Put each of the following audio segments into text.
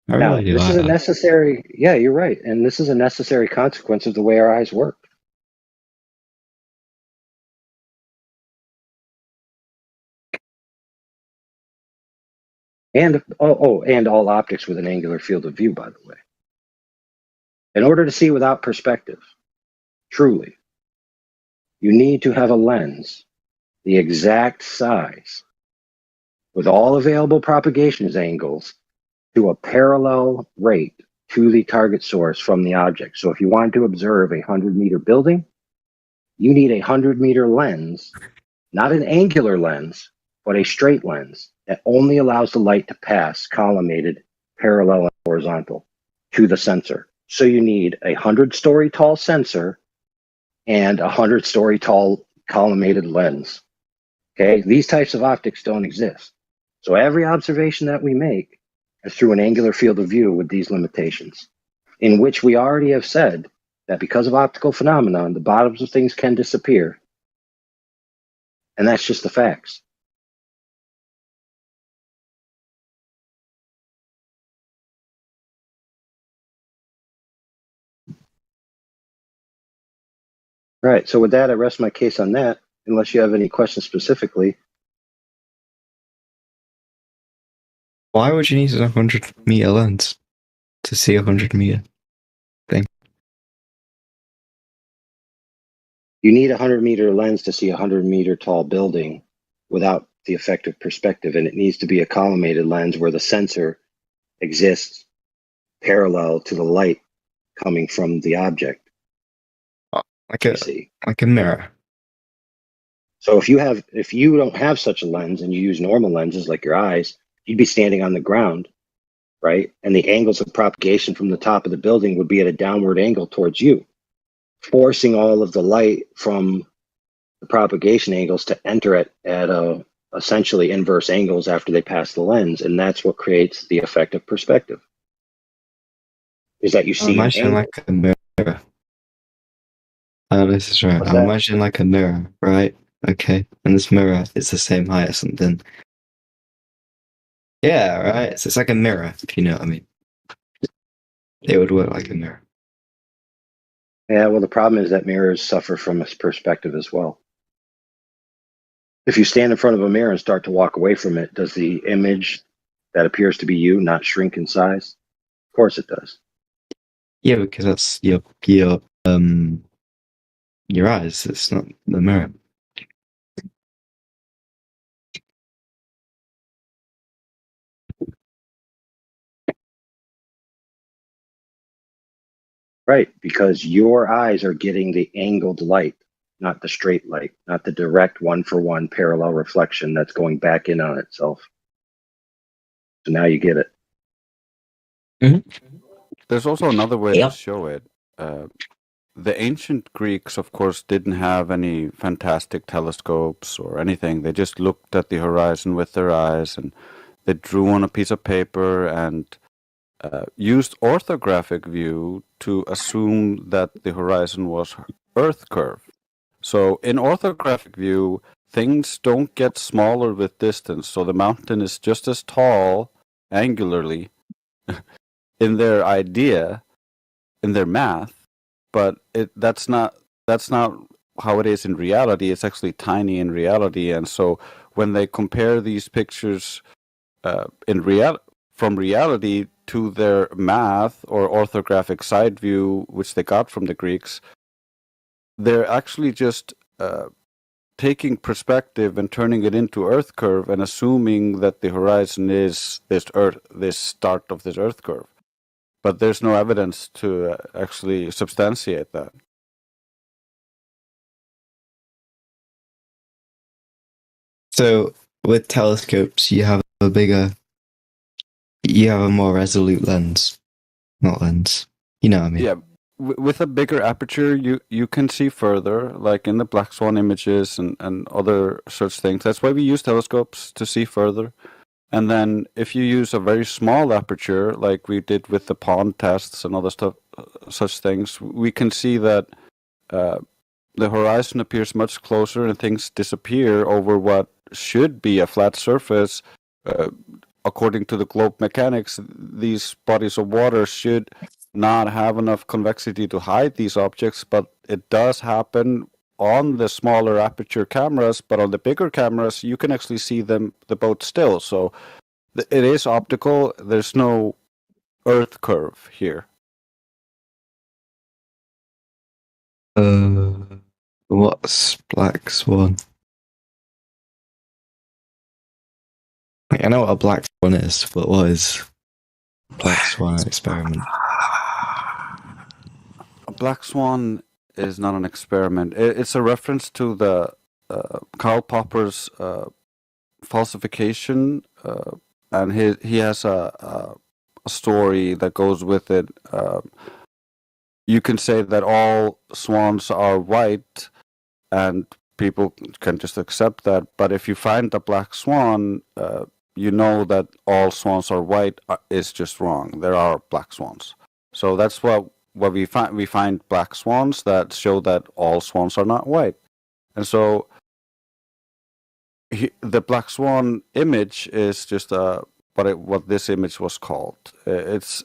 I Now, really do this like is a that. necessary, yeah, you're right. And this is a necessary consequence of the way our eyes work. And all optics with an angular field of view, by the way. In order to see without perspective, truly, you need to have a lens the exact size with all available propagation angles to a parallel rate to the target source from the object. So if you wanted to observe a 100-meter building, you need a 100-meter lens, not an angular lens, but a straight lens that only allows the light to pass collimated, parallel, and horizontal to the sensor. So you need a 100-story tall sensor and a 100-story tall collimated lens. Okay, these types of optics don't exist. So every observation that we make is through an angular field of view with these limitations, in which we already have said that because of optical phenomenon, the bottoms of things can disappear. And that's just the facts. All right, so with that, I rest my case on that, unless you have any questions specifically. Why would you need a 100-meter lens to see a 100-meter thing? You need a 100-meter lens to see a 100-meter tall building without the effective perspective, and it needs to be a collimated lens where the sensor exists parallel to the light coming from the object. Like You see. a mirror. So if you don't have such a lens and you use normal lenses like your eyes, you'd be standing on the ground, right? And the angles of propagation from the top of the building would be at a downward angle towards you, forcing all of the light from the propagation angles to enter at essentially inverse angles after they pass the lens, and that's what creates the effect of perspective. Is that you see an Imagine angle. like a mirror. This is right. What's I'm that? imagining like a mirror, right? Okay. And this mirror is the same height as something. Yeah, right? So it's like a mirror, if you know what I mean. It would work like a mirror. Yeah, well, the problem is that mirrors suffer from a perspective as well. If you stand in front of a mirror and start to walk away from it, does the image that appears to be you not shrink in size? Of course it does. Yeah, because that's your eyes. It's not the mirror. Right, because your eyes are getting the angled light, not the straight light, not the direct one-for-one parallel reflection that's going back in on itself. So now you get it. There's also another way to Yep. show it. The ancient Greeks, of course, didn't have any fantastic telescopes or anything. They just looked at the horizon with their eyes, and they drew on a piece of paper and used orthographic view to assume that the horizon was Earth curve. So in orthographic view, things don't get smaller with distance. So the mountain is just as tall angularly in their idea, in their math, but that's not how it is in reality. It's actually tiny in reality, and so when they compare these pictures from reality to their math or orthographic side view, which they got from the Greeks, they're actually just taking perspective and turning it into Earth curve and assuming that the horizon is this start of this Earth curve. But there's no evidence to actually substantiate that. So with telescopes, you have a more resolute lens, not lens. You know what I mean? Yeah, with a bigger aperture, you can see further, like in the Black Swan images and other such things. That's why we use telescopes to see further. And then if you use a very small aperture, like we did with the pond tests and other stuff, such things, we can see that the horizon appears much closer and things disappear over what should be a flat surface according to the globe mechanics, these bodies of water should not have enough convexity to hide these objects, but it does happen on the smaller aperture cameras. But on the bigger cameras, you can actually see the boat still. So it is optical. There's no Earth curve here. What's Black Swan? I know what a Black Swan is, but what is Black Swan experiment? A Black Swan is not an experiment. It's a reference to the Karl Popper's falsification, and he has a story that goes with it. You can say that all swans are white, and people can just accept that. But if you find the black swan, you know that all swans are white is just wrong. There are black swans. So that's what we find. We find black swans that show that all swans are not white. And so the black swan image is just what this image was called. It's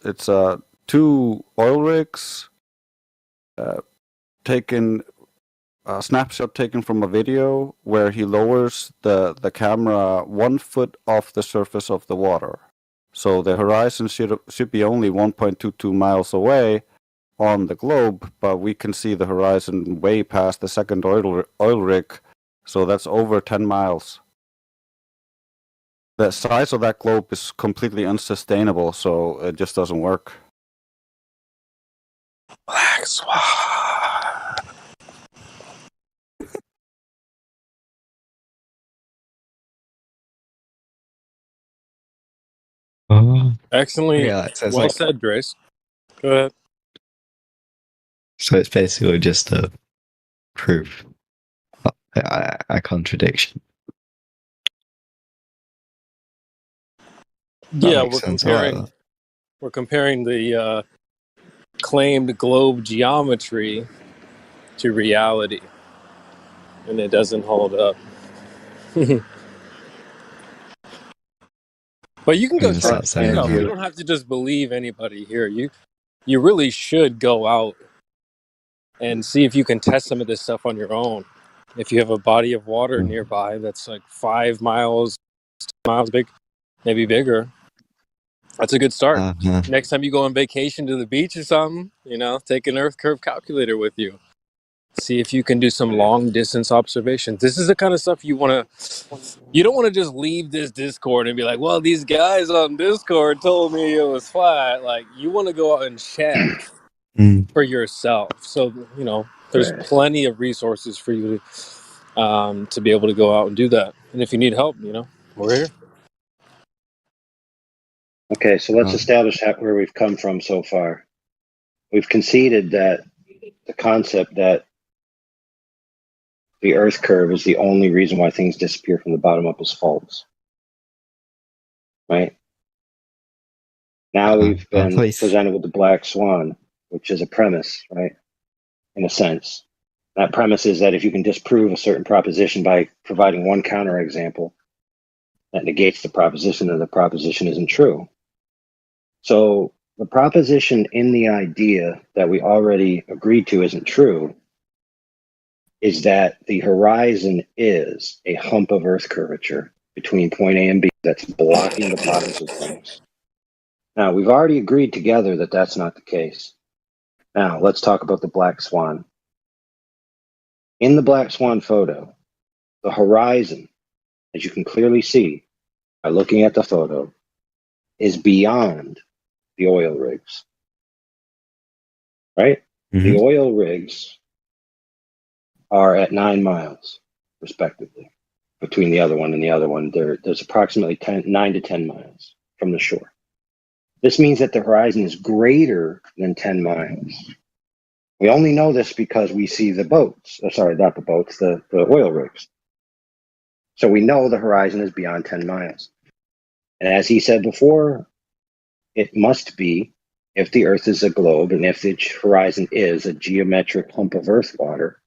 two oil rigs taken. A snapshot taken from a video where he lowers the camera 1 foot off the surface of the water. So the horizon should be only 1.22 miles away on the globe, but we can see the horizon way past the second oil rig. So that's over 10 miles. The size of that globe is completely unsustainable, so it just doesn't work. Black Swan. Oh, Excellent. yeah, it says Well like, said, Grace. Go ahead. so it's basically just a proof, a contradiction. That Yeah, makes sense. I like we're comparing the claimed globe geometry to reality, and it doesn't hold up. But you can go Just try start it saying yourself. that. You don't have to just believe anybody here. You really should go out and see if you can test some of this stuff on your own. If you have a body of water nearby that's like 5 miles, 10 miles big, maybe bigger, that's a good start. Next time you go on vacation to the beach or something, take an Earth curve calculator with you. See if you can do some long distance observations. This is the kind of stuff you don't want to just leave this Discord and be like, well, these guys on Discord told me it was flat. Like, you want to go out and check for yourself. So, there's plenty of resources for you to be able to go out and do that. And if you need help, we're here. Okay, so let's establish where we've come from so far. We've conceded that the concept that the Earth curve is the only reason why things disappear from the bottom up is false. Right? Now we've been presented with the black swan, which is a premise, right? In a sense. That premise is that if you can disprove a certain proposition by providing one counterexample, that negates the proposition, and the proposition isn't true. So the proposition in the idea that we already agreed to isn't true is that the horizon is a hump of Earth curvature between point A and B that's blocking the bottoms of things. Now, we've already agreed together that that's not the case. Now, let's talk about the black swan. In the black swan photo, the horizon, as you can clearly see by looking at the photo, is beyond the oil rigs. Right? Mm-hmm. The oil rigs are at 9 miles, respectively, between the other one and the other one. There's approximately 9 to 10 miles from the shore. This means that the horizon is greater than 10 miles. We only know this because we see the boats. Sorry, not the boats, the oil rigs. So we know the horizon is beyond 10 miles. And as he said before, it must be, if the Earth is a globe and if the horizon is a geometric hump of Earth water,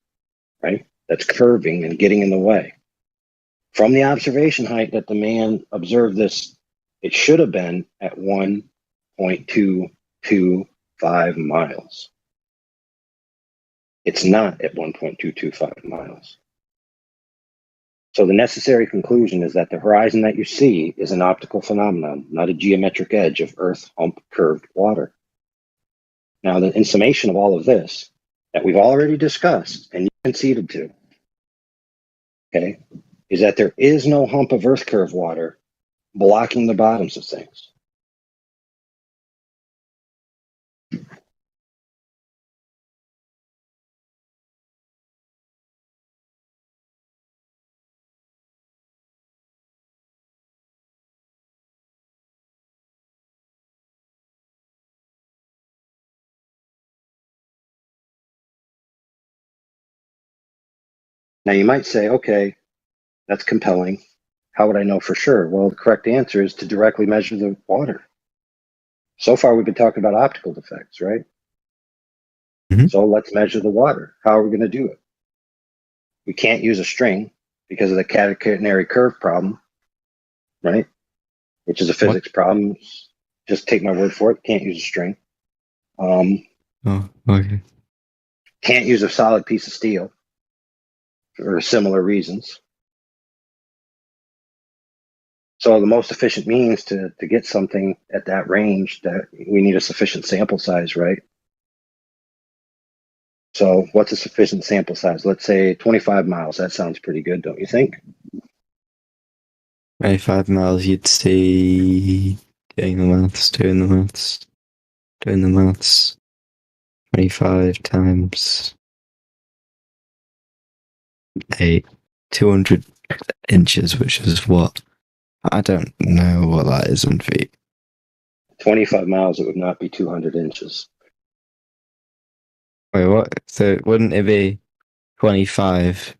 right, that's curving and getting in the way. From the observation height that the man observed this It should have been at 1.225 miles. It's not at 1.225 miles. So the necessary conclusion is that the horizon that you see is an optical phenomenon, not a geometric edge of Earth hump curved water. Now, in summation of all of this that we've already discussed and you conceded to, okay, is that there is no hump of Earth curved water blocking the bottoms of things. Now you might say, okay, that's compelling. How would I know for sure? Well, the correct answer is to directly measure the water. So far, we've been talking about optical defects, right? Mhm. So let's measure the water. How are we going to do it? We can't use a string because of the catenary curve problem, right? Which is a physics problem. Just take my word for it. Can't use a string. Oh, okay. Can't use a solid piece of steel for similar reasons. So the most efficient means to get something at that range, that we need a sufficient sample size, right? So what's a sufficient sample size? Let's say 25 miles. That sounds pretty good, don't you think? 25 miles, you'd see. Doing the maths. 25 times 8. 200 inches, which is what? I don't know what that is in feet. 25 miles, it would not be 200 inches. Wait, what? So wouldn't it be 25,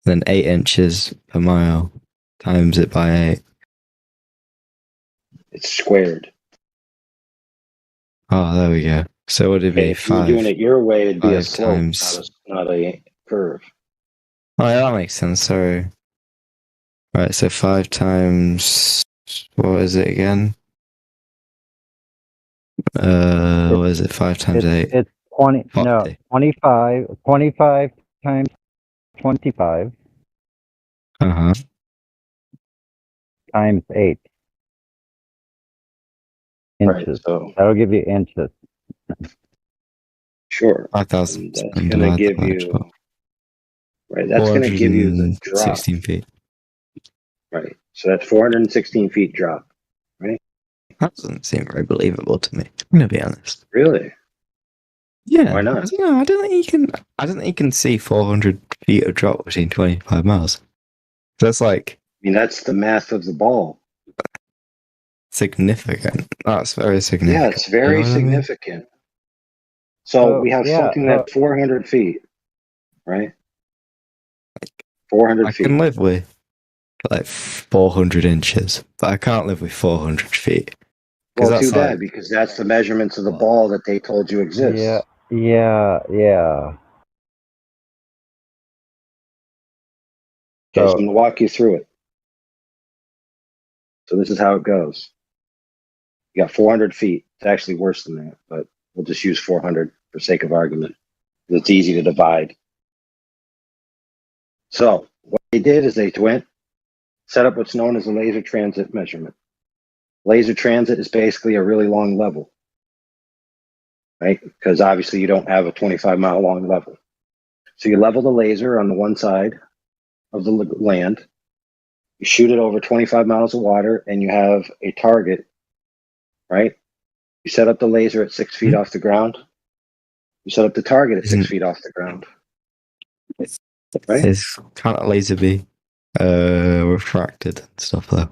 then 8 inches per mile, times it by 8? It's squared. Oh, there we go. So would it be If you were 5? doing it your way, it'd be a 5 slope, times. not a curve. Oh, yeah, that makes sense. Sorry. Right, so 5 times. What is it again? What is it? 5 times 8? It's 20, no, 40. 25 times 25 Uh-huh. times 8 Right. inches. So That'll give you inches. sure. 5,000. And that's going to give you. Right. That's going to give you the drop. 16 feet. Right. So that's 416 feet drop. That doesn't seem very believable to me. I'm gonna be honest. Really? Yeah. Why not? I don't know. I don't think you can see 400 feet of drop between 25 miles. That's like I mean, that's the math of the ball. significant. That's very significant. Yeah, it's very You know what I mean? significant. So we have something that's 400 feet, right? 400 I feet. can live with like 400 inches, but I can't live with 400 feet. Well, that's too bad, like- because that's the measurements of the ball that they told you exists. Yeah. Okay, so So- I'm going to walk you through it. So this is how it goes. You got 400 feet. It's actually worse than that, but we'll just use 400 for sake of argument. It's easy to divide. So what they did is they went, set up what's known as a laser transit measurement. Laser transit is basically a really long level, right? Because obviously you don't have a 25-mile long level. So you level the laser on the one side of the land, you shoot it over 25 miles of water, and you have a target, right? You set up the laser at 6 feet off the ground. You set up the target at 6 feet off the ground. Right? It's can't a laser be refracted and stuff though.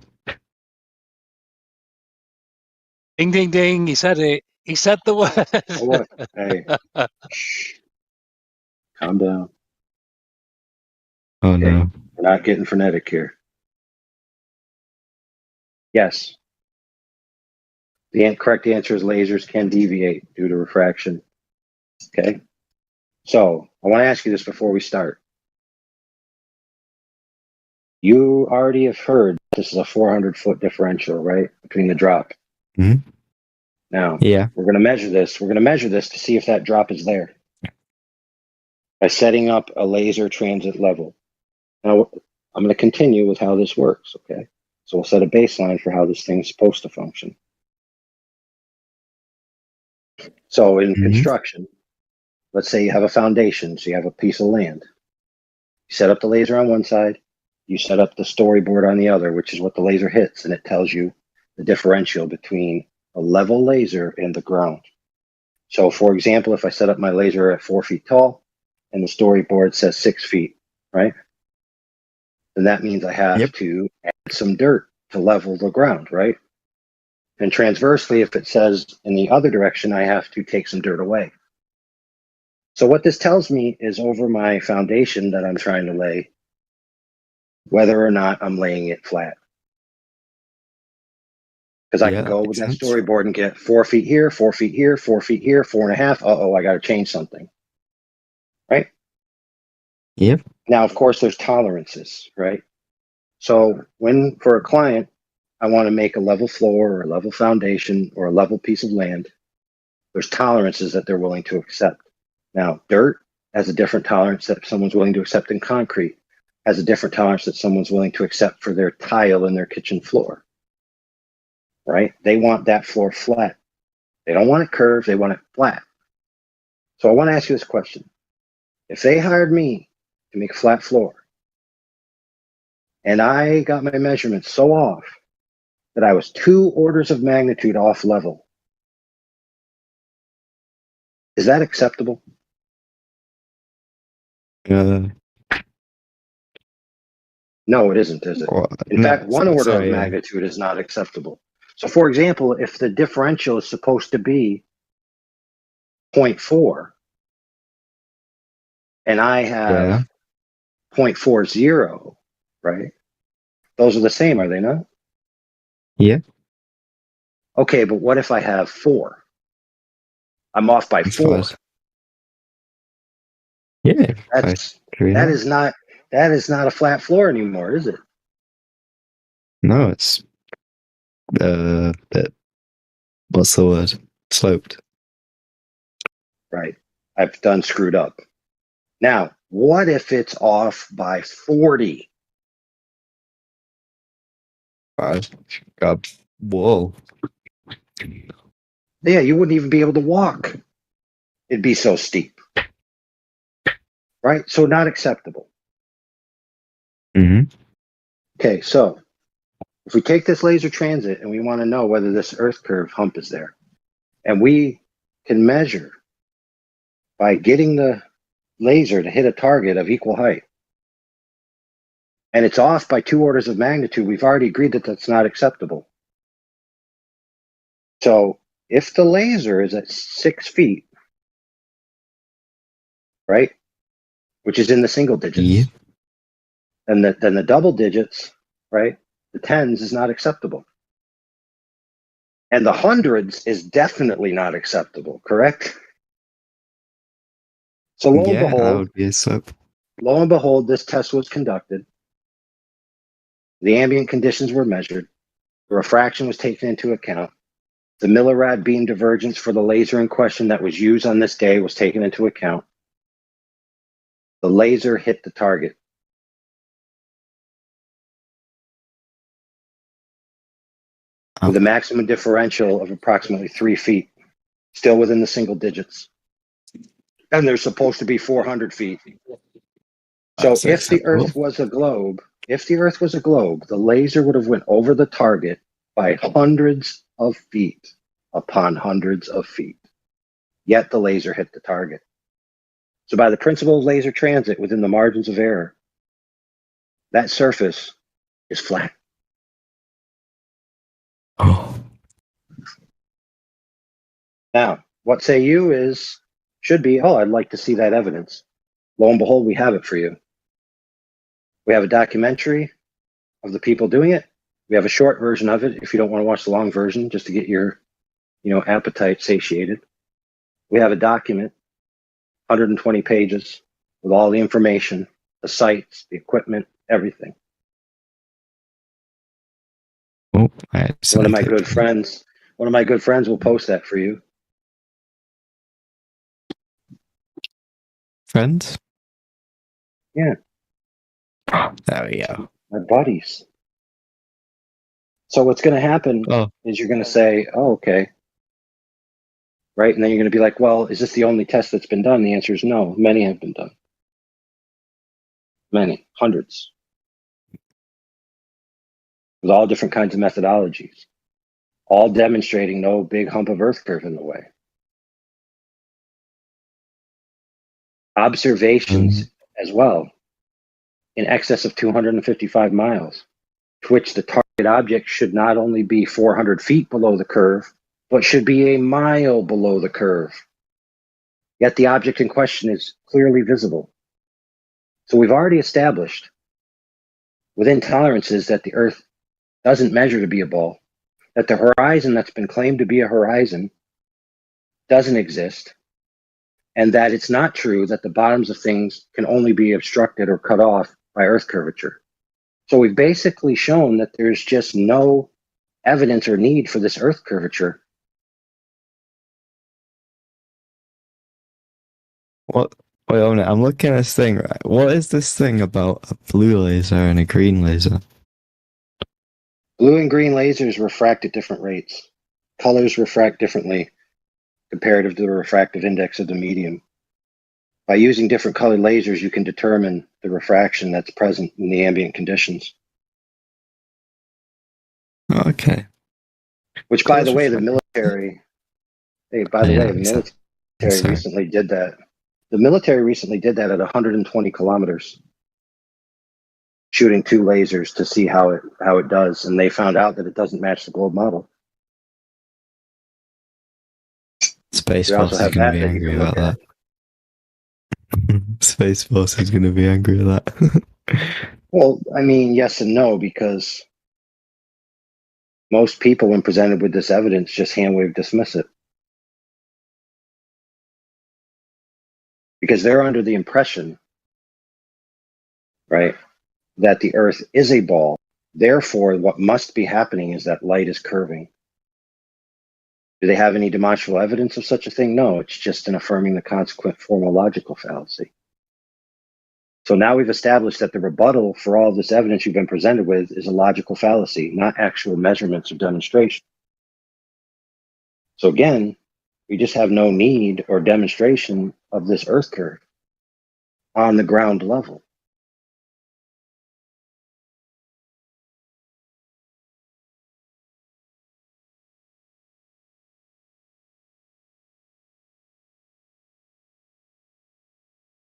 Ding, ding, ding. He said it. He said the word. Oh, what? Hey, shh. Calm down. Oh Okay. no. We're not getting frenetic here. Yes. The correct answer is lasers can deviate due to refraction. Okay. So I want to ask you this before we start. You already have heard this is a 400-foot differential, right, between the drop. Mhm. Now, Yeah. we're going to measure this. We're going to measure this to see if that drop is there by setting up a laser transit level. Now, I'm going to continue with how this works, okay? So we'll set a baseline for how this thing's supposed to function. So in Mhm. construction, let's say you have a foundation, so you have a piece of land. You set up the laser on one side, you set up the storyboard on the other, which is what the laser hits, and it tells you the differential between a level laser and the ground. So for example, if I set up my laser at 4 feet tall and the storyboard says 6 feet, right? Then that means I have Yep. to add some dirt to level the ground, right? And transversely, if it says in the other direction, I have to take some dirt away. So what this tells me is over my foundation that I'm trying to lay, whether or not I'm laying it flat. Because I Yeah, can that go makes with that sense. storyboard and get 4 feet here, 4 feet here, 4 feet here, 4.5. Uh-oh, I got to change something, right? Yep. Now, of course, there's tolerances, right? So when, for a client, I want to make a level floor or a level foundation or a level piece of land, there's tolerances that they're willing to accept. Now, dirt has a different tolerance that someone's willing to accept in concrete, has a different tolerance that someone's willing to accept for their tile in their kitchen floor, right? They want that floor flat. They don't want it curved, they want it flat. So I want to ask you this question. If they hired me to make a flat floor and I got my measurements so off that I was 2 orders of magnitude off level, is that acceptable? Uh, No, it isn't, is it? In no, fact, 1 order of sorry. magnitude is not acceptable. So, for example, if the differential is supposed to be 0.4 and I have Yeah. 0.40, right? Those are the same, are they not? Yeah. Okay, but what if I have 4? I'm off by That's 4. fine. Yeah. I That's agree with that that. is not a flat floor anymore, is it? No, it's bit, what's the word? Sloped. Right. I've done screwed up. Now, what if it's off by 40? God. Whoa. Yeah, you wouldn't even be able to walk. It'd be so steep. Right? So not acceptable. Mm-hmm. Okay, so if we take this laser transit and we want to know whether this Earth curve hump is there, and we can measure by getting the laser to hit a target of equal height, and it's off by 2 orders of magnitude, we've already agreed that that's not acceptable. So if the laser is at 6 feet, right, which is in the single digits, Yeah. and then the double digits, right, the tens is not acceptable. And the hundreds is definitely not acceptable, correct? So Yeah, that would be a slope. lo and behold, this test was conducted. The ambient conditions were measured. The refraction was taken into account. The millirad beam divergence for the laser in question that was used on this day was taken into account. The laser hit the target. With a maximum differential of approximately 3 feet, still within the single digits. And they're supposed to be 400 feet. So That's if the acceptable. Earth was a globe, the laser would have went over the target by hundreds of feet upon hundreds of feet. Yet the laser hit the target. So by the principle of laser transit within the margins of error, that surface is flat. Oh. Now, what say you should be, oh, I'd like to see that evidence. Lo and behold, we have it for you. We have a documentary of the people doing it. We have a short version of it if you don't want to watch the long version, just to get your, appetite satiated. We have a document, 120 pages, with all the information, the sites, the equipment, everything. Oh, I One of my accidentally good clicked it. friends. One of my good friends will post that for you. Friends? Yeah. There we go. My buddies. So what's going to happen Oh, is you're going to say, "Oh, okay." Right? And then you're going to be like, "Well, is this the only test that's been done?" The answer is no. Many have been done. Many, hundreds, with all different kinds of methodologies, all demonstrating no big hump of Earth curve in the way. Observations as well, in excess of 255 miles, to which the target object should not only be 400 feet below the curve, but should be a mile below the curve. Yet the object in question is clearly visible. So we've already established within tolerances that the Earth doesn't measure to be a ball, that the horizon that's been claimed to be a horizon doesn't exist, and that it's not true that the bottoms of things can only be obstructed or cut off by Earth curvature. So we've basically shown that there's just no evidence or need for this Earth curvature. what? Wait a minute. I'm looking at this thing, right? What is this thing about a blue laser and a green laser? Blue and green lasers refract at different rates. Colors refract differently comparative to the refractive index of the medium. By using different colored lasers, you can determine the refraction that's present in the ambient conditions. Okay. Which, by the Colors way, the refract. military. Hey, by the Yeah, way, that the makes sense. military Sorry. recently did that. The military recently did that at 120 kilometers, shooting 2 lasers to see how it does, and they found out that it doesn't match the globe model. Space We also Force is have going to that be that you angry can look about at. that. Space Force is going to be angry at that. Well, I mean, yes and no, because most people, when presented with this evidence, just hand-wave dismiss it. Because they're under the impression, right, that the Earth is a ball. Therefore, what must be happening is that light is curving. Do they have any demonstrable evidence of such a thing? No, it's just an affirming the consequent formal logical fallacy. So now we've established that the rebuttal for all of this evidence you've been presented with is a logical fallacy, not actual measurements or demonstration. So again, we just have no need or demonstration of this Earth curve on the ground level.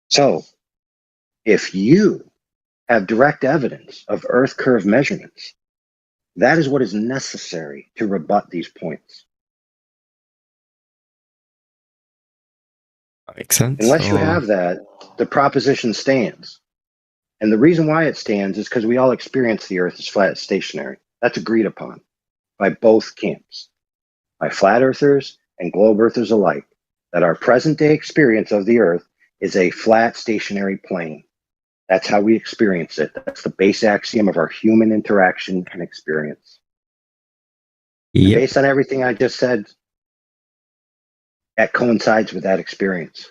So if you have direct evidence of Earth curve measurements, that is what is necessary to rebut these points. That makes sense. Unless you Or have that, the proposition stands. And the reason why it stands is because we all experience the Earth as flat, stationary. That's agreed upon by both camps, by flat earthers and globe earthers alike, that our present day experience of the Earth is a flat, stationary plane. That's how we experience it. That's the base axiom of our human interaction and experience. And yep. based on everything I just said, that coincides with that experience.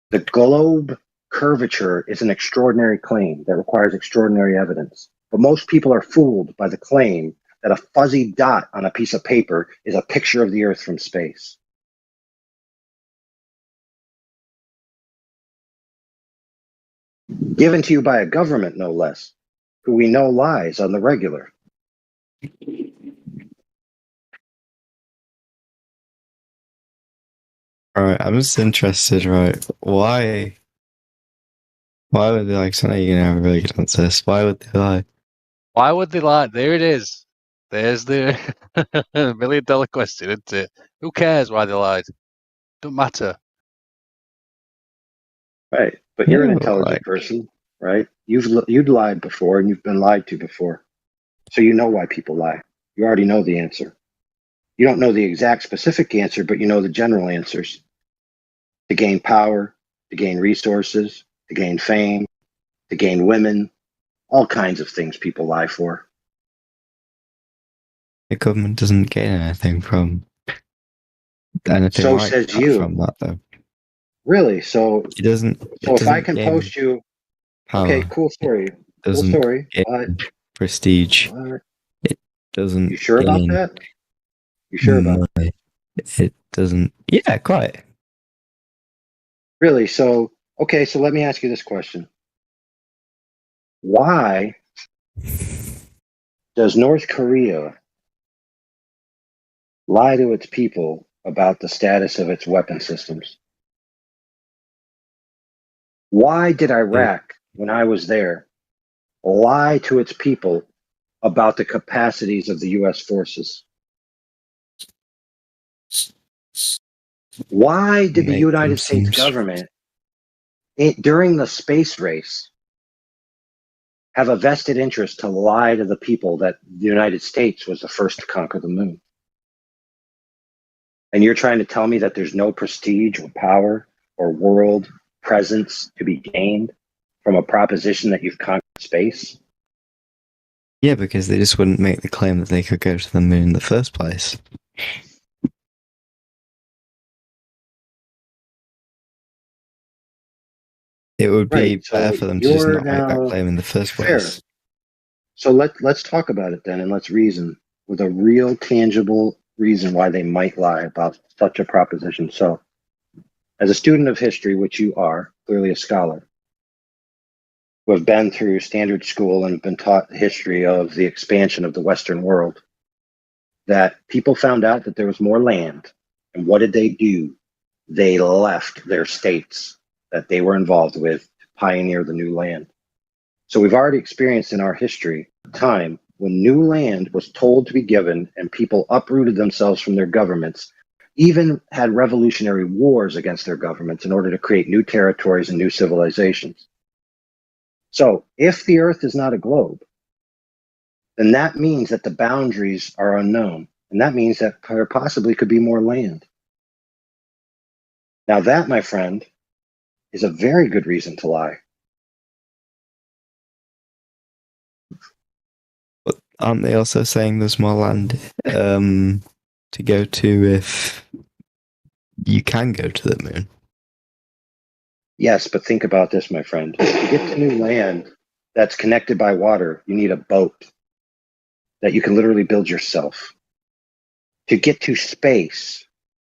The globe curvature is an extraordinary claim that requires extraordinary evidence. But most people are fooled by the claim that a fuzzy dot on a piece of paper is a picture of the Earth from space. Given to you by a government, no less, who we know lies on the regular. Alright, I'm just interested, right? Why would they like, so now you're gonna have a really good answer this. Why would they lie? Why would they lie? There it is. There's the $1 million question, isn't it? Who cares why they lied? Don't matter. Right. But you're an Yeah, intelligent like, person, right? You'd lied before and you've been lied to before. So you know why people lie. You already know the answer. You don't know the exact specific answer, but you know the general answers. To gain power, to gain resources, to gain fame, to gain women, all kinds of things people lie for. the government doesn't gain anything from anything So like says that you. from that, though. Really? So It doesn't. so It if I doesn't can gain post you, power. okay, cool story. Cool Doesn't story. gain prestige. What? It doesn't. You sure about gain that? You sure about that? money. It doesn't. Yeah, quite. Really? So okay, so let me ask you this question. Why does North Korea lie to its people about the status of its weapon systems? Why did Iraq, when I was there, lie to its people about the capacities of the US forces? Why did the Make them United States seem government, during the space race, have a vested interest to lie to the people that the United States was the first to conquer the moon? And you're trying to tell me that there's no prestige or power or world presence to be gained from a proposition that you've conquered space? Yeah, because they just wouldn't make the claim that they could go to the moon in the first place. It would be Right, so better for them to just you're not make that now claim in the first fair. place. So let's talk about it then, and let's reason with a real tangible reason why they might lie about such a proposition. So, as a student of history, which you are, clearly a scholar, who have been through standard school and have been taught the history of the expansion of the Western world, that people found out that there was more land. And what did they do? They left their states that they were involved with to pioneer the new land. So we've already experienced in our history a time when new land was told to be given and people uprooted themselves from their governments, even had revolutionary wars against their governments in order to create new territories and new civilizations. So if the Earth is not a globe, then that means that the boundaries are unknown. And that means that there possibly could be more land. Now that, my friend, is a very good reason to lie. But aren't they also saying there's more land to go to if you can go to the moon? Yes, but think about this, my friend. To get to new land that's connected by water, you need a boat that you can literally build yourself. To get to space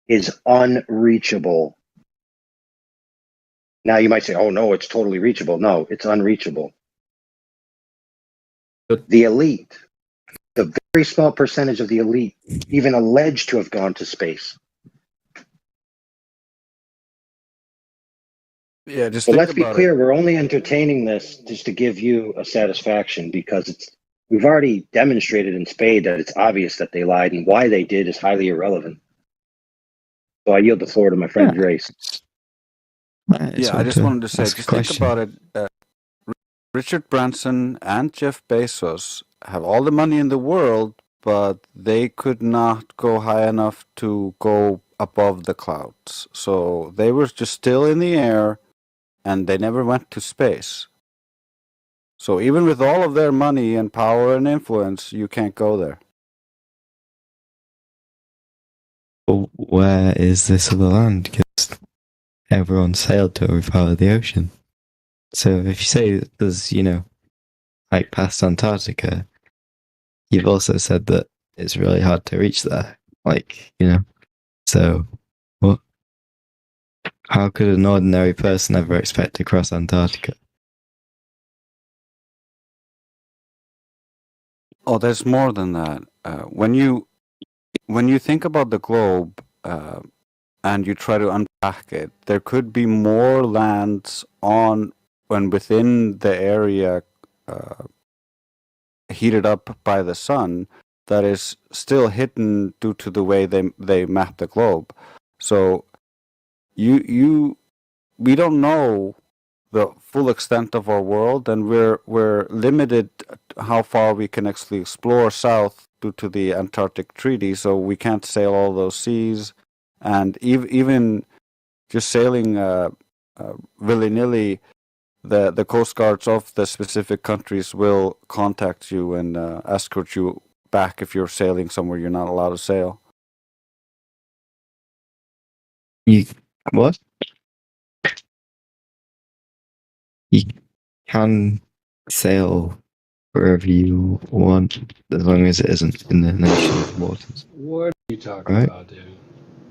is unreachable. Now you might say, oh no, it's totally reachable. No, it's unreachable. The elite, the very small percentage of the elite, even alleged to have gone to space. Yeah, just But think let's be about clear, it. we're only entertaining this just to give you a satisfaction because we've already demonstrated in spade that it's obvious that they lied, and why they did is highly irrelevant. So I yield the floor to my friend Drace. Yeah, I just wanted to say, just think about it. Richard Branson and Jeff Bezos have all the money in the world, but they could not go high enough to go above the clouds. So they were just still in the air, and they never went to space. So even with all of their money and power and influence, you can't go there. Well, where is this other land? Because everyone sailed to every part of the ocean. So if you say there's, like past Antarctica, you've also said that it's really hard to reach there. So what? How could an ordinary person ever expect to cross Antarctica? Oh, there's more than that. When you think about the globe and you try to unpack it, there could be more lands on and within the area heated up by the sun that is still hidden due to the way they map the globe. So we don't know the full extent of our world, and we're limited how far we can actually explore south due to the Antarctic Treaty. So we can't sail all those seas, and even just sailing willy-nilly, the coast guards of the specific countries will contact you and escort you back if you're sailing somewhere you're not allowed to sail. You what? You can sail wherever you want as long as it isn't in the nation's waters. What are you talking Right. about, dude?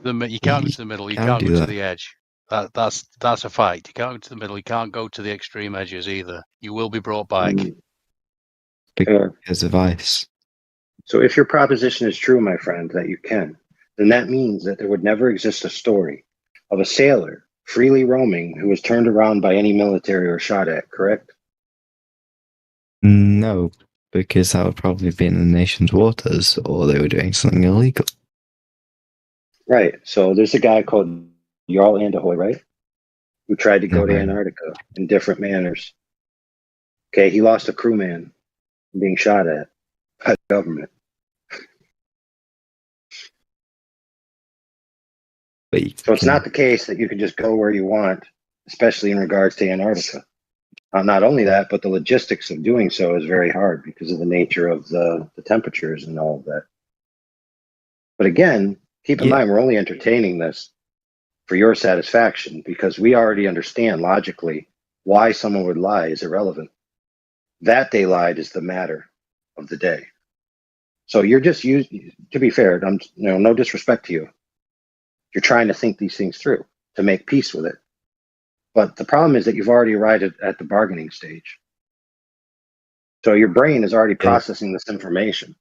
You can't go You to the middle. You can can't do go to that. the edge. That's a fact. You can't go to the middle. You can't go to the extreme edges either. You will be brought back. Fair. Because of ice. So if your proposition is true, my friend, that you can, then that means that there would never exist a story of a sailor freely roaming who was turned around by any military or shot at, correct? No, because that would probably be in the nation's waters, or they were doing something illegal. Right. So there's a guy called Jarl Anderhoy, right? Who tried to go to Right. Antarctica in different manners. Okay, he lost a crewman being shot at by the government. But you So it's can- not the case that you can just go where you want, especially in regards to Antarctica. Not only that, but the logistics of doing so is very hard because of the nature of the temperatures and all of that. But again, keep in Yeah. mind, we're only entertaining this for your satisfaction because we already understand logically why someone would lie is irrelevant. That they lied is the matter of the day. So you're just to be fair, no disrespect to you. You're trying to think these things through to make peace with it. But the problem is that you've already arrived at the bargaining stage. So your brain is already processing this information.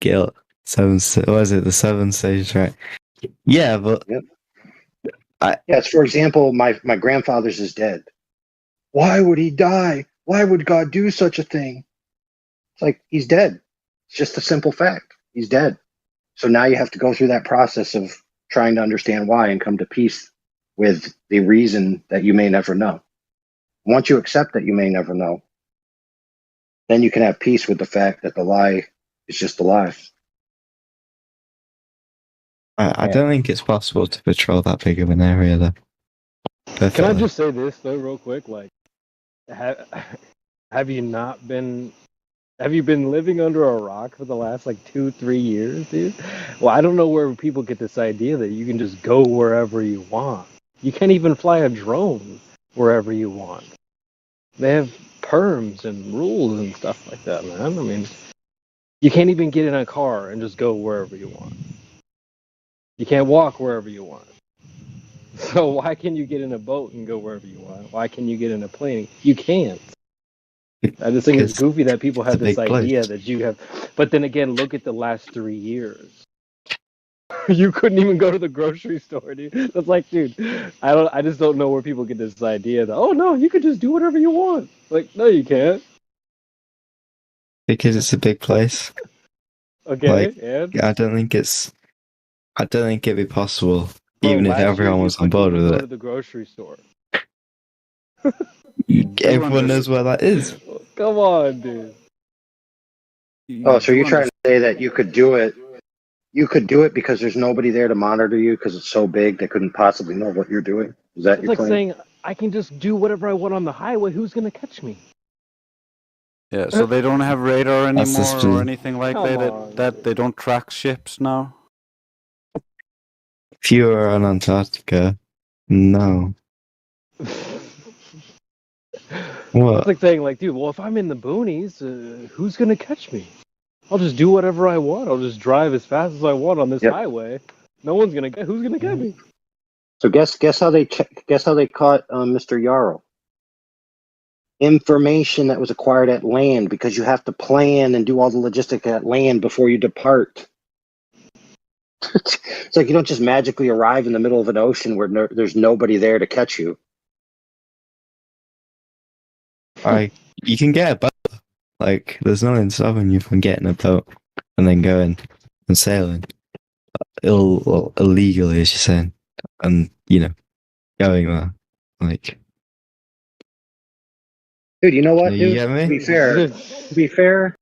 guilt. Was it the 7 stage, right? Yeah, but Yes, for example, my grandfather's is dead. Why would he die? Why would God do such a thing? It's like he's dead. It's just a simple fact. He's dead. So now you have to go through that process of trying to understand why and come to peace with the reason that you may never know. Once you accept that you may never know, then you can have peace with the fact that the lie is just a lie. I don't think it's possible to patrol that big of an area, though. Can I Perfectly. just say this though, real quick? Like, have you not been? Have you been living under a rock for the last like 2-3 years, dude? Well, I don't know where people get this idea that you can just go wherever you want. You can't even fly a drone wherever you want. They have perms and rules and stuff like that, man. I mean, you can't even get in a car and just go wherever you want. You can't walk wherever you want. So why can you get in a boat and go wherever you want? Why can you get in a plane? You can't. I just think it's Because goofy that people have it's a this big idea place. that you have. But then again, look at the last 3 years. You couldn't even go to the grocery store, dude. That's like, dude, I just don't know where people get this idea that, oh no, you could just do whatever you want. Like, no, you can't. Because it's a big place. Okay, Like, and I don't think it'd be possible, Bro, even if last year everyone you was on couldn't board even with go it. to the grocery store. Everyone knows where that is. Come on, dude. Oh, so you're trying to say that you could do it? You could do it because there's nobody there to monitor you because it's so big they couldn't possibly know what you're doing. Is that It's your like claim? saying I can just do whatever I want on the highway. Who's gonna catch me? Yeah, so they don't have radar That's the anymore or spiel. anything like Come that. on. That they don't track ships now. If you were on Antarctica, no. What? It's like saying, like, dude, well, if I'm in the boonies, who's gonna catch me? I'll just do whatever I want. I'll just drive as fast as I want on this Yep. highway. No one's gonna get. Who's gonna get me? So guess how they caught Mr. Yarrow? Information that was acquired at land because you have to plan and do all the logistics at land before you depart. It's like you don't just magically arrive in the middle of an ocean where there's nobody there to catch you. You can get a boat. Like, there's nothing stopping you from getting a boat and then going and sailing. Illegally, as you're saying. And, going there. Like, Dude, you know what, You dude? get me? To be fair,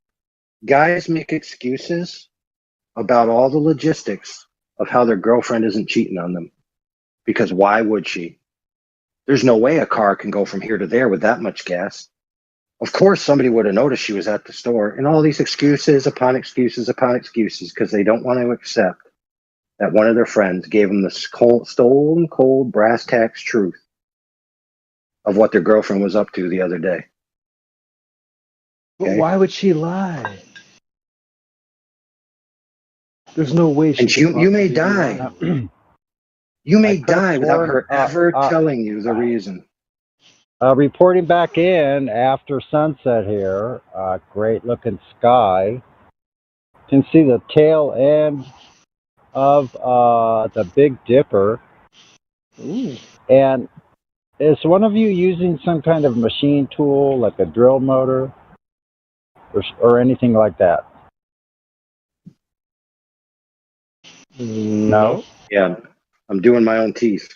guys make excuses about all the logistics of how their girlfriend isn't cheating on them. Because why would she? There's no way a car can go from here to there with that much gas. Of course, somebody would have noticed she was at the store, and all these excuses upon excuses upon excuses because they don't want to accept that one of their friends gave them the stone cold brass tacks truth of what their girlfriend was up to the other day. But Okay. why would she lie? There's no way she And could you may possibly be die. lying. You may I could've die without sworn, her ever telling you the reason. reporting back in after sunset here, great looking sky. You can see the tail end of the Big Dipper. Ooh. And is one of you using some kind of machine tool, like a drill motor, or anything like that? No. Yeah, I'm doing my own teeth.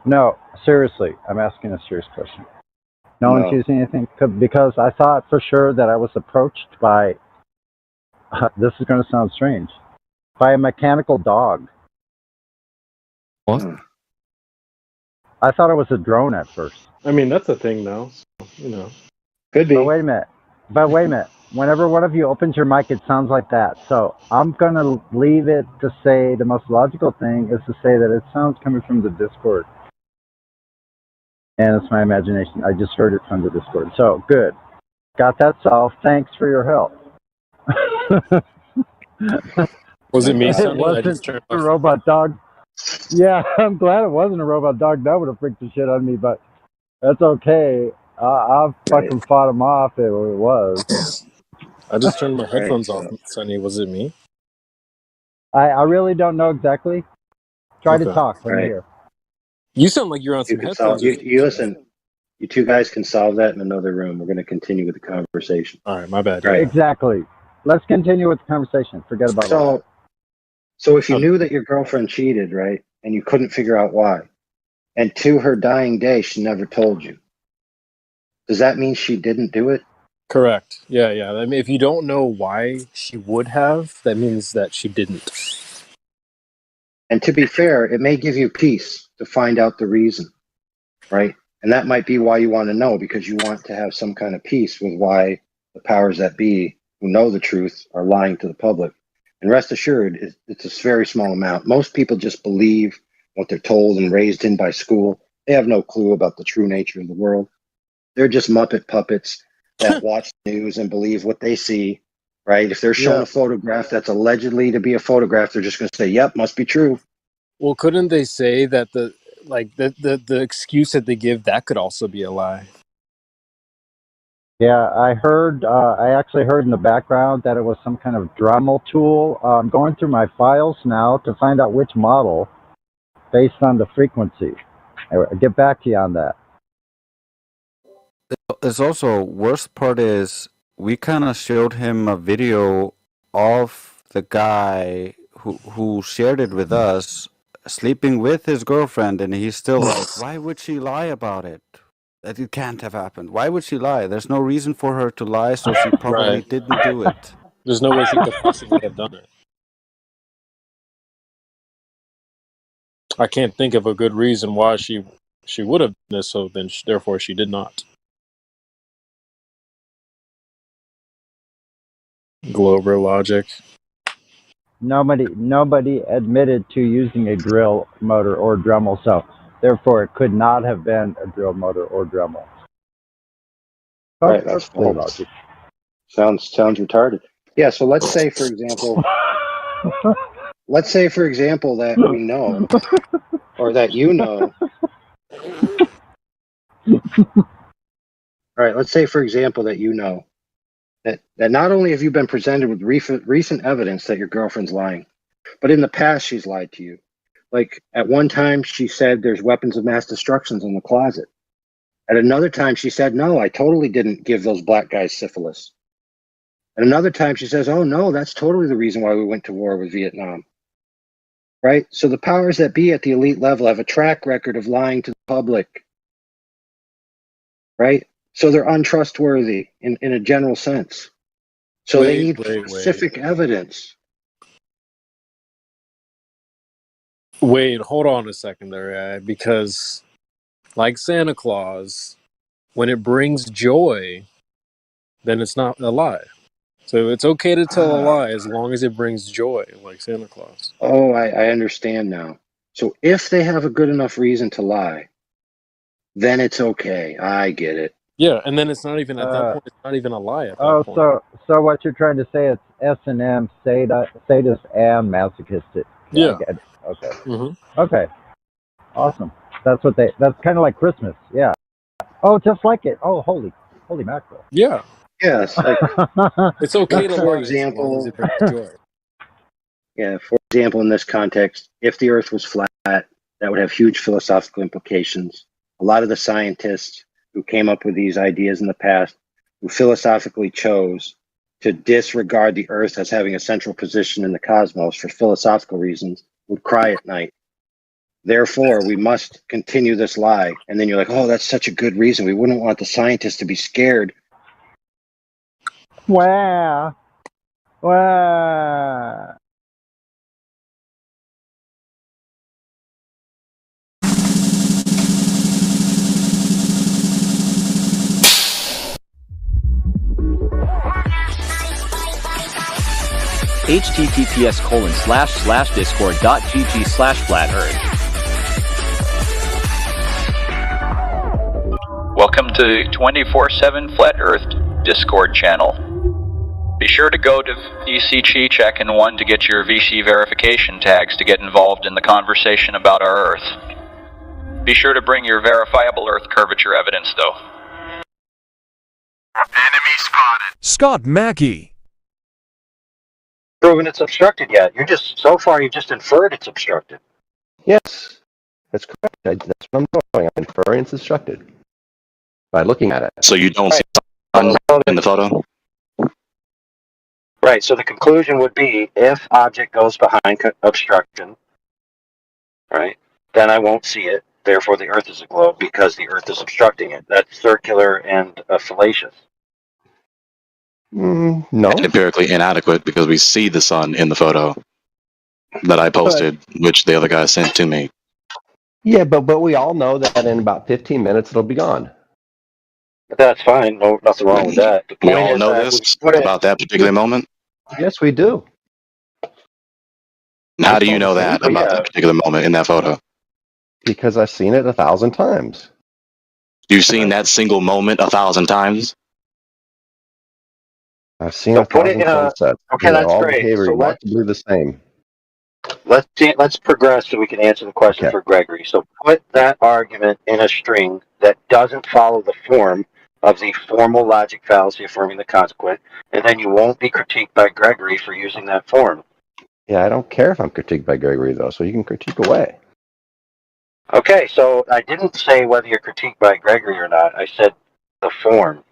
No, seriously, I'm asking a serious question. No one's using anything? Because I thought for sure that I was approached by, this is going to sound strange, by a mechanical dog. What? I thought it was a drone at first. I mean, that's a thing now. So, you know. Could be. But wait a minute. Whenever one of you opens your mic, it sounds like that. So I'm going to leave it to say the most logical thing is to say that it sounds coming from the Discord. And it's my imagination. I just heard it from the Discord. So good. Got that solved. Thanks for your help. Was it me, It Sonny? I just wasn't turned a off. robot dog. Yeah, I'm glad it wasn't a robot dog. That would have freaked the shit out of me, but that's okay. I've fucking fought him off if it was. I just turned my headphones so- off, Sonny. Was it me? I really don't know exactly. Try to Okay. talk. Let me Right. hear. You sound like you're on You some can headphones. solve. You listen. You two guys can solve that in another room. We're going to continue with the conversation. All right, my bad. Right. Exactly. Let's continue with the conversation. Forget about it. So if you knew that your girlfriend cheated, right, and you couldn't figure out why, and to her dying day she never told you, does that mean she didn't do it? Correct. Yeah. I mean, if you don't know why she would have, that means that she didn't. And to be fair, it may give you peace to find out the reason, right? And that might be why you want to know, because you want to have some kind of peace with why the powers that be who know the truth are lying to the public. And rest assured, it's a very small amount. Most people just believe what they're told and raised in by school. They have no clue about the true nature of the world. They're just Muppet puppets that watch the news and believe what they see, right? If they're shown a photograph that's allegedly to be a photograph, they're just going to say, yep, must be true. Well, couldn't they say that the excuse that they give, that could also be a lie? Yeah, I actually heard in the background that it was some kind of Dremel tool. I'm going through my files now to find out which model based on the frequency. I'll get back to you on that. There's also, worst part is we kind of showed him a video of the guy who shared it with us sleeping with his girlfriend, and he's still like, why would she lie about it? That it can't have happened. Why would she lie? There's no reason for her to lie, so she probably Right. didn't do it. There's no way she could possibly have done it. I can't think of a good reason why she would have done this, so then therefore she did not. Glober logic. Nobody admitted to using a drill motor or Dremel, so therefore it could not have been a drill motor or Dremel. Right, that's false. Logic. Sounds retarded. Yeah, so let's say, for example, that we know, or that you know. All right, let's say, for example, that you know that not only have you been presented with recent evidence that your girlfriend's lying, but in the past she's lied to you. Like at one time she said there's weapons of mass destruction in the closet. At another time she said, no, I totally didn't give those black guys syphilis. At another time she says, oh no, that's totally the reason why we went to war with Vietnam. Right? So the powers that be at the elite level have a track record of lying to the public. Right? So they're untrustworthy in a general sense. So they need specific evidence. Wait, hold on a second there, because like Santa Claus, When it brings joy, then it's not a lie. So it's okay to tell a lie as long as it brings joy, like Santa Claus. Oh, I understand now. So if they have a good enough reason to lie, then it's okay. I get it. Yeah, and then it's not even at that point. It's not even a lie at that Oh, point. so what you're trying to say is S&M, sadist and masochistic. Yeah. I get it. Okay. Mm-hmm. Okay. Awesome. That's kind of like Christmas. Yeah. Oh, just like it. Oh, holy mackerel. Yeah. Yes. Like, It's okay to for lie as long as example, it brings joy. yeah, for example, in this context, if the Earth was flat, that would have huge philosophical implications. A lot of the scientists who came up with these ideas in the past, who philosophically chose to disregard the Earth as having a central position in the cosmos for philosophical reasons, would cry at night. Therefore, we must continue this lie. And then you're like, oh, that's such a good reason. We wouldn't want the scientists to be scared. Wow. Wow. https://discord.gg/flat-earth. Welcome to 24/7 Flat Earth Discord channel. Be sure to go to VC Chi Check and 1 to get your VC verification tags to get involved in the conversation about our Earth. Be sure to bring your verifiable Earth curvature evidence, though. Enemy spotted. Scott Mackey. Proven it's obstructed yet. So far you've just inferred it's obstructed. Yes, that's correct. That's what I'm doing. I'm inferring it's obstructed by looking at it. So you don't see sun in the photo? Right, so the conclusion would be if object goes behind obstruction, right, then I won't see it. Therefore, the Earth is a globe because the Earth is obstructing it. That's circular and fallacious. No. And empirically inadequate because we see the sun in the photo that I posted, which the other guy sent to me. Yeah, but we all know that in about 15 minutes it'll be gone. That's fine. No, nothing wrong with that. The We point all is know that this about that particular moment? Yes, we do. How do you know that about that particular moment in that photo? Because I've seen it 1,000 times. You've seen that single moment 1,000 times? I've seen So 1,000 sunsets. Okay, that's all great. behave So remarkably the same. Let's progress so we can answer the question for Gregory. So put that argument in a string that doesn't follow the form of the formal logic fallacy affirming the consequent, and then you won't be critiqued by Gregory for using that form. Yeah, I don't care if I'm critiqued by Gregory, though, so you can critique away. Okay, so I didn't say whether you're critiqued by Gregory or not. I said the form.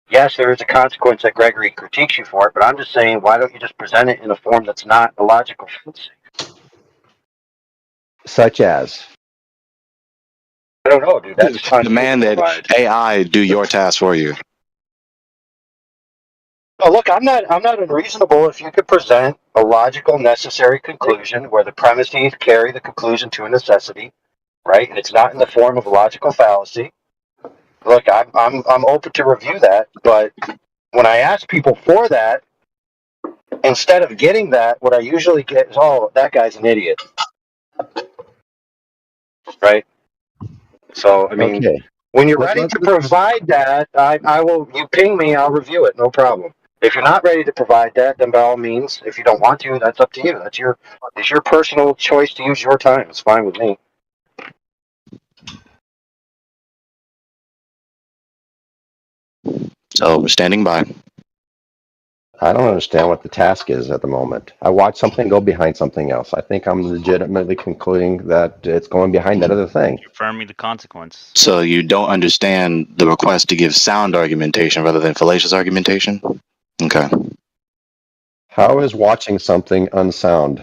Yes, there is a consequence that Gregory critiques you for it, but I'm just saying, why don't you just present it in a form that's not a logical fallacy? Such as? I don't know, dude. That's demand that AI do your task for you. Oh, look, I'm not unreasonable if you could present a logical, necessary conclusion where the premises carry the conclusion to a necessity, right? And it's not in the form of a logical fallacy. Look, I'm open to review that, but when I ask people for that, instead of getting that, what I usually get is, oh, that guy's an idiot. Right? So, I mean, when you're ready to provide that, I will, you ping me, I'll review it, no problem. If you're not ready to provide that, then by all means, if you don't want to, that's up to you. It's your personal choice to use your time. It's fine with me. So we're standing by. I don't understand what the task is at the moment. I watch something go behind something else. I think I'm legitimately concluding that it's going behind that other thing. Affirming the consequence. So you don't understand the request to give sound argumentation rather than fallacious argumentation? Okay. How is watching something unsound?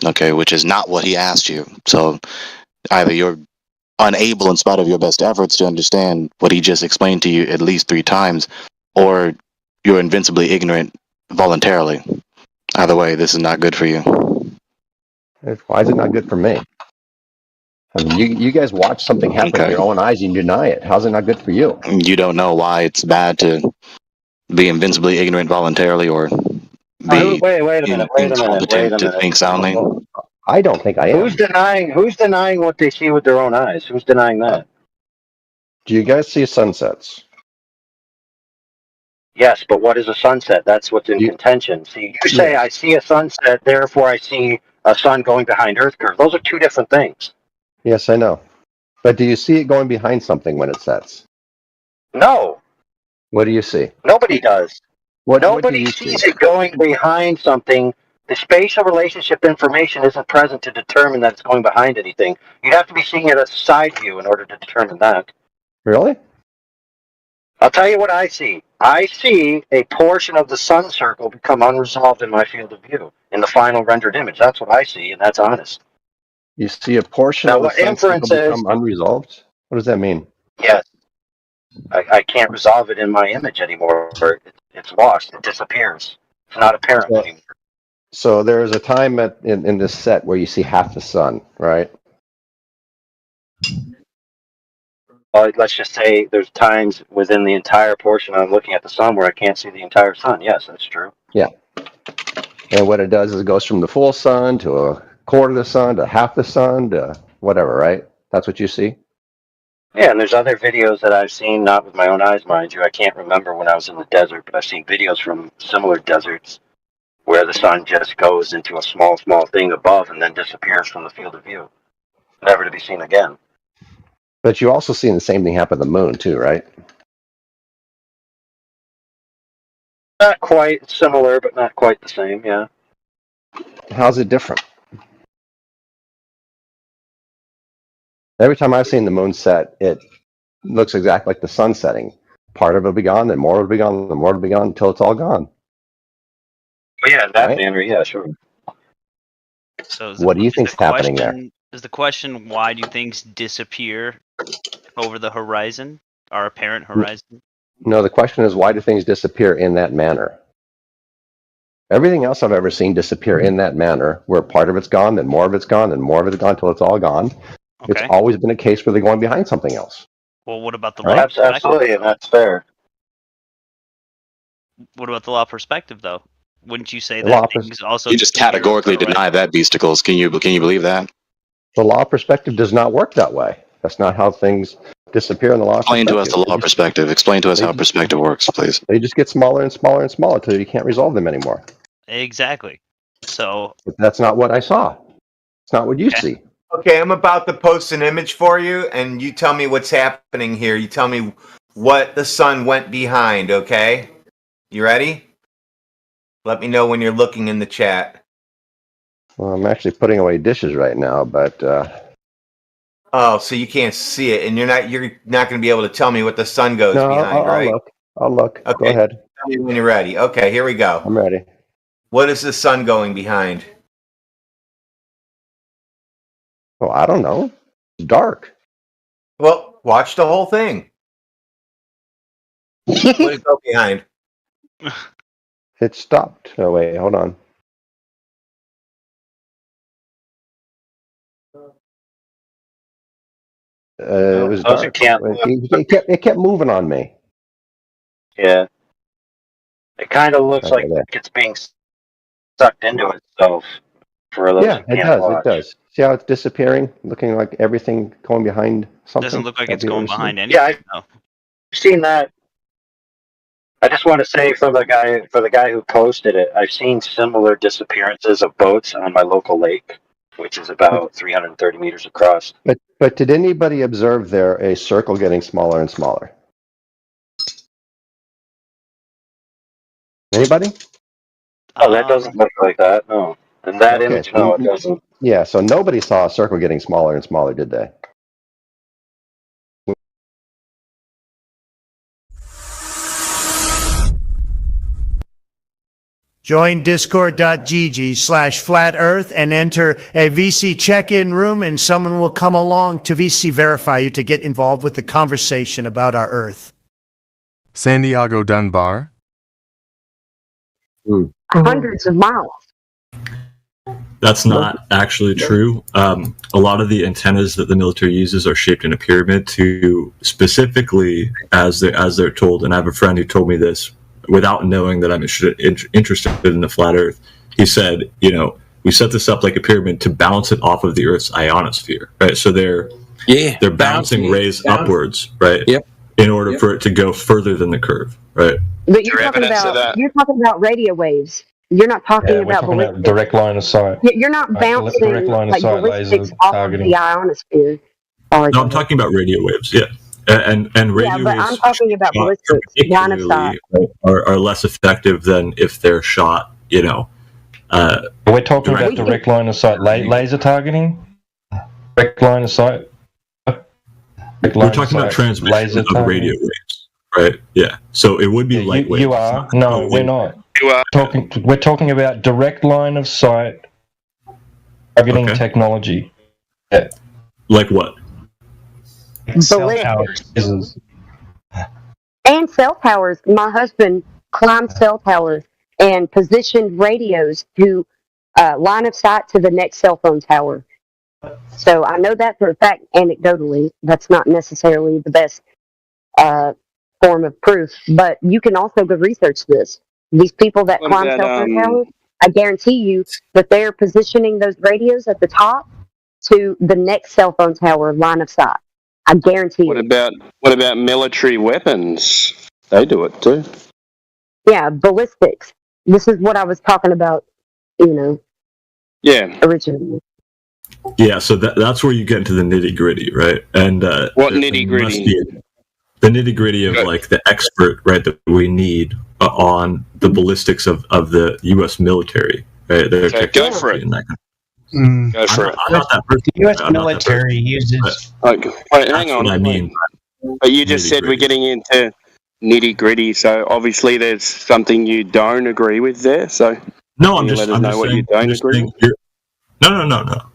Okay, which is not what he asked you. So either you're unable in spite of your best efforts to understand what he just explained to you at least 3 times, or you're invincibly ignorant voluntarily. Either way, this is not good for you. Why is it not good for me? I mean, you guys watch something happen with your own eyes and you deny it. How's it not good for you? You don't know why it's bad to be invincibly ignorant voluntarily or be Wait a minute. incompetent to think soundly. I don't think I am. Who's denying what they see with their own eyes? Who's denying that? Do you guys see sunsets? Yes, but what is a sunset? That's what's in contention. See, you say I see a sunset, therefore I see a sun going behind Earth curve. Those are two different things. Yes, I know. But do you see it going behind something when it sets? No. What do you see? Nobody does. Nobody do sees it going behind something. The spatial relationship information isn't present to determine that it's going behind anything. You'd have to be seeing it as a side view in order to determine that. Really? I'll tell you what I see. I see a portion of the sun circle become unresolved in my field of view in the final rendered image. That's what I see, and that's honest. You see a portion of the sun circle become unresolved? What does that mean? Yes. I can't resolve it in my image anymore. It's lost. It disappears. It's not apparent anymore. So there's a time in this set where you see half the sun, right? Let's just say there's times within the entire portion I'm looking at the sun where I can't see the entire sun. Yes, that's true. Yeah. And what it does is it goes from the full sun to a quarter of the sun to half the sun to whatever, right? That's what you see? Yeah, and there's other videos that I've seen, not with my own eyes, mind you. I can't remember when I was in the desert, but I've seen videos from similar deserts where the sun just goes into a small thing above and then disappears from the field of view, never to be seen again. But you also seen the same thing happen to the moon too, right? Not quite similar, but not quite the same, yeah. How's it different? Every time I've seen the moon set, it looks exactly like the sun setting. Part of it will be gone, then more will be gone, then more will be gone until it's all gone. Well, yeah, in that manner, yeah, sure. So what do you think's happening there? Is the question why do things disappear over the horizon, our apparent horizon? No, the question is why do things disappear in that manner? Everything else I've ever seen disappear in that manner, where part of it's gone, then more of it's gone, then more of it's gone until it's all gone. Okay. It's always been a case where they're going behind something else. Well, what about the Right? law of perspective? Absolutely, and that's fair. What about the law of perspective, though? Wouldn't you say The law that of things also You just categorically deny that, Beasticles. Can you believe that? The law of perspective does not work that way. That's not how things disappear in the law of Explain to us the law of perspective. Explain to us how perspective works, please. They just get smaller and smaller and smaller until you can't resolve them anymore. Exactly. So But that's not what I saw. It's not what you see. Okay, I'm about to post an image for you, and you tell me what's happening here. You tell me what the sun went behind, okay? You ready? Let me know when you're looking in the chat. Well, I'm actually putting away dishes right now, but Oh, so you can't see it, and you're not going to be able to tell me what the sun goes no, behind, I'll right? look. I'll look. Okay. Go ahead. Tell me when you're ready. Okay, here we go. I'm ready. What is the sun going behind? Oh, I don't know. It's dark. Well, watch the whole thing. What did it go behind? It stopped. Oh, wait, hold on. It was Those dark. can't It kept moving on me. Yeah. It kind of looks Okay, like there. it's being sucked into itself for those Yeah, who it can't does. watch. It does. See how it's disappearing, looking like everything going behind something. doesn't look like Have it's you going ever seen behind it? anything. Yeah, No. I've seen that. I just want to say for the guy who posted it, I've seen similar disappearances of boats on my local lake, which is about 330 meters across. But did anybody observe there a circle getting smaller and smaller? Anybody? Oh, that doesn't look like that. No, in that Okay, image, so no, it doesn't. Yeah, so nobody saw a circle getting smaller and smaller, did they? Join discord.gg/flat earth and enter a VC check-in room, and someone will come along to VC verify you to get involved with the conversation about our Earth. Santiago Dunbar. Hundreds of miles. That's not actually true. A lot of the antennas that the military uses are shaped in a pyramid to specifically, as they're told, and I have a friend who told me this without knowing that I'm interested in the flat Earth. He said, we set this up like a pyramid to bounce it off of the Earth's ionosphere, right? So they're bouncing rays upwards, right? Yep. In order for it to go further than the curve, right? But you're talking about radio waves. You're not talking about ballistics. Direct line of sight. You're not bouncing direct line of like sight ballistics laser off targeting. of the ionosphere. No, I'm talking about radio waves, yeah. And radio Yeah, but waves I'm talking about ballistics, line of sight. are less effective than if they're shot, We're talking about direct line of sight laser targeting. Direct line of sight. We're talking about transmission of radio waves, right? Yeah. So it would be light waves. You are. No, we're not. We're talking about direct line of sight targeting technology. Yeah. Like what? Ballistics. And cell towers. My husband climbed cell towers and positioned radios to line of sight to the next cell phone tower. So I know that for a fact, anecdotally. That's not necessarily the best form of proof, but you can also go research this. These people that climb cell phone towers, I guarantee you that they're positioning those radios at the top to the next cell phone tower line of sight. I guarantee you. What about military weapons? They do it too. Yeah, ballistics. This is what I was talking about, Yeah. originally. Yeah, so that's where you get into the nitty gritty, right? And what nitty gritty? The nitty gritty of like the expert, right, that we need on the ballistics of the U.S. military, right? Go for it. Go for it. I'm not that person. The U.S. military uses. Wait, hang on. What I mean. But you just said we're getting into nitty gritty, so obviously there's something you don't agree with there. So no, I'm just saying, what you don't agree with. No.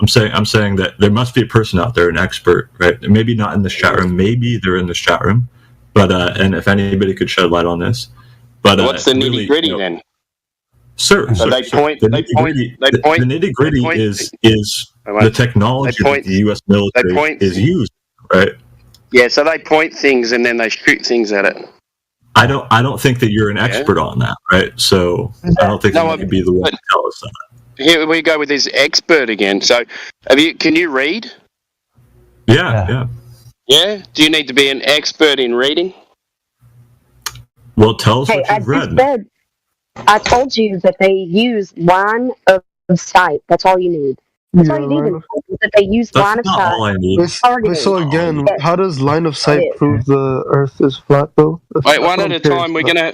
I'm saying that there must be a person out there, an expert, right? Maybe not in this chat room. Maybe they're in this chat room, but and if anybody could shed light on this, but what's the nitty gritty then? Sure. So they point. The nitty gritty is the technology that the U.S. military is using, right? Yeah. So they point things and then they shoot things at it. I don't think that you're an expert on that, right? So I don't think you can be the one to tell us that. Here we go with this expert again. So, can you read? Yeah. Yeah? Do you need to be an expert in reading? Well, tell us Hey, what you've read. I told you that they use line of sight. That's all you need. That's all you need. That they use line of sight. all I need. So again, how does line of sight prove the Earth is flat, though? Wait, one at a time. We're gonna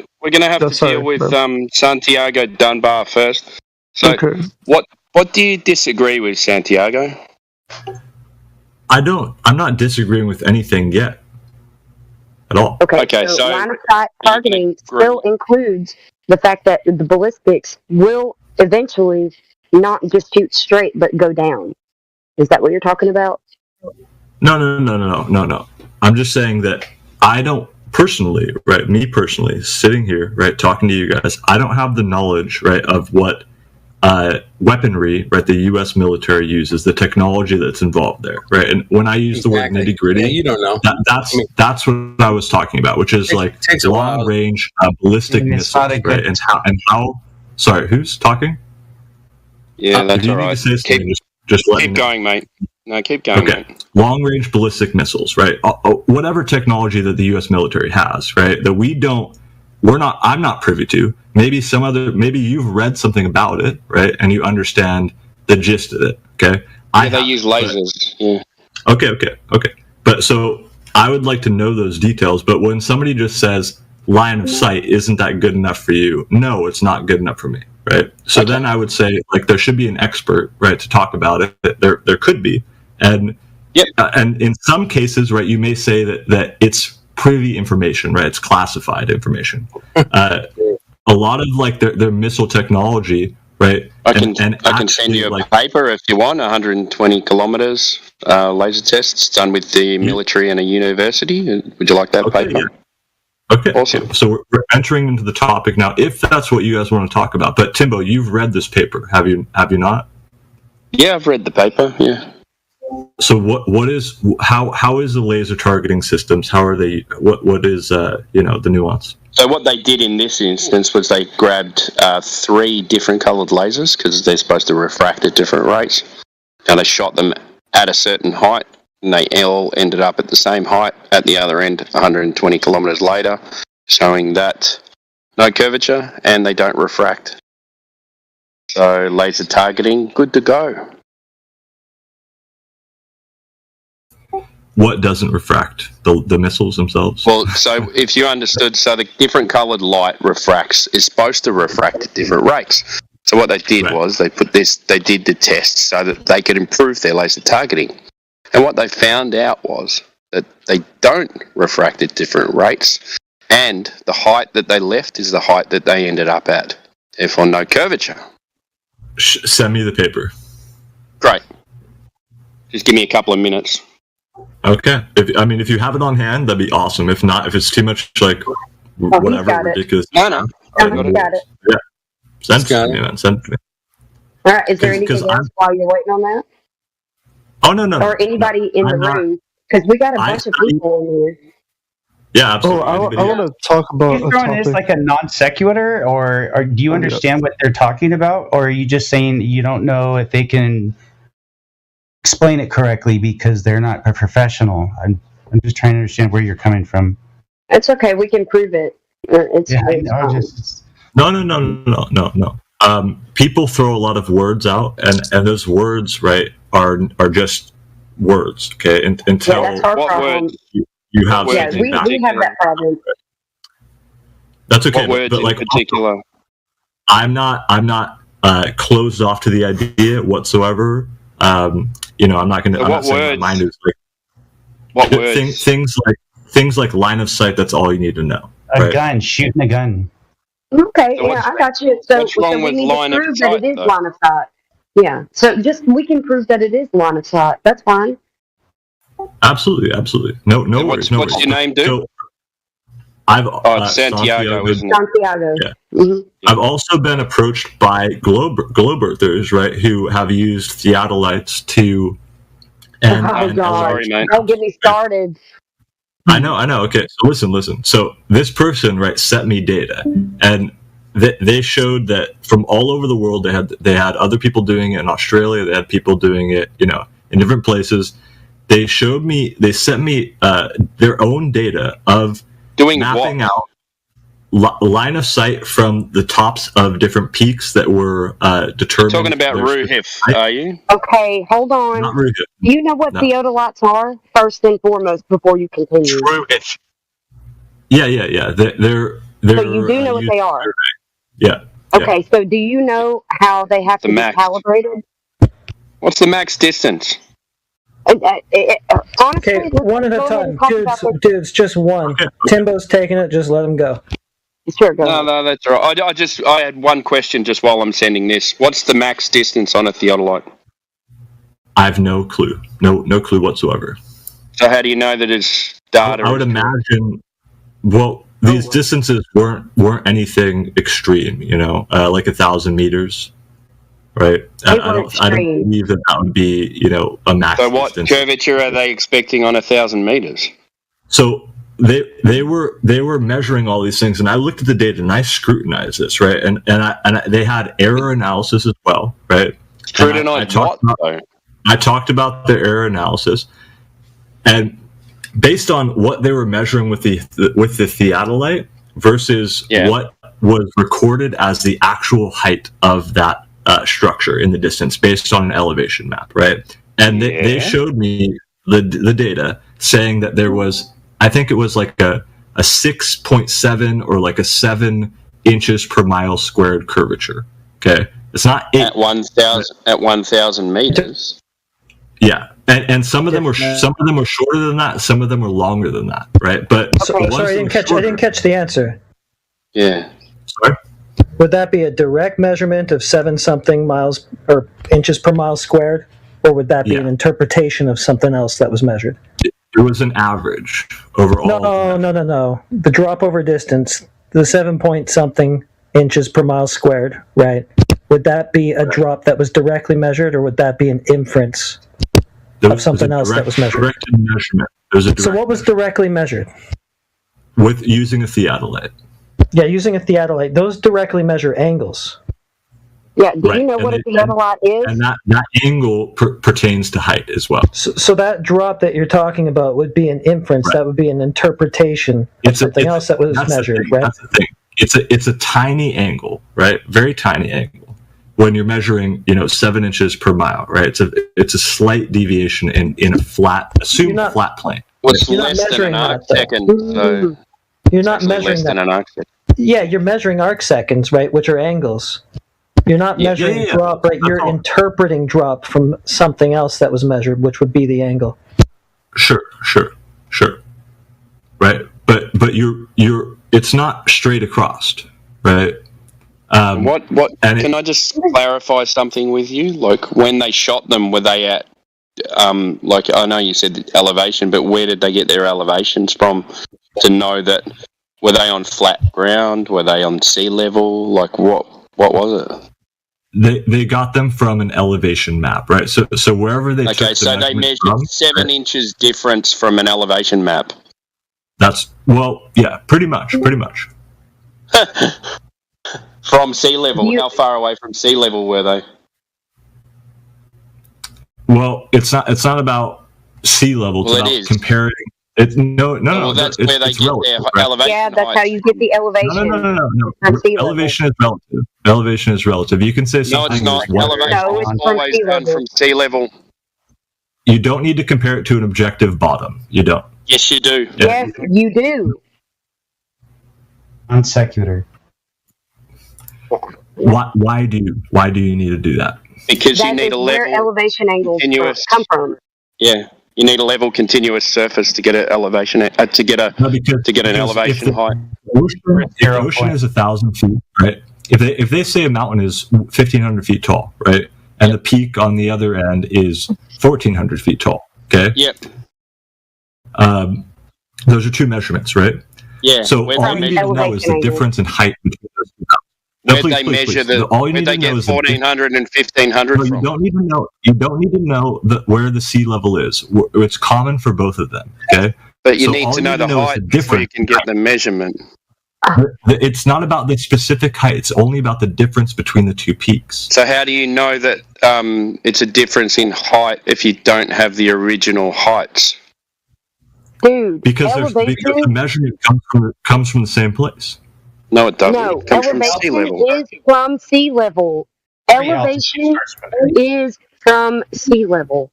have to deal with Santiago Dunbar first. So, what do you disagree with, Santiago? I'm not disagreeing with anything yet. At all. Okay, so line of sight targeting still includes the fact that the ballistics will eventually not just shoot straight but go down. Is that what you're talking about? No. I'm just saying that I don't personally, right? Me personally, sitting here, right, talking to you guys, I don't have the knowledge, right, of what weaponry, right, the U.S. military uses, the technology that's involved there, right? And when I use the word nitty gritty, you don't know. That's what I was talking about, which is like long range ballistic missiles, right? And how? Sorry, who's talking? Yeah, that's all right. Just let keep me know. going, mate. No, keep going, mate. Long range ballistic missiles, right? Whatever technology that the U.S. military has, right? That I'm not privy to. Maybe maybe you've read something about it, right? And you understand the gist of it, okay? They use lasers. Yeah. Okay. But so I would like to know those details, but when somebody just says line of sight, isn't that good enough for you? No, it's not good enough for me, right? So then I would say, like, there should be an expert, right, to talk about it. There could be. And and in some cases, right, you may say that it's privy information, right? It's classified information. A lot of like their missile technology, right? I can send you a paper if you want. 120 kilometers laser tests done with the military and a university. Would you like that paper? Yeah. Okay. Awesome. So we're entering into the topic now, if that's what you guys want to talk about. But Timbo, you've read this paper, have you not? Yeah, I've read the paper. Yeah. So how is the laser targeting systems? How are they? What is the nuance? So what they did in this instance was they grabbed 3 different coloured lasers because they're supposed to refract at different rates, and they shot them at a certain height, and they all ended up at the same height at the other end 120 kilometres later, showing that no curvature and they don't refract. So laser targeting, good to go. What doesn't refract? The missiles themselves? Well, so if you understood, so the different coloured light is supposed to refract at different rates. So what they did was they did the tests so that they could improve their laser targeting. And what they found out was that they don't refract at different rates, and the height that they left is the height that they ended up at. Therefore, no curvature. Send me the paper. Great. Just give me a couple of minutes. Okay. If you have it on hand, that'd be awesome. If not, if it's too much whatever ridiculous. No. I got it. Yeah. Send it to me, man. Send it to me. All right. Is there anything else while you're waiting on that? Oh no. Or anybody in the room? Because we got a bunch of people in here. Yeah, absolutely. I want to talk about you throwing this like a non sequitur, or do you understand what they're talking about, or are you just saying you don't know if they can explain it correctly because they're not a professional? I'm just trying to understand where you're coming from. It's okay. We can prove it. No. People throw a lot of words out, and those words, right, are just words. Okay, until that's our problem. You have we have that problem. That's okay. What words but in particular? I'm not closed off to the idea whatsoever. I'm not going to. I'm not saying my mind is like. What words? Things like line of sight. That's all you need to know. A gun, shooting a gun. Okay, so I got you. So we need to prove that it is line of sight. Yeah, so we can prove that it is line of sight. That's fine. Absolutely. No worries. No what's worries. your name, dude? So, I've Santiago. Santiago. Yeah. Mm-hmm. I've also been approached by globe earthers, right, who have used theodolites to. God! Sorry, man. Don't get me started. I know. Okay, so listen. So this person, right, sent me data, and they showed that from all over the world, they had other people doing it in Australia. They had people doing it, in different places. They sent me their own data of doing mapping out line of sight from the tops of different peaks that were determined. Talking about Ruhif, are you? Okay, hold on. Not Ruhif. Do you know what theodolites are, first and foremost, before you continue? Ruhif. Yeah. They're so you do know what they are? Yeah. Okay, so do you know how they have to be calibrated? What's the max distance? Honestly, okay, one at a time. Dudes, just one. Okay. Timbo's taking it. Just let him go. Sure, go. No, that's all right. I had one question just while I'm sending this. What's the max distance on a theodolite? I have no clue. No clue whatsoever. So how do you know that it's data? I would imagine. Well, these distances weren't anything extreme. Like 1,000 meters. Right. I don't believe that would be, a max. So what distance. Curvature are they expecting on 1,000 meters? So they were measuring all these things, and I looked at the data and I scrutinized this, right? And they had error analysis as well, right? I talked about their error analysis, and based on what they were measuring with the theodolite versus what was recorded as the actual height of that structure in the distance based on an elevation map, right? And they showed me the data saying that there was, I think it was like a 6.7 or like a 7 inches per mile squared curvature. Okay, it's not 8. At 1,000 meters. Yeah, and some of them were shorter than that. Some of them were longer than that, right? But sorry, I didn't catch the answer. Yeah. Sorry. Would that be a direct measurement of 7-something miles or inches per mile squared, or would that be an interpretation of something else that was measured? It was an average overall. No. The drop over distance, the 7 point something inches per mile squared, right? would that be a drop that was directly measured, or would that be an inference of something else that was measured? Directed measurement. So what was directly measured? With using a theodolite. Yeah, using a theodolite. Those directly measure angles. Yeah, do you know what a theodolite is? And that angle pertains to height as well. So that drop that you're talking about would be an inference. That would be an interpretation of something else that was measured, right? That's the thing. It's a tiny angle, right? Very tiny angle. When you're measuring, 7 inches per mile, right? It's a slight deviation in a flat, assumed flat plane. What's You're not less than measuring an arc that, though. second? So You're not actually measuring less than that. an arc second. Yeah, you're measuring arc seconds, right? Which are angles. You're not measuring drop, right? You're interpreting drop from something else that was measured, which would be the angle. Sure. Right, but it's not straight across, right? Can I just clarify something with you? Like, when they shot them, were they at like, I know you said elevation, but where did they get their elevations from to know that? Were they on flat ground? Were they on sea level? Like, what was it? They got them from an elevation map, right? So wherever they took the so they measurement measured from, 7 inches difference from an elevation map. Pretty much. From sea level, how far away from sea level were they? Well, it's not about sea level. It's about comparing. No. Well, that's where they get their elevation. Yeah, that's how you get the elevation. No. From sea level. Elevation is relative. Elevation is relative. You can say something. No, it's not. Elevation is always done from sea level. You don't need to compare it to an objective bottom. You don't. Yes, you do. Yes, you do. Non sequitur. Why do you need to do that? Because you need a where level elevation angles continuous come from. Yeah, you need a level continuous surface to get an elevation to get an elevation height. If the ocean is 1,000 feet, right? If they say a mountain is 1,500 feet tall, right, and the peak on the other end is 1,400 feet tall, okay? Yep. Those are two measurements, right? Yeah. So all you need to know is the difference in height between those two mountains. Where'd they measure All you where'd need they to know get is the 1,400 and 1,500 from? You don't need to know. You don't need to know where the sea level is. It's common for both of them. Okay. But you need to know the height before you can get the measurement. It's not about the specific height. It's only about the difference between the two peaks. So how do you know that it's a difference in height if you don't have the original heights? Dude, because the measurement comes from the same place. No, it doesn't. No, it comes from sea level. elevation is from sea level. Elevation is from sea level.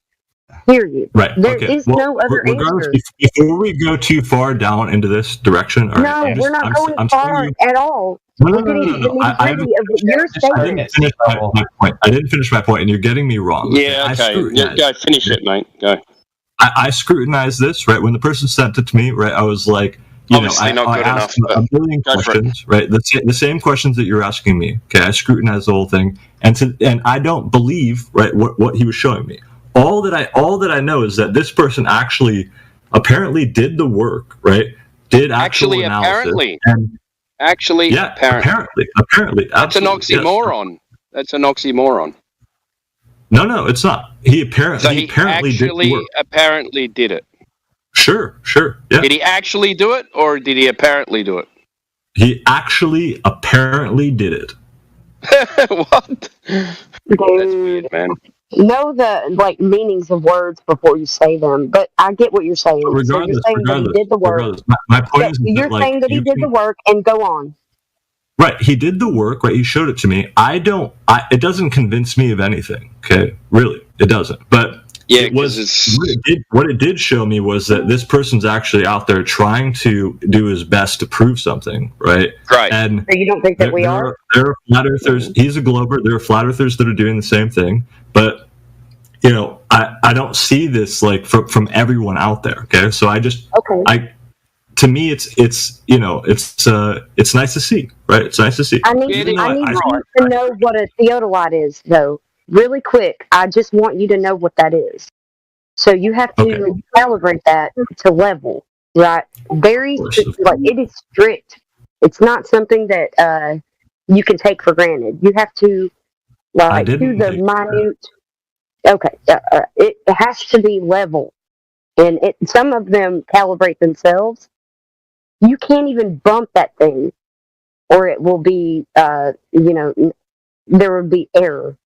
Period. Right. There is no other answer. Before we go too far down into this direction, all right, we're not going far at all. No. I didn't finish my point. I didn't finish my point, and you're getting me wrong. Yeah, okay. Go finish it, mate. Go. I scrutinized this, right? When the person sent it to me, right, I was like, obviously not good asked enough. A million questions, right? The same questions that you're asking me. Okay, I scrutinized the whole thing, and I don't believe, right, what he was showing me. All that I know is that this person actually apparently did the work, right? Did actual analysis. Apparently. Apparently. That's an oxymoron. Yes. That's an oxymoron. No, it's not. He apparently did the work. Apparently did it. Sure. Yeah. Did he actually do it, or did he apparently do it? He actually apparently did it. What? That's weird, man. Know the meanings of words before you say them, but I get what you're saying. So you're saying that he did the work. My point is you're saying that he did the work, and go on. Right, he did the work. Right, he showed it to me. It doesn't convince me of anything. Okay, really, it doesn't. But yeah, what it did show me was that this person's actually out there trying to do his best to prove something. Right. Right. And so you don't think that we are? There are flat earthers. He's a glober. There are flat earthers that are doing the same thing. But I don't see this from everyone out there. Okay, so to me, it's nice to see, right? It's nice to see. I need you to know what a theodolite is, though. Really quick, I just want you to know what that is. So you have to calibrate that to level, right? Very strict, it is strict. It's not something that you can take for granted. You have to like to didn't the make minute. Okay, it has to be level, and some of them calibrate themselves. You can't even bump that thing, or it will be, there will be error.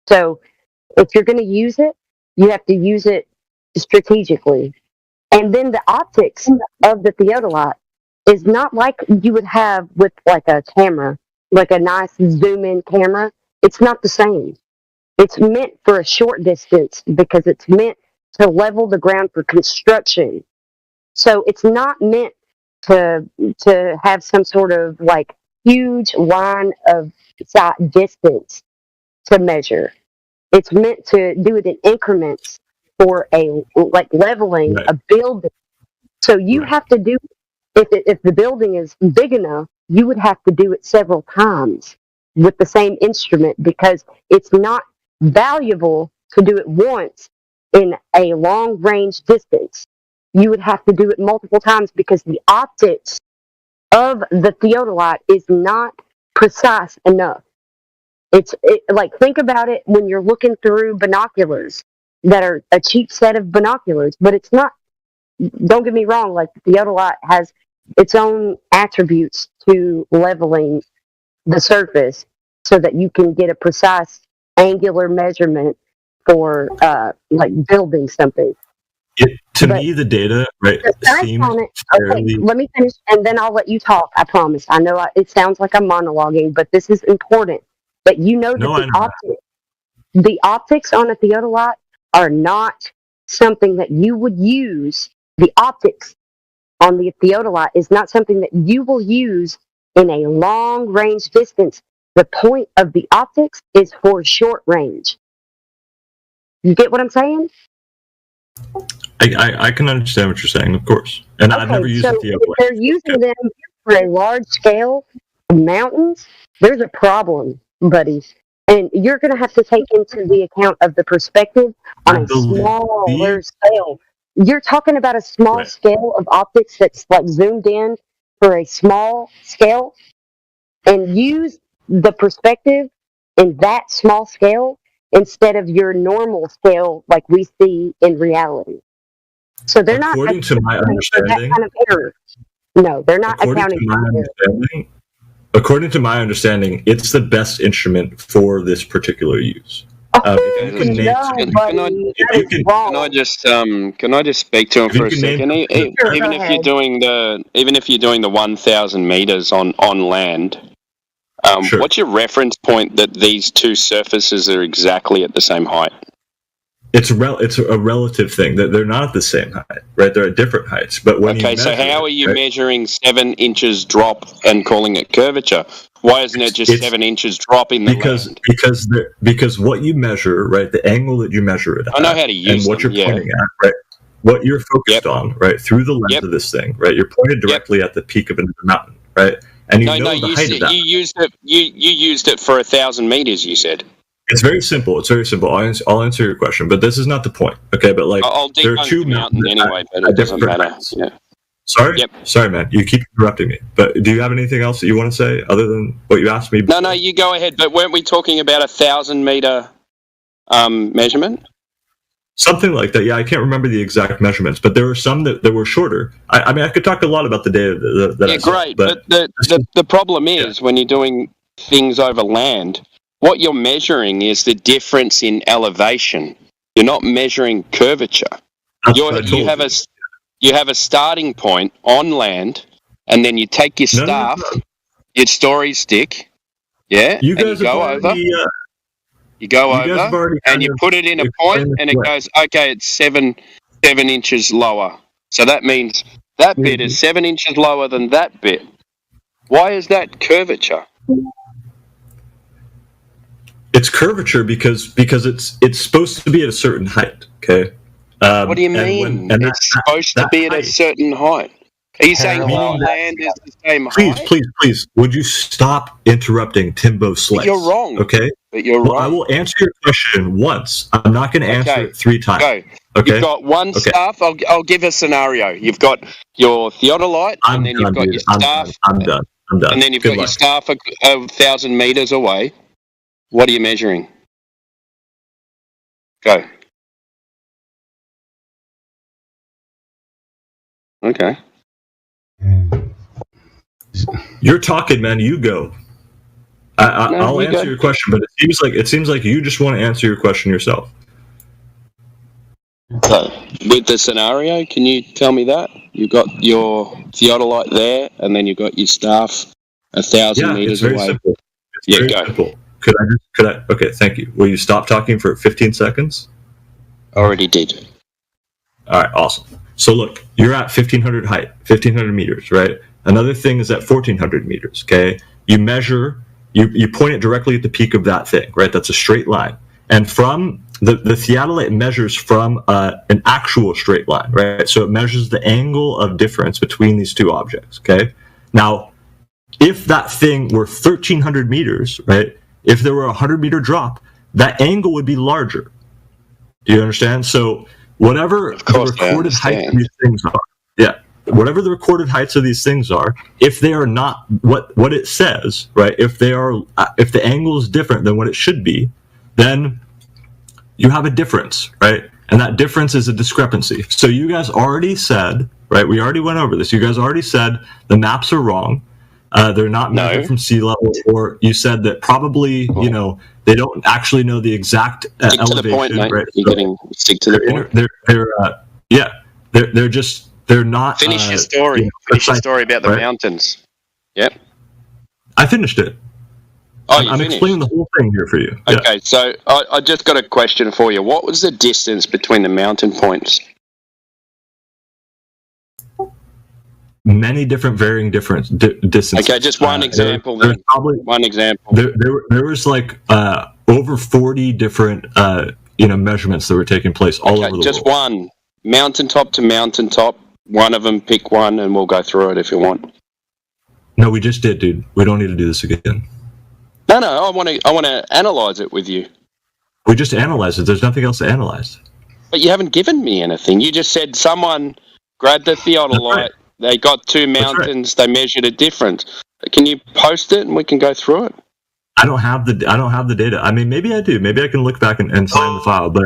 So if you're going to use it, you have to use it strategically. And then the optics of the theodolite is not like you would have with like a camera, like a nice zoom in camera. It's not the same. It's meant for a short distance because it's meant to level the ground for construction. So it's not meant to have some sort of like huge line of sight distance to measure. It's meant to do it in increments for a like leveling a building. So you have to do if the building is big enough, you would have to do it several times with the same instrument because it's not valuable to do it once in a long range distance. You would have to do it multiple times because the optics of the theodolite is not precise enough. It's like, think about it when you're looking through binoculars that are a cheap set of binoculars, but it's not. Don't get me wrong, like the theodolite has its own attributes to leveling the surface so that you can get a precise angular measurement for like building something. To me, the data seems fairly. Let me finish, and then I'll let you talk. I promise. I know it sounds like I'm monologuing, but this is important that you know that the optics on a theodolite are not something that you would use. The optics on the theodolite is not something that you will use in a long range distance. The point of the optics is for short range. You get what I'm saying? I can understand what you're saying, of course. And I've never used a theodolite. If they're using them for a large scale of mountains, there's a problem, buddy. And you're going to have to take into the account of the perspective on a smaller scale. You're talking about a small scale of optics that's like zoomed in for a small scale, and use the perspective in that small scale instead of your normal scale like we see in reality. So they're according not to my understanding, that kind of error. No, they're not accounting for error. According to my understanding, it's the best instrument for this particular use. Can I just speak to him for a second? Even if you're doing the 1,000 meters on land, what's your reference point that these two surfaces are exactly at the same height? It's a relative thing that they're not at the same height, right? They're at different heights. But when so how are you measuring 7 inches drop and calling it curvature? Why isn't it just 7 inches drop in the land? Because what you measure, right? The angle that you measure it at, I know how to use and what you're pointing at, right? What you're focused on, right? Through the lens of this thing, right? You're pointed directly at the peak of another mountain, right? And you know the height of that. You used it for 1,000 meters. You said. It's very simple. I'll answer your question, but this is not the point. Okay, but like there are two mountains anyway, but it doesn't matter. Yeah. Sorry, man. You keep interrupting me. But do you have anything else that you want to say other than what you asked me before? No, you go ahead. But weren't we talking about 1,000 meter measurement? Something like that. Yeah, I can't remember the exact measurements, but there were some that were shorter. I mean, I could talk a lot about the data that I saw, great. But the problem is when you're doing things over land, what you're measuring is the difference in elevation. You're not measuring curvature. You have a starting point on land, and then you take your staff, your story stick, and you go over. You go over, and you put it in a point, and it goes, okay, it's 7 inches lower. So that means that bit is 7 inches lower than that bit. Why is that curvature? It's curvature because it's supposed to be at a certain height. Okay. What do you mean? It's supposed to be at a certain height. Are you saying all land is the same height? Please, would you stop interrupting Timbo Slice? You're wrong. Okay. But you're wrong. I will answer your question once. I'm not going to answer it 3 times. Go. Okay. You've got one staff. I'll give a scenario. You've got your theodolite, and then you've got your staff. I'm done. And then you've got your staff 1,000 meters away. What are you measuring? Go. Okay. You're talking, man. You go. I'll you answer go. your question, but it seems like you just want to answer your question yourself. So, with the scenario, can you tell me that? You've got your theodolite there, and then you've got your staff 1,000 Yeah, meters it's very away. simple. It's Yeah, very go. simple. Could I? Okay, thank you. Will you stop talking for 15 seconds? Already did. All right, awesome. So look, you're at 1,500 height, 1,500 meters, right? Another thing is at 1,400 meters, okay? You measure, you point it directly at the peak of that thing, right? That's a straight line. And from the theodolite measures from an actual straight line, right? So it measures the angle of difference between these two objects, okay? Now, if that thing were 1,300 meters, right? If there were a 100-meter drop, that angle would be larger. Do you understand? So whatever the recorded heights of these things are, whatever the recorded heights of these things are, if they are not what it says, right? If the angle is different than what it should be, then you have a difference, right? And that difference is a discrepancy. So you guys already said, right? We already went over this. You guys already said the maps are wrong. They're not measured from sea level, or you said that probably, they don't actually know the exact elevation. To the point, mate. Right? You're getting stick to the point. They're not. Finish your story. Finish your story about the mountains. Yep. I finished it. Oh, I'm explaining the whole thing here for you. Okay, so I just got a question for you. What was the distance between the mountain points? Many different varying distances. Okay, just one example. One example. There was like over 40 different measurements that were taking place all over the world. Just one, mountaintop to mountaintop. One of them, pick one, and we'll go through it if you want. No, we just did, dude. We don't need to do this again. No, I want to analyze it with you. We just analyzed it. There's nothing else to analyze. But you haven't given me anything. You just said someone grabbed the theodolite. Right. They got two mountains. Right. They measured it different. Can you post it and we can go through it? I don't have the data. I mean, maybe I do. Maybe I can look back and find the file. But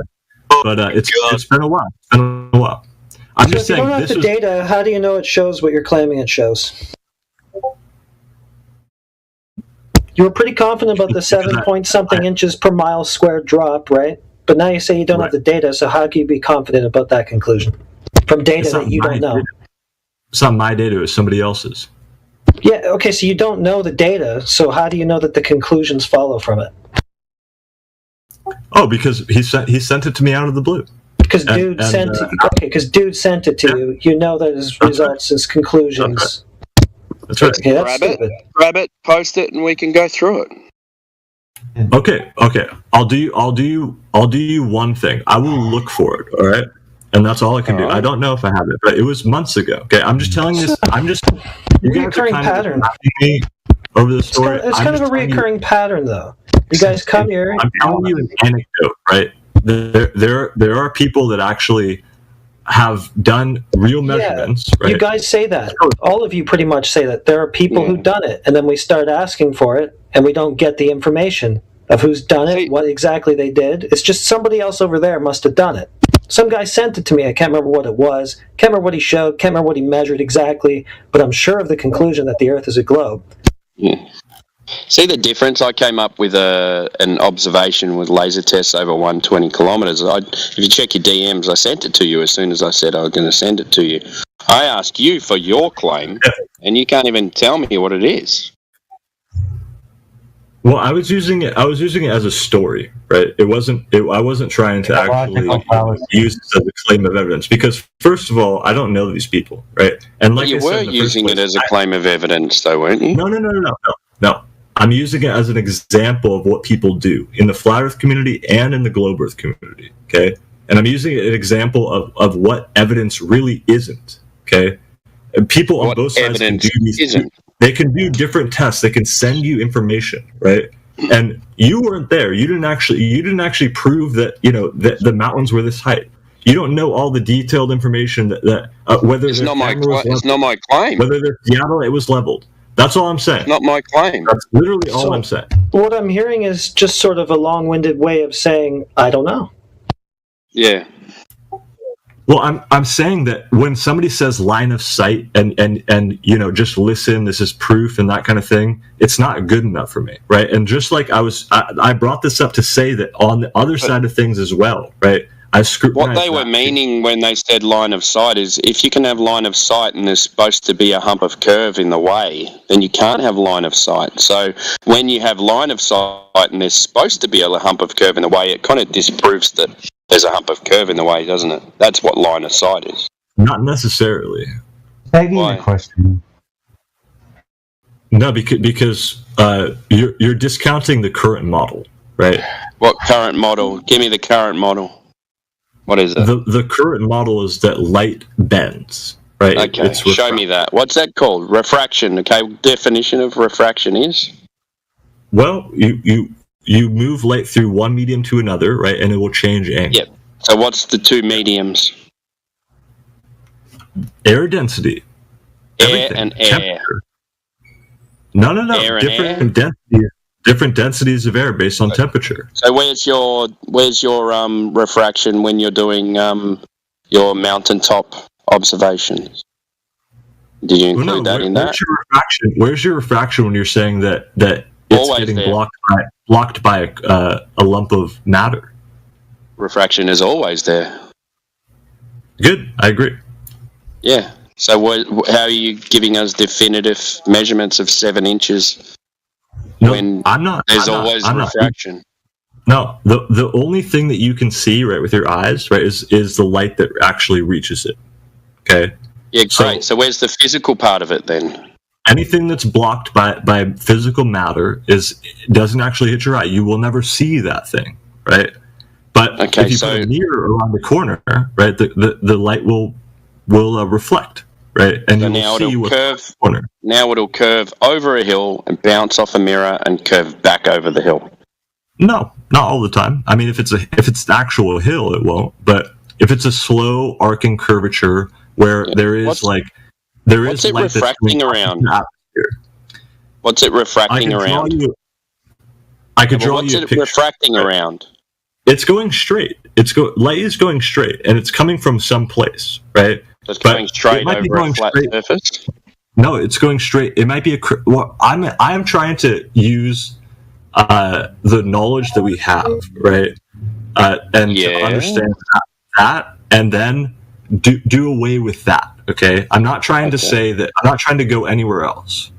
it's been a while. It's been a while. I'm just saying. If you don't have the data, how do you know it shows what you're claiming it shows? You were pretty confident about the 7-point-something inches per mile squared drop, right? But now you say you don't have the data, so how can you be confident about that conclusion? From data that you don't know. Data. It's not my data, it's somebody else's. Yeah, okay, so you don't know the data, so how do you know that the conclusions follow from it? Oh, because he sent it to me out of the blue. Because dude sent it to you. You know that his results, his conclusions. That's right. Okay, that's grab it, post it, and we can go through it. Okay. I'll do you one thing. I will look for it. All right, and that's all I can do. I don't know if I have it, but it was months ago. Okay, I'm just telling this. You guys are kind pattern. of me over the story. It's kind of a recurring pattern, though. You guys come here. I'm telling you an anecdote, right? There are people that actually have done real measurements. Right? You guys say that. All of you pretty much say that. There are people who've done it, and then we start asking for it, and we don't get the information of who's done it, what exactly they did. It's just somebody else over there must have done it. Some guy sent it to me. I can't remember what it was. Can't remember what he showed. Can't remember what he measured exactly. But I'm sure of the conclusion that the Earth is a globe. Yeah. See the difference? I came up with an observation with laser tests over 120 kilometres. If you check your DMs, I sent it to you as soon as I said I was going to send it to you. I asked you for your claim, and you can't even tell me what it is. Well, I was using it as a story, right? I wasn't trying to actually use it as a claim of evidence because, first of all, I don't know these people, right? And like you were using it as a claim of evidence, though, weren't you? No. I'm using it as an example of what people do in the flat Earth community and in the globe Earth community, okay? And I'm using it as an example of what evidence really isn't, okay? And people on both sides can do these. They can do different tests. They can send you information, right? And you weren't there. You didn't actually prove that that the mountains were this height. You don't know all the detailed information that whether it's not my claim. Whether the theodolite was leveled. That's all I'm saying. It's not my claim. That's literally all I'm saying. What I'm hearing is just sort of a long-winded way of saying, I don't know. Yeah. Well, I'm saying that when somebody says line of sight and you know, just listen, this is proof and that kind of thing, it's not good enough for me, right? And just like I brought this up to say that on the other side of things as well, right? What they were meaning when they said line of sight is if you can have line of sight and there's supposed to be a hump of curve in the way, then you can't have line of sight. So when you have line of sight and there's supposed to be a hump of curve in the way, it kind of disproves that there's a hump of curve in the way, doesn't it? That's what line of sight is. Not necessarily. Begging the question. No, because you're discounting the current model, right? What current model? Give me the current model. What is it? The current model is that light bends, right? Okay, show me that. What's that called? Refraction. Okay, definition of refraction is? Well, you move light through one medium to another, right, and it will change angle. Yep. So what's the two mediums? Air density. Air and air. Temperature. No. Air and different densities. Different densities of air based on temperature. So where's your refraction when you're doing your mountaintop observations? Did you include that in that? Where's your refraction when you're saying that it's Always getting there. blocked by a lump of matter? Refraction is always there. Good, I agree. Yeah. So how are you giving us definitive measurements of 7 inches? No, when I'm not. There's always refraction. No, the only thing that you can see right with your eyes, right, is the light that actually reaches it. Okay. Yeah, great. So where's the physical part of it then? Anything that's blocked by physical matter doesn't actually hit your eye. You will never see that thing, right? But if you put a mirror around the corner, right, the light will reflect. Right, and so you will see what's in the corner. Now it'll curve over a hill and bounce off a mirror and curve back over the hill. No, not all the time. I mean, if it's the actual hill, it won't. But if it's a slow arcing curvature where there is What's it refracting around? What's it refracting around? I could draw you a picture. What's it refracting around? It's going straight. Light is going straight, and it's coming from some place, right? It's going straight over a flat surface? No, it's going straight. It might be I am trying to use the knowledge that we have, right? And to understand that, and then do away with that, okay? I'm not trying to say that. I'm not trying to go anywhere else,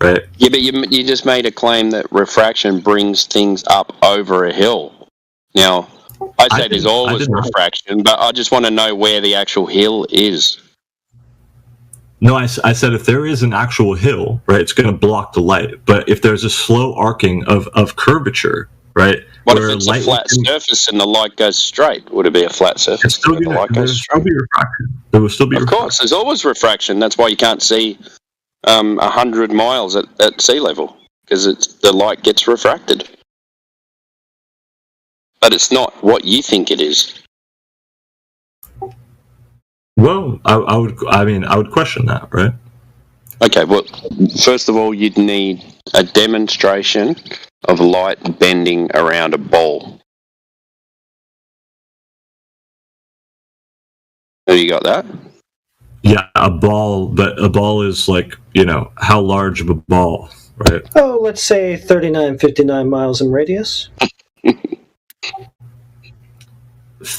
right? Yeah, but you just made a claim that refraction brings things up over a hill. Now, I say there's always refraction, but I just want to know where the actual hill is. No, I said if there is an actual hill, right, it's going to block the light. But if there's a slow arcing of curvature, right? What if it's a flat surface and the light goes straight? Would it be a flat surface? There will still be refraction. There will still be refraction. Of course, there's always refraction. That's why you can't see 100 miles at sea level, because the light gets refracted. But it's not what you think it is. Well, I would question that, right? Okay, well, first of all, you'd need a demonstration of light bending around a ball. Have you got that? Yeah, a ball, but a ball is like, how large of a ball, right? Oh, let's say 39.59 miles in radius.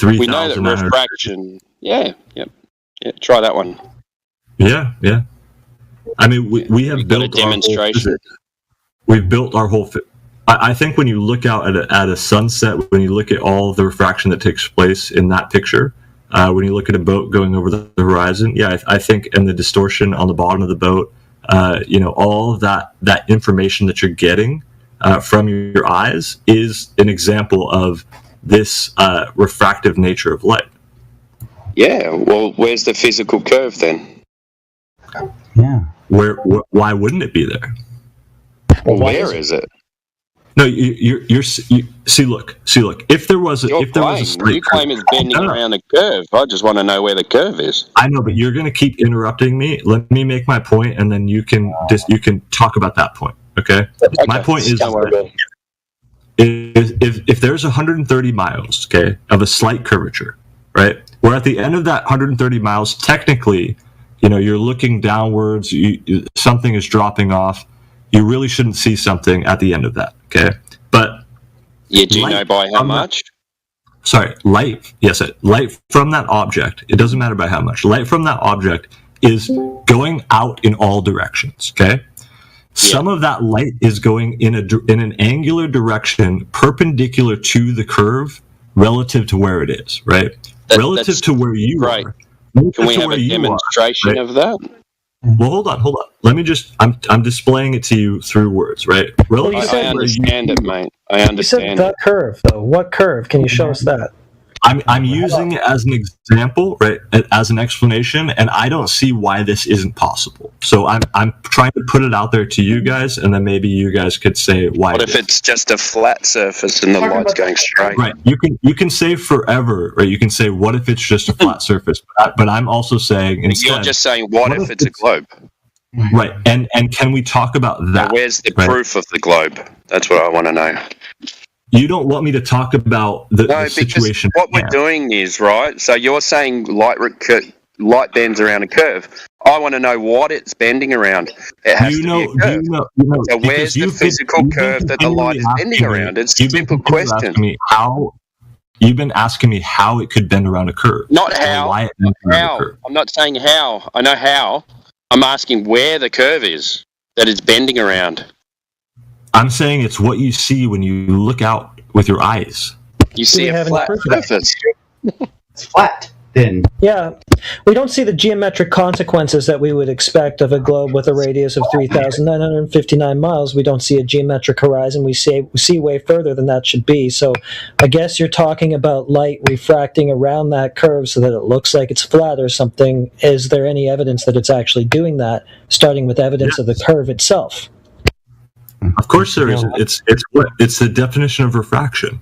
We know that refraction. Yeah, try that one. Yeah. I mean, we have built a demonstration. We've built our whole. I think when you look out at a sunset, when you look at all the refraction that takes place in that picture, when you look at a boat going over the horizon, I think, and the distortion on the bottom of the boat, all of that information that you're getting from your eyes is an example of this refractive nature of light. Yeah, well, where's the physical curve then? Yeah. Why wouldn't it be there? Well, where is it? No, you see. Look. If there was a straight you claim it's bending around a curve. I just want to know where the curve is. I know, but you're going to keep interrupting me. Let me make my point, and then you can talk about that point. Okay? My point is if there's 130 miles, okay, of a slight curvature, right? Where at the end of that 130 miles, technically, you're looking downwards, something is dropping off. You really shouldn't see something at the end of that, okay? But do you know by how much? Light from that object, it doesn't matter by how much. Light from that object is going out in all directions, okay? Some of that light is going in an angular direction perpendicular to the curve relative to where it is, right? Relative to where you are. Can we have a demonstration of that? Well, hold on. Let me I'm displaying it to you through words, right? I understand it, mate. I understand. You said that curve, though. What curve? Can you show us that? I'm using it as an example, right? As an explanation, and I don't see why this isn't possible. So I'm trying to put it out there to you guys, and then maybe you guys could say why. What if it's just a flat surface and the light's going straight? Right. You can say forever, right? You can say what if it's just a flat surface, but I'm also saying instead. You're just saying what if it's a globe? Right. And can we talk about that? Now, where's the proof of the globe? That's what I want to know. You don't want me to talk about the situation. What we're doing is, right, so you're saying light bends around a curve. I want to know what it's bending around. It has to be a curve. So where's the physical curve that the light is bending around? It's a simple question. You've been asking me how it could bend around a curve. Not how. I'm not saying how. I know how. I'm asking where the curve is that it's bending around. I'm saying it's what you see when you look out with your eyes. You see a flat surface. It's flat. Then. Yeah, we don't see the geometric consequences that we would expect of a globe with a radius of 3,959 miles. We don't see a geometric horizon. We see way further than that should be. So I guess you're talking about light refracting around that curve so that it looks like it's flat or something. Is there any evidence that it's actually doing that, starting with evidence of the curve itself? Of course there is. It's the definition of refraction.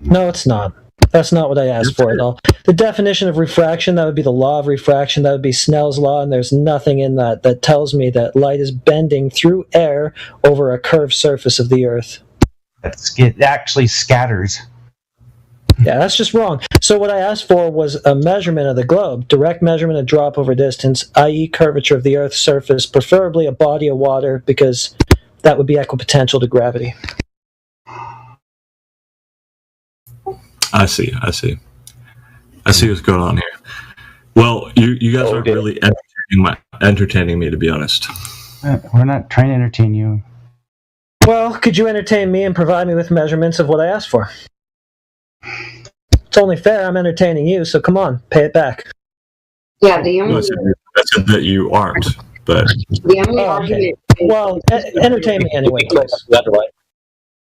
No, it's not. That's not what I asked for at all. The definition of refraction, that would be the law of refraction, that would be Snell's law, and there's nothing in that tells me that light is bending through air over a curved surface of the Earth. It actually scatters. Yeah, that's just wrong. So what I asked for was a measurement of the globe, direct measurement of drop over distance, i.e. curvature of the Earth's surface, preferably a body of water, because that would be equipotential to gravity. I see what's going on here. Well, you guys aren't really entertaining me, to be honest. We're not trying to entertain you. Well, could you entertain me and provide me with measurements of what I asked for? It's only fair. I'm entertaining you, so come on, pay it back. Yeah, the only... I said that you aren't, but... The only argument... Well, entertain me anyway, please.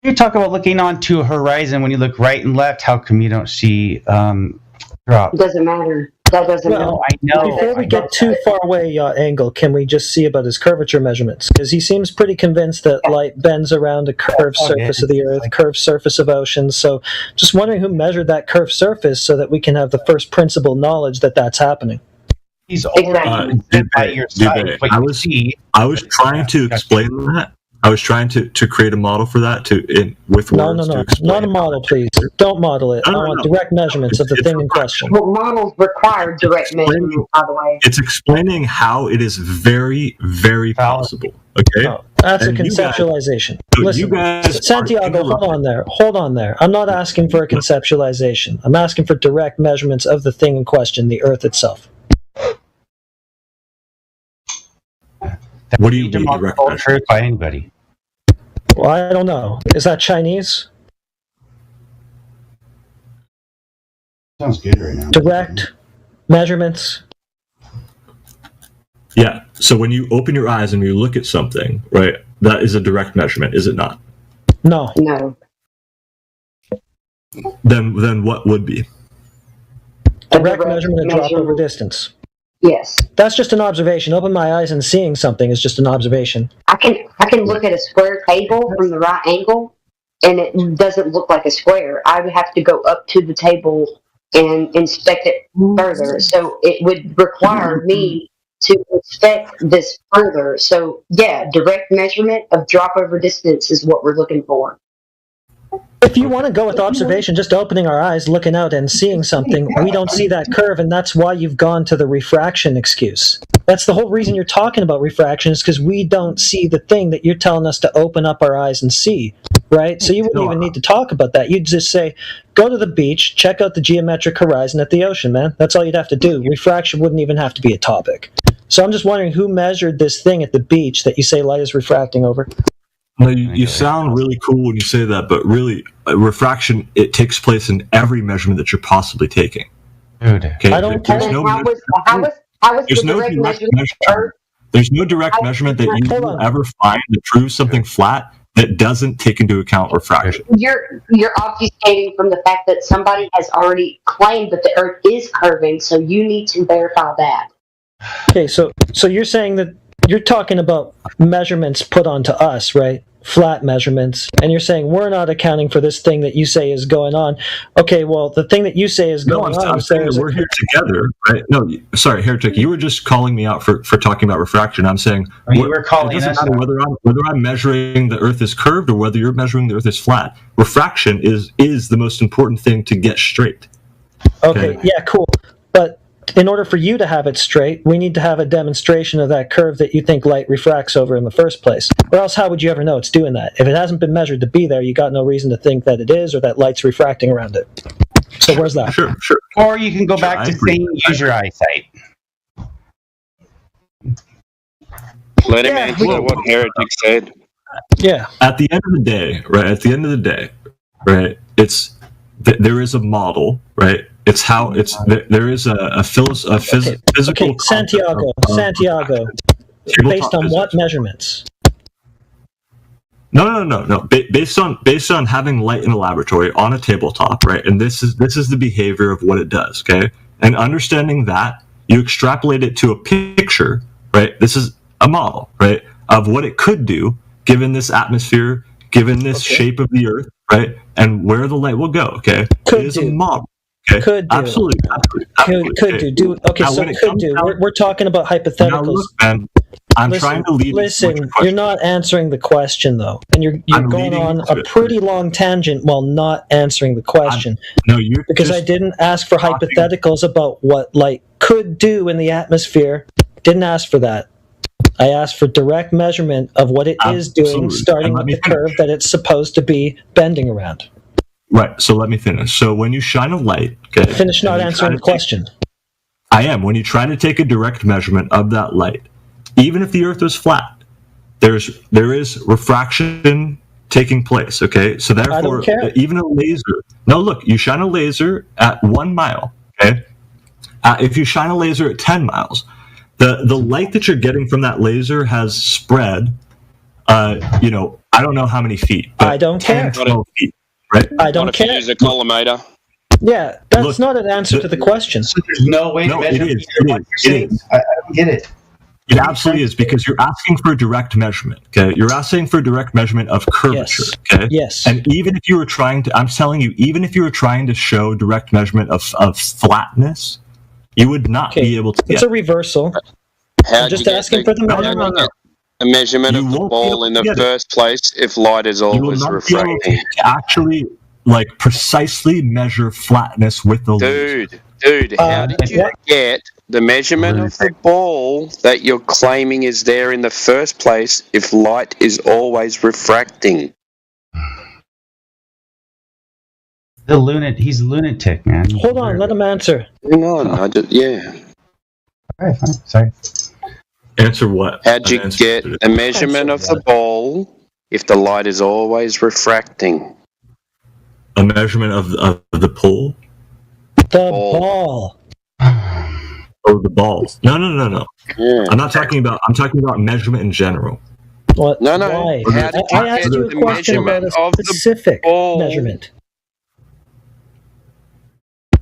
You talk about looking onto a horizon when you look right and left. How come you don't see drop? It doesn't matter. That doesn't matter. I know. Before we get too far away, Angle, can we just see about his curvature measurements? Because he seems pretty convinced that light bends around a curved surface of the Earth, curved surface of oceans. So just wondering who measured that curved surface so that we can have the first principle knowledge that that's happening. He's already by your side. I was trying to explain that. I was trying to create a model for that with words. No, not a model, please. Don't model it. I want direct measurements of the thing in question. Well, models require direct measurements, by the way. It's explaining how it is very, very possible. Okay, that's a conceptualization. Listen, Santiago, hold on there. I'm not asking for a conceptualization. I'm asking for direct measurements of the thing in question, the Earth itself. What do you mean direct measurement? By anybody? Well, I don't know. Is that Chinese? Sounds good right now. Direct measurements. Yeah. So when you open your eyes and you look at something, right, that is a direct measurement, is it not? No. No. Then what would be? Direct measurement of drop over distance. Yes. That's just an observation. Open my eyes and seeing something is just an observation. I can look at a square table from the right angle, and it doesn't look like a square. I would have to go up to the table and inspect it further. So it would require me to inspect this further. So yeah, direct measurement of drop over distance is what we're looking for. If you want to go with observation, just opening our eyes, looking out and seeing something, we don't see that curve, and that's why you've gone to the refraction excuse. That's the whole reason you're talking about refraction, is because we don't see the thing that you're telling us to open up our eyes and see, right? So you wouldn't even need to talk about that. You'd just say, go to the beach, check out the geometric horizon at the ocean, man. That's all you'd have to do. Refraction wouldn't even have to be a topic. So I'm just wondering who measured this thing at the beach that you say light is refracting over? No, you sound really cool when you say that, but really, refraction, it takes place in every measurement that you're possibly taking. Dude. Okay? How was the direct measurement of Earth? There's no direct measurement that you will ever find that proves something flat that doesn't take into account refraction. You're obfuscating from the fact that somebody has already claimed that the Earth is curving, so you need to verify that. Okay, so you're saying that you're talking about measurements put onto us, right? Flat measurements, and you're saying we're not accounting for this thing that you say is going on. Okay, well, the thing that you say is going on. I'm saying that we're here together, right? No, sorry, Heretic, you were just calling me out for talking about refraction. I'm saying you were calling it doesn't us matter whether I'm measuring the Earth is curved or whether you're measuring the Earth is flat. Refraction is the most important thing to get straight. Okay, yeah, cool. But in order for you to have it straight, we need to have a demonstration of that curve that you think light refracts over in the first place. Or else how would you ever know it's doing that? If it hasn't been measured to be there, you got no reason to think that it is or that light's refracting around it. So where's that? Sure. Or you can go back to saying use your eyesight. Let him answer what Heretic said. Yeah. At the end of the day, right? There is a model, right? It's how it's there is a physical. Okay, Santiago, based on what measurements? No. Based on having light in a laboratory on a tabletop, right? And this is the behavior of what it does, okay? And understanding that, you extrapolate it to a picture, right? This is a model, right, of what it could do given this atmosphere, given this shape of the Earth, right, and where the light will go. Okay, it is a model. Okay, could do. Absolutely. Could do. Okay, now, so could do. We're talking about hypotheticals. Now look, man, I'm trying to lead. Listen, you're not answering the question though, and you're going on a pretty long tangent while not answering the question. Because I didn't ask for hypotheticals about what light could do in the atmosphere. Didn't ask for that. I asked for direct measurement of what it is doing, starting with the curve that it's supposed to be bending around. Right, so let me finish. So when you shine a light... Okay, finish not answering the question. I am. When you try to take a direct measurement of that light, even if the Earth is flat, there is refraction taking place, okay? So therefore, even a laser... No, look, you shine a laser at 1 mile, okay? If you shine a laser at 10 miles... The light that you're getting from that laser has spread, I don't know how many feet. But I don't 10, care. 12 feet, right? I don't care. Use a collimator. Yeah, that's not an answer to the question. So there's no way to measure it is. I don't get it. It absolutely is, because you're asking for a direct measurement, okay? You're asking for a direct measurement of curvature, okay? Yes. And even if you were trying to, I'm telling you, even if you were trying to show direct measurement of flatness, you would not be able to get. It's a reversal. I'm just asking for the measurement. A measurement of the ball in the first place if light is always refracting. To actually, precisely measure flatness with the laser. Dude, how did you get the measurement of the ball that you're claiming is there in the first place if light is always refracting? He's a lunatic, man. Hold on, let him answer. Hang on, yeah. All right, fine. Sorry. Answer what? How'd you get a measurement of the ball if the light is always refracting? A measurement of the pole? The ball. Oh, the balls. No. Yeah. I'm talking about measurement in general. What? No. Why? How did I asked you a question about a specific measurement.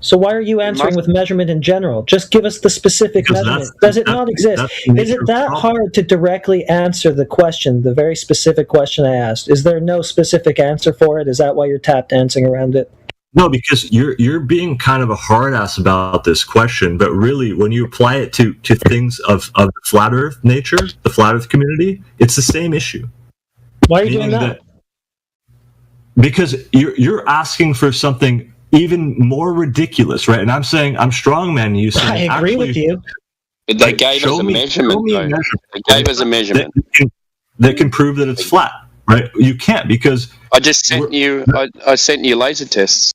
So why are you answering with measurement in general? Just give us the specific measurement. Does it not exist? Is it that hard to directly answer the question, the very specific question I asked? Is there no specific answer for it? Is that why you're tap dancing around it? No, because you're being kind of a hard ass about this question, but really when you apply it to things of the flat earth nature, the flat earth community, it's the same issue. Why are you doing that? because you're asking for something even more ridiculous, right? And I'm saying I'm strongman you. Saying, I agree with you. They gave us a measurement, though. They gave us a measurement that can prove that it's flat, right? You can't, because I just sent you. I sent you laser tests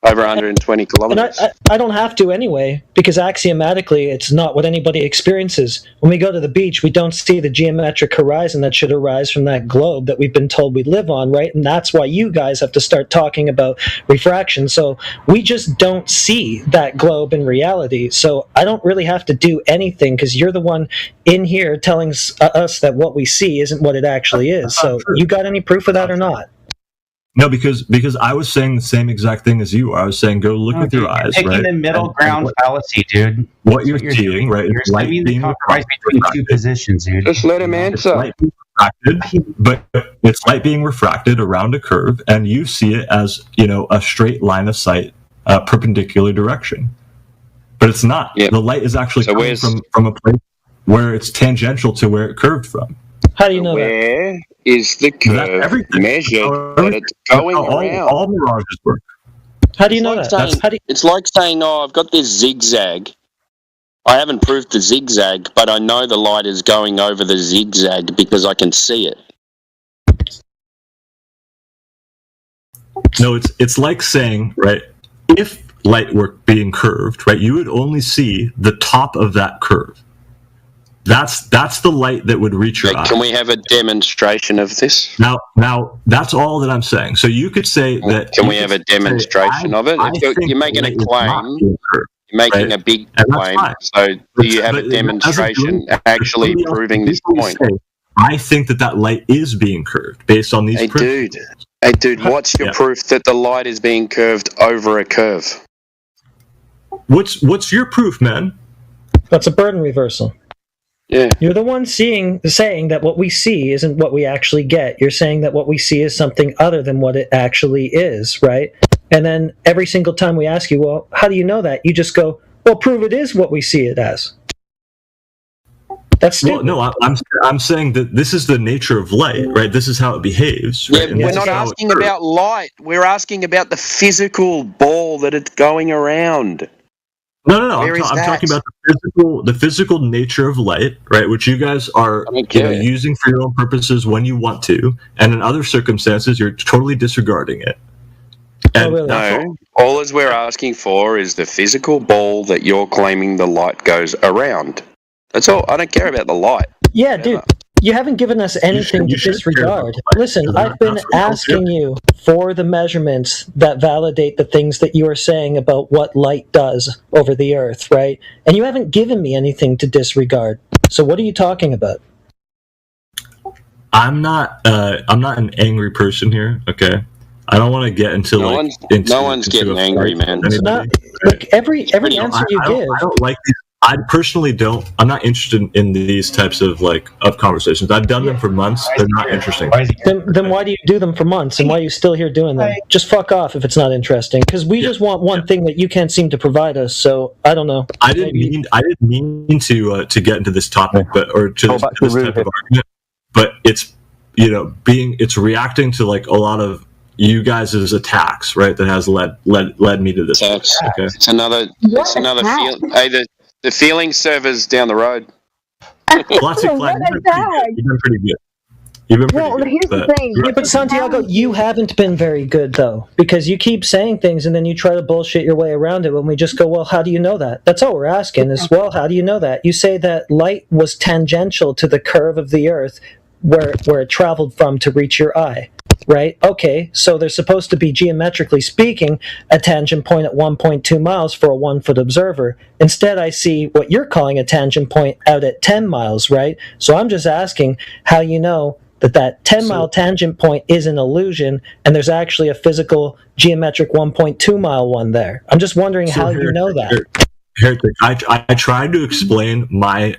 over 120 kilometers. And I don't have to anyway, because axiomatically it's not what anybody experiences. When we go to the beach, we don't see the geometric horizon that should arise from that globe that we've been told we live on, right? And that's why you guys have to start talking about refraction. So we just don't see that globe in reality. So I don't really have to do anything, because you're the one in here telling us that what we see isn't what it actually is. So you got any proof of that or not? No, because I was saying the same exact thing as you. I was saying, go look with your eyes, Picking right? the middle ground fallacy, dude. What you're seeing, right? You're studying the compromise between two positions, dude. Just let him answer. But it's light being refracted around a curve, and you see it as, a straight line of sight, perpendicular direction. But it's not. Yep. The light is actually coming from a place where it's tangential to where it curved from. How do you know where that? Is the curve measured that it's going around? All mirages work. How do you know that? It's like saying, I've got this zigzag. I haven't proved the zigzag, but I know the light is going over the zigzag because I can see it. No, it's like saying, right, if light were being curved, right, you would only see the top of that curve. That's the light that would reach your eye. Can we have a demonstration of this? Now, that's all that I'm saying. So you could say that. Can we have a demonstration of it? You're making a claim. You're making a big claim. So do you have a demonstration actually proving this point? I think that light is being curved based on these. Hey, dude, what's your proof that the light is being curved over a curve? What's your proof, man? That's a burden reversal. Yeah. You're the one saying that what we see isn't what we actually get. You're saying that what we see is something other than what it actually is, right? And then every single time we ask you, well, how do you know that? You just go, well, prove it is what we see it as. That's stupid. Well, no, I'm saying that this is the nature of light, right? This is how it behaves. Right? Yeah, we're not asking about light. We're asking about the physical ball that it's going around. No. I'm talking about the physical nature of light, right? Which you guys are using for your own purposes when you want to, and in other circumstances, you're totally disregarding it. And no, all as we're asking for is the physical ball that you're claiming the light goes around. That's all. I don't care about the light. Yeah, dude. You haven't given us anything to disregard. Listen, I've been asking you for the measurements that validate the things that you are saying about what light does over the Earth, right? And you haven't given me anything to disregard. So what are you talking about? I'm not an angry person here, okay? I don't want to get into no one's getting angry, man. Look, every answer you give. I don't like these. I personally don't. I'm not interested in these types of conversations. I've done them for months. They're not interesting. Then why do you do them for months, and why are you still here doing them? Just fuck off if it's not interesting. Because we just want one thing that you can't seem to provide us. So I don't know. I didn't mean to get into this topic, or to this type of argument. But it's it's reacting to a lot of you guys' attacks, right? That has led me to this. Okay? It's another feel. Hey, the feeling server's down the road. Classic Flag, you've been pretty good. You've been pretty good. Here's the thing. Yeah, but Santiago, you haven't been very good, though, because you keep saying things and then you try to bullshit your way around it when we just go, well, how do you know that? That's all we're asking is, well, how do you know that? You say that light was tangential to the curve of the Earth where it traveled from to reach your eye. Right? Okay, so there's supposed to be, geometrically speaking, a tangent point at 1.2 miles for a 1-foot observer. Instead, I see what you're calling a tangent point out at 10 miles, right? So I'm just asking how you know that 10-mile tangent point is an illusion and there's actually a physical geometric 1.2-mile one there. I'm just wondering how you know that. Heretic, I tried to explain my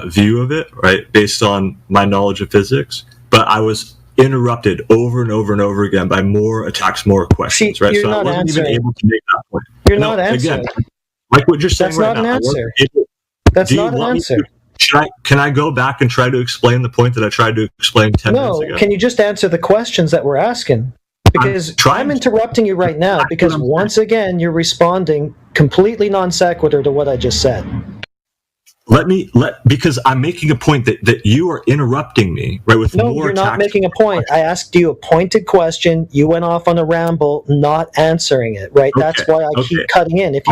view of it, right, based on my knowledge of physics, but I was interrupted over and over and over again by more attacks, more questions, right? So I wasn't even able to make that point. You're not answering. Again, like what you're saying right now. That's not an answer. Can I go back and try to explain the point that I tried to explain 10 minutes ago? No, can you just answer the questions that we're asking? Because I'm interrupting you right now because once again you're responding completely non sequitur to what I just said. Because I'm making a point that you are interrupting me, right? With No, more you're not making a point. I asked you a pointed question. You went off on a ramble, not answering it, right? That's why I keep cutting in. If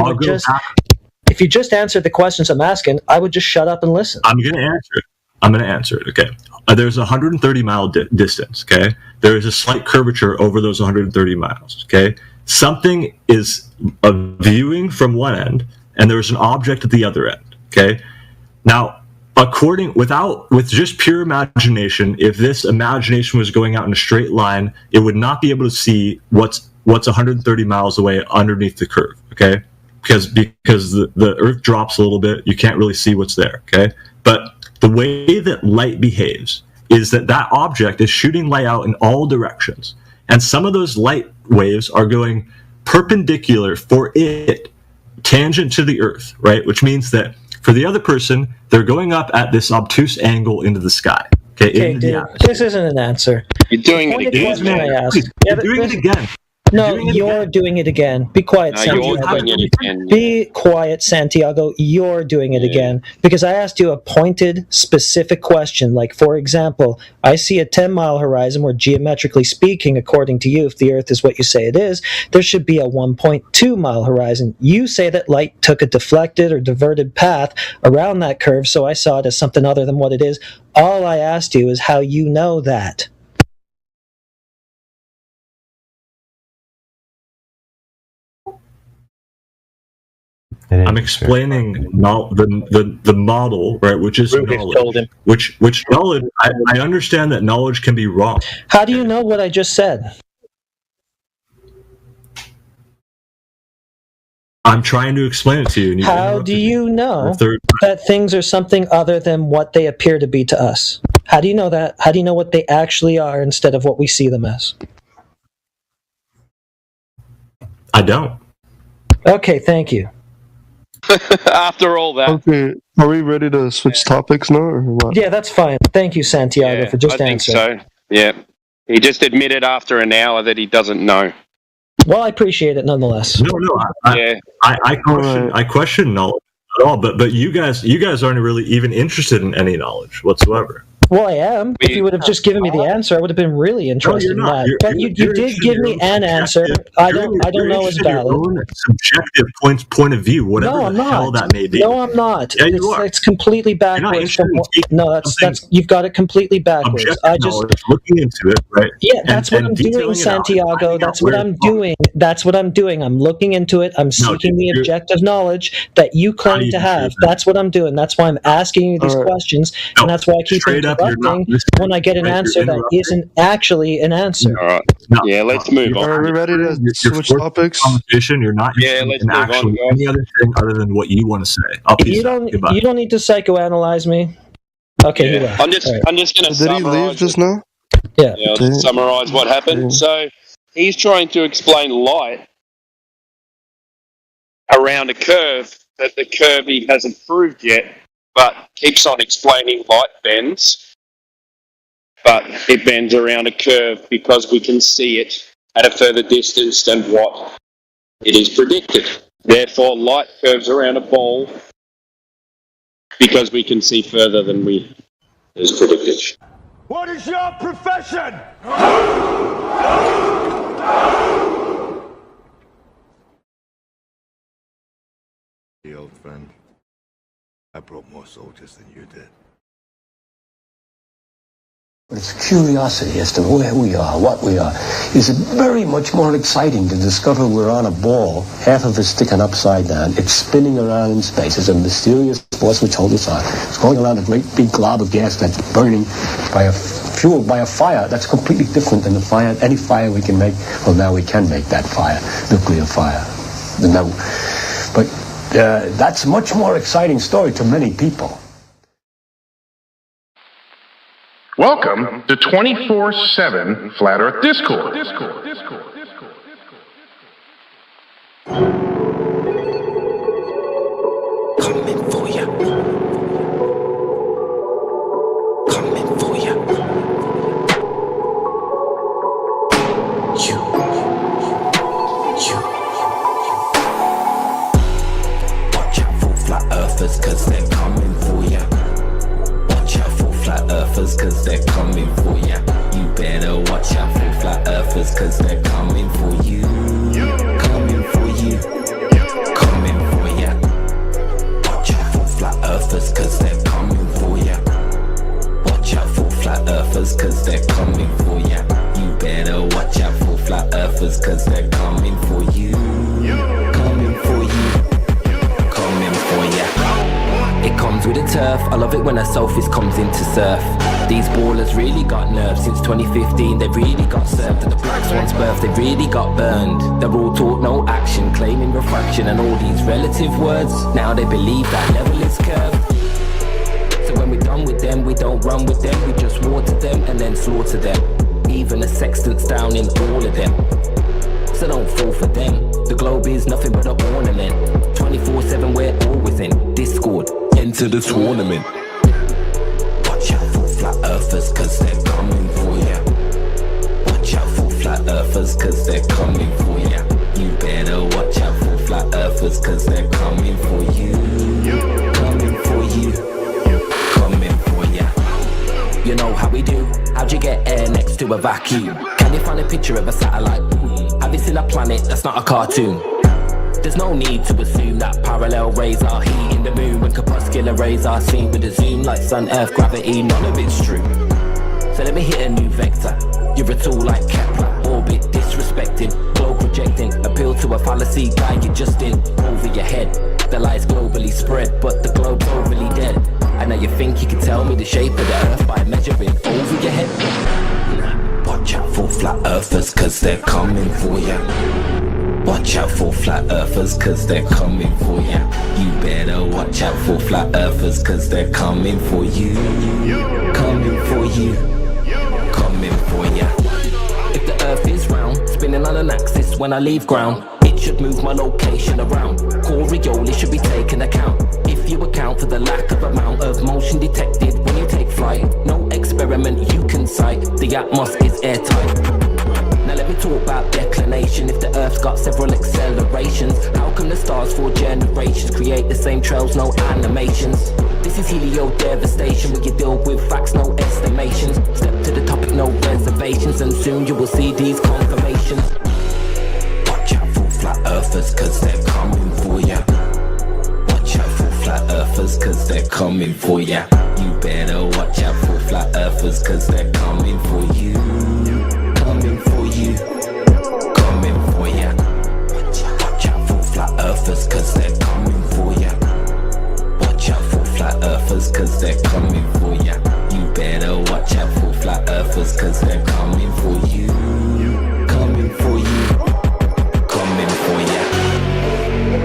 you just answered the questions I'm asking, I would just shut up and listen. I'm going to answer it. Okay. There's a 130-mile distance. Okay. There is a slight curvature over those 130 miles. Okay. Something is viewing from one end, and there's an object at the other end. Okay. Now, with just pure imagination, if this imagination was going out in a straight line, it would not be able to see what's 130 miles away underneath the curve. Okay. Because the Earth drops a little bit, you can't really see what's there. Okay. But the way that light behaves is that object is shooting light out in all directions. And some of those light waves are going perpendicular for it, tangent to the Earth, right? Which means that for the other person, they're going up at this obtuse angle into the sky. Okay, dude, this isn't an answer. You're doing it again. You're doing it again. No, you're doing it again. Be quiet, No, Santiago. you're doing it again. Be quiet, Santiago. You're doing it again. Because I asked you a pointed, specific question. Like, for example, I see a 10-mile horizon where, geometrically speaking, according to you, if the Earth is what you say it is, there should be a 1.2-mile horizon. You say that light took a deflected or diverted path around that curve, so I saw it as something other than what it is. All I asked you is how you know that. I'm explaining the model, right, which is knowledge. Which knowledge, I understand that knowledge can be wrong. How do you know what I just said? I'm trying to explain it to you. And How do you know that things are something other than what they appear to be to us? How do you know that? How do you know what they actually are instead of what we see them as? I don't. Okay, thank you. After all that. Okay, are we ready to switch topics now, or what? Yeah, that's fine. Thank you, Santiago, for just I think answering. so. Yeah. He just admitted after an hour that he doesn't know. Well, I appreciate it nonetheless. No, I question knowledge at all, but you guys aren't really even interested in any knowledge whatsoever. Well, I am. If you would have just given me the answer, I would have been really interested in that. But you did give me an answer. I don't know it's valid. Your own subjective point of view, whatever No, I'm the hell not. that may be. No, I'm not. Yeah, you are. It's completely backwards. That's you've got it completely backwards. Looking into it, right? Yeah, that's what I'm doing, Santiago. That's what I'm doing. That's what I'm doing. I'm looking into it. I'm seeking the objective knowledge that you claim to have. That's what I'm doing. That's why I'm asking you these questions, and that's why I keep interrupting when I get an answer that isn't actually an answer. All right. Yeah, let's move on. Are we ready to switch topics? Conversation. You're not. Yeah, let's move on, guys. Any other thing other than what you want to say. You don't need to psychoanalyze me. Okay, Yeah. I'm just going to Did he summarize. leave just now? Yeah. I'll summarize what happened. So he's trying to explain light around a curve that the curve he hasn't proved yet, but keeps on explaining light bends. But it bends around a curve because we can see it at a further distance than what it is predicted. Therefore, light curves around a ball because we can see further than is predicted. What is your profession? The old friend, I brought more soldiers than you did. It's curiosity as to where we are, what we are. Is very much more exciting to discover we're on a ball, half of it sticking upside down. It's spinning around in space. It's a mysterious force which holds us on. It's going around a great big glob of gas that's burning fueled by a fire. That's completely different than the fire, any fire we can make. Well, now we can make that fire, nuclear fire. But that's a much more exciting story to many people. Welcome to 24/7 Flat Earth Discord. Coming for ya. Coming for ya. You earthers, cause they're coming for ya. Watch out for flat earthers, cause they're coming for ya. You better watch out for flat earthers, cause they're coming for you. Coming for you. Coming for ya. Watch out for flat earthers, cause they're coming for ya. Watch out for flat earthers, cause they're coming for ya. You better watch out for flat earthers, cause they're coming for you. Coming for you. Coming for ya. It comes with a turf. I love it when a sophist comes in to surf. These ballers really got nerves. Since 2015 they really got served. At the Black Swan's birth they really got burned. They're all taught no action, claiming refraction and all these relative words. Now they believe that level is curved. So when we're done with them, we don't run with them. We just water them and then slaughter them. Even the sextant's down in all of them. So don't fall for them. The globe is nothing but an ornament. 24/7 we're all within Discord. Enter the tournament. Watch out for flat earthers, cause they're coming for ya. Watch out for flat earthers, cause they're coming for ya. You better watch out for flat earthers, cause they're coming for you. Coming for you. Coming for ya. You know how we do. How'd you get air next to a vacuum? Can you find a picture of a satellite? Have you seen a planet that's not a cartoon? There's no need to assume that parallel rays are heating the moon when corpuscular rays are seen with a zoom like sun, earth, gravity, none of it's true. So let me hit a new vector. You're a tool like Kepler, orbit disrespecting, globe projecting, appeal to a fallacy, guy you just in over your head. The lies globally spread, but the globe's overly dead. And now you think you can tell me the shape of the earth by measuring over your head? Watch out for flat earthers, cause they're coming for ya. Watch out for flat earthers, cause they're coming for ya. You better watch out for flat earthers, cause they're coming for you. Coming for you. Coming for ya. If the earth is round, spinning on an axis when I leave ground, it should move my location around. Coriolis should be taken account. If you account for the lack of amount of motion detected when you take flight, no experiment you can cite. The atmos is airtight. Now let me talk about declination. If the Earth's got several accelerations, how come the stars for generations create the same trails, no animations? This is helio devastation, where you deal with facts, no estimations. Step to the topic, no reservations, and soon you will see these confirmations. Watch out for flat earthers, cause they're coming for ya. Watch out for flat earthers, cause they're coming for ya. You better watch out for flat earthers, cause they're coming for you. Coming for you. Coming for ya. Watch out for flat earthers, cause they're coming for ya. Watch out for flat earthers, cause they're coming for ya. You better watch out for flat earthers, cause they're coming for you. Coming for you. Coming for ya.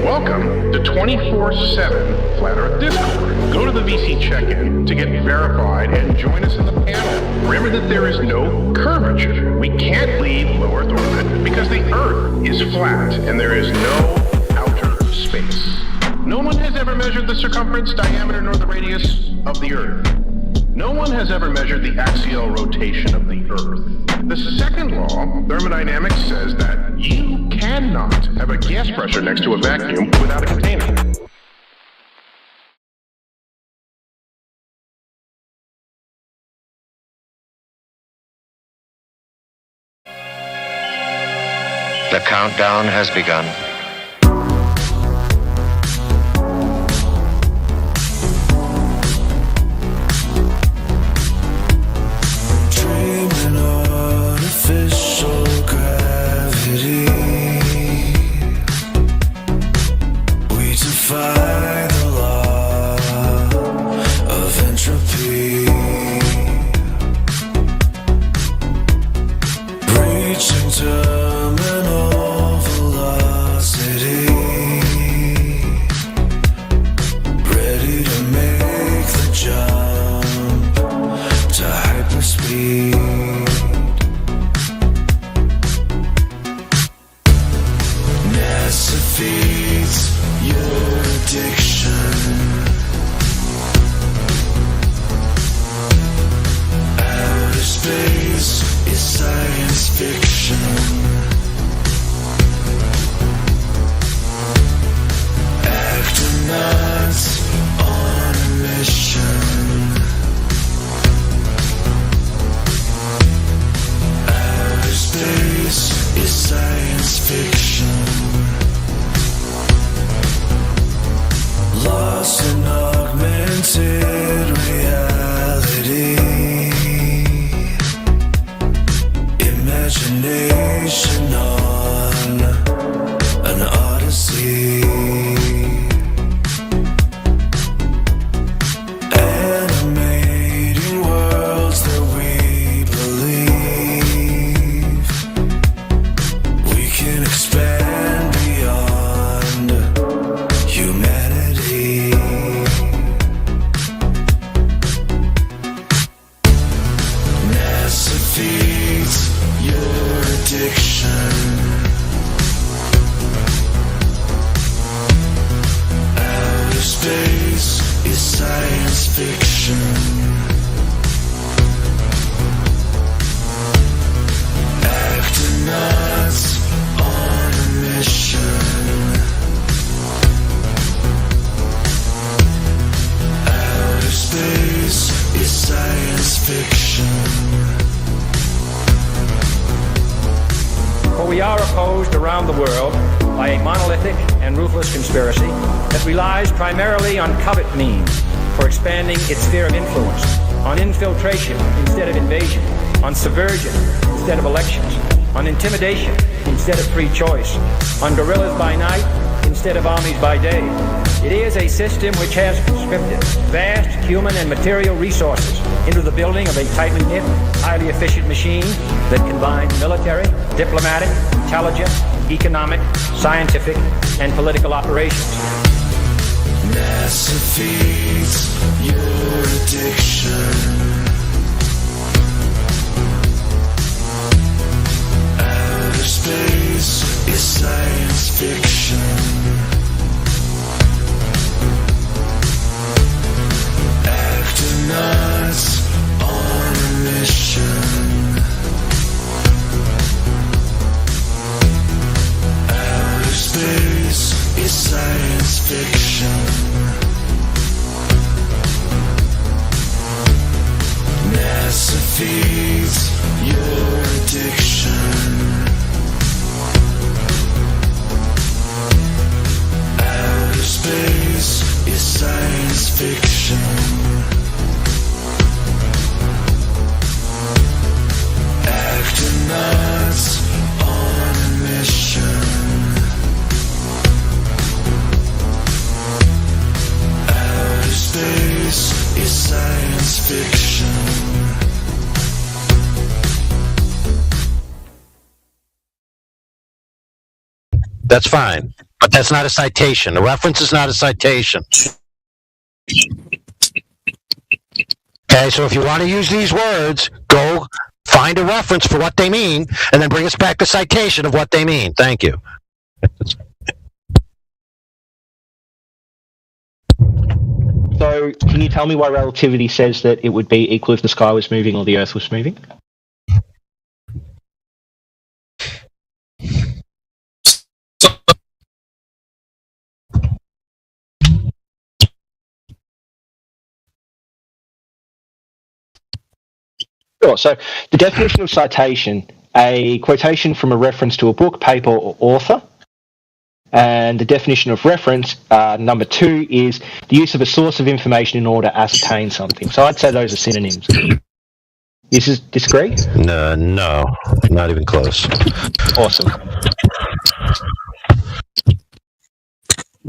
Welcome to 24/7 Flat Earth Discord. Go to the VC check-in to get verified and join us in the panel. Remember that there is no curvature. We can't leave low Earth orbit because the Earth is flat and there is no outer space. No one has ever measured the circumference, diameter, nor the radius of the Earth. No one has ever measured the axial rotation of the Earth. The second law, thermodynamics, says that you cannot have a gas pressure next to a vacuum without a container. The countdown has begun. Dreaming artificial gravity. We defy the law of entropy. Reaching terminal velocity. Ready to make the jump to hyperspeed. NASA feeds your addiction. Outer space is science fiction. Actonauts fiction. Actonauts on a mission. Outer space is science fiction. For we are opposed around the world by a monolithic and ruthless conspiracy that relies primarily on covert means for expanding its sphere of influence, on infiltration instead of invasion, on subversion instead of elections, on intimidation instead of free choice, on guerrillas by night instead of armies by day. It is a system which has conscripted vast human and material resources into the building of a tightly knit, highly efficient machine that combines military, diplomatic, intelligence, economic, scientific, and political operations. NASA feeds your addiction. Outer space is science fiction. Actonauts on a mission. Outer space is science fiction. NASA feeds your addiction. Outer space is science fiction. Actonauts on a mission. Outer space is science fiction. That's fine, but that's not a citation. A reference is not a citation. Okay, so if you want to use these words, go find a reference for what they mean, and then bring us back the citation of what they mean. Thank you. So, can you tell me why relativity says that it would be equal if the sky was moving or the Earth was moving? Sure. So, the definition of citation, a quotation from a reference to a book, paper, or author. And the definition of reference, number 2, is the use of a source of information in order to ascertain something. So I'd say those are synonyms. You disagree? No, not even close. Awesome.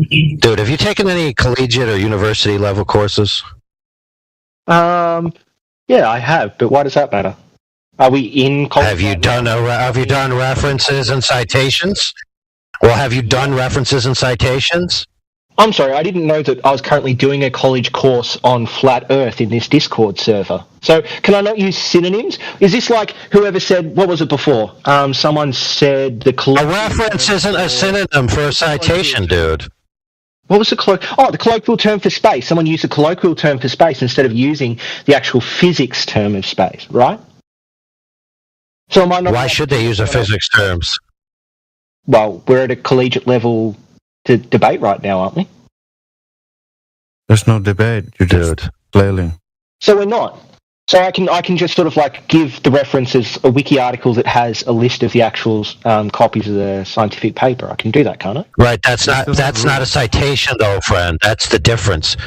Dude, have you taken any collegiate or university level courses? Yeah, I have, but why does that matter? Are we in college? Have you done references and citations? Well, have you done references and citations? I'm sorry, I didn't know that I was currently doing a college course on flat Earth in this Discord server. So, can I not use synonyms? Is this like whoever said, what was it before? Someone said the a reference isn't a synonym for a citation, dude. What was the colloquial term for space? Someone used a colloquial term for space instead of using the actual physics term of space, right? So am I not? Why should they use a physics terms? Well, we're at a collegiate level to debate right now, aren't we? There's no debate. You're just flailing. So we're not. So I can just sort of like give the references a wiki article that has a list of the actual copies of the scientific paper. I can do that, can't I? Right. That's not a citation, though, friend. That's the difference.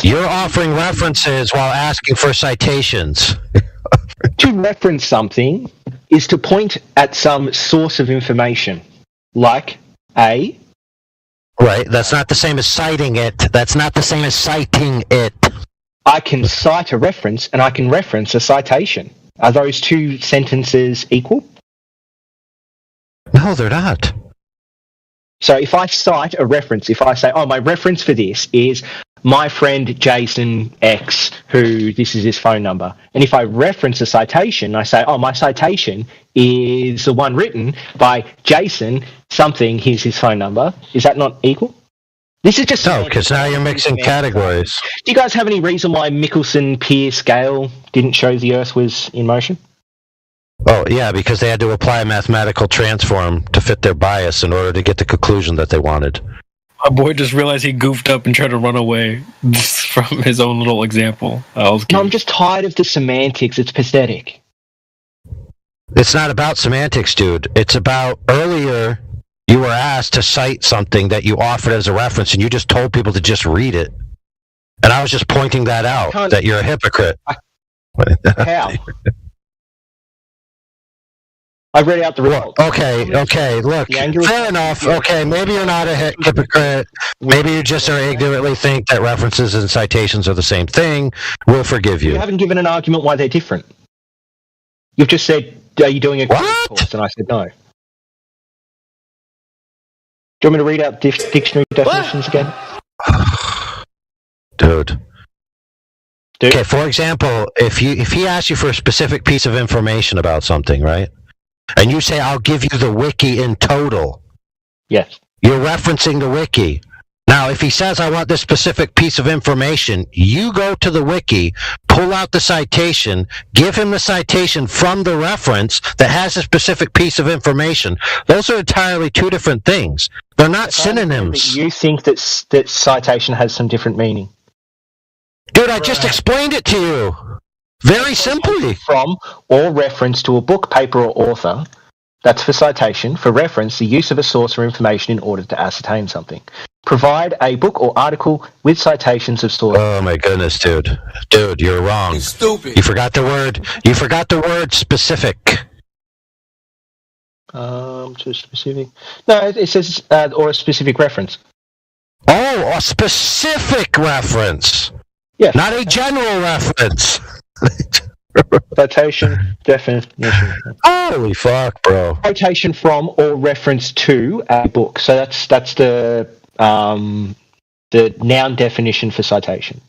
You're offering references while asking for citations. To reference something is to point at some source of information, like a. Right. That's not the same as citing it. That's not the same as citing it. I can cite a reference and I can reference a citation. Are those two sentences equal? No, they're not. So if I cite a reference, if I say, oh, my reference for this is my friend Jason X, who this is his phone number. And if I reference a citation, I say, oh, my citation is the one written by Jason something, here's his phone number. Is that not equal? This is just no, because now you're mixing categories. Do you guys have any reason why Michelson, Peirce, Gale didn't show the Earth was in motion? Oh, yeah, because they had to apply a mathematical transform to fit their bias in order to get the conclusion that they wanted. My boy just realized he goofed up and tried to run away from his own little example. No, I'm just tired of the semantics. It's pathetic. It's not about semantics, dude. It's about earlier you were asked to cite something that you offered as a reference, and you just told people to just read it. And I was just pointing that out, that you're a hypocrite. How? I read out the result. Okay, look, fair enough. Okay, maybe you're not a hypocrite. Maybe you just are ignorantly think that references and citations are the same thing. We'll forgive you. You haven't given an argument why they're different. You've just said, are you doing a course? And I said no. Do you want me to read out dictionary definitions again? Dude. Okay, for example, if he asks you for a specific piece of information about something, right? And you say, I'll give you the wiki in total. Yes. You're referencing the wiki. Now, if he says, I want this specific piece of information, you go to the wiki, pull out the citation, give him the citation from the reference that has a specific piece of information. Those are entirely two different things. They're not synonyms. You think that citation has some different meaning? Dude, I just explained it to you. Very simply. From or reference to a book, paper, or author. That's for citation. For reference, the use of a source or information in order to ascertain something. Provide a book or article with citations of source. Oh my goodness, dude. Dude, you're wrong. He's stupid. You forgot the word specific. To specific. No, it says or a specific reference. Oh, a specific reference. Yeah. Not a general reference. Citation, definition. Holy fuck, bro. Quotation from or reference to a book. So that's the noun definition for citation.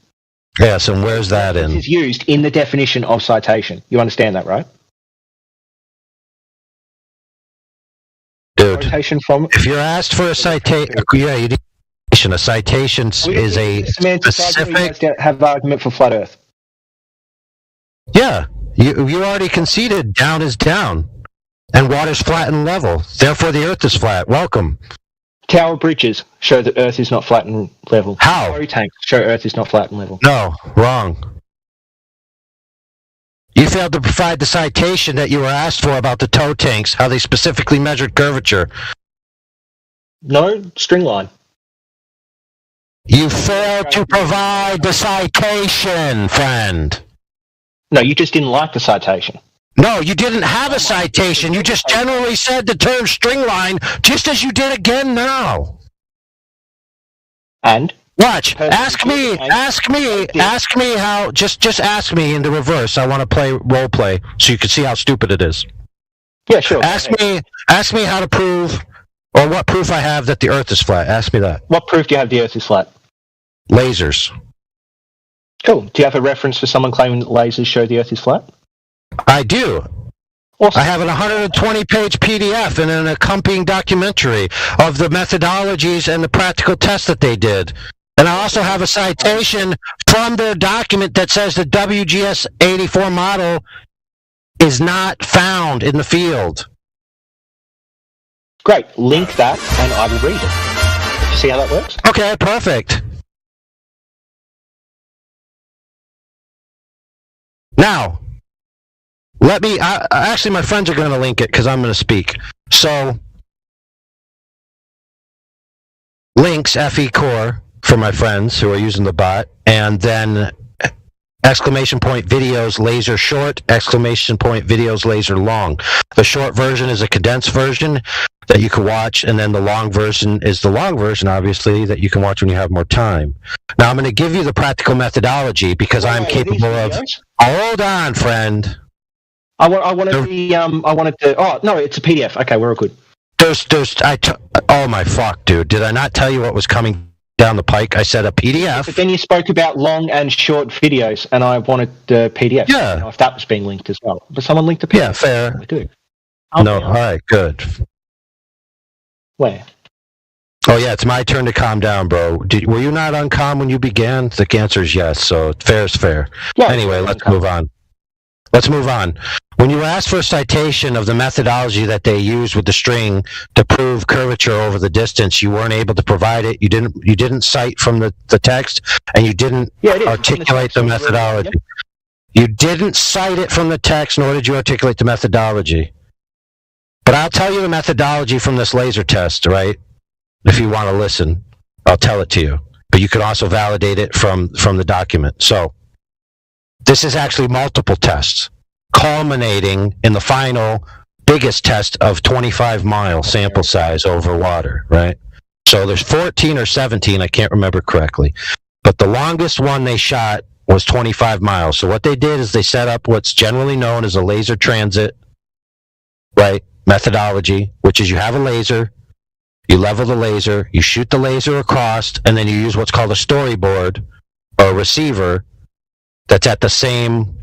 Yes, and where's that in? It is used in the definition of citation. You understand that, right? Dude, quotation from. If you're asked for a citation, yeah, you need a citation is a specific. Have argument for flat Earth. Yeah, you already conceded down is down, and water's flat and level. Therefore, the Earth is flat. Welcome. Tower bridges show that Earth is not flat and level. How? Battery tanks show Earth is not flat and level. No, wrong. You failed to provide the citation that you were asked for about the tow tanks, how they specifically measured curvature. No, string line. You failed to provide the citation, friend. No, you just didn't like the citation. No, you didn't have a citation. You just generally said the term string line, just as you did again now. And? Watch. Ask me how, just ask me in the reverse. I want to play role play so you can see how stupid it is. Yeah, sure. Ask me how to prove, or what proof I have that the Earth is flat. Ask me that. What proof do you have the Earth is flat? Lasers. Cool. Do you have a reference for someone claiming that lasers show the Earth is flat? I do. Awesome. I have an 120-page PDF and an accompanying documentary of the methodologies and the practical tests that they did. And I also have a citation from their document that says the WGS-84 model is not found in the field. Great. Link that and I will read it. See how that works? Okay, perfect. Now, actually my friends are going to link it because I'm going to speak. So, links, FE Core, for my friends who are using the bot, and then exclamation point videos laser short, exclamation point videos laser long. The short version is a condensed version that you can watch, and then the long version is the long version, obviously, that you can watch when you have more time. Now, I'm going to give you the practical methodology because I'm capable of... Hold on, friend. I wanted the... Oh, no, it's a PDF. Okay, we're all good. Oh, my fuck, dude. Did I not tell you what was coming down the pike? I said a PDF. But then you spoke about long and short videos, and I wanted the PDF. Yeah. You know, if that was being linked as well. But someone linked the PDF. Yeah, fair. I do. No, all right, good. Where? Oh yeah, it's my turn to calm down, bro. Were you not on calm when you began? The answer is yes, so fair is fair. Yeah, anyway, let's move on. Let's move on. When you asked for a citation of the methodology that they used with the string to prove curvature over the distance, you weren't able to provide it. You didn't cite from the text, and you didn't articulate the methodology. You didn't cite it from the text, nor did you articulate the methodology. But I'll tell you the methodology from this laser test, right? If you want to listen, I'll tell it to you. But you can also validate it from the document. So this is actually multiple tests, culminating in the final biggest test of 25-mile sample size over water, right? So there's 14 or 17, I can't remember correctly. But the longest one they shot was 25 miles. So what they did is they set up what's generally known as a laser transit, right, methodology, which is you have a laser, you level the laser, you shoot the laser across, and then you use what's called a storyboard or a receiver that's at the same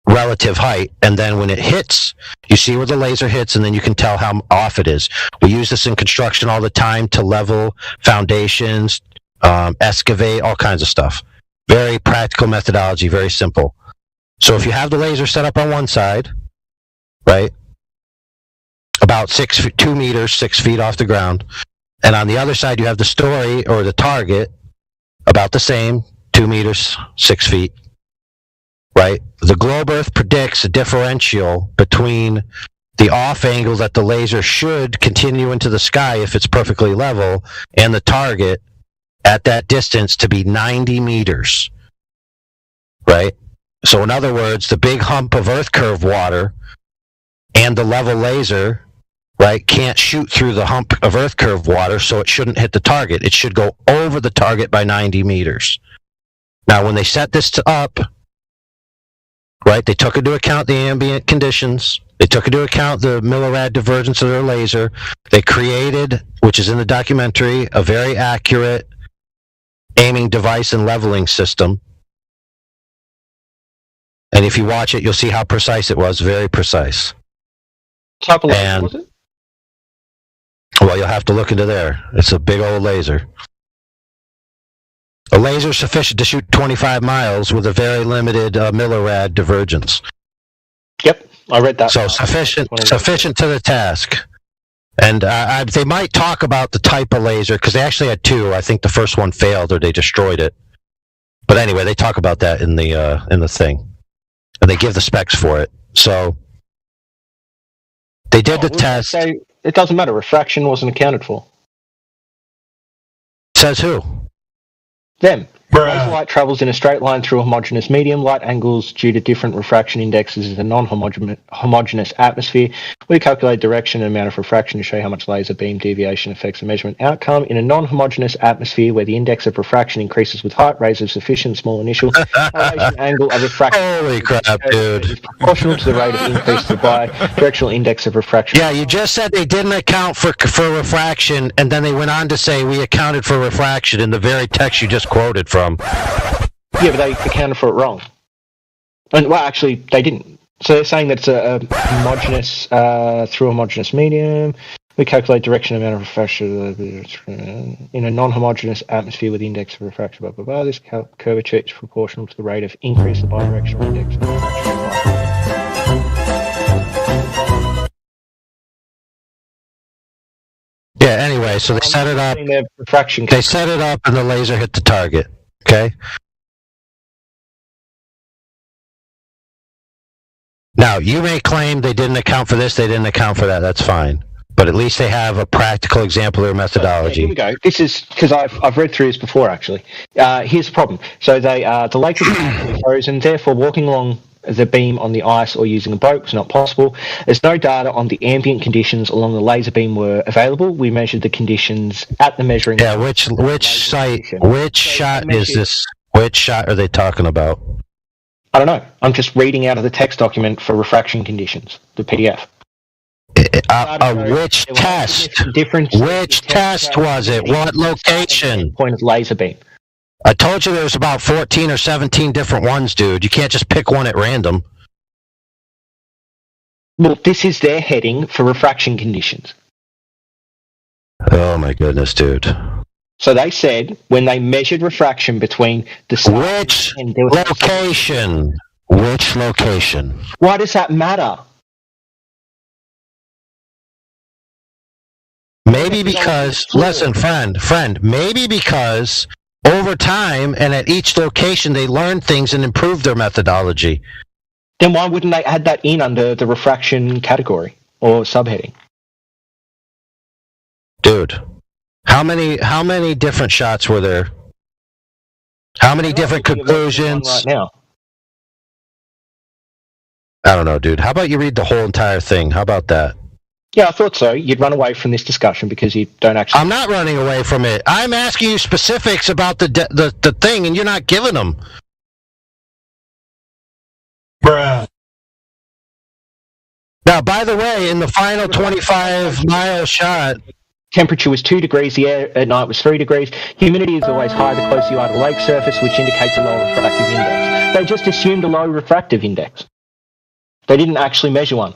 relative height. And then when it hits, you see where the laser hits, and then you can tell how off it is. We use this in construction all the time to level foundations, excavate, all kinds of stuff. Very practical methodology, very simple. So if you have the laser set up on one side, right, about 2 meters, 6 feet off the ground, and on the other side you have the story or the target about the same, 2 meters, 6 feet, right? The globe Earth predicts a differential between the off angle that the laser should continue into the sky if it's perfectly level and the target at that distance to be 90 meters, right? So in other words, the big hump of Earth curve water and the level laser, right, can't shoot through the hump of Earth curve water, so it shouldn't hit the target. It should go over the target by 90 meters. Now, when they set this up, right, they took into account the ambient conditions. They took into account the millirad divergence of their laser. They created, which is in the documentary, a very accurate aiming device and leveling system. And if you watch it, you'll see how precise it was, very precise. Type of laser was it? Well, you'll have to look into there. It's a big old laser. A laser sufficient to shoot 25 miles with a very limited millirad divergence. Yep, I read that. So sufficient to the task. And they might talk about the type of laser, because they actually had two. I think the first one failed or they destroyed it. But anyway, they talk about that in the thing. And they give the specs for it. So they did the test. It doesn't matter. Refraction wasn't accounted for. Says who? Them. As light travels in a straight line through a homogeneous medium, light angles due to different refraction indexes in a non-homogeneous atmosphere. We calculate direction and amount of refraction to show how much laser beam deviation affects the measurement outcome. In a non-homogeneous atmosphere where the index of refraction increases with height, rays of sufficient small initial elevation angle of refraction. Holy crap, dude. Is proportional to the rate of increase of the bi-directional index of refraction. Yeah, you just said they didn't account for refraction, and then they went on to say we accounted for refraction in the very text you just quoted from. Yeah, but they accounted for it wrong. And well, actually, they didn't. So they're saying that it's a homogeneous through a homogeneous medium. We calculate direction amount of refraction in a non-homogeneous atmosphere with the index of refraction. Blah blah blah. This curvature is proportional to the rate of increase of the bidirectional index of refraction. Yeah. Anyway, so they set it up. They set it up, and the laser hit the target. Okay. Now, you may claim they didn't account for this, they didn't account for that. That's fine. But at least they have a practical example of their methodology. Here we go. This is because I've read through this before, actually. Here's the problem. So the lake is completely frozen, therefore walking along the beam on the ice or using a boat was not possible. There's no data on the ambient conditions along the laser beam were available. We measured the conditions at the measuring. Yeah, which site, which shot is this? Which shot are they talking about? I don't know. I'm just reading out of the text document for refraction conditions, the PDF. Which test? Which test was it? What location? Point of laser beam. I told you there was about 14 or 17 different ones, dude. You can't just pick one at random. Well, this is their heading for refraction conditions. Oh my goodness, dude. So they said when they measured refraction between the start Which and there was location? Which location? Why does that matter? Maybe because, listen, friend, maybe because over time and at each location they learned things and improved their methodology. Then why wouldn't they add that in under the refraction category or subheading? Dude, how many different shots were there? How many different conclusions? Right now. I don't know, dude. How about you read the whole entire thing? How about that? Yeah, I thought so. You'd run away from this discussion because you don't actually... I'm not running away from it. I'm asking you specifics about the thing, and you're not giving them. Bruh. Now, by the way, in the final 25-mile shot... Temperature was 2 degrees, the air at night was 3 degrees. Humidity is always higher the closer you are to the lake surface, which indicates a lower refractive index. They just assumed a low refractive index. They didn't actually measure one.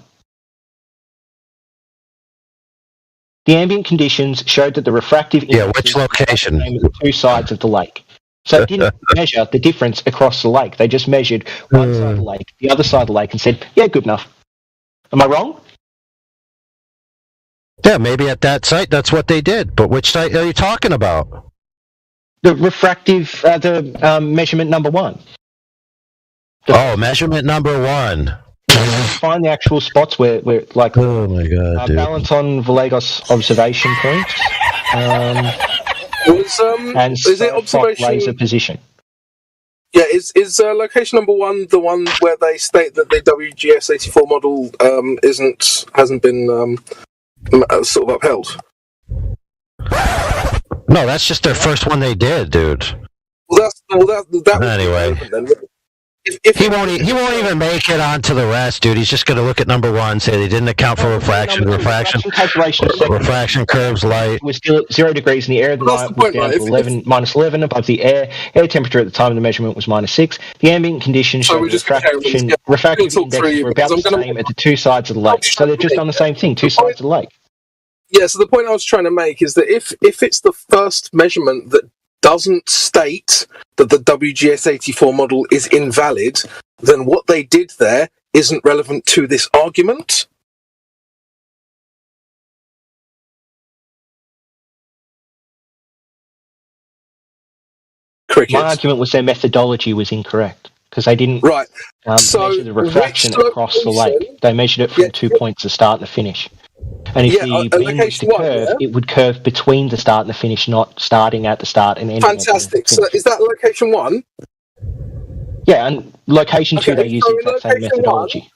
The ambient conditions showed that the refractive index which location? was the two sides of the lake. So it didn't measure the difference across the lake. They just measured one side of the lake, the other side of the lake, and said, yeah, good enough. Am I wrong? Yeah, maybe at that site that's what they did. But which site are you talking about? The refractive, measurement number 1. Measurement number 1. Find the actual spots where like, oh my god, dude. balance on Vallejos observation points, and is it observation laser position? Yeah, is location number 1 the one where they state that the WGS84 model hasn't been sort of upheld? No, that's just their first one they did, dude. Well, that anyway. He won't even make it onto the rest, dude. He's just going to look at number 1, say they didn't account for refraction curves, light. Was still at 0 degrees in the air at the night, was down to -11 above the air. Air temperature at the time of the measurement was -6. The ambient conditions showed refractive index were about the same at the two sides of the lake. So they've just done the same thing, two sides of the lake. Yeah, so the point I was trying to make is that if it's the first measurement that doesn't state that the WGS84 model is invalid, then what they did there isn't relevant to this argument. My argument was their methodology was incorrect because they didn't measure the refraction across the lake. They measured it from 2 points, the start and the finish. And if the beam was to curve, it would curve between the start and the finish, not starting at the start and ending Fantastic. at the finish. So is that location 1? Yeah, and location 2, they use the exact same methodology.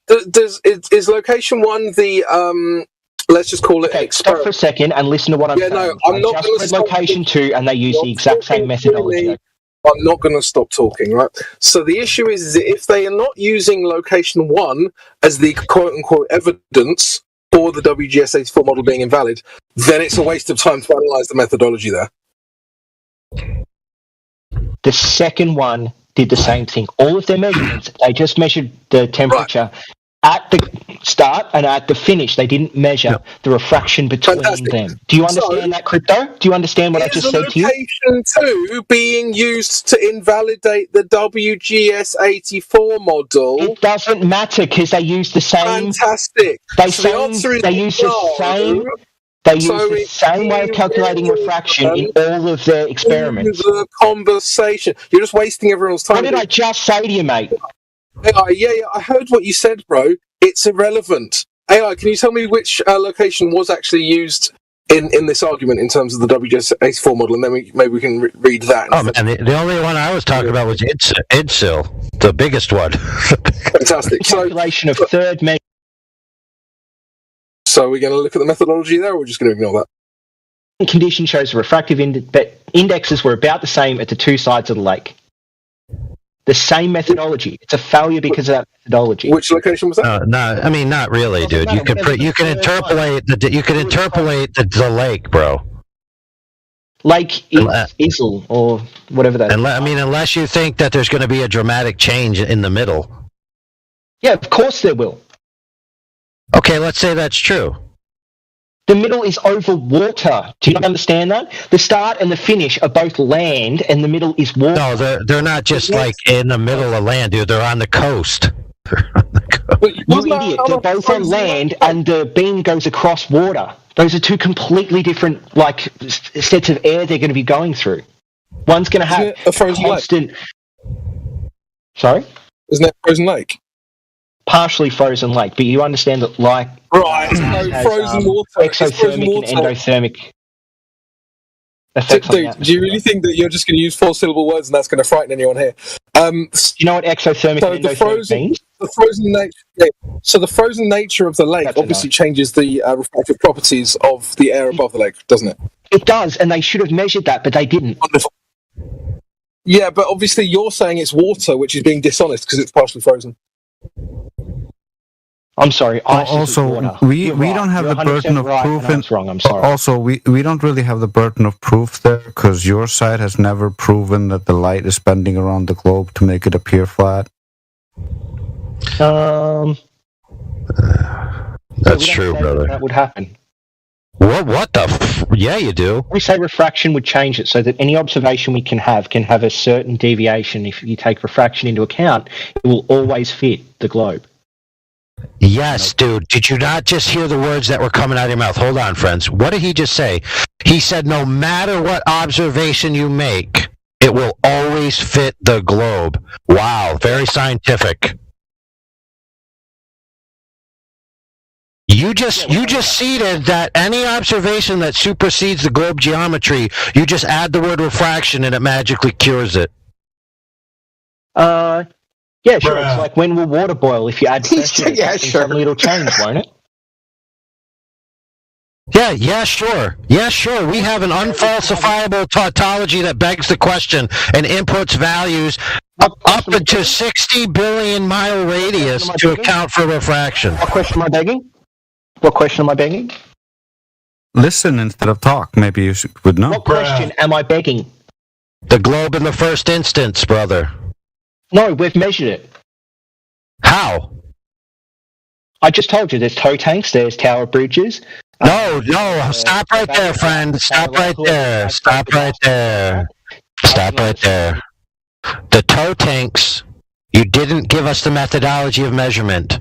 Is location 1 the let's just call it experiment? Stop for a second and listen to what I'm saying. No, I'm not just read location 2, and they use the exact same methodology. I'm not going to stop talking, right? So the issue is that if they are not using location 1 as the quote-unquote evidence for the WGS84 model being invalid, then it's a waste of time to analyse the methodology there. The second one did the same thing. All of their measurements, they just measured the temperature at the start and at the finish. They didn't measure the refraction between them. Do you understand that, Crypto? Do you understand what I just said to you? Location 2 being used to invalidate the WGS84 model? It doesn't matter because they use the same. Fantastic. They use the same way of calculating refraction in all of their experiments. The conversation. You're just wasting everyone's time. What did I just say to you, mate? AI, I heard what you said, bro. It's irrelevant. AI, can you tell me which location was actually used in this argument in terms of the WGS84 model, and then maybe we can read that. Oh man, the only one I was talking about was IDSIL, the biggest one. Fantastic. Calculation of third measure. So we're going to look at the methodology there, or we're just going to ignore that? The condition shows the refractive indexes were about the same at the two sides of the lake. The same methodology. It's a failure because of that methodology. Which location was that? No, I mean not really, dude. You can interpolate the lake, bro. Lake Isle or whatever that is. I mean, unless you think that there's going to be a dramatic change in the middle. Yeah, of course there will. Okay, let's say that's true. The middle is over water. Do you not understand that? The start and the finish are both land, and the middle is water. No, they're not just like in the middle of land, dude. They're on the coast. You idiot. They're both on land, and the beam goes across water. Those are two completely different, sets of air they're going to be going through. One's going to have a frozen constant... lake? Sorry? Isn't that frozen lake? Partially frozen lake, but you understand that, Right, frozen water. Exothermic and endothermic effects on the atmosphere. Do you really think that you're just going to use 4-syllable words and that's going to frighten anyone here? Do you know what exothermic and endothermic means? The frozen nature. So the frozen nature of the lake obviously changes the refractive properties of the air above the lake, doesn't it? It does, and they should have measured that, but they didn't. Wonderful. Yeah, but obviously you're saying it's water, which is being dishonest because it's partially frozen. I'm sorry. Also, we don't have the burden of proof. I'm sorry. Also, we don't really have the burden of proof there because your side has never proven that the light is bending around the globe to make it appear flat. That's true, brother. That would happen. What the? Yeah, you do. We say refraction would change it so that any observation we can have a certain deviation. If you take refraction into account, it will always fit the globe. Yes, dude. Did you not just hear the words that were coming out of your mouth? Hold on, friends. What did he just say? He said, no matter what observation you make, it will always fit the globe. Wow, very scientific. You just ceded that any observation that supersedes the globe geometry, you just add the word refraction and it magically cures it. Yeah, sure. It's like when will water boil? If you add pressure, suddenly it'll change, won't it? Yeah, sure. We have an unfalsifiable tautology that begs the question and inputs values up into 60 billion mile radius to account for refraction. What question am I begging? Listen instead of talk. Maybe you would know. What question am I begging? The globe in the first instance, brother. No, we've measured it. How? I just told you there's tow tanks, there's tower bridges. No, stop right there, friend. Stop right there. The tow tanks, you didn't give us the methodology of measurement.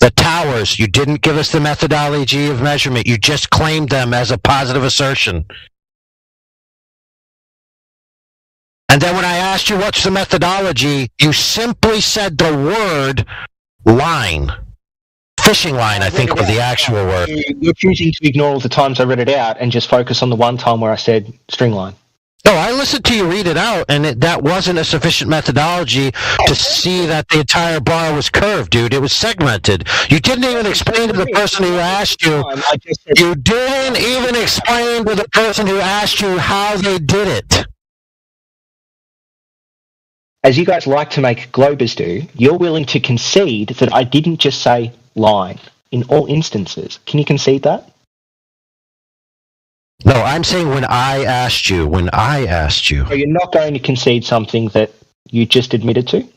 The towers, you didn't give us the methodology of measurement. You just claimed them as a positive assertion. And then when I asked you what's the methodology, you simply said the word line. Fishing line, I think, was the actual word. You're choosing to ignore all the times I read it out and just focus on the one time where I said string line. No, I listened to you read it out, and that wasn't a sufficient methodology to see that the entire bar was curved, dude. It was segmented. You didn't even explain to the person who asked you. You didn't even explain to the person who asked you how they did it. As you guys like to make globers do, you're willing to concede that I didn't just say line in all instances. Can you concede that? No, I'm saying when I asked you. So you're not going to concede something that you just admitted to?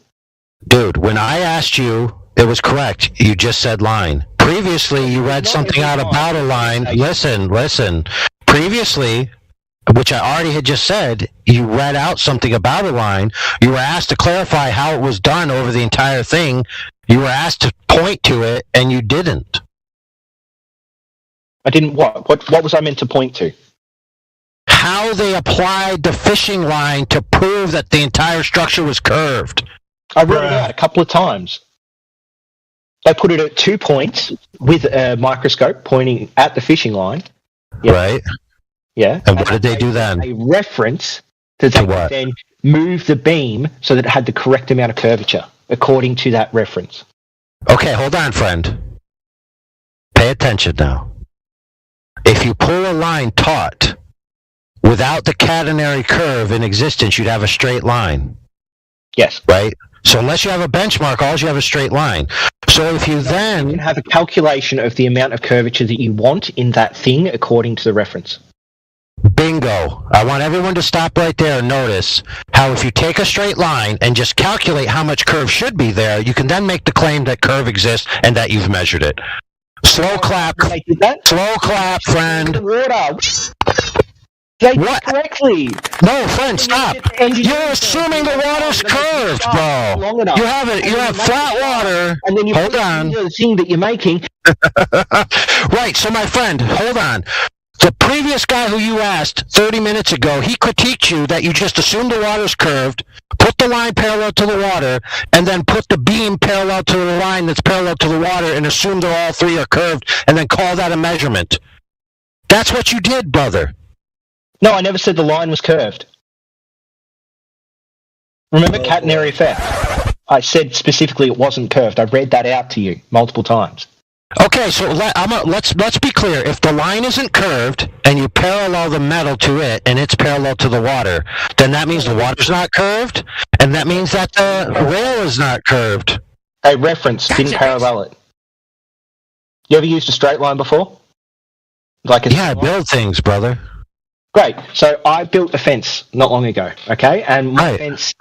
Dude, when I asked you, it was correct. You just said line. Previously, you read something out about a line. Listen. Previously, which I already had just said, you read out something about a line. You were asked to clarify how it was done over the entire thing. You were asked to point to it, and you didn't. I didn't what? What was I meant to point to? How they applied the fishing line to prove that the entire structure was curved. I read it out a couple of times. They put it at 2 points with a microscope pointing at the fishing line. Yep. Right. Yeah. And what did they do then? A reference to then move the beam so that it had the correct amount of curvature according to that reference. Okay, hold on, friend. Pay attention now. If you pull a line taut without the catenary curve in existence, you'd have a straight line. Yes. Right? So unless you have a benchmark, all you have a straight line. So if you then... You can have a calculation of the amount of curvature that you want in that thing according to the reference. Bingo. I want everyone to stop right there and notice how if you take a straight line and just calculate how much curve should be there, you can then make the claim that curve exists and that you've measured it. Slow clap. They did that. Slow clap, friend. Water. They did it correctly. No, friend, stop. You're assuming the water's curved, bro. You have flat water. And then you hold on. The thing that you're making. Right, so my friend, hold on. The previous guy who you asked 30 minutes ago, he critiqued you that you just assumed the water's curved, put the line parallel to the water, and then put the beam parallel to the line that's parallel to the water and assume they're all three are curved, and then call that a measurement. That's what you did, brother. No, I never said the line was curved. Remember catenary effect? I said specifically it wasn't curved. I read that out to you multiple times. Okay, so let's be clear. If the line isn't curved and you parallel the metal to it and it's parallel to the water, then that means the water's not curved, and that means that the rail is not curved. A reference didn't parallel it. You ever used a straight line before? I build things, brother. Great. So I built a fence not long ago, okay? And my fence,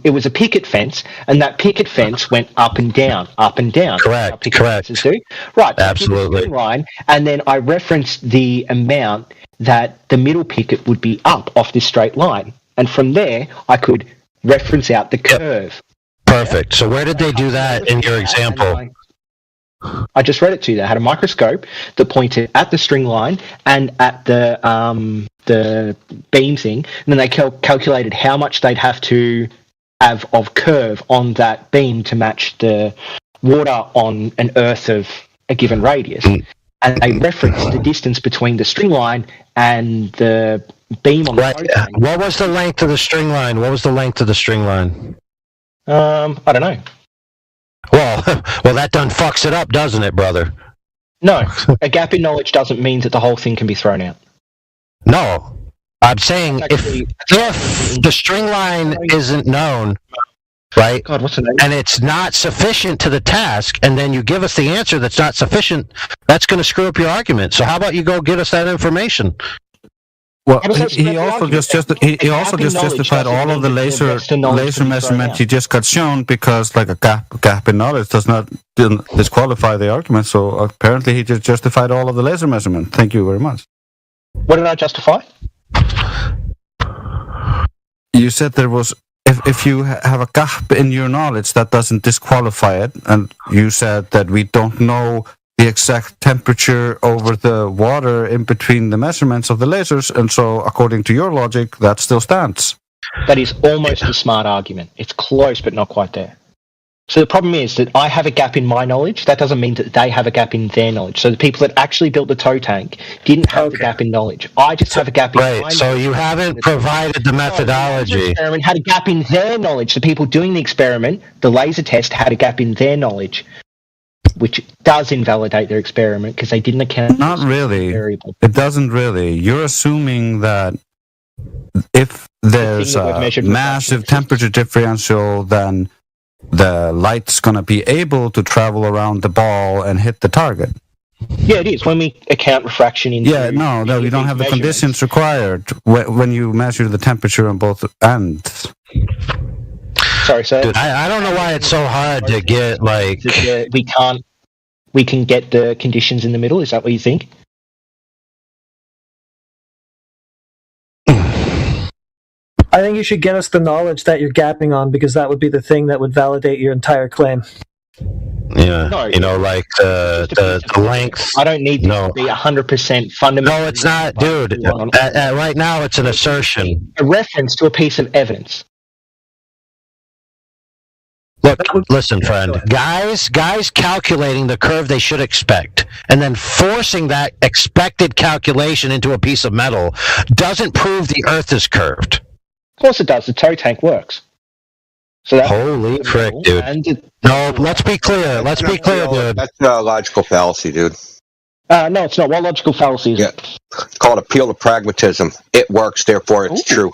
it was a picket fence, and that picket fence went up and down, up and down. Correct. Do. Right. Absolutely. Line, and then I referenced the amount that the middle picket would be up off this straight line. And from there, I could reference out the curve. Perfect. So where did they do that in your example? I just read it to you. They had a microscope that pointed at the string line and at the beam thing, and then they calculated how much they'd have to have of curve on that beam to match the water on an earth of a given radius. And they referenced the distance between the string line and the beam on the road. What was the length of the string line? I don't know. Well, that done fucks it up, doesn't it, brother? No, a gap in knowledge doesn't mean that the whole thing can be thrown out. No, I'm saying if the string line isn't known, right? God, what's the name? And it's not sufficient to the task, and then you give us the answer that's not sufficient, that's going to screw up your argument. So how about you go get us that information? Well, he also just justified all of the laser measurements he just got shown because like a gap in knowledge does not disqualify the argument. So apparently he just justified all of the laser measurement. Thank you very much. What did I justify? You said there was if you have a gap in your knowledge that doesn't disqualify it, and you said that we don't know the exact temperature over the water in between the measurements of the lasers, and so according to your logic, that still stands. That is almost a smart argument. It's close, but not quite there. So the problem is that I have a gap in my knowledge. That doesn't mean that they have a gap in their knowledge. So the people that actually built the tow tank didn't have the gap in knowledge. I just have a gap in my knowledge. So you haven't provided the methodology. The experiment had a gap in their knowledge. The people doing the experiment, the laser test, had a gap in their knowledge, which does invalidate their experiment because they didn't account. Not really. It doesn't really. You're assuming that if there's a massive temperature differential, then the light's going to be able to travel around the ball and hit the target. Yeah, it is. When we account refraction in... Yeah, no, you don't have the conditions required when you measure the temperature on both ends. Sorry, sir. Dude, I don't know why it's so hard to get, like... We can get the conditions in the middle? Is that what you think? I think you should get us the knowledge that you're gapping on, because that would be the thing that would validate your entire claim. Yeah, No, like the length. I don't need to be 100% fundamental. No, it's not, dude. Right now, it's an assertion. A reference to a piece of evidence. Look, listen, friend. Guys calculating the curve they should expect, and then forcing that expected calculation into a piece of metal doesn't prove the Earth is curved. Of course it does. The tow tank works. So that's holy frick, dude. No, let's be clear. Dude. That's a logical fallacy, dude. No, it's not. What logical fallacy is it? It's called appeal to pragmatism. It works, therefore it's true.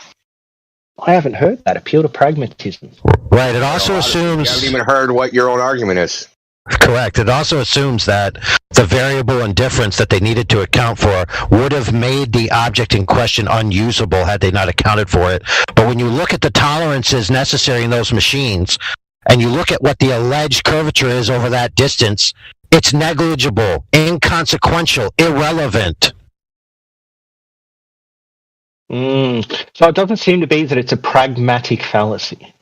I haven't heard that. Appeal to pragmatism. Right. It also assumes... You haven't even heard what your own argument is. Correct. It also assumes that the variable in difference that they needed to account for would have made the object in question unusable had they not accounted for it. But when you look at the tolerances necessary in those machines, and you look at what the alleged curvature is over that distance, It's negligible, inconsequential, irrelevant. So it doesn't seem to be that it's a pragmatic fallacy.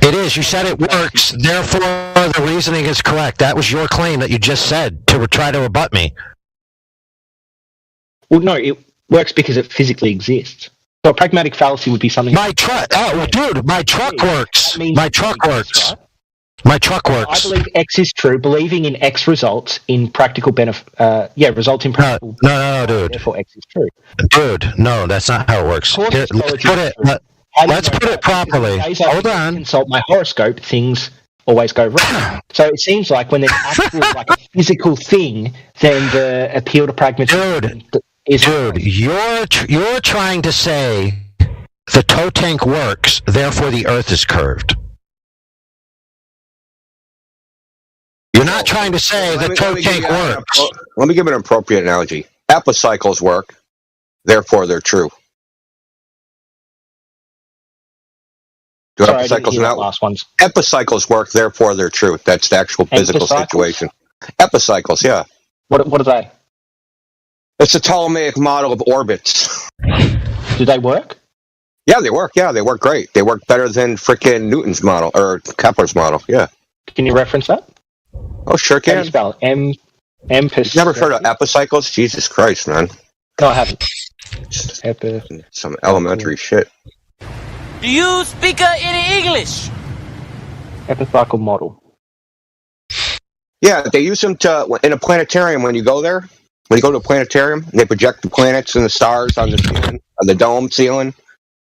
It is. You said it works, therefore the reasoning is correct. That was your claim that you just said to try to rebut me. Well, no, it works because it physically exists. So a pragmatic fallacy would be something... My truck... Oh, dude, my truck works. My truck works. Right? My truck works. I believe X is true. Believing in X results in practical benefit. Results in practical. No, dude. Therefore, X is true. Dude, no, that's not how it works. Here, let's put it properly. Hold on. Consult my horoscope. Things always go wrong. So it seems like when there's actual like a physical thing, then the appeal to pragmatism is. Dude, you're trying to say the toe tank works, therefore the Earth is curved. You're not trying to say the toe tank works. Let me give an appropriate analogy. Epicycles work, therefore they're true. Epicycles work, therefore they're true. That's the actual physical situation. Epicycles, yeah. What are they? It's a Ptolemaic model of orbits. Do they work? Yeah, they work. Yeah, they work great. They work better than frickin' Newton's model or Kepler's model. Yeah. Can you reference that? Oh, sure can. How do you spell it? You've never heard of epicycles? Jesus Christ, man. No, I haven't. Some elementary shit. Do you speak any English? Epicycle model. Yeah, they use them in a planetarium when you go there. When you go to a planetarium, they project the planets and the stars on the ceiling, on the dome ceiling.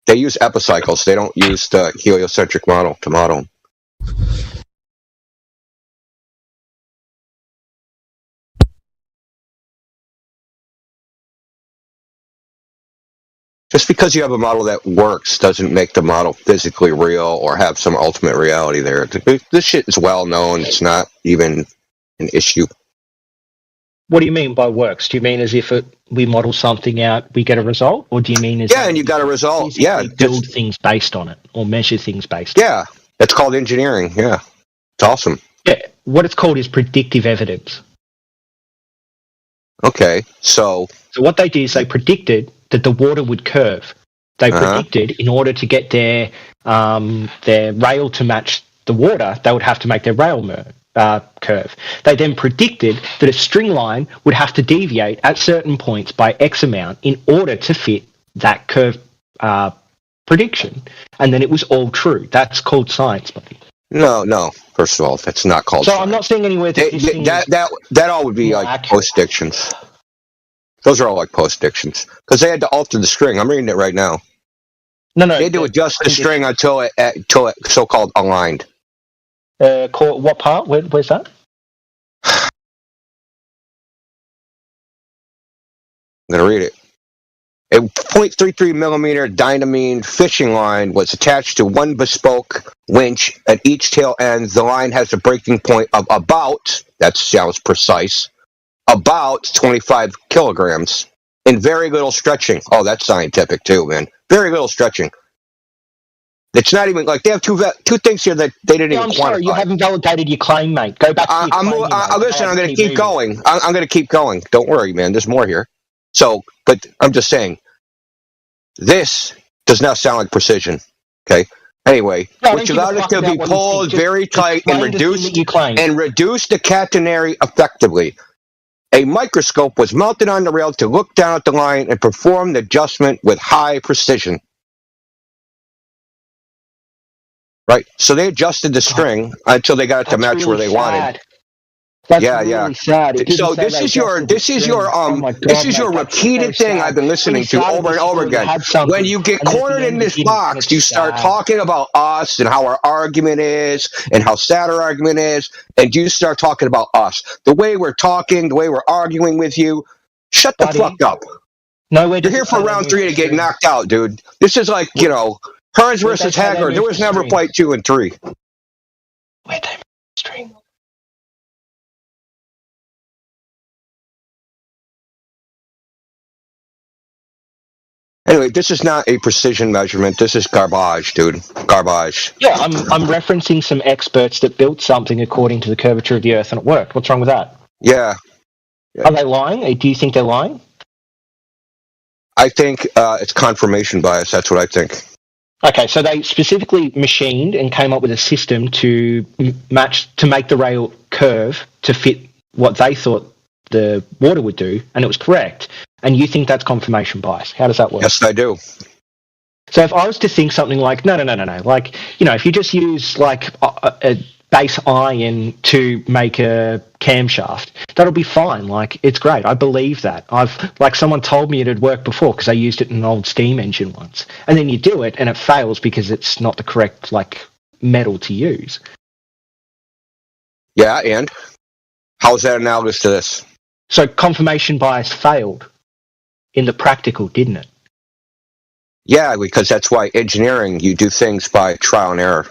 They use epicycles. They don't use the heliocentric model to model. Just because you have a model that works doesn't make the model physically real or have some ultimate reality there. This shit is well known. It's not even an issue. What do you mean by works? Do you mean as if we model something out, we get a result? Or do you mean as and you got a result. Yeah. Build things based on it or measure things based on it? Yeah. That's called engineering. Yeah. It's awesome. Yeah. What it's called is predictive evidence. Okay. So what they did is they predicted that the water would curve. They predicted in order to get their rail to match the water, they would have to make their rail curve. They then predicted that a string line would have to deviate at certain points by X amount in order to fit that curve prediction. And then it was all true. That's called science, buddy. No. First of all, that's not called science. I'm not seeing anywhere that all would be like post-dictions. Those are all like post-dictions. Because they had to alter the string. I'm reading it right now. No. They had to adjust the string until it so-called aligned. What part? Where's that? I'm going to read it. A 0.33 millimeter dynamine fishing line was attached to one bespoke winch at each tail end. The line has a breaking point of about, that sounds precise, about 25 kilograms, and very little stretching. Oh, that's scientific too, man. Very little stretching. It's not even like they have two things here that they didn't even quantify. I'm sorry, you haven't validated your claim, mate. Go back to your claim. Listen, I'm going to keep going. I'm going to keep going. Don't worry, man. There's more here. So, but I'm just saying, this does not sound like precision. Okay. Anyway, which allowed it to be pulled very tight and reduce the catenary effectively. A microscope was mounted on the rail to look down at the line and perform the adjustment with high precision. Right, so they adjusted the string until they got it to match really where they wanted. That's really sad. So this is your repeated thing I've been listening to over and over again. When you get cornered in this box, you start talking about us and how our argument is and how sad our argument is, and you start talking about us. The way we're talking, the way we're arguing with you. Shut the fuck up. No, you're here for round 3 to get knocked out, dude. This is like, Hearns versus Haggard. There was never fight 2 and 3. Wait, they string. Anyway, this is not a precision measurement. This is garbage, dude. Garbage. Yeah, I'm referencing some experts that built something according to the curvature of the Earth, and it worked. What's wrong with that? Yeah. Are they lying? Do you think they're lying? I think it's confirmation bias. That's what I think. Okay, so they specifically machined and came up with a system to make the rail curve to fit what they thought the water would do, and it was correct. And you think that's confirmation bias? How does that work? Yes, I do. So if I was to think something like, no, like, if you just use like a base iron to make a camshaft, that'll be fine. Like, it's great. I believe that. Someone told me it had worked before because I used it in an old steam engine once. And then you do it and it fails because it's not the correct, metal to use. Yeah, and? How's that analogous to this? So confirmation bias failed in the practical, didn't it? Yeah, because that's why engineering, you do things by trial and error.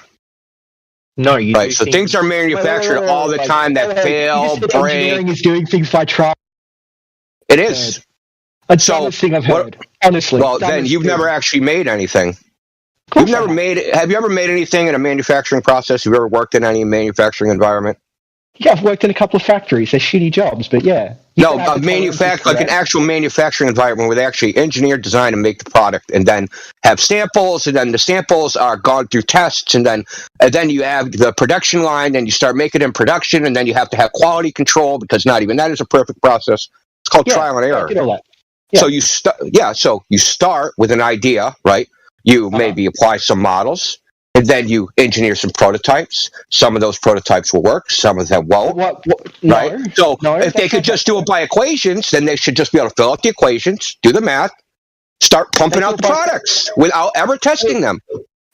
No, you right. So things are manufactured all the time that fail, break. Engineering is doing things by trial. It is. That's the dumbest thing I've heard. Honestly. Well, then you've never actually made anything. You've never made. Have you ever made anything in a manufacturing process? Have you ever worked in any manufacturing environment? Yeah, I've worked in a couple of factories. They're shitty jobs, but yeah. No, a like an actual manufacturing environment where they actually engineer, design, and make the product, and then have samples, and then the samples are gone through tests, and then you have the production line, and you start making it in production, and then you have to have quality control because not even that is a perfect process. It's called trial and error. I did all that. Yeah. So you start with an idea, right? You maybe apply some models. And then you engineer some prototypes. Some of those prototypes will work. Some of them won't. Right? If they could just do it by equations, then they should just be able to fill out the equations, do the math, start pumping out the products without ever testing them.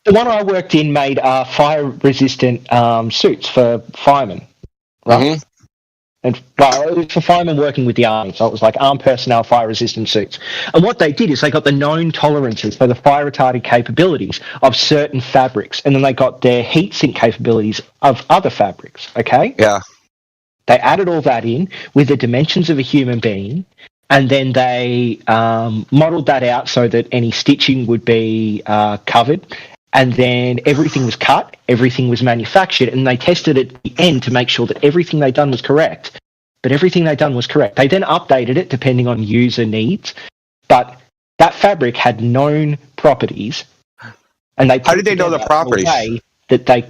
The one I worked in made fire-resistant suits for firemen. Right? Mm-hmm. And it was for firemen working with the army, so it was like armed personnel fire-resistant suits. And what they did is they got the known tolerances for the fire-retarding capabilities of certain fabrics, and then they got their heat sink capabilities of other fabrics, okay? Yeah. They added all that in with the dimensions of a human being, and then they modelled that out so that any stitching would be covered, and then everything was cut, everything was manufactured, and they tested at the end to make sure that everything they'd done was correct. But everything they'd done was correct. They then updated it depending on user needs, but that fabric had known properties, and they how did they know the properties? That they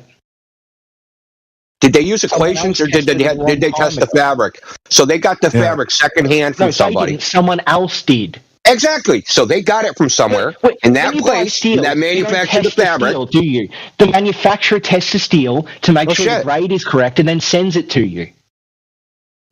did they use equations or did they test the fabric? So they got the fabric secondhand from somebody. Someone else did. Exactly. So they got it from somewhere in that place that manufactured the fabric. Steel, do you? The manufacturer tests the steel to make sure the grade is correct and then sends it to you.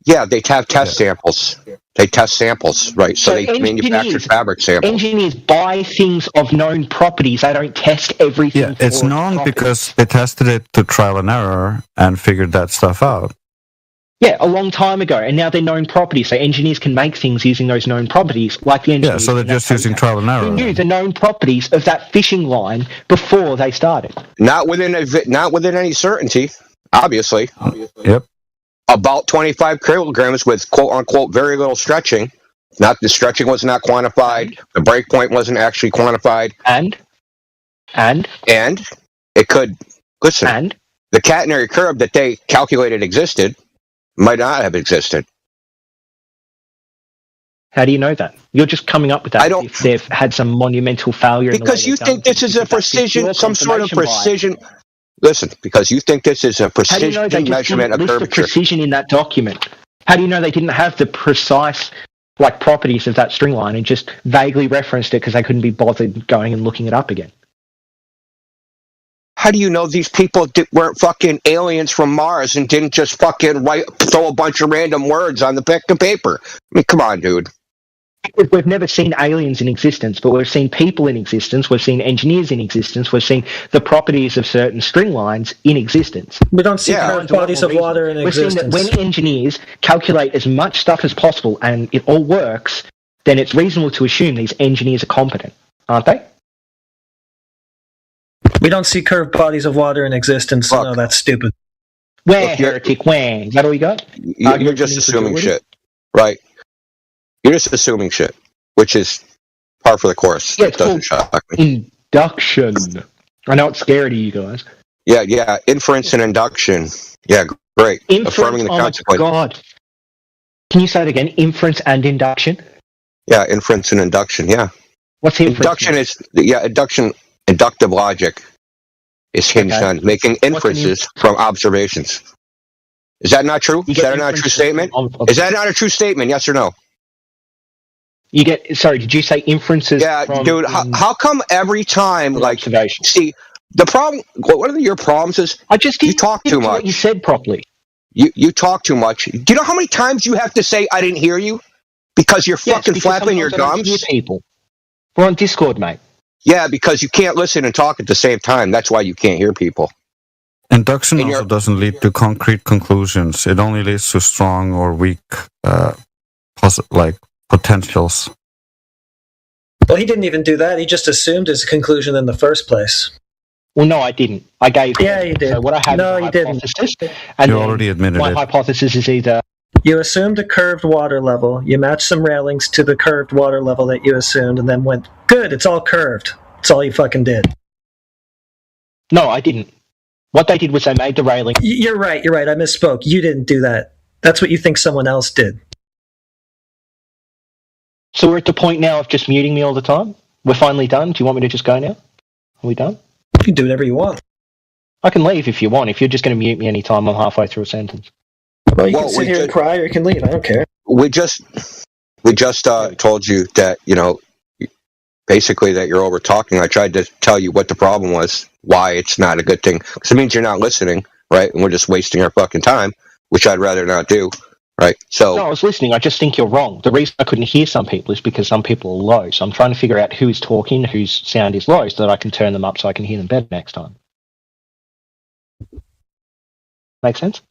Yeah, they have test samples. They test samples, right? So they manufacture fabric samples. Engineers buy things of known properties. They don't test everything. Yeah, it's known because they tested it to trial and error and figured that stuff out. Yeah, a long time ago, and now they're known properties. So engineers can make things using those known properties, like the engineers. Yeah, so they're just using trial and error. They knew the known properties of that fishing line before they started. Not within any certainty, obviously. Yep. About 25 kilograms with quote unquote very little stretching. Not the stretching was not quantified. The break point wasn't actually quantified. And it could listen. And the catenary curve that they calculated existed might not have existed. How do you know that? You're just coming up with that. If they've had some monumental failure. Because you think this is a precision, some sort of precision. Listen, because you think this is a precision measurement of curvature. Precision in that document. How do you know they didn't have the precise properties of that string line and just vaguely referenced it because they couldn't be bothered going and looking it up again? How do you know these people weren't fucking aliens from Mars and didn't just fucking throw a bunch of random words on the pick of paper? I mean, come on, dude. We've never seen aliens in existence, but we've seen people in existence, we've seen engineers in existence, we've seen the properties of certain string lines in existence. We don't see curved bodies of water in existence. We've seen that when engineers calculate as much stuff as possible and it all works, then it's reasonable to assume these engineers are competent, aren't they? We don't see curved bodies of water in existence. Look, no, that's stupid. Where, heretic, where? Is that all you got? You're just assuming shit, right? You're just assuming shit, which is par for the course. Yeah, It doesn't shock me. Induction. I know it's scary to you guys. Yeah. Inference and induction. Yeah, great. Affirming the consequence. Oh my God. Can you say it again? Inference and induction? Yeah, inference and induction. Yeah. What's inference? Induction is inductive logic is hinged on making inferences from observations. Is that not true? Is that not a true statement? Is that not a true statement? Yes or no? You get, sorry, did you say inferences? Yeah, from, dude, how come every time, like, see, the problem, one of your problems is you talk too much. You said properly. You talk too much. Do you know how many times you have to say, I didn't hear you? Because you're fucking flapping your gums? People. We're on Discord, mate. Yeah, because you can't listen and talk at the same time. That's why you can't hear people. Induction also doesn't lead to concrete conclusions. It only leads to strong or weak, potentials. Well, he didn't even do that. He just assumed his conclusion in the first place. Well, no, I didn't. I gave. Yeah, you did. So what I had no, was you a didn't. hypothesis, and You already admitted my it. hypothesis is either you assumed a curved water level. You matched some railings to the curved water level that you assumed, and then went, "Good, it's all curved." That's all you fucking did. No, I didn't. What they did was they made the railing. You're right. I misspoke. You didn't do that. That's what you think someone else did. So we're at the point now of just muting me all the time? We're finally done? Do you want me to just go now? Are we done? You can do whatever you want. I can leave if you want. If you're just going to mute me anytime I'm halfway through a sentence. Well, you can sit here and cry or you can leave. I don't care. We just told you that, basically that you're over talking. I tried to tell you what the problem was, why it's not a good thing. Because it means you're not listening, right? And we're just wasting our fucking time, which I'd rather not do, right? So no, I was listening. I just think you're wrong. The reason I couldn't hear some people is because some people are low. So I'm trying to figure out who is talking, whose sound is low, so that I can turn them up so I can hear them better next time. Make sense?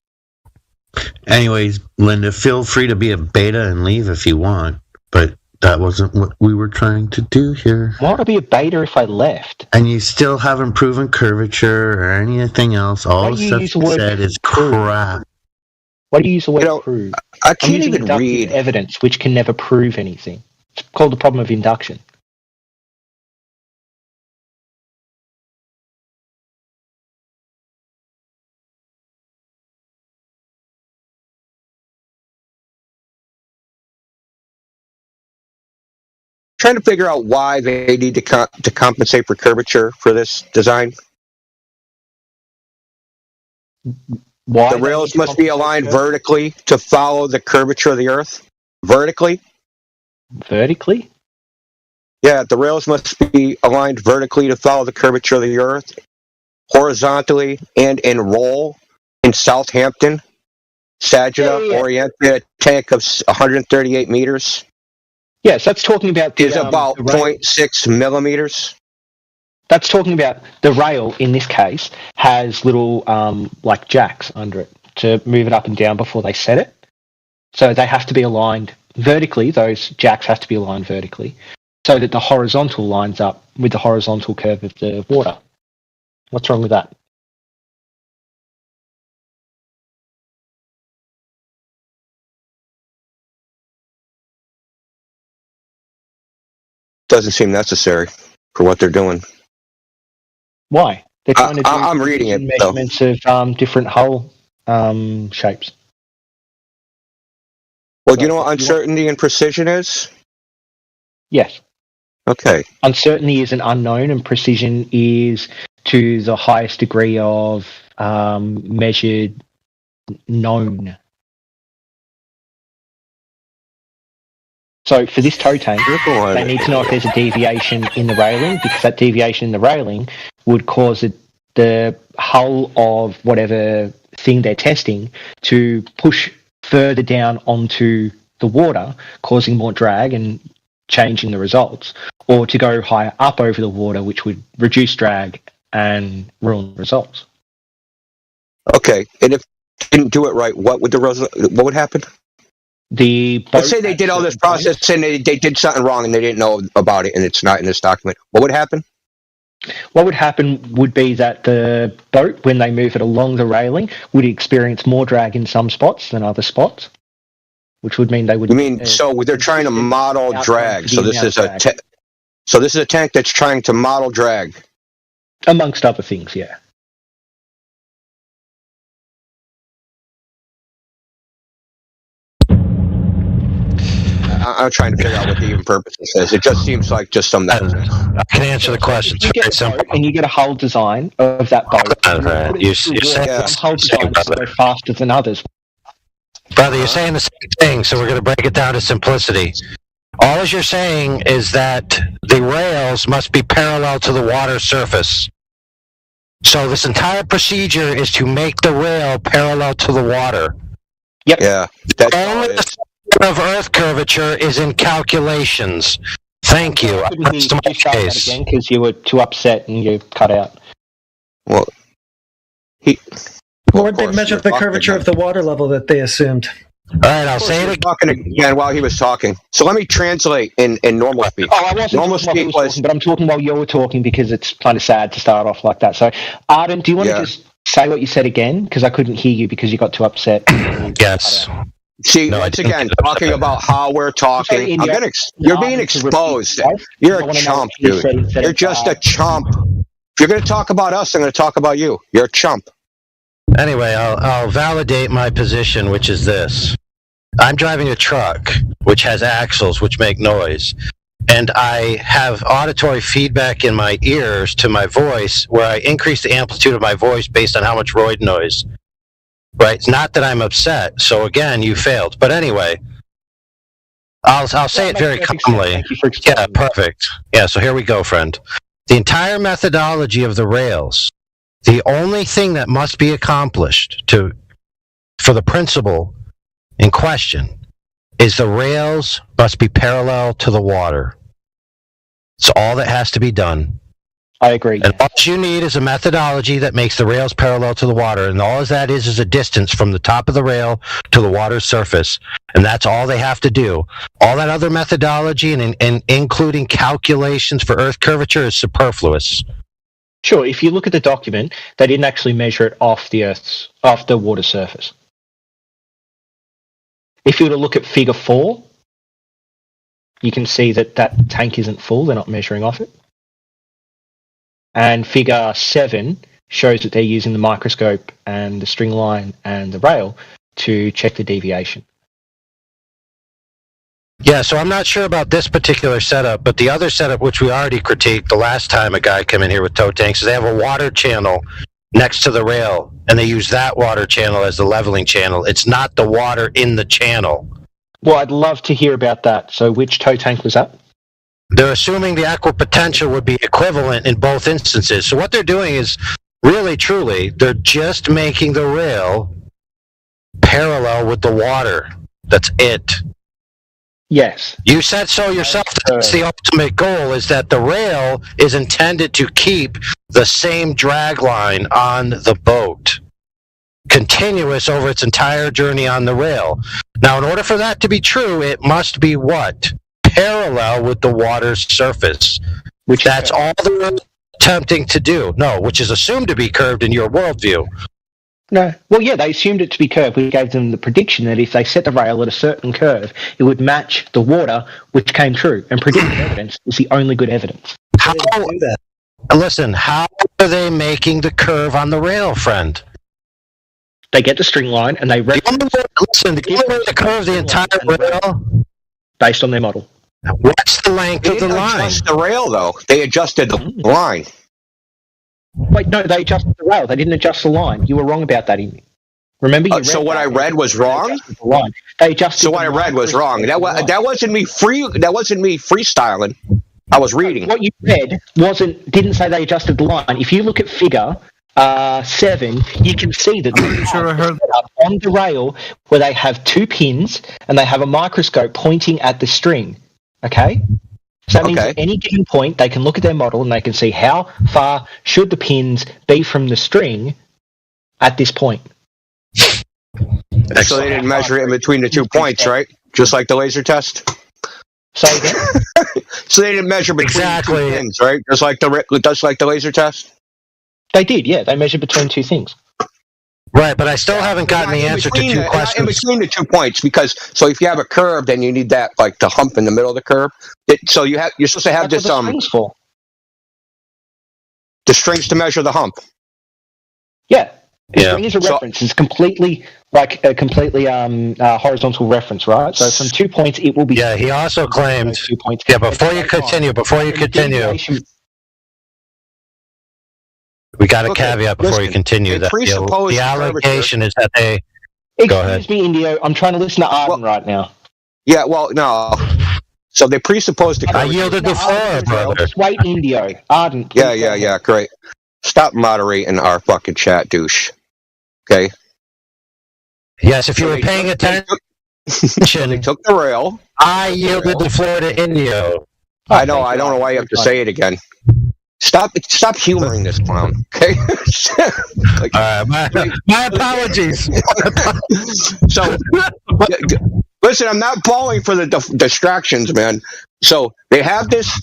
Anyways, Linda, feel free to be a beta and leave if you want, but that wasn't what we were trying to do here. Why would I be a beta if I left? And you still haven't proven curvature or anything else. All the stuff you said is crap. Why do you use the word prove? I can't even read evidence, which can never prove anything. It's called the problem of induction. trying to figure out why they need to compensate for curvature for this design. Why the rails must be aligned vertically to follow the curvature of the Earth. Vertically? Vertically? Yeah, the rails must be aligned vertically to follow the curvature of the Earth. Horizontally and in roll in Southampton, Saginaw, oriented at a tank of 138 meters. Yes, that's talking about is about 0.6 millimeters. That's talking about the rail, in this case, has little like jacks under it to move it up and down before they set it. So they have to be aligned vertically. Those jacks have to be aligned vertically so that the horizontal lines up with the horizontal curve of the water. What's wrong with that? Doesn't seem necessary for what they're doing. Why? They're trying to do I'm reading it, measurements of different hull shapes. Well, do you know what uncertainty and precision is? Yes. Okay. Uncertainty is an unknown, and precision is to the highest degree of measured known. So for this tow tank, they need to know if there's a deviation in the railing, because that deviation in the railing would cause the hull of whatever thing they're testing to push further down onto the water, causing more drag and changing the results, or to go higher up over the water, which would reduce drag and ruin the results. Okay, and if they didn't do it right, what would happen? Let's say they did all this process and they did something wrong and they didn't know about it and it's not in this document. What would happen? What would happen would be that the boat, when they move it along the railing, would experience more drag in some spots than other spots, which would mean they would... You mean, so they're trying to model drag, so this is So this is a tank that's trying to model drag. Amongst other things, yeah. I'm trying to figure out what the even purpose is. It just seems like just some nonsense. I can answer the question. You get a boat and you get a hull design of that boat. You're saying some hull designs go faster than others. Brother, you're saying the same thing, so we're going to break it down to simplicity. All you're saying is that the rails must be parallel to the water surface. So this entire procedure is to make the rail parallel to the water. Yep. Yeah. Only the center of Earth curvature is in calculations. Thank you. I rest my case. Again, because you were too upset and you cut out. Well, Or they measured the curvature of the water level that they assumed. All right, I'll say it again while he was talking. So let me translate in normal speed. Oh, I wasn't normal talking speed while he was talking, but I'm talking while you were talking because it's kind of sad to start off like that. So, Arden, do you want to just say what you said again? Because I couldn't hear you because you got too upset. Yes. See, once again, talking about how we're talking, you're being exposed. You're a chump, dude. You're just a chump. If you're going to talk about us, I'm going to talk about you. You're a chump. Anyway, I'll validate my position, which is this. I'm driving a truck, which has axles, which make noise. And I have auditory feedback in my ears to my voice, where I increase the amplitude of my voice based on how much roid noise. Right? It's not that I'm upset. So again, you failed. But anyway, I'll say it very calmly. Yeah, perfect. Yeah, so here we go, friend. The entire methodology of the rails, the only thing that must be accomplished for the principle in question is the rails must be parallel to the water. It's all that has to be done. I agree. And all you need is a methodology that makes the rails parallel to the water, and all that is a distance from the top of the rail to the water's surface, and that's all they have to do. All that other methodology and including calculations for Earth curvature is superfluous. Sure, if you look at the document, they didn't actually measure it off the water surface. If you were to look at figure 4, you can see that tank isn't full, they're not measuring off it. And figure 7 shows that they're using the microscope and the string line and the rail to check the deviation. Yeah, so I'm not sure about this particular setup, but the other setup, which we already critiqued the last time a guy came in here with tow tanks, is they have a water channel next to the rail, and they use that water channel as the leveling channel. It's not the water in the channel. Well, I'd love to hear about that. So which tow tank was that? They're assuming the equipotential would be equivalent in both instances. So what they're doing is, really, truly, they're just making the rail parallel with the water. That's it. Yes. You said so yourself. That's the ultimate goal, is that the rail is intended to keep the same drag line on the boat, continuous over its entire journey on the rail. Now, in order for that to be true, it must be what? Parallel with the water's surface. That's all they're attempting to do. No, which is assumed to be curved in your worldview. No. Well, yeah, they assumed it to be curved. We gave them the prediction that if they set the rail at a certain curve, it would match the water, which came true. And predictive evidence is the only good evidence. Listen, how are they making the curve on the rail, friend? They get the string line and they listen, the curve the entire rail based on their model. What's the length of the line? They didn't adjust the rail, though. They adjusted the line. Wait, no, they adjusted the rail. They didn't adjust the line. You were wrong about that. Remember, you read so what I read was wrong. They adjusted. So what I read was wrong. That wasn't me That wasn't me freestyling. I was reading. What you read didn't say they adjusted the line. If you look at figure 7, you can see that on the rail where they have 2 pins and they have a microscope pointing at the string. Okay. So that means at any given point, they can look at their model and they can see how far should the pins be from the string at this point. So they didn't measure it in between the 2 points, right? Just like the laser test? Say again? So they didn't measure between the 2 pins, right? Just like the laser test? They did, yeah. They measured between 2 things. Right, but I still haven't gotten the answer to two questions. In between the 2 points, because so if you have a curve, then you need that like the hump in the middle of the curve. So you're supposed to have That's this what the string's for. the strings to measure the hump. Yeah. The string is a reference. It's completely like a completely horizontal reference, right? So from 2 points, it will be. Yeah, he also claimed 2 points. Yeah, before you continue, we got a caveat before you continue that the allegation is that they. Go ahead. Excuse me, Indio. I'm trying to listen to Arden right now. Yeah, well, no. So they presuppose the. I yielded the floor, brother. Just wait, Indio. Arden. Yeah. Great. Stop moderating our fucking chat, douche. Okay. Yes, if you were paying attention, they took the rail. I yielded the floor to Indio. I know. I don't know why you have to say it again. Stop humoring this clown, okay? My apologies. So, listen, I'm not falling for the distractions, man. So they have this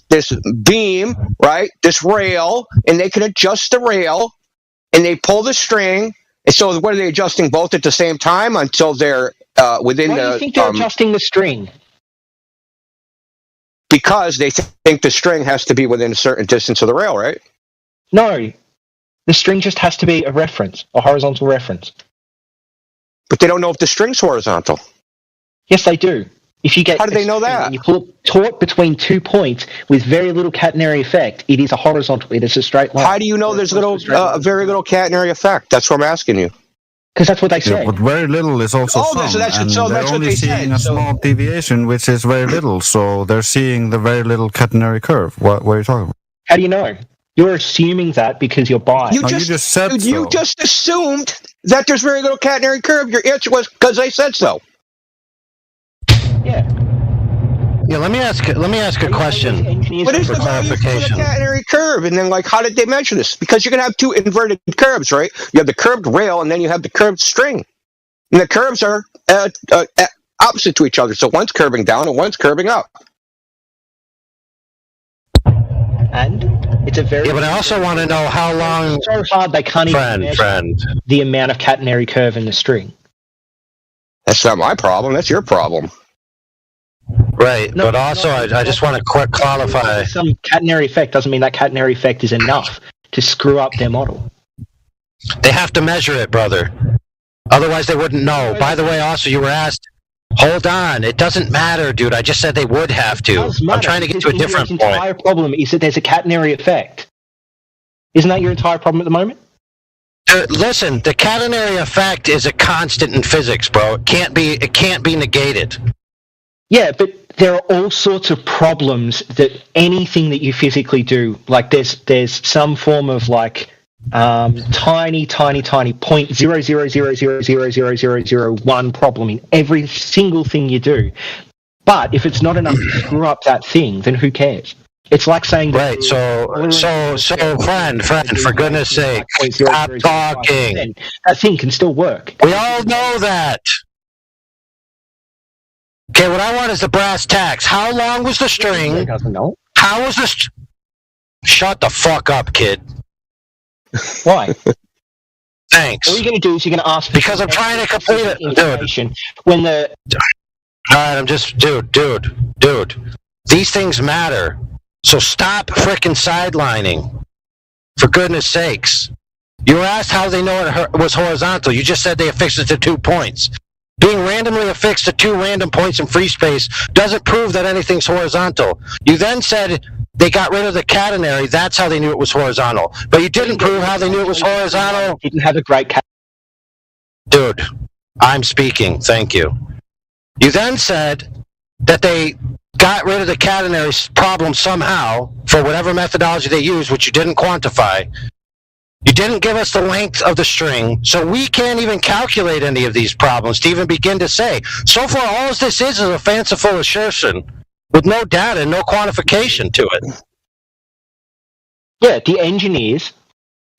beam, right? This rail, and they can adjust the rail, and they pull the string. And so, what are they adjusting both at the same time until they're within the? Why do you think they're adjusting the string? Because they think the string has to be within a certain distance of the rail, right? No. The string just has to be a reference, a horizontal reference. But they don't know if the string's horizontal. Yes, they do. If you get How do they know that? And you pull it taut between 2 points with very little catenary effect, it is a horizontal, it is a straight line. How do you know there's very little catenary effect? That's what I'm asking you. Because that's what they say. Yeah, but very little is also some, and they're only seeing a small deviation, which is very little. So they're seeing the very little catenary curve. What are you talking about? How do you know? You're assuming that because you're biased. You just assumed that there's very little catenary curve. Your answer was because they said so. Yeah. Yeah, let me ask a question. What is the value for the catenary curve? And then, how did they measure this? Because you're going to have two inverted curves, right? You have the curved rail, and then you have the curved string. And the curves are opposite to each other. So one's curving down and one's curving up. And it's a very... Yeah, but I also want to know how long... It's so hard they can't even measure the amount of catenary curve in the string. That's not my problem. That's your problem. Right, but also I just want to qualify. Some catenary effect doesn't mean that catenary effect is enough to screw up their model. They have to measure it, brother. Otherwise, they wouldn't know. By the way, also, you were asked... Hold on. It doesn't matter, dude. I just said they would have to. I'm trying to get to a different point. The entire problem is that there's a catenary effect. Isn't that your entire problem at the moment? Listen, the catenary effect is a constant in physics, bro. It can't be negated. Yeah, but there are all sorts of problems that anything that you physically do, there's some form of tiny 0.000000001 problem in every single thing you do. But if it's not enough to screw up that thing, then who cares? It's like saying that... Right, so friend, for goodness sake, stop talking. That thing can still work. We all know that. Okay, what I want is the brass tacks. How long was the string? Doesn't know. How was the... Shut the fuck up, kid. Why? Thanks. All you're going to do is you're going to ask... Because I'm trying to complete it, dude. When the... Alright, I'm just... Dude. These things matter. So stop frickin' sidelining. For goodness sakes. You were asked how they know it was horizontal. You just said they affixed it to 2 points. Being randomly affixed to 2 random points in free space doesn't prove that anything's horizontal. You then said they got rid of the catenary. That's how they knew it was horizontal. But you didn't prove how they knew it was horizontal. Didn't have a great Dude, I'm speaking. Thank you. You then said that they got rid of the catenary problem somehow for whatever methodology they used, which you didn't quantify. You didn't give us the length of the string, so we can't even calculate any of these problems to even begin to say. So far, all this is a fanciful assertion with no data and no quantification to it. Yeah, the engineers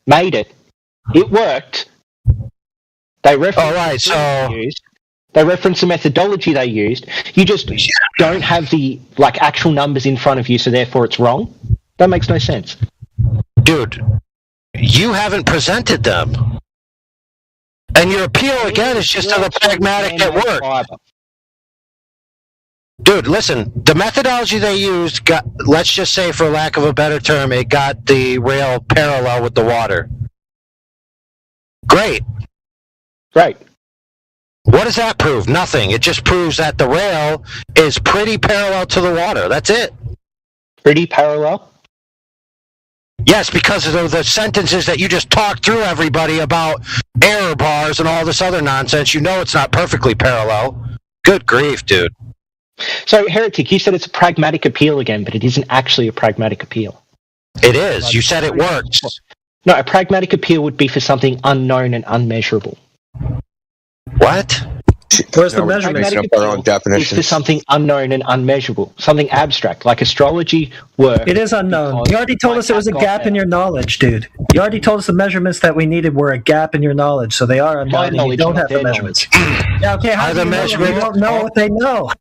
made it. It worked. They referenced they referenced the methodology they used. You just don't have the actual numbers in front of you, so therefore it's wrong. That makes no sense. Dude. You haven't presented them. And your appeal again is just to the pragmatic at work. Dude, listen, the methodology they used got, let's just say for lack of a better term, it got the rail parallel with the water. Great. Right. What does that prove? Nothing. It just proves that the rail is pretty parallel to the water. That's it. Pretty parallel? Yes, because of the sentences that you just talked through, everybody, about error bars and all this other nonsense. You know it's not perfectly parallel. Good grief, dude. So, Heretic, you said it's a pragmatic appeal again, but it isn't actually a pragmatic appeal. It is. You said it works. No, a pragmatic appeal would be for something unknown and unmeasurable. What? Where's the measurement? It's for something unknown and unmeasurable, something abstract, like astrology work. It is unknown. You already told us there was a gap in your knowledge, dude. You already told us the measurements that we needed were a gap in your knowledge, so they are unknown. And you don't have the measurements. Yeah, okay. How do you know? We don't know what they know.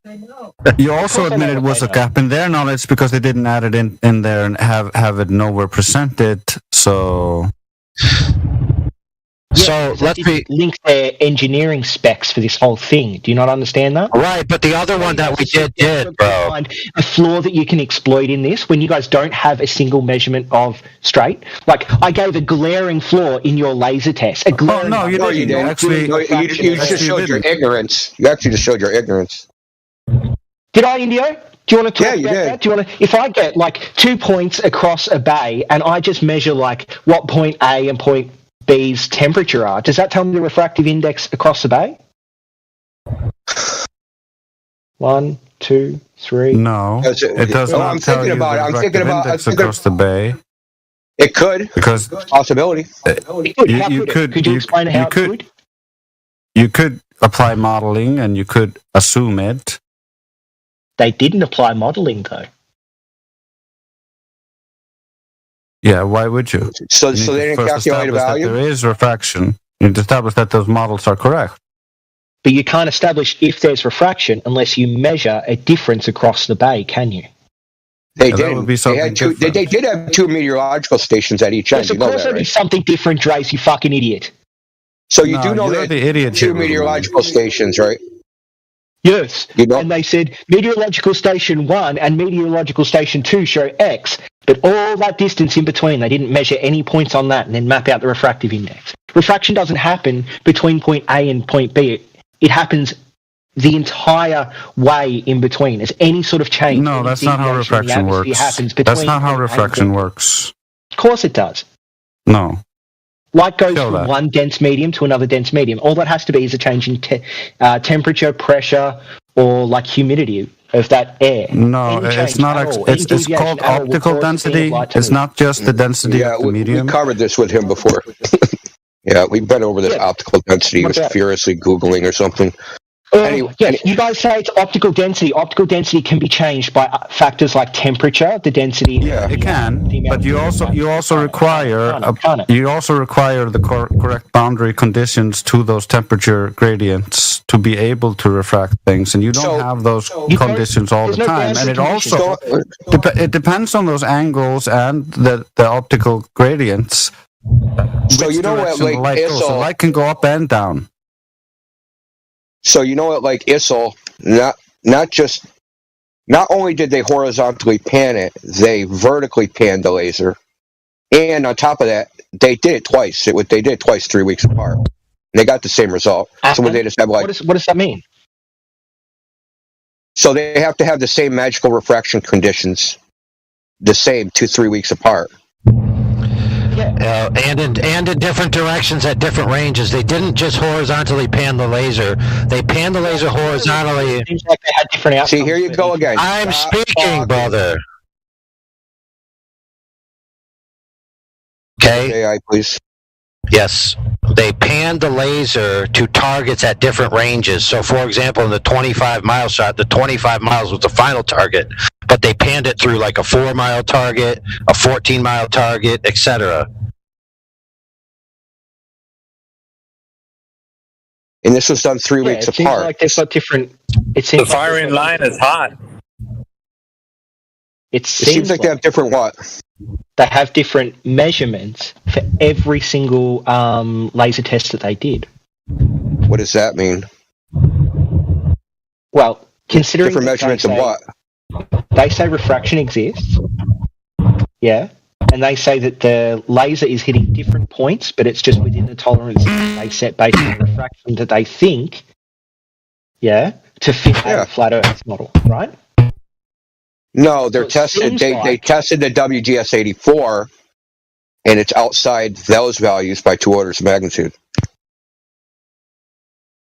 You also admitted it was a gap in their knowledge because they didn't add it in there and have it nowhere presented. So. Yeah, so let's link their engineering specs for this whole thing. Do you not understand that? Right, but the other one that we did, bro. Find a flaw that you can exploit in this when you guys don't have a single measurement of straight. Like, I gave a glaring flaw in your laser test. A glaring you didn't. Actually, you just showed your ignorance. You actually just showed your ignorance. Did I, Indio? Do you want to talk about that? Do you want to? If I get like 2 points across a bay and I just measure like what point A and point B's temperature are, does that tell me the refractive index across the bay? 1, 2, 3. No, it does not. I'm thinking about it. I'm thinking about across the bay. It could, because possibility. You could explain how it could? You could apply modeling and you could assume it. They didn't apply modeling though. Yeah, why would you? So they didn't calculate a value? There is refraction. You need to establish that those models are correct. But you can't establish if there's refraction unless you measure a difference across the bay, can you? They did. They did have 2 meteorological stations at each end. Yes, of course there'd be something different, Drace, you fucking idiot. So you do know that the idiot 2 meteorological stations, right? Yes, and they said meteorological station 1 and meteorological station 2 show X, but all that distance in between, they didn't measure any points on that and then map out the refractive index. Refraction doesn't happen between point A and point B. It happens the entire way in between. As any sort of change. No, that's not how refraction works. That's not how refraction works. Of course it does. No. Light goes from one dense medium to another dense medium. All that has to be is a change in temperature, pressure, or like humidity of that air. No, it's not. It's called optical density. It's not just the density of the medium. We covered this with him before. Yeah, we've been over this optical density. He was furiously Googling or something. You guys say it's optical density. Optical density can be changed by factors like temperature, the density. Yeah, it can. But you also require the correct boundary conditions to those temperature gradients to be able to refract things, and you don't have those conditions all the time. And it also it depends on those angles and the optical gradients. So you know what, like the light can go up and down. So you know what, like ISIL, not only did they horizontally pan it, they vertically panned the laser, and on top of that, they did it twice. They did it twice, 3 weeks apart. And they got the same result. So when they just have like, what does that mean? So they have to have the same magical refraction conditions, the same 2-3 weeks apart. And in different directions at different ranges. They didn't just horizontally pan the laser. They panned the laser horizontally. Seems like they had different outcomes. See, here you go again. I'm speaking, brother. Okay. AI, please. Yes. They panned the laser to targets at different ranges. So, for example, in the 25-mile shot, the 25 miles was the final target, but they panned it through like a 4-mile target, a 14-mile target, etc. And this was done 3 weeks apart. Seems like they've got different. The firing line is hot. It seems like they have different what? They have different measurements for every single laser test that they did. What does that mean? Well, considering different measurements of what? They say refraction exists. Yeah. And they say that the laser is hitting different points, but it's just within the tolerance they set based on the refraction that they think, to fit a flat Earth model, right? No, they're tested. They tested the WGS-84, and it's outside those values by 2 orders of magnitude.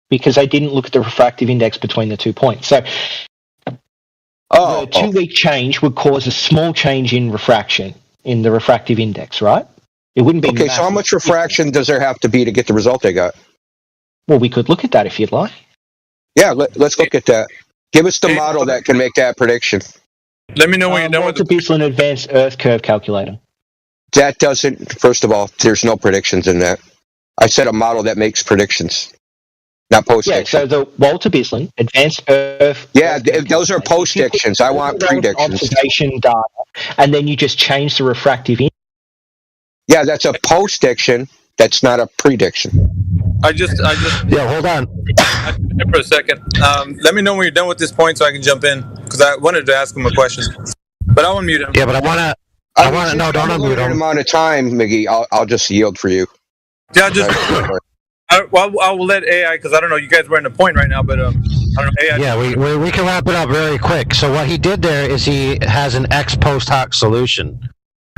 Because they didn't look at the refractive index between the 2 points. So the 2-week change would cause a small change in refraction in the refractive index, right? It wouldn't be okay. So how much refraction does there have to be to get the result they got? Well, we could look at that if you'd like. Yeah, let's look at that. Give us the model that can make that prediction. Let me know when you're done with the Bislin Advanced Earth Curve Calculator. That doesn't. First of all, there's no predictions in that. I said a model that makes predictions, not post-diction. Yeah, so the Walter Bislin Advanced Earth. Yeah, those are post-dictions. I want predictions. Observation data, and then you just change the refractive index. Yeah, that's a post-diction. That's not a prediction. I just. Yeah, hold on. For a second. Let me know when you're done with this point so I can jump in because I wanted to ask him a question, but I want to mute him. Yeah, but I want to. No, don't unmute him. Amount of time, Miggy. I'll just yield for you. Yeah, I will let AI because I don't know. You guys were in the point right now, but I don't know. AI. Yeah, we can wrap it up very quick. So what he did there is he has an ex post hoc solution.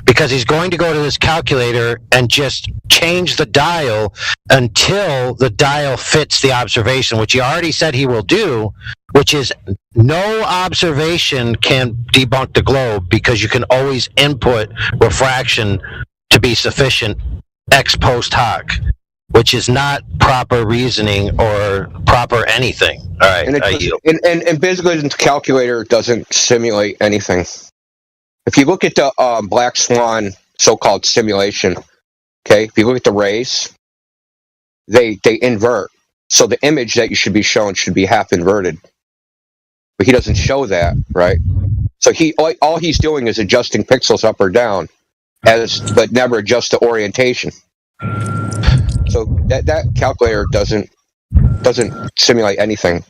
Because he's going to go to this calculator and just change the dial until the dial fits the observation, which he already said he will do, which is no observation can debunk the globe because you can always input refraction to be sufficient ex post hoc, which is not proper reasoning or proper anything. All right, and basically the calculator doesn't simulate anything. If you look at the Black Swan so-called simulation, okay, if you look at the rays, they invert. So the image that you should be shown should be half inverted. But he doesn't show that, right? So all he's doing is adjusting pixels up or down, but never adjust the orientation. So that calculator doesn't simulate anything.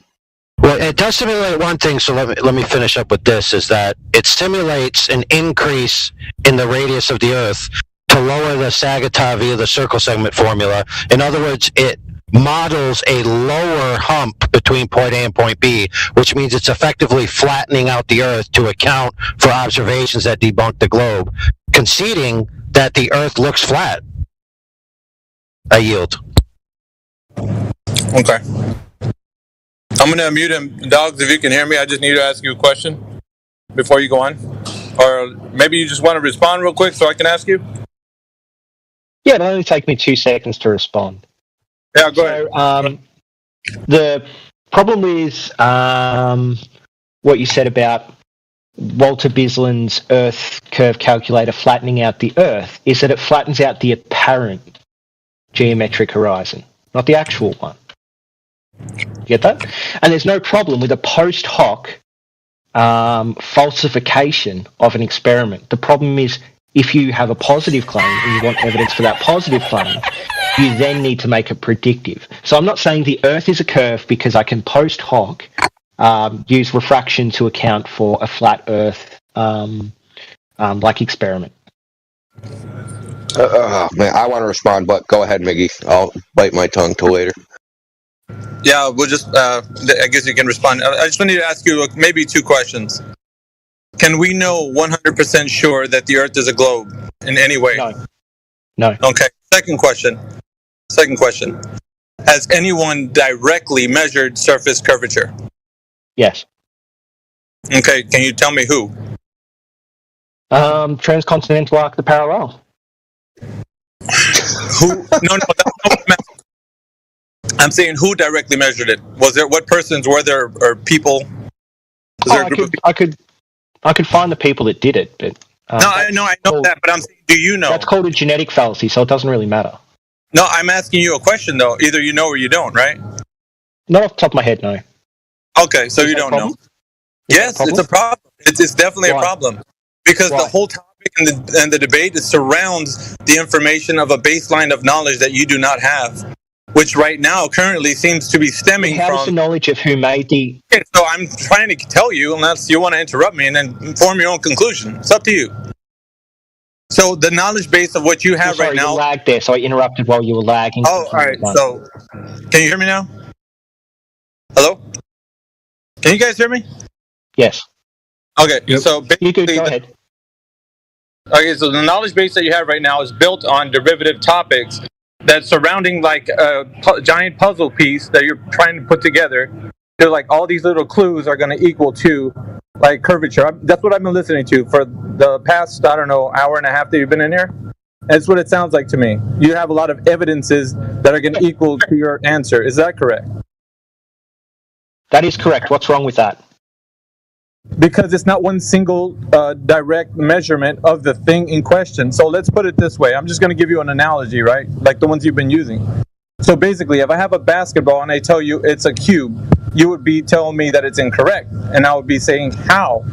Well, it does simulate one thing, so let me finish up with this, is that it simulates an increase in the radius of the Earth to lower the Sagittar via the circle segment formula. In other words, it models a lower hump between point A and point B, which means it's effectively flattening out the Earth to account for observations that debunk the globe, conceding that the Earth looks flat. I yield. Okay. I'm going to unmute him. Dogs, if you can hear me, I just need to ask you a question before you go on. Or maybe you just want to respond real quick so I can ask you? Yeah, it'll only take me 2 seconds to respond. Yeah, go ahead. The problem is what you said about Walter Bislin's Earth Curve Calculator flattening out the Earth is that it flattens out the apparent geometric horizon, not the actual one. You get that? And there's no problem with a post hoc falsification of an experiment. The problem is if you have a positive claim and you want evidence for that positive claim, you then need to make it predictive. So I'm not saying the Earth is a curve because I can post hoc use refraction to account for a flat Earth like experiment. Man, I want to respond, but go ahead, Miggy. I'll bite my tongue till later. Yeah, we'll just, I guess you can respond. I just wanted to ask you maybe 2 questions. Can we know 100% sure that the Earth is a globe in any way? No. Okay, second question. Has anyone directly measured surface curvature? Yes. Okay, can you tell me who? Transcontinental arc, the parallel. Who? No, that's not what I'm asking. I'm saying who directly measured it? Was there what persons were there or people? Was there a group of people? I could find the people that did it, but I know that, but I'm saying, do you know? That's called a genetic fallacy, so it doesn't really matter. No, I'm asking you a question though. Either you know or you don't, right? Not off the top of my head, no. Okay, so you don't know. Yes, it's a problem. It's definitely a problem because the whole topic and the debate surrounds the information of a baseline of knowledge that you do not have. which right now currently seems to be stemming How does the from. knowledge of who made the... Okay, so I'm trying to tell you, unless you want to interrupt me and then form your own conclusion. It's up to you. So the knowledge base of what you have Sorry, right now. you lagged there, so I interrupted while you were lagging. Oh, all right. So, can you hear me now? Hello? Can you guys hear me? Yes. Okay. So basically, go ahead. Okay, so the knowledge base that you have right now is built on derivative topics that's surrounding like a giant puzzle piece that you're trying to put together. They're like all these little clues are going to equal to like curvature. That's what I've been listening to for the past, I don't know, hour and a half that you've been in here. That's what it sounds like to me. You have a lot of evidences that are going to equal to your answer. Is that correct? That is correct. What's wrong with that? Because it's not one single direct measurement of the thing in question. So let's put it this way. I'm just going to give you an analogy, right? Like the ones you've been using. So basically, if I have a basketball and I tell you it's a cube, you would be telling me that it's incorrect. And I would be saying, how?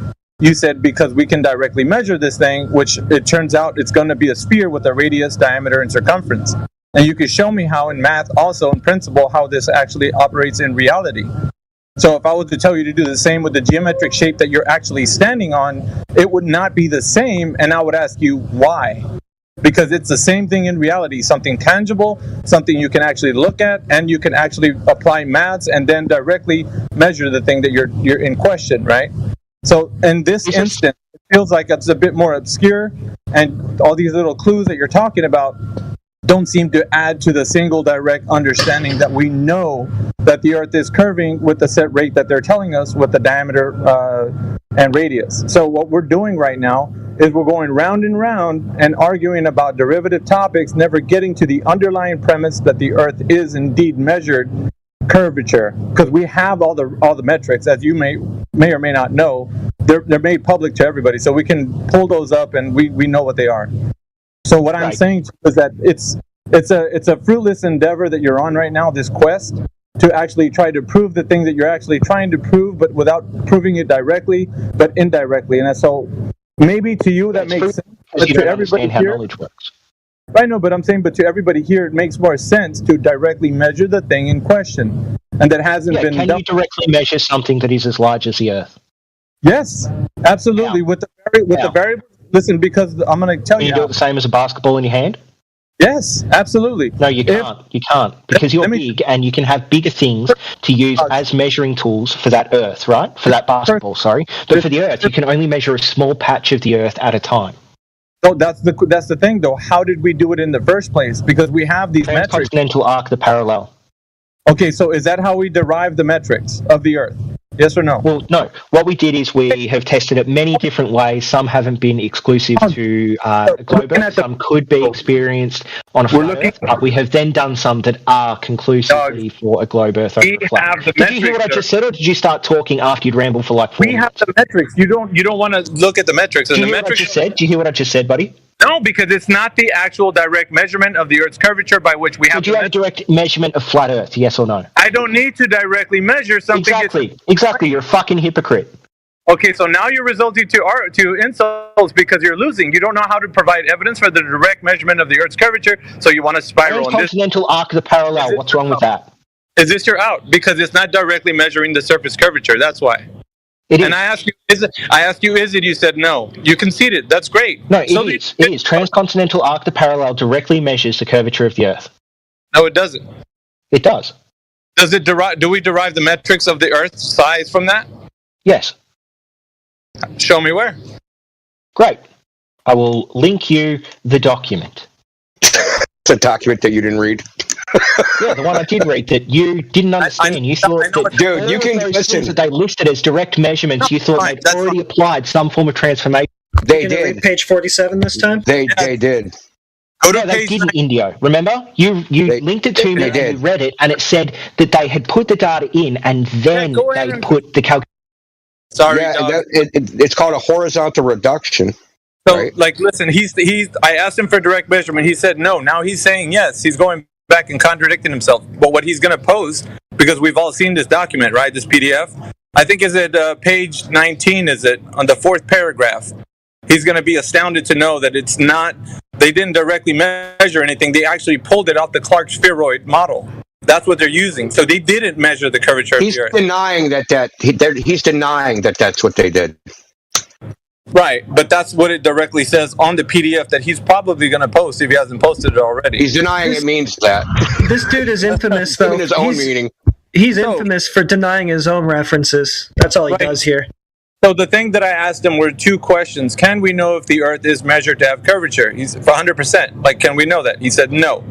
You said, because we can directly measure this thing, which it turns out it's going to be a sphere with a radius, diameter, and circumference. And you could show me how in math, also in principle, how this actually operates in reality. So if I was to tell you to do the same with the geometric shape that you're actually standing on, it would not be the same, and I would ask you why. Because it's the same thing in reality, something tangible, something you can actually look at, and you can actually apply maths and then directly measure the thing that you're in question, right? So in this instance, it feels like it's a bit more obscure, and all these little clues that you're talking about don't seem to add to the single direct understanding that we know that the Earth is curving with the set rate that they're telling us with the diameter and radius. So what we're doing right now is we're going round and round and arguing about derivative topics, never getting to the underlying premise that the Earth is indeed measured curvature, because we have all the metrics, as you may or may not know. They're made public to everybody, so we can pull those up and we know what they are. So what I'm saying is that it's a fruitless endeavor that you're on right now, this quest to actually try to prove the thing that you're actually trying to prove, but without proving it directly, but indirectly. And so maybe to you that makes sense, but to everybody here, knowledge works. I know, but I'm saying, but to everybody here, it makes more sense to directly measure the thing in question, and that hasn't been done. Can you directly measure something that is as large as the Earth? Yes, absolutely. With the variable. Listen, because I'm going to tell you. Can you do it the same as a basketball in your hand? Yes, absolutely. No, you can't. You can't, because you're big, and you can have bigger things to use as measuring tools for that Earth, right? For that basketball, sorry. But for the Earth, you can only measure a small patch of the Earth at a time. So that's the thing, though. How did we do it in the first place? Because we have these metrics. Transcontinental arc, the parallel. Okay, so is that how we derive the metrics of the Earth? Yes or no? Well, no. What we did is we have tested it many different ways. Some haven't been exclusive to a globe Earth. Some could be experienced on a flat Earth, but we have then done some that are conclusively for a globe Earth over a flat. Did you hear what I just said, or did you start talking after you'd rambled for like 4 minutes? We have the metrics. You don't want to look at the metrics. Do you hear what I just said? Do you hear what I just said, buddy? No, because it's not the actual direct measurement of the Earth's curvature by which we have. Would you have a direct measurement of flat Earth? Yes or no? I don't need to directly measure something. Exactly. You're a fucking hypocrite. Okay, so now you're resulting to insults because you're losing. You don't know how to provide evidence for the direct measurement of the Earth's curvature, so you want to spiral. Transcontinental arc of the parallel. What's wrong with that? Is this your out? Because it's not directly measuring the surface curvature. That's why. And I asked you, is it? You said no. You conceded. That's great. No, it is. Transcontinental arc, the parallel, directly measures the curvature of the Earth. No, it doesn't. It does. Does it derive? Do we derive the metrics of the Earth's size from that? Yes. Show me where. Great. I will link you the document. It's a document that you didn't read. Yeah, the one I did read that you didn't understand. You thought that, dude, you can listen. That they listed as direct measurements. You thought they'd already applied some form of transformation. They did. Page 47 this time. They did. They didn't, Indio. Remember, you linked it to me and you read it, and it said that they had put the data in and then they put the calculation. Sorry, it's called a horizontal reduction. So, right? like, listen, I asked him for direct measurement. He said no. Now he's saying yes. He's going back and contradicting himself. But what he's going to post, because we've all seen this document, right? This PDF. I think is it page 19? Is it on the 4th paragraph? He's going to be astounded to know that it's not. They didn't directly measure anything. They actually pulled it off the Clark spheroid model. That's what they're using. So they didn't measure the curvature of He's the Earth. denying he's denying that that's what they did. Right, but that's what it directly says on the PDF that he's probably going to post if he hasn't posted it already. He's denying it means that. This dude is infamous, though. In his own meaning. He's infamous for denying his own references. That's all he does here. So the thing that I asked him were two questions. Can we know if the Earth is measured to have curvature? He's 100%. Like, can we know that? He said no.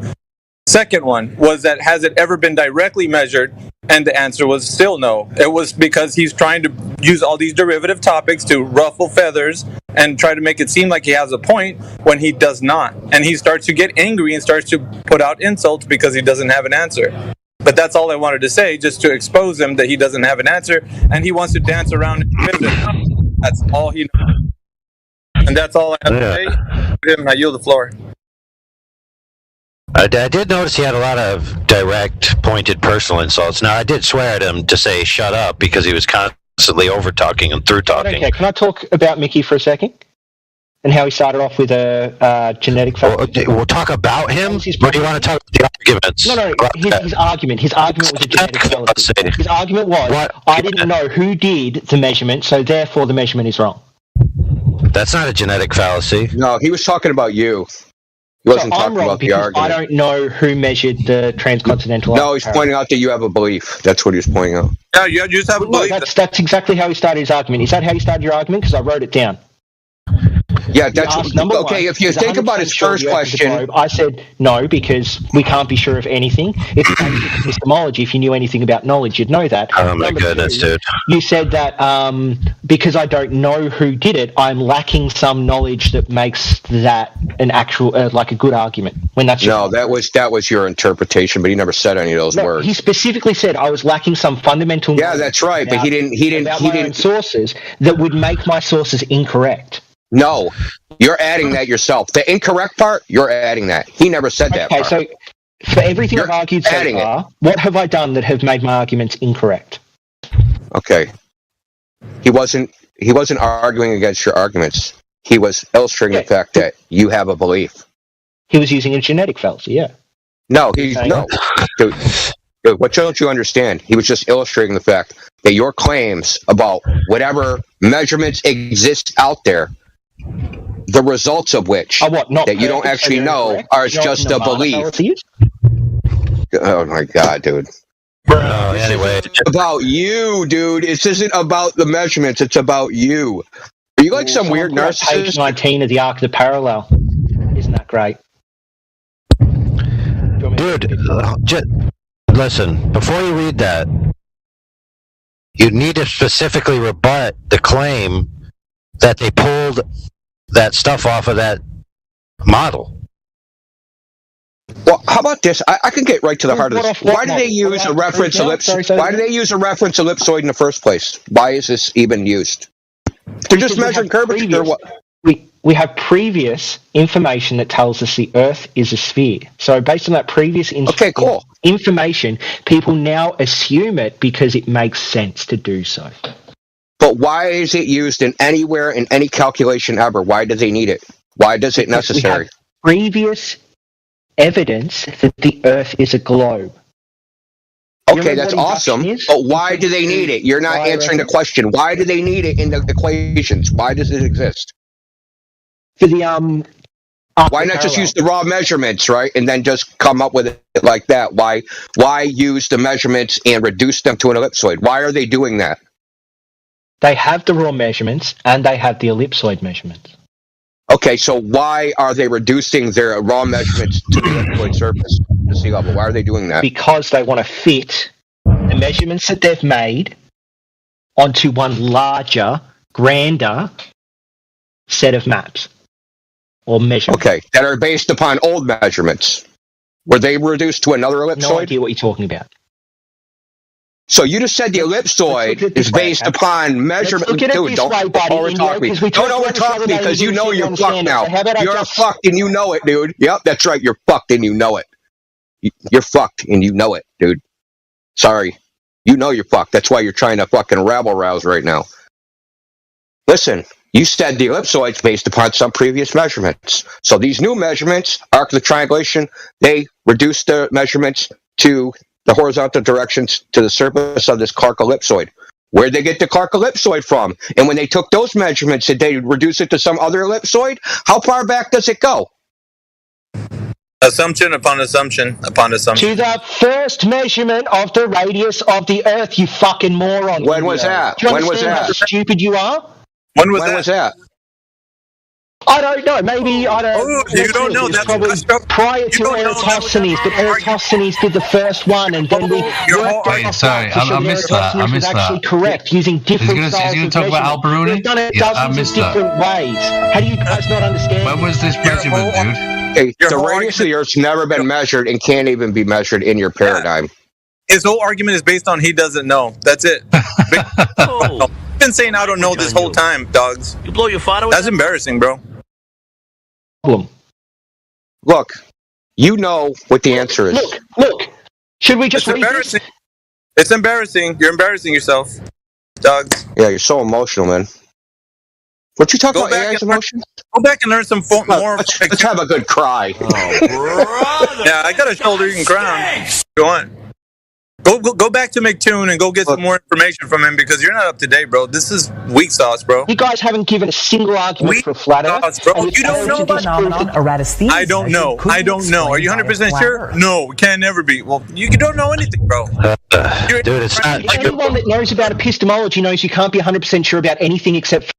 Second one was that has it ever been directly measured? And the answer was still no. It was because he's trying to use all these derivative topics to ruffle feathers and try to make it seem like he has a point when he does not. And he starts to get angry and starts to put out insults because he doesn't have an answer. But that's all I wanted to say, just to expose him that he doesn't have an answer and he wants to dance around and it. That's all he knows. And that's all I have to say. I yield the floor. I did notice he had a lot of direct, pointed personal insults. Now, I did swear at him to say shut up because he was constantly over-talking and through-talking. Okay, can I talk about Mickey for a second? And how he started off with a genetic fallacy? We'll talk about him, or do you want to talk about the arguments? No, his argument. His argument was a genetic fallacy. His argument was, I didn't know who did the measurement, so therefore the measurement is wrong. That's not a genetic fallacy. No, he was talking about you. He wasn't talking about the argument. I don't know who measured the transcontinental. No, he's pointing out that you have a belief. That's what he was pointing out. Yeah, you just have a belief. That's exactly how he started his argument. Is that how you started your argument? Because I wrote it down. Yeah, that's okay. If you think about his first question, I said no because we can't be sure of anything. It's basic epistemology. If you knew anything about knowledge, you'd know that. Oh my goodness, dude! You said that because I don't know who did it, I'm lacking some knowledge that makes that an actual like a good argument. When that's that was your interpretation, but he never said any of those words. He specifically said I was lacking some fundamental. Yeah, that's right. But he didn't sources that would make my sources incorrect. No, you're adding that yourself. The incorrect part, you're adding that. He never said that part. Okay, so for everything I've argued so far, what have I done that have made my arguments incorrect? Okay. He wasn't arguing against your arguments. He was illustrating the fact that you have a belief. He was using a genetic fallacy, yeah. No. Dude, what don't you understand? He was just illustrating the fact that your claims about whatever measurements exist out there, the results of which that you don't actually know are just a belief. Oh my god, dude. Anyway, it's about you, dude. This isn't about the measurements. It's about you. Are you like some weird narcissist? Page 19 of the Arc of the Parallel. Isn't that great? Dude, listen, before you read that, you need to specifically rebut the claim that they pulled that stuff off of that model. Well, how about this? I can get right to the heart of this. Why do they use a reference ellipsoid? Why do they use a reference ellipsoid in the first place? Why is this even used? They're just measuring curvature. What? We have previous information that tells us the Earth is a sphere. So based on that previous information, people now assume it because it makes sense to do so. But why is it used in anywhere in any calculation ever? Why do they need it? Why is it necessary? We have previous evidence that the Earth is a globe. Okay, that's awesome. But why do they need it? You're not answering the question. Why do they need it in the equations? Why does it exist? For the why not just use the raw measurements, right, and then just come up with it like that? Why use the measurements and reduce them to an ellipsoid? Why are they doing that? They have the raw measurements and they have the ellipsoid measurements. Okay, so why are they reducing their raw measurements to the ellipsoid surface, the sea level? Why are they doing that? Because they want to fit the measurements that they've made onto one larger, grander set of maps or measurements. Okay, that are based upon old measurements. Were they reduced to another ellipsoid? No idea what you're talking about. So you just said the ellipsoid is based upon measurement. Dude, don't overtalk me. Don't overtalk me because you know you're fucked now. You're fucked and you know it, dude. Yep, that's right. You're fucked and you know it. You're fucked and you know it, dude. Sorry. You know you're fucked. That's why you're trying to fucking rabble-rouse right now. Listen, you said the ellipsoid's based upon some previous measurements. So these new measurements, arc of the triangulation, they reduce the measurements to the horizontal directions to the surface of this Clark ellipsoid. Where'd they get the Clark ellipsoid from? And when they took those measurements, did they reduce it to some other ellipsoid? How far back does it go? Assumption upon assumption upon assumption. To the first measurement of the radius of the Earth, you fucking moron. When was that? Do you When was understand that? how stupid you are? When was that? I don't know. Maybe I don't. Oh, you don't know. It's That's probably prior to Eratosthenes, but Eratosthenes did the first one, and then we. Wait, sorry, I missed that. I missed actually that. correct using different styles He's going of to talk about Al measurement. Biruni? We've done it Yeah, I dozens missed of that. different ways. How do you guys not understand? When was this measurement, dude? Hey, the radius of the Earth's never been measured and can't even be measured in your paradigm. His whole argument is based on he doesn't know. That's it. I've been saying I don't know this whole time, dogs. You blow your father with That's embarrassing, bro. Look, you know what the answer is. Look. Should we just It's embarrassing. It's embarrassing. You're embarrassing yourself, dogs. Yeah, you're so emotional, man. What you talking about? AI's emotion? Go back and learn some more. Let's have a good cry. Yeah, I got a shoulder you can cry on. Go on. Go back to McToon and go get some more information from him because you're not up to date, bro. This is weak sauce, bro. You guys haven't given a single argument for flat Earth. Bro. You don't know about Eratosthenes. I don't know. I don't know. Are you 100% sure? No, we can never be. Well, you don't know anything, bro. Dude, it's not. Anyone that knows about epistemology knows you can't be 100% sure about anything except.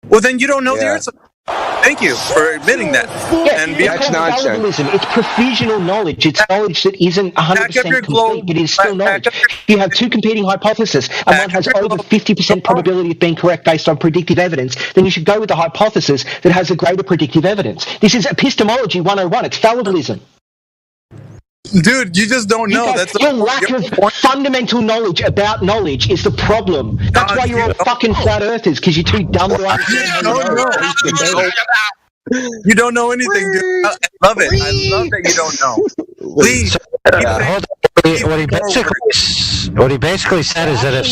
Well, then you don't know the Earth. Thank you for admitting that. Yeah, And it's called fallibilism. It's provisional knowledge. It's knowledge that isn't 100% complete, but it is still knowledge. You have two competing hypotheses, and one has over 50% probability of being correct based on predictive evidence, then you should go with the hypothesis that has a greater predictive evidence. This is epistemology 101. It's fallibilism. Dude, you just don't know. That's your lack of fundamental knowledge about knowledge is the problem. That's why you're all fucking flat earthers, because you're too dumb to understand. You don't know anything, dude. I love it. I love that you don't know. Please. What he basically said is that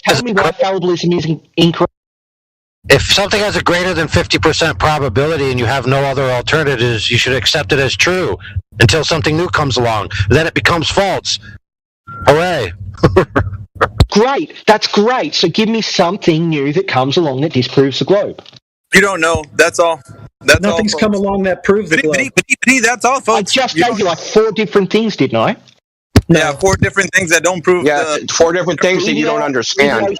tell me why fallibilism is incorrect. If something has a greater than 50% probability and you have no other alternatives, you should accept it as true until something new comes along. Then it becomes false. Hooray. Great. That's great. So give me something new that comes along that disproves the globe. You don't know. That's all. That's Nothing's all, come along that proves the globe. That's all, folks. I just gave you like 4 different things, didn't I? Yeah, 4 different things that don't prove. Yeah, 4 different things that you don't understand.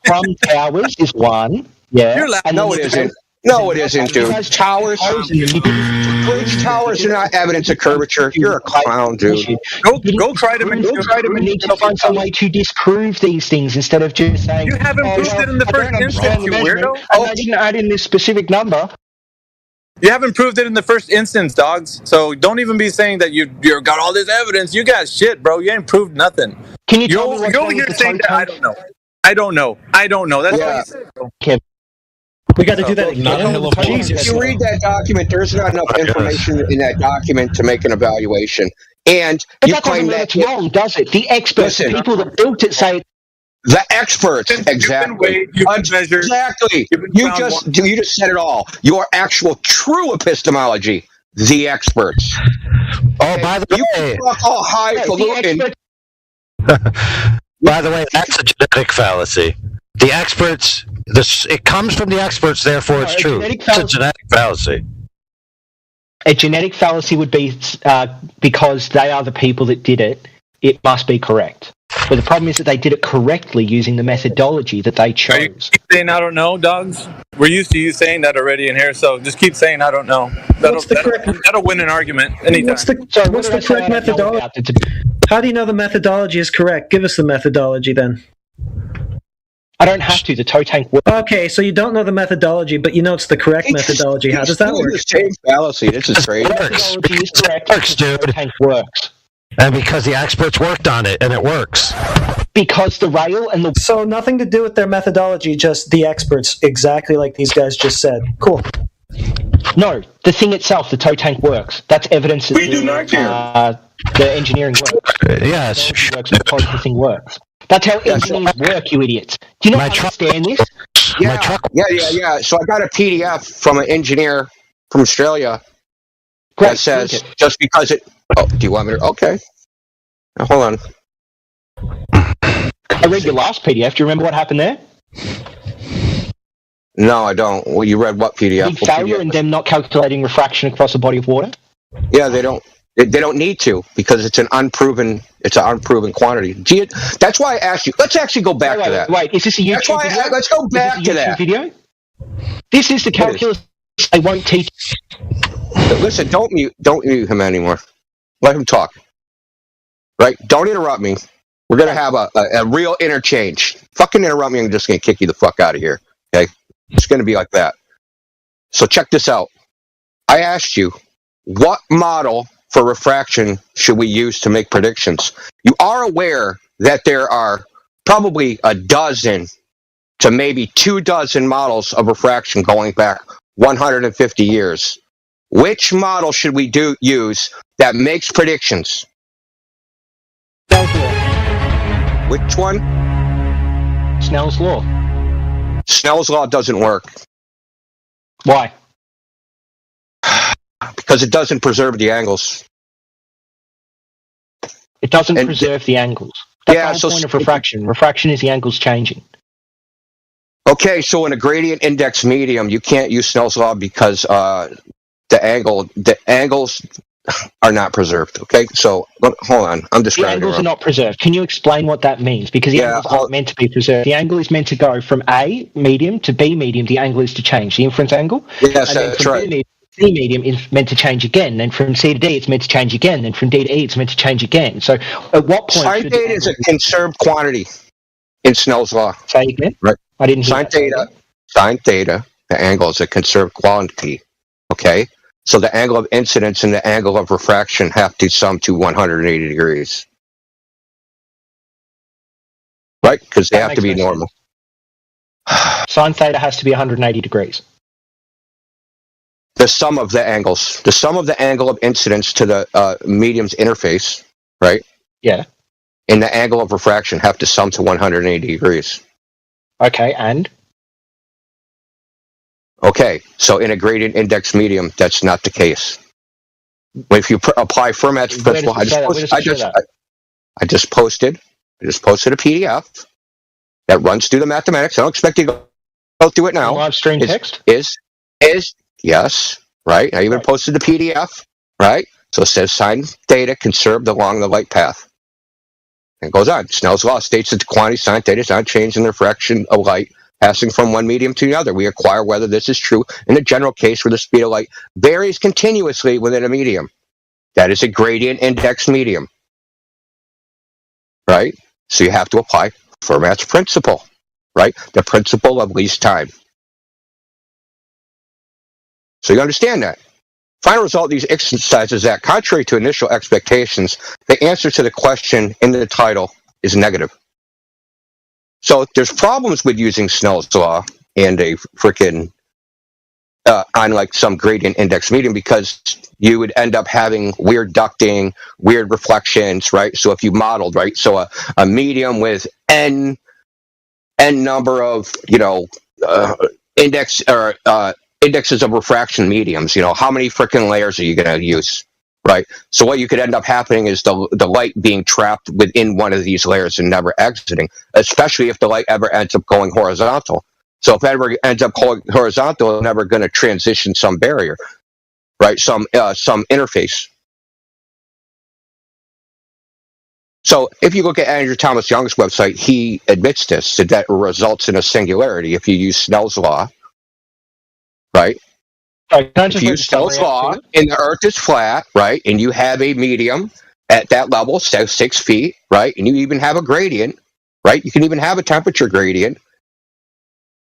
From towers is one. Yeah. No, it isn't. No, it isn't, dude. Towers, bridge towers are not evidence of curvature. You're a clown, dude. Go try to make. We need to find some way to disprove these things instead of just saying. You haven't proved it in the first instance, you weirdo. And I didn't add in this specific number. You haven't proved it in the first instance, dogs. So don't even be saying that you got all this evidence. You got shit, bro. You ain't proved nothing. Can you tell me what's you're wrong over here with the saying that I don't know. I don't know. That's what you said, bro. We got to do that again. If you read that document, there's not enough information in that document to make an evaluation. And But you that doesn't claim mean that it's wrong, does it? The experts, the people that built it, say the experts, exactly. Exactly. You just said it all. Your actual true epistemology, the experts. Oh, by the way, you talk all highfalutin. By the way, that's a genetic fallacy. The experts, it comes from the experts, therefore it's true. It's a genetic fallacy. A genetic fallacy would be because they are the people that did it, it must be correct. But the problem is that they did it correctly using the methodology that they chose. Are you keep saying I don't know, dogs? We're used to you saying that already in here, so just keep saying I don't know. That'll win an argument anytime. What's the correct methodology? How do you know the methodology is correct? Give us the methodology then. I don't have to. The toe tank works. Okay, so you don't know the methodology, but you know it's the correct methodology. How does that work? The same fallacy. This is crazy. The methodology is correct. dude. The toe tank works. And because the experts worked on it, and it works. Because the rail and the... So nothing to do with their methodology, just the experts, exactly like these guys just said. Cool. No, the thing itself, the toe tank works. That's evidence that the engineering works. Yes. Works because the thing works. That's how engineers work, you idiots. Do you not understand this? Yeah. So I got a PDF from an engineer from Australia that says just because it... Oh, do you want me to... Okay. Now, hold on. I read your last PDF. Do you remember what happened there? No, I don't. Well, you read what PDF? Big failure in them not calculating refraction across a body of water. Yeah, they don't. They don't need to because it's an unproven quantity. That's why I asked you. Let's actually go back to that. Wait, is this a YouTube video? Let's go back to that video. This is the calculus they won't teach. Listen, don't mute him anymore. Let him talk. Right? Don't interrupt me. We're gonna have a real interchange. Fucking interrupt me, I'm just gonna kick you the fuck out of here. Okay? It's gonna be like that. So check this out. I asked you, what model for refraction should we use to make predictions? You are aware that there are probably a dozen to maybe 24 models of refraction going back 150 years. Which model should we use that makes predictions? Snell's law. Which one? Snell's law. Snell's law doesn't work. Why? Because it doesn't preserve the angles. It doesn't preserve the angles. That's the whole point of refraction. Refraction is the angles changing. Okay, so in a gradient index medium, you can't use Snell's law because the angles are not preserved. Okay, so hold on, I'm just the angles are not preserved. Can you explain what that means? Because the angles aren't meant to be preserved. The angle is meant to go from A medium to B medium. The angle is to change the inference angle. Yes, that's right. C medium is meant to change again. Then from C to D, it's meant to change again. Then from D to E, it's meant to change again. So at what point? Sine theta is a conserved quantity in Snell's law. Say again. Right. I didn't hear Sine theta, the angle is a conserved quantity. Okay. So the angle of incidence and the angle of refraction have to sum to 180 degrees. Right? Because they have to be normal. Sine theta has to be 180 degrees. The sum of the angles. The sum of the angle of incidence to the medium's interface, right? Yeah. And the angle of refraction have to sum to 180 degrees. Okay, and? Okay, so in a gradient index medium, that's not the case. If you apply Fermat's principle, I just posted a PDF that runs through the mathematics. I don't expect you to go through it now. Live stream text? Yes, right? I even posted the PDF, right? So it says sine theta conserved along the light path. And it goes on. Snell's law states that the quantity sine theta is not changed in the refraction of light passing from one medium to the other. We inquire whether this is true in the general case where the speed of light varies continuously within a medium. That is a gradient index medium. Right? So you have to apply Fermat's principle, right? The principle of least time. So you understand that. Final result of these exercises is that, contrary to initial expectations, the answer to the question in the title is negative. So there's problems with using Snell's law and a freaking on like some gradient index medium because you would end up having weird ducting, weird reflections, right? So if you modeled, right, so a medium with n number of indexes of refraction mediums, how many freaking layers are you going to use, right? So what you could end up happening is the light being trapped within one of these layers and never exiting, especially if the light ever ends up going horizontal. So if it ever ends up going horizontal, it's never going to transition some barrier, right? Some interface. So if you look at Andrew Thomas Young's website, he admits this, that it results in a singularity if you use Snell's law. Right? If you use Snell's law and the Earth is flat, right, and you have a medium at that level, 6 feet, right, and you even have a gradient, right, you can even have a temperature gradient,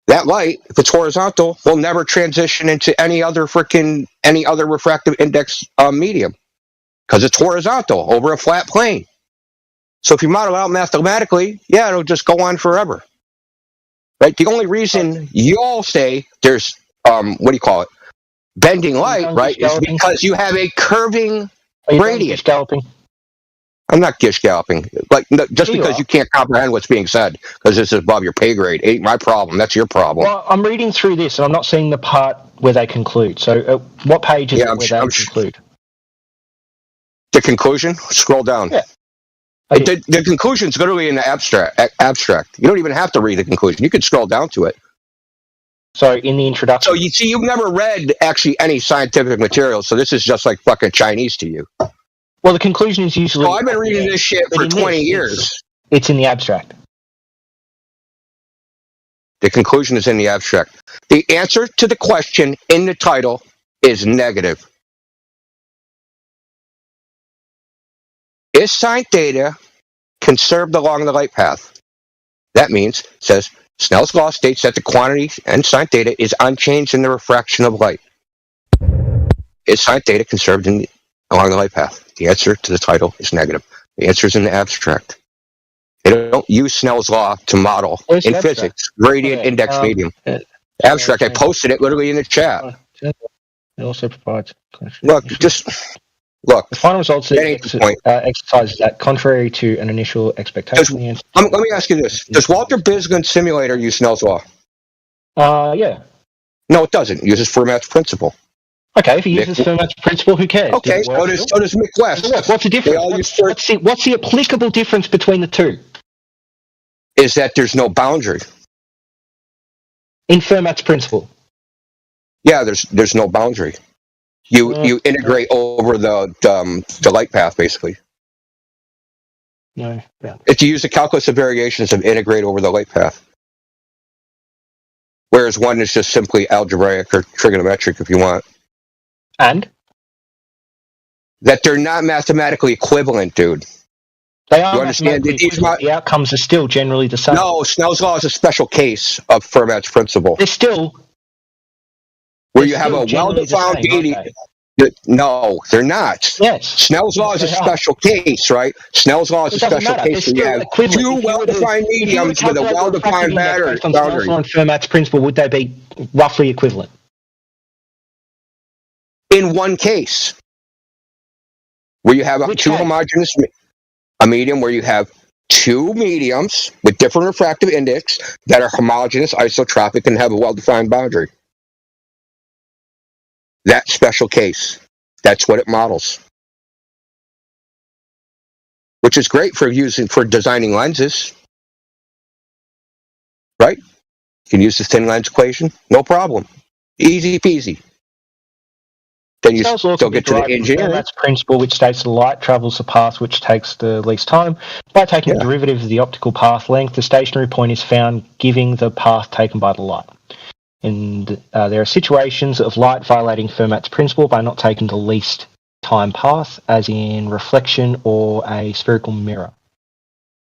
that light, if it's horizontal, will never transition into any other refractive index medium because it's horizontal over a flat plane. So if you model out mathematically, yeah, it'll just go on forever. Right? The only reason you all say there's bending light, right, is because you have a curving gradient. I'm not gish galloping. Just because you can't comprehend what's being said, because this is above your pay grade, ain't my problem. That's your problem. Well, I'm reading through this, and I'm not seeing the part where they conclude. So what page is it where they conclude? The conclusion? Scroll down. Yeah. The conclusion's literally in the abstract. You don't even have to read the conclusion. You can scroll down to it. So in the introduction. So you see, you've never read actually any scientific material, so this is just like fucking Chinese to you. Well, the conclusion is usually. I've been reading this shit for 20 years. It's in the abstract. The conclusion is in the abstract. The answer to the question in the title is negative. Is sine theta conserved along the light path? That means, says, Snell's law states that the quantity and sine theta is unchanged in the refraction of light. Is sine theta conserved along the light path? The answer to the title is negative. The answer is in the abstract. They don't use Snell's law to model in physics, gradient index medium. Abstract, I posted it literally in the chat. It also provides. Look. The final results exercises that, contrary to an initial expectation. Let me ask you this: does Walter Bisgund's simulator use Snell's law? Yeah. No, it doesn't. It uses Fermat's principle. Okay, if he uses Fermat's principle, who cares? Okay, so does Mick West. What's the difference? What's the applicable difference between the two? Is that there's no boundary in Fermat's principle. Yeah, there's no boundary. You integrate over the light path, basically. No. Yeah. If you use the calculus of variations of integrate over the light path. Whereas one is just simply algebraic or trigonometric, if you want. And? That they're not mathematically equivalent, dude. They are. You understand? The outcomes are still generally the same. No, Snell's law is a special case of Fermat's principle. They're still. Where you have a well-defined deity. No, they're not. Yes. Snell's law is a special case, right? Snell's law is a special case where you have two well-defined mediums with a well-defined boundary. Snell's law and Fermat's principle, would they be roughly equivalent? In one case, where you have homogeneous, a medium where you have two mediums with different refractive index that are homogeneous, isotropic, and have a well-defined boundary. That special case. That's what it models. Which is great for designing lenses. Right? You can use the thin lens equation. No problem. Easy peasy. Then you still get to the engineering. That's principle which states the light travels the path which takes the least time. By taking the derivative of the optical path length, the stationary point is found, giving the path taken by the light. And there are situations of light violating Fermat's principle by not taking the least time path, as in reflection or a spherical mirror.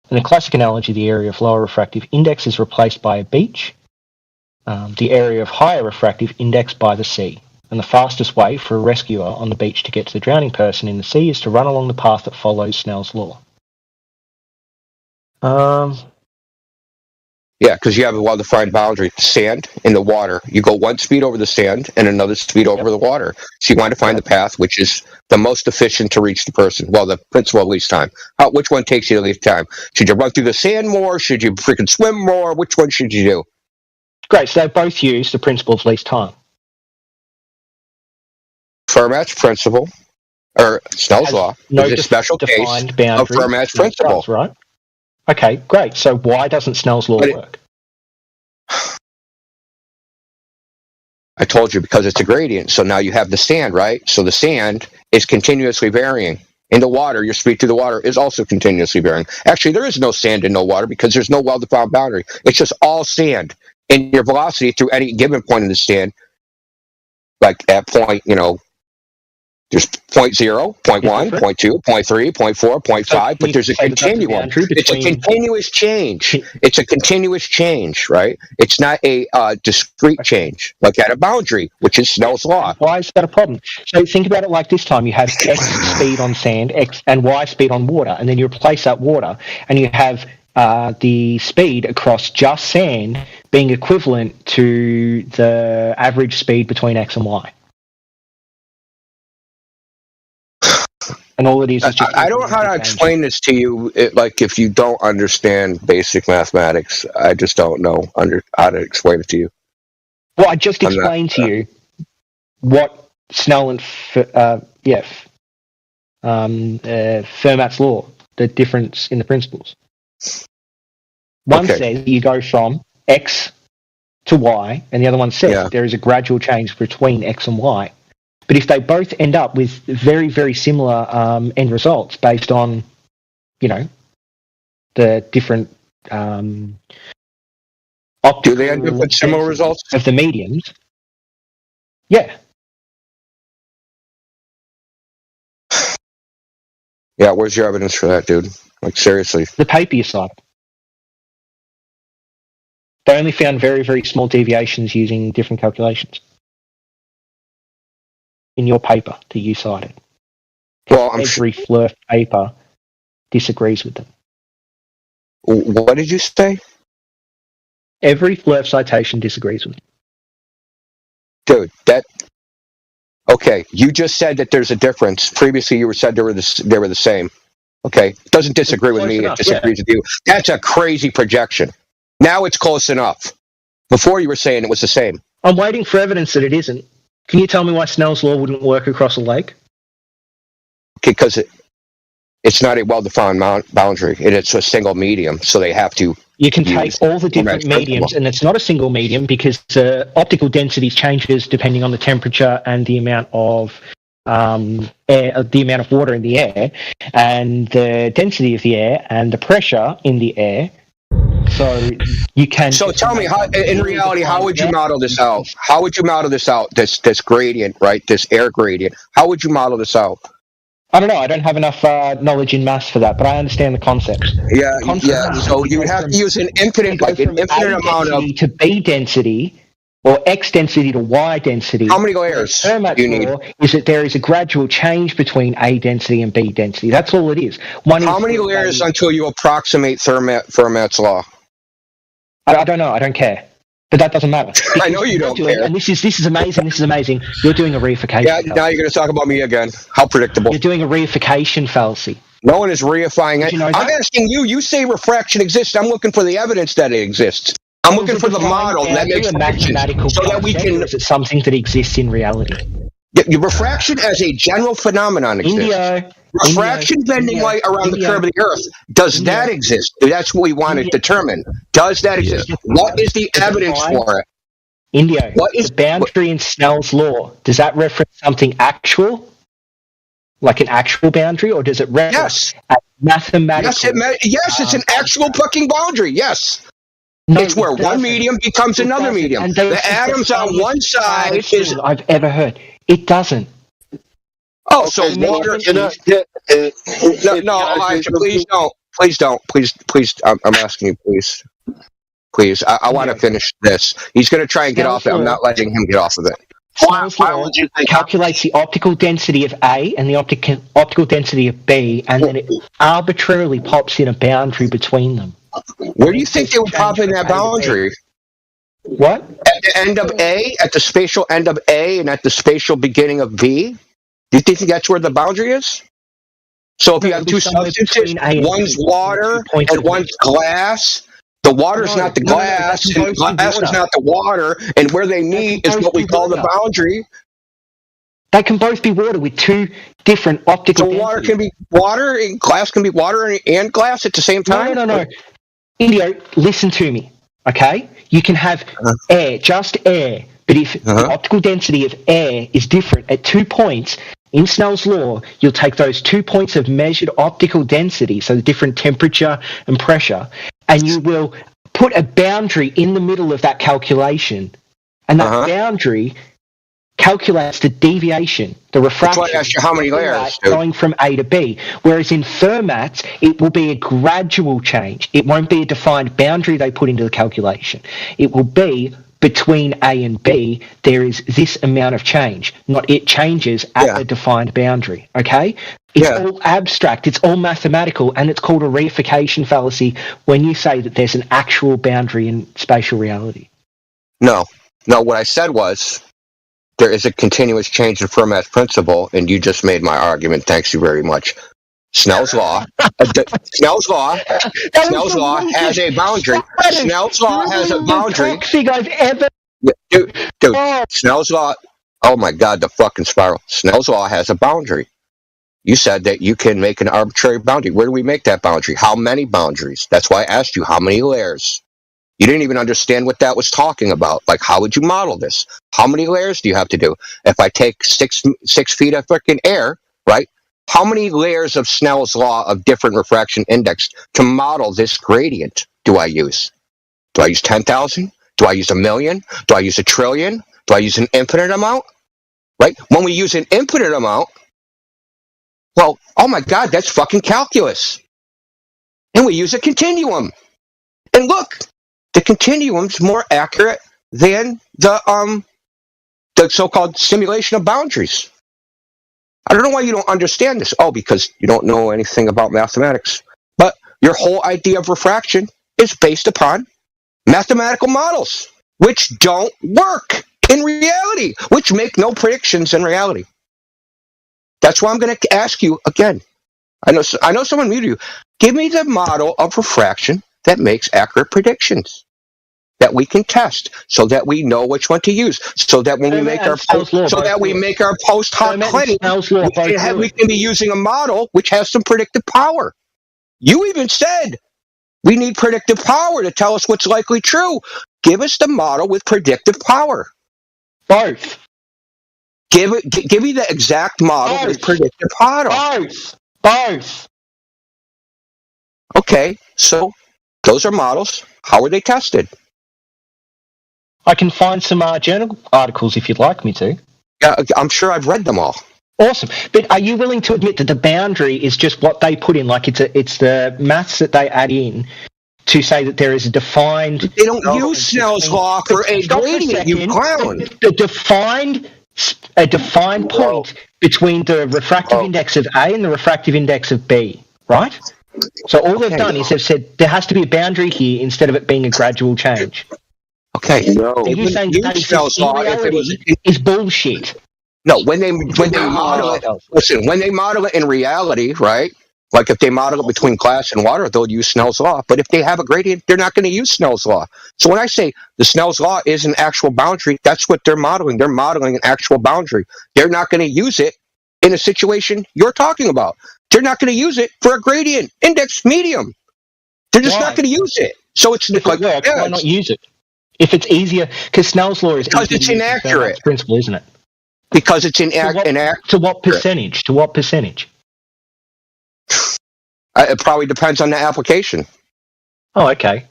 In a classic analogy, the area of lower refractive index is replaced by a beach, the area of higher refractive index by the sea. And the fastest way for a rescuer on the beach to get to the drowning person in the sea is to run along the path that follows Snell's law. Yeah, because you have a well-defined boundary. Sand in the water. You go one speed over the sand and another speed over the water. So you want to find the path which is the most efficient to reach the person. Well, the principle of least time. Which one takes you the least time? Should you run through the sand more? Should you freaking swim more? Which one should you do? Great, so they both use the principle of least time. Fermat's principle, or Snell's law, is a special case of Fermat's principle. Does, right? Okay, great. So why doesn't Snell's law work? I told you, because it's a gradient. So now you have the sand, right? So the sand is continuously varying. In the water, your speed through the water is also continuously varying. Actually, there is no sand in no water because there's no well-defined boundary. It's just all sand. And your velocity through any given point in the sand, like at point, there's 0.0, 0.1, 0.2, 0.3, 0.4, 0.5, but there's a continuum. It's a continuous change. It's a continuous change, right? It's not a discrete change, like at a boundary, which is Snell's law. Why is that a problem? So think about it like this time. You have X speed on sand, X and Y speed on water, and then you replace that water, and you have the speed across just sand being equivalent to the average speed between X and Y. And all it is just I don't know how to explain this to you. If you don't understand basic mathematics, I just don't know how to explain it to you. Well, I just explained to you what Snell and Fermat's law the difference in the principles. One says you go from X to Y, and the other one says that there is a gradual change between X and Y. But if they both end up with very, very similar end results based on, the different optical... Do they end up with similar results? Of the mediums. Yeah. Yeah, where's your evidence for that, dude? Like, seriously. The paper you cited. They only found very, very small deviations using different calculations. In your paper that you cited. Well, every FLIRF paper disagrees with them. What did you say? Every FLIRF citation disagrees with them. Dude, okay, you just said that there's a difference. Previously, you said they were the same. Okay, it doesn't disagree with me. It disagrees with you. That's a crazy projection. Now it's close enough. Before you were saying it was the same. I'm waiting for evidence that it isn't. Can you tell me why Snell's law wouldn't work across a lake? Because it's not a well-defined boundary, and it's a single medium, so they have to. You can take all the different mediums, and it's not a single medium because the optical density changes depending on the temperature and the amount of air, the amount of water in the air, and the density of the air, and the pressure in the air. So you can. So tell me, in reality, how would you model this out? How would you model this out? This gradient, right? This air gradient. How would you model this out? I don't know. I don't have enough knowledge in maths for that, but I understand the concept. Yeah. So you would have to use an infinite amount of to B density, or X density to Y density. How many layers do you need? Is that there is a gradual change between A density and B density. That's all it is. How many layers until you approximate Fermat's law? I don't know. I don't care. But that doesn't matter. I know you don't care. And this is amazing. This is amazing. You're doing a reification. Yeah, now you're going to talk about me again. How predictable. You're doing a reification fallacy. No one is reifying it. You know I'm asking you. You say refraction exists. I'm looking for the evidence that it exists. I'm looking for the model that makes mathematical so that we can. Is it something that exists in reality? Refraction as a general phenomenon exists. Refraction bending light around the curve of the Earth. Does that exist? That's what we want to determine. Does that exist? What is the evidence for it? What is the boundary in Snell's law? Does that reference something actual? Like an actual boundary? Or does it reference a mathematical... Yes, it's an actual fucking boundary. Yes. No, it's where one medium becomes another medium. The atoms on one side is... I've ever heard. It doesn't. Oh, so water... No, Elijah, please don't. Please, I'm asking you, please. Please, I want to finish this. He's going to try and get off it. I'm not letting him get off of it. Why would you think calculates the optical density of A and the optical density of B, and then it arbitrarily pops in a boundary between them. Where do you think they would pop in that boundary? What? At the end of A, at the spatial end of A, and at the spatial beginning of B? Do you think that's where the boundary is? So if you have two substances, one's water and one's glass, the water's not the glass, and the glass is not the water, and where they meet is what we call the boundary. They can both be water with two different optical densities. So water can be water, and glass can be water and glass at the same time? No. Indio, listen to me, okay? You can have air, just air, but if the optical density of air is different at 2 points, in Snell's law, you'll take those 2 points of measured optical density, so the different temperature and pressure, and you will put a boundary in the middle of that calculation, and that boundary calculates the deviation, the refraction. That's why I asked you how many layers, going from A to B. Whereas in Fermat's, it will be a gradual change. It won't be a defined boundary they put into the calculation. It will be between A and B, there is this amount of change, not it changes at a defined boundary, okay? It's all abstract, it's all mathematical, and it's called a reification fallacy when you say that there's an actual boundary in spatial reality. No, what I said was there is a continuous change in Fermat's principle, and you just made my argument. Thanks you very much. Snell's law. Snell's law has a boundary. Snell's law has a boundary. I've ever. Dude, Snell's law. Oh my God, the fucking spiral. Snell's law has a boundary. You said that you can make an arbitrary boundary. Where do we make that boundary? How many boundaries? That's why I asked you how many layers. You didn't even understand what that was talking about. Like, how would you model this? How many layers do you have to do? If I take six feet of freaking air, right? How many layers of Snell's law of different refraction index to model this gradient do I use? Do I use 10,000? Do I use 1,000,000? Do I use 1,000,000,000,000? Do I use an infinite amount? Right? When we use an infinite amount, well, oh my God, that's fucking calculus. And we use a continuum. And look, the continuum's more accurate than the so-called simulation of boundaries. I don't know why you don't understand this. Oh, because you don't know anything about mathematics. But your whole idea of refraction is based upon mathematical models, which don't work in reality, which make no predictions in reality. That's why I'm going to ask you again. I know someone muted you. Give me the model of refraction that makes accurate predictions that we can test, so that we know which one to use, so that when we make our post hoc claim, we can be using a model which has some predictive power. You even said we need predictive power to tell us what's likely true. Give us the model with predictive power. Both. Give me the exact model with predictive power. Both. Okay, so those are models. How are they tested? I can find some journal articles if you'd like me to. Yeah, I'm sure I've read them all. Awesome. But are you willing to admit that the boundary is just what they put in? Like it's the maths that they add in to say that there is a defined... They don't use Snell's law for a gradient, you clown. A defined point between the refractive index of A and the refractive index of B, right? So all they've done is they've said there has to be a boundary here instead of it being a gradual change. Okay. No. So you're saying Snell's law is bullshit. No, when they model it, listen, when they model it in reality, right? Like if they model it between glass and water, they'll use Snell's law. But if they have a gradient, they're not going to use Snell's law. So when I say the Snell's law is an actual boundary, that's what they're modeling. They're modeling an actual boundary. They're not going to use it in a situation you're talking about. They're not going to use it for a gradient index medium. They're just not going to use it. So it's like, why not use it? If it's easier, because Snell's law is because it's inaccurate. Principle, isn't it? Because it's inaccurate. To what percentage? To what percentage? It probably depends on the application. Oh, okay.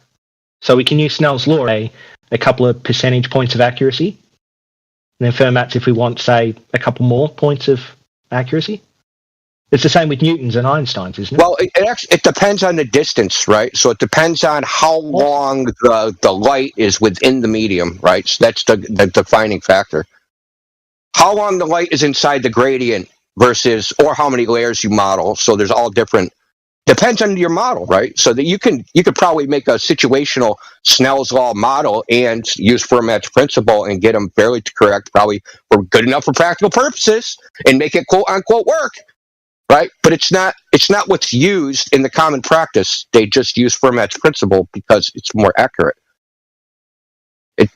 So we can use Snell's law a couple of percentage points of accuracy, and then Fermat's if we want, say, a couple more points of accuracy. It's the same with Newton's and Einstein's, isn't it? Well, it depends on the distance, right? So it depends on how long the light is within the medium, right? So that's the defining factor. How long the light is inside the gradient versus, or how many layers you model. So there's all different, depends on your model, right? So that you could probably make a situational Snell's law model and use Fermat's principle and get them fairly correct, probably for good enough for practical purposes, and make it quote unquote work. Right, but it's not what's used in the common practice. They just use Fermat's principle because it's more accurate.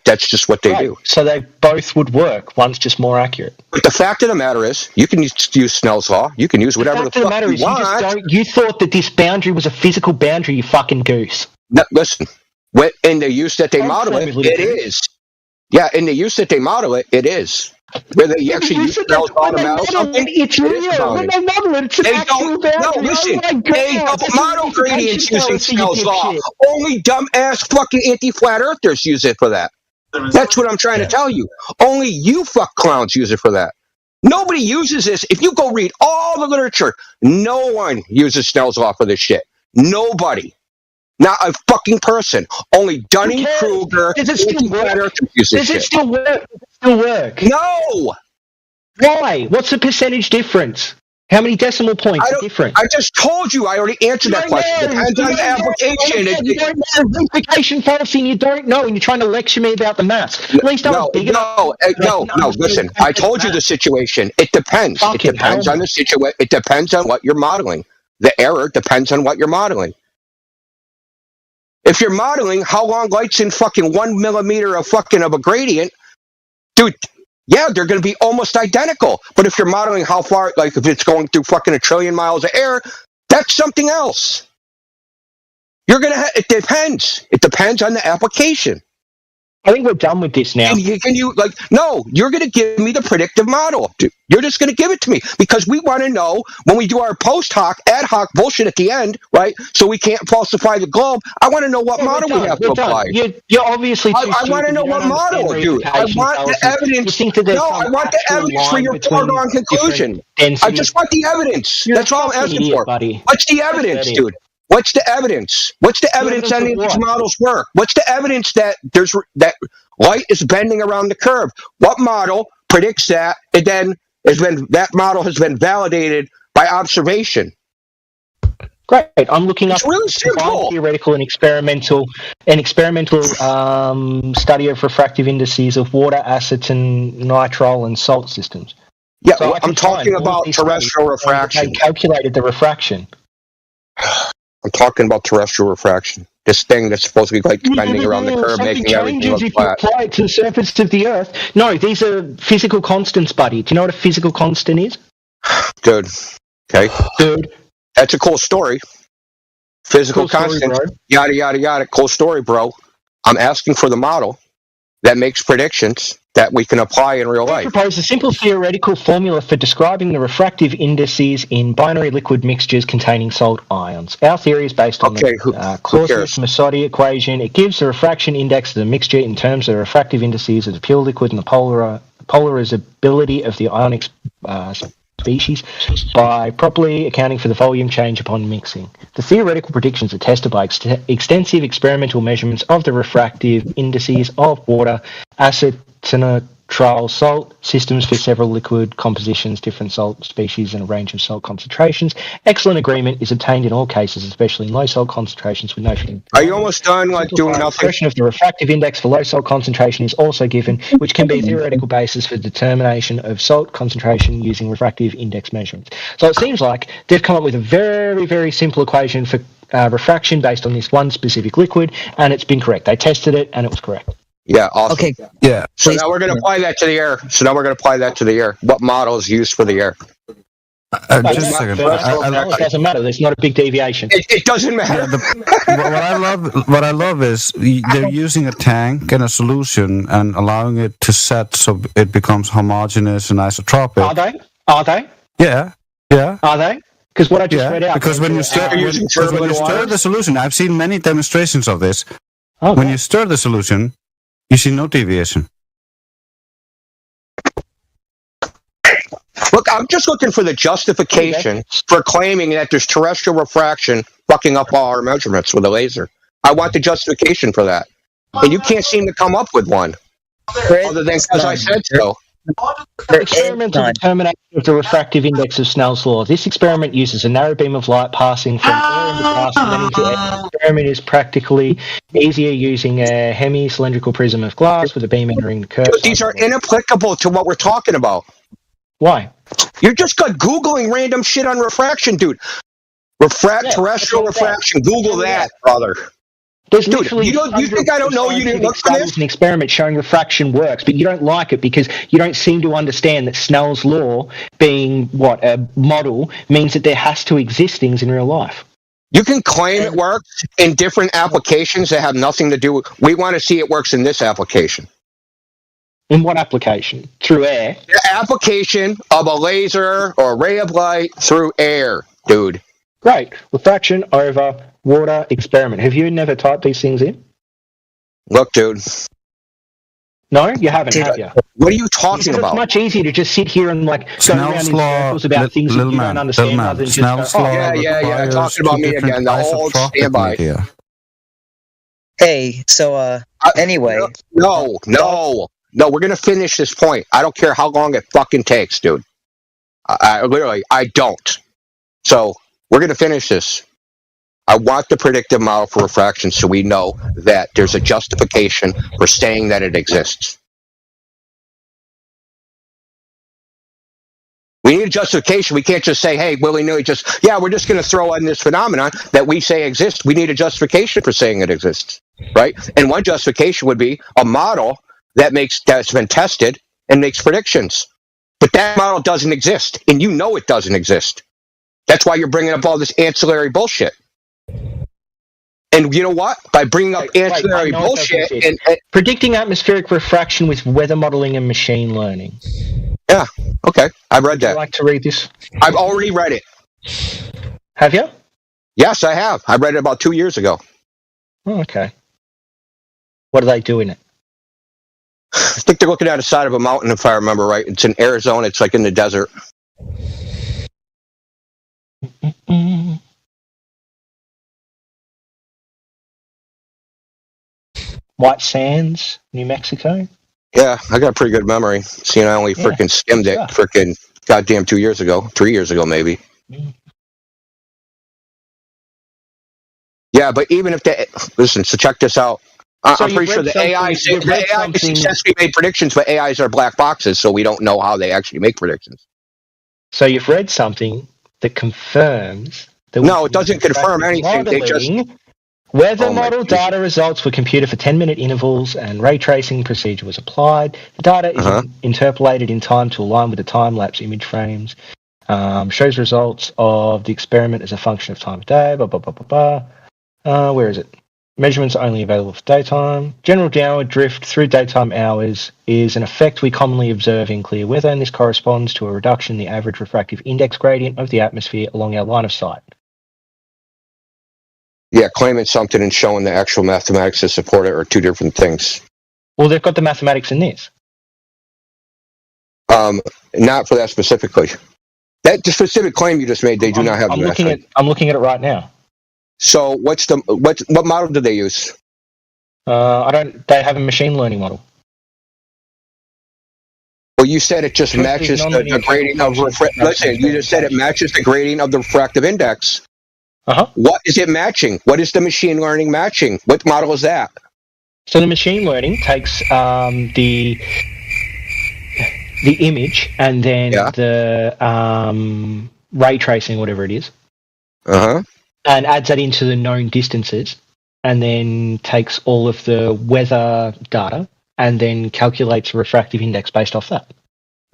That's just what they do. So they both would work. One's just more accurate. But the fact of the matter is, you can use Snell's law. You can use whatever the fuck you want. You thought that this boundary was a physical boundary. You fucking goose. No, listen, in the use that they model it, it is. Yeah, in the use that they model it, it is. Where they actually use Snell's law to model something, it's real. When they model it, it's an actual boundary. No, listen, they don't model gradients using Snell's law. Only dumbass fucking anti-flat earthers use it for that. That's what I'm trying to tell you. Only you fuck clowns use it for that. Nobody uses this. If you go read all the literature, no one uses Snell's law for this shit. Nobody. Not a fucking person. Only Dunning-Kruger. Does it still work? Does it still work? No! Why? What's the percentage difference? How many decimal points are different? I just told you. I already answered that question. Depends on the application. You don't know verification policy and you don't know, and you're trying to lecture me about the maths. At least no, listen. I told you the situation. It depends. It depends on the situation. It depends on what you're modeling. The error depends on what you're modeling. If you're modeling how long light's in fucking 1 millimeter of a gradient, dude, yeah, they're going to be almost identical. But if you're modeling how far, like if it's going through fucking 1 trillion miles of air, that's something else. You're going to, it depends. It depends on the application. I think we're done with this now. No, you're going to give me the predictive model. Dude. You're just going to give it to me because we want to know when we do our post hoc, ad hoc bullshit at the end, right? So we can't falsify the globe. I want to know what model we have to apply. You're obviously too I want to know what model, dude. I want the evidence. No, I want the evidence for your foregone conclusion. I just want the evidence. That's all I'm asking for. Buddy. What's the evidence, dude? What's the evidence? What's the evidence any of these models work? What's the evidence that that light is bending around the curve? What model predicts that? And then that model has been validated by observation. Great. I'm looking up really simple. Theoretical and experimental study of refractive indices of water, acetonitrile, and salt systems. Yeah, so I'm talking about terrestrial refraction. They calculated the refraction. I'm talking about terrestrial refraction. This thing that's supposed to be like bending around the curve, making everything look flat. If you apply it to the surface of the Earth. No, these are physical constants, buddy. Do you know what a physical constant is? Dude. Okay. Dude. That's a cool story. Physical constant. Yada, yada, yada. Cool story, bro. I'm asking for the model that makes predictions that we can apply in real life. I propose a simple theoretical formula for describing the refractive indices in binary liquid mixtures containing salt ions. Our theory is based on the Clausius-Massotti equation. It gives the refraction index of the mixture in terms of the refractive indices of the pure liquid and the polarizability of the ionic species by properly accounting for the volume change upon mixing. The theoretical predictions are tested by extensive experimental measurements of the refractive indices of water, acetonitrile salt systems for several liquid compositions, different salt species, and a range of salt concentrations. Excellent agreement is obtained in all cases, especially in low salt concentrations with no. Are you almost done? Like doing nothing? Expression of the refractive index for low salt concentration is also given, which can be a theoretical basis for determination of salt concentration using refractive index measurements. So it seems like they've come up with a very, very simple equation for refraction based on this one specific liquid, and it's been correct. They tested it, and it was correct. Yeah, awesome. Okay. Yeah. So now we're going to apply that to the air. What model is used for the air? Just a second. It doesn't matter. There's not a big deviation. It doesn't matter. What I love is they're using a tank and a solution and allowing it to set so it becomes homogeneous and isotropic. Are they? Yeah. Are they? Because what I just read out. Because when you stir the solution, I've seen many demonstrations of this. Okay. When you stir the solution, you see no deviation. Look, I'm just looking for the justification for claiming that there's terrestrial refraction fucking up all our measurements with a laser. I want the justification for that. And you can't seem to come up with one. Other than because I said so. Experimental determination of the refractive index of Snell's law. This experiment uses a narrow beam of light passing from air in the glass and then into air. The experiment is practically easier using a hemi-cylindrical prism of glass with a beam entering the curve. These are inapplicable to what we're talking about. Why? You're just Googling random shit on refraction, dude. Terrestrial refraction. Google that, brother. There's dude, you think I don't know you didn't look for this? An experiment showing refraction works, but you don't like it because you don't seem to understand that Snell's law, being a model, means that there has to exist things in real life. You can claim it works in different applications that have nothing to do with. We want to see it works in this application. In what application? Through air? The application of a laser or a ray of light through air, dude. Great. Refraction over water experiment. Have you never typed these things in? Look, dude. No, you haven't, have you? What are you talking about? It's much easier to just sit here and go around in circles about things that you don't understand rather than just go, yeah, talking about me again. The old standby. Hey, so, anyway. No, we're going to finish this point. I don't care how long it fucking takes, dude. I don't. So, we're going to finish this. I want the predictive model for refraction so we know that there's a justification for saying that it exists. We need a justification. We can't just say, hey, willy-nilly, we're just going to throw in this phenomenon that we say exists. We need a justification for saying it exists, right? And one justification would be a model that's been tested and makes predictions. But that model doesn't exist, and you know it doesn't exist. That's why you're bringing up all this ancillary bullshit. And you know what? By bringing up ancillary bullshit and predicting atmospheric refraction with weather modeling and machine learning. Yeah, okay. I've read that. Would you like to read this? I've already read it. Have you? Yes, I have. I read it about 2 years ago. Oh, okay. What do they do in it? I think they're looking at the side of a mountain, if I remember right. It's in Arizona. It's like in the desert. White Sands, New Mexico? Yeah, I got a pretty good memory. Seeing I only freaking skimmed it freaking goddamn 2 years ago. 3 years ago, maybe. Yeah, but even if they... Listen, so check this out. I'm pretty sure the AI successfully made predictions, but AIs are black boxes, so we don't know how they actually make predictions. So you've read something that confirms... that no, it doesn't confirm anything. They just... Weather model data results were computed for 10-minute intervals and ray tracing procedure was applied. The data is interpolated in time to align with the time-lapse image frames. Shows results of the experiment as a function of time of day, blah, blah, blah, blah, blah. Where is it? Measurements are only available for daytime. General downward drift through daytime hours is an effect we commonly observe in clear weather, and this corresponds to a reduction in the average refractive index gradient of the atmosphere along our line of sight. Yeah, claiming something and showing the actual mathematics to support it are two different things. Well, they've got the mathematics in this. Not for that specifically. That specific claim you just made, they do not have the mathematics. I'm looking at it right now. So what model do they use? They have a machine learning model. Well, you said it just matches the gradient of listen, you just said it matches the gradient of the refractive index. What is it matching? What is the machine learning matching? What model is that? So the machine learning takes the image and then the ray tracing, whatever it is, and adds that into the known distances, and then takes all of the weather data and then calculates a refractive index based off that.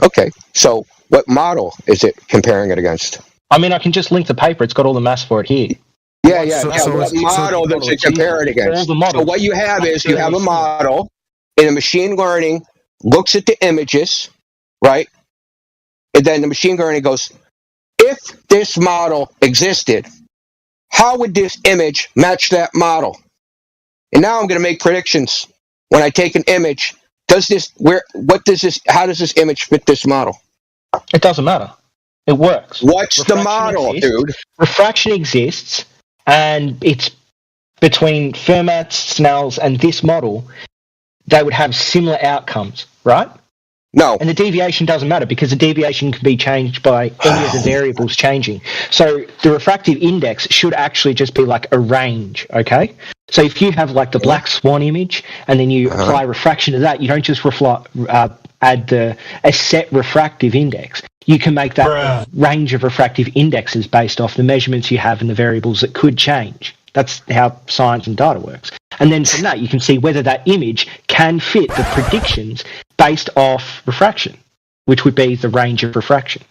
Okay, so what model is it comparing it against? I mean, I can just link the paper. It's got all the maths for it here. What model does it compare it against? So what you have is you have a model, and the machine learning looks at the images, right? And then the machine learning goes, if this model existed, how would this image match that model? And now I'm going to make predictions. When I take an image, how does this image fit this model? It doesn't matter. It works. What's the model, dude? Refraction exists, and it's between Fermat, Snell's, and this model, they would have similar outcomes, right? No. And the deviation doesn't matter because the deviation can be changed by any of the variables changing. So the refractive index should actually just be like a range, okay? So if you have like the black swan image and then you apply refraction to that, you don't just add a set refractive index. You can make that range of refractive indexes based off the measurements you have and the variables that could change. That's how science and data works. And then from that, you can see whether that image can fit the predictions based off refraction, which would be the range of refraction.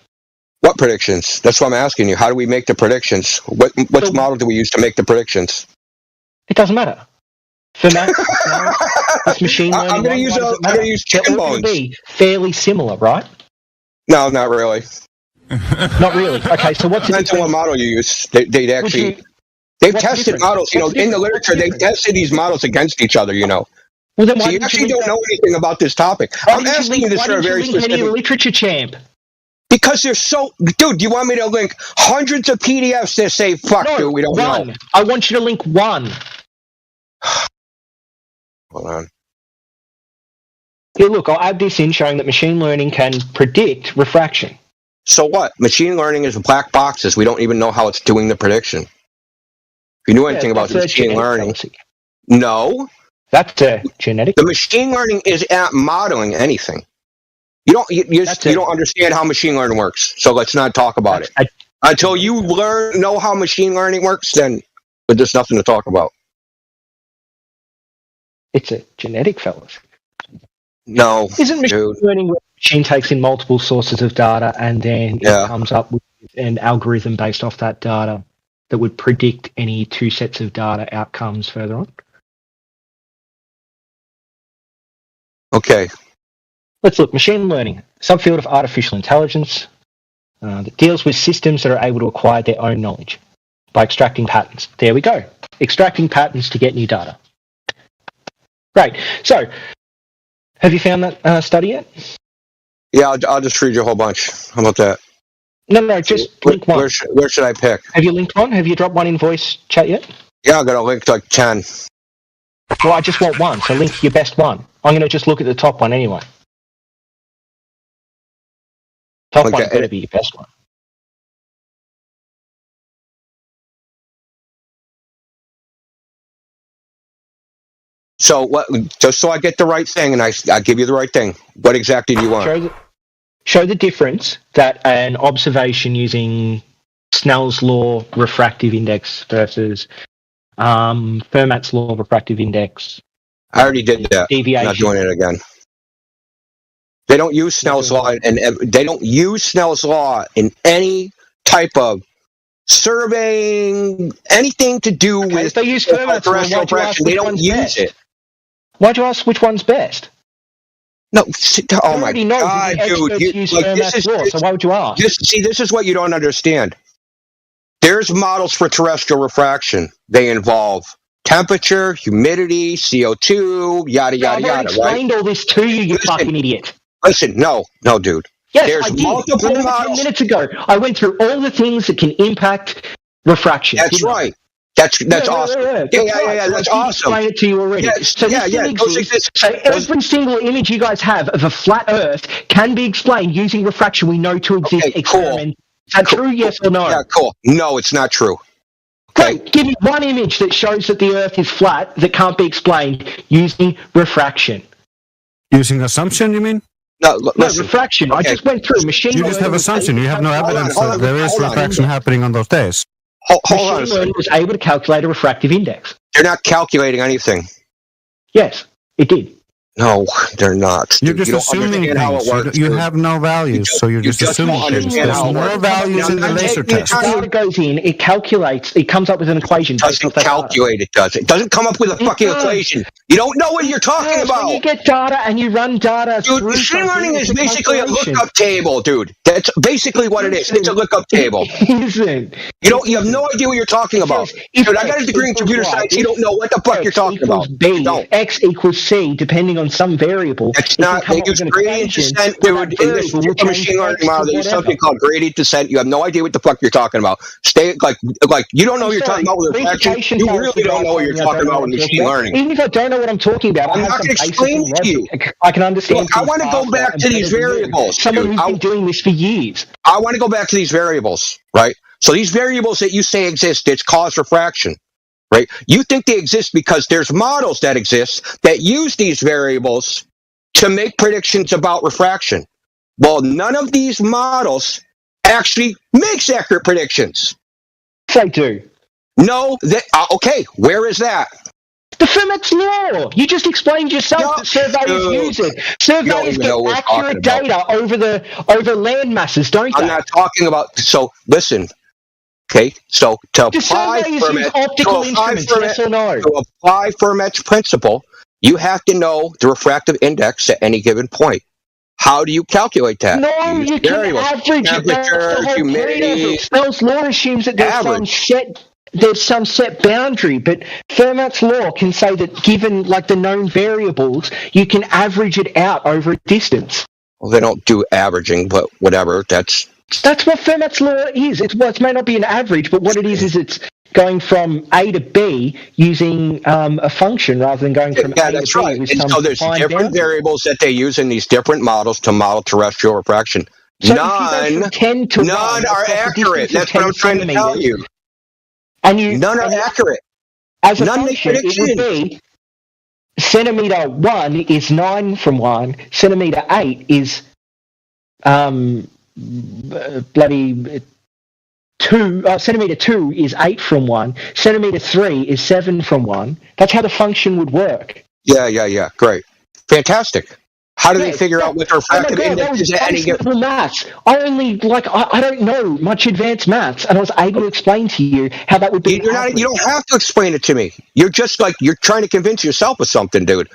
What predictions? That's what I'm asking you. How do we make the predictions? What model do we use to make the predictions? It doesn't matter. For that, this machine learning, I'm going to use chicken bones. It would be fairly similar, right? No, not really. Not really. Okay, so what's depends on what model you use. They've tested models. In the literature, they've tested these models against each other. Well, then so you actually don't know anything about this topic. I'm asking you this for a very specific literature, champ. Because they're so... Dude, do you want me to link hundreds of PDFs that say, dude, we don't know? I want you to link one. Hold on. Here, look, I'll add this in showing that machine learning can predict refraction. So what? Machine learning is black boxes. We don't even know how it's doing the prediction. If you knew anything about machine learning... No. That's genetic. The machine learning is at modeling anything. You don't understand how machine learning works, so let's not talk about it. Until you know how machine learning works, then there's nothing to talk about. It's a genetic fallacy. No, isn't machine learning where machine takes in multiple sources of data, and then it comes up with an algorithm based off that data that would predict any two sets of data outcomes further on. Okay. Let's look. Machine learning, subfield of artificial intelligence that deals with systems that are able to acquire their own knowledge by extracting patterns. There we go. Extracting patterns to get new data. Great. So, have you found that study yet? Yeah, I'll just read you a whole bunch. How about that? No, just link one. Where should I pick? Have you linked one? Have you dropped one in voice chat yet? Yeah, I got a link to like 10. Well, I just want one, so link your best one. I'm going to just look at the top one anyway. Top one's going to be your best one. So what? Just so I get the right thing, and I give you the right thing. What exactly do you want? Show the difference that an observation using Snell's law refractive index versus Fermat's law refractive index. I already did that. Deviation. I'm not doing it again. They don't use Snell's law, and they don't use Snell's law in any type of surveying, anything to do with. If they use Fermat's law, refraction, they don't use it. Why'd you ask which one's best? No, oh my God, dude! So why would you ask? This is what you don't understand. There's models for terrestrial refraction. They involve temperature, humidity, CO2, yada yada yada. I explained all this to you, you fucking idiot. Listen, no, dude. Yes, there's I did. multiple models. 10 minutes ago, I went through all the things that can impact refraction. That's right. That's awesome. Yeah, that's awesome. Explain it to you already. So every single image you guys have of a flat Earth can be explained using refraction we know to exist. Experiment. Is that true? Yes or no? Yeah, cool. No, it's not true. Okay. Great. Give me one image that shows that the Earth is flat that can't be explained using refraction. Using assumption, you mean? No, listen. Refraction. I just went through machine learning. You just have assumption. You have no evidence that there is refraction happening on those days. Hold machine learning was able to calculate a refractive index. They're not calculating anything. Yes, it did. No, they're not. You're just assuming things. You have no values, so you're just assuming things. There's more values in the laser test. Data goes in, it calculates, it comes up with an equation. It doesn't calculate, it does. It doesn't come up with a fucking equation. You don't know what you're talking about. When you get data and you run data dude, machine learning is basically a lookup table, dude. That's basically what it is. It's a lookup table. You have no idea what you're talking about. Dude, I got a degree in computer science. You don't know what the fuck you're talking about. X equals C, depending on some variable. It's not. They use gradient descent, dude. In this machine learning model, they use something called gradient descent. You have no idea what the fuck you're talking about. Stay like you don't know what you're talking about with refraction. You really don't know what you're talking about with machine learning. Even if I don't know what I'm talking about, I'm not going to explain it to you. I can understand. Look, I want to go back to these variables. Someone who's been doing this for years. I want to go back to these variables, right? So these variables that you say exist, it's cause refraction. Right? You think they exist because there's models that exist that use these variables to make predictions about refraction. Well, none of these models actually makes accurate predictions. They do. No, okay, where is that? The Fermat's law. You just explained yourself that surveyors use it. Surveyors get accurate data over land masses, don't they? I'm not talking about. So listen. Okay, so to apply Fermat's principle, you have to know the refractive index at any given point. How do you calculate that? No, you can average it. That's the humidity. Snell's law assumes that there's some set boundary, but Fermat's law can say that given like the known variables, you can average it out over a distance. Well, they don't do averaging, but whatever. That's what Fermat's law is. It may not be an average, but what it is it's going from A to B using a function rather than going from A to B. Right. And so there's different variables that they use in these different models to model terrestrial refraction. So none are accurate. That's what I'm trying to tell you. None are accurate. As a function, it would be centimeter 1 is 9 from 1. Centimeter 8 is bloody 2. Centimeter 2 is 8 from 1. Centimeter 3 is 7 from 1. That's how the function would work. Yeah. Great. Fantastic. How do they figure out what the refractive index is at any given? Maths. I don't know much advanced maths, and I was able to explain to you how that would be. You don't have to explain it to me. You're just like you're trying to convince yourself of something, dude.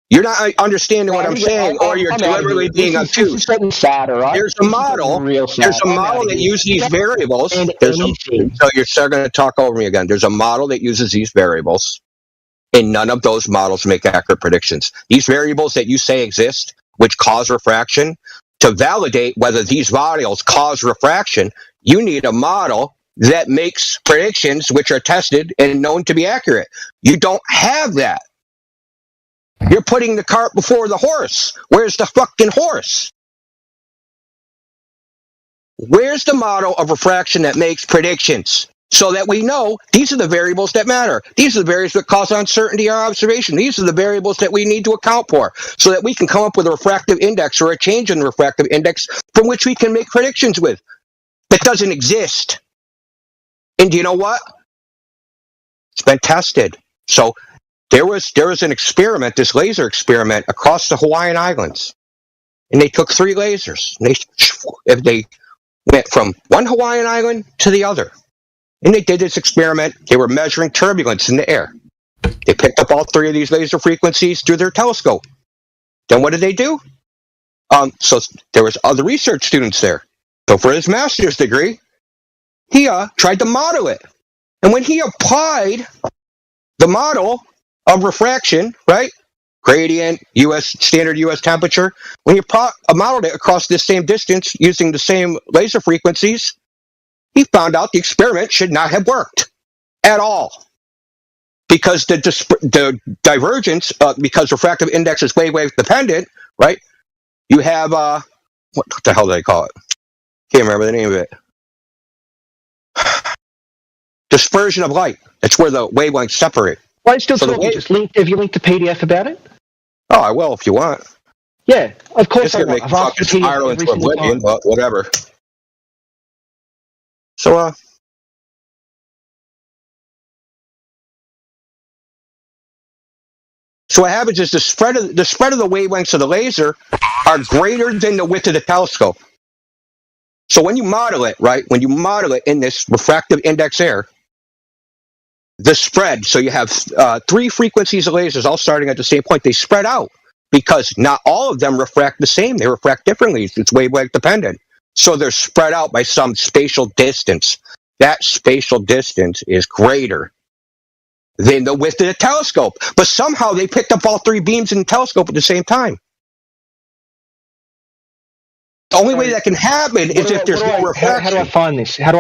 You're not understanding what I'm saying, or you're deliberately being obtuse. There's a model. There's a model that uses these variables. So you're still going to talk over me again. There's a model that uses these variables, and none of those models make accurate predictions. These variables that you say exist, which cause refraction, to validate whether these models cause refraction, you need a model that makes predictions which are tested and known to be accurate. You don't have that. You're putting the cart before the horse. Where's the fucking horse? Where's the model of refraction that makes predictions so that we know these are the variables that matter? These are the variables that cause uncertainty or observation. These are the variables that we need to account for so that we can come up with a refractive index or a change in the refractive index from which we can make predictions with. That doesn't exist. And do you know what? It's been tested. So there was an experiment, this laser experiment, across the Hawaiian Islands. And they took 3 lasers. And they went from one Hawaiian island to the other. And they did this experiment. They were measuring turbulence in the air. They picked up all 3 of these laser frequencies through their telescope. Then what did they do? So there was other research students there. So for his master's degree, he tried to model it. And when he applied the model of refraction, right? Gradient, standard US temperature. When you modeled it across this same distance using the same laser frequencies, he found out the experiment should not have worked at all. Because the divergence, because refractive index is wave dependent, right? You have, what the hell do they call it? Can't remember the name of it. Dispersion of light. That's where the wavelengths separate. Well, still so have you linked a PDF about it? Oh, I will if you want. Yeah, of course. It's going to make fucking spiral into oblivion, but whatever. So, what happens is the spread of the wavelengths of the laser are greater than the width of the telescope. So when you model it, right? When you model it in this refractive index air, the spread, so you have 3 frequencies of lasers all starting at the same point. They spread out because not all of them refract the same. They refract differently. It's wavelength dependent. So they're spread out by some spatial distance. That spatial distance is greater than the width of the telescope. But somehow they picked up all 3 beams in the telescope at the same time. The only way that can happen is if there's no refraction. How do I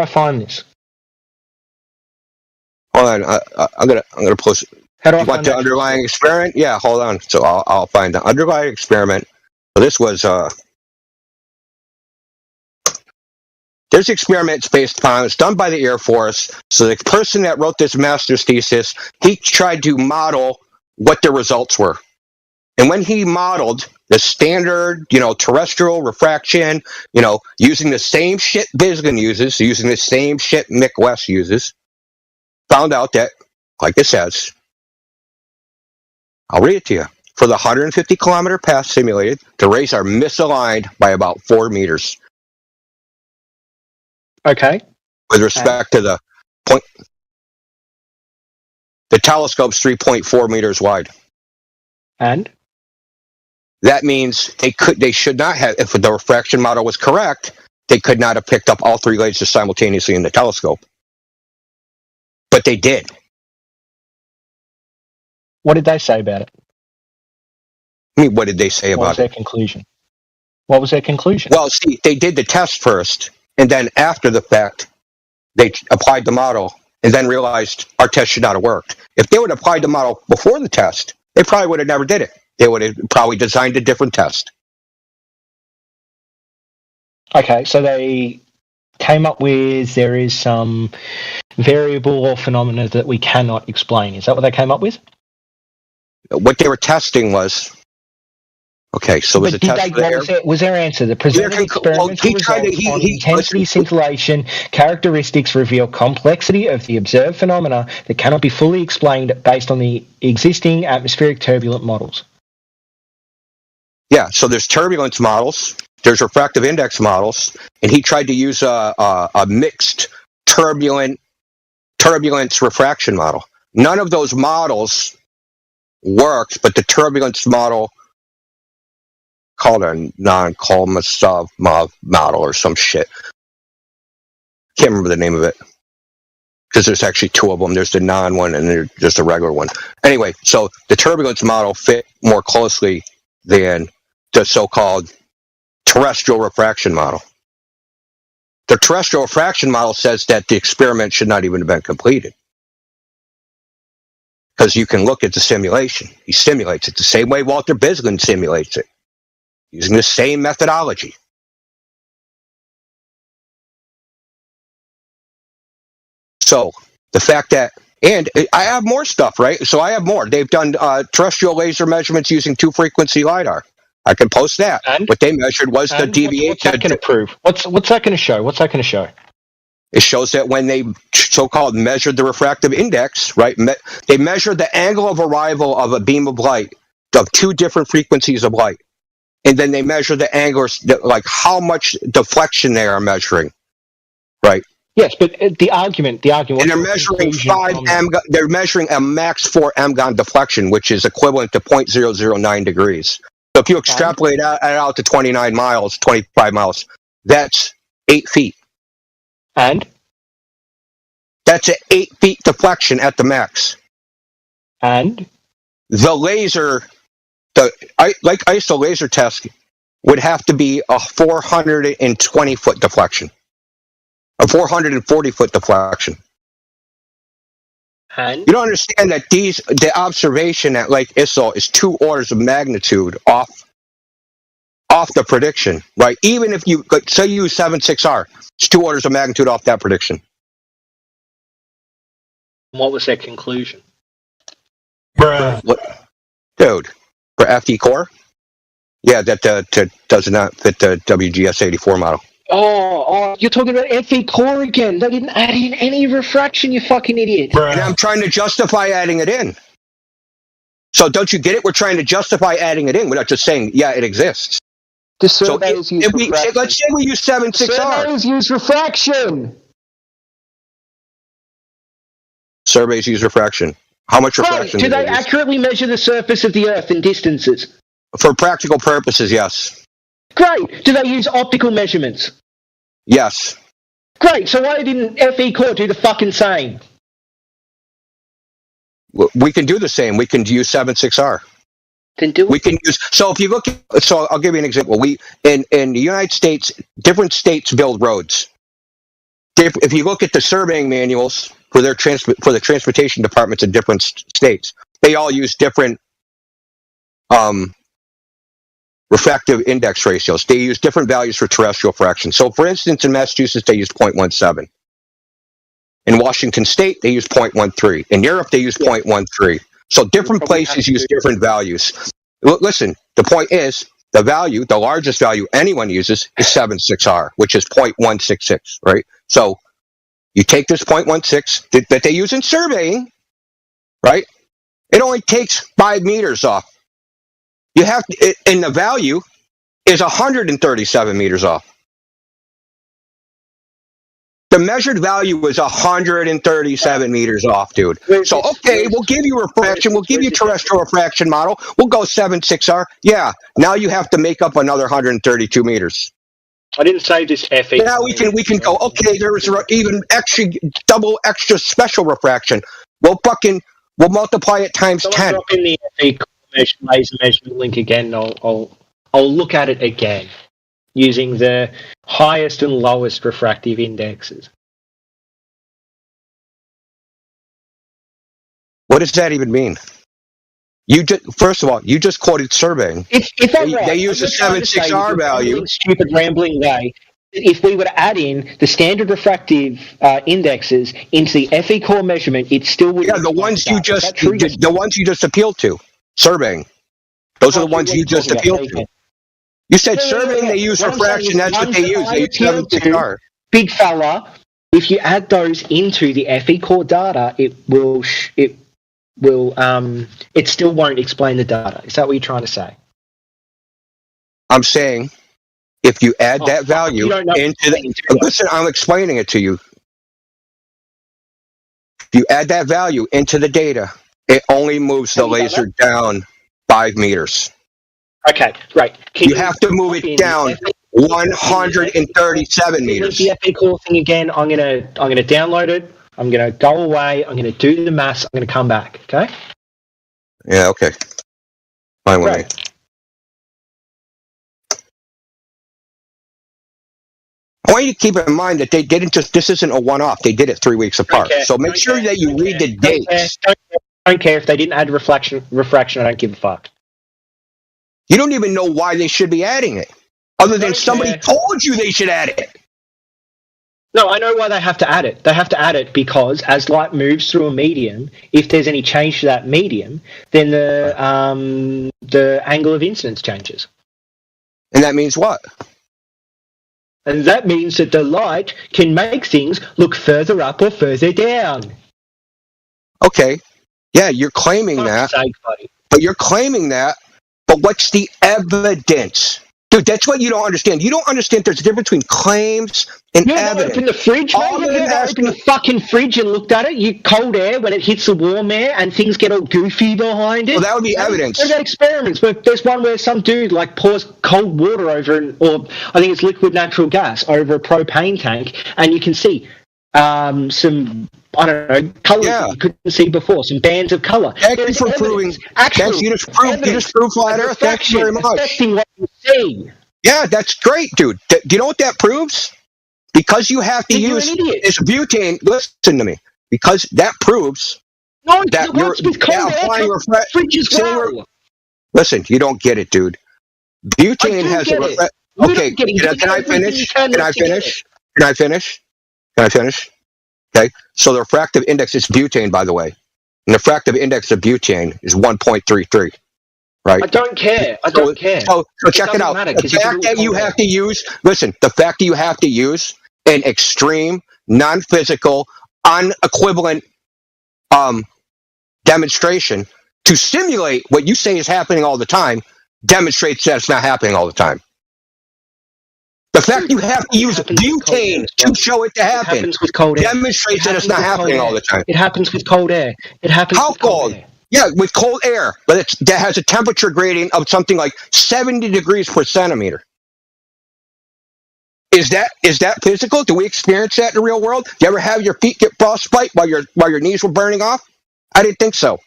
find this? Hold on, I'm gonna post. How do I want the underlying experiment? Yeah, hold on. So I'll find the underlying experiment. So this was there's experiments based upon. It's done by the Air Force. So the person that wrote this master's thesis, he tried to model what the results were, and when he modeled the standard, terrestrial refraction, using the same shit Bisgan uses, using the same shit Mick West uses. Found out that, like it says, I'll read it to you. For the 150 kilometer path simulated, the rays are misaligned by about 4 meters. Okay. With respect to the point, the telescope's 3.4 meters wide. And? That means they should not have, if the refraction model was correct, they could not have picked up all 3 lasers simultaneously in the telescope. But they did. What did they say about it? I mean, what did they say about it? What was their conclusion? Well, see, they did the test first, and then after the fact, they applied the model, and then realized our test should not have worked. If they would have applied the model before the test, they probably would have never did it. They would have probably designed a different test. Okay, so they came up with there is some variable or phenomena that we cannot explain. Is that what they came up with? What they were testing was... Okay, so was it test was their answer? The presented experimental results on intensity scintillation characteristics reveal complexity of the observed phenomena that cannot be fully explained based on the existing atmospheric turbulent models. Yeah, so there's turbulence models, there's refractive index models, and he tried to use a mixed turbulence refraction model. None of those models worked, but the turbulence model, called a non-Kolmosov model or some shit. Can't remember the name of it, because there's actually two of them. There's the non one and there's the regular one. Anyway, so the turbulence model fit more closely than the so-called terrestrial refraction model. The terrestrial refraction model says that the experiment should not even have been completed. Because you can look at the simulation. He simulates it the same way Walter Bislin simulates it, using the same methodology. So the fact that, and I have more stuff, right? So I have more. They've done terrestrial laser measurements using 2-frequency LiDAR. I can post that. And what they measured was the deviation. What's that going to prove? What's that going to show? What's that going to show? It shows that when they so-called measured the refractive index, right? They measured the angle of arrival of a beam of light of 2 different frequencies of light, and then they measure the angle, like how much deflection they are measuring, right? Yes, but the argument. And they're measuring they're measuring a max 4 Mgon deflection, which is equivalent to 0.009 degrees. So if you extrapolate out to 25 miles, that's 8 feet. And? That's an 8 feet deflection at the max. And? The laser, like ISO laser test, would have to be a 420 foot deflection. A 440 foot deflection. And? You don't understand that the observation at Lake ISO is 2 orders of magnitude off the prediction, right? Even if you, say you use 7.6R, it's 2 orders of magnitude off that prediction. What was their conclusion? Bruh. Dude, for FE core? Yeah, that does not fit the WGS84 model. Oh, you're talking about FE core again. They didn't add in any refraction, you fucking idiot. And I'm trying to justify adding it in. So don't you get it? We're trying to justify adding it in. We're not just saying, yeah, it exists. The surveys use refraction. Let's say we use 7.6R. Surveys use refraction. Surveys use refraction. How much refraction do they accurately measure the surface of the Earth in distances? For practical purposes, yes. Great. Do they use optical measurements? Yes. Great. So why didn't FE Core do the fucking same? We can do the same. We can use 7.6R. Then do it. We can use. So if you look, so I'll give you an example. We in the United States, different states build roads. If you look at the surveying manuals for the transportation departments in different states, they all use different refractive index ratios. They use different values for terrestrial fraction. So, for instance, in Massachusetts, they use 0.17. In Washington State, they use 0.13. In Europe, they use 0.13. So different places use different values. Listen, the point is, the largest value anyone uses is 7.6R, which is 0.166, right? So you take this 0.16 that they use in surveying, right? It only takes 5 meters off. You have to, and the value is 137 meters off. The measured value was 137 meters off, dude. So, okay, we'll give you refraction. We'll give you terrestrial refraction model. We'll go 7.6R. Yeah, now you have to make up another 132 meters. I didn't say this FE. Now we can go, okay, there's even double extra special refraction. We'll multiply it times 10. Drop in the FE laser measurement link again. I'll look at it again using the highest and lowest refractive indexes. What does that even mean? First of all, you just quoted surveying. They use a 7.6R value. Stupid rambling way. If we were to add in the standard refractive indexes into the FE core measurement, it still would. Yeah, the ones you just appealed to, surveying. Those are the ones you just appealed to. You said surveying, they use refraction. That's what they use. They use 7.6R. Big fella, if you add those into the FE core data, it still won't explain the data. Is that what you're trying to say? I'm saying if you add that value into the... Listen, I'm explaining it to you. If you add that value into the data, it only moves the laser down 5 meters. Okay, great. You have to move it down 137 meters. The FA core thing again. I'm gonna download it. I'm gonna go away. I'm gonna do the maths. I'm gonna come back. Okay. Yeah. Okay. Fine with me. I want you to keep in mind that they didn't just. This isn't a one-off. They did it 3 weeks apart. So make sure that you read the dates. Don't care if they didn't add refraction. I don't give a fuck. You don't even know why they should be adding it, other than somebody told you they should add it. No, I know why they have to add it. They have to add it because as light moves through a medium, if there's any change to that medium, then the angle of incidence changes. And that means what? And that means that the light can make things look further up or further down. Okay. Yeah, you're claiming that. But you're claiming that. But what's the evidence? Dude, that's what you don't understand. You don't understand there's a difference between claims and evidence. Open the fridge, mate. Have you ever opened the fucking fridge and looked at it? You cold air when it hits the warm air and things get all goofy behind it. Well, that would be evidence. There's experiments. But there's one where some dude like pours cold water over, or I think it's liquid natural gas, over a propane tank, and you can see some, I don't know, colours that you couldn't see before, some bands of colour. Thank you for proving. You just proved flat Earth. Thank you very much. Affecting what you see. Yeah, that's great, dude. Do you know what that proves? Because you have to use it's butane. Listen to me. Because that proves that you're applying refraction. Listen, you don't get it, dude. Butane has a refraction. Okay, can I finish? Can I finish? Can I finish? Can I finish? Okay, so the refractive index is butane, by the way. And the refractive index of butane is 1.33, right? I don't care. I don't care. So check it out. The fact that you have to use, listen, the fact that you have to use an extreme, non-physical, unequivalent demonstration to simulate what you say is happening all the time demonstrates that it's not happening all the time. The fact you have to use butane to show it to happen demonstrates that it's not happening all the time. It happens with cold air. It happens with cold air. Yeah, with cold air, but that has a temperature gradient of something like 70 degrees per centimeter. Is that physical? Do we experience that in the real world? Do you ever have your feet get frostbite while your knees were burning off? I didn't think so.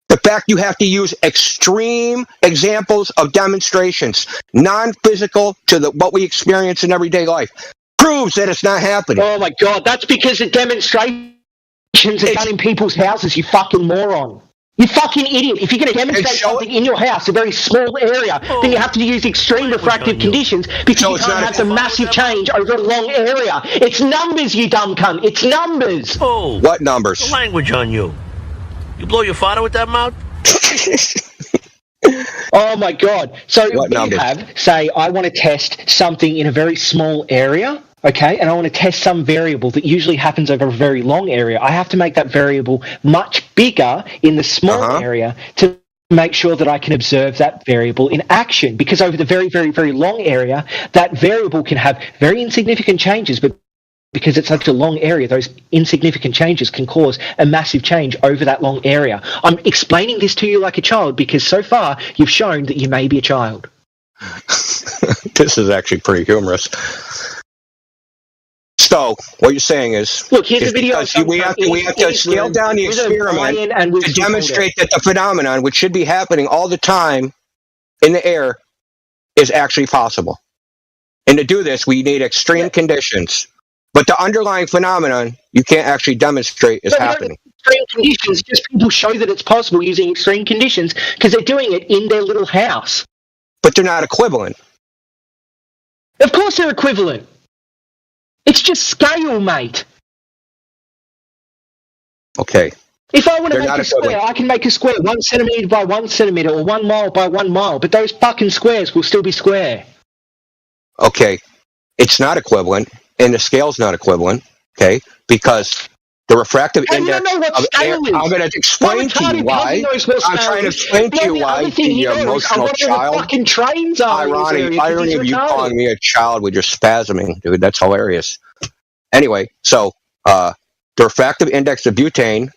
The fact you have to use extreme examples of demonstrations, non-physical to what we experience in everyday life, proves that it's not happening. Oh my God, that's because the demonstrations are done in people's houses, you fucking moron. You fucking idiot. If you're going to demonstrate something in your house, a very small area, then you have to use extreme refractive conditions because you can't have the massive change over a long area. It's numbers, you dumb cunt. It's numbers. Oh. What numbers? The language on you. You blow your father with that mouth? Oh my God. So we have, say, I want to test something in a very small area, okay, and I want to test some variable that usually happens over a very long area. I have to make that variable much bigger in the small area to make sure that I can observe that variable in action, because over the very, very, very long area, that variable can have very insignificant changes, but because it's such a long area, those insignificant changes can cause a massive change over that long area. I'm explaining this to you like a child because so far you've shown that you may be a child. This is actually pretty humorous. So, what you're saying is, look, here's a video. We have to scale down the experiment to demonstrate that the phenomenon, which should be happening all the time in the air, is actually possible. And to do this, we need extreme conditions. But the underlying phenomenon, you can't actually demonstrate is happening. Extreme conditions, just people show that it's possible using extreme conditions because they're doing it in their little house. But they're not equivalent. Of course they're equivalent. It's just scale, mate. Okay. If I want to make a square, I can make a square 1 centimetre by 1 centimetre or 1 mile by 1 mile, but those fucking squares will still be square. Okay. It's not equivalent. And the scale's not equivalent, okay? Because The refractive How do you index know what of air. scale is? I'm going to explain to you why. I'm trying to explain to you why the emotional child. Fucking trains are Irony of you calling me a child with your spasming, dude. That's hilarious. Anyway, so the refractive index of butane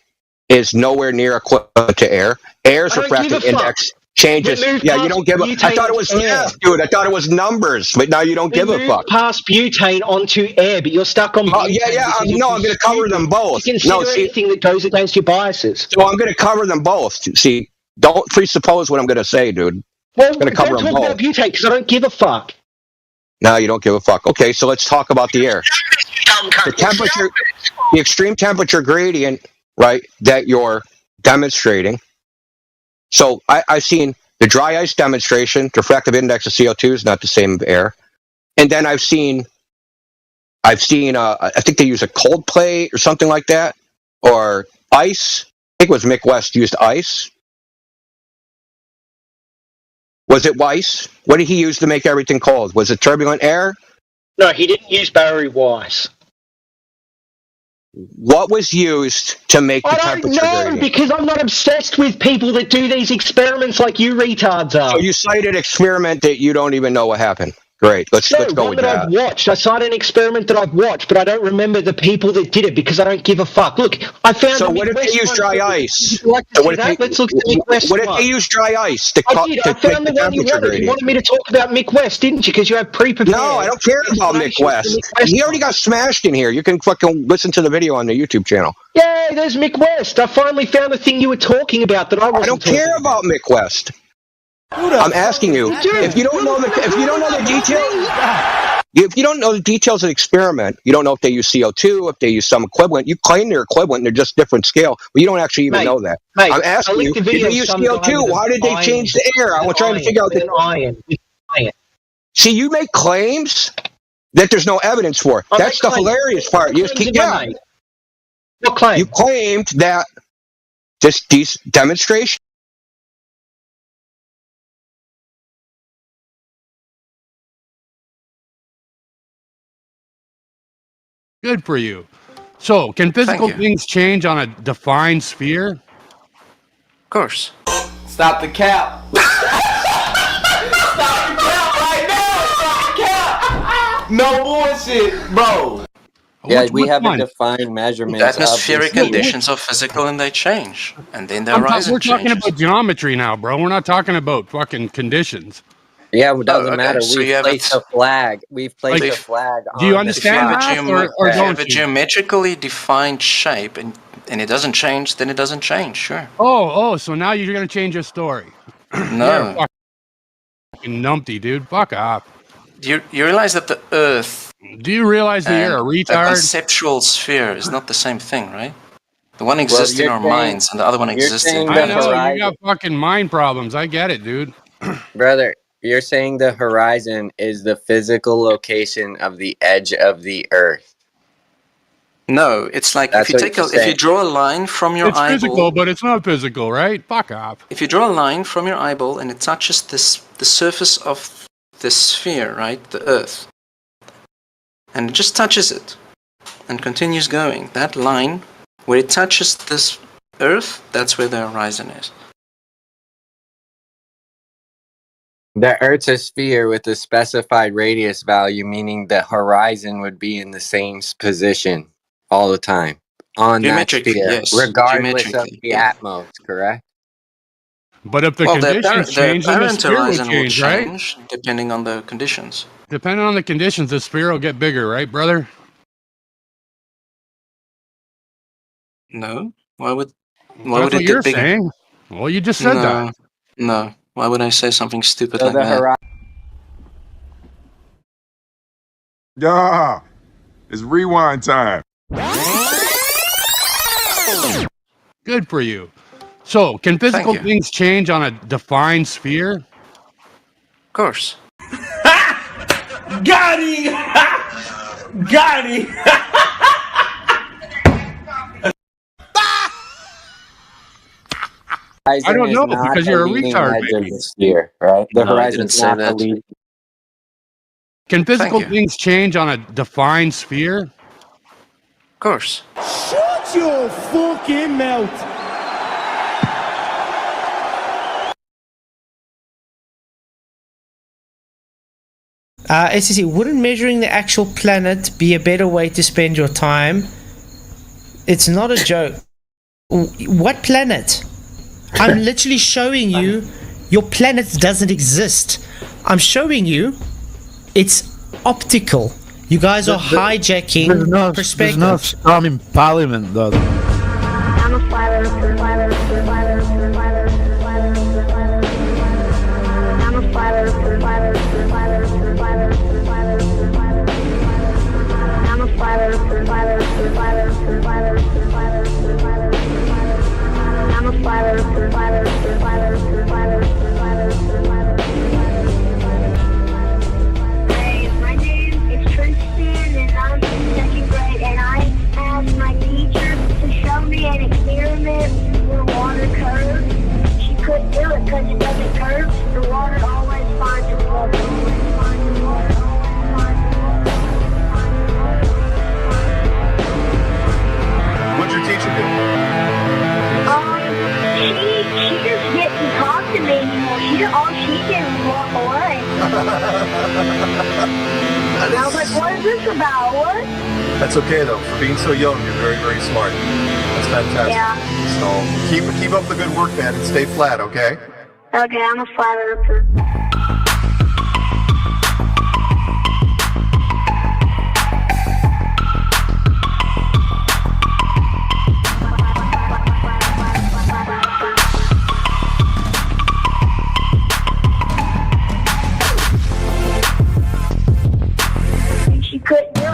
is nowhere near equivalent to air. Air's refractive index changes. Yeah, you don't give a. I thought it was math, dude. I thought it was numbers, but now you don't give a fuck. Past butane onto air, but you're stuck on. Oh yeah. No, I'm going to cover them both. No, anything that goes against your biases. So I'm going to cover them both. See, don't presuppose what I'm going to say, dude. Well, I'm going to cover don't them talk both. about butane because I don't give a fuck. No, you don't give a fuck. Okay, so let's talk about the air. The temperature, the extreme temperature gradient, right, that you're demonstrating. So I've seen the dry ice demonstration. The refractive index of CO2 is not the same as air. And then I've seen, I think they use a cold plate or something like that, or ice. I think it was Mick West used ice. Was it Weiss? What did he use to make everything cold? Was it turbulent air? No, he didn't use Barry Weiss. What was used to make the temperature I don't know, gradient? because I'm not obsessed with people that do these experiments like you retards are. So you cited an experiment that you don't even know what happened. Great, let's go with that. I've watched. I cited an experiment that I've watched, but I don't remember the people that did it because I don't give a fuck. Look, I found. So what if they use dry ice? Let's look at Mick West. What if they use dry ice to I found the one you wanted. You wanted me to talk about Mick West, didn't you? Because you have pre-prepared. No, I don't care about Mick West. He already got smashed in here. You can fucking listen to the video on the YouTube channel. Yeah, there's Mick West. I finally found the thing you were talking about that I wasn't. I don't care about Mick West. I'm asking you, if you don't know the details, if you don't know the details of the experiment, you don't know if they use CO2, if they use some equivalent. You claim they're equivalent, they're just different scale, but you don't actually even know that. I'm asking you, if they use CO2, why did they change the air? I'm trying to figure out the iron. See, you make claims that there's no evidence for. That's the hilarious part. You just keep, What claim? You claimed that these demonstrations. Good for you. So, can physical things change on a defined sphere? Of course. Stop the cap. Stop the cap right now. Stop the cap. No bullshit, bro. Yeah, we have a defined measurement. The atmospheric conditions are physical and they change. And then the horizon We're talking changes. about geometry now, bro. We're not talking about fucking conditions. Yeah, it doesn't matter. So We've placed a flag. We've placed a flag on. Do you understand that, or If you have don't a geometrically defined shape and it doesn't change, then it doesn't change, sure. Oh, so now you're going to change your story. No. You're fucking numpty, dude. Fuck off. You realize that the Earth... Do you realize that you're a retard? A conceptual sphere is not the same thing, right? The one exists in our minds and the other one exists in... I know, you got fucking mind problems. I get it, dude. Brother, you're saying the horizon is the physical location of the edge of the Earth. No, it's like if you draw a line from your eyeball... It's physical, but it's not physical, right? Fuck off. If you draw a line from your eyeball and it touches the surface of the sphere, right, the Earth, and it just touches it and continues going, that line, where it touches this Earth, that's where the horizon is. The Earth's a sphere with a specified radius value, meaning the horizon would be in the same position all the time on that sphere, yes. regardless of the atmos, correct? But if the conditions change, then the sphere will change, right? Depending on the conditions. Depending on the conditions, the sphere will get bigger, right, brother? No. Why would That's what you're saying. Well, you just said that. No. Why would I say something stupid like that? Yeah, it's rewind time. Good for you. So, can physical things change on a defined sphere? Of course. Got him! Got him! I don't know because you're a retard. Sphere, right? The No, I horizon didn't is say not that. the lead. Can physical things change on a defined sphere? Of course. Shoot Shut your fucking mouth. SCC, wouldn't measuring the actual planet be a better way to spend your time? It's not a joke. What planet? I'm literally showing you your planet doesn't exist. I'm showing you it's optical. You guys are hijacking perspective. There's no scum in Parliament, though. I'm a flat earther. I'm a flat earther. I'm a flat earther. Hey, my name is Tristan and I'm in second grade and I asked my teacher to show me an experiment where water curves. She couldn't do it because it doesn't curve. The water always finds the water. What'd your teacher do? She just didn't talk to me anymore. All she did was walk away. And I was like, what is this about? What? That's okay though. For being so young, you're very, very smart. That's fantastic. Yeah. So keep up the good work, man, and stay flat, okay? Okay, I'm a flat earther. Couldn't do it.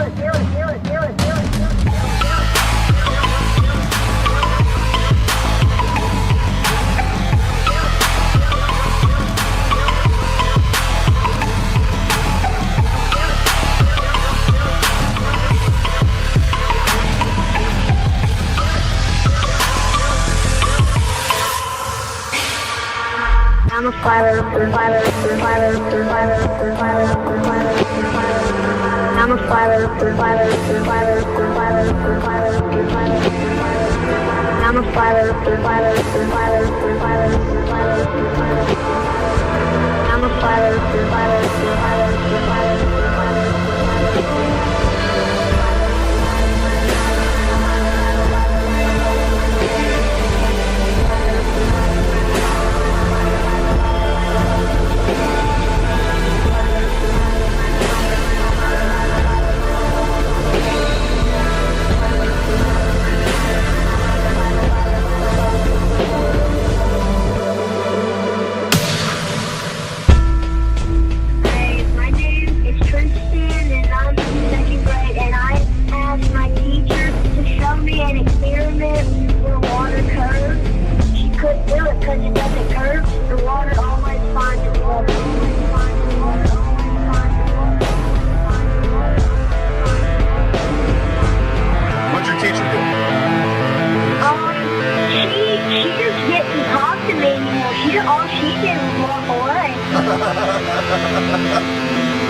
I'm a flat earther. I'm a flat earther. I'm a flat earther.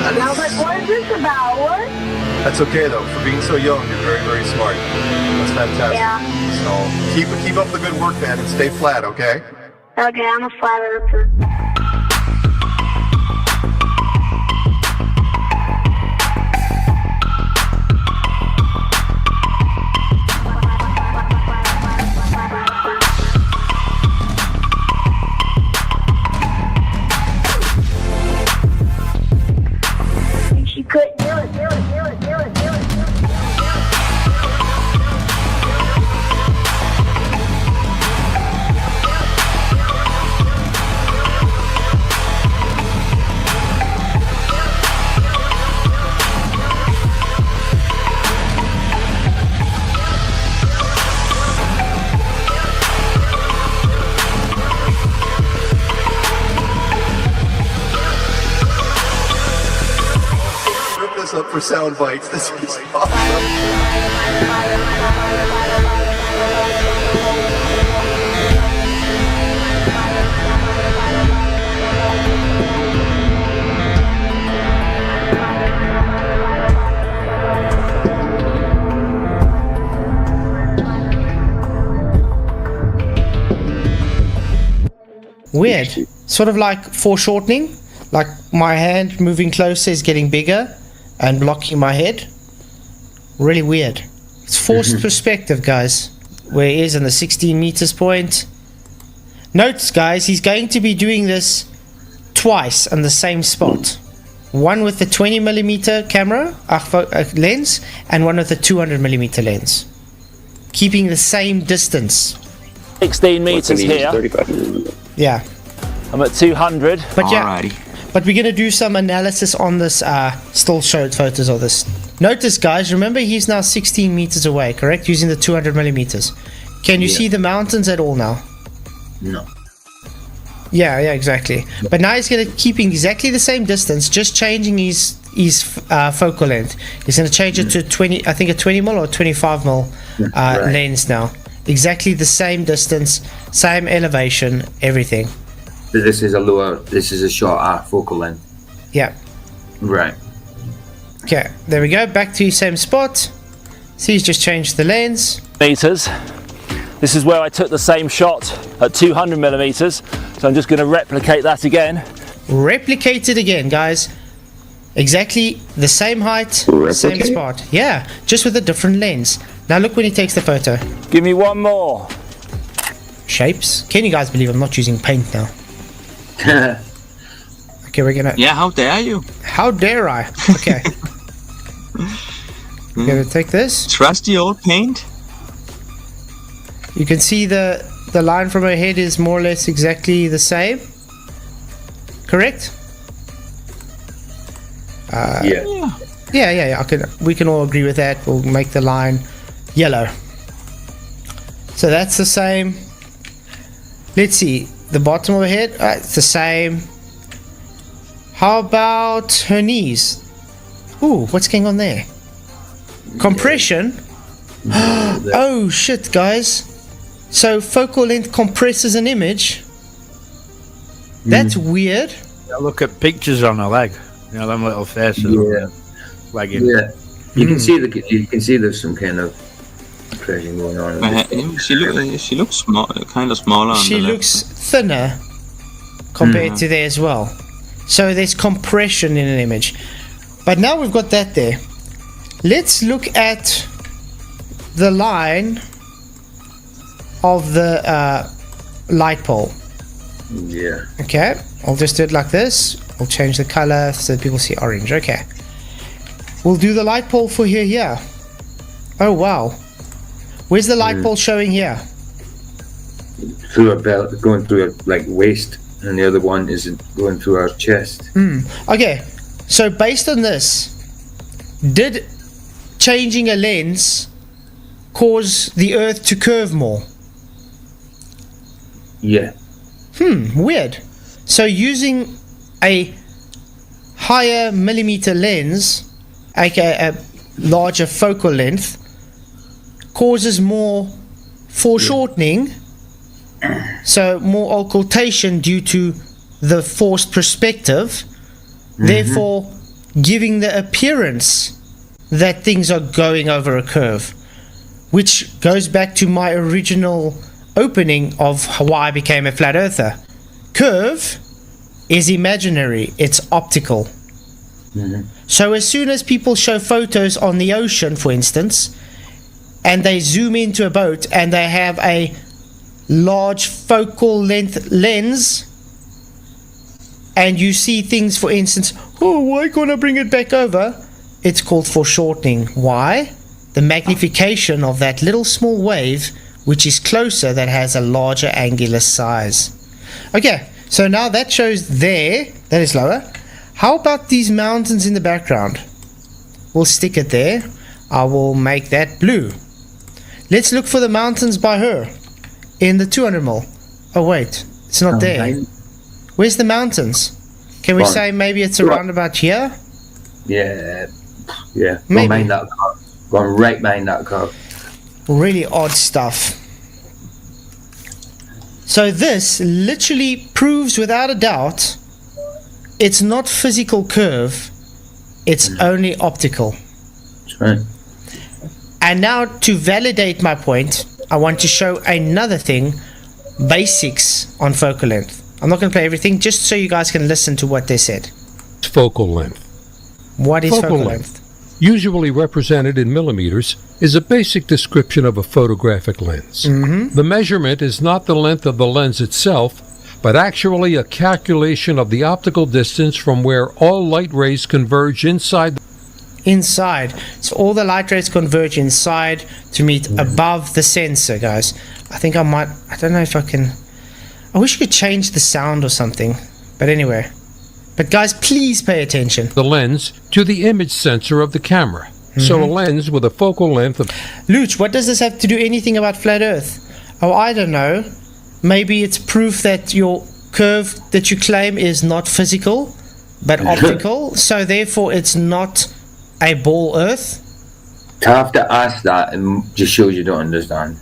And I was like, what is this about? What? That's okay though. For being so young, you're very, very smart. That's fantastic. Yeah. So keep up the good work, man, and stay flat, okay? Okay, I'm a flat earther. She couldn't do it. Rip this up for sound bites. This is awesome. Weird. Sort of like foreshortening. Like my hand moving closer is getting bigger and blocking my head. Really weird. It's forced perspective, guys. Where he is in the 16 meters point. Note, guys, he's going to be doing this twice on the same spot. One with the 20mm camera lens, and one with the 200mm lens. Keeping the same distance. 16 meters here. Yeah. I'm at 200. But yeah, but we're going to do some analysis on this still showed photos of this. Notice, guys, remember he's now 16 meters away, correct? Using the 200mm. Can you see the mountains at all now? No. Yeah, exactly. But now he's going to keeping exactly the same distance, just changing his focal length. He's going to change it to 20, I think a 20mm or 25mm lens now. Exactly the same distance, same elevation, everything. So this is a shorter focal length. Yeah. Right. Okay, there we go. Back to the same spot. See, he's just changed the lens. Meters. This is where I took the same shot at 200mm. So I'm just going to replicate that again. Replicate it again, guys. Exactly the same height, same spot. Yeah, just with a different lens. Now look when he takes the photo. Give me one more. Shapes. Can you guys believe I'm not using paint now? Okay, we're gonna... Yeah, how dare you? How dare I? Okay. We're gonna take this. Trusty old paint? You can see the line from her head is more or less exactly the same. Correct? Yeah. Yeah. We can all agree with that. We'll make the line yellow. So that's the same. Let's see. The bottom of her head, it's the same. How about her knees? Ooh, what's going on there? Compression? Oh shit, guys. So focal length compresses an image. That's weird. Yeah, look at pictures on her leg. You know, them little faces. Leg in. Yeah. You can see there's some kind of compression going on. She looks small, kind of smaller. She looks thinner compared to there as well. So there's compression in an image. But now we've got that there. Let's look at the line of the light pole. Yeah. Okay, I'll just do it like this. We'll change the color so that people see orange. Okay. We'll do the light pole for here. Oh wow. Where's the light pole showing here? Through her belt, going through her waist, and the other one is going through her chest. Okay, so based on this, did changing a lens cause the Earth to curve more? Yeah. Weird. So using a higher millimeter lens, aka a larger focal length, causes more foreshortening, so more occultation due to the forced perspective, therefore giving the appearance that things are going over a curve, which goes back to my original opening of why I became a flat earther. Curve is imaginary, it's optical. So as soon as people show photos on the ocean, for instance, and they zoom into a boat and they have a large focal length lens, and you see things, for instance, oh, why can't I bring it back over? It's called foreshortening. Why? The magnification of that little small wave, which is closer, that has a larger angular size. Okay, so now that shows there, that is lower. How about these mountains in the background? We'll stick it there. I will make that blue. Let's look for the mountains by her in the 200mm. Oh wait, it's not there. Where's the mountains? Can we say maybe it's around about here? Yeah. Maybe. Behind that car. Going right behind that car. Really odd stuff. So this literally proves without a doubt it's not physical curve, it's only optical. That's right. And now to validate my point, I want to show another thing, basics on focal length. I'm not going to play everything, just so you guys can listen to what they said. Focal length. What is focal length? Usually represented in millimeters, is a basic description of a photographic lens. The measurement is not the length of the lens itself, but actually a calculation of the optical distance from where all light rays converge inside. So all the light rays converge inside to meet above the sensor, guys. I think I don't know if I can. I wish you could change the sound or something. But anyway. But guys, please pay attention. The lens to the image sensor of the camera. So a lens with a focal length of... Luch, what does this have to do anything about flat Earth? Oh, I don't know. Maybe it's proof that your curve that you claim is not physical, but optical. So therefore it's not a ball Earth. To have to ask that, it just shows you don't understand.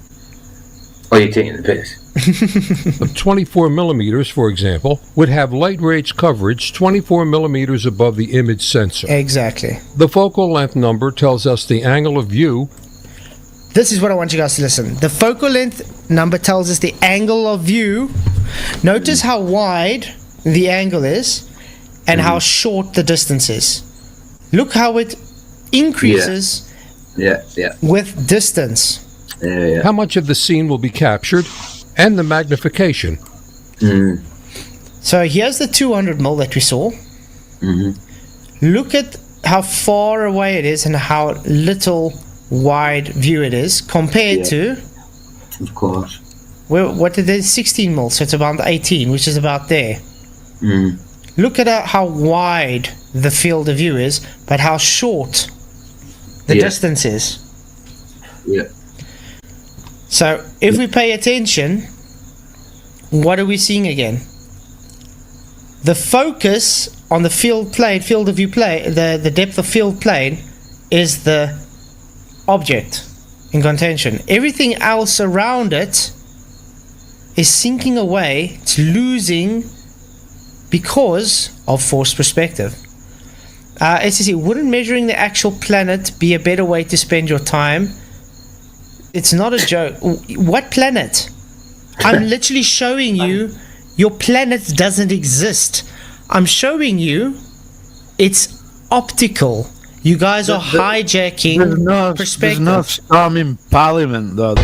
Or you're taking the piss. Of 24 millimeters, for example, would have light range coverage 24 millimeters above the image sensor. Exactly. The focal length number tells us the angle of view. This is what I want you guys to listen. The focal length number tells us the angle of view. Notice how wide the angle is and how short the distance is. Look how it increases with distance. How much of the scene will be captured, and the magnification. So here's the 200 mil that we saw. Look at how far away it is and how little wide view it is compared to... Of course. What did they 16 mil, so it's about 18, which is about there. Look at how wide the field of view is, but how short the distance is. So if we pay attention, what are we seeing again? The focus on the field of view plane, the depth of field plane is the object in contention. Everything else around it is sinking away, it's losing because of forced perspective. SCC, wouldn't measuring the actual planet be a better way to spend your time? It's not a joke. What planet? I'm literally showing you your planet doesn't exist. I'm showing you it's optical. You guys are hijacking perspective. There's no storm in Parliament, though.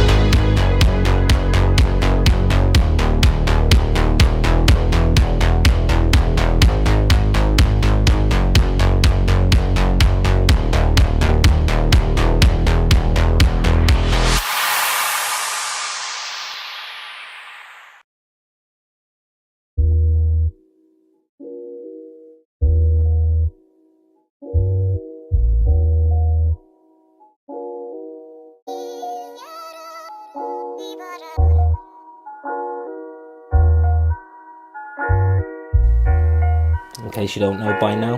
In case you don't know by now,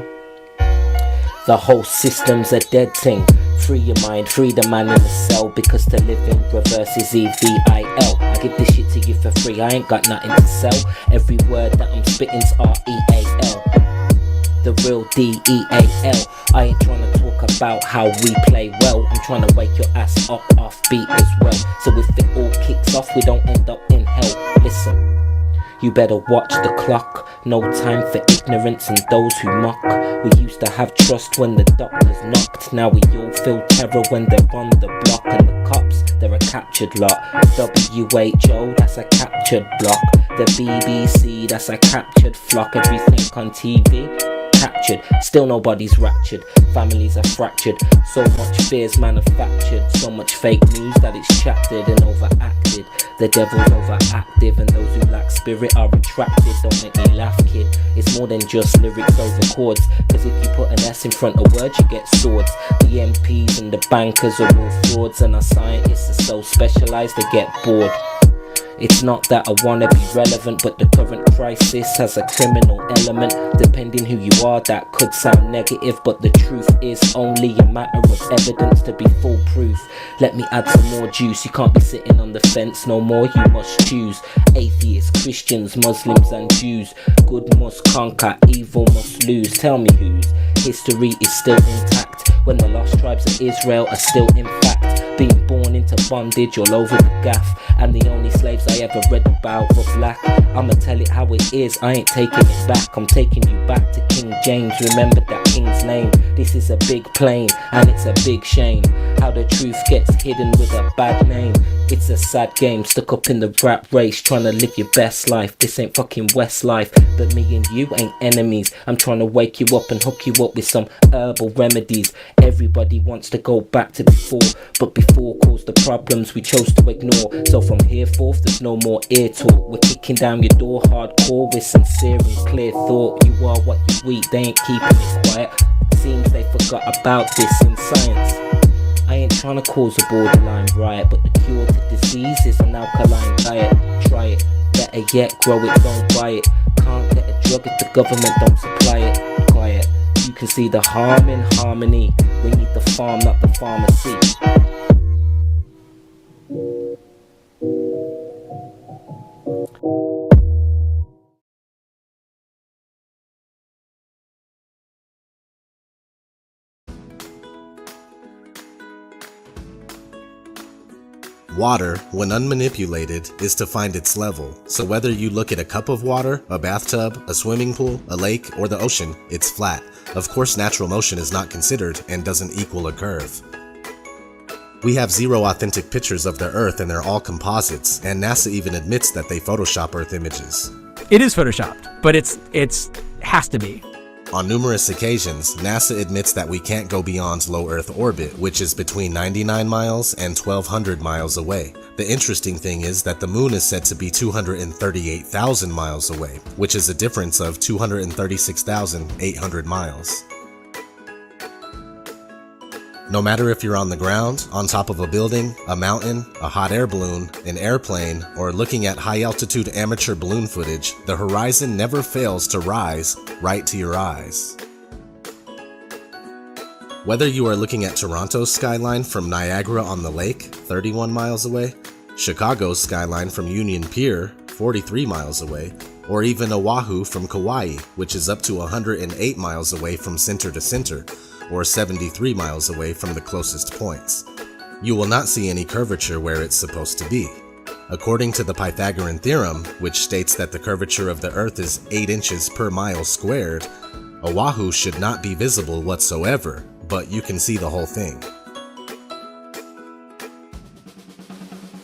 the whole system's a dead thing. Free your mind, free the man in the cell, because to live in reverse is EVIL. I give this shit to you for free, I ain't got nothing to sell. Every word that I'm spitting's REAL, the real DEAL. I ain't trying to talk about how we play well, I'm trying to wake your ass up off beat as well. So if it all kicks off, we don't end up in hell. Listen, you better watch the clock. No time for ignorance and those who mock. We used to have trust when the doctors knocked. Now we all feel terror when they're on the block. And the cops, they're a captured lot. WHO, that's a captured block. The BBC, that's a captured flock. Everything on TV, captured. Still nobody's raptured. Families are fractured. So much fears manufactured. So much fake news that it's chaptered and overacted. The devil's overactive, and those who lack spirit are attracted. Don't make me laugh, kid. It's more than just lyrics over chords. Cause if you put an S in front of words, you get swords. The MPs and the bankers are all frauds, and our scientists are so specialized they get bored. It's not that I wanna be relevant, but the current crisis has a criminal element. Depending who you are, that could sound negative, but the truth is only a matter of evidence to be foolproof. Let me add some more juice. You can't be sitting on the fence no more, you must choose. Atheists, Christians, Muslims and Jews. Good must conquer, evil must lose. Tell me whose history is still intact, when the lost tribes of Israel are still in fact being born into bondage all over the gaff. And the only slaves I ever read about were black. I'ma tell it how it is, I ain't taking it back. I'm taking you back to King James, remember that king's name. This is a big plane, and it's a big shame how the truth gets hidden with a bad name. It's a sad game, stuck up in the rap race, trying to live your best life. This ain't fucking Westlife, but me and you ain't enemies. I'm trying to wake you up and hook you up with some herbal remedies. Everybody wants to go back to before, but before caused the problems we chose to ignore. So from here forth there's no more ear talk. We're kicking down your door hardcore with sincere and clear thought. You are what you eat, they ain't keeping it quiet. Seems they forgot about this in science. I ain't trying to cause a borderline riot, but the cure to disease is an alkaline diet. Try it, better yet grow it, don't buy it. Can't get a drug if the government don't supply it. Quiet, you can see the harm in harmony. We need the farm, not the pharmacy. Water, when unmanipulated, is to find its level. So whether you look at a cup of water, a bathtub, a swimming pool, a lake, or the ocean, it's flat. Of course, natural motion is not considered and doesn't equal a curve. We have 0 authentic pictures of the Earth and they're all composites, and NASA even admits that they Photoshop Earth images. It is Photoshopped, but it's has to be. On numerous occasions, NASA admits that we can't go beyond low Earth orbit, which is between 99 miles and 1,200 miles away. The interesting thing is that the moon is said to be 238,000 miles away, which is a difference of 236,800 miles. No matter if you're on the ground, on top of a building, a mountain, a hot air balloon, an airplane, or looking at high-altitude amateur balloon footage, the horizon never fails to rise right to your eyes. Whether you are looking at Toronto's skyline from Niagara-on-the-Lake, 31 miles away, Chicago's skyline from Union Pier, 43 miles away, or even Oahu from Kauai, which is up to 108 miles away from center to center, or 73 miles away from the closest points. You will not see any curvature where it's supposed to be. According to the Pythagorean theorem, which states that the curvature of the Earth is 8 inches per mile squared, Oahu should not be visible whatsoever, but you can see the whole thing.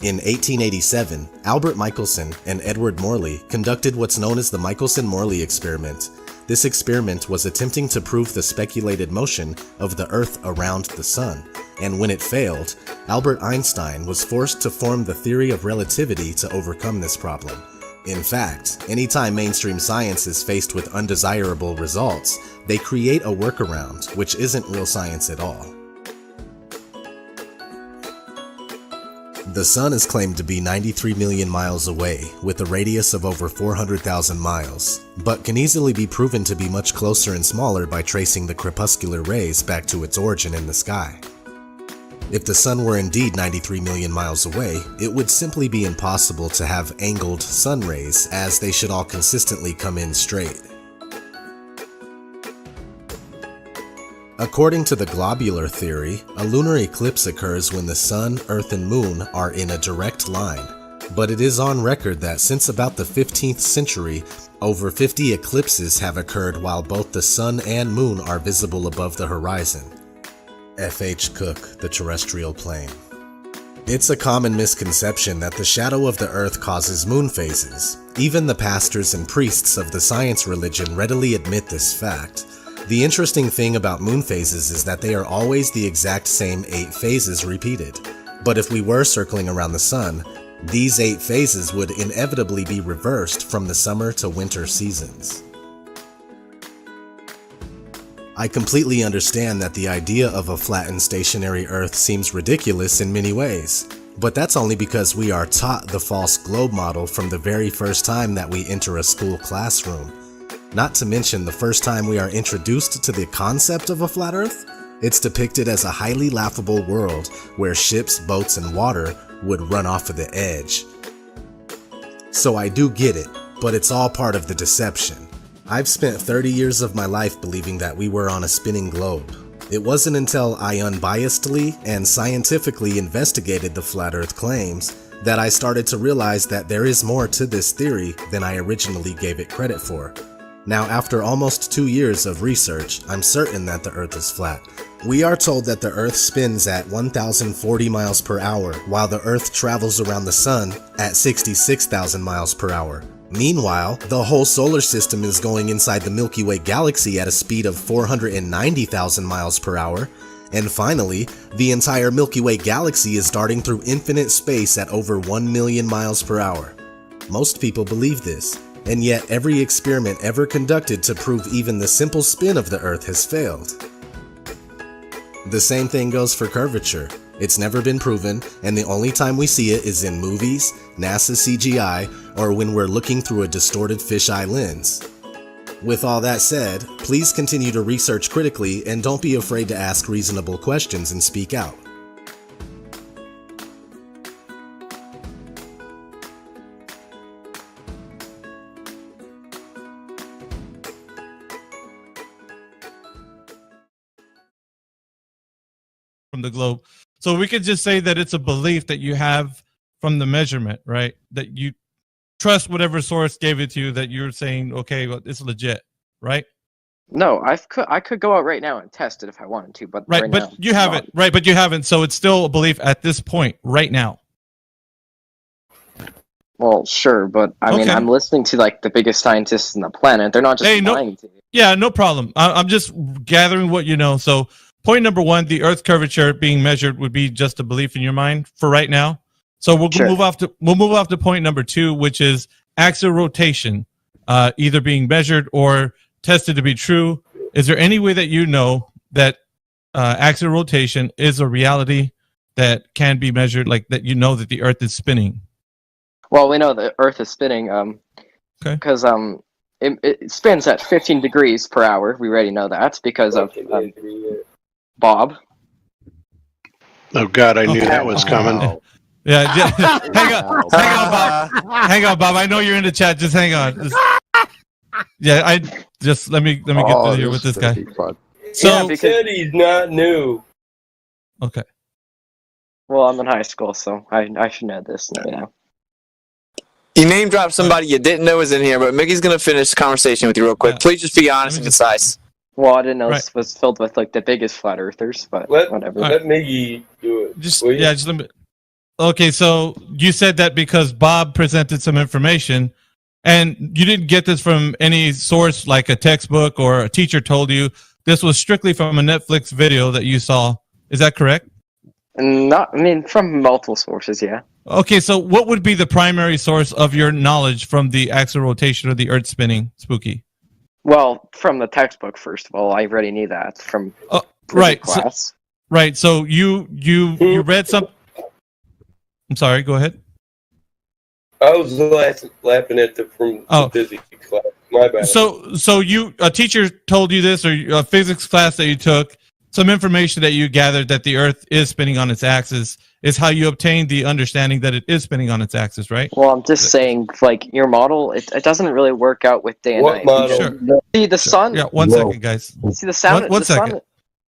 In 1887, Albert Michelson and Edward Morley conducted what's known as the Michelson-Morley experiment. This experiment was attempting to prove the speculated motion of the Earth around the Sun, and when it failed, Albert Einstein was forced to form the theory of relativity to overcome this problem. In fact, anytime mainstream science is faced with undesirable results, they create a workaround, which isn't real science at all. The Sun is claimed to be 93 million miles away, with a radius of over 400,000 miles, but can easily be proven to be much closer and smaller by tracing the crepuscular rays back to its origin in the sky. If the Sun were indeed 93 million miles away, it would simply be impossible to have angled sun rays, as they should all consistently come in straight. According to the globular theory, a lunar eclipse occurs when the Sun, Earth, and Moon are in a direct line. But it is on record that since about the 15th century, over 50 eclipses have occurred while both the Sun and Moon are visible above the horizon. F.H. Cook, The Terrestrial Plane. It's a common misconception that the shadow of the Earth causes moon phases. Even the pastors and priests of the science religion readily admit this fact. The interesting thing about moon phases is that they are always the exact same 8 phases repeated. But if we were circling around the Sun, these 8 phases would inevitably be reversed from the summer to winter seasons. I completely understand that the idea of a flattened stationary Earth seems ridiculous in many ways, but that's only because we are taught the false globe model from the very first time that we enter a school classroom. Not to mention the first time we are introduced to the concept of a flat Earth, it's depicted as a highly laughable world where ships, boats, and water would run off of the edge. So I do get it, but it's all part of the deception. I've spent 30 years of my life believing that we were on a spinning globe. It wasn't until I unbiasedly and scientifically investigated the flat Earth claims that I started to realize that there is more to this theory than I originally gave it credit for. Now, after almost 2 years of research, I'm certain that the Earth is flat. We are told that the Earth spins at 1,040 miles per hour, while the Earth travels around the Sun at 66,000 miles per hour. Meanwhile, the whole solar system is going inside the Milky Way galaxy at a speed of 490,000 miles per hour. And finally, the entire Milky Way galaxy is darting through infinite space at over 1 million miles per hour. Most people believe this, and yet every experiment ever conducted to prove even the simple spin of the Earth has failed. The same thing goes for curvature. It's never been proven, and the only time we see it is in movies, NASA CGI, or when we're looking through a distorted fisheye lens. With all that said, please continue to research critically and don't be afraid to ask reasonable questions and speak out. From the globe. So we could just say that it's a belief that you have from the measurement, right? That you trust whatever source gave it to you, that you're saying, okay, well, it's legit, right? No, I could go out right now and test it if I wanted to, but Right, but now, you haven't, right? But you haven't, so it's still a belief at this point, right now. Well, sure, but I mean, Okay. I'm listening to like the biggest scientists on the planet. They're not just lying to me. Yeah, no problem. I'm just gathering what you know. So point number one, the Earth's curvature being measured would be just a belief in your mind for right now. So we'll move off to point number two, which is axial rotation, either being measured or tested to be true. Is there any way that you know that axial rotation is a reality that can be measured, like that you know that the Earth is spinning? Well, we know the Earth is spinning, because it spins at 15 degrees per hour. We already know that because of Bob. Oh God, I knew that was coming. Yeah, hang on, Bob. Hang on, Bob. I know you're in the chat. Just hang on. Let me get through here with this guy. So he said he's not new. Okay. Well, I'm in high school, so I should know this now. You name dropped somebody you didn't know was in here, but Mickey's gonna finish the conversation with you real quick. Please just be honest and concise. Well, I didn't know this was filled with like the biggest flat earthers, but whatever. Let Miggy do it. Just let me. Okay, so you said that because Bob presented some information, and you didn't get this from any source like a textbook or a teacher told you. This was strictly from a Netflix video that you saw. Is that correct? From multiple sources, yeah. Okay, so what would be the primary source of your knowledge from the axial rotation of the Earth spinning, Spooky? Well, from the textbook, first of all, I already knew that from right. class. So you read some. I'm sorry. Go ahead. I was laughing at the physics class. My bad. So a teacher told you this, or a physics class that you took, some information that you gathered that the Earth is spinning on its axis is how you obtained the understanding that it is spinning on its axis, right? Well, I'm just saying, like, your model, it doesn't really work out with day and What night. model? Sure. See, the sun... Yeah, one second, guys. See, the sound... One second.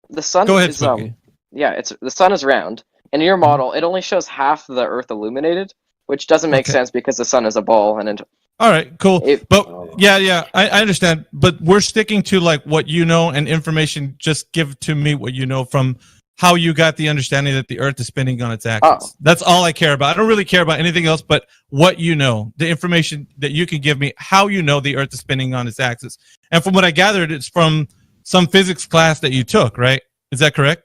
The sun Go ahead, is... Spooky. the sun is round. And in your model, it only shows half the Earth illuminated, which doesn't make sense because the sun is a ball, and all right, cool. I understand. But we're sticking to like what you know and information. Just give to me what you know from how you got the understanding that the Earth is spinning on its axis. That's all I care about. I don't really care about anything else but what you know, the information that you can give me, how you know the Earth is spinning on its axis. And from what I gathered, it's from some physics class that you took, right? Is that correct?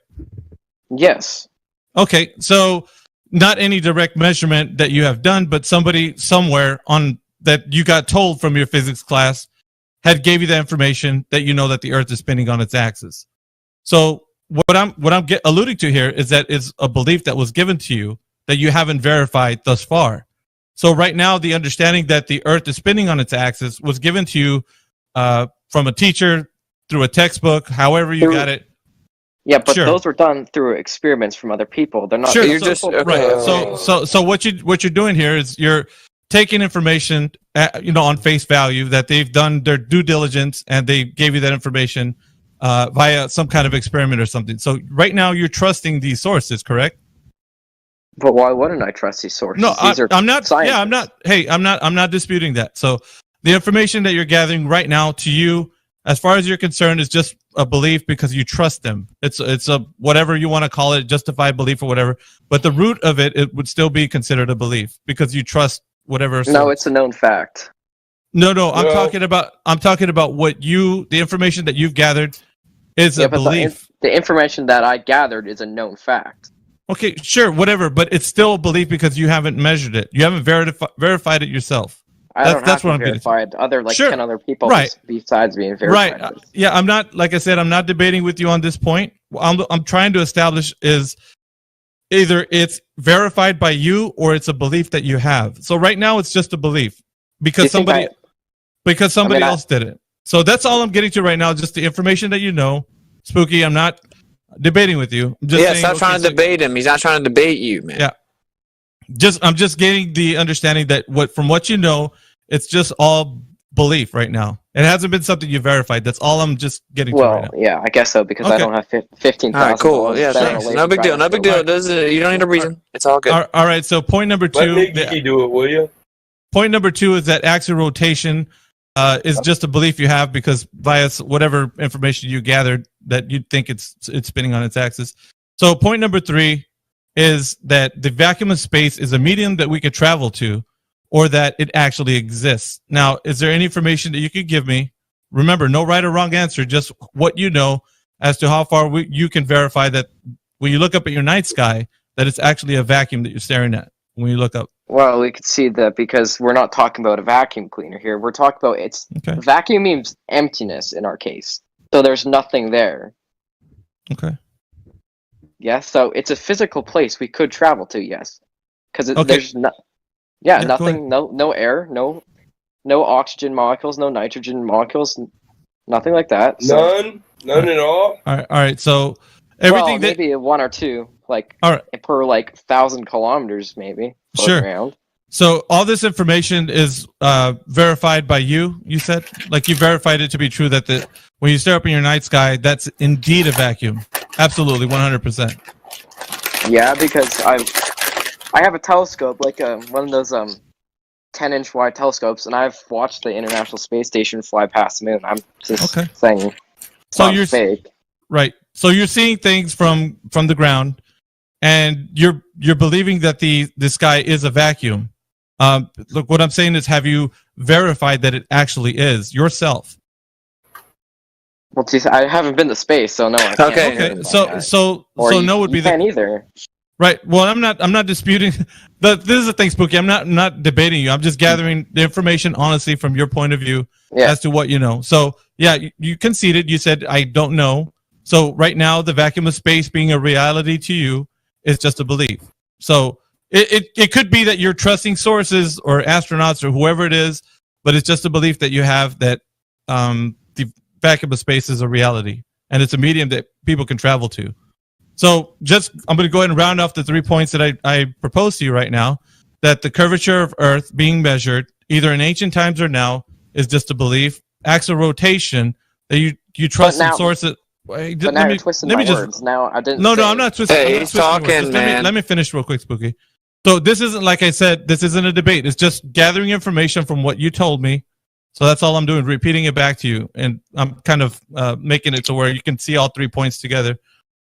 Yes. Okay, so not any direct measurement that you have done, but somebody somewhere on that you got told from your physics class had gave you the information that you know that the Earth is spinning on its axis. So what I'm alluding to here is that it's a belief that was given to you that you haven't verified thus far. So right now, the understanding that the Earth is spinning on its axis was given to you from a teacher, through a textbook, however you got it. Yeah, but Sure. those were done through experiments from other people. They're not... Sure. So what you're doing here is you're taking information, on face value that they've done their due diligence and they gave you that information via some kind of experiment or something. So right now you're trusting these sources, correct? But why wouldn't I trust these sources? No, I'm not. Scientists. Yeah, I'm not. Hey, I'm not disputing that. So, the information that you're gathering right now to you, as far as you're concerned, is just a belief because you trust them. It's a whatever you want to call it, justified belief or whatever. But the root of it would still be considered a belief because you trust whatever. No, it's a known fact. No. I'm talking about what the information that you've gathered is a belief. The information that I gathered is a known fact. Okay, sure, whatever, but it's still a belief because you haven't measured it. You haven't verified it yourself. That's what I'm verified. 10 other people besides being verified. Right. Yeah, I'm not, like I said, I'm not debating with you on this point. I'm trying to establish is either it's verified by you or it's a belief that you have. So right now it's just a belief because somebody else did it. So that's all I'm getting to right now, just the information that you know. Spooky, I'm not debating with you. I'm just saying, stop trying to debate him. He's not trying to debate you, man. Yeah. I'm just getting the understanding that from what you know, it's just all belief right now. It hasn't been something you verified. That's all I'm just getting to right now. Yeah, I guess so because I don't have 15,000. All right, cool. Yeah, thanks. No big deal. No big deal. You don't need a reason. It's all good. All right. So point number 2. Let Mickey do it, will you? Point number 2 is that axial rotation is just a belief you have because via whatever information you gathered that you think it's spinning on its axis. So point number 3 is that the vacuum of space is a medium that we could travel to, or that it actually exists. Now, is there any information that you could give me? Remember, no right or wrong answer, just what you know as to how far you can verify that when you look up at your night sky, that it's actually a vacuum that you're staring at when you look up. Well, we could see that because we're not talking about a vacuum cleaner here. We're talking about vacuum means emptiness in our case. So there's nothing there. Okay. Yeah, so it's a physical place we could travel to, yes. Because there's nothing, no air, no oxygen molecules, no nitrogen molecules, nothing like that. So. None at all? All right, so everything maybe 1 or 2, per 1,000 kilometers maybe. Sure. Around. So all this information is verified by you said? Like you verified it to be true that when you stare up in your night sky, that's indeed a vacuum. Absolutely, 100%. Yeah, because I have a telescope, one of those 10-inch wide telescopes, and I've watched the International Space Station fly past the moon. I'm just saying. So you're fake. Right. So you're seeing things from the ground, and you're believing that the sky is a vacuum. Look, what I'm saying is, have you verified that it actually is yourself? Well, geez, I haven't been to space, so no. I can't. Okay. So no would be you can't either. Right. Well, I'm not disputing. This is the thing, Spooky. I'm not debating you. I'm just gathering the information honestly from your point of view as to what you know. So yeah, you conceded. You said I don't know. So right now, the vacuum of space being a reality to you is just a belief. So it could be that you're trusting sources or astronauts or whoever it is, but it's just a belief that you have that the vacuum of space is a reality and it's a medium that people can travel to. So I'm going to go ahead and round off the 3 points that I propose to you right now, that the curvature of Earth being measured either in ancient times or now is just a belief. Axial rotation, that you trust in sources. But now you're twisting my words. Now I didn't. No, I'm not twisting. Hey, he's talking, man. Let me finish real quick, Spooky. So this isn't, like I said, this isn't a debate. It's just gathering information from what you told me. So that's all I'm doing, repeating it back to you. And I'm kind of making it to where you can see all 3 points together.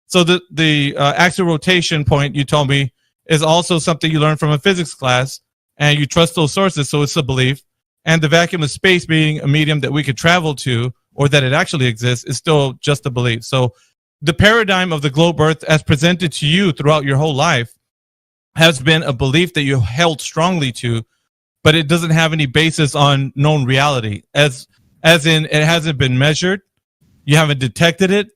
So the axial rotation point you told me is also something you learned from a physics class, and you trust those sources, so it's a belief. And the vacuum of space being a medium that we could travel to, or that it actually exists, is still just a belief. So the paradigm of the globe Earth as presented to you throughout your whole life has been a belief that you held strongly to, but it doesn't have any basis on known reality. As in, it hasn't been measured, you haven't detected it,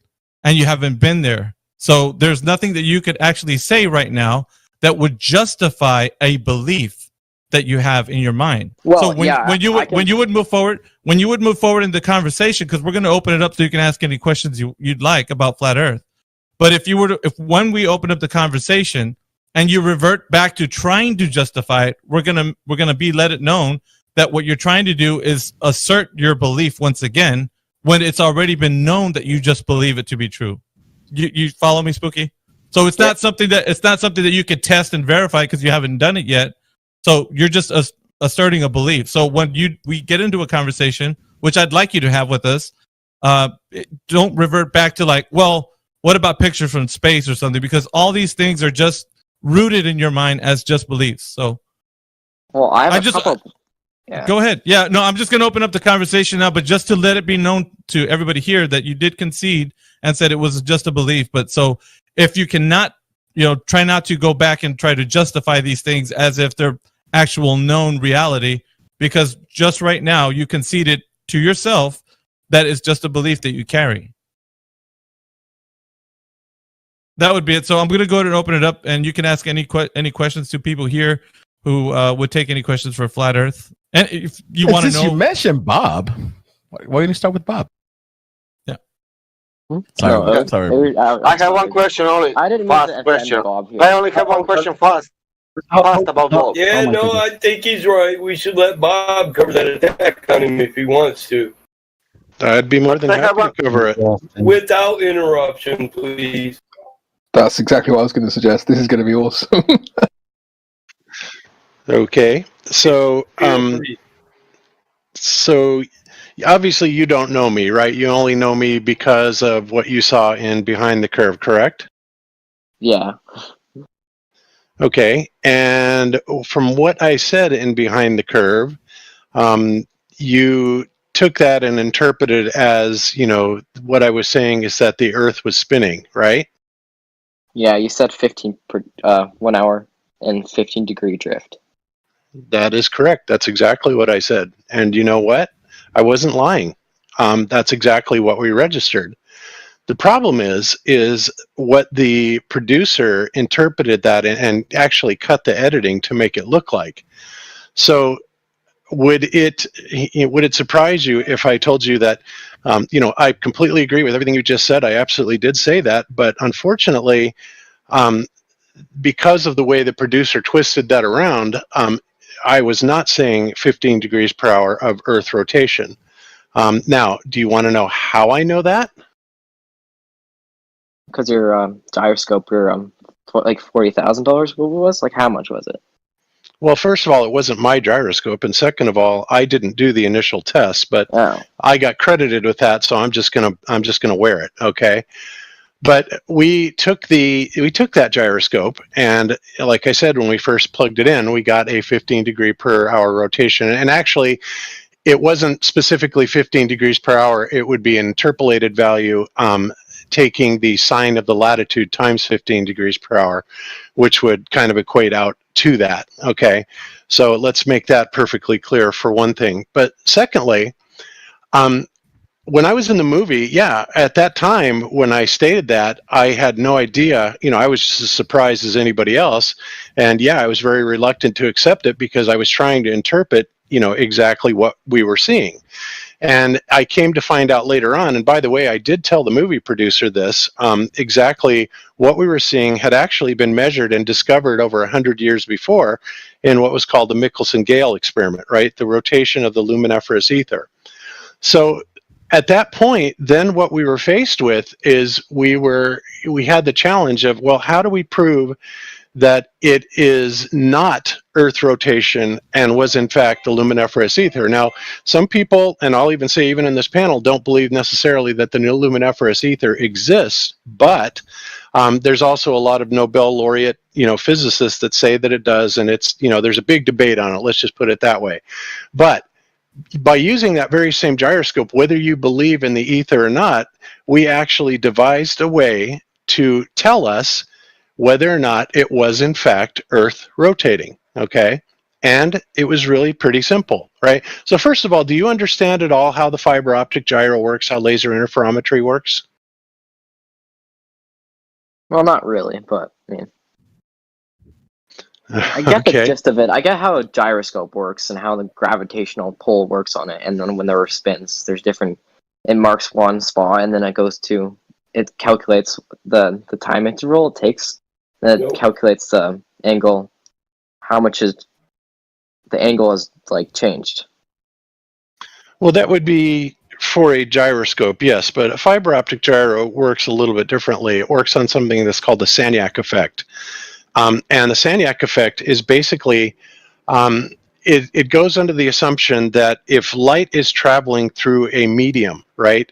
and you haven't been there. So there's nothing that you could actually say right now that would justify a belief that you have in your mind. Well, so when you would move forward in the conversation, because we're going to open it up so you can ask any questions you'd like about flat Earth. But if when we open up the conversation and you revert back to trying to justify it, we're gonna let it known that what you're trying to do is assert your belief once again when it's already been known that you just believe it to be true. You follow me, Spooky? So it's not something that you could test and verify because you haven't done it yet. So you're just asserting a belief. So when we get into a conversation, which I'd like you to have with us, don't revert back to like, well, what about pictures from space or something? Because all these things are just rooted in your mind as just beliefs. So, well, I have a couple. Yeah. Go ahead. Yeah, no, I'm just going to open up the conversation now, but just to let it be known to everybody here that you did concede and said it was just a belief. But so if you cannot, try not to go back and try to justify these things as if they're actual known reality, because just right now you conceded to yourself that is just a belief that you carry. That would be it. So I'm going to go ahead and open it up, and you can ask any questions to people here who would take any questions for Flat Earth. And if you want to know, you mentioned Bob, why don't you start with Bob? Yeah. Sorry. I have one question only. I didn't fast question. I only have one question fast about Bob. Yeah, I think he's right. We should let Bob cover that attack on him if he wants to. I'd be more than happy to cover it. Without interruption, please. That's exactly what I was going to suggest. This is going to be awesome. Okay, so obviously you don't know me, right? You only know me because of what you saw in Behind the Curve, correct? Yeah. Okay, and from what I said in Behind the Curve, you took that and interpreted as, what I was saying is that the Earth was spinning, right? Yeah, you said 1 hour and 15-degree drift. That is correct. That's exactly what I said. And you know what? I wasn't lying. That's exactly what we registered. The problem is what the producer interpreted that and actually cut the editing to make it look like. So would it surprise you if I told you that, I completely agree with everything you just said. I absolutely did say that. But unfortunately, because of the way the producer twisted that around, I was not saying 15 degrees per hour of Earth rotation. Now, do you want to know how I know that? Because your gyroscope, your like $40,000, what was? Like, how much was it? Well, first of all, it wasn't my gyroscope, and second of all, I didn't do the initial test, but I got credited with that, so I'm just gonna wear it, okay? But we took that gyroscope, and like I said, when we first plugged it in, we got a 15 degree per hour rotation. And actually, it wasn't specifically 15 degrees per hour. It would be an interpolated value, taking the sine of the latitude times 15 degrees per hour, which would kind of equate out to that. Okay, so let's make that perfectly clear for one thing. But secondly, when I was in the movie, at that time when I stated that, I had no idea. I was just as surprised as anybody else, and I was very reluctant to accept it because I was trying to interpret, exactly what we were seeing. And I came to find out later on, and by the way, I did tell the movie producer this, exactly what we were seeing had actually been measured and discovered over 100 years before in what was called the Michelson-Gale experiment, right? The rotation of the luminiferous ether. So at that point, then what we were faced with is we had the challenge of, well, how do we prove that it is not Earth rotation and was in fact the luminiferous ether? Now, some people, and I'll even say even in this panel, don't believe necessarily that the luminiferous ether exists, but there's also a lot of Nobel laureate, physicists that say that it does, and it's, there's a big debate on it. Let's just put it that way. But by using that very same gyroscope, whether you believe in the ether or not, we actually devised a way to tell us whether or not it was in fact Earth rotating, okay? And it was really pretty simple, right? So first of all, do you understand at all how the fiber optic gyro works, how laser interferometry works? Well, not really, but I get the gist of it. I get how a gyroscope works and how the gravitational pull works on it. And then when there are spins, there's different. It marks one spot, and then it calculates the time interval it takes. And it calculates the angle, how much is the angle is like changed. Well, that would be for a gyroscope, yes, but a fiber optic gyro works a little bit differently. It works on something that's called the Sagnac effect. And the Sagnac effect is basically, it goes under the assumption that if light is traveling through a medium, right?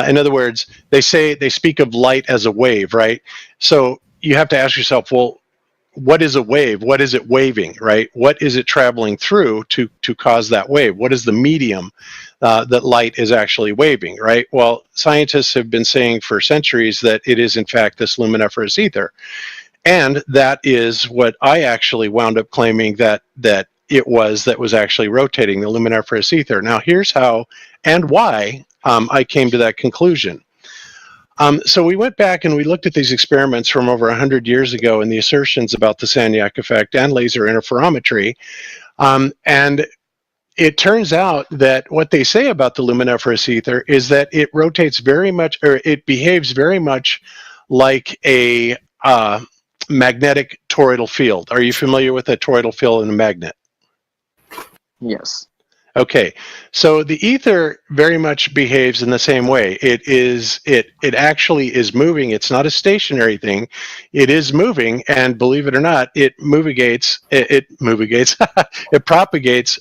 In other words, they speak of light as a wave, right? So you have to ask yourself, well, what is a wave? What is it waving, right? What is it traveling through to cause that wave? What is the medium that light is actually waving, right? Well, scientists have been saying for centuries that it is in fact this luminiferous ether. And that is what I actually wound up claiming that it was that was actually rotating, the luminiferous ether. Now here's how and why I came to that conclusion. So we went back and we looked at these experiments from over 100 years ago and the assertions about the Sagnac effect and laser interferometry. And it turns out that what they say about the luminiferous ether is that it rotates very much, or it behaves very much like a magnetic toroidal field. Are you familiar with a toroidal field in a magnet? Yes. Okay, so the ether very much behaves in the same way. It actually is moving. It's not a stationary thing. It is moving, and believe it or not, it propagates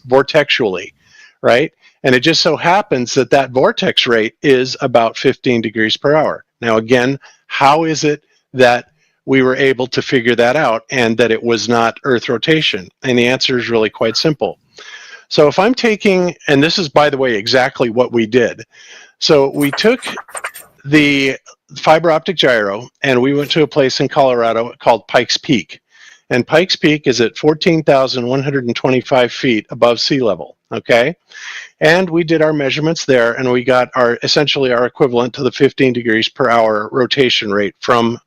vortexually, right? And it just so happens that that vortex rate is about 15 degrees per hour. Now again, how is it that we were able to figure that out and that it was not Earth rotation? And the answer is really quite simple. So if I'm taking, and this is, by the way, exactly what we did. So we took the fiber optic gyro and we went to a place in Colorado called Pikes Peak. And Pikes Peak is at 14,125 feet above sea level, okay? And we did our measurements there and we got essentially our equivalent to the 15 degrees per hour rotation rate from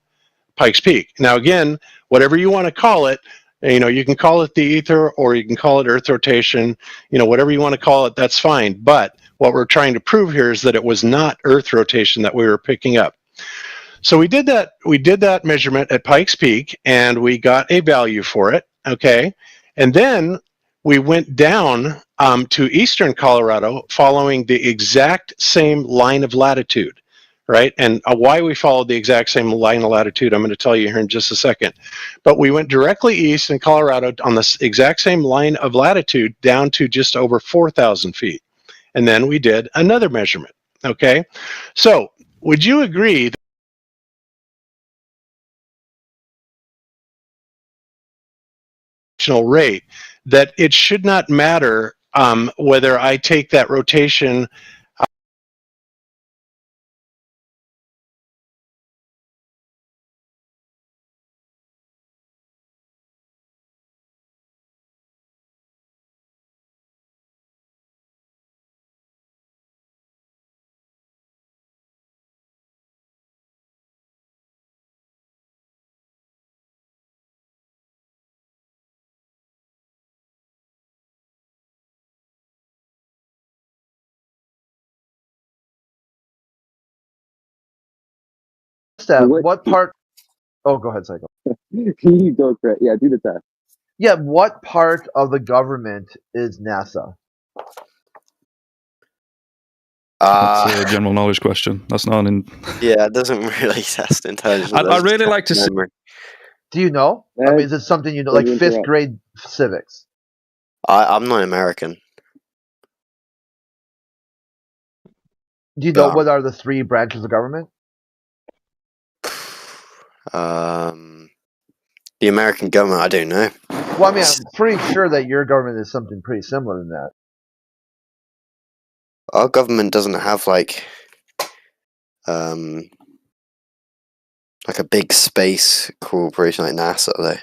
Pikes Peak. Now again, whatever you want to call it, you can call it the ether or you can call it Earth rotation, whatever you want to call it, that's fine. But what we're trying to prove here is that it was not Earth rotation that we were picking up. So we did that measurement at Pikes Peak and we got a value for it, okay? And then we went down to eastern Colorado following the exact same line of latitude. Right? And why we followed the exact same line of latitude, I'm going to tell you here in just a second. But we went directly east in Colorado on the exact same line of latitude down to just over 4,000 feet. And then we did another measurement. Okay? So, would you agree that rate that it should not matter whether I take that rotation What part? Oh, go ahead, Psycho. You go for it. Yeah, do the test. Yeah, what part of the government is NASA? That's a general knowledge question. That's not in. Yeah, it doesn't really test intelligence. I'd really like to see. Do you know? I mean, is it something you know, like fifth grade civics? I'm not American. Do you know what are the three branches of government? The American government, I don't know. Well, I mean, I'm pretty sure that your government is something pretty similar than that. Our government doesn't have like a big space corporation like NASA, though.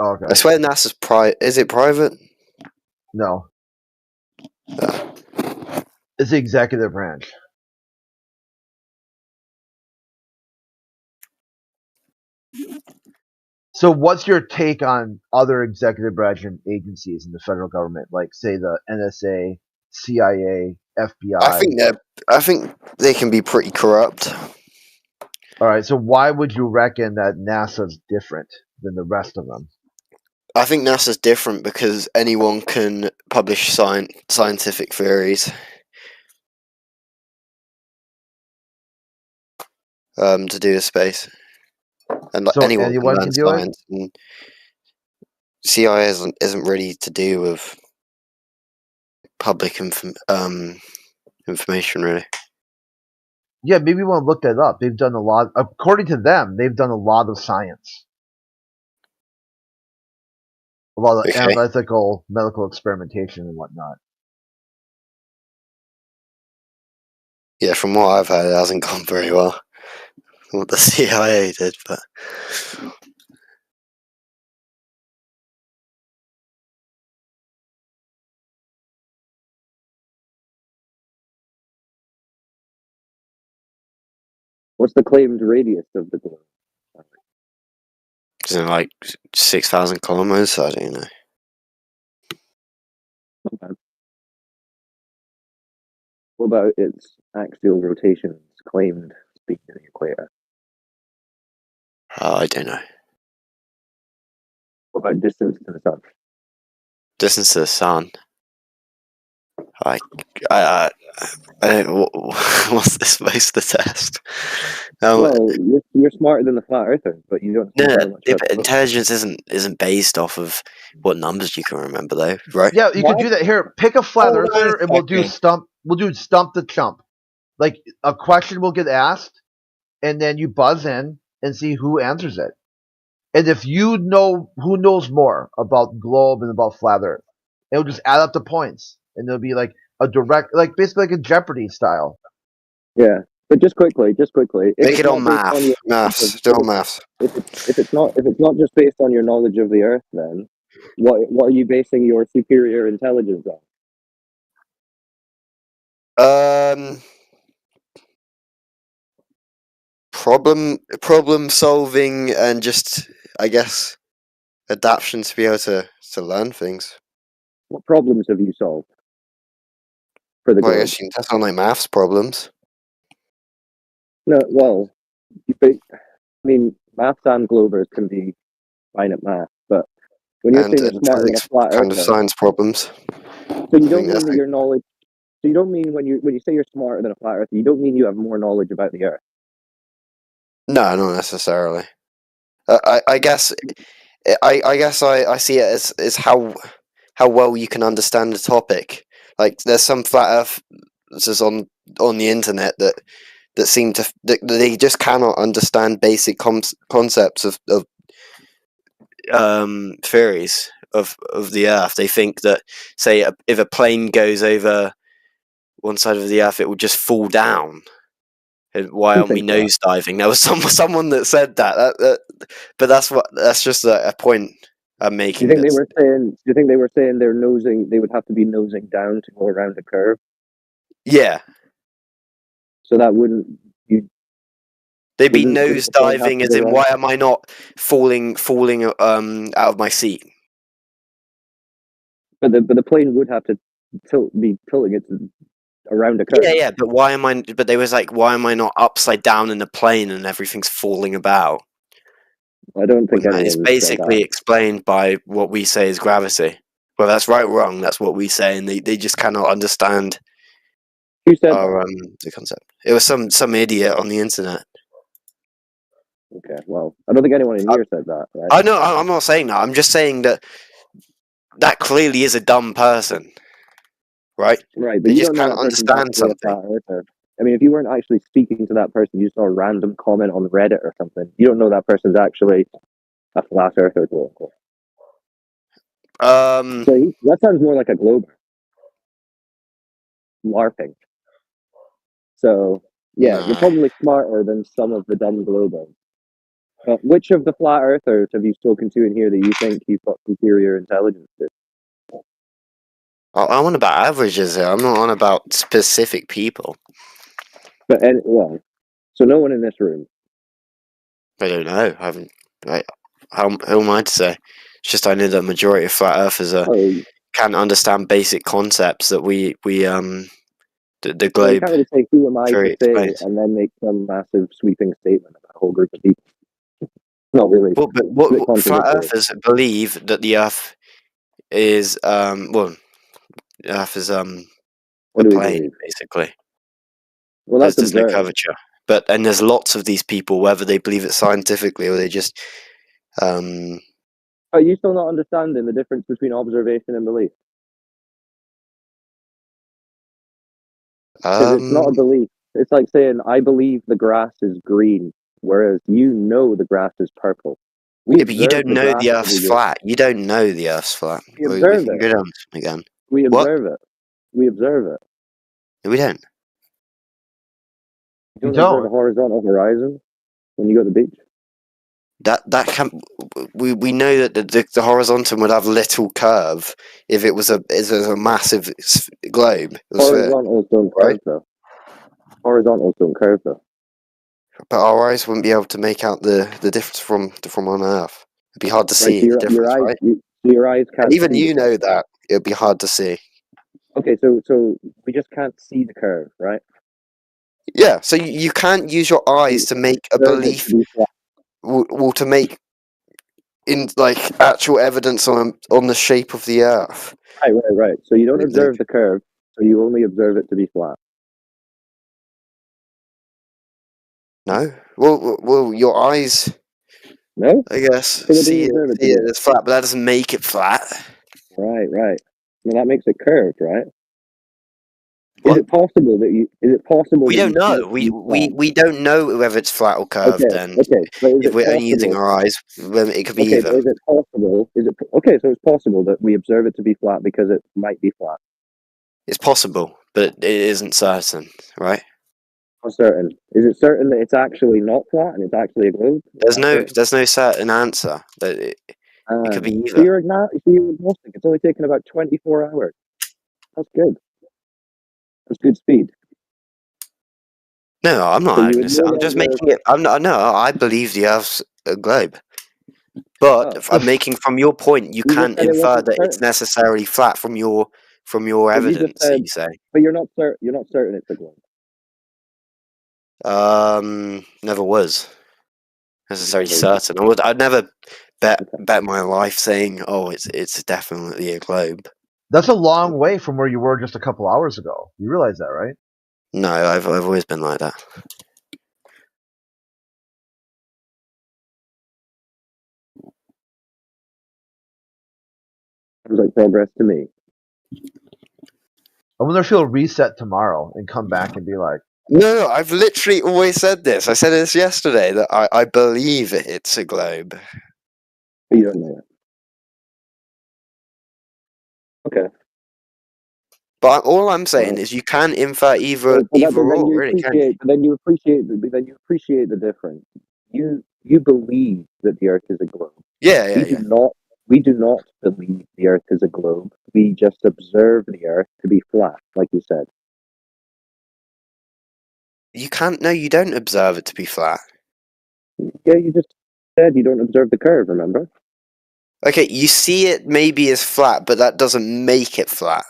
Okay. I swear NASA's is it private? No. It's the executive branch. So what's your take on other executive branch agencies in the federal government, like say the NSA, CIA, FBI? I think they can be pretty corrupt. All right, so why would you reckon that NASA's different than the rest of them? I think NASA's different because anyone can publish scientific theories. to do with space, and like, So anyone anyone can can learn do it? science. And CIA isn't really to do with public information, really. Yeah, maybe you want to look that up. They've done a lot. According to them, they've done a lot of science, a lot of Okay. analytical, medical experimentation and whatnot. Yeah, from what I've heard, it hasn't gone very well. What the CIA did, but What's the claimed radius of the globe? isn't it like 6,000 kilometers? I don't know. Not bad. What about its axial rotations claimed speed to the equator? I don't know. What about distance to the sun? Distance to the sun. I don't. What's this supposed to test? Well, you're smarter than the flat earther, but you don't. No, but intelligence isn't based off of what numbers you can remember, though, right? Yeah, you can do that. Here, pick a flat Hold on earther, a and we'll do second. stump. We'll do stump the chump. Like a question will get asked, and then you buzz in and see who answers it. And if you know who knows more about globe and about flat Earth, it'll just add up the points, and it'll be like a direct, like basically like a Jeopardy style. Yeah, but just quickly. If Make it's it on not based maths. your- Maths. Do it on maths. If it's not just based on your knowledge of the Earth, then what are you basing your superior intelligence on? Problem solving and just, I guess, adaptation to be able to learn things. What problems have you solved for the Well, I globe? guess you can test on like maths problems. No, well, I mean, maths and glovers can be fine at math, but when you're And saying you're smarter than a physics flat kind of earther, science problems. so you don't that's mean that your knowledge. So you don't mean when you say you're smarter than a flat earther, you don't mean you have more knowledge about the Earth. No, not necessarily. I guess I see it as how well you can understand the topic. Like there's some flat earthers on the internet that seem to that they just cannot understand basic concepts of theories of the Earth. They think that, say, if a plane goes over one side of the Earth, it will just fall down. And why aren't we nose diving? There was someone that said that. But that's just a point I'm making. Do you think they were saying they're nosing? They would have to be nosing down to go around the curve. Yeah. So that wouldn't you? They'd be nose diving, as in, why am I not falling out of my seat? But the plane would have to be tilting it around a curve. Yeah, but why am I? But they was like, why am I not upside down in the plane and everything's falling about? I don't think it's basically explained by what we say is gravity. Well, that's right or wrong. That's what we say, and they just cannot understand. Who said the concept? It was some idiot on the internet. Okay, well, I don't think anyone in here said that. Right? I know. I'm not saying that. I'm just saying that clearly is a dumb person, right? Right, but they you just don't know can't that person's understand actually a something. flat earther. I mean, if you weren't actually speaking to that person, you saw a random comment on Reddit or something. You don't know that person's actually a flat earther, quote unquote. So that sounds more like a glober. LARPing. So yeah, you're probably smarter than some of the dumb globers. Which of the flat earthers have you spoken to in here that you think you've got superior intelligence to? I'm on about averages here. I'm not on about specific people. But so no one in this room. I don't know. I haven't. Who am I to say? It's just I know the majority of flat earthers can't understand basic concepts that we the globe. So you can't really say who am I to say and then make some massive sweeping statement about a whole group of people. Not really. Well, but what flat earthers believe that the Earth is the Earth is a plane, basically. Well, there's no curvature, and there's lots of these people, whether they believe it scientifically or they just. Are you still not understanding the difference between observation and belief? Because it's not a belief. It's like saying, I believe the grass is green, whereas you know the grass is purple. Yeah, but you don't know the Earth's flat. You don't know the Earth's flat. We observe can it. go down again. We observe it. We observe it. No, we don't. You don't observe a horizontal horizon when you go to the beach? That can we know that the horizontal would have little curve if it was a massive globe. Horizontals don't curve though. Horizontals don't curve though. But our eyes wouldn't be able to make out the difference from on Earth. It'd be hard to see the difference, right? Your eyes can't. And even you know that it'd be hard to see. Okay, so we just can't see the curve, right? Yeah, so you can't use your eyes to make a belief. Well, to make in like actual evidence on the shape of the Earth. Right. So you don't observe the curve, so you only observe it to be flat. No. Well, your eyes. No. I guess see it as flat, but that doesn't make it flat. Right. Well, that makes it curved, right? Is it possible that you? Is it possible? We don't know. We don't know whether it's flat or curved. Then, if we're only using our eyes, it could be either. Is it possible? So it's possible that we observe it to be flat because it might be flat. It's possible, but it isn't certain, right? Not certain. Is it certain that it's actually not flat and it's actually a globe? There's no certain answer. That it could be either. So you're agnostic. It's only taken about 24 hours. That's good. That's good speed. No, I'm not agnostic. I'm just making it. I'm not. No, I believe the Earth's a globe. But I'm making from your point, you can't infer that it's necessarily flat from your evidence. You say, but you're not certain. You're not certain it's a globe. Never was necessarily certain. I'd never bet my life saying, "Oh, it's definitely a globe." That's a long way from where you were just a couple hours ago. You realize that, right? No, I've always been like that. Sounds like progress to me. I wonder if he'll reset tomorrow and come back and be like, No, I've literally always said this. I said this yesterday that I believe it's a globe. You don't know it. Okay. But all I'm saying is you can infer either or. Really, can. Then you appreciate the difference. You believe that the Earth is a globe. Yeah. We do not believe the Earth is a globe. We just observe the Earth to be flat, like you said. You can't. No, you don't observe it to be flat. Yeah, you just said you don't observe the curve. Remember? Okay, you see it maybe as flat, but that doesn't make it flat,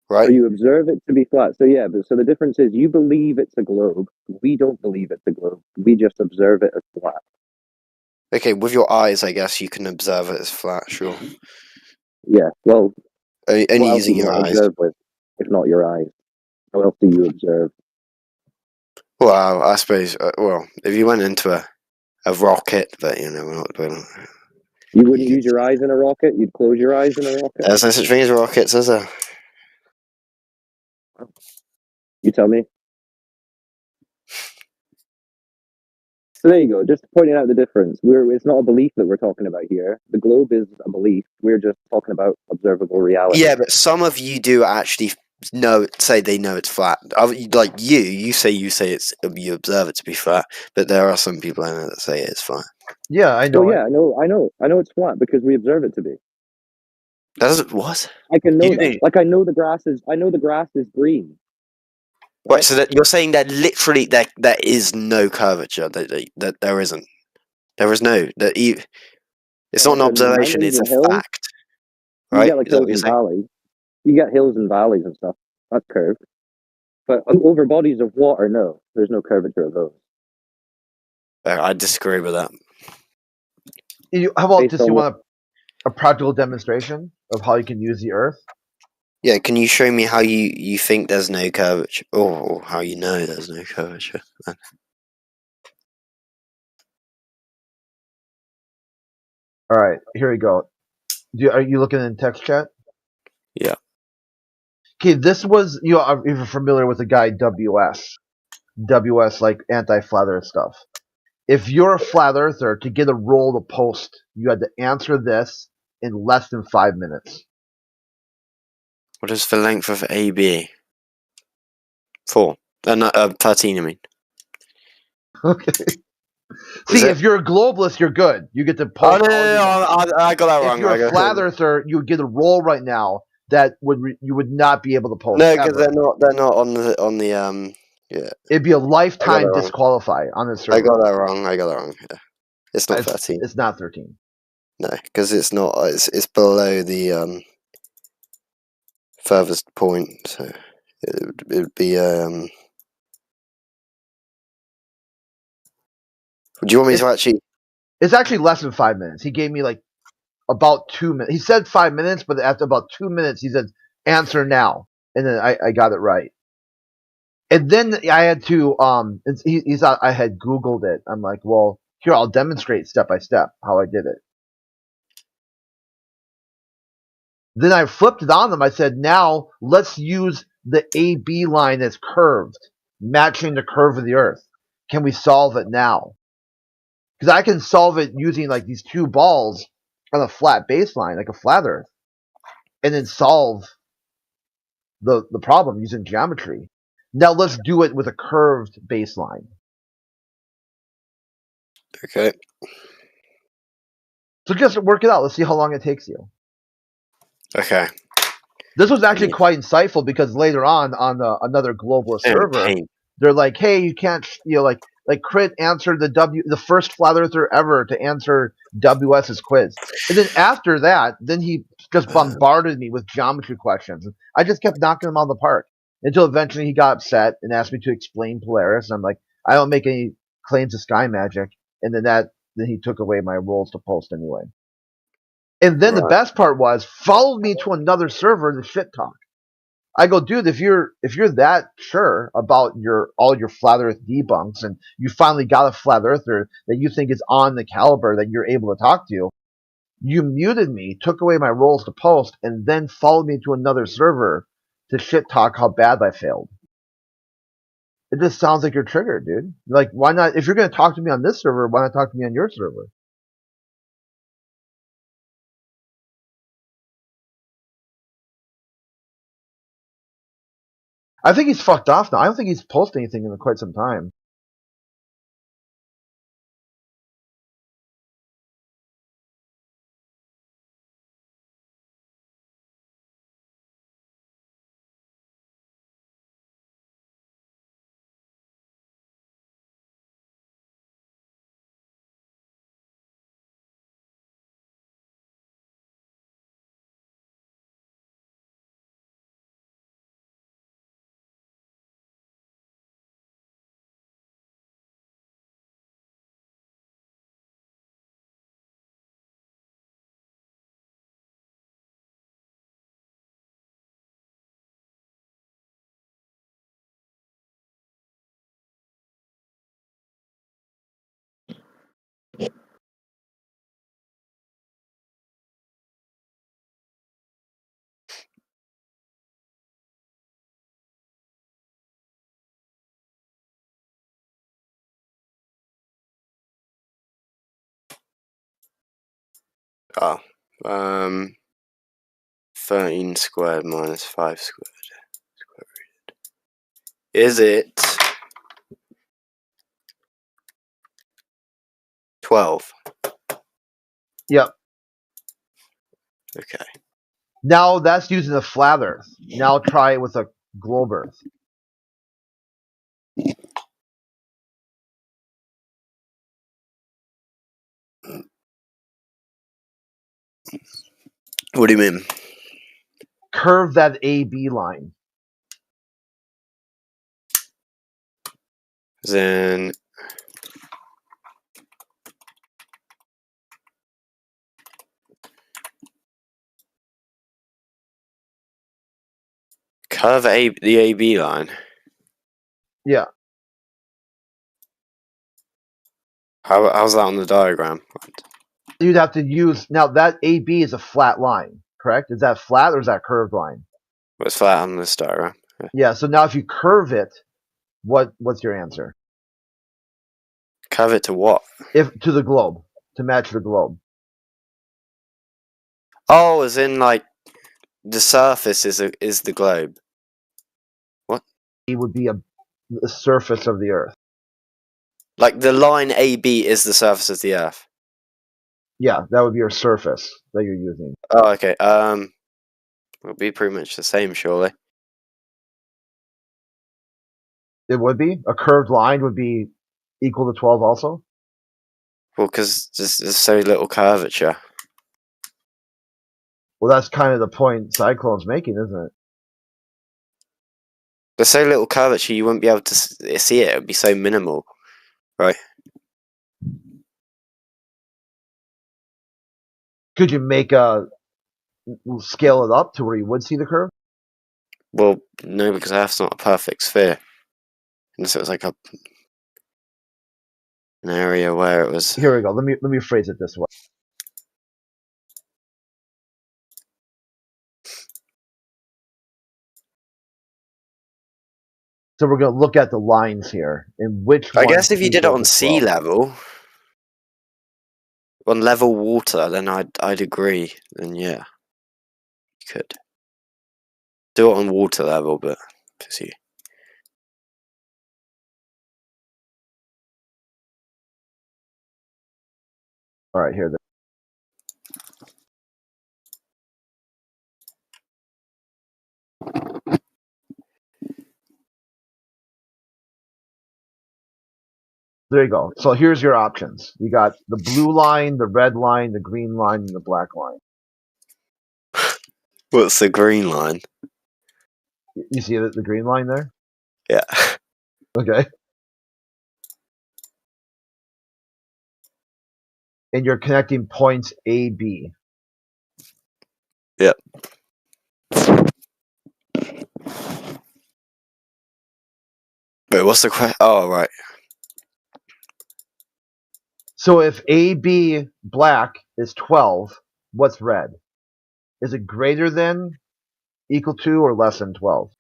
right? So you observe it to be flat. So yeah, so the difference is you believe it's a globe. We don't believe it's a globe. We just observe it as flat. Okay, with your eyes, I guess you can observe it as flat, sure. Yeah, well, only using your eyes. With, if not your eyes, what else do you observe? Well, I suppose. If you went into a rocket, but we're not. You wouldn't use your eyes in a rocket? You'd close your eyes in a rocket? There's no such thing as rockets, is there? You tell me. So there you go. Just pointing out the difference. It's not a belief that we're talking about here. The globe is a belief. We're just talking about observable reality. Yeah, but some of you do actually say they know it's flat. Like you say you observe it to be flat, but there are some people I know that say it's flat. Yeah, I know. Oh, I know it's flat because we observe it to be. What? I can know that. Like I know the grass is green. Right, so that you're saying that literally there is no curvature. That there isn't. There is no. It's not an observation. It's a fact. Right? You get like hills and valleys. You get hills and valleys and stuff. That's curved. But over bodies of water, no. There's no curvature of those. I disagree with that. How about just you want a practical demonstration of how you can use the Earth? Yeah, can you show me how you think there's no curvature, or how you know there's no curvature? All right, here we go. Are you looking in text chat? Yeah. Okay, this was you're familiar with the guy WS, like anti-flat Earth stuff. If you're a flat earther, to get a roll to post, you had to answer this in less than 5 minutes. What is the length of AB? 4. No, 13, I mean. Okay. See, if you're a globalist, you're good. You get to post. Oh, no, I got that wrong. If you're a flat earther, you would get a roll right now that you would not be able to post. No, because they're not on the yeah. It'd be a lifetime disqualify on this server. I got that wrong. Yeah. It's not 13. It's not 13. No, because it's not. It's below the furthest point. So it would be. Do you want me to actually? It's actually less than 5 minutes. He gave me like about 2 minutes. He said 5 minutes, but after about 2 minutes, he said, "Answer now," and then I got it right. And then I had to he thought I had Googled it. I'm like, well, here, I'll demonstrate step by step how I did it. Then I flipped it on them. I said, now let's use the AB line that's curved, matching the curve of the Earth. Can we solve it now? Because I can solve it using like these two balls on a flat baseline, like a flat Earth, and then solve the problem using geometry. Now let's do it with a curved baseline. Okay. So just work it out. Let's see how long it takes you. Okay. This was actually quite insightful because later on another globalist server, they're like, "Hey, you can't, like Crit answered the first flat earther ever to answer WS's quiz." And then after that, then he just bombarded me with geometry questions. I just kept knocking him out of the park until eventually he got upset and asked me to explain Polaris. And I'm like, I don't make any claims to sky magic. And then he took away my rolls to post anyway. And then the best part was followed me to another server to shit talk. I go, dude, if you're that sure about all your flat Earth debunks and you finally got a flat earther that you think is on the caliber that you're able to talk to, you muted me, took away my rolls to post, and then followed me to another server to shit talk how bad I failed. It just sounds like you're triggered, dude. Like, why not? If you're going to talk to me on this server, why not talk to me on your server? I think he's fucked off now. I don't think he's posted anything in quite some time. Oh. 13 squared minus 5 squared. Is it 12? Yep. Okay. Now that's using a flat Earth. Now try it with a globe Earth. What do you mean? Curve that AB line. Then curve the AB line. Yeah. How's that on the diagram? You'd have to use now that AB is a flat line, correct? Is that flat or is that curved line? It's flat on this diagram. Yeah. So now if you curve it, what's your answer? Curve it to what? If to the globe, to match the globe. Oh, as in like the surface is the globe. What? It would be the surface of the Earth. Like the line AB is the surface of the Earth. Yeah, that would be your surface that you're using. Oh, okay. It'll be pretty much the same, surely. It would be a curved line would be equal to 12 also. Well, because there's so little curvature. Well, that's kind of the point Cyclone's making, isn't it? There's so little curvature, you wouldn't be able to see it. It would be so minimal, right? Could you scale it up to where you would see the curve? Well, no, because Earth's not a perfect sphere. Unless it was like an area where it was. Here we go. Let me phrase it this way. So we're going to look at the lines here, and which. I guess if you did it on sea level, on level water, then I'd agree. Then yeah, you could do it on water level, but see. All right, here. There you go. So here's your options. You got the blue line, the red line, the green line, and the black line. What's the green line? You see the green line there? Yeah. Okay. And you're connecting points A, B. Yep. Wait, what's the question? Oh, right. So if AB black is 12, what's red? Is it greater than, equal to, or less than 12?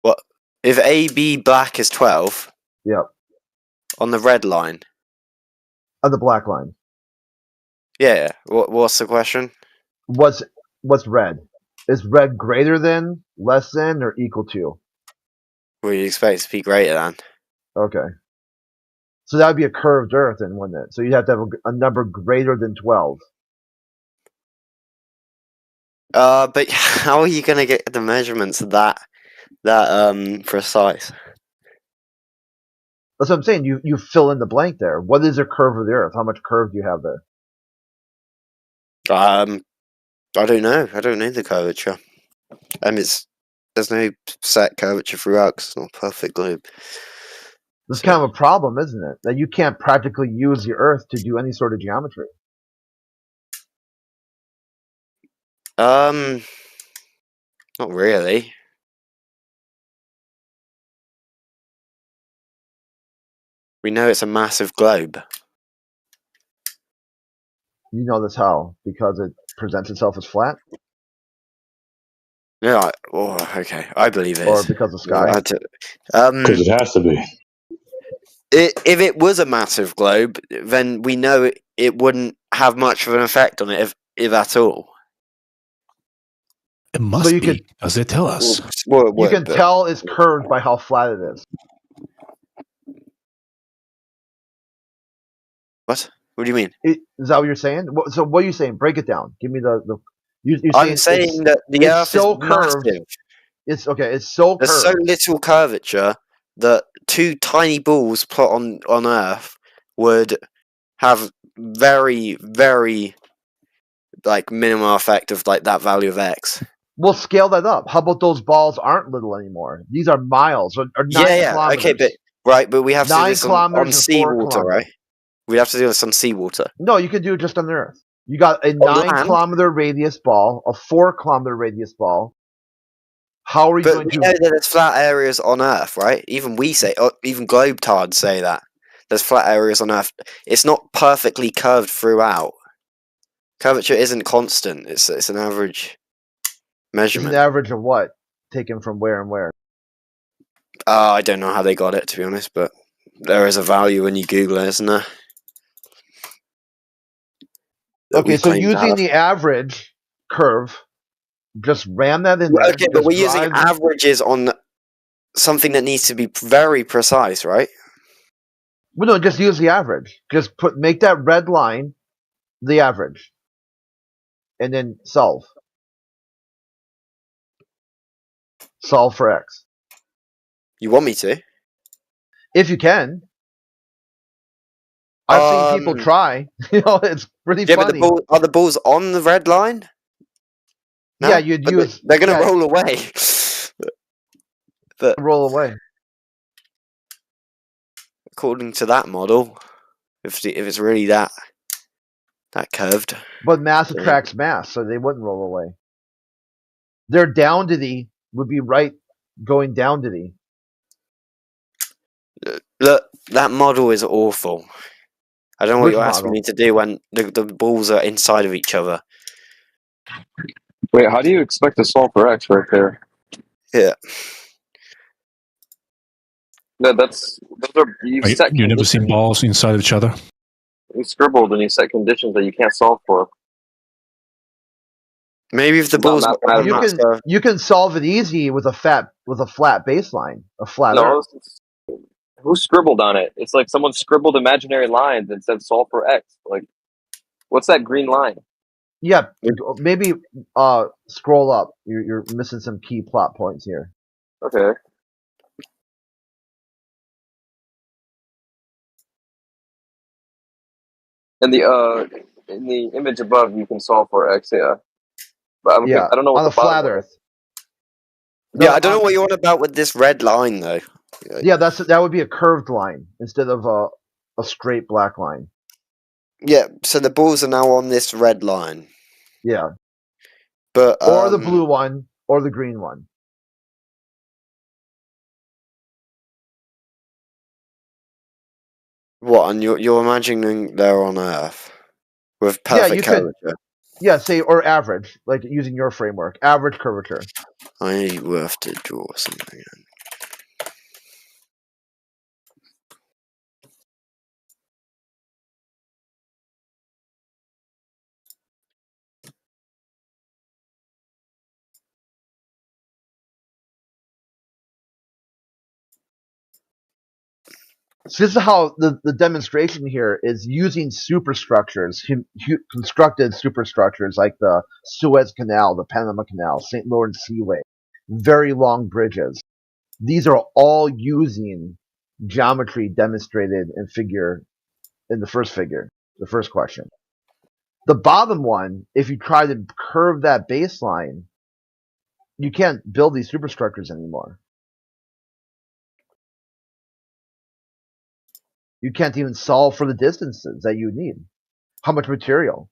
What? If AB black is 12? Yep. On the red line? On the black line. Yeah. What's the question? What's red? Is red greater than, less than, or equal to? Well, you expect it to be greater than. Okay. So that would be a curved Earth, then, wouldn't it? So you'd have to have a number greater than 12. But how are you going to get the measurements that precise? That's what I'm saying. You fill in the blank there. What is a curve of the Earth? How much curve do you have there? I don't know. I don't know the curvature. There's no set curvature throughout 'cause it's not a perfect globe. This is kind of a problem, isn't it? That you can't practically use the Earth to do any sort of geometry. Not really. We know it's a massive globe. You know this how? Because it presents itself as flat? Yeah. Okay. I believe it. Or because of sky? Because it has to be. If it was a massive globe, then we know it wouldn't have much of an effect on it, if at all. It must be, as they tell us. You can tell it's curved by how flat it is. What? What do you mean? Is that what you're saying? So what are you saying? Break it down. Give me the. I'm saying that the Earth so is curved. massive. It's okay. It's so curved. There's so little curvature that two tiny balls put on Earth would have very, very minimal effect of that value of X. We'll scale that up. How about those balls aren't little anymore? These are miles or 9 kilometers. Okay, but we have to do this on seawater, right? We have to do this on seawater. No, you can do it just on the Earth. You got a 9 kilometer radius ball, a 4 kilometer radius ball. How are you But going we to? know that there's flat areas on Earth, right? Even we say, even globetards say that there's flat areas on Earth. It's not perfectly curved throughout. Curvature isn't constant. It's an average It's measurement. an average of what? Taken from where and where? I don't know how they got it, to be honest, but there is a value when you Google it, isn't there? Okay, so using the average curve, just ram that in there. Okay, but we're using averages on something that needs to be very precise, right? Well, no, just use the average. Just make that red line the average, and then solve. Solve for x. You want me to? If you can. I've seen people try. It's pretty funny. But are the balls on the red line? No? Yeah, you'd use. They're going to roll away. But roll away. According to that model, if it's really that curved. But mass attracts mass, so they wouldn't roll away. Their down-dity would be right going down-dity. Look, that model is awful. I don't know what Which you're asking model? me to do when the balls are inside of each other. Wait, how do you expect to solve for x right there? Yeah. No, those are You never seen balls inside of each other? you scribbled and you set conditions that you can't solve for. Maybe if the It's not balls mathematical. You can solve it easy with a flat baseline, a flat Earth. Who scribbled on it? It's like someone scribbled imaginary lines and said solve for x. Like, what's that green line? Yeah, maybe scroll up. You're missing some key plot points here. Okay. In the image above, you can solve for x. Yeah, but I don't know what on the a flat bottom Earth. Yeah, I don't know what you're on about with this red line though. Yeah, that would be a curved line instead of a straight black line. Yeah, so the balls are now on this red line. Yeah. But or the blue one or the green one. What? And you're imagining they're on Earth with perfect curvature. Yeah, say or average, like using your framework, average curvature. I will have to draw something. So this is how the demonstration here is using superstructures, constructed superstructures like the Suez Canal, the Panama Canal, St. Lawrence Seaway, very long bridges. These are all using geometry demonstrated in the first figure, the first question. The bottom one, if you try to curve that baseline, you can't build these superstructures anymore. You can't even solve for the distances that you need. How much material?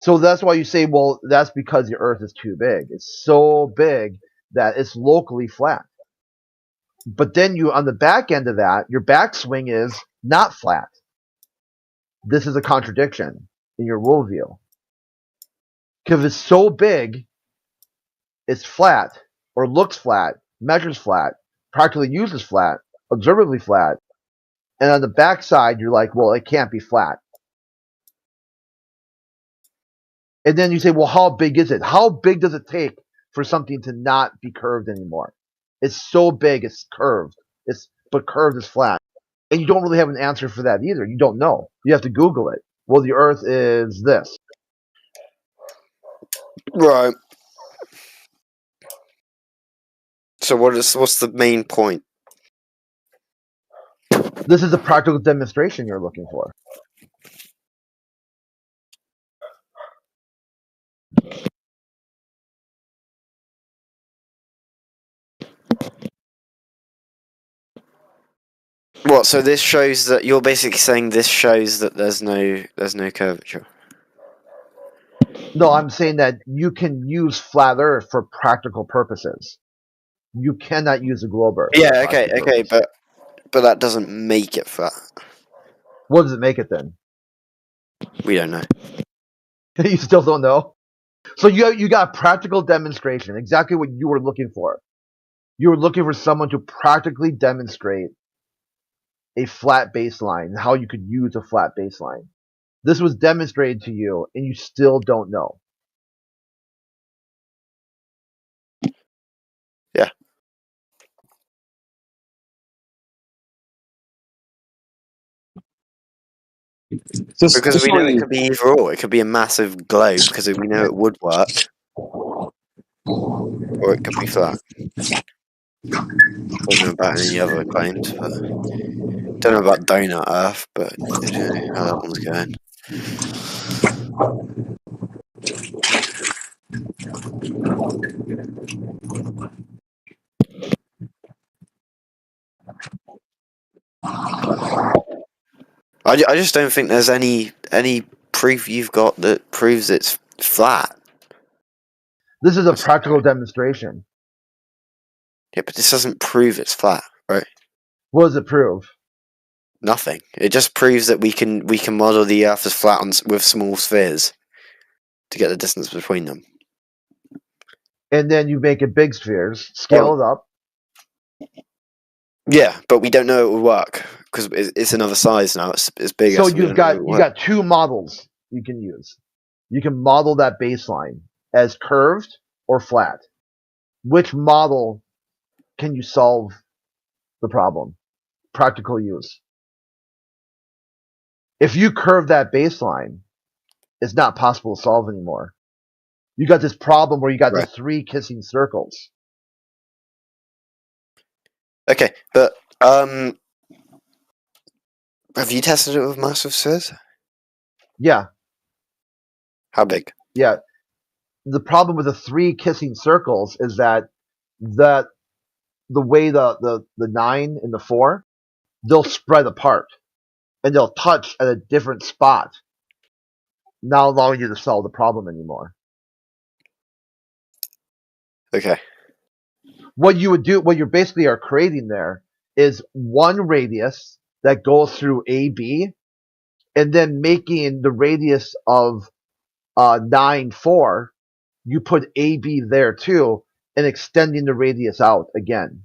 So that's why you say, well, that's because the Earth is too big. It's so big that it's locally flat. But then on the back end of that, your backswing is not flat. This is a contradiction in your worldview. Because it's so big, it's flat, or looks flat, measures flat, practically uses flat, observably flat, and on the backside you're like, well, it can't be flat. And then you say, well, how big is it? How big does it take for something to not be curved anymore? It's so big, it's curved. But curved is flat. And you don't really have an answer for that either. You don't know. You have to Google it. Well, the Earth is this. Right. So what's the main point? This is a practical demonstration you're looking for. What? So this shows that you're basically saying this shows that there's no curvature. No, I'm saying that you can use flat Earth for practical purposes. You cannot use a globe Earth. Yeah, okay, but that doesn't make it flat. What does it make it then? We don't know. You still don't know? So you got a practical demonstration, exactly what you were looking for. You were looking for someone to practically demonstrate a flat baseline, how you could use a flat baseline. This was demonstrated to you, and you still don't know. Yeah. Because we know it could be either or. It could be a massive globe because we know it would work. Or it could be flat. Don't know about any other claims, but don't know about Donut Earth, but you know how that one's going. I just don't think there's any proof you've got that proves it's flat. This is a practical demonstration. Yeah, but this doesn't prove it's flat, right? What does it prove? Nothing. It just proves that we can model the Earth as flat with small spheres to get the distance between them. And then you make it big spheres, scale it up. Yeah, but we don't know it will work because it's another size now. It's bigger. So you got two models you can use. You can model that baseline as curved or flat. Which model can you solve the problem? Practical use. If you curve that baseline, it's not possible to solve anymore. You got this problem where you got the three kissing circles. Okay, but have you tested it with massive spheres? Yeah. How big? Yeah. The problem with the three kissing circles is that the way the 9 and the 4, they'll spread apart and they'll touch at a different spot, not allowing you to solve the problem anymore. Okay. What you would do, what you basically are creating there is one radius that goes through AB, and then making the radius of 9, 4, you put AB there too, and extending the radius out again.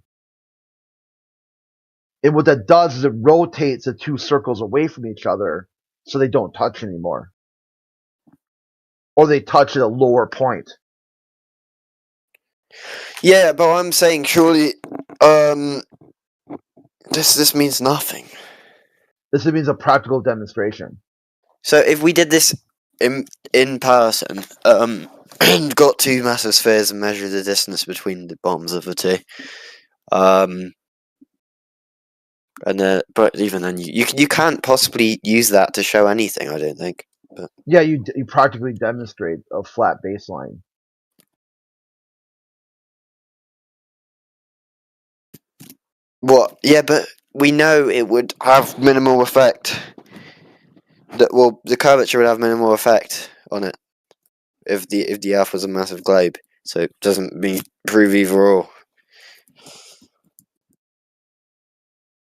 And what that does is it rotates the two circles away from each other so they don't touch anymore. Or they touch at a lower point. Yeah, but I'm saying surely this means nothing. This means a practical demonstration. So if we did this in person, got two massive spheres and measured the distance between the bottoms of the two, but even then you can't possibly use that to show anything, I don't think. But yeah, you practically demonstrate a flat baseline. What? Yeah, but we know it would have minimal effect. The curvature would have minimal effect on it if the Earth was a massive globe. So it doesn't prove either or.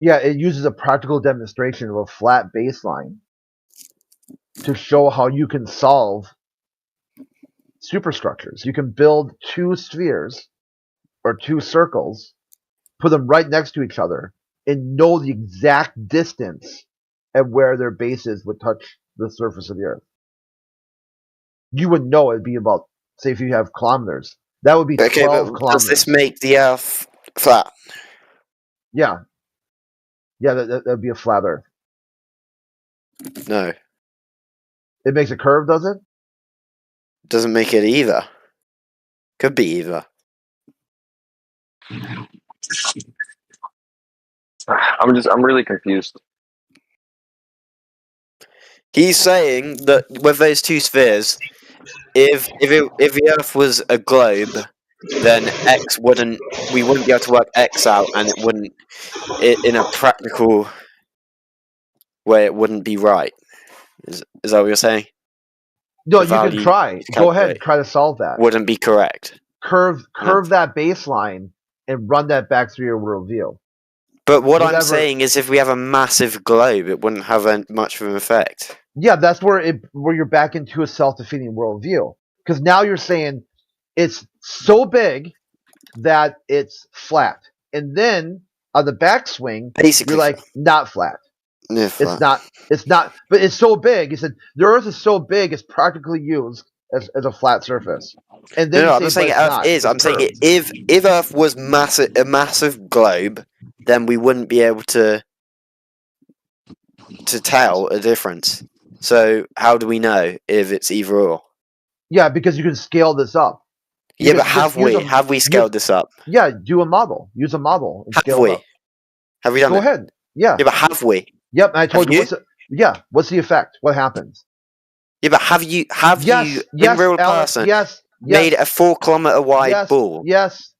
Yeah, it uses a practical demonstration of a flat baseline to show how you can solve superstructures. You can build two spheres or two circles, put them right next to each other, and know the exact distance at where their bases would touch the surface of the Earth. You would know it'd be about, say, if you have kilometers, that would be 12 kilometers. Does this make the Earth flat? Yeah. Yeah, that'd be a flat Earth. No. It makes it curved, does it? Doesn't make it either. Could be either. I'm really confused. He's saying that with those two spheres, if the Earth was a globe, then we wouldn't be able to work X out, and it wouldn't, in a practical way, it wouldn't be right. Is that what you're saying? No, the you can value try. to Go ahead, calculate try to solve that. wouldn't be correct. Curve that baseline and run that back through your worldview. But what I'm Whatever- saying is, if we have a massive globe, it wouldn't have much of an effect. Yeah, that's where you're back into a self-defeating worldview. Because now you're saying it's so big that it's flat, and then on the backswing, Basically, you're like not flat. Yeah, It's not. But it's so big. He said the Earth is so big it's practically used as a flat surface. And then No, you I'm not say, saying but it's Earth not, is. it's I'm saying curved. if Earth was a massive globe, then we wouldn't be able to tell a difference. So how do we know if it's either or? Yeah, because you can scale this up. You Yeah, can but just have we scaled this up? Yeah, do a model. Use a model and Have scale we? it up. Have we done Go it? ahead. Yeah. Yeah, but have we? Yep. I told Have you. you? What's the effect? What happens? Yeah, but have you Yes, in real Alex, person yes, made a 4 kilometer wide yes, ball? Yes.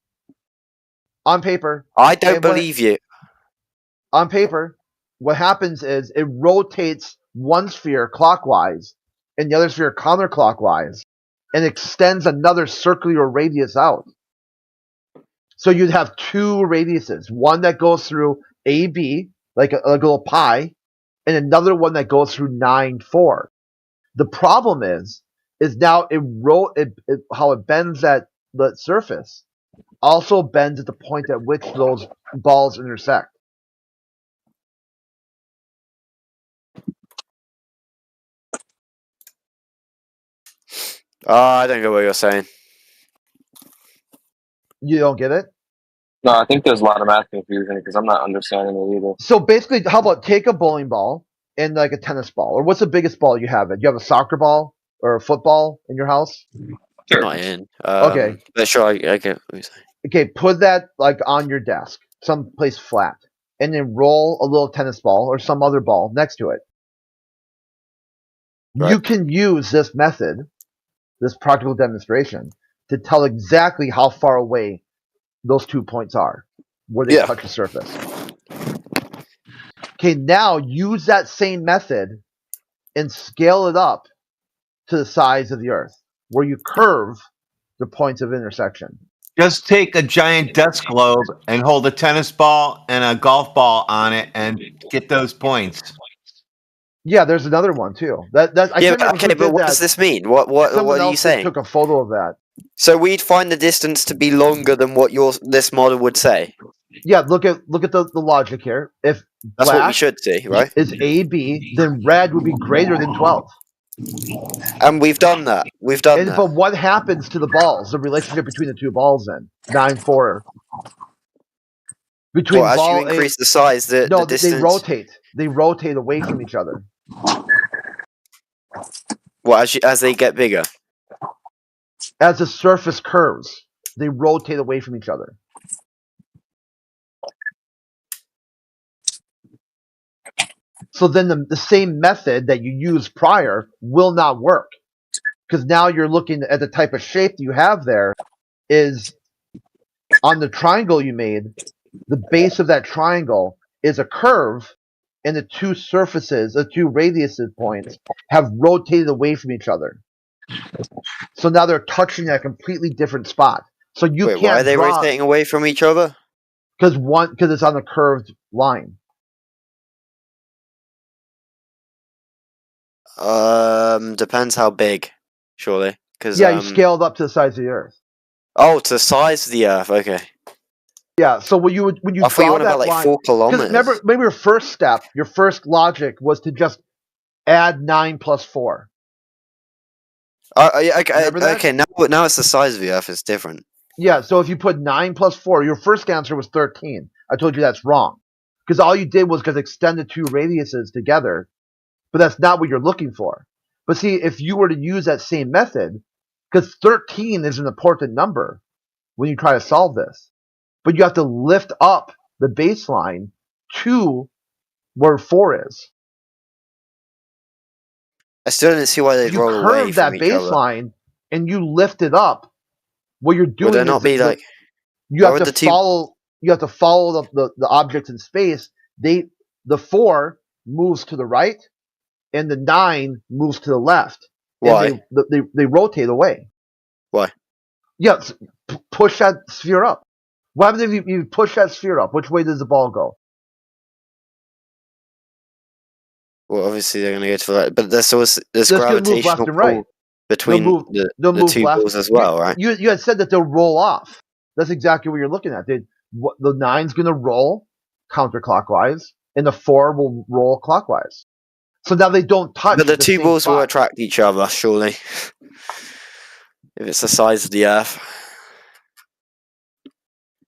On paper. I don't And what- believe you. On paper, what happens is it rotates one sphere clockwise and the other sphere counterclockwise and extends another circular radius out. So you'd have two radiuses, one that goes through AB, like a little pi, and another one that goes through 9, 4. The problem is now how it bends the surface also bends at the point at which those balls intersect. I don't get what you're saying. You don't get it? No, I think there's a lot of math confusion because I'm not understanding it either. So basically, how about take a bowling ball and like a tennis ball, or what's the biggest ball you have? Do you have a soccer ball or a football in your house? Not in. Okay. But sure, I get what you're saying. Okay, put that like on your desk, someplace flat, and then roll a little tennis ball or some other ball next to it. Right. You can use this method, this practical demonstration, to tell exactly how far away those 2 points are, where they touch the surface. Okay, now use that same method and scale it up to the size of the Earth, where you curve the points of intersection. Just take a giant desk globe and hold a tennis ball and a golf ball on it and get those points. Yeah, there's another one too. I Yeah, can't remember okay, who but did what that. does this mean? What Someone are you else saying? took a photo of that. So we'd find the distance to be longer than what this model would say. Yeah, look at the logic here. If That's what we black should see, right? is AB, then red would be greater than 12. And we've done that. We've done that. But what happens to the balls? The relationship between the two balls then? 9, 4. Between Well, as ball you increase the size, the distance. they rotate. They rotate away from each other. Well, as they get bigger. As the surface curves, they rotate away from each other. So then the same method that you used prior will not work. Because now you're looking at the type of shape you have there is on the triangle you made, the base of that triangle is a curve, and the two surfaces, the two radius points, have rotated away from each other. So now they're touching at a completely different spot. So you Wait, can't why are they draw, rotating away from each other? because it's on the curved line. Depends how big, surely. Because Yeah, you scaled up to the size of the Earth. Oh, to the size of the Earth. Okay. Yeah, so when you I thought you draw were that about like line, 4 kilometers. remember your first step, your first logic was to just add 9 plus 4. Okay, Remember that? okay. Now it's the size of the Earth. It's different. Yeah, so if you put 9 plus 4, your first answer was 13. I told you that's wrong. Because all you did was just extend the two radiuses together, but that's not what you're looking for. But see, if you were to use that same method, because 13 is an important number when you try to solve this, but you have to lift up the baseline to where 4 is. I still didn't see why they'd You roll away curve that from each other. baseline and you lift it up. What you're doing Would there is not be like? you why have would to the two- follow. You have to follow the objects in space. The 4 moves to the right, and the 9 moves to the left. Why? And they rotate away. Why? Yeah, push that sphere up. What happens if you push that sphere up? Which way does the ball go? Well, obviously they're going to go to the right, but there's Move gravitational left and right. pull between They'll the move two left. balls as well, right? You had said that they'll roll off. That's exactly what you're looking at. The 9's going to roll counterclockwise, and the 4 will roll clockwise. So now they don't touch. But the two same balls spot. will attract each other, surely. If it's the size of the Earth.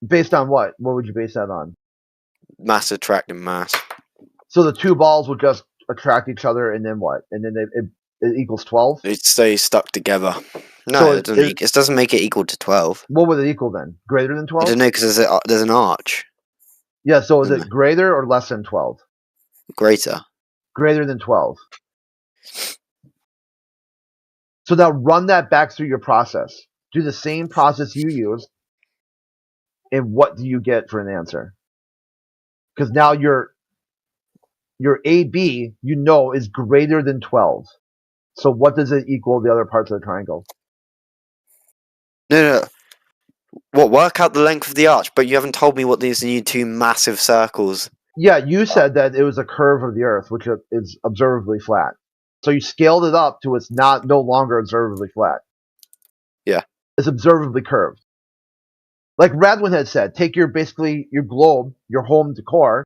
Based on what? What would you base that on? Mass attracting mass. So the two balls will just attract each other, and then what? And then it equals 12? It stays stuck together. No, So it doesn't make it equal to 12. What would it equal then? Greater than 12? I don't know, because there's an arch. Yeah, so is it greater or less than 12? Greater. Greater than 12. So now run that back through your process. Do the same process you used, and what do you get for an answer? Because now your AB, is greater than 12. So what does it equal the other parts of the triangle? No. What, work out the length of the arch, but you haven't told me what these new two massive circles. Yeah, you said that it was a curve of the Earth, which is observably flat. So you scaled it up to it's no longer observably flat. Yeah. It's observably curved. Like Radwin had said, take your globe, your home decor,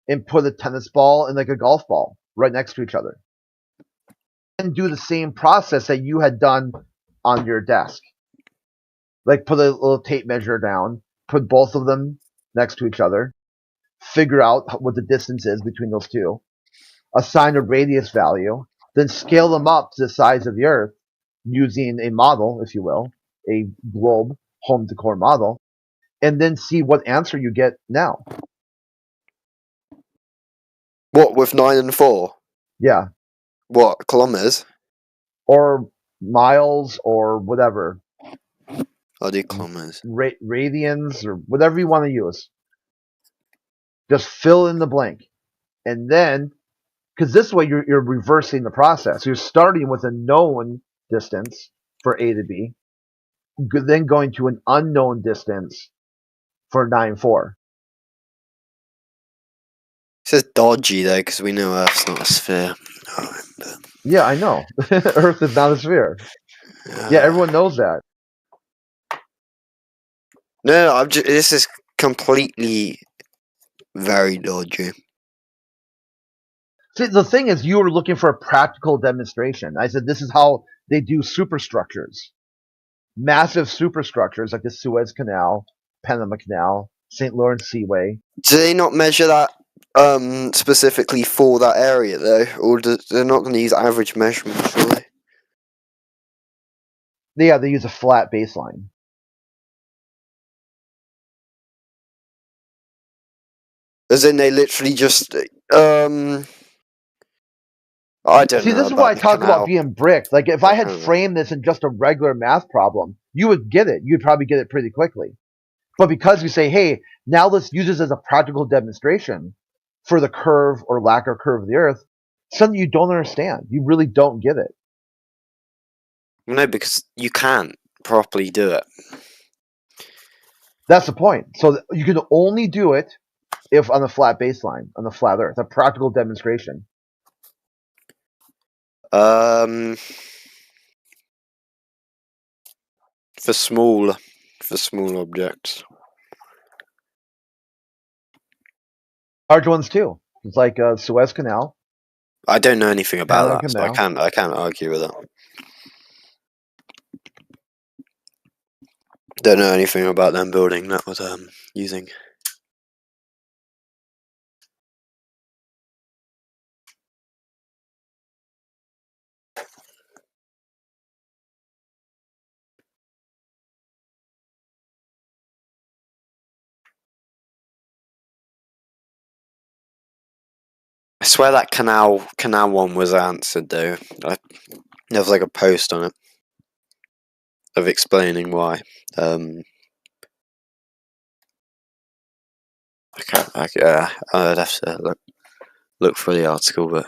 and put a tennis ball and like a golf ball right next to each other. And do the same process that you had done on your desk. Like put a little tape measure down, put both of them next to each other, figure out what the distance is between those two, assign a radius value, then scale them up to the size of the Earth using a model, if you will, a globe home decor model, and then see what answer you get now. What, with 9 and 4? Yeah. What, kilometers? Or miles or whatever. I'll do kilometers. Radians or whatever you want to use. Just fill in the blank. And then, because this way you're reversing the process. You're starting with a known distance for A to B, then going to an unknown distance for 9-4. It says dodgy though, because we know Earth's not a sphere. Yeah, I know. Earth is not a sphere. Yeah, everyone knows that. No, this is completely very dodgy. See, the thing is, you were looking for a practical demonstration. I said this is how they do superstructures. Massive superstructures like the Suez Canal, Panama Canal, St. Lawrence Seaway. Do they not measure that specifically for that area though? Or they're not going to use average measurements, surely? Yeah, they use a flat baseline. As in they literally just I don't See, know. this is why I talk about being bricked. Like, if I had framed this in just a regular math problem, you would get it. You'd probably get it pretty quickly. But because we say, hey, now let's use this as a practical demonstration for the curve or lack of curve of the Earth, something you don't understand. You really don't get it. No, because you can't properly do it. That's the point. So you can only do it if on a flat baseline, on the flat Earth, a practical demonstration. For small objects. Large ones too. It's like Suez Canal. I don't know anything about that, so Canal. I can't argue with that. Don't know anything about them building that with using. I swear that canal one was answered though. There was like a post on it of explaining why. I'd have to look for the article, but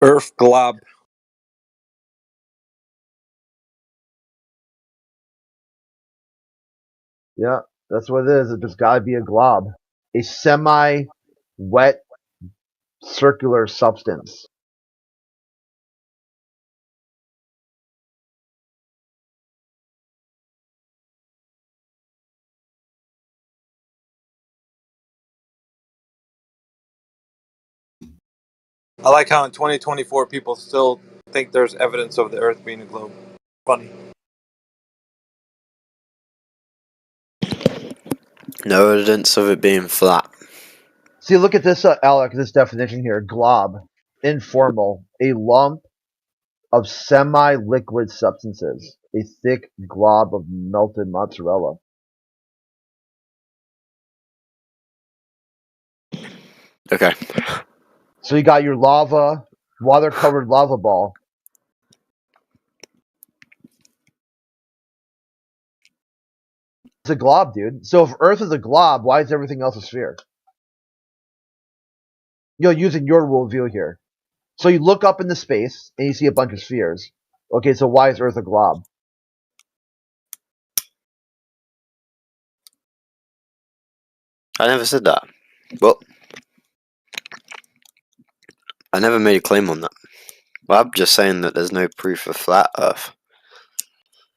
Earth glob. Yeah, that's what it is. It just gotta be a glob. A semi-wet circular substance. I like how in 2024 people still think there's evidence of the Earth being a globe. Funny. No evidence of it being flat. See, look at this, Alec, this definition here. Glob, informal, a lump of semi-liquid substances, a thick glob of melted mozzarella. Okay. So you got your lava, water-covered lava ball. It's a glob, dude. So if Earth is a glob, why is everything else a sphere? Using your worldview here. So you look up into space and you see a bunch of spheres. Okay, so why is Earth a glob? I never said that. Well, I never made a claim on that. Well, I'm just saying that there's no proof of flat Earth.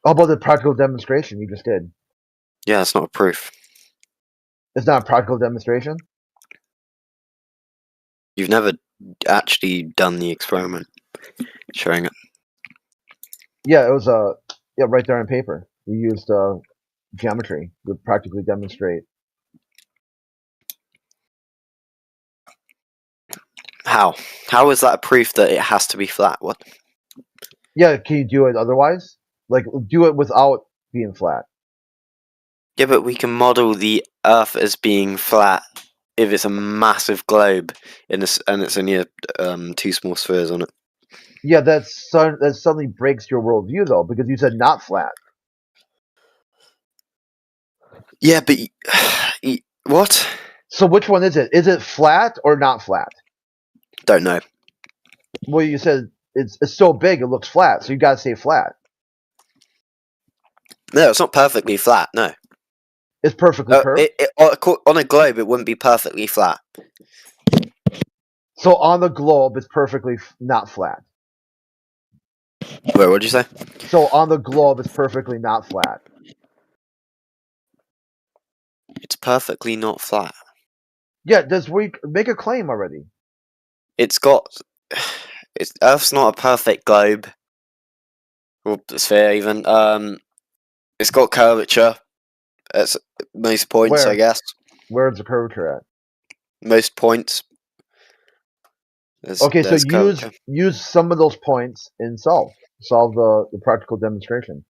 How about the practical demonstration you just did? Yeah, it's not a proof. It's not a practical demonstration? You've never actually done the experiment showing it. Yeah, it was right there on paper. We used geometry to practically demonstrate. How? How is that a proof that it has to be flat? What? Yeah, can you do it otherwise? Like, do it without being flat. Yeah, but we can model the Earth as being flat if it's a massive globe and it's only two small spheres on it. Yeah, that suddenly breaks your worldview, though, because you said not flat. Yeah, but what? So which one is it? Is it flat or not flat? Don't know. Well, you said it's so big it looks flat, so you gotta say flat. No, it's not perfectly flat. No, it's perfectly curved. On a globe, it wouldn't be perfectly flat. So on the globe, it's perfectly not flat. Wait, what did you say? So on the globe, it's perfectly not flat. It's perfectly not flat. Yeah, we make a claim already? Earth's not a perfect globe. Or sphere, even. It's got curvature at most points, I guess. Where's the curvature at? Most points. Okay, so use some of those points and solve the practical demonstration.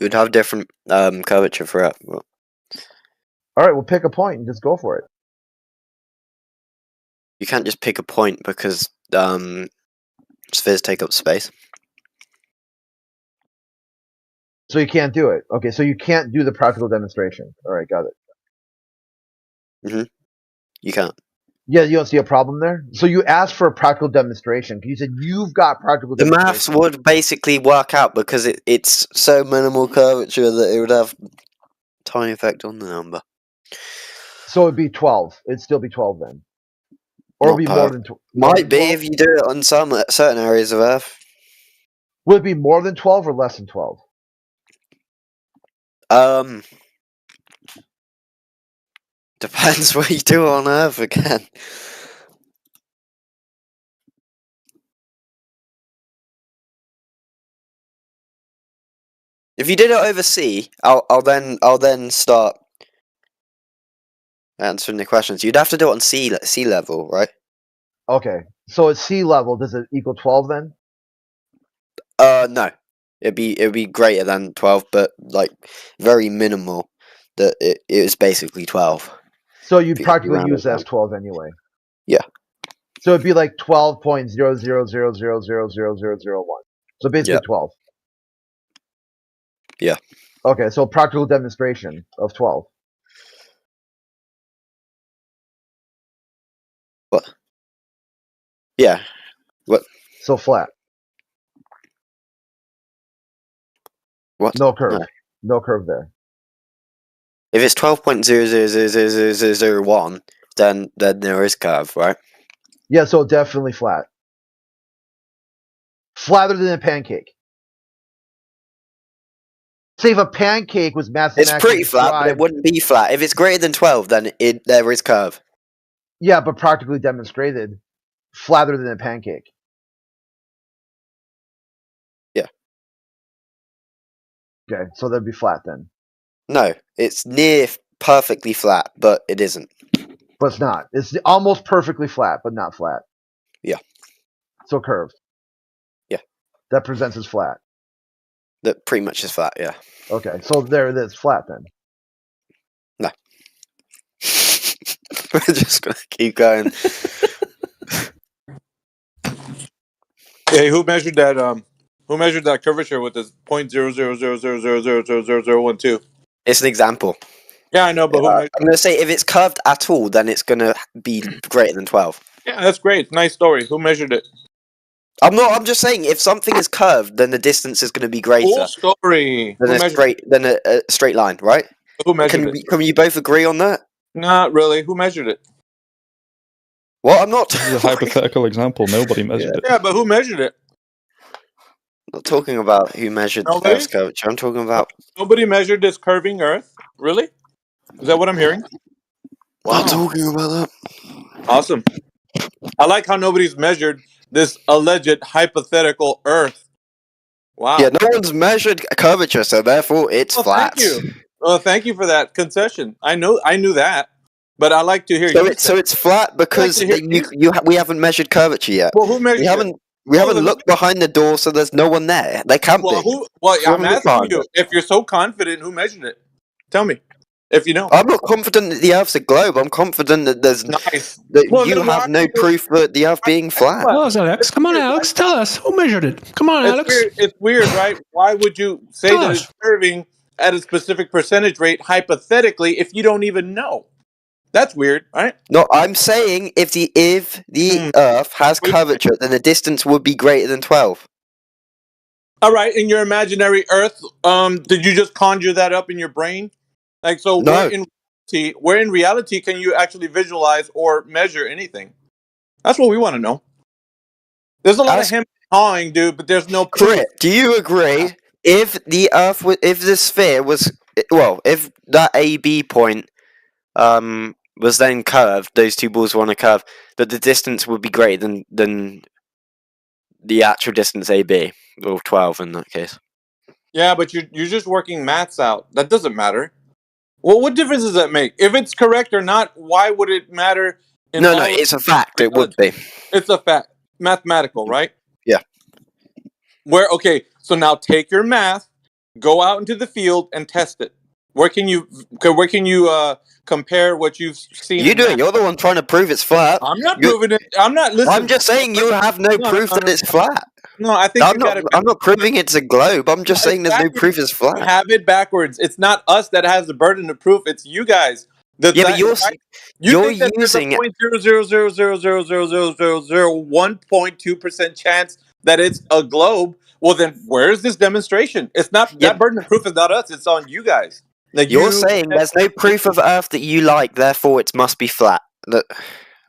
We'd have different curvature for it. All right, we'll pick a point and just go for it. You can't just pick a point because spheres take up space. So you can't do it. Okay, so you can't do the practical demonstration. All right, got it. You can't. Yeah, you don't see a problem there? So you asked for a practical demonstration. You said you've got practical demonstration. The maths would basically work out because it's so minimal curvature that it would have tiny effect on the number. So it'd be 12. It'd still be 12 then. Or it'd be more than 12. Might be if you do it on some certain areas of Earth. Would it be more than 12 or less than 12? Depends what you do on Earth again. If you did it over sea, I'll then start answering the questions. You'd have to do it on sea level, right? Okay. So at sea level, does it equal 12 then? No. It'd be greater than 12, but like very minimal. That it was basically 12. So you'd practically use that as 12 anyway. Yeah. So it'd be like 12.000000001. So basically 12. Yeah. Okay, so practical demonstration of 12. What? Yeah. What? So flat. What? No curve. No curve there. If it's 12.00000001, then there is curve, right? Yeah, so definitely flat. Flatter than a pancake. Say if a pancake was mathematically It's pretty flat, but it described- wouldn't be flat. If it's greater than 12, then there is curve. Yeah, but practically demonstrated, flatter than a pancake. Yeah. Okay, so that'd be flat then. No, it's near perfectly flat, but it isn't. But it's not. It's almost perfectly flat, but not flat. Yeah. So curved. Yeah. That presents as flat. That pretty much is flat, yeah. Okay, so there it is, flat then. No. We're just gonna keep going. Hey, who measured that? Who measured that curvature with this 0.000000000012? It's an example. Yeah, I know, but who measured? I'm gonna say if it's curved at all, then it's gonna be greater than 12. Yeah, that's great. Nice story. Who measured it? I'm just saying if something is curved, then the distance is gonna be greater. Cool story. Than a straight line, right? Who measured it? Can you both agree on that? Not really. Who measured it? Well, I'm not. This is a hypothetical example. Nobody measured it. Yeah, but who measured it? I'm not talking about who measured the Nobody? Earth's curvature. I'm talking about. Nobody measured this curving Earth. Really? Is that what I'm hearing? I'm talking about that. Awesome. I like how nobody's measured this alleged hypothetical Earth. Wow. Yeah, no one's measured curvature, so therefore it's flat. Thank you. Well, thank you for that concession. I knew that, but I like to hear you. So it's flat because we haven't measured curvature yet. Well, who measured it? We haven't looked behind the door, so there's no one there. They can't be. I'm asking you, if you're so confident, who measured it? Tell me, if you know. I'm not confident that the Earth's a globe. I'm confident that there's you have no proof for the Earth being flat. Tell us, Alex. Come on, Alex. Tell us who measured it. Come on, Alex. It's weird, right? Why would you say that it's curving at a specific percentage rate hypothetically if you don't even know? That's weird, right? No, I'm saying if the Earth has curvature, then the distance would be greater than 12. All right, in your imaginary Earth, did you just conjure that up in your brain? Like, so No. where in reality can you actually visualize or measure anything? That's what we want to know. There's a lot of him hawing, dude, but there's no proof. Correct. Do you agree? If the Earth, if the sphere was, if that AB point, was then curved, those two balls were on a curve, that the distance would be greater than the actual distance AB, or 12 in that case. Yeah, but you're just working maths out. That doesn't matter. Well, what difference does that make? If it's correct or not, why would it matter? No, it's a fact. It would be. It's a fact. Mathematical, right? Yeah. Okay, so now take your math, go out into the field and test it. Where can you compare what you've seen? You do it. You're the one trying to prove it's flat. I'm not proving it. I'm not listening. I'm just saying you have no proof that it's flat. No, I think I'm not proving it's a globe. I'm just saying there's no proof it's flat. You have it backwards. It's not us that has the burden of proof. It's you guys. But you're using 0.00000001.2% chance that it's a globe. Well, then where's this demonstration? It's not that burden of proof is not us. It's on you guys. Like you're saying there's no proof of Earth that you like, therefore it must be flat. That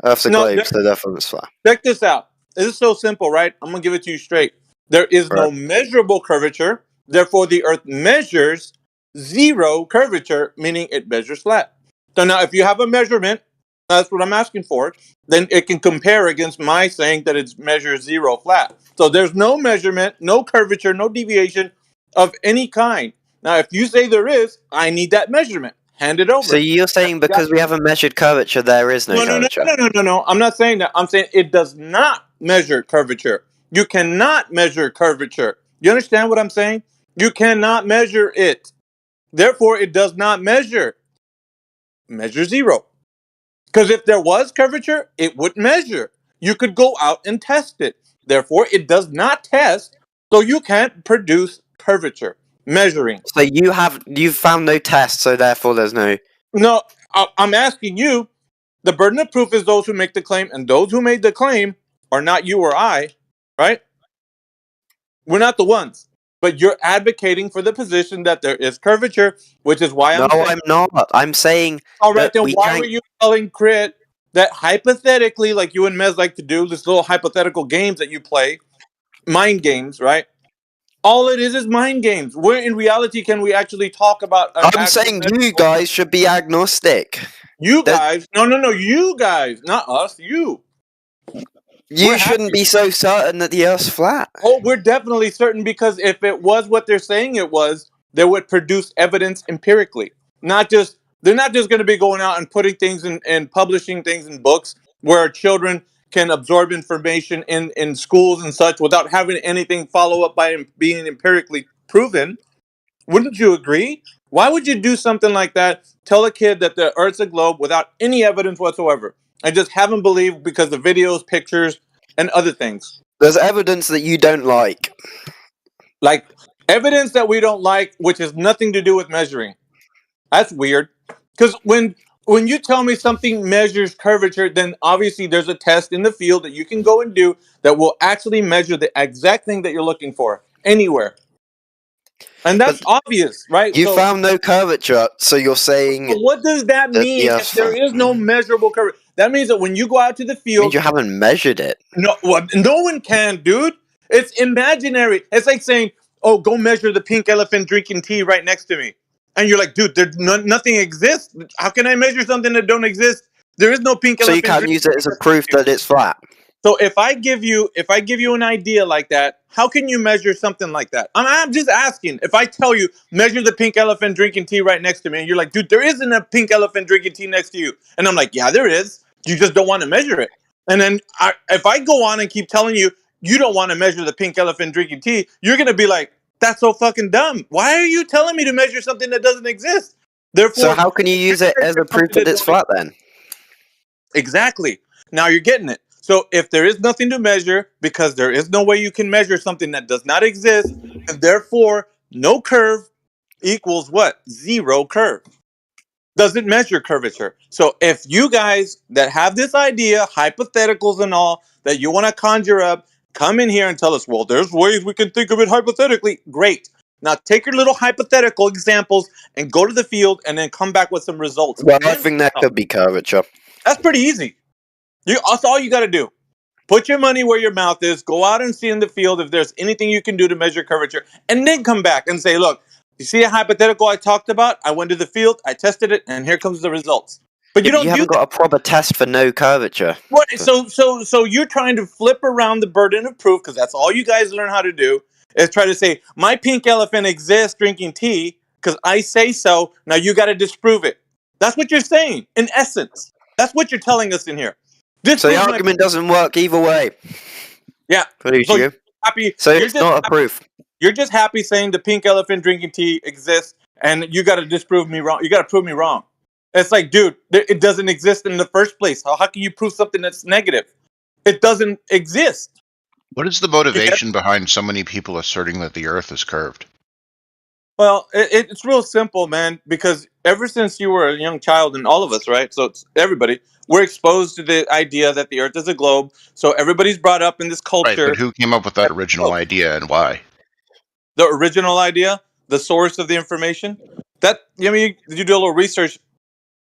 Earth's a globe, so therefore it's flat. Check this out. This is so simple, right? I'm gonna give it to you straight. There is no measurable curvature, therefore the Earth measures zero curvature, meaning it measures flat. So now, if you have a measurement, that's what I'm asking for, then it can compare against my saying that it measures zero flat. So there's no measurement, no curvature, no deviation of any kind. Now, if you say there is, I need that measurement. Hand it over. So you're saying because we haven't measured curvature, there is no curvature? No. I'm not saying that. I'm saying it does not measure curvature. You cannot measure curvature. You understand what I'm saying? You cannot measure it. Therefore, it does not measure. Measure zero. Because if there was curvature, it would measure. You could go out and test it. Therefore, it does not test, so you can't produce curvature. Measuring. So you've found no test, so therefore there's no. No, I'm asking you. The burden of proof is those who make the claim, and those who made the claim are not you or I, right? We're not the ones. But you're advocating for the position that there is curvature, which is why I'm not. I'm saying. All right, then we why can't. were you telling Crit that hypothetically, like you and Mez like to do, this little hypothetical games that you play, mind games, right? All it is mind games. Where in reality can we actually talk about? I'm saying you guys should be agnostic. You guys, no, you guys, not us, you. You shouldn't be so certain that the Earth's flat. Oh, we're definitely certain, because if it was what they're saying it was, they would produce evidence empirically. They're not just going to be going out and putting things and publishing things in books where children can absorb information in schools and such without having anything follow up by being empirically proven. Wouldn't you agree? Why would you do something like that? Tell a kid that the Earth's a globe without any evidence whatsoever, and just have him believe because of videos, pictures, and other things. There's evidence that you don't like. Like evidence that we don't like, which has nothing to do with measuring. That's weird. Because when you tell me something measures curvature, then obviously there's a test in the field that you can go and do that will actually measure the exact thing that you're looking for anywhere. And that's obvious, right? You found no curvature, so you're saying. So what does that mean if there is no measurable curvature? That means that when you go out to the field, you haven't measured it. No, well, no one can, dude. It's imaginary. It's like saying, "Oh, go measure the pink elephant drinking tea right next to me," and you're like, "Dude, nothing exists. How can I measure something that don't exist? There is no pink elephant." So you can't use it as a proof that it's flat. So if I give you an idea like that, how can you measure something like that? I'm just asking. If I tell you measure the pink elephant drinking tea right next to me, and you're like, "Dude, there isn't a pink elephant drinking tea next to you," and I'm like, "Yeah, there is. You just don't want to measure it." And then if I go on and keep telling you you don't want to measure the pink elephant drinking tea, you're gonna be like, "That's so fucking dumb. Why are you telling me to measure something that doesn't exist?" Therefore, so how can you use it as a proof that it's flat then? Exactly. Now you're getting it. So if there is nothing to measure, because there is no way you can measure something that does not exist, and therefore no curve equals what? Zero curve. Doesn't measure curvature. So if you guys that have this idea, hypotheticals and all, that you want to conjure up, come in here and tell us, well, there's ways we can think of it hypothetically. Great. Now take your little hypothetical examples and go to the field and then come back with some results. Well, I think that could be curvature. That's pretty easy. That's all you got to do. Put your money where your mouth is. Go out and see in the field if there's anything you can do to measure curvature, and then come back and say, look, you see a hypothetical I talked about? I went to the field, I tested it, and here comes the results. But you haven't got a proper test for no curvature. What? So you're trying to flip around the burden of proof, because that's all you guys learn how to do, is try to say, my pink elephant exists drinking tea because I say so. Now you got to disprove it. That's what you're saying, in essence. That's what you're telling us in here. So the argument doesn't work either way. Yeah. So it's not a proof. You're just happy saying the pink elephant drinking tea exists, and you got to disprove me wrong. You got to prove me wrong. It's like, dude, it doesn't exist in the first place. How can you prove something that's negative? It doesn't exist. What is the motivation behind so many people asserting that the Earth is curved? Well, it's real simple, man, because ever since you were a young child, and all of us, right? So it's everybody, we're exposed to the idea that the Earth is a globe. So everybody's brought up in this culture. Right, but who came up with that original idea and why? The original idea, the source of the information, you do a little research.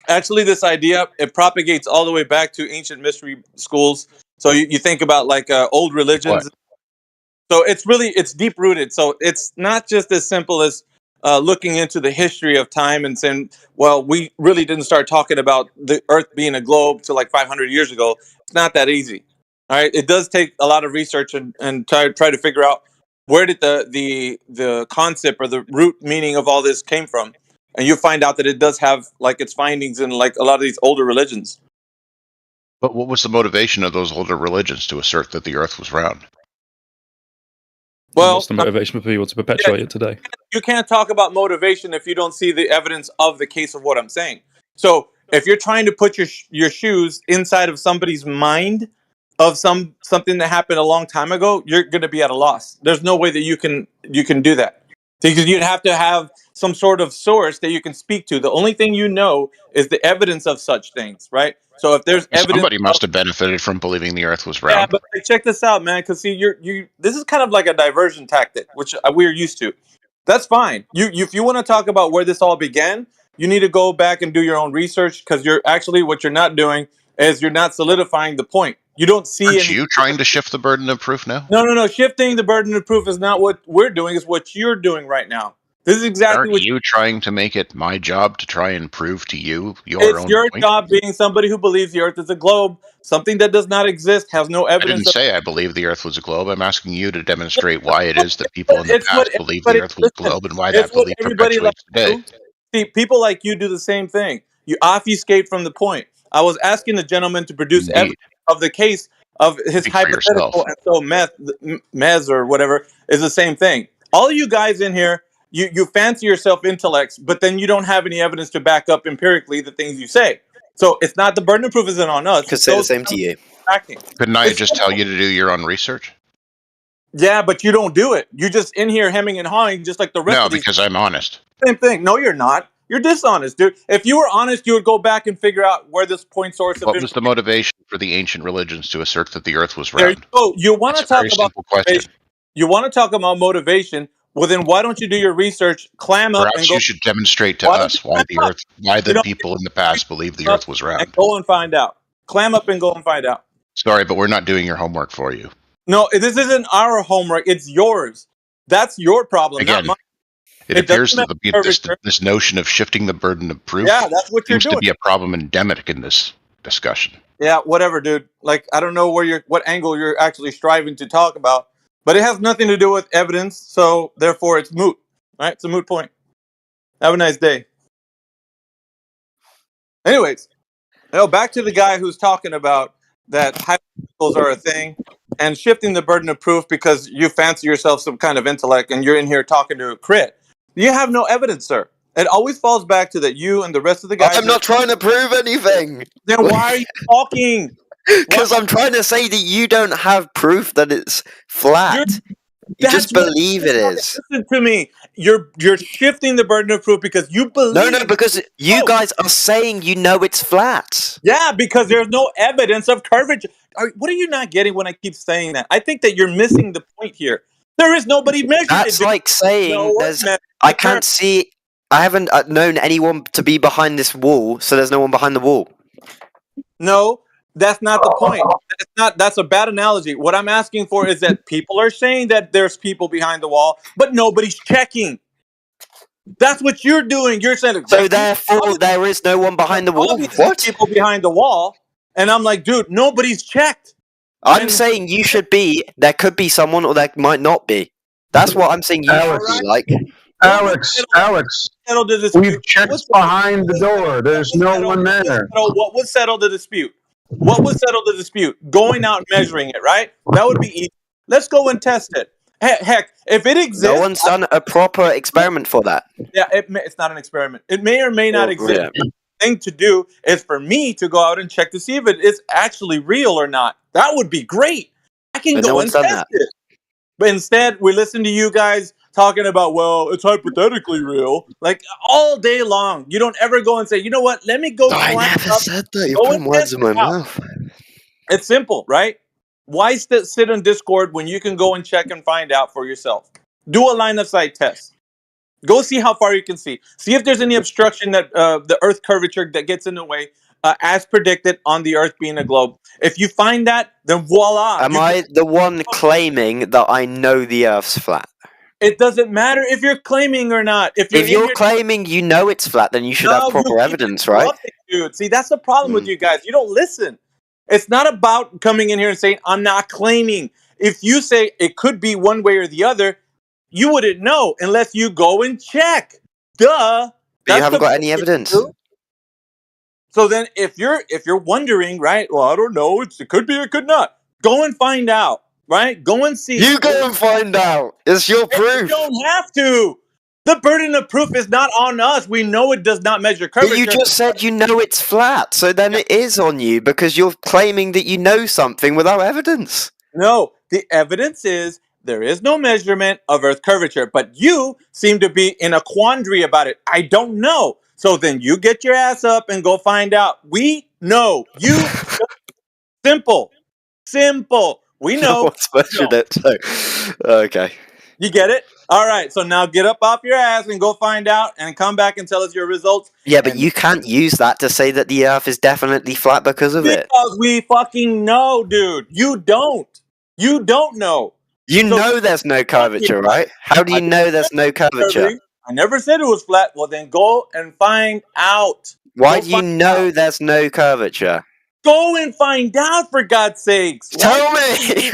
Actually, this idea, it propagates all the way back to ancient mystery schools. So you think about like old religions. What? So it's deep rooted. So it's not just as simple as looking into the history of time and saying, well, we really didn't start talking about the Earth being a globe till like 500 years ago. It's not that easy. All right. It does take a lot of research and try to figure out where did the concept or the root meaning of all this came from. And you find out that it does have like its findings in like a lot of these older religions. But what was the motivation of those older religions to assert that the Earth was round? Well, what's the motivation for people to perpetuate it today? You can't talk about motivation if you don't see the evidence of the case of what I'm saying. So if you're trying to put your shoes inside of somebody's mind of something that happened a long time ago, you're going to be at a loss. There's no way that you can do that, because you'd have to have some sort of source that you can speak to. The only thing you know is the evidence of such things, right? So if there's evidence, Somebody must have benefited from believing the Earth was yeah, round. but check this out, man. Because see, you. This is kind of like a diversion tactic, which we're used to. That's fine. If you want to talk about where this all began, you need to go back and do your own research, because what you're not doing is you're not solidifying the point. You don't see Aren't any. you trying to shift the burden of proof now? No. Shifting the burden of proof is not what we're doing. It's what you're doing right now. This is exactly Aren't what you trying to make it my job to try and prove to you your it's own your point? job, being somebody who believes the Earth is a globe, something that does not exist, has no I evidence. didn't say I believe the Earth was a globe. I'm asking you to demonstrate why it is that people in the It's what past believed the Earth was a globe and why that It's what belief everybody like perpetuates today. See, people like you do the same thing. You obfuscate from the point. I was asking the gentleman to produce evidence of the case of his Speak for yourself. hypothetical, and so Mez or whatever is the same thing. All you guys in here, you fancy yourself intellects, but then you don't have any evidence to back up empirically the things you say. So it's not, the burden of proof isn't on us. Could say the same to you. Couldn't I just tell you to do your own research? Yeah, but you don't do it. You're just in here hemming and hawing just like the rest No, of these. because I'm honest. Same thing. No, you're not. You're dishonest, dude. If you were honest, you would go back and figure out where this point source of What was the motivation for the ancient religions to assert that the Earth was There you round? go. You want to That's a talk very about simple question. motivation. You want to talk about motivation? Well, then why don't you do your research, clam up, and Perhaps go? you should demonstrate to Why don't us you why clam the up? Earth, why You the know, people in the past believed the Earth was round. and go and find out. Clam up and go and find out. Sorry, but we're not doing your homework for you. No, this isn't our homework. It's yours. That's your problem, Again, not mine. it appears that this notion of shifting the burden of proof Yeah, that's what you're seems to doing. be a problem endemic in this discussion. Yeah, whatever, dude. Like, I don't know what angle you're actually striving to talk about, but it has nothing to do with evidence, so therefore it's moot. Right? It's a moot point. Have a nice day. Anyways, back to the guy who's talking about that hypotheticals are a thing and shifting the burden of proof because you fancy yourself some kind of intellect and you're in here talking to a crit. You have no evidence, sir. It always falls back to that you and the rest of the guys. I'm not trying to prove anything. Then why are you talking? Because I'm trying to say that you don't have proof that it's flat. You just believe it is. Listen to me. You're shifting the burden of proof because you believe. No, because you guys are saying you know it's flat. Yeah, because there's no evidence of curvature. What are you not getting when I keep saying that? I think that you're missing the point here. There is nobody measuring. That's like saying I can't see. I haven't known anyone to be behind this wall, so there's no one behind the wall. No, that's not the point. That's a bad analogy. What I'm asking for is that people are saying that there's people behind the wall, but nobody's checking. That's what you're doing. You're saying so. Therefore, there is no one behind the wall. What? People behind the wall, and I'm like, dude, nobody's checked. I'm saying you should be. There could be someone, or there might not be. That's what I'm saying. You should be like. Alex, we've checked behind the door. There's no one there. What would settle the dispute? What would settle the dispute? Going out and measuring it, right? That would be easy. Let's go and test it. Heck, if it exists... No one's done a proper experiment for that. Yeah, it's not an experiment. It may or may not exist. Yeah. The thing to do is for me to go out and check to see if it is actually real or not. That would be great. I can go and test it. But instead, we listen to you guys talking about, well, it's hypothetically real, like all day long. You don't ever go and say, you know what? Let me go. I never said that. You're putting words in my mouth. It's simple, right? Why sit on Discord when you can go and check and find out for yourself? Do a line of sight test. Go see how far you can see. See if there's any obstruction that the Earth curvature that gets in the way, as predicted on the Earth being a globe. If you find that, then voila. Am I the one claiming that I know the Earth's flat? It doesn't matter if you're claiming or not. If you're claiming you know it's flat, then you should have proper evidence, right? Dude, see, that's the problem with you guys. You don't listen. It's not about coming in here and saying, I'm not claiming. If you say it could be one way or the other, you wouldn't know unless you go and check. Duh. But you haven't got any evidence. So then if you're wondering, right, well, I don't know, it could be, it could not. Go and find out, right? Go and see. You go and find out. It's your proof. You don't have to. The burden of proof is not on us. We know it does not measure curvature. But you just said you know it's flat, so then it is on you because you're claiming that you know something without evidence. No, the evidence is there is no measurement of Earth curvature, but you seem to be in a quandary about it. I don't know. So then you get your ass up and go find out. We know. You simple. We know. What's measured it? So, okay. You get it? All right. So now get up off your ass and go find out and come back and tell us your results. Yeah, but you can't use that to say that the Earth is definitely flat because of it. Because we fucking know, dude. You don't. You don't know. You know there's no curvature, right? How do you know there's no curvature? I never said it was flat. Well, then go and find out. Why do you know there's no curvature? Go and find out, for God's sakes. Tell me!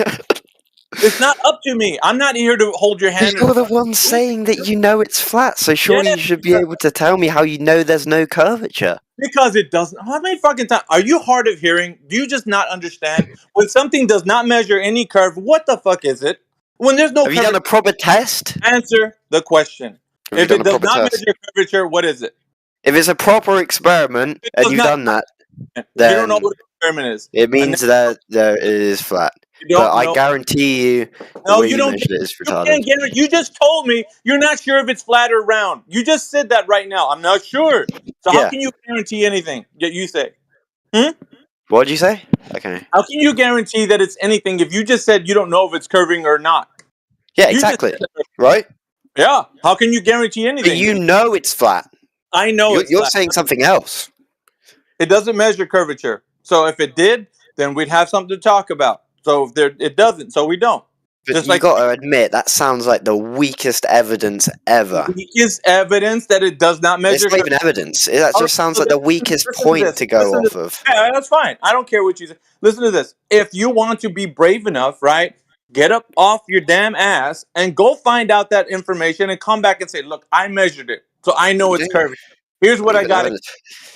It's not up to me. I'm not here to hold your hand. You're the one saying that you know it's flat, so surely you should be able to tell me how you know there's no curvature. Because it doesn't. How many fucking times? Are you hard of hearing? Do you just not understand? When something does not measure any curve, what the fuck is it? When there's no Have you done a proper test? Answer the question. If it does not measure curvature, what is it? If it's a proper experiment and you've done that, You then don't know what an experiment is. it means that it is flat. But I guarantee you, the way you measured it is retarded. You can't guarantee. You just told me you're not sure if it's flat or round. You just said that right now. I'm not sure. So how can you guarantee anything that you say? What did you say? Okay. How can you guarantee that it's anything if you just said you don't know if it's curving or not? Yeah, exactly. Right? Yeah. How can you guarantee anything? But you know it's flat. I know You're saying something else. It doesn't measure curvature. So if it did, then we'd have something to talk about. So if it doesn't, so we don't. But Just you got to admit, that sounds like the weakest evidence ever. Weakest evidence that it does not measure. It's not even evidence. That just sounds like the weakest point to go off of. Yeah, that's fine. I don't care what you say. Listen to this. If you want to be brave enough, right, get up off your damn ass and go find out that information and come back and say, look, I measured it, so I know it's curving. Here's what I got.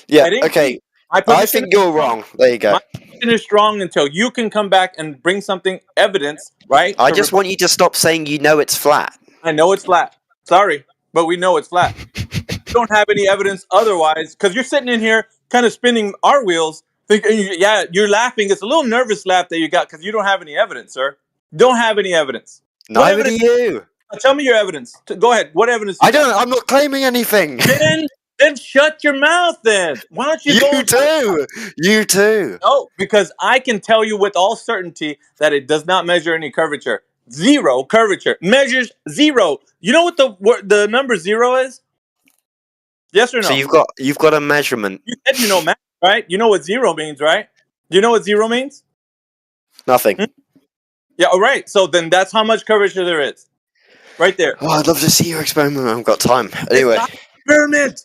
Yeah, okay. I think you're wrong. There you go. My position is strong until you can come back and bring something evidence, right? I just want you to stop saying you know it's flat. I know it's flat. Sorry, but we know it's flat. You don't have any evidence otherwise, because you're sitting in here kind of spinning our wheels. Yeah, you're laughing. It's a little nervous laugh that you got because you don't have any evidence, sir. Don't have any evidence. Neither do you. Tell me your evidence. Go ahead. What evidence? I'm not claiming anything. Then shut your mouth. Then why don't you? You too. No, because I can tell you with all certainty that it does not measure any curvature. Zero curvature. Measures zero. You know what the number zero is? Yes or no? So you've got a measurement. You said you know math, right? You know what zero means, right? Do you know what zero means? Nothing. Yeah, all right. So then that's how much curvature there is. Right there. Oh, I'd love to see your experiment. I haven't got time. Anyway. Experiment.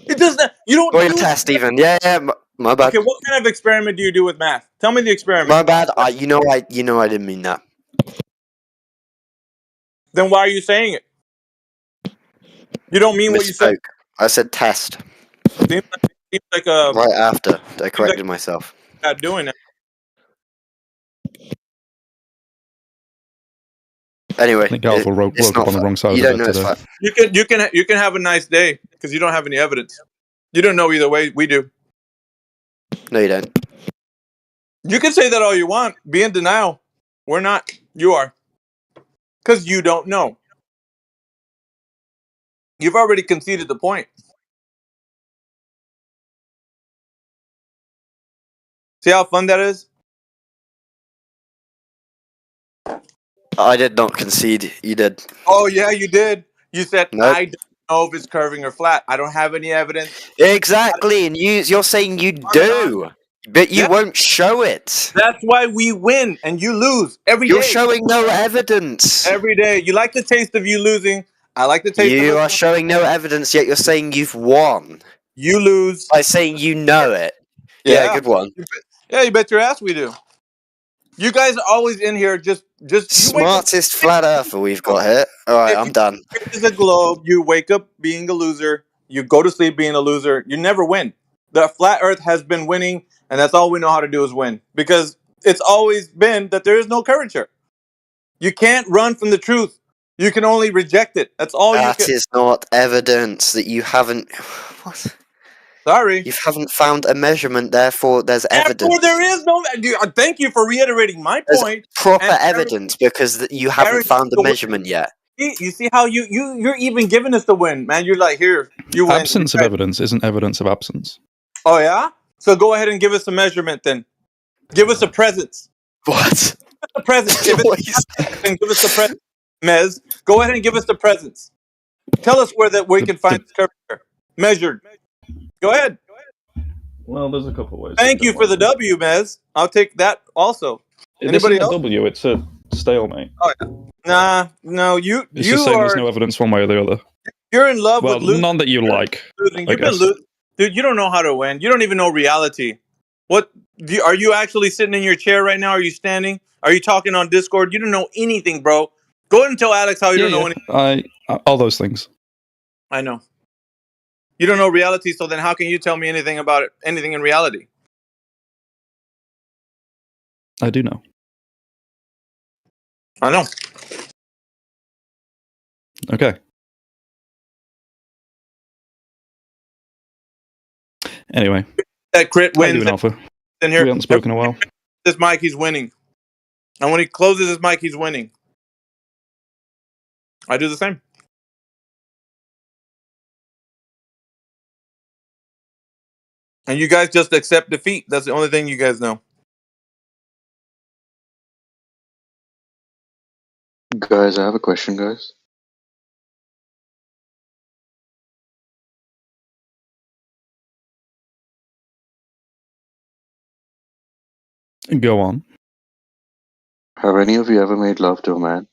It doesn't. You don't. Or your test, even. Yeah. My bad. Okay, what kind of experiment do you do with math? Tell me the experiment. My bad. I didn't mean that. Then why are you saying it? You don't mean what you said. I said test. Seems like a. Right after I corrected myself. Not doing that. Anyway, I think Alpha woke up on the wrong side you of don't the know bed it's today. flat. You can have a nice day because you don't have any evidence. You don't know either way. We do. No, you don't. You can say that all you want. Be in denial. We're not. You are. Because you don't know. You've already conceded the point. See how fun that is? I did not concede. You did. Oh, yeah, you did. You said, Nope. I don't know if it's curving or flat. I don't have any evidence. Exactly, and you're saying you do, but you won't show it. That's why we win and you lose every day. You're showing no evidence. Every day. You like the taste of you losing. I like the taste of You are showing no evidence, yet you're saying you've won. You lose. By saying you know it. Yeah, good one. Yeah, you bet your ass we do. You guys are always in here just Smartest flat earther we've got here. Alright, I'm done. It's a globe. You wake up being a loser. You go to sleep being a loser. You never win. The flat earth has been winning, and that's all we know how to do is win. Because it's always been that there is no curvature. You can't run from the truth. You can only reject it. That's all you can. That is not evidence that you haven't... What? Sorry. You haven't found a measurement, therefore there's evidence. Therefore, there is no... Thank you for reiterating my point. Proper evidence, because you haven't found the measurement yet. You see how you're even giving us the win, man. You're like, here, you win. Absence of evidence isn't evidence of absence. Oh, yeah? So go ahead and give us a measurement then. Give us a presence. What? A presence. If it's then give us the presence. Mez, go ahead and give us the presence. Tell us where we can find this curvature. Measured. Go ahead. Well, there's a couple ways. Thank you for the W, Mez. I'll take that also. Anybody else? W, it's a stalemate. Oh, yeah. Nah, no, It's just saying there's no evidence one way or the other. You're in love Well, with losing. none that you like. Losing. I You've been guess. losing. Dude, you don't know how to win. You don't even know reality. Are you actually sitting in your chair right now? Are you standing? Are you talking on Discord? You don't know anything, bro. Go ahead and tell Alex how you don't know anything. All those things. I know. You don't know reality, so then how can you tell me anything about it? Anything in reality? I do know. I know. Okay. Anyway. That crit How you wins. doing, Alpha? In here, We haven't spoken in a while. This mic, he's winning. And when he closes his mic, he's winning. I do the same. And you guys just accept defeat. That's the only thing you guys know. Guys, I have a question, guys. Go on. Have any of you ever made love to a man?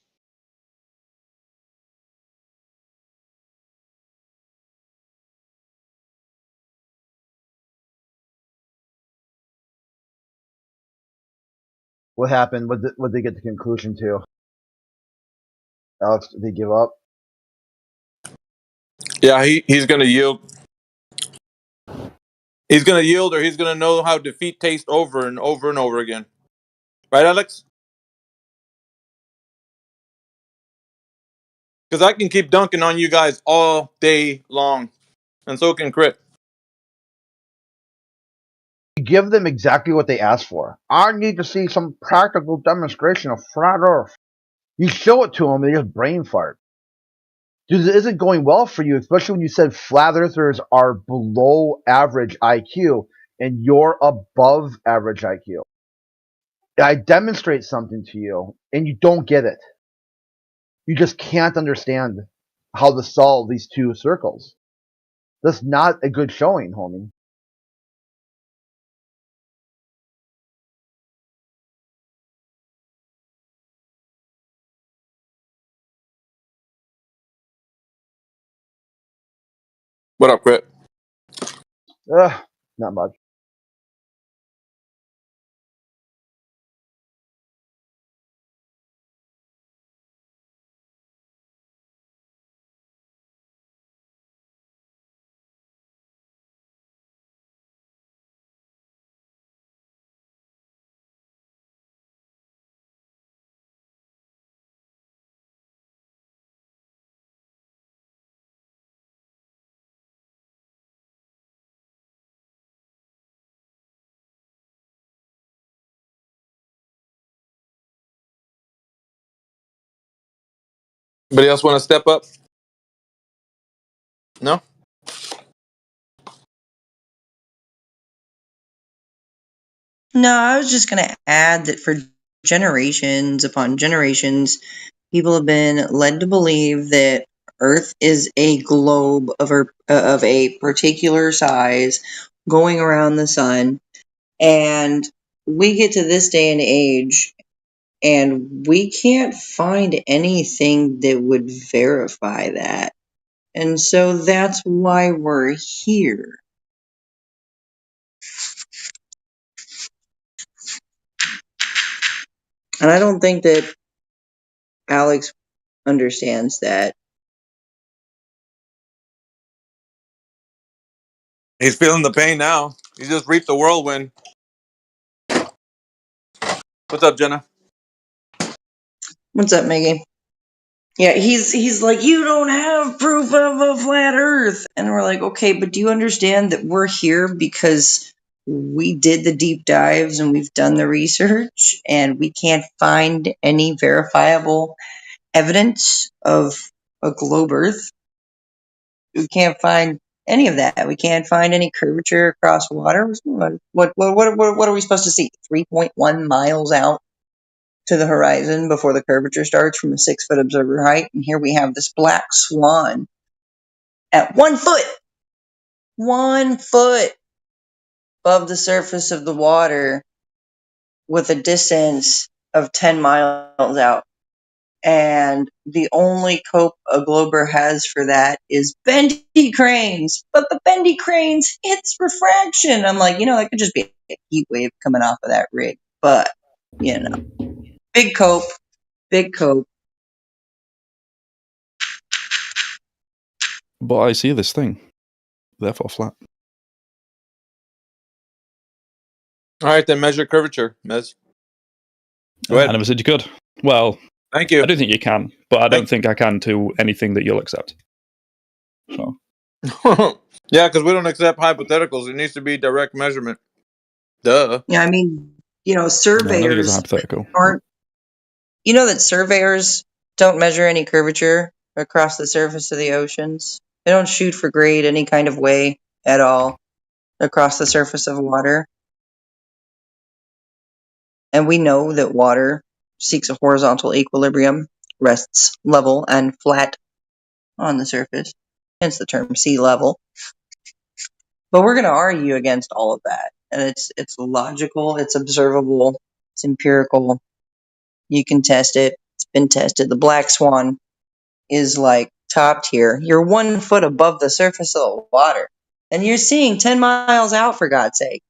What happened? What did they get the conclusion to? Alex, did they give up? Yeah, he's going to yield. He's going to yield, or he's going to know how defeat tastes over and over and over again. Right, Alex? Because I can keep dunking on you guys all day long. And so can Crit. You give them exactly what they asked for. I need to see some practical demonstration of flat Earth. You show it to them, they just brain fart. Dude, it isn't going well for you, especially when you said flat earthers are below average IQ and you're above average IQ. I demonstrate something to you and you don't get it. You just can't understand how to solve these two circles. That's not a good showing, homie. What up, Crit? Not much. Anybody else want to step up? No? No, I was just going to add that for generations upon generations, people have been led to believe that Earth is a globe of a particular size going around the sun. And we get to this day and age, and we can't find anything that would verify that. And so that's why we're here. And I don't think that Alex understands that. He's feeling the pain now. He just reaped the whirlwind. What's up, Jenna? What's up, Maggie? Yeah, he's like, you don't have proof of a flat Earth. And we're like, okay, but do you understand that we're here because we did the deep dives and we've done the research and we can't find any verifiable evidence of a globe Earth? We can't find any of that. We can't find any curvature across water. What are we supposed to see? 3.1 miles out to the horizon before the curvature starts from a 6-foot observer height. And here we have this black swan at 1 foot. 1 foot above the surface of the water with a distance of 10 miles out. And the only cope a glober has for that is bendy cranes. But the bendy cranes, it's refraction. I'm like, that could just be a heat wave coming off of that rig. But, big cope, big cope. But I see this thing. Therefore flat. All right, then measure curvature, Mez. Go ahead. I never said you could. Well, thank you. I don't think you can, but I don't think I can to anything that you'll accept. So. Yeah, because we don't accept hypotheticals. It needs to be direct measurement. Duh. Yeah, I mean, surveyors aren't. You know that surveyors don't measure any curvature across the surface of the oceans. They don't shoot for grade any kind of way at all across the surface of water. And we know that water seeks a horizontal equilibrium, rests level and flat on the surface, hence the term sea level. But we're going to argue against all of that. And it's logical, it's observable, it's empirical. You can test it. It's been tested. The black swan is like top tier. You're 1 foot above the surface of the water. And you're seeing 10 miles out, for God's sake.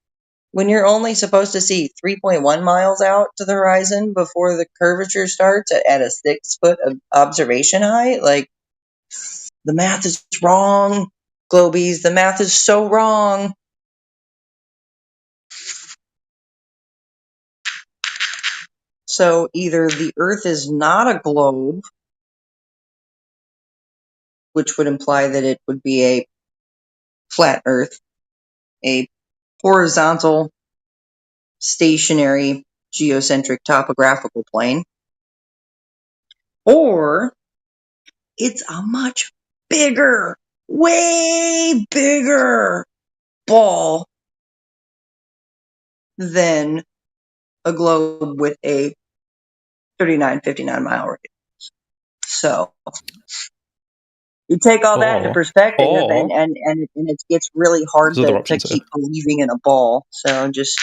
When you're only supposed to see 3.1 miles out to the horizon before the curvature starts at a 6-foot observation height, like, the math is wrong, Globies. The math is so wrong. So either the Earth is not a globe, which would imply that it would be a flat Earth, a horizontal, stationary, geocentric topographical plane, or it's a much bigger, way bigger ball than a globe with a 59 mile radius. So you take all that into perspective, and it gets really hard to keep believing in a ball. So just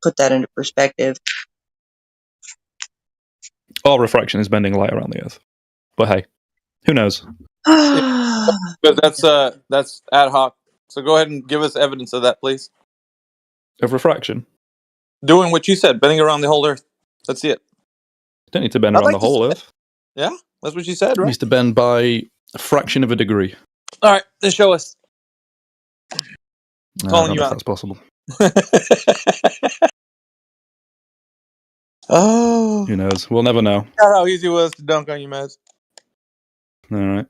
put that into perspective. Or refraction is bending light around the Earth. But hey, who knows? But that's ad hoc. So go ahead and give us evidence of that, please. Of refraction? Doing what you said, bending around the whole Earth. Let's see it. Don't need to bend around the whole Earth. Yeah, that's what you said, It right? needs to bend by a fraction of a degree. All right, then show us. I don't Calling know you if out. that's possible. Oh. Who knows? We'll never know. God, how easy it was to dunk on you, Mez. All right.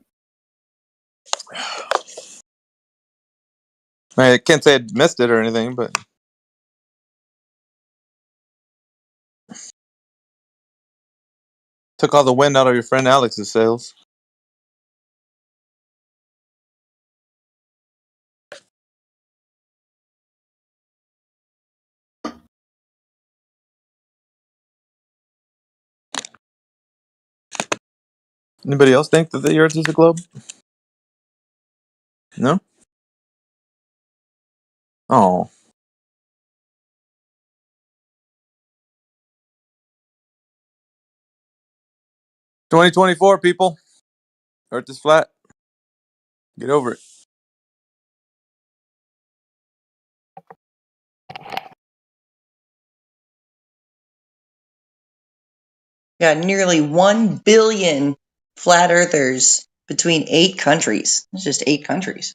I can't say I missed it or anything, but took all the wind out of your friend Alex's sails. Anybody else think that the Earth is a globe? No? Oh. "2024, people. Earth is flat. Get over it." Got nearly 1 billion flat earthers between 8 countries. It's just 8 countries.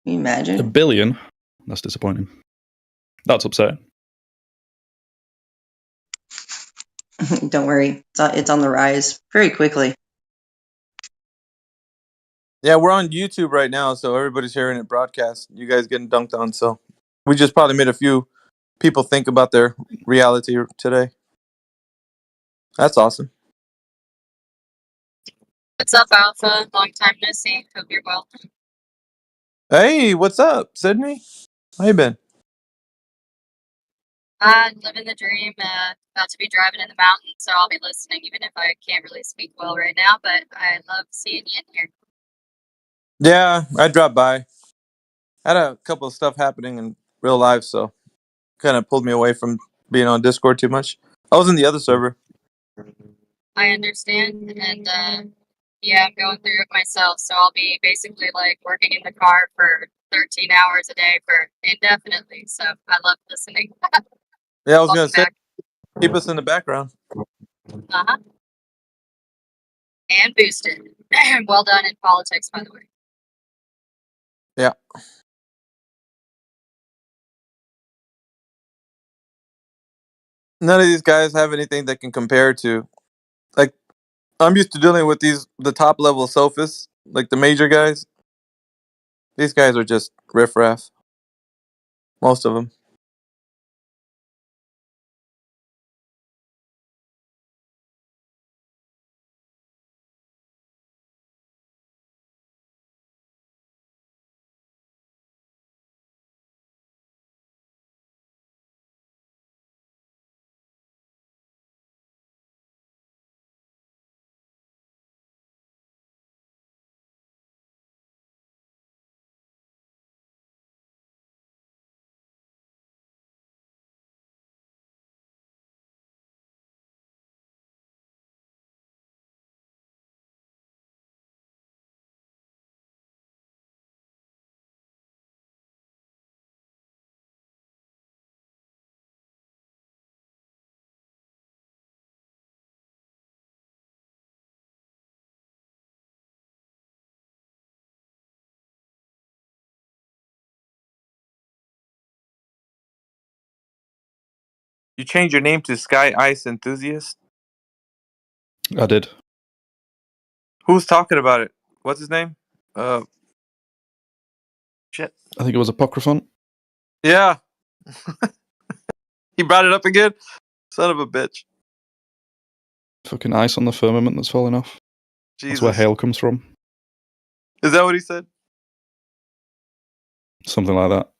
Can you imagine? 1 billion? That's disappointing. That's upsetting. Don't worry. It's on the rise very quickly. Yeah, we're on YouTube right now, so everybody's hearing it broadcast. You guys getting dunked on, so we just probably made a few people think about their reality today. That's awesome. What's up, Alpha? Long time no see. Hope you're well. Hey, what's up, Sydney? How you been? Living the dream. About to be driving in the mountains, so I'll be listening, even if I can't really speak well right now. But I love seeing you in here. Yeah, I dropped by. Had a couple of stuff happening in real life, so kind of pulled me away from being on Discord too much. I was in the other server. I understand, and yeah, I'm going through it myself. So I'll be basically like working in the car for 13 hours a day for indefinitely. So I love listening. Yeah, I was gonna say, keep us in the background. Uh-huh. And boosted. Well done in politics, by the way. Yeah. None of these guys have anything that can compare to, like, I'm used to dealing with the top level sophists, like the major guys. These guys are just riffraff. Most of them. You changed your name to Sky Ice Enthusiast? I did. Who's talking about it? What's his name? Shit. I think it was Apocryphon. Yeah. He brought it up again? Son of a bitch. Fucking ice on the firmament that's falling off. Jesus. That's where hail comes from. Is that what he said? Something like that.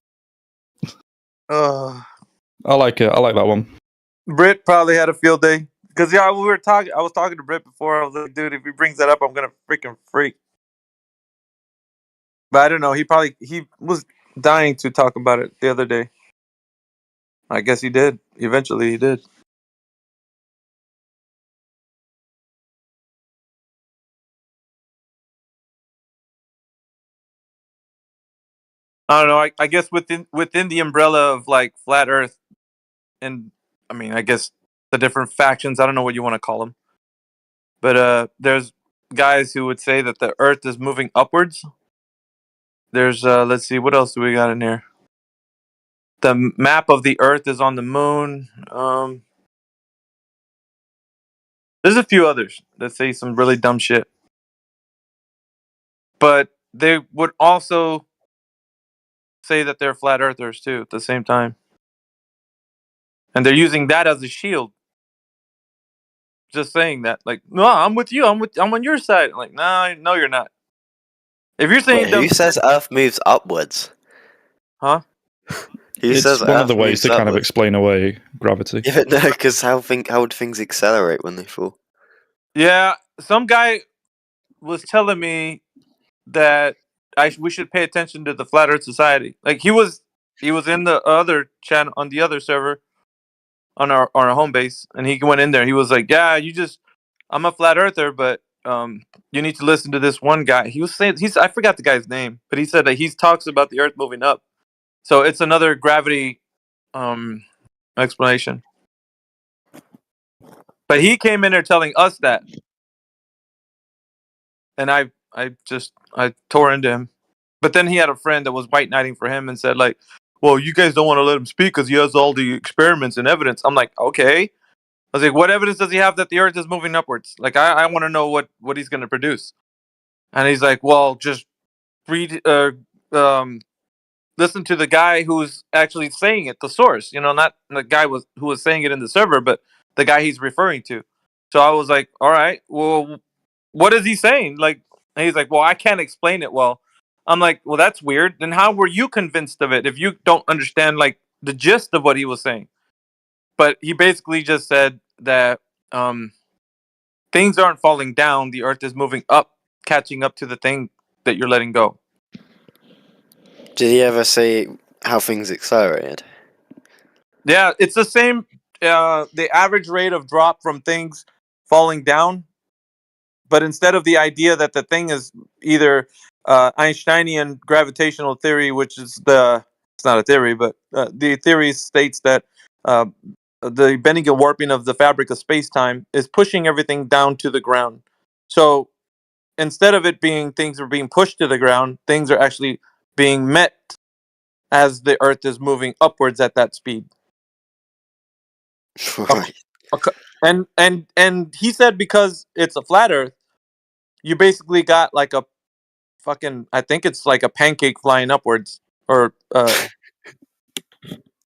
I like it. I like that one. Britt probably had a field day. Because, yeah, I was talking to Britt before. I was like, dude, if he brings that up, I'm going to freaking freak. But I don't know. He was dying to talk about it the other day. I guess he did. Eventually, he did. I don't know. I guess within the umbrella of like flat Earth, and I mean, I guess the different factions. I don't know what you want to call them, but there's guys who would say that the Earth is moving upwards. There's let's see, what else do we got in here? The map of the Earth is on the moon. There's a few others that say some really dumb shit, but they would also say that they're flat earthers too at the same time. And they're using that as a shield. Just saying that, like, no, I'm with you. I'm on your side. Like, no, you're not. If you're saying who says Earth moves upwards? Huh? It's one of the ways to kind of explain away gravity. Yeah, no, because how would things accelerate when they fall? Yeah, some guy was telling me that we should pay attention to the Flat Earth Society. Like he was in the other channel on the other server on our home base, and he went in there. He was like, "Yeah, I'm a flat earther, but you need to listen to this one guy." He was saying I forgot the guy's name, but he said that he talks about the Earth moving up, so it's another gravity explanation. But he came in there telling us that, and I tore into him. But then he had a friend that was white knighting for him and said, like, well, you guys don't want to let him speak because he has all the experiments and evidence. I'm like, okay. I was like, what evidence does he have that the Earth is moving upwards? Like, I want to know what he's going to produce. And he's like, well, just read, listen to the guy who's actually saying it, the source. You know, not the guy who was saying it in the server, but the guy he's referring to. So I was like, all right, well, what is he saying? Like, and he's like, well, I can't explain it well. I'm like, well, that's weird. Then how were you convinced of it if you don't understand like the gist of what he was saying? But he basically just said that things aren't falling down. The Earth is moving up, catching up to the thing that you're letting go. Did he ever say how things accelerated? Yeah, it's the same. The average rate of drop from things falling down, but instead of the idea that the thing is either Einsteinian gravitational theory, which is it's not a theory, but the theory states that the bending and warping of the fabric of space-time is pushing everything down to the ground. So instead of it being things are being pushed to the ground, things are actually being met as the Earth is moving upwards at that speed. Right. And he said because it's a flat Earth, you basically got like a fucking, I think it's like a pancake flying upwards, or like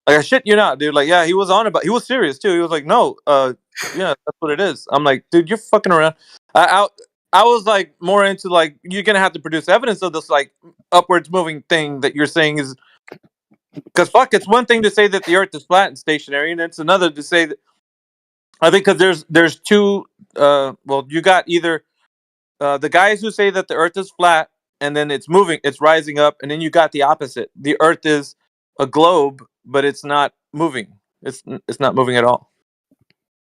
I shit you not, dude. Like, yeah, he was on about. He was serious too. He was like, no, yeah, that's what it is. I'm like, dude, you're fucking around. I was like more into like you're gonna have to produce evidence of this like upwards moving thing that you're saying is. Because fuck, it's one thing to say that the Earth is flat and stationary, and it's another to say that. I think because there's two. Well, you got either the guys who say that the Earth is flat and then it's moving, it's rising up, and then you got the opposite. The Earth is a globe, but it's not moving. It's not moving at all.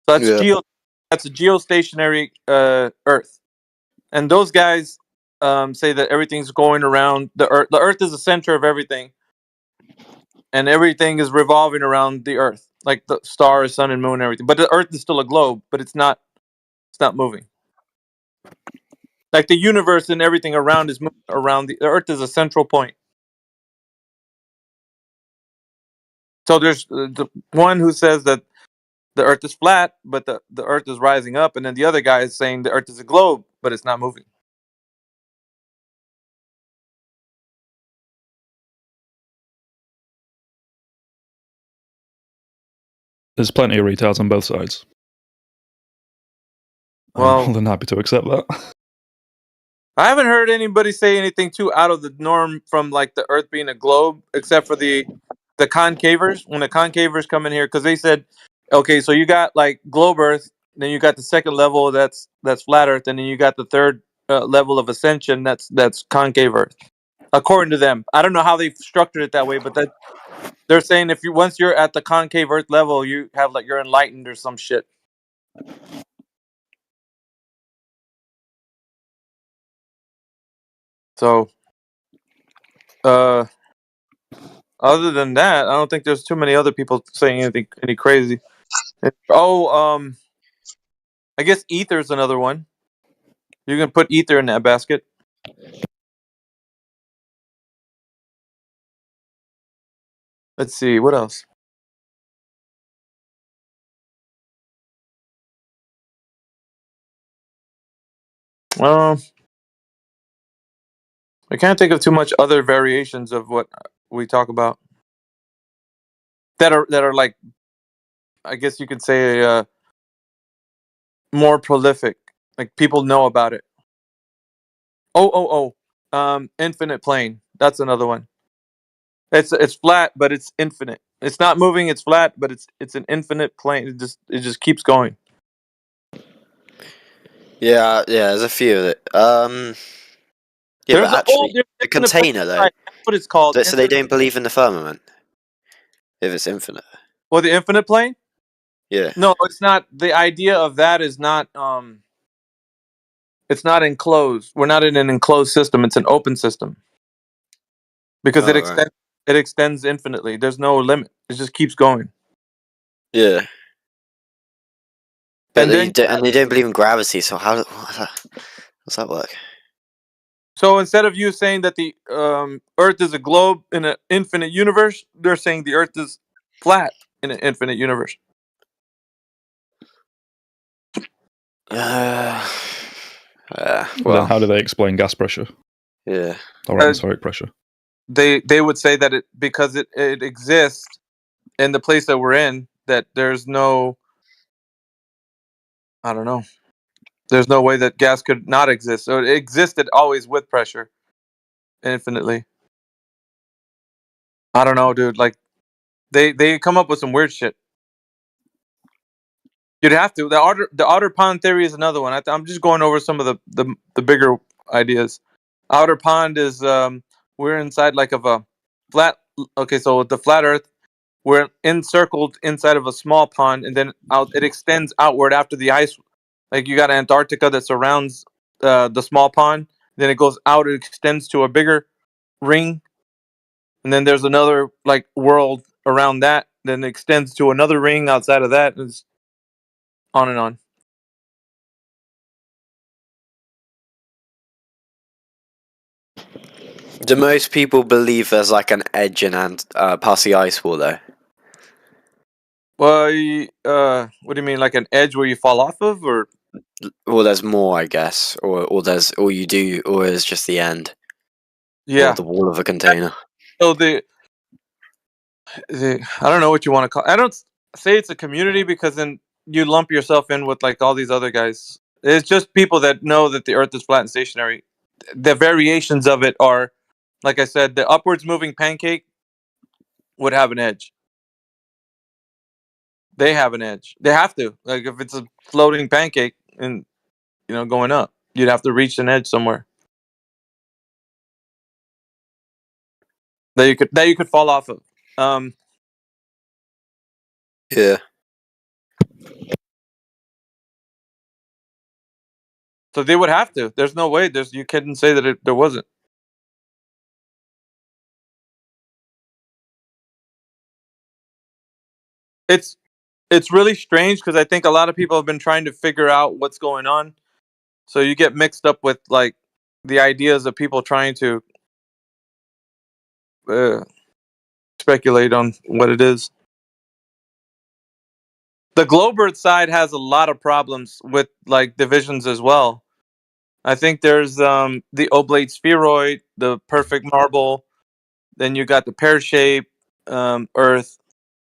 So that's a geostationary Earth, and those guys say that everything's going around the Earth. The Earth is the center of everything. And everything is revolving around the Earth, like the stars, sun, and moon, and everything. But the Earth is still a globe, but it's not moving. Like the universe and everything around is moving around the Earth is a central point. So there's the one who says that the Earth is flat, but the Earth is rising up, and then the other guy is saying the Earth is a globe, but it's not moving. There's plenty of retards on both sides. Well, I'm more than happy to accept that. I haven't heard anybody say anything too out of the norm from like the Earth being a globe, except for the concavers. When the concavers come in here, because they said, okay, so you got like globe Earth, then you got the second level that's flat Earth, and then you got the third level of ascension that's concave Earth, according to them. I don't know how they structured it that way, but that they're saying if you once you're at the concave Earth level, you have like you're enlightened or some shit. So, other than that, I don't think there's too many other people saying anything any crazy. Oh, I guess ether's another one. You can put ether in that basket. Let's see what else. I can't think of too much other variations of what we talk about that are like, I guess you could say, more prolific. Like people know about it. Infinite plane. That's another one. It's flat, but it's infinite. It's not moving. It's flat, but it's an infinite plane. It just keeps going. Yeah, there's a few of it. Yeah, There's but actually, the container though. That's what it's called. So they don't believe in the firmament if it's infinite. Well, the infinite plane. Yeah. No, it's not. The idea of that is not. It's not enclosed. We're not in an enclosed system. It's an open system. Because it extends infinitely. There's no limit. It just keeps going. Yeah. But they don't believe in gravity. So how does that work? So instead of you saying that the Earth is a globe in an infinite universe, they're saying the Earth is flat in an infinite universe. Well, then how do they explain gas pressure? Yeah. Or atmospheric pressure? They would say that because it exists in the place that we're in, that there's no, I don't know. There's no way that gas could not exist. So it existed always with pressure, infinitely. I don't know, dude. Like they come up with some weird shit. You'd have to. The outer pond theory is another one. I'm just going over some of the bigger ideas. Outer pond is we're inside like of a flat. Okay, so with the flat Earth, we're encircled inside of a small pond, and then it extends outward after the ice. Like you got Antarctica that surrounds the small pond. Then it goes out. It extends to a bigger ring, and then there's another like world around that. Then it extends to another ring outside of that. It's on and on. Do most people believe there's like an edge in past the ice wall though? Well, what do you mean, like an edge where you fall off of, or? Well, there's more, I guess, or you do, or is just the end. Yeah, or the wall of a container. So the I don't know what you want to call. I don't say it's a community because then you lump yourself in with like all these other guys. It's just people that know that the Earth is flat and stationary. The variations of it are, like I said, the upwards moving pancake would have an edge. They have an edge. They have to. Like if it's a floating pancake and going up, you'd have to reach an edge somewhere that you could fall off of. Yeah. So they would have to. There's no way. You couldn't say that there wasn't. It's really strange because I think a lot of people have been trying to figure out what's going on. So you get mixed up with like the ideas of people trying to speculate on what it is. The Globe Earth side has a lot of problems with like divisions as well. I think there's the oblate spheroid, the perfect marble, then you got the pear-shaped Earth,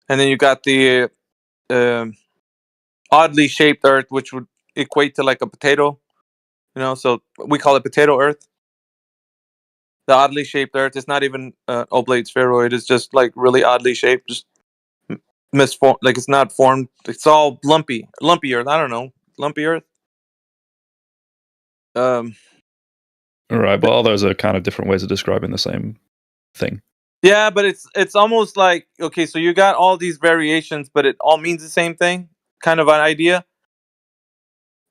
and then you got the oddly shaped Earth, which would equate to like a potato. So we call it potato Earth. The oddly shaped Earth is not even oblate spheroid. It's just like really oddly shaped, just misformed. Like it's not formed. It's all lumpy Earth. I don't know, lumpy Earth. All right, but all those are kind of different ways of describing the same thing. Yeah, but it's almost like, okay, so you got all these variations, but it all means the same thing, kind of an idea.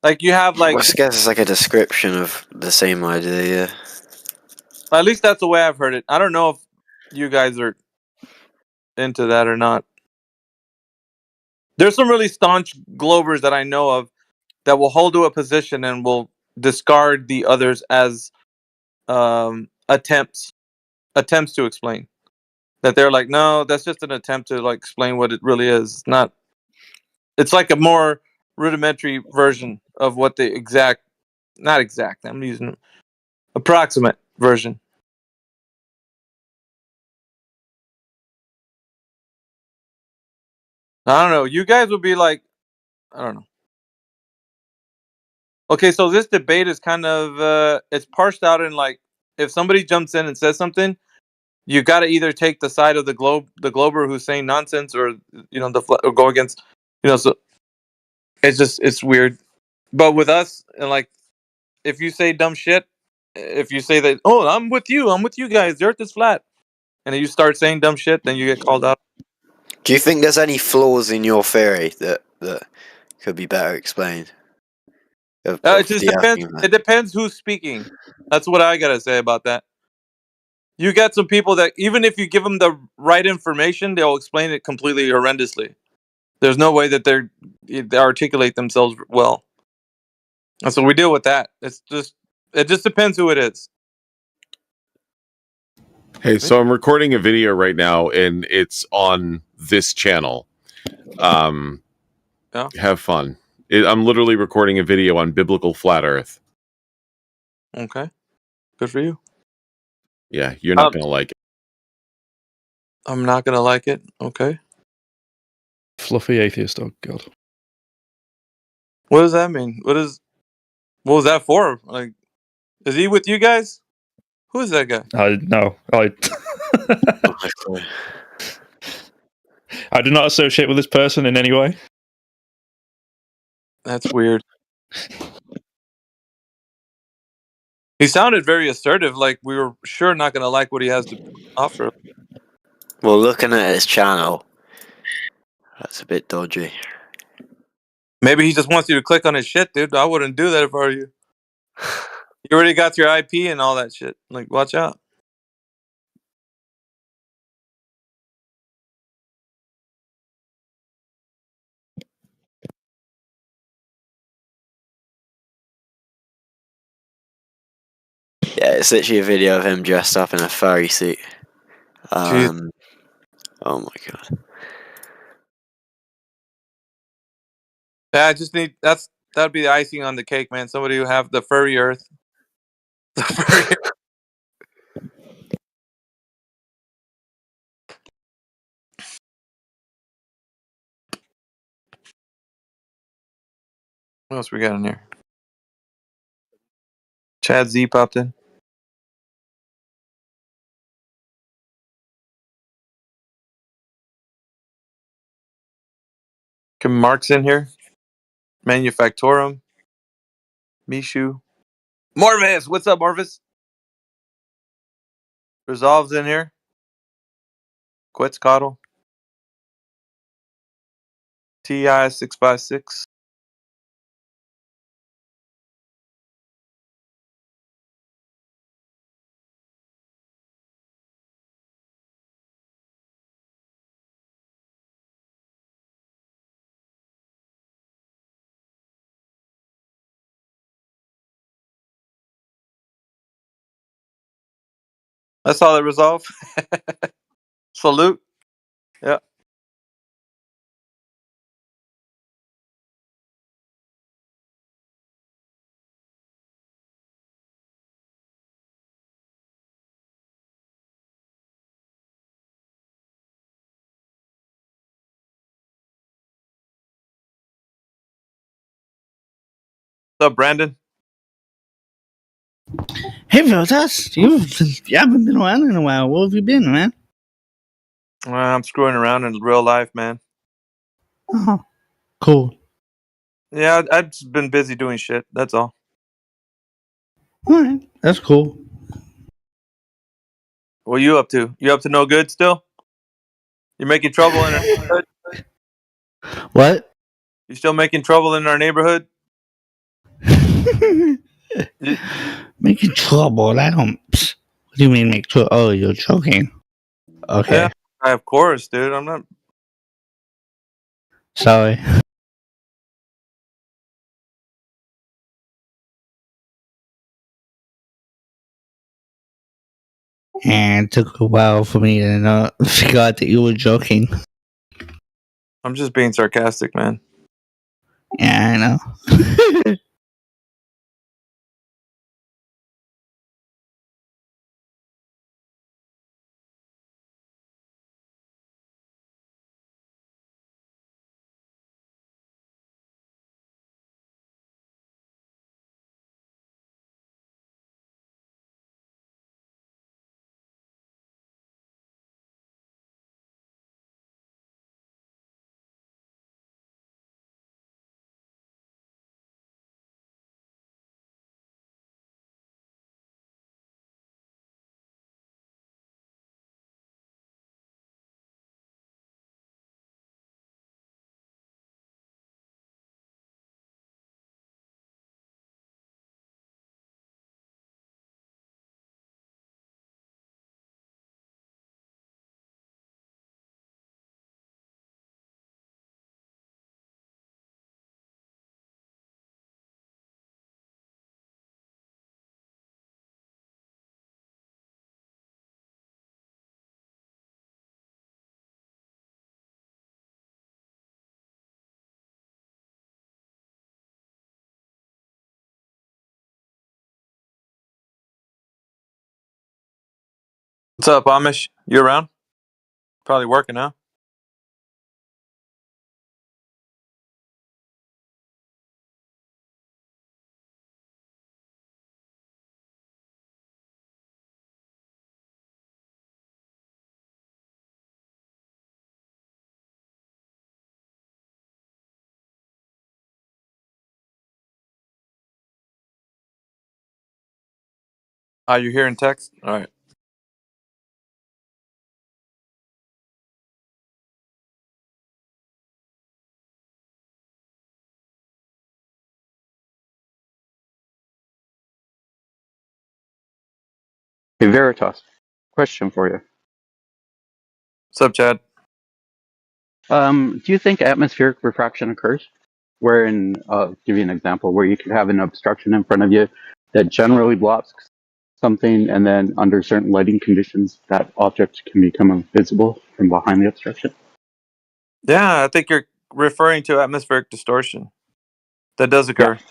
Like you have like, I guess it's like a description of the same idea. Yeah. At least that's the way I've heard it. I don't know if you guys are into that or not. There's some really staunch Globers that I know of that will hold to a position and will discard the others as attempts to explain. That they're like, no, that's just an attempt to like explain what it really is. It's not. It's like a more rudimentary version of what the not exact. I'm using approximate version. I don't know. You guys would be like, I don't know. Okay, so this debate is kind of it's parsed out in like, if somebody jumps in and says something, you got to either take the side of the Glober who's saying nonsense, or or go against, So it's weird. But with us, and like, if you say dumb shit, if you say that, oh, I'm with you guys, the Earth is flat, and then you start saying dumb shit, then you get called out. Do you think there's any flaws in your theory that could be better explained? It just depends. It depends who's speaking. That's what I gotta say about that. You got some people that even if you give them the right information, they'll explain it completely horrendously. There's no way that they articulate themselves well. And so we deal with that. It just depends who it is. Hey, so I'm recording a video right now, and it's on this channel. Yeah. Have fun. I'm literally recording a video on biblical flat Earth. Okay, good for you. Yeah, you're not gonna like it. I'm not gonna like it. Okay. Fluffy atheist. Oh God. What does that mean? What is? What was that for? Like, is he with you guys? Who is that guy? No, I do not associate with this person in any way. That's weird. He sounded very assertive, like we were sure not going to like what he has to offer. Well, looking at his channel, that's a bit dodgy. Maybe he just wants you to click on his shit, dude. I wouldn't do that if I were you. You already got your IP and all that shit. Like, watch out. Yeah, it's literally a video of him dressed up in a furry suit. Oh my god. Yeah, I just need that'd be the icing on the cake, man. Somebody who have the furry earth. The furry What else we got in here? Chad Z popped in. Come Mark's in here. Manufactorum. Mishu. Morvis, what's up, Morvis? Resolve's in here. Quetzalcoatl. TI 656. That's all that Resolve. Salute. Yeah. What's up, Brandon? Hey, Veltas, you haven't been around in a while. Where have you been, man? I'm screwing around in real life, man. Oh, cool. Yeah, I've just been busy doing shit. That's all. All right, that's cool. What are you up to? You up to no good still? You making trouble in our neighborhood? What? You still making trouble in our neighborhood? Making trouble? I don't. What do you mean make trouble? Oh, you're joking. Okay, Yeah, of course, dude. I'm not. sorry. And it took a while for me to figure out that you were joking. I'm just being sarcastic, man. Yeah, I know. What's up, Amish? You around? Probably working, huh? You're hearing text? All right. Hey, Veritas, question for you. What's up, Chad? Do you think atmospheric refraction occurs? Wherein, give you an example, where you could have an obstruction in front of you that generally blocks something, and then under certain lighting conditions, that object can become invisible from behind the obstruction? Yeah, I think you're referring to atmospheric distortion. That does occur. Yeah.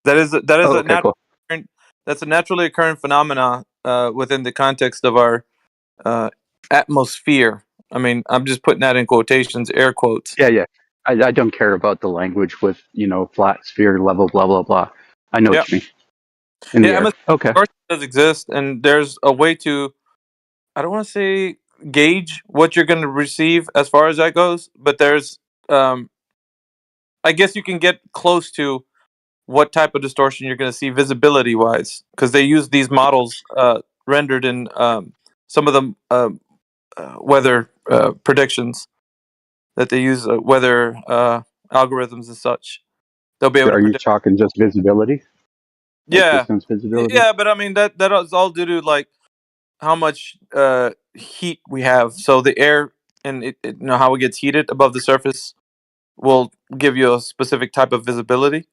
That is a Okay, natural. cool. That's a naturally occurring phenomena within the context of our atmosphere. I mean, I'm just putting that in quotations, air quotes. Yeah. I don't care about the language with, flat sphere, level, blah, blah, blah. I know what you mean. In the air. Atmospheric Okay. distortion does exist, and there's a way to, I don't want to say gauge what you're going to receive as far as that goes, but there's, I guess you can get close to what type of distortion you're going to see visibility wise, because they use these models rendered in some of the weather predictions that they use weather algorithms and such. They'll be able to Are you predict. talking just visibility? Like Yeah, distance visibility? yeah, but I mean that is all due to like how much heat we have. So the air and how it gets heated above the surface will give you a specific type of visibility.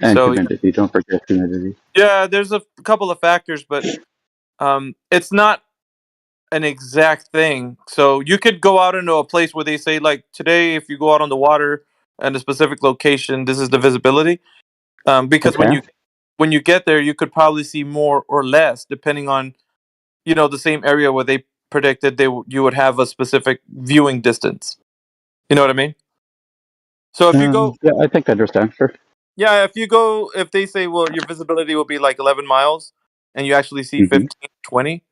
And So humidity. Don't forget humidity. yeah, there's a couple of factors, but it's not an exact thing. So you could go out into a place where they say like today, if you go out on the water at a specific location, this is the visibility. Because Okay. when you get there, you could probably see more or less depending on the same area where they predicted you would have a specific viewing distance. You know what I mean? So if you go, Yeah, I think I understand. Sure. yeah, if they say, well, your visibility will be like 11 miles and you actually see 15, 20,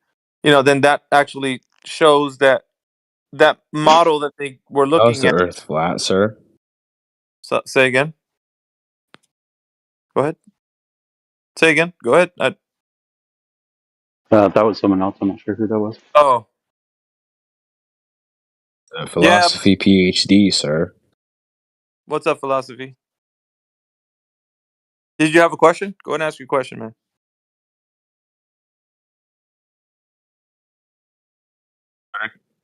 then that actually shows that model that they were How is looking the at. Earth flat, sir? So, say again. Go ahead. Say again. Go ahead. That was someone else. I'm not sure who that was. Oh. Philosophy PhD, sir. What's up, philosophy? Did you have a question? Go ahead and ask your question, man.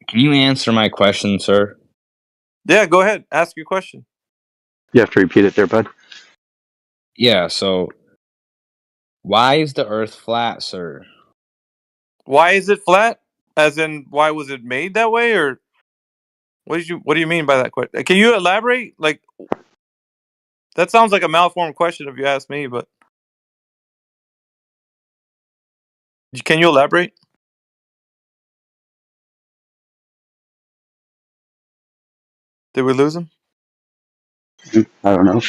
Can you answer my question, sir? Yeah, go ahead. Ask your question. You have to repeat it there, bud. Yeah, so why is the Earth flat, sir? Why is it flat? As in, why was it made that way, or what do you mean by that question? Can you elaborate? Like, that sounds like a malformed question if you ask me, but can you elaborate? Did we lose him? I don't know.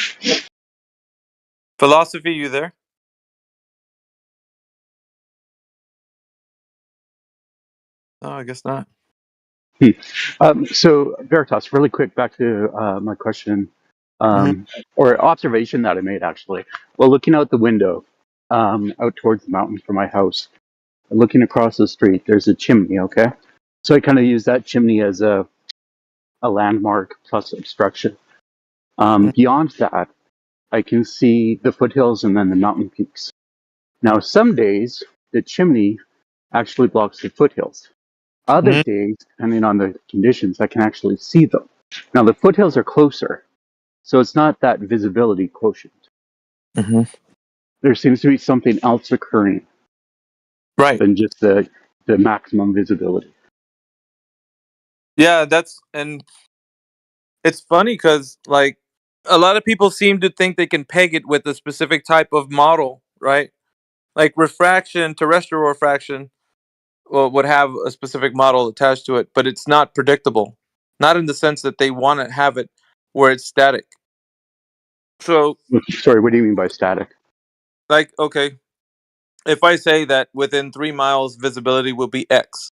Philosophy, you there? No, I guess not. So, Veritas, really quick, back to my question, or observation that I made, actually. Well, looking out the window, out towards the mountain from my house, looking across the street, there's a chimney, okay? So I kind of use that chimney as a landmark plus obstruction. Beyond that, I can see the foothills and then the mountain peaks. Now, some days, the chimney actually blocks the foothills. Other days, depending on the conditions, I can actually see them. Now, the foothills are closer, so it's not that visibility quotient. There seems to be something else occurring, right, than just the maximum visibility. Yeah, and it's funny because like a lot of people seem to think they can peg it with a specific type of model, right? Like refraction, terrestrial refraction, would have a specific model attached to it, but it's not predictable. Not in the sense that they want to have it where it's static. So, sorry, what do you mean by static? Like, okay, if I say that within 3 miles visibility will be X,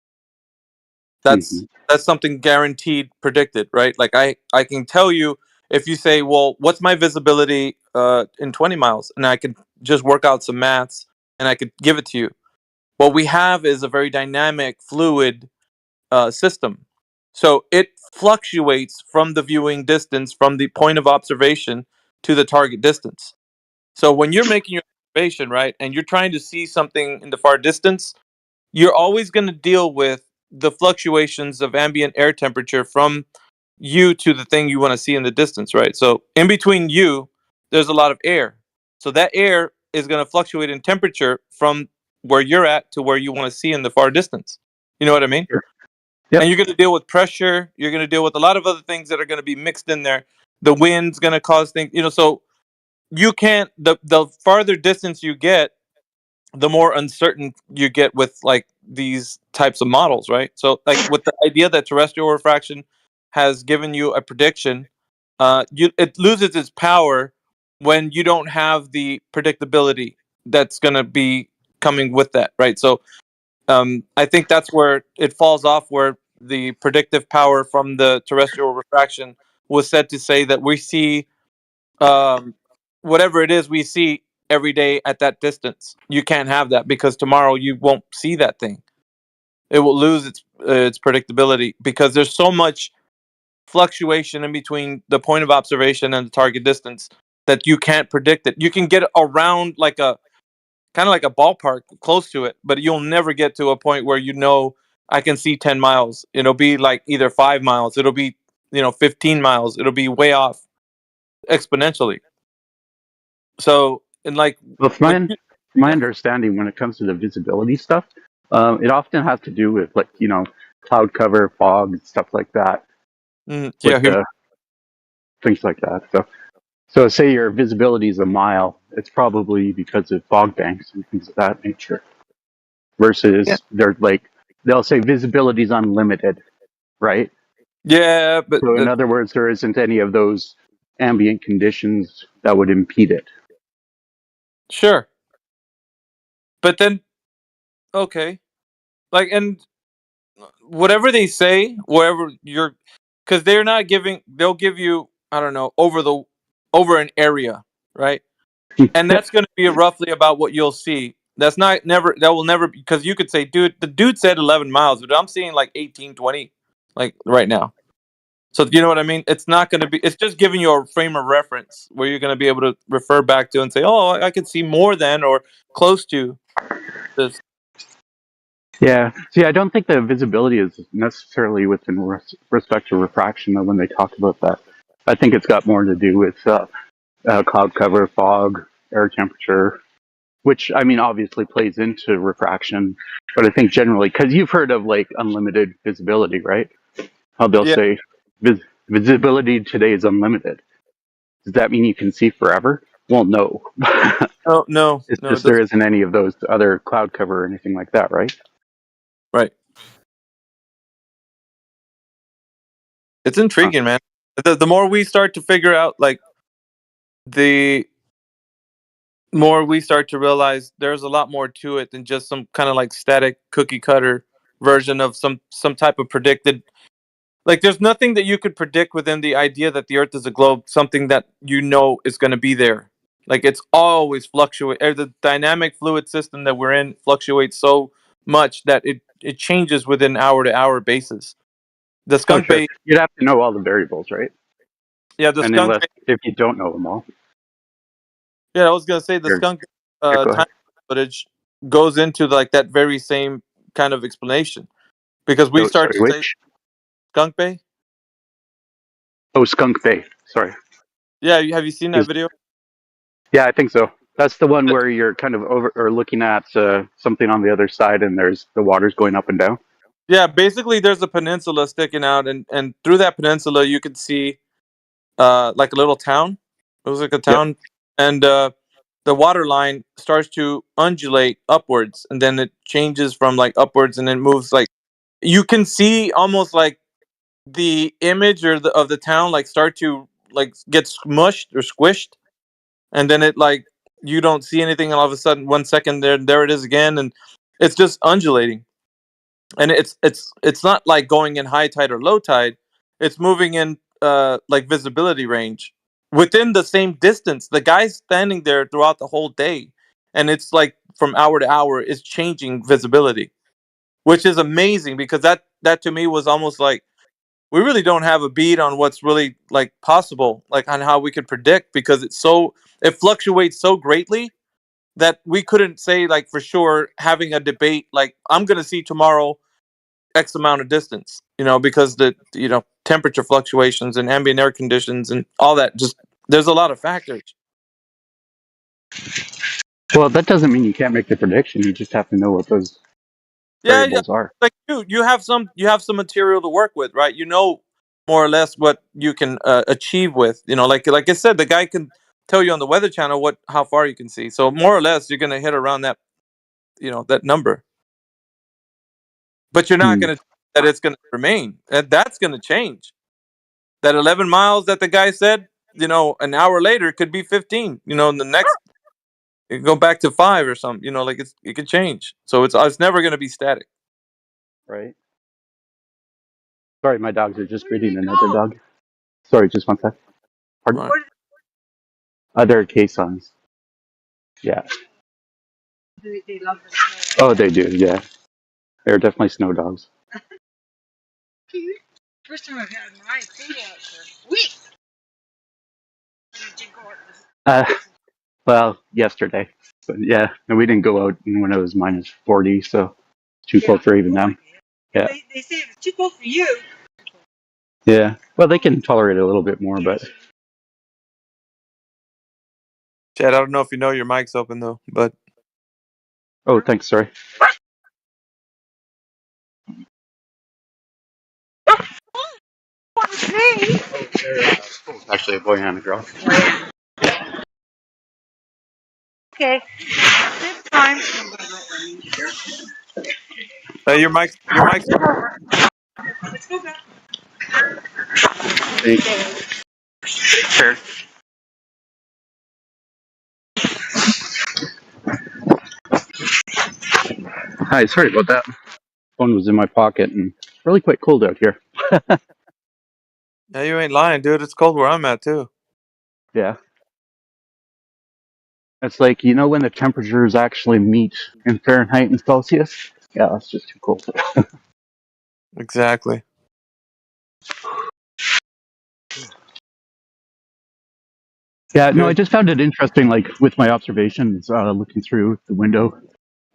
that's something guaranteed, predicted, right? Like I can tell you if you say, well, what's my visibility in 20 miles, and I can just work out some maths and I could give it to you. What we have is a very dynamic, fluid system. So it fluctuates from the viewing distance, from the point of observation to the target distance. So when you're making your observation, right, and you're trying to see something in the far distance, you're always going to deal with the fluctuations of ambient air temperature from you to the thing you want to see in the distance, right? So in between you, there's a lot of air. So that air is going to fluctuate in temperature from where you're at to where you want to see in the far distance. You know what I mean? Sure. Yep. And you're going to deal with pressure. You're going to deal with a lot of other things that are going to be mixed in there. The wind's going to cause things, so you can't, the farther distance you get, the more uncertain you get with like these types of models, right? So like with the idea that terrestrial refraction has given you a prediction, it loses its power when you don't have the predictability that's going to be coming with that, right? So I think that's where it falls off, where the predictive power from the terrestrial refraction was said to say that we see whatever it is we see every day at that distance. You can't have that because tomorrow you won't see that thing. It will lose its predictability because there's so much fluctuation in between the point of observation and the target distance that you can't predict it. You can get around like a kind of like a ballpark close to it, but you'll never get to a point where I can see 10 miles. It'll be like either 5 miles, it'll be 15 miles, it'll be way off exponentially. So, and like, well, from my understanding, when it comes to the visibility stuff, it often has to do with like cloud cover, fog, stuff like that. Things like that. So say your visibility is a mile, it's probably because of fog banks and things of that nature. Versus they'll say visibility is unlimited, right? Yeah, but so in other words, there isn't any of those ambient conditions that would impede it. Sure. But then, okay. Like, and whatever they say, wherever because they're not they'll give you, I don't know, over an area, right? And that's going to be roughly about what you'll see. That will never, because you could say, dude, the dude said 11 miles, but I'm seeing like 18, 20, like right now. So you know what I mean? It's not going to be, it's just giving you a frame of reference where you're going to be able to refer back to and say, oh, I can see more than or close to this. Yeah. See, I don't think the visibility is necessarily within respect to refraction though, when they talk about that. I think it's got more to do with cloud cover, fog, air temperature, which, I mean, obviously plays into refraction. But I think generally, because you've heard of like unlimited visibility, right? How they'll say visibility today is unlimited. Does that mean you can see forever? Well, no. Oh, no. It's just there isn't any of those other cloud cover or anything like that, right? Right. It's intriguing, man. The more we start to figure out, like, the more we start to realize there's a lot more to it than just some kind of like static cookie cutter version of some type of predicted. Like, there's nothing that you could predict within the idea that the Earth is a globe, something that is going to be there. Like, it's always fluctuate. The dynamic fluid system that we're in fluctuates so much that it changes within hour-to-hour basis. The Skunk Bay, you'd have to know all the variables, right? Yeah, if you don't know them all. Yeah, I was gonna say the Skunk time footage goes into like that very same kind of explanation, because we start to say Skunk Bay. Oh, Skunk Bay. Sorry. Yeah, have you seen that video? Yeah, I think so. That's the one where you're kind of over or looking at something on the other side, and there's the water's going up and down. Yeah, basically, there's a peninsula sticking out, and through that peninsula, you could see like a little town. It was like a town, and the water line starts to undulate upwards, and then it changes from like upwards, and it moves like you can see almost like the image of the town like start to like get smushed or squished, and then it like you don't see anything, and all of a sudden 1 second there it is again, and it's just undulating. And it's not like going in high tide or low tide. It's moving in like visibility range within the same distance. The guy's standing there throughout the whole day, and it's like from hour to hour is changing visibility, which is amazing because that to me was almost like we really don't have a beat on what's really like possible, like on how we could predict, because it fluctuates so greatly that we couldn't say like for sure having a debate like I'm going to see tomorrow X amount of distance, because the temperature fluctuations and ambient air conditions and all that, just there's a lot of factors. Well, that doesn't mean you can't make the prediction. You just have to know what those variables are. Like you have some material to work with, right? More or less what you can achieve with, like I said, the guy can tell you on the Weather Channel how far you can see. So more or less you're going to hit around that, that number. But you're not going to that it's going to remain. That's going to change. That 11 miles that the guy said, an hour later it could be 15. In the next, it go back to 5 or something. Like it could change. So it's never going to be static. Right. Sorry, my dogs are just greeting another dog. Sorry, just one sec. Pardon? They're caissons. Yeah. They love the snow. Oh, they do. Yeah. They're definitely snow dogs. Cute. First time I've had my food out for weeks. Well, yesterday. But yeah, no, we didn't go out when it was minus 40, so it's too cold for even them. Yeah. They say it's too cold for you. Yeah. Well, they can tolerate it a little bit more, but. Chad, I don't know if you know your mic's open though, but. Oh, thanks. Sorry. Actually, a boy and a girl. Okay. This time. Your mic's. Let's go back. Sure. Hi, sorry about that. Phone was in my pocket and really quite cold out here. Yeah, you ain't lying, dude. It's cold where I'm at too. Yeah. It's like, when the temperatures actually meet in Fahrenheit and Celsius? Yeah, that's just too cold. Exactly. Yeah, no, I just found it interesting, like, with my observations, looking through the window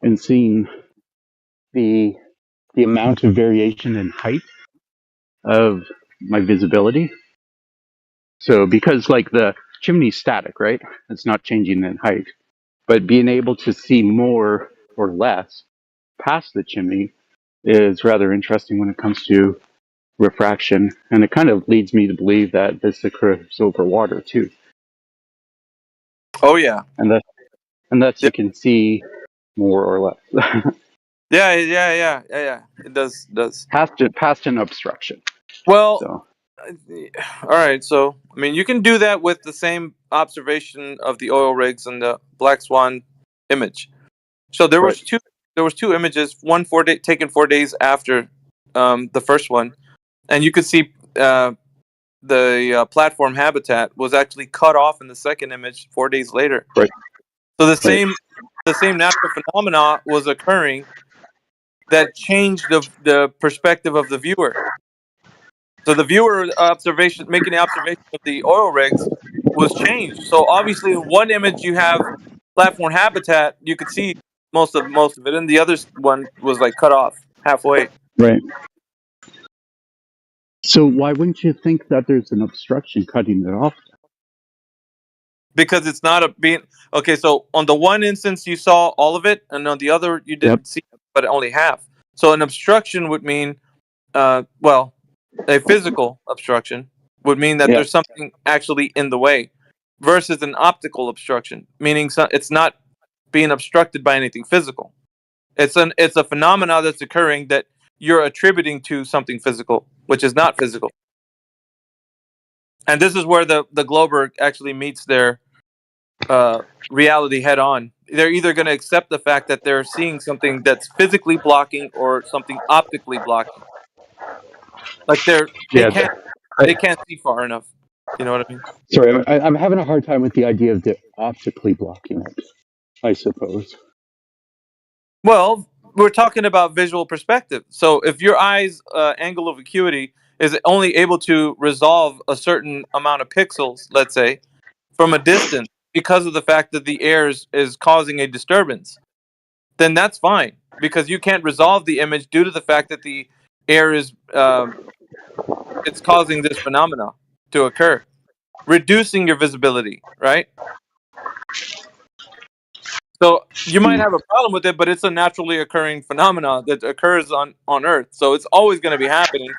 and seeing the amount of variation in height of my visibility. So, because, like, the chimney's static, right? It's not changing in height. But being able to see more or less past the chimney is rather interesting when it comes to refraction. And it kind of leads me to believe that this occurs over water, too. Oh, yeah. And that's you can see more or less. Yeah. It does. Past an obstruction. Well, so. All right. So, I mean, you can do that with the same observation of the oil rigs and the Black Swan image. So there was two images, one taken 4 days after the first one, and you could see the platform habitat was actually cut off in the second image 4 days later. Right. So the same natural phenomena was occurring that changed the perspective of the viewer. So the viewer making the observation of the oil rigs was changed. So obviously in one image you have platform habitat, you could see most of it, and the other one was like cut off halfway. Right. So why wouldn't you think that there's an obstruction cutting it off? Because it's not okay. So on the one instance you saw all of it, and on the other you didn't see it, but only half. So an obstruction would mean, a physical obstruction would mean that there's something actually in the way, versus an optical obstruction, meaning it's not being obstructed by anything physical. It's a phenomena that's occurring that you're attributing to something physical, which is not physical. And this is where the Glober actually meets their reality head on. They're either going to accept the fact that they're seeing something that's physically blocking or something optically blocking. Like they can't see far enough. You know what I mean? Sorry, I'm having a hard time with the idea of the optically blocking it, I suppose. Well, we're talking about visual perspective. So if your eye's angle of acuity is only able to resolve a certain amount of pixels, let's say, from a distance, because of the fact that the air is causing a disturbance, then that's fine, because you can't resolve the image due to the fact that the air is it's causing this phenomena to occur, reducing your visibility, right? So you might have a problem with it, but it's a naturally occurring phenomena that occurs on Earth. So it's always going to be happening,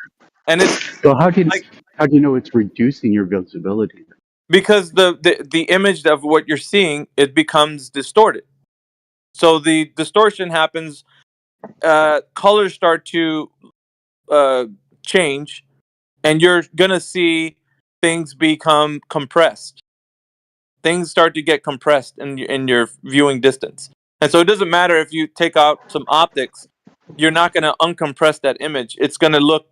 and it's So how do like, you know it's reducing your visibility? because the image of what you're seeing, it becomes distorted. So the distortion happens. Colors start to change, and you're gonna see things become compressed. Things start to get compressed in your viewing distance, and so it doesn't matter if you take out some optics. You're not gonna uncompress that image. It's gonna look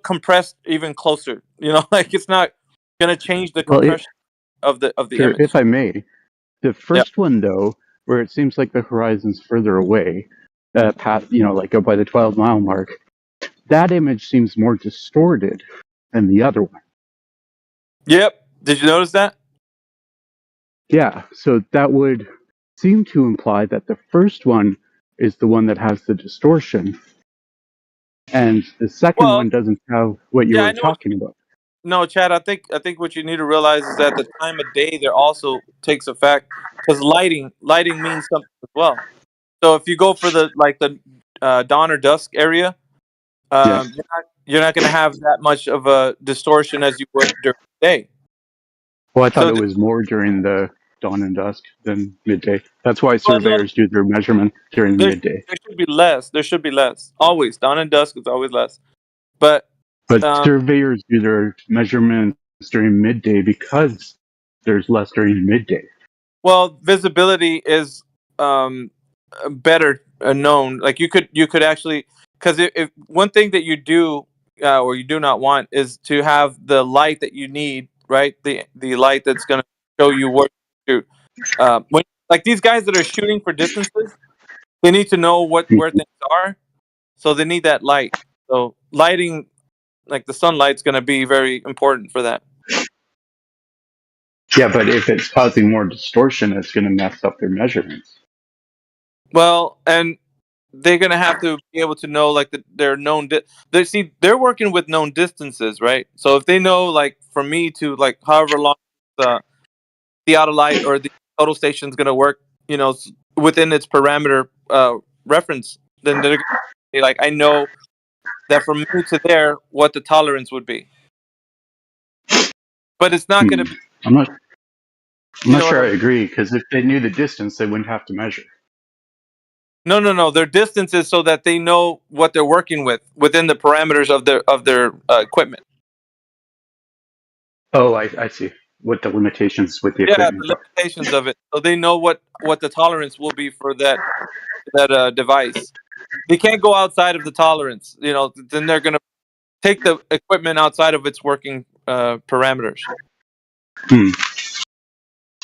compressed even closer. You know, like it's not gonna change the Well, compression of the sure, image. if I may, the Yeah. first one though, where it seems like the horizon's further away, past, like up by the 12-mile mark, that image seems more distorted than the other one. Yep. Did you notice that? Yeah, so that would seem to imply that the first one is the one that has the distortion, and the second one doesn't have what you Yeah, were I know what talking about. No, Chad, I think what you need to realize is that the time of day there also takes effect, because lighting means something as well. So if you go for the dawn or dusk area, Yes. you're not going to have that much of a distortion as you would during the day. Well, I thought So it was more during the dawn and dusk than midday. That's why Well, no, surveyors do their measurement during the midday. there should be less. There should be less. Always dawn and dusk is always less. But But surveyors do their measurements during midday because there's less during midday. well, visibility is better known. Like you could actually, because if one thing that you do or you do not want is to have the light that you need, right? The light that's going to show you what to shoot. When like these guys that are shooting for distances, they need to know where things are, so they need that light. So lighting, like the sunlight's going to be very important for that. Yeah, but if it's causing more distortion, it's going to mess up their measurements. Well, and they're gonna have to be able to know like their known. They're working with known distances, right? So if they know, like, for me to like however long the theodolite or the total station is gonna work, within its parameter reference, then they're gonna be like, I know that from me to there, what the tolerance would be. But it's not gonna be. I'm not know sure what I agree, because if they knew the distance, they wouldn't have to measure. No. Their distance is so that they know what they're working with within the parameters of their equipment. Oh, I see. What the limitations with the Yeah, equipment the are. limitations of it, so they know what the tolerance will be for that device. They can't go outside of the tolerance. Then they're gonna take the equipment outside of its working parameters.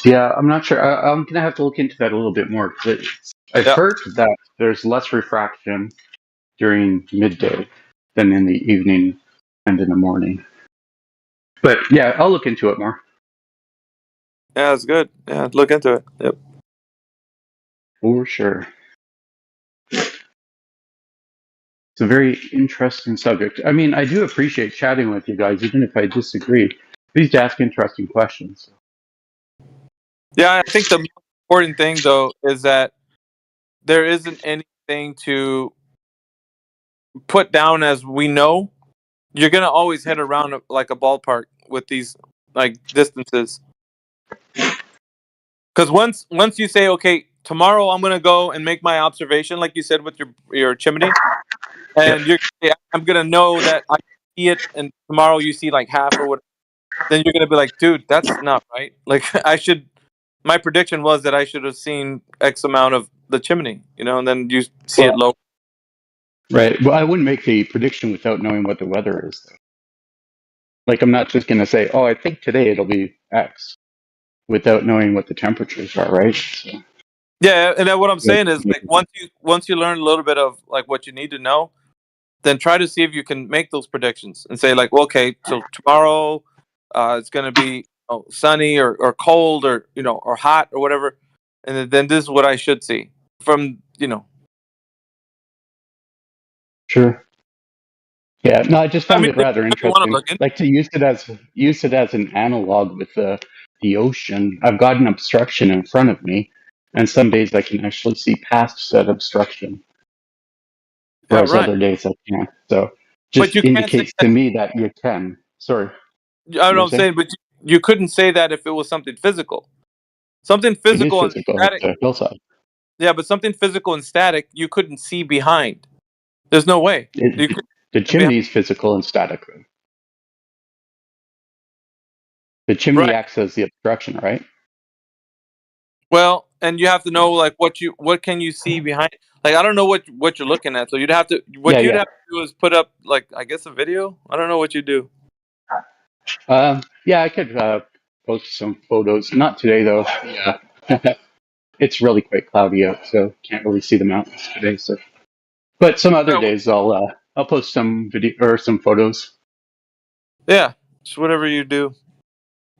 Yeah, I'm not sure. I'm going to have to look into that a little bit more. I've heard that there's less refraction during midday than in the evening and in the morning. But yeah, I'll look into it more. Yeah, it's good. Yeah, look into it. Yep. For sure. It's a very interesting subject. I mean, I do appreciate chatting with you guys, even if I disagree. Please ask interesting questions. Yeah, I think the most important thing, though, is that there isn't anything to put down as we know. You're gonna always head around like a ballpark with these like distances. Because once you say, okay, tomorrow I'm gonna go and make my observation, like you said with your chimney, and I'm gonna know that I see it, and tomorrow you see like half or whatever, then you're gonna be like, dude, that's not right. Like my prediction was that I should have seen X amount of the chimney, and then you see it low. Right. Well, I wouldn't make the prediction without knowing what the weather is, though. Like, I'm not just gonna say, oh, I think today it'll be X, without knowing what the temperatures are, right? So. Yeah, and then what I'm saying is like once you learn a little bit of like what you need to know, then try to see if you can make those predictions and say like, well, okay, so tomorrow it's going to be sunny or cold or or hot or whatever, and then this is what I should see from Sure. Yeah, no, I just found it rather if you want to interesting. look in. Like to use it as an analog with the ocean. I've got an obstruction in front of me, and some days I can actually see past said obstruction, whereas right. other days I can't. So But just you can't say indicates to me that you can. Sorry. I don't know what I'm saying, but you couldn't say that if it was something physical. Something It is physical and physical. static. It's a hillside. Yeah, but something physical and static you couldn't see behind. There's no way. The chimney is physical and static. The chimney acts as the obstruction, right? Well, and you have to know like what can you see behind. Like I don't know what you're looking at, so you'd have to have to do is put up like I guess a video. I don't know what you do. Yeah, I could post some photos. Not today though. Yeah, it's really quite cloudy out, so can't really see the mountains today. So, but some other days I'll post some video or some photos. Yeah, just whatever you do,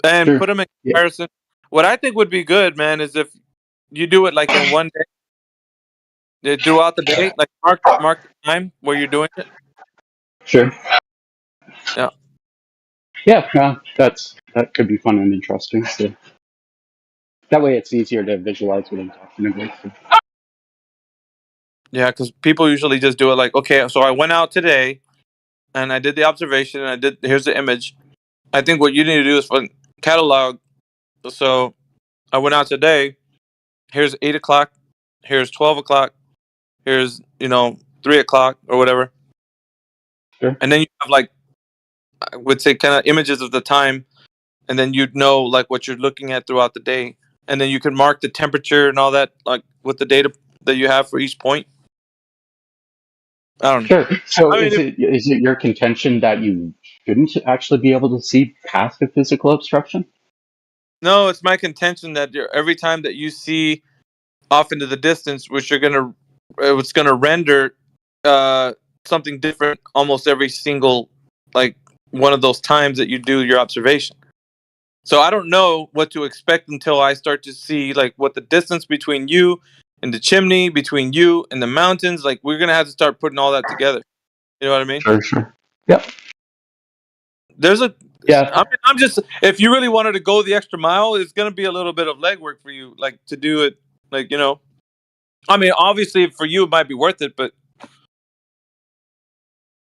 and put them in comparison. What I think would be good, man, is if you do it like in one day, throughout the day, like mark the time where you're doing it. Sure. Yeah. Yeah, that could be fun and interesting. So that way, it's easier to visualize what I'm talking about. So. Yeah, because people usually just do it like, okay, so I went out today, and I did the observation, and here's the image. I think what you need to do is catalog. So I went out today. Here's 8 o'clock. Here's 12 o'clock. Here's 3 o'clock or whatever. Sure. And then you have like I would say kind of images of the time, and then you'd know like what you're looking at throughout the day, and then you can mark the temperature and all that like with the data that you have for each point. I don't know. Sure. So is it your contention that you shouldn't actually be able to see past a physical obstruction? No, it's my contention that every time that you see off into the distance, it's going to render something different almost every single like one of those times that you do your observation. So I don't know what to expect until I start to see like what the distance between you and the chimney, between you and the mountains, like we're going to have to start putting all that together. You know what I mean? Sure. Yep. I'm just, if you really wanted to go the extra mile, it's going to be a little bit of legwork for you, like to do it, like, I mean, obviously for you, it might be worth it, but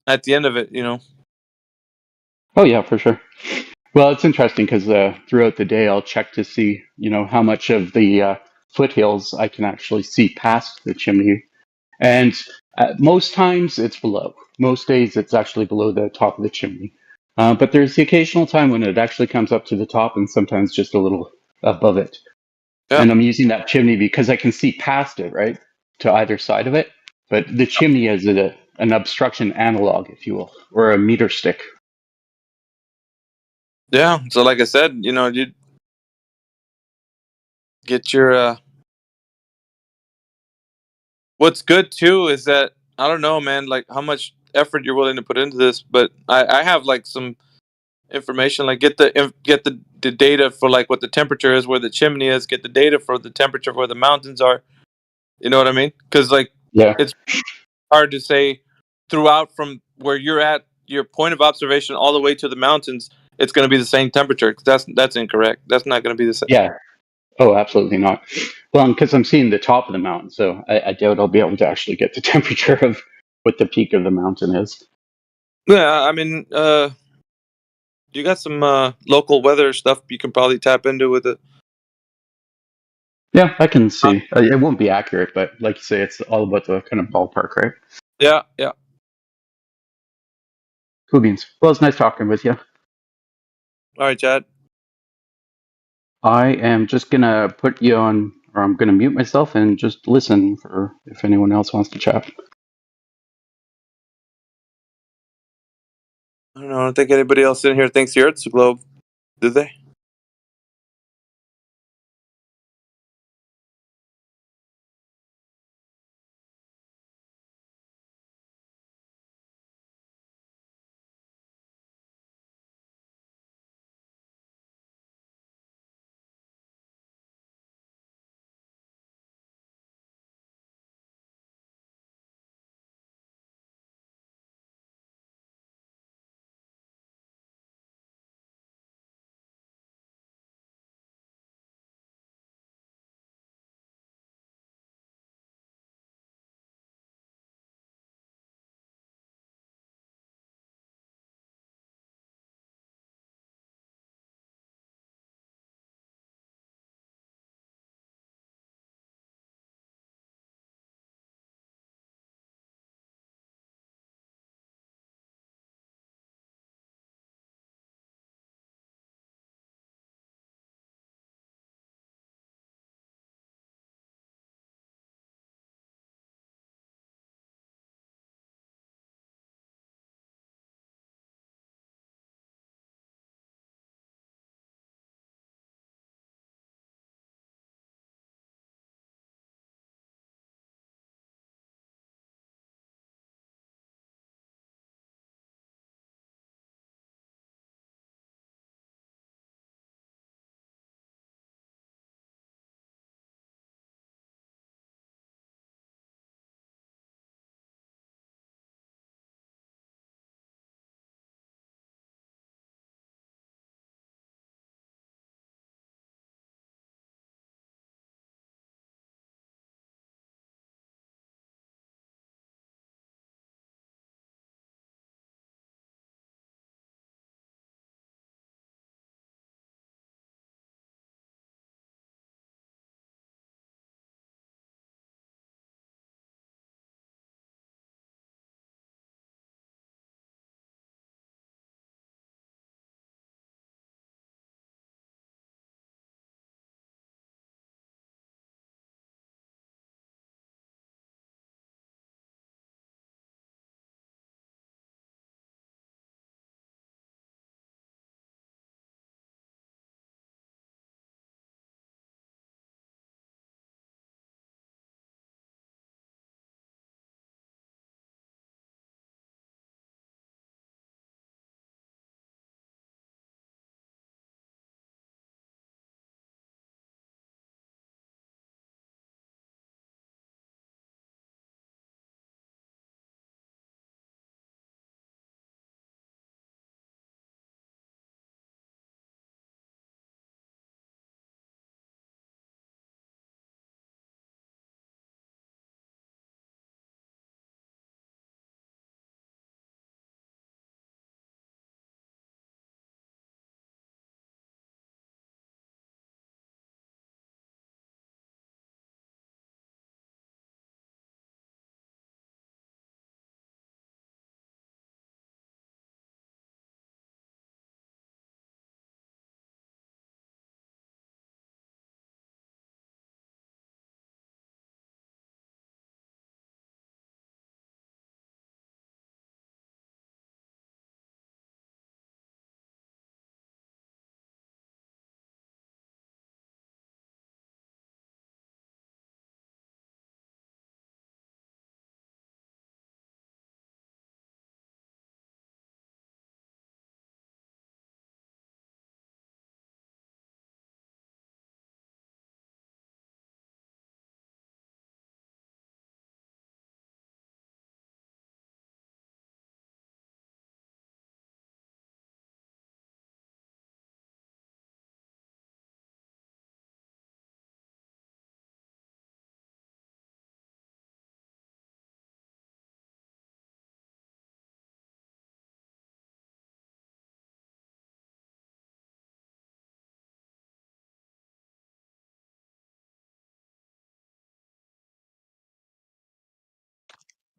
at the end of it, Oh yeah, for sure. Well, it's interesting because throughout the day, I'll check to see, how much of the foothills I can actually see past the chimney. And most times it's below. Most days it's actually below the top of the chimney. But there's the occasional time when it actually comes up to the top and sometimes just a little above it. Yeah. And I'm using that chimney because I can see past it, right, to either side of it. But the chimney is an obstruction analog, if you will, or a meter stick. Yeah. So like I said, you get your, what's good too is that, I don't know, man, like how much effort you're willing to put into this, but I have like some information, like get the data for like what the temperature is, where the chimney is, get the data for the temperature where the mountains are. You know what I mean? Because it's hard to say throughout from where you're at your point of observation all the way to the mountains, it's going to be the same temperature. That's incorrect. That's not going to be the same. Yeah. Oh, absolutely not. Well, because I'm seeing the top of the mountain, so I doubt I'll be able to actually get the temperature of what the peak of the mountain is. Yeah, I mean, you got some local weather stuff you can probably tap into with it. Yeah, I can see. It won't be accurate, but like you say, it's all about the kind of ballpark, right? Yeah. Cool beans. Well, it's nice talking with you. All right, Chad. I am just going to put you on, or I'm going to mute myself and just listen for if anyone else wants to chat. I don't know. I don't think anybody else in here thinks the Earth's a globe. Do they?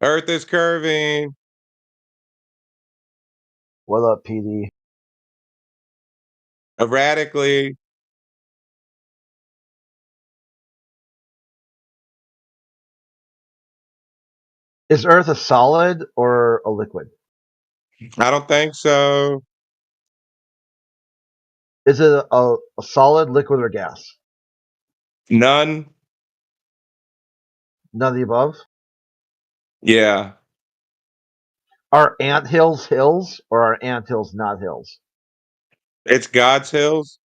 Earth is curving. What up, PD? Erratically. Is Earth a solid or a liquid? I don't think so. Is it a solid, liquid, or gas? None. None of the above? Yeah. Are anthills hills or are anthills not hills? It's God's hills.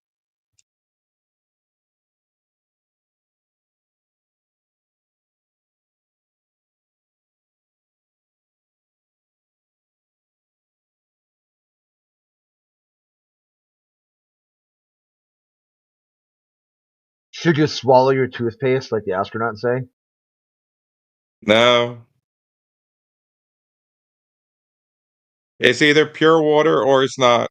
Should you swallow your toothpaste like the astronauts say? No. It's either pure water or it's not.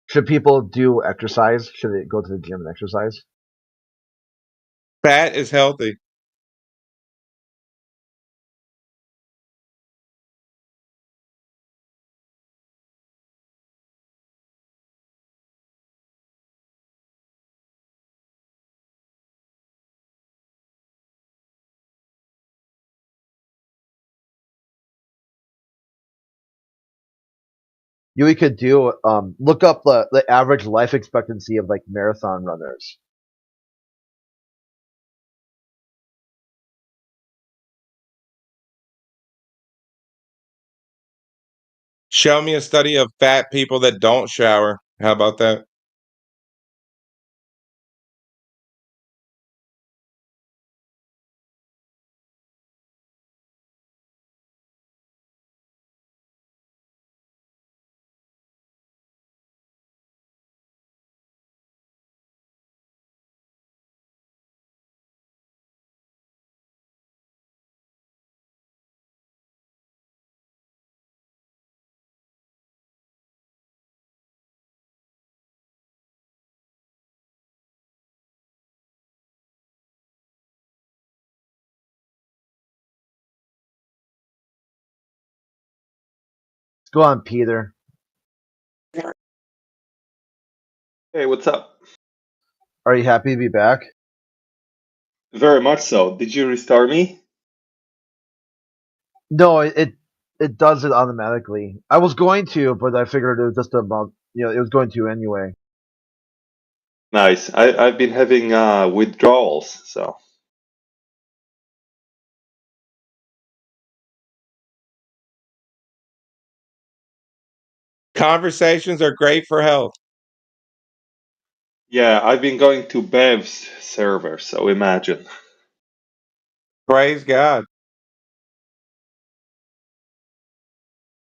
Should people do exercise? Should they go to the gym and exercise? Fat is healthy. We could do look up the average life expectancy of like marathon runners. Show me a study of fat people that don't shower. How about that? Let's go on, Peter. Hey, what's up? Are you happy to be back? Very much so. Did you restart me? No, it does it automatically. I was going to, but I figured it was just about it was going to anyway. Nice. I've been having withdrawals, so. Conversations are great for health. Yeah, I've been going to Bev's server, so imagine. Praise God.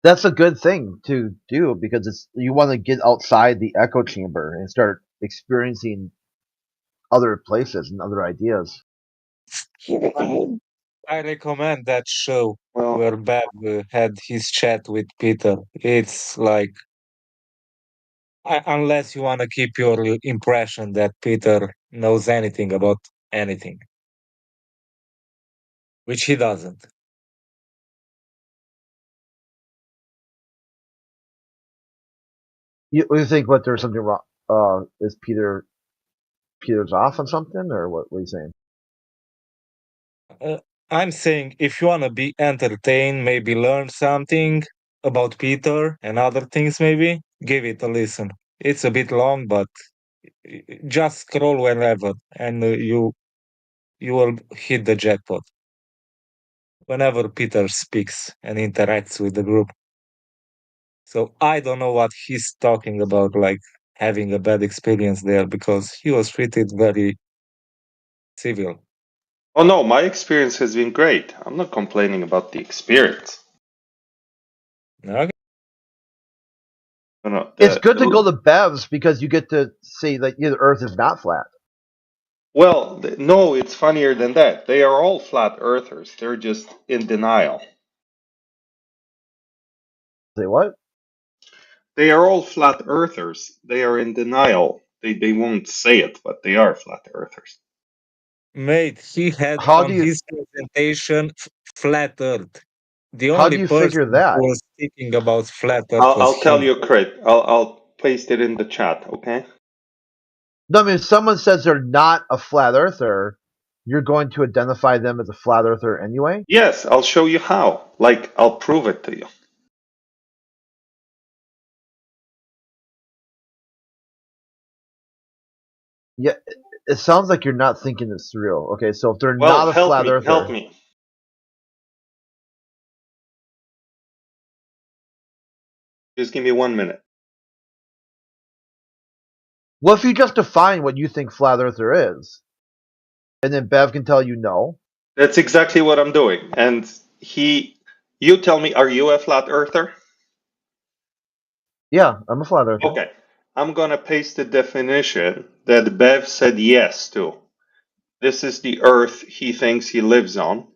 That's a good thing to do because you want to get outside the echo chamber and start experiencing other places and other ideas. I recommend that show where Bev had his chat with Peter. It's like, unless you want to keep your impression that Peter knows anything about anything, which he doesn't. You think what there's something wrong? Is Peter's off on something, or what are you saying? I'm saying if you want to be entertained, maybe learn something about Peter and other things, maybe give it a listen. It's a bit long, but just scroll whenever, and you will hit the jackpot. Whenever Peter speaks and interacts with the group. So I don't know what he's talking about, like having a bad experience there, because he was treated very civil. Oh no, my experience has been great. I'm not complaining about the experience. Okay. No, It's good to go to Bev's because you get to see that the Earth is not flat. Well, no, it's funnier than that. They are all flat earthers. They're just in denial. Say what? They are all flat earthers. They are in denial. They won't say it, but they are flat earthers. Mate, he had How on do you his presentation flat Earth. The how do only you person figure who that? was speaking about flat Earth was I'll tell him. you, Crit. I'll paste it in the chat. Okay. No, I mean, if someone says they're not a flat earther, you're going to identify them as a flat earther anyway? Yes, I'll show you how. Like, I'll prove it to you. Yeah, it sounds like you're not thinking this through. Okay, so if they're Well, not a help flat me. earther, Help me. Just give me 1 minute. well, if you just define what you think flat earther is, and then Bev can tell you no. That's exactly what I'm doing. And you tell me, are you a flat earther? Yeah, I'm a flat earther. Okay. I'm going to paste the definition that Bev said yes to. This is the earth he thinks he lives on.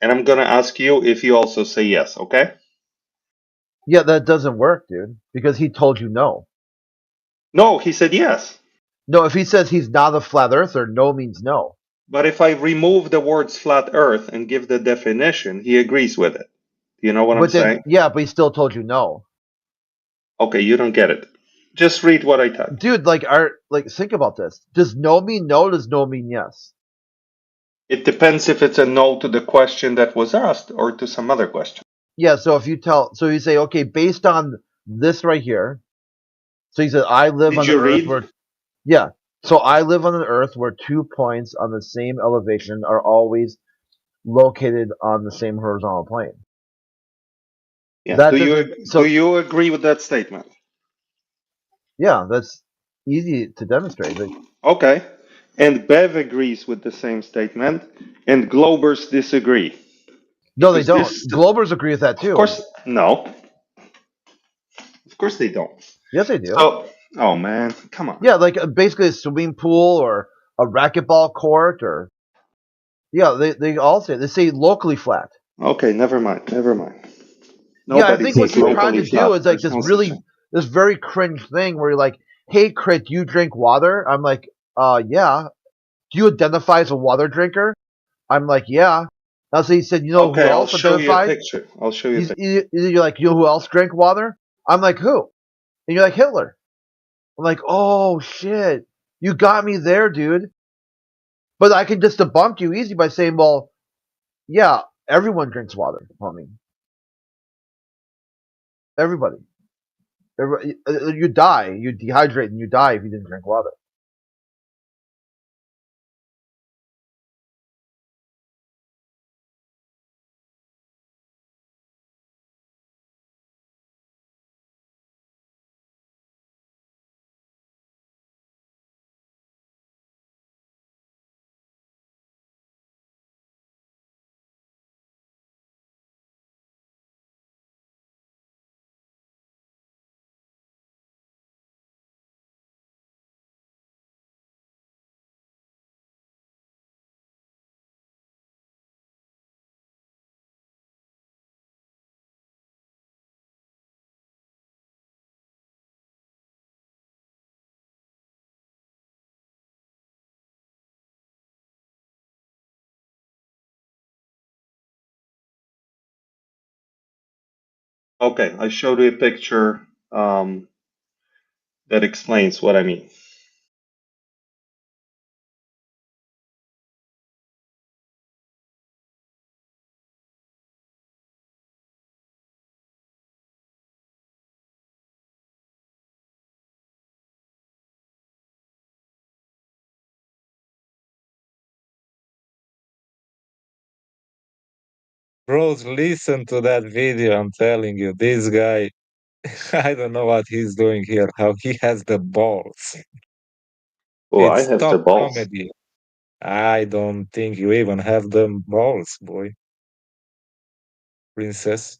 And I'm going to ask you if you also say yes, okay? Yeah, that doesn't work, dude, because he told you no. No, he said yes. No, if he says he's not a flat earther, no means no. But if I remove the words flat earth and give the definition, he agrees with it. You know what I'm But then, saying? yeah, but he still told you no. Okay, you don't get it. Just read what I typed. Dude, like think about this. Does no mean no? Does no mean yes? It depends if it's a no to the question that was asked or to some other question. Yeah, so if you say, okay, based on this right here, so he said, I live Did on the you earth read? where, yeah, so I live on an earth where 2 points on the same elevation are always located on the same horizontal plane. Yeah. That Do doesn't, you agree with that statement? Yeah, that's easy to demonstrate. Okay. And Bev agrees with the same statement, and Globers disagree. No, they don't. Because Globers agree with that too. Of course, no. Of course they don't. Yes, they do. Oh man, come on. Yeah, like basically a swimming pool or a racquetball court, or yeah, they all say locally flat. Okay, never mind. Yeah, I think what you're trying to do is like There's no such thing. this very cringe thing where you're like, hey, Crit, do you drink water? I'm like, yeah. Do you identify as a water drinker? I'm like, yeah. Now, so he said, you know who Okay, I'll else show you a identified? picture. I'll show you a picture. You're like, you know who else drank water? I'm like, who? And you're like, Hitler. I'm like, oh shit, you got me there, dude. But I can just debunk you easy by saying, well, yeah, everyone drinks water, homie. Everybody. You die. You dehydrate and you die if you didn't drink water. Okay, I showed you a picture that explains what I mean. Bros, listen to that video. I'm telling you, this guy, I don't know what he's doing here. How he has the balls. Oh, I It's have top the balls. comedy. I don't think you even have them balls, boy. Princess.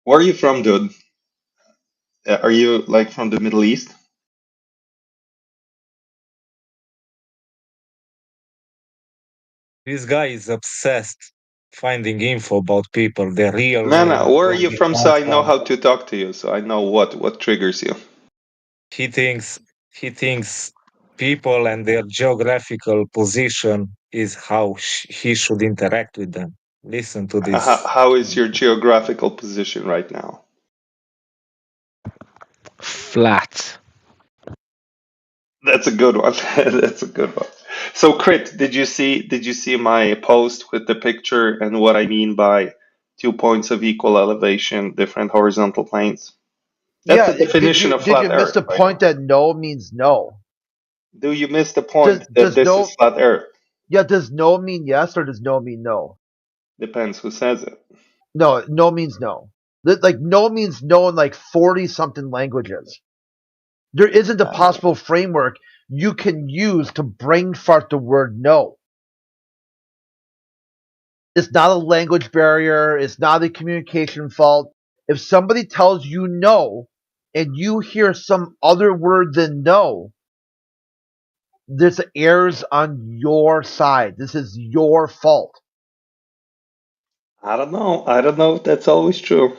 Where are you from, dude? Are you like from the Middle East? This guy is obsessed finding info about people, their real Nana, name. where are you from? So I know how to talk to you. So I know what triggers you. He thinks people and their geographical position is how he should interact with them. Listen to this. How is your geographical position right now? Flat. That's a good one. That's a good one. So, Crit, did you see my post with the picture and what I mean by 2 points of equal elevation, different horizontal planes? That's the definition of flat Did you miss Earth. the point that no means no? Do you miss the point that this is flat Earth? Yeah, does no mean yes or does no mean no? Depends who says it. No, no means no. Like no means no in like 40-something languages. There isn't a possible framework you can use to brain fart the word no. It's not a language barrier. It's not a communication fault. If somebody tells you no and you hear some other word than no, there's errors on your side. This is your fault. I don't know. I don't know if that's always true.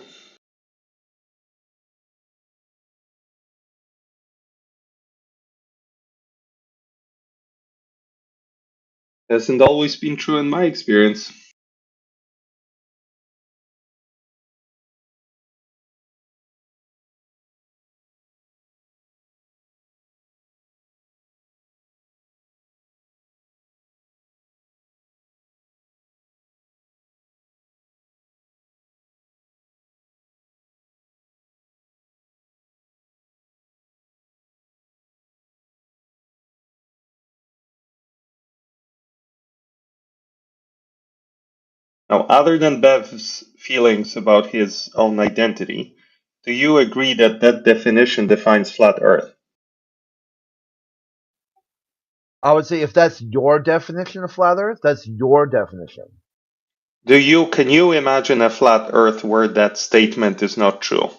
Hasn't always been true in my experience. Now, other than Bev's feelings about his own identity, do you agree that that definition defines flat Earth? I would say if that's your definition of flat Earth, that's your definition. Can you imagine a flat Earth where that statement is not true?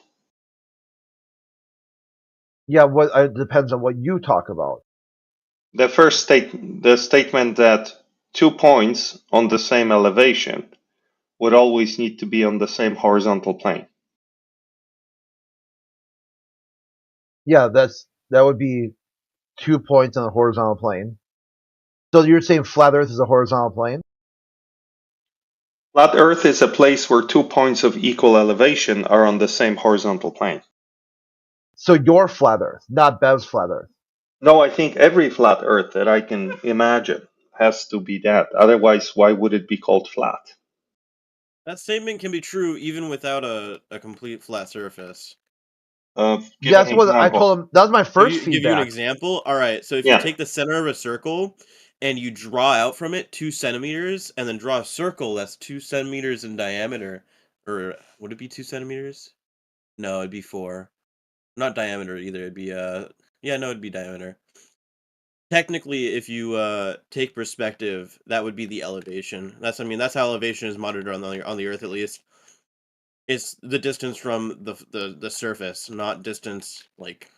Yeah, it depends on what you talk about. The statement that 2 points on the same elevation would always need to be on the same horizontal plane. Yeah, that would be 2 points on a horizontal plane. So you're saying flat Earth is a horizontal plane? Flat Earth is a place where 2 points of equal elevation are on the same horizontal plane. So your flat Earth, not Bev's flat Earth. No, I think every flat Earth that I can imagine has to be that. Otherwise, why would it be called flat? That statement can be true even without a complete flat surface. That's what I told him. That was my first Give you an example. All right, so if Yeah. you take the center of a circle and you draw out from it 2 centimeters, and then draw a circle that's 2 centimeters in diameter, or would it be 2 centimeters? No, it'd be 4. Not diameter either. It'd be it'd be diameter. Technically, if you take perspective, that would be the elevation. That's how elevation is monitored on the Earth, at least. It's the distance from the surface, not distance like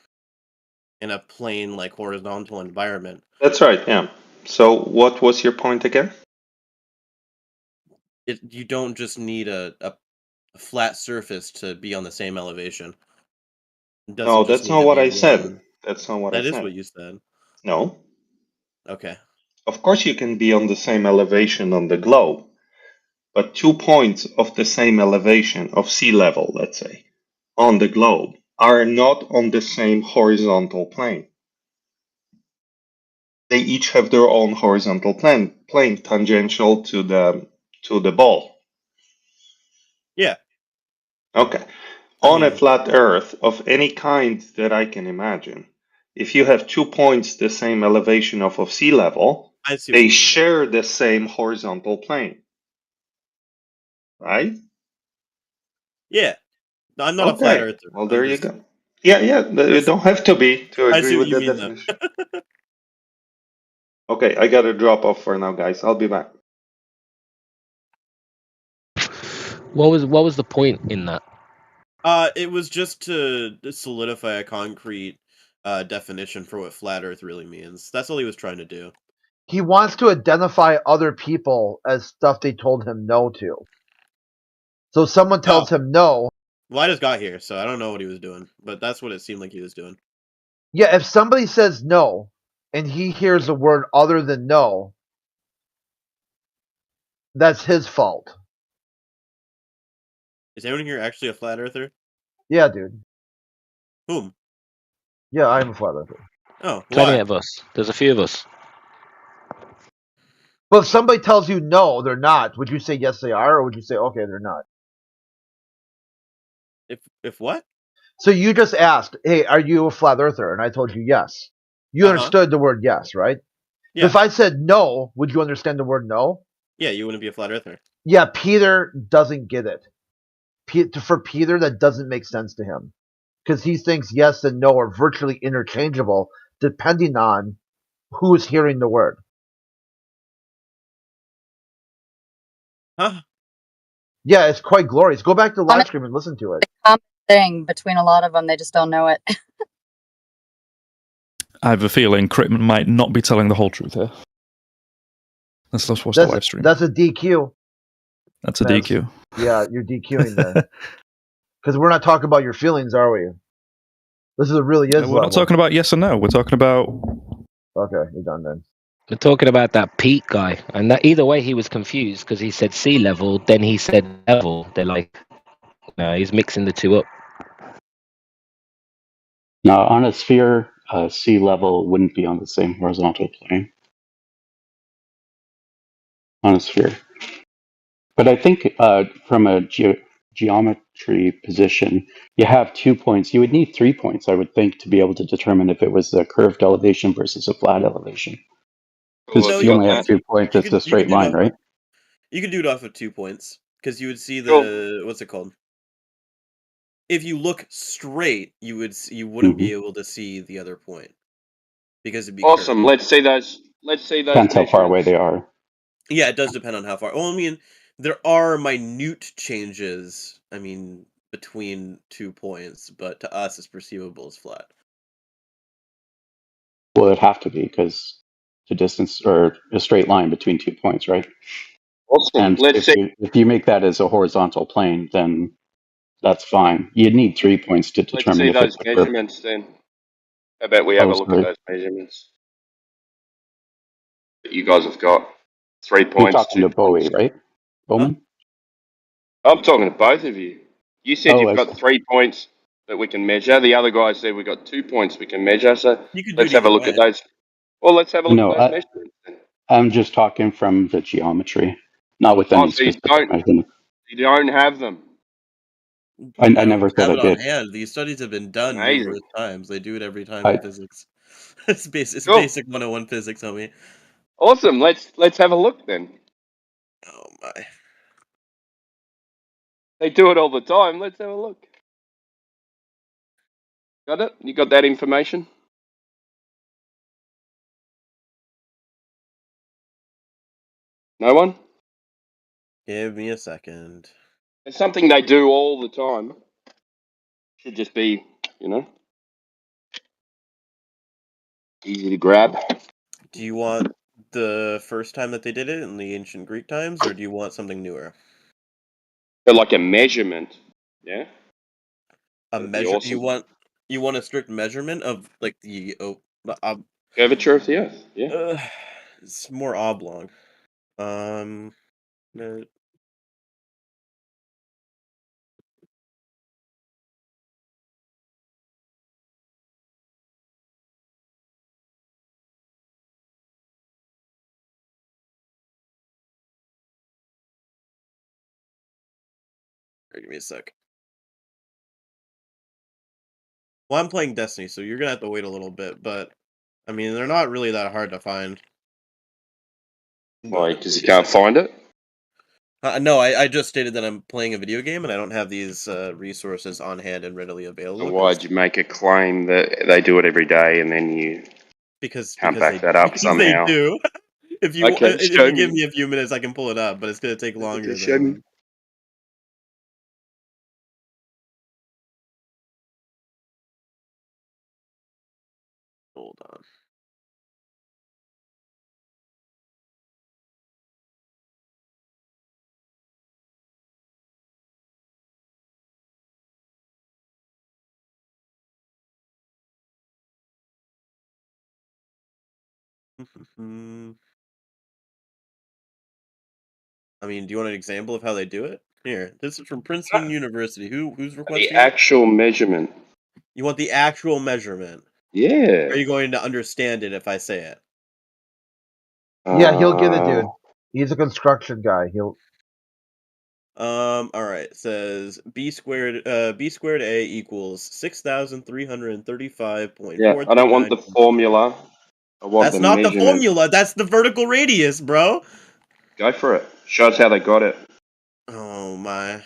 in a plane like horizontal environment. That's right, yeah. So what was your point again? You don't just need a flat surface to be on the same elevation. No, that's not what I said. That's not what I said. That is what you said. No. Okay. Of course you can be on the same elevation on the globe, but 2 points of the same elevation of sea level, let's say, on the globe are not on the same horizontal plane. They each have their own horizontal plane tangential to the ball. Yeah. Okay. On a flat Earth of any kind that I can imagine, if you have 2 points the same elevation of sea level, they share the same horizontal plane. Right? Yeah. No, I'm not a flat earther. Well, there you go. Yeah, you don't have to be to agree with the definition. Okay, I gotta drop off for now, guys. I'll be back. What was the point in that? It was just to solidify a concrete definition for what flat Earth really means. That's all he was trying to do. He wants to identify other people as stuff they told him no to. So someone tells him no. Well, I just got here, so I don't know what he was doing, but that's what it seemed like he was doing. Yeah, if somebody says no, and he hears a word other than no, that's his fault. Is anyone here actually a flat earther? Yeah, dude. Whom? Yeah, I'm a flat earther. Oh, Plenty why? of us. There's a few of us. But if somebody tells you no, they're not, would you say yes they are, or would you say okay, they're not? If what? So you just asked, hey, are you a flat earther? And I told you yes. You understood the word yes, right? Yeah. If I said no, would you understand the word no? Yeah, you wouldn't be a flat earther. Yeah, Peter doesn't get it. For Peter, that doesn't make sense to him. Because he thinks yes and no are virtually interchangeable depending on who's hearing the word. Huh? Yeah, it's quite glorious. Go back to live stream and listen to it. Common thing between a lot of them. They just don't know it. I have a feeling Crit might not be telling the whole truth here. Let's watch the live stream. That's a DQ. That's a DQ. Yeah, you're DQing there. Because we're not talking about your feelings, are we? This is really is We're not talking about yes or no. We're talking about. Okay, you're done then. We're talking about that Pete guy, and that either way he was confused because he said sea level, then he said level. They're like, no, he's mixing the two up. Now, on a sphere, sea level wouldn't be on the same horizontal plane. On a sphere. But I think from a geometry position, you have 2 points. You would need 3 points, I would think, to be able to determine if it was a curved elevation versus a flat elevation. Because No, if you you only have can't. 2 points, it's a straight line, right? You can do it off of 2 points because you would see the what's it called? If you look straight, you wouldn't be able to see the other point because it'd be Awesome. curved. Let's see those. Let's see those Depends how far away measurements. they are. Yeah, it does depend on how far. Well, I mean, there are minute changes. I mean, between 2 points, but to us, it's perceivable as flat. Well, it'd have to be because the distance or a straight line between 2 points, right? Awesome. And Let's see. if you make that as a horizontal plane, then that's fine. You'd need 3 points to Let's determine see if it's those a curve. measurements then. How about we have Oh, a look at sorry. those measurements that you guys have got? 3 You're points, talking 2 to Bowie, points. right? Bowman? I'm talking to both of you. You said Oh, you've I got see. 3 points that we can measure. The other guy said we've got 2 points we can measure. So You could do let's it have a either look way. at those. Well, let's have a look at No, those measurements then. I'm just talking from the geometry, not with Oh, any so you specific measurement. don't have them. I I don't never said have I it on did. hand. These studies have been done Amazing. numerous times. They do it every time I- in physics. It's Cool. basic 101 physics, homie. Awesome. Let's have a look then. Oh my. They do it all the time. Let's have a look. Got it? You got that information? No one? Give me a second. It's something they do all the time. Should just be, easy to grab. Do you want the first time that they did it in the ancient Greek times, or do you want something newer? But like a measurement, yeah? A That'd be measure? awesome. You want a strict measurement of like the Curvature of the Earth, yeah. It's more oblong. No. Give me a sec. Well, I'm playing Destiny, so you're gonna have to wait a little bit, but I mean, they're not really that hard to find. Why? Because you can't find it? No, I just stated that I'm playing a video game and I don't have these resources on hand and readily available. So why'd you make a claim that they do it every day and then you because can't back that up because somehow? they do. If you Okay, if show you give me. me a few minutes, I can pull it up, but it's gonna take longer Okay, show me. than. Hold on. I mean, do you want an example of how they do it? Here, this is from Princeton University. Who's The requesting it? actual measurement. You want the actual measurement? Yeah. Are you going to understand it if I say it? Yeah, he'll get it, dude. He's a construction guy. He'll. All right. It says b squared a equals 6,335.439. Yeah, I don't want the formula. I want That's the not the measurement. formula. That's the vertical radius, bro. Go for it. Show us how they got it. Oh my.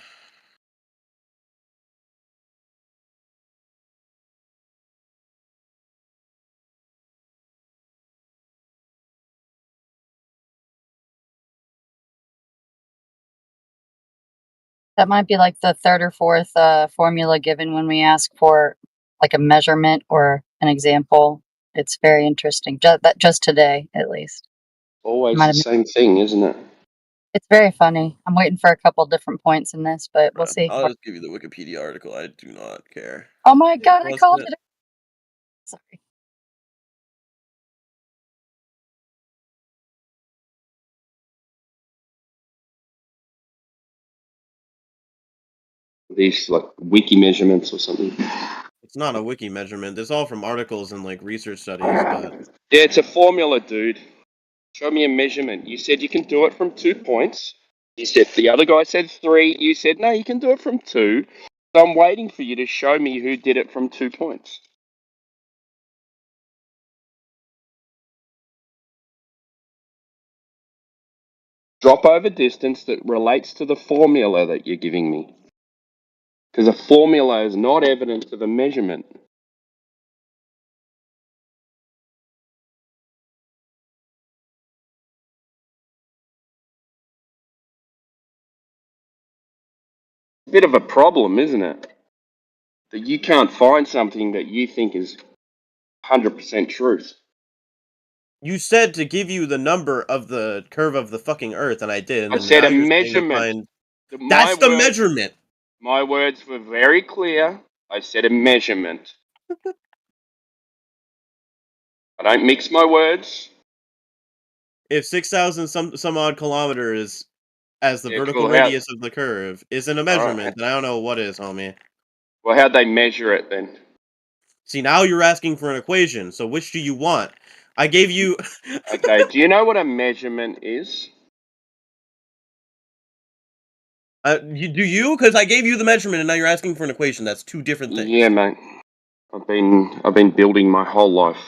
That might be like the third or fourth formula given when we ask for like a measurement or an example. It's very interesting. Just today, at least. Always Might the have same thing, isn't it? It's very funny. I'm waiting for a couple different points in this, but we'll see. I'll just give you the Wikipedia article. I do not care. Oh my god, I Wasn't called it? it. Sorry. These like wiki measurements or something. It's not a wiki measurement. It's all from articles and like research studies, but Yeah, it's a formula, dude. Show me a measurement. You said you can do it from 2 points. You said the other guy said 3. You said no, you can do it from 2. So I'm waiting for you to show me who did it from 2 points. Drop over distance that relates to the formula that you're giving me. Because a formula is not evidence of a measurement. Bit of a problem, isn't it? That you can't find something that you think is 100% truth. you said to give you the number of the curve of the fucking Earth, and I did. And I then said now a you're saying to measurement. find- That's the measurement. My words were very clear. I said a measurement. I don't mix my words. If 6,000 some odd kilometers as the Yeah, vertical cool. radius of the curve isn't a All right. measurement, then I don't know what is, homie. Well, how'd they measure it then? See, now you're asking for an equation. So which do you want? I gave you. Okay, do you know what a measurement is? Do you? Because I gave you the measurement, and now you're asking for an equation. That's two different things. Yeah, mate. I've been building my whole life.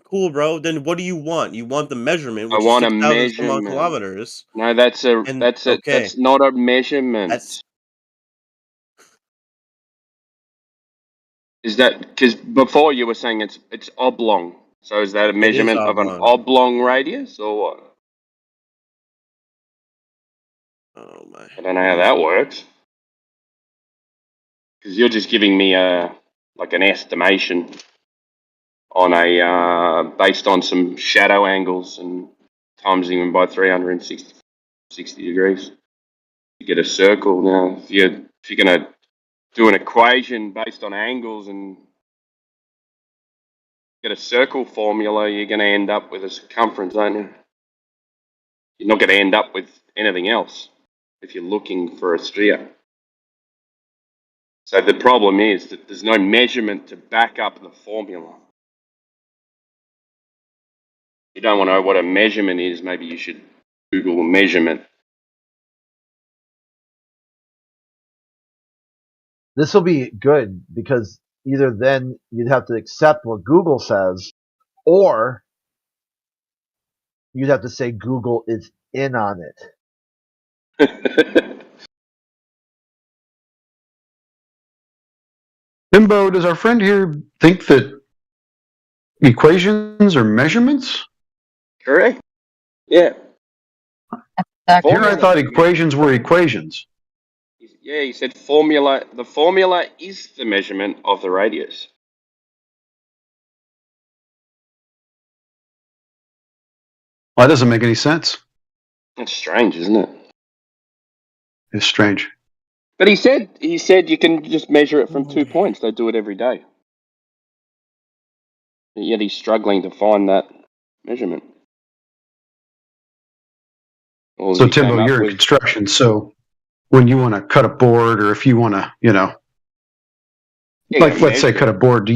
Cool, bro. Then what do you want? You want the measurement, I which want is a 6,000 some odd measurement. kilometers. No, that's Okay. that's not a measurement. Is that because before you were saying it's oblong? So is that a measurement of an oblong radius or what? Oh my! I don't know how that works. Because you're just giving me an estimation on a based on some shadow angles and timesing them by 360 degrees. You get a circle. Now, if you're going to do an equation based on angles and get a circle formula, you're going to end up with a circumference, aren't you? You're not going to end up with anything else if you're looking for a sphere. So the problem is that there's no measurement to back up the formula. If you don't want to know what a measurement is, maybe you should Google measurement. This will be good because either then you'd have to accept what Google says, or you'd have to say Google is in on it. Bimbo, does our friend here think that equations are measurements? Correct. Yeah. Here I thought equations were equations. Yeah, he said formula. The formula is the measurement of the radius. Well, that doesn't make any sense. That's strange, isn't it? It's strange. But he said you can just measure it from 2 points. They do it every day. Yet he's struggling to find that measurement. Well, So you came Timbo, up you're in with construction, so when you want to cut a board, or if you want to, like let's say cut a board,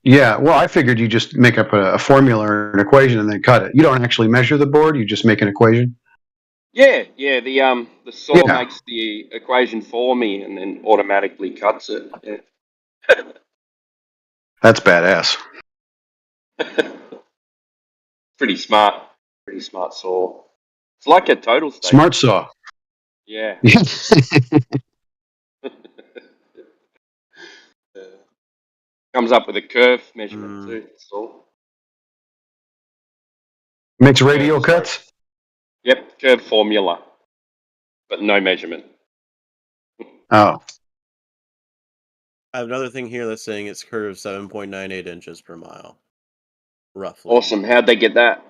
yeah, well, I figured you just make up a formula or an equation and then cut it. You don't actually measure the board, you just make an equation. Yeah. The saw Yeah. makes the equation for me and then automatically cuts it. Yeah. That's badass. Pretty smart saw. It's like a total station. Smart saw. Yeah. Comes up with a curve measurement too. That's all. Makes radial cuts? Yep, curve formula, but no measurement. Oh. I have another thing here that's saying it's curved 7.98 inches per mile, roughly. Awesome. How'd they get that?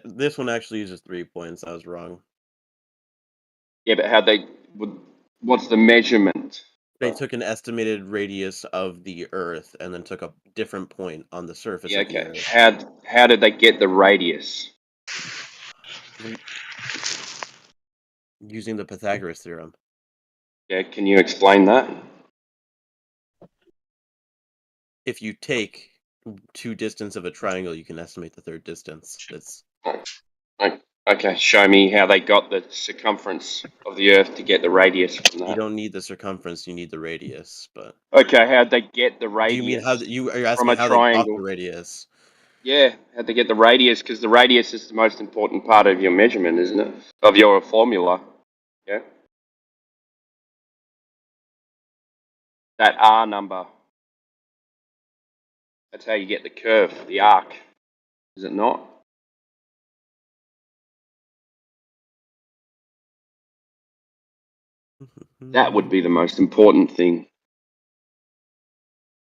This one actually uses 3 points. I was wrong. Yeah, but what's the measurement? They took an estimated radius of the Earth and then took a different point on the surface Yeah, of the okay. Earth. How did they get the radius? Using the Pythagoras theorem. Yeah, can you explain that? If you take 2 distance of a triangle, you can estimate the third distance. It's Okay, show me how they got the circumference of the Earth to get the radius from that. You don't need the circumference; you need the radius. But okay, how'd they get the radius? Do you mean how you're asking from a how triangle? they got the radius? Yeah, how'd they get the radius? Because the radius is the most important part of your measurement, isn't it? Of your formula. Yeah. That R number. That's how you get the curve, the arc. Is it not? That would be the most important thing.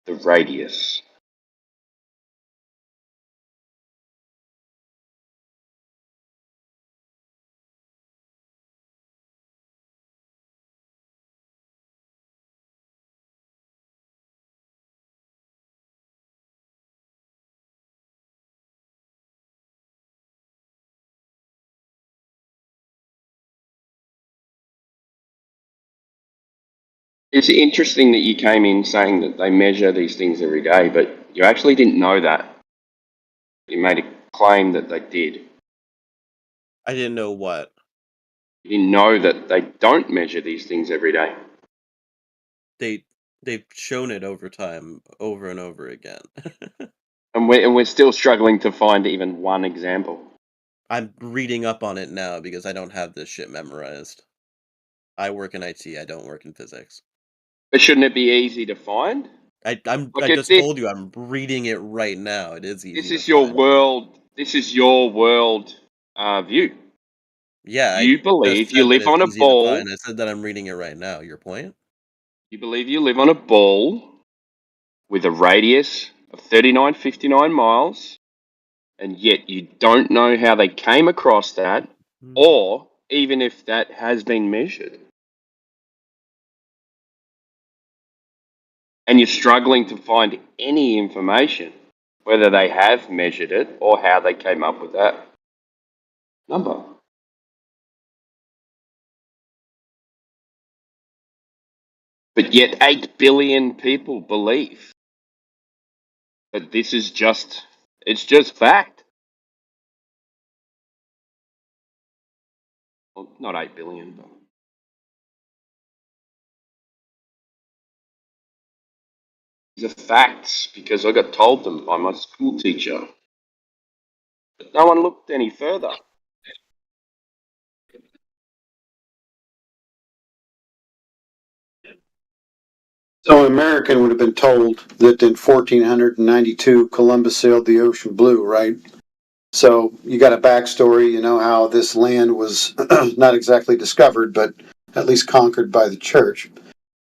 The radius. It's interesting that you came in saying that they measure these things every day, but you actually didn't know that. You made a claim that they did. I didn't know what. You didn't know that they don't measure these things every day. They've shown it over time, over and over again. And we're still struggling to find even one example. I'm reading up on it now because I don't have this shit memorized. I work in IT. I don't work in physics. But shouldn't it be easy to find? I just told you I'm reading it right now. It is easy. This is your world. This is your world view. Yeah, you believe you live on a easy to ball. find. I said that I'm reading it right now. Your point? You believe you live on a ball with a radius of 3959 miles, and yet you don't know how they came across that, or even if that has been measured. And you're struggling to find any information, whether they have measured it or how they came up with that number. But yet 8 billion people believe that this is it's just fact. Well, not 8 billion, but these are facts because I got told them by my school teacher. But no one looked any further. So an American would have been told that in 1492 Columbus sailed the ocean blue, right? So you got a backstory, you know how this land was not exactly discovered, but at least conquered by the church.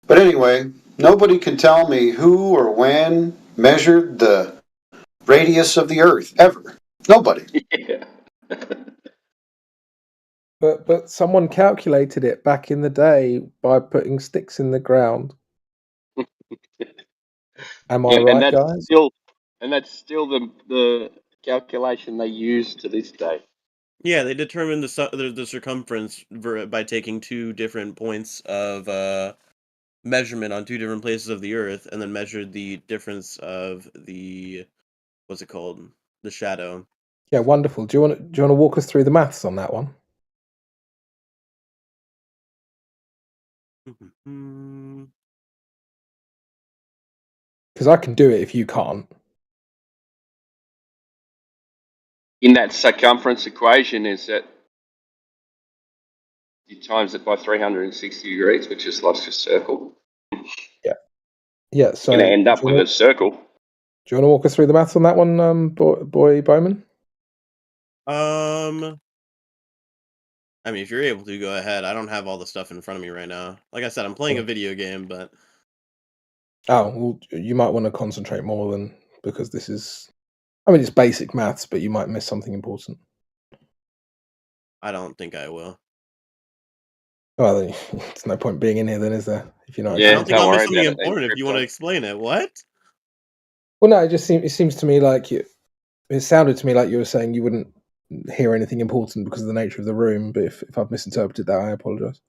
But anyway, nobody can tell me who or when measured the radius of the earth, ever. Nobody. Yeah. But someone calculated it back in the day by putting sticks in the ground. Am I right, guys? And that's still the calculation they use to this day. Yeah, they determined the circumference by taking two different points of measurement on two different places of the Earth, and then measured the difference of the what's it called, the shadow. Yeah, wonderful. Do you want to walk us through the maths on that one? Because I can do it if you can't. In that circumference equation, is that you times it by 360 degrees, which is like a circle. Yeah, so You're going to end up do you with a circle. want to walk us through the maths on that one, boy Bowman? I mean, if you're able to, go ahead. I don't have all the stuff in front of me right now. Like I said, I'm playing a video game, but Oh, well, you might want to concentrate more than because this is. I mean, it's basic maths, but you might miss something important. I don't think I will. Well, there's no point being in here then, is there? If you're not. I don't think I'll miss something important if you want to explain it. What? Well, no, it seems to me like you. It sounded to me like you were saying you wouldn't hear anything important because of the nature of the room. But if I've misinterpreted that, I apologize.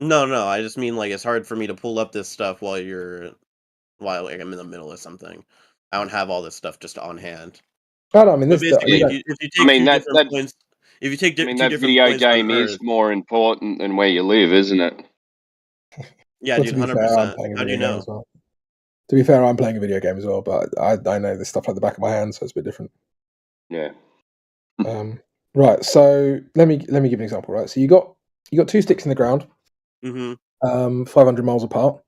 No, I just mean like it's hard for me to pull up this stuff while like I'm in the middle of something. I don't have all this stuff just on hand. Oh, no, I mean, But this. basically, if you take two different points, if you take two that different video points on game is Earth, more important than where you live, isn't it? yeah, Well, dude, to be fair, I'm 100%. playing a How do you video game know? as well. To be fair, I'm playing a video game as well, but I know this stuff like the back of my hand, so it's a bit different. Yeah. Right. So let me give an example. Right. So you got two sticks in the ground, Mm-hmm. 500 miles apart.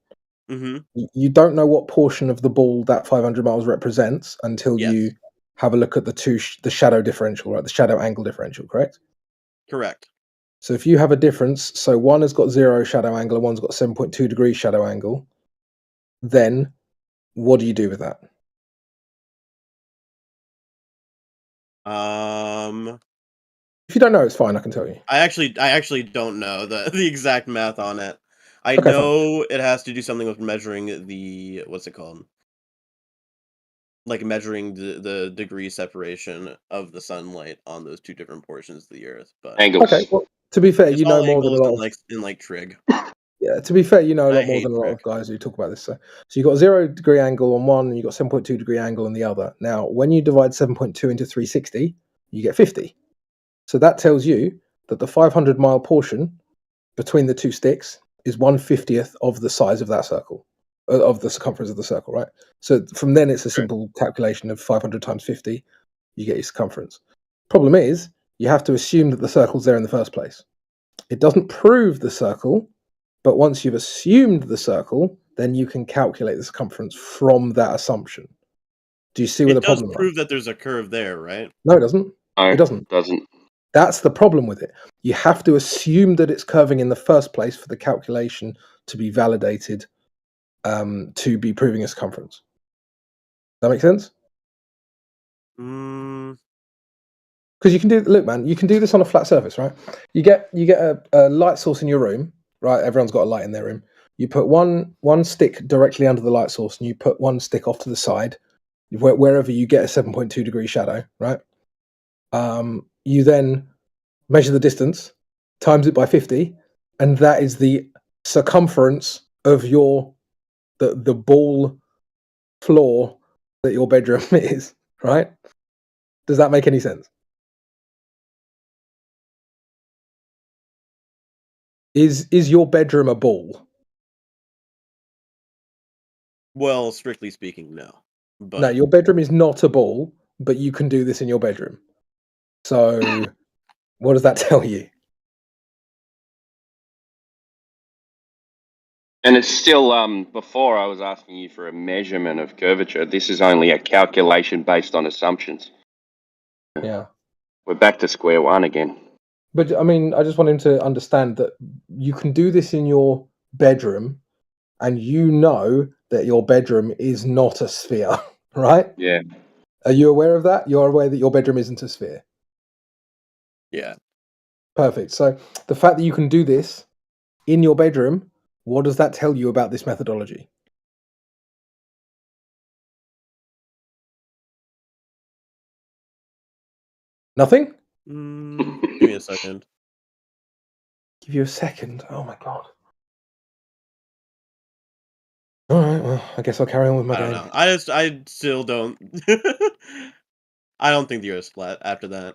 Mm-hmm. You don't know what portion of the ball that 500 miles represents until you have a look at the shadow differential, right? The shadow angle differential, correct? Correct. So if you have a difference, so one has got 0 shadow angle and one's got 7.2 degrees shadow angle, then what do you do with that? If you don't know, it's fine. I can tell you. I actually don't know the exact math on it. I Okay, know it has to do something with measuring the what's it called? Like measuring the degree separation of the sunlight on those two different portions of the Earth. But Okay. Well, to be fair, it's you know all more than a angles lot of. in like trig. Yeah, to be fair, you know a I lot more hate than a lot of guys who talk about this. So you got 0 degree angle on one, and you got 7.2 degree angle on the other. Now, when you divide 7.2 into 360, you get 50. So that tells you that the 500 mile portion between the two sticks is 1/50th of the size of that circle, of the circumference of the circle, right? So from then, it's a simple calculation of 500 times 50. You get your circumference. Problem is, you have to assume that the circle's there in the first place. It doesn't prove the circle. But once you've assumed the circle, then you can calculate the circumference from that assumption. Do you see where It the does problem lies? prove that there's a curve there, right? No, it doesn't. No, it doesn't. That's the problem with it. You have to assume that it's curving in the first place for the calculation to be validated, to be proving a circumference. That make sense? Because you can you can do this on a flat surface, right? You get a light source in your room, right? Everyone's got a light in their room. You put one stick directly under the light source, and you put one stick off to the side, wherever you get a 7.2 degree shadow, right? You then measure the distance, times it by 50, and that is the circumference of the ball floor that your bedroom is, right? Does that make any sense? Is your bedroom a ball? Well, strictly speaking, no. But No, your bedroom is not a ball, but you can do this in your bedroom. So, what does that tell you? And it's still, before I was asking you for a measurement of curvature. This is only a calculation based on assumptions. Yeah. We're back to square one again. But I mean, I just want him to understand that you can do this in your bedroom, and you know that your bedroom is not a sphere, right? Yeah. Are you aware of that? You're aware that your bedroom isn't a sphere. Yeah. Perfect. So the fact that you can do this in your bedroom, what does that tell you about this methodology? Nothing? Give me a second. Give you a second. Oh my god. All right. Well, I guess I'll carry on with my I don't game. know. I still don't. I don't think the Earth's flat after that.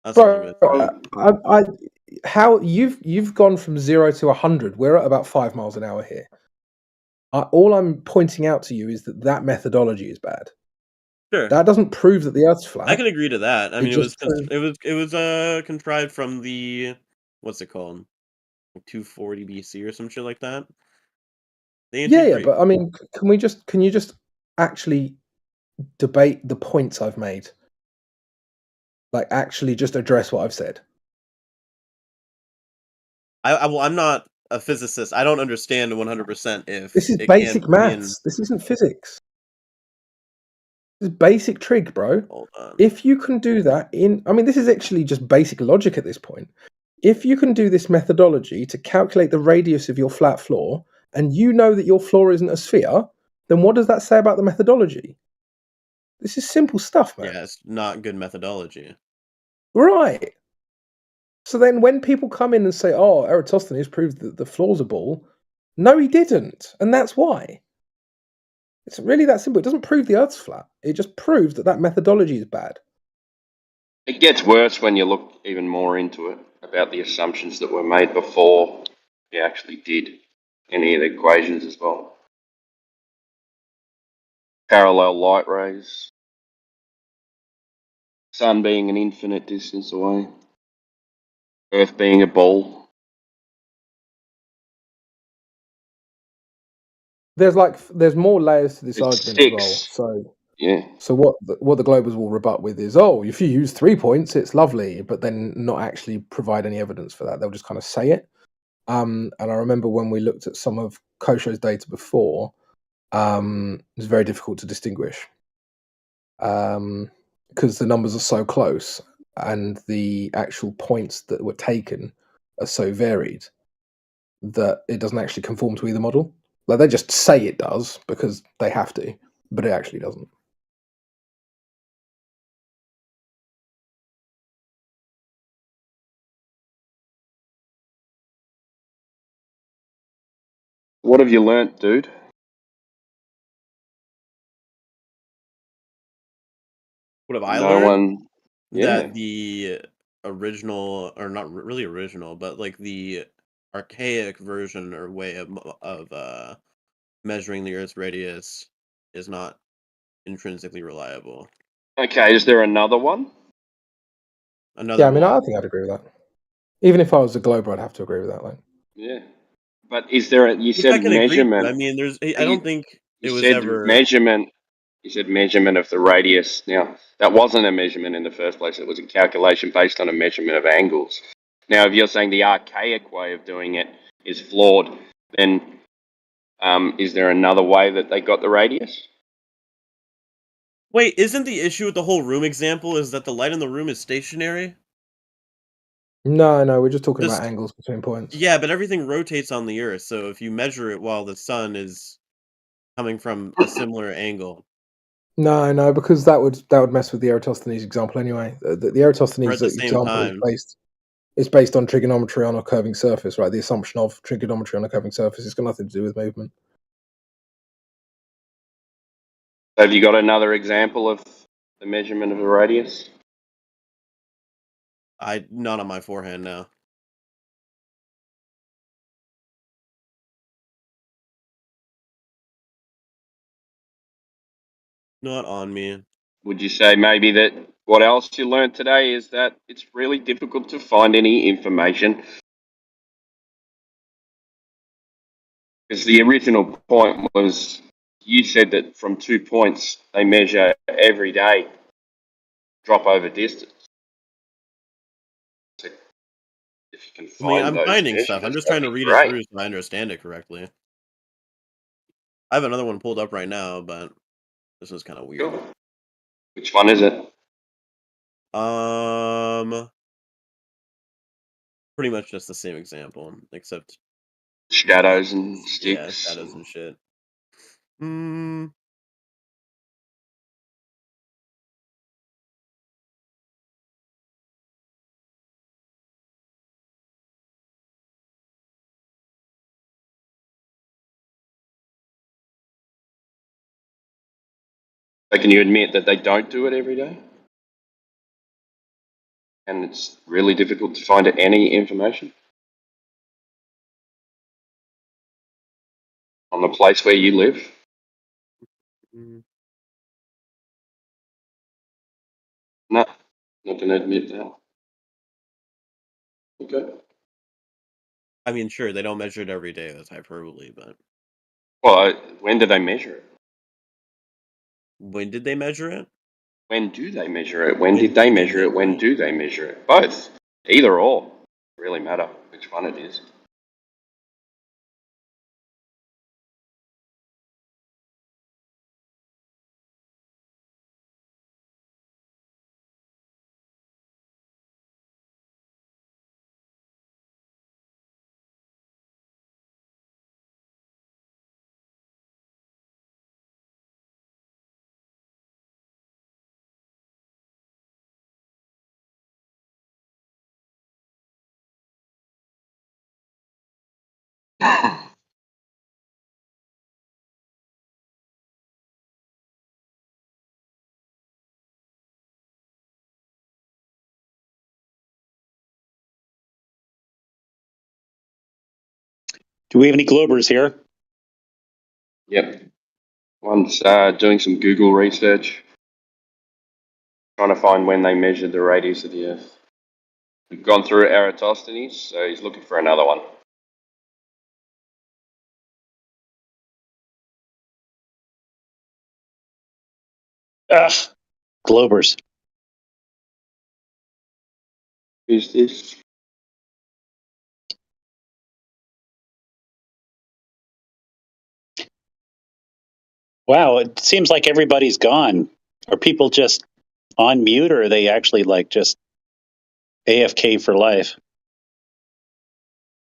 That's all I'm Bro, gonna say. how you've gone from 0 to 100. We're at about 5 miles an hour here. All I'm pointing out to you is that methodology is bad. Sure. That doesn't prove that the Earth's flat. I can agree to that. I mean, just proves- it was contrived from the what's it called, 240 BC or some shit like that. The ancient yeah, Greek. but I mean, can you just actually debate the points I've made? Like, actually, just address what I've said. Well, I'm not a physicist. I don't understand 100% if This is it basic can be in. maths. This isn't physics. This is basic trig, bro. Hold on. If you can do that I mean, this is actually just basic logic at this point. If you can do this methodology to calculate the radius of your flat floor, and you know that your floor isn't a sphere, then what does that say about the methodology? This is simple stuff, man. Yeah, it's not good methodology. Right. So then when people come in and say, oh, Eratosthenes proved that the floor's a ball, no, he didn't. And that's why. It's really that simple. It doesn't prove the Earth's flat. It just proves that methodology is bad. It gets worse when you look even more into it about the assumptions that were made before you actually did any of the equations as well. Parallel light rays, sun being an infinite distance away, Earth being a ball. There's more layers to this It's argument as well. 6. So Yeah. So what the globals will rebut with is, oh, if you use 3 points, it's lovely, but then not actually provide any evidence for that. They'll just kind of say it. And I remember when we looked at some of Kosho's data before, it was very difficult to distinguish because the numbers are so close and the actual points that were taken are so varied that it doesn't actually conform to either model. Like, they just say it does because they have to, but it actually doesn't. What have you learnt, dude? What have I No learned? one. Yeah. That the original, or not really original, but like the archaic version or way of measuring the Earth's radius is not intrinsically reliable. Okay, is there another one? Another Yeah, I mean, one. I think I'd agree with that. Even if I was a glober, I'd have to agree with that. Like, Yeah. But is there you Which I said can agree with. measurement. I mean, I You- don't think it You was said ever. measurement. You said measurement of the radius. Now, that wasn't a measurement in the first place. It was a calculation based on a measurement of angles. Now, if you're saying the archaic way of doing it is flawed, then is there another way that they got the radius? Wait, isn't the issue with the whole room example is that the light in the room is stationary? no, we're just talking Just- about angles between points. Yeah, but everything rotates on the Earth, so if you measure it while the sun is coming from a similar angle. No, because that would mess with the Eratosthenes example anyway. The Eratosthenes at the same example time. is based on trigonometry on a curving surface, right? The assumption of trigonometry on a curving surface has got nothing to do with movement. Have you got another example of the measurement of the radius? Not on my forehand now. Not on me. Would you say maybe that what else you learned today is that it's really difficult to find any information? Because the original point was you said that from 2 points they measure every day drop over distance. So if you can I mean, find I'm those finding stuff. I'm measurements, just trying to that'd be read it great. through so I understand it correctly. I have another one pulled up right now, but this is kind of weird. Cool. Which one is it? Pretty much just the same example, except shadows and sticks. Yeah, shadows and shit. So can you admit that they don't do it every day? And it's really difficult to find any information on the place where you live? No, not going to admit that. Okay. I mean, sure, they don't measure it every day. That's hyperbole, but Well, when do they measure it? when did they measure it? When do they measure it? When did they measure it? When do they measure it? Both. Either or. Really matter which one it is. Do we have any Globers here? Yep. One's doing some Google research, trying to find when they measured the radius of the Earth. We've gone through Eratosthenes, so he's looking for another one. Ugh, Globers. Who's this? Wow, it seems like everybody's gone. Are people just on mute, or are they actually like just AFK for life?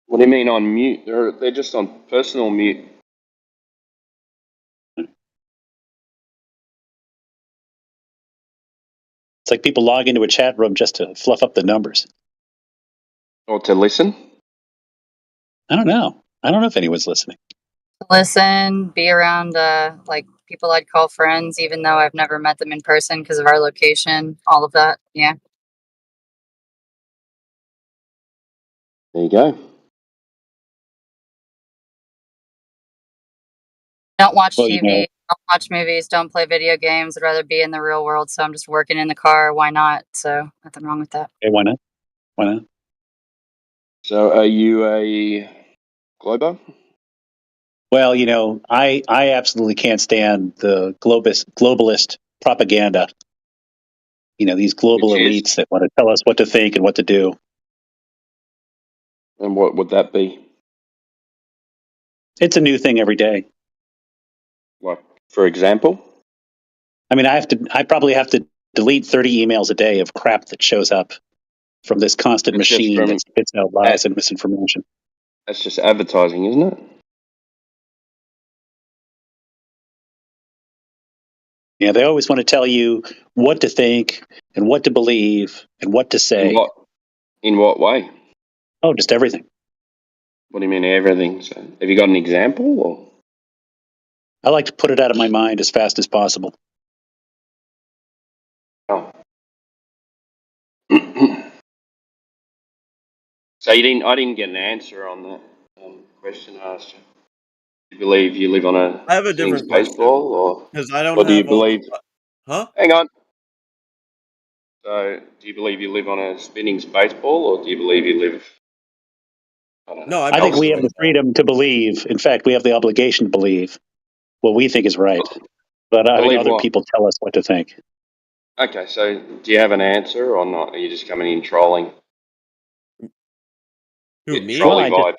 What do you mean on mute? They're just on personal mute. It's like people log into a chat room just to fluff up the numbers. Or to listen? I don't know. I don't know if anyone's listening. Listen, be around like people I'd call friends, even though I've never met them in person because of our location. All of that, yeah. There you go. Don't watch Well, TV. you know, Don't watch movies. Don't play video games. I'd rather be in the real world. So I'm just working in the car. Why not? So nothing wrong with that. hey, why not? Why not? So are you a Glober? Well, you know, I absolutely can't stand the globalist propaganda. You know, these global Which is? elites that want to tell us what to think and what to do. And what would that be? It's a new thing every day. Like, for example? I mean, I probably have to delete 30 emails a day of crap that shows up from this constant It's just machine from that spits out lies and misinformation. That's just advertising, isn't it? Yeah, they always want to tell you what to think and what to believe and what to say. In what way? Oh, just everything. What do you mean everything? So, have you got an example? Or? I like to put it out of my mind as fast as possible. Oh. So I didn't get an answer on that question I asked you. Do you believe you live on a I have a spinning different question spaceball, or because I don't do you have all the. believe? Huh? Hang on. So, do you believe you live on a spinning spaceball, or do you believe you live? I don't know. No, I I think we have elsewhere? the freedom to believe. In fact, we have the obligation to believe what we think is right. But having Believe other what? people tell us what to think. Okay, so do you have an answer or not? Are you just coming in trolling? Who, me? Trolly vibes.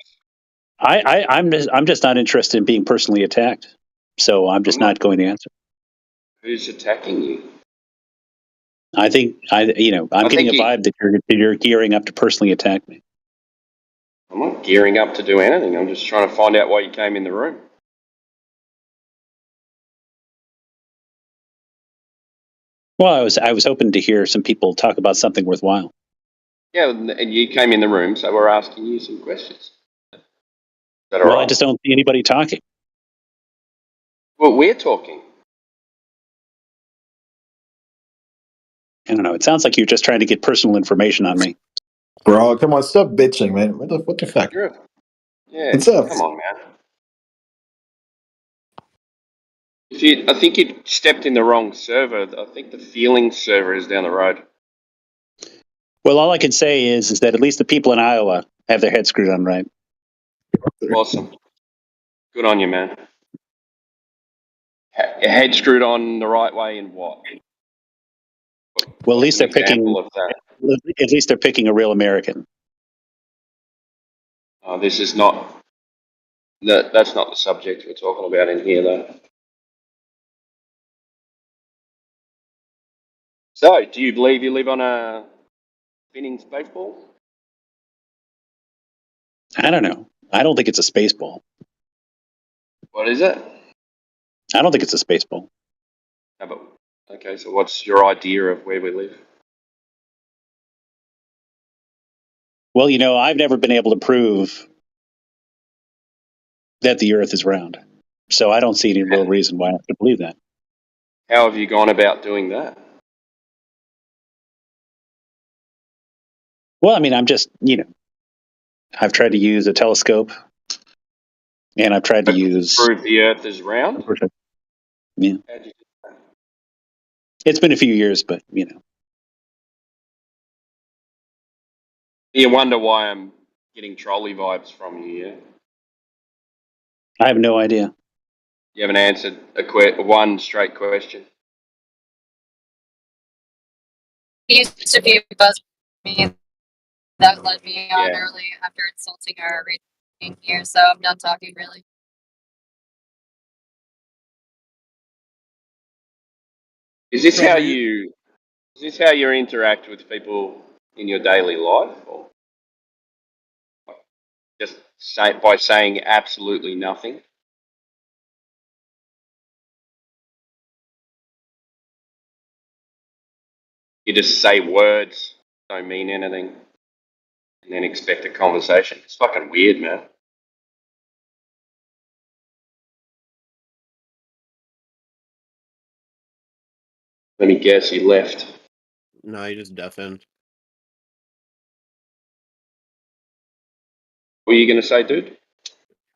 I'm just not interested in being personally attacked. So I'm just not going to answer. Who's attacking you? I'm getting a vibe that you're gearing up to personally attack me. I'm not gearing up to do anything. I'm just trying to find out why you came in the room. Well, I was hoping to hear some people talk about something worthwhile. Yeah, and you came in the room, so we're asking you some questions. Is that all Well, right? I just don't see anybody talking. Well, we're talking. I don't know. It sounds like you're just trying to get personal information on me. Bro, come on, stop bitching, man. What the fuck? Yeah, What's up? come on, man. I think you stepped in the wrong server. I think the feeling server is down the road. Well, all I can say is that at least the people in Iowa have their heads screwed on right. Awesome. Good on you, man. Your head screwed on the right way in what? Well, at least they're picking. Example of that. At least they're picking a real American. This is not. That's not the subject we're talking about in here, though. So, do you believe you live on a spinning space ball? I don't know. I don't think it's a space ball. What is it? I don't think it's a space ball. No, but, okay, so what's your idea of where we live? Well, I've never been able to prove that the Earth is round. So I don't see any real reason why I have to believe that. How have you gone about doing that? Well, I mean, I'm just, I've tried to use a telescope, and I've tried to use. Prove the Earth is round? Yeah. How'd you do that? It's been a few years, but, You wonder why I'm getting trolley vibes from you, yeah? I have no idea. You haven't answered one straight question. He used to be buzz me. That led me on early after insulting our rating here, so I'm done talking, really. Is this how you interact with people in your daily life, or just by saying absolutely nothing? You just say words, don't mean anything, and then expect a conversation. It's fucking weird, man. Let me guess, you left. No, you just deafened. What were you gonna say, dude?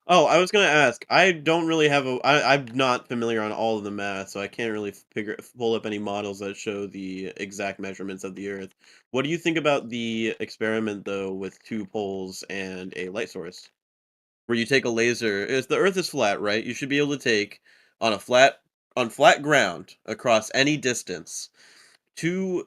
Oh, I was gonna ask. I don't really have I'm not familiar on all of the math, so I can't really pull up any models that show the exact measurements of the Earth. What do you think about the experiment though, with 2 poles and a light source, where you take a laser? If the Earth is flat, right? You should be able to take on flat ground across any distance 2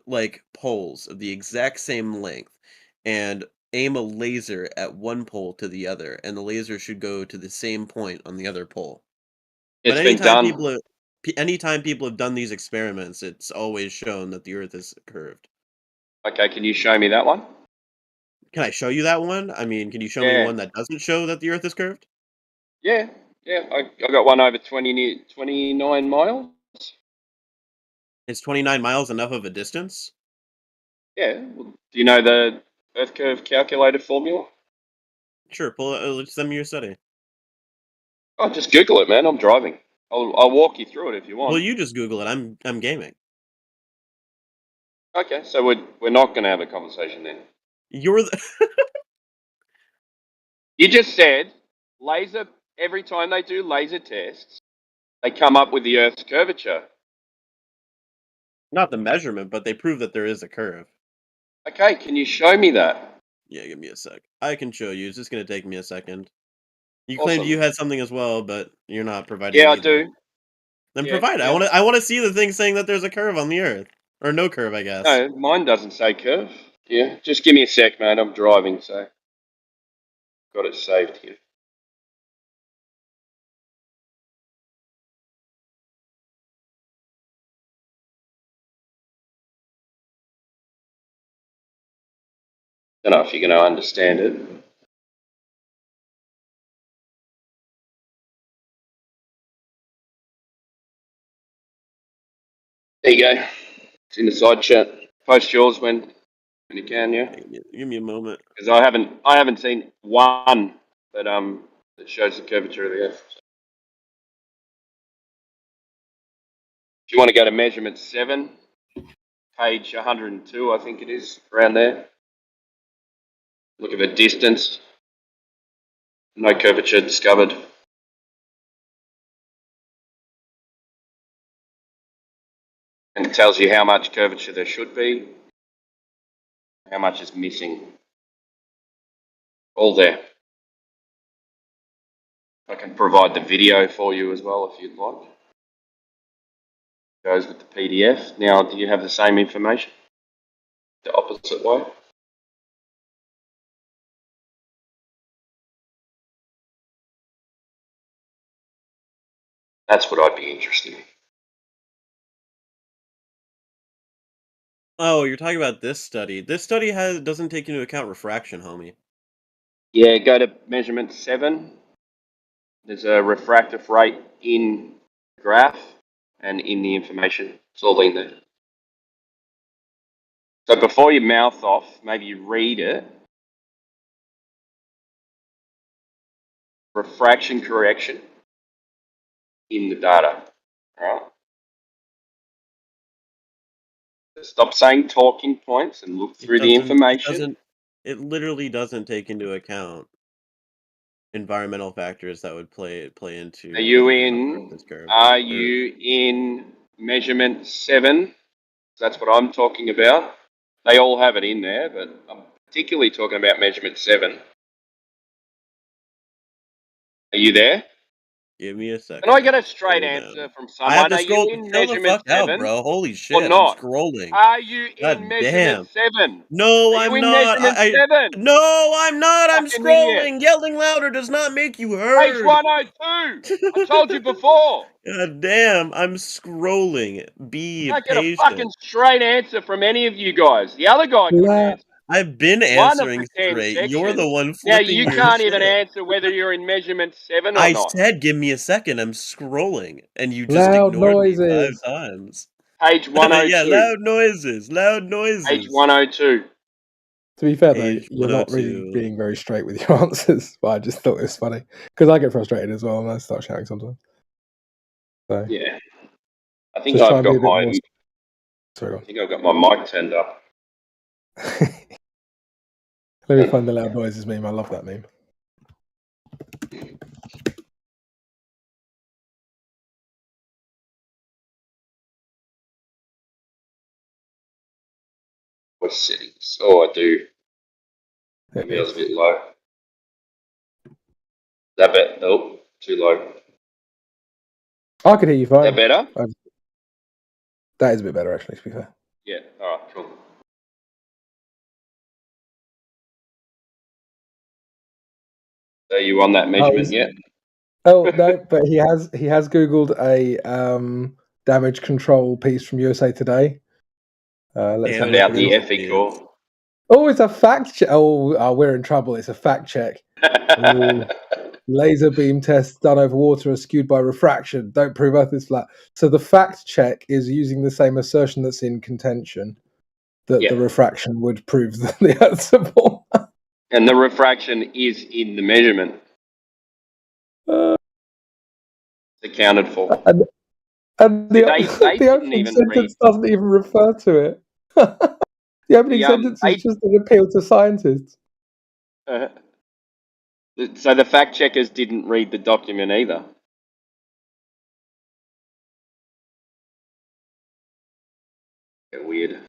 poles of the exact same length, and aim a laser at one pole to the other, and the laser should go to the same point on the other pole. But It's been done. anytime people have done these experiments, it's always shown that the Earth is curved. Okay, can you show me that one? Can I show you that one? I mean, can you show me one that doesn't show that the Earth is curved? Yeah. I got one over 29 miles. Is 29 miles enough of a distance? Yeah. Well, do you know the Earth curve calculator formula? Sure, send me your study. Oh, just Google it, man. I'm driving. I'll walk you through it if you want. Well, you just Google it. I'm gaming. Okay, so we're not going to have a conversation then. You're the You just said laser. Every time they do laser tests, they come up with the Earth's curvature. Not the measurement, but they prove that there is a curve. Okay, can you show me that? Yeah, give me a sec. I can show you. It's just gonna take me a second. You Awesome. claimed you had something as well, but you're not providing. Yeah, I either. do. Then Yeah, provide it. yeah. I want to see the thing saying that there's a curve on the Earth, or no curve, I guess. No, mine doesn't say curve. Yeah, just give me a sec, man. I'm driving, so got it saved here. Don't know if you're going to understand it. There you go. It's in the side chat. Post yours when you can, yeah. Give me a moment. Because I haven't seen one that shows the curvature of the Earth. If you want to go to measurement 7, page 102, I think it is, around there. Look at the distance. No curvature discovered. And it tells you how much curvature there should be, how much is missing. All there. I can provide the video for you as well if you'd like. Goes with the PDF. Now, do you have the same information? The opposite way? That's what I'd be interested in. Oh, you're talking about this study. This study doesn't take into account refraction, homie. Yeah, go to measurement 7. There's a refractive rate in the graph and in the information. It's all in there. So before you mouth off, maybe you read it. Refraction correction in the data. Alright? Stop saying talking points and look through the information. It literally doesn't take into account environmental factors that would play into. Are you in measurement 7? That's what I'm talking about. They all have it in there, but I'm particularly talking about measurement 7. Are you there? Give me a second. Can I get a straight answer from someone? I have to Are scroll. you in Chill the measurement fuck out, 7? bro. Holy shit! Or not? I'm scrolling. Are you God in measurement damn. 7? No, Are I'm you in not. measurement 7? No, I'm not. I'm Fucking idiot. scrolling. Yelling louder does not make you Page heard. 102. I told you before. God damn, I'm scrolling. Be Can't get a patient. fucking straight answer from any of you guys. The other guy couldn't answer. I've been One of answering the 10 straight. You're the sections. one Now flipping you your can't even shit. answer whether you're in measurement 7 or I not. said, give me a second. I'm scrolling, and you just Loud ignored me 5 noises. times. Page 102. Yeah, loud noises. Loud noises. Page 102. To be fair, though, Page you're not really 102. being very straight with your answers. But I just thought it was funny because I get frustrated as well and I start shouting sometimes. So Yeah. I think just try I've and be got a bit my. more. Sorry, go on. I think I've got my mic turned up. Let me find the loud noises meme. I love that meme. What settings? Oh, I do. Maybe I was a bit low. That bit? Nope, too low. I could hear you fine. Is that better? That is a bit better, actually, to be fair. Yeah. All right. Cool. Are you on that measurement yet? Oh no, but he has googled a damage control piece from USA Today. Let's have a look About at the it. ethical. Oh, it's a fact check. Oh, we're in trouble. It's a fact check. Ooh. Laser beam tests done over water are skewed by refraction. Don't prove Earth is flat. So the fact check is using the same assertion that's in contention, that the refraction would prove that the Earth's a ball. And the refraction is in the measurement. It's accounted for. And the, They the didn't opening even sentence doesn't even refer to it. The opening sentence is just an appeal to scientists. So the fact checkers didn't read the document either. Weird.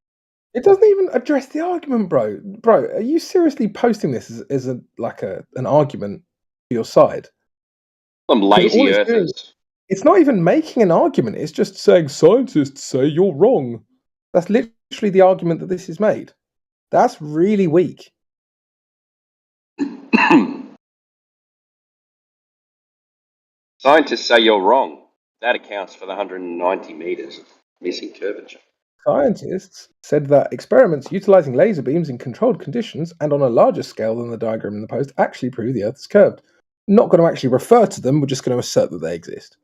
It doesn't even address the argument, bro. Bro, are you seriously posting this as an argument for your side? Some lazy it's earthers. It's not even making an argument. It's just saying scientists say you're wrong. That's literally the argument that this is made. That's really weak. Scientists say you're wrong. That accounts for the 190 meters of missing curvature. Scientists said that experiments utilizing laser beams in controlled conditions and on a larger scale than the diagram in the post actually prove the Earth is curved. Not going to actually refer to them. We're just going to assert that they exist.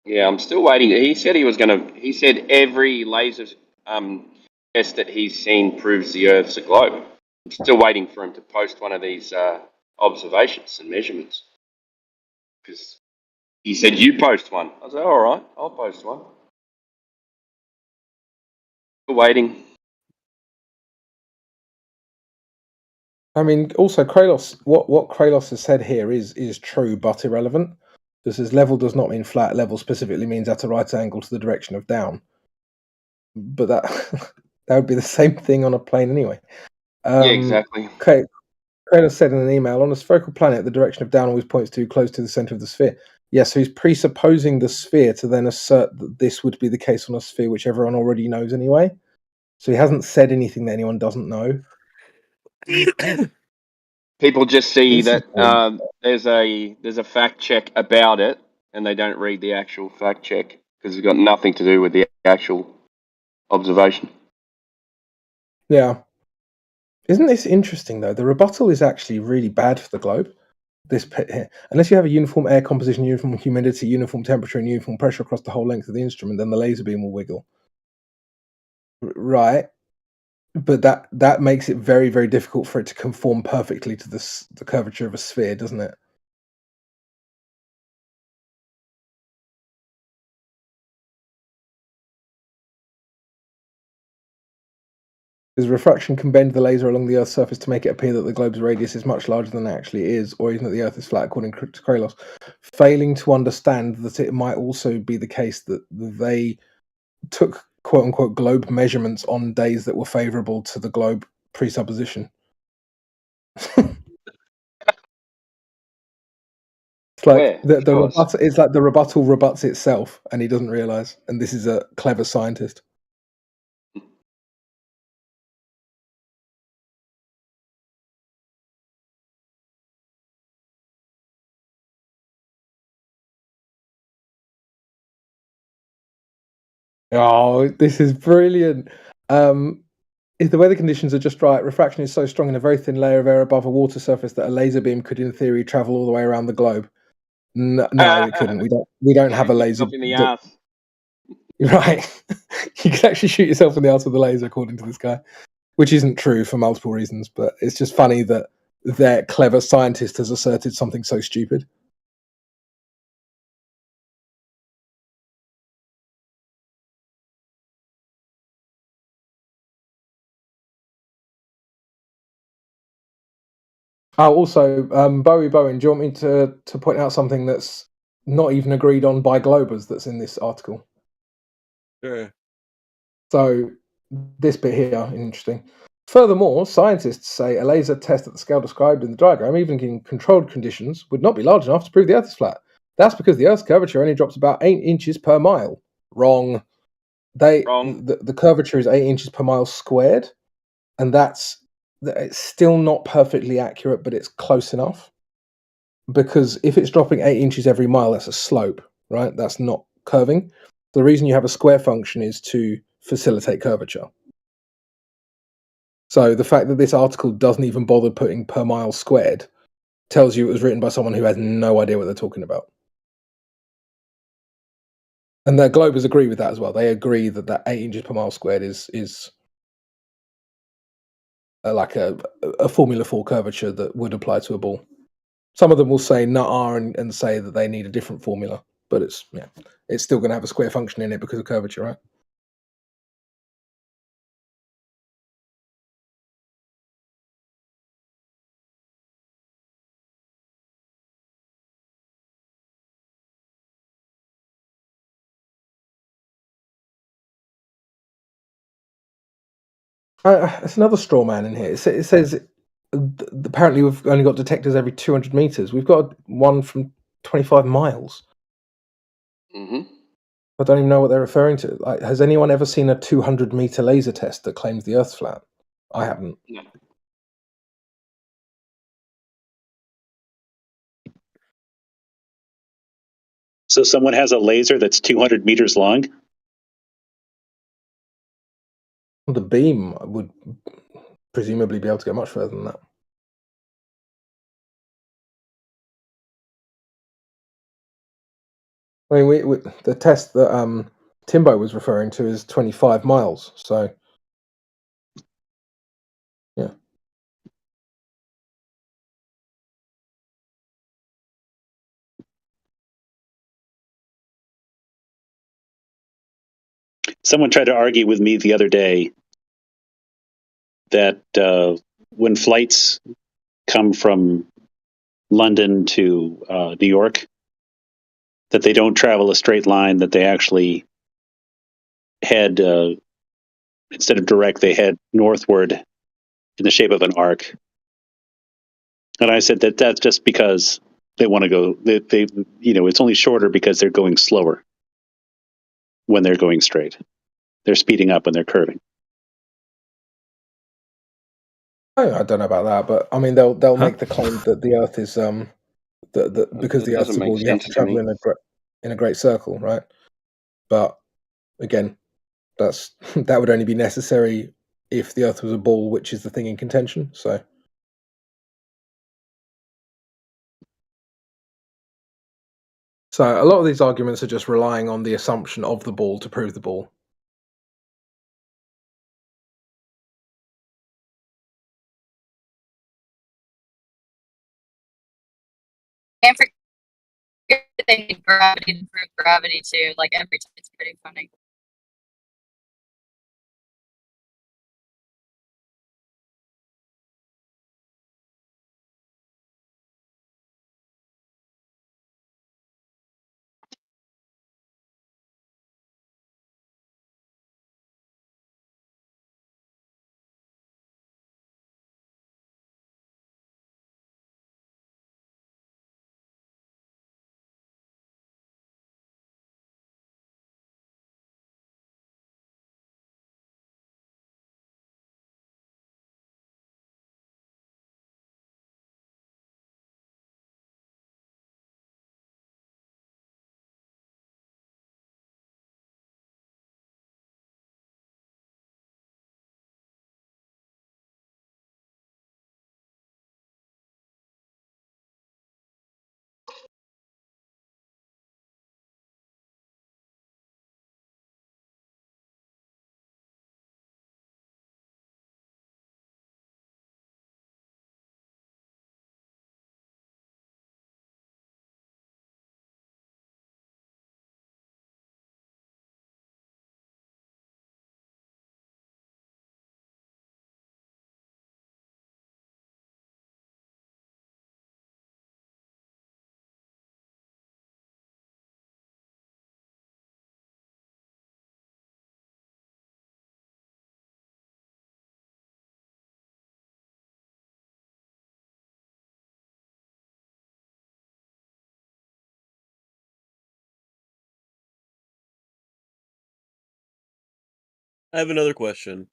Yeah, I'm still waiting. He said he was going to. He said every laser test that he's seen proves the Earth's a globe. I'm still waiting for him to post one of these observations and measurements. Because he said, you post one. I said, all right, I'll post one. Still waiting. I mean, also Kralos. What Kralos has said here is true but irrelevant. This says level does not mean flat. Level specifically means at a right angle to the direction of down. But that that would be the same thing on a plane anyway. Yeah, exactly. Okay. Kratos said in an email, on a spherical planet, the direction of down always points to close to the center of the sphere. Yes, so he's presupposing the sphere to then assert that this would be the case on a sphere, which everyone already knows anyway. So he hasn't said anything that anyone doesn't know. People just see This is that there's a fact check about it, and they don't read the actual fact check because it's got nothing to do with the actual observation. Yeah. Isn't this interesting, though? The rebuttal is actually really bad for the globe. This pit here. Unless you have a uniform air composition, uniform humidity, uniform temperature, and uniform pressure across the whole length of the instrument, then the laser beam will wiggle. Right. But that makes it very, very difficult for it to conform perfectly to the curvature of a sphere, doesn't it? Because refraction can bend the laser along the Earth's surface to make it appear that the globe's radius is much larger than it actually is, or even that the Earth is flat, according to Kralos. Failing to understand that it might also be the case that they took quote-unquote globe measurements on days that were favourable to the globe presupposition. It's like the rebuttal, it's like the rebuttal rebuts itself, and he doesn't realise. And this is a clever scientist. Oh, this is brilliant. If the weather conditions are just right, refraction is so strong in a very thin layer of air above a water surface that a laser beam could, in theory, travel all the way around the globe. No, it couldn't. We don't have a laser. In the ass. Right. You could actually shoot yourself in the ass with a laser, according to this guy, which isn't true for multiple reasons. But it's just funny that their clever scientist has asserted something so stupid. Oh, also, Bowie Bowen, do you want me to point out something that's not even agreed on by Globers that's in this article? Sure. So, this bit here, interesting. Furthermore, scientists say a laser test at the scale described in the diagram, even in controlled conditions, would not be large enough to prove the Earth is flat. That's because the Earth's curvature only drops about 8 inches per mile. Wrong. The curvature is 8 inches per mile squared, and it's still not perfectly accurate, but it's close enough. Because if it's dropping 8 inches every mile, that's a slope, right? That's not curving. The reason you have a square function is to facilitate curvature. So the fact that this article doesn't even bother putting per mile squared tells you it was written by someone who has no idea what they're talking about. And the Globers agree with that as well. They agree that 8 inches per mile squared is like a Formula 4 curvature that would apply to a ball. Some of them will say nah and say that they need a different formula, but it's still going to have a square function in it because of curvature, right? It's another straw man in here. It says apparently we've only got detectors every 200 meters. We've got one from 25 miles. Mm-hmm. I don't even know what they're referring to. Like, has anyone ever seen a 200-meter laser test that claims the Earth's flat? I haven't. No. So someone has a laser that's 200 meters long? The beam would presumably be able to go much further than that. I mean, the test that Timbo was referring to is 25 miles. So, yeah. Someone tried to argue with me the other day that when flights come from London to New York, that they don't travel a straight line, that they actually head, instead of direct, they head northward in the shape of an arc. And I said that that's just because they want to go, they it's only shorter because they're going slower when they're going straight. They're speeding up when they're curving. I don't know about that, but I mean they'll make the claim that the Earth is because It the Earth's doesn't a make ball, you have to sense to travel me. in a great circle, right? But again, that would only be necessary if the Earth was a ball, which is the thing in contention. So a lot of these arguments are just relying on the assumption of the ball to prove the ball. Can't forget they need gravity to prove gravity too. Like every time, it's pretty funny. I have another question.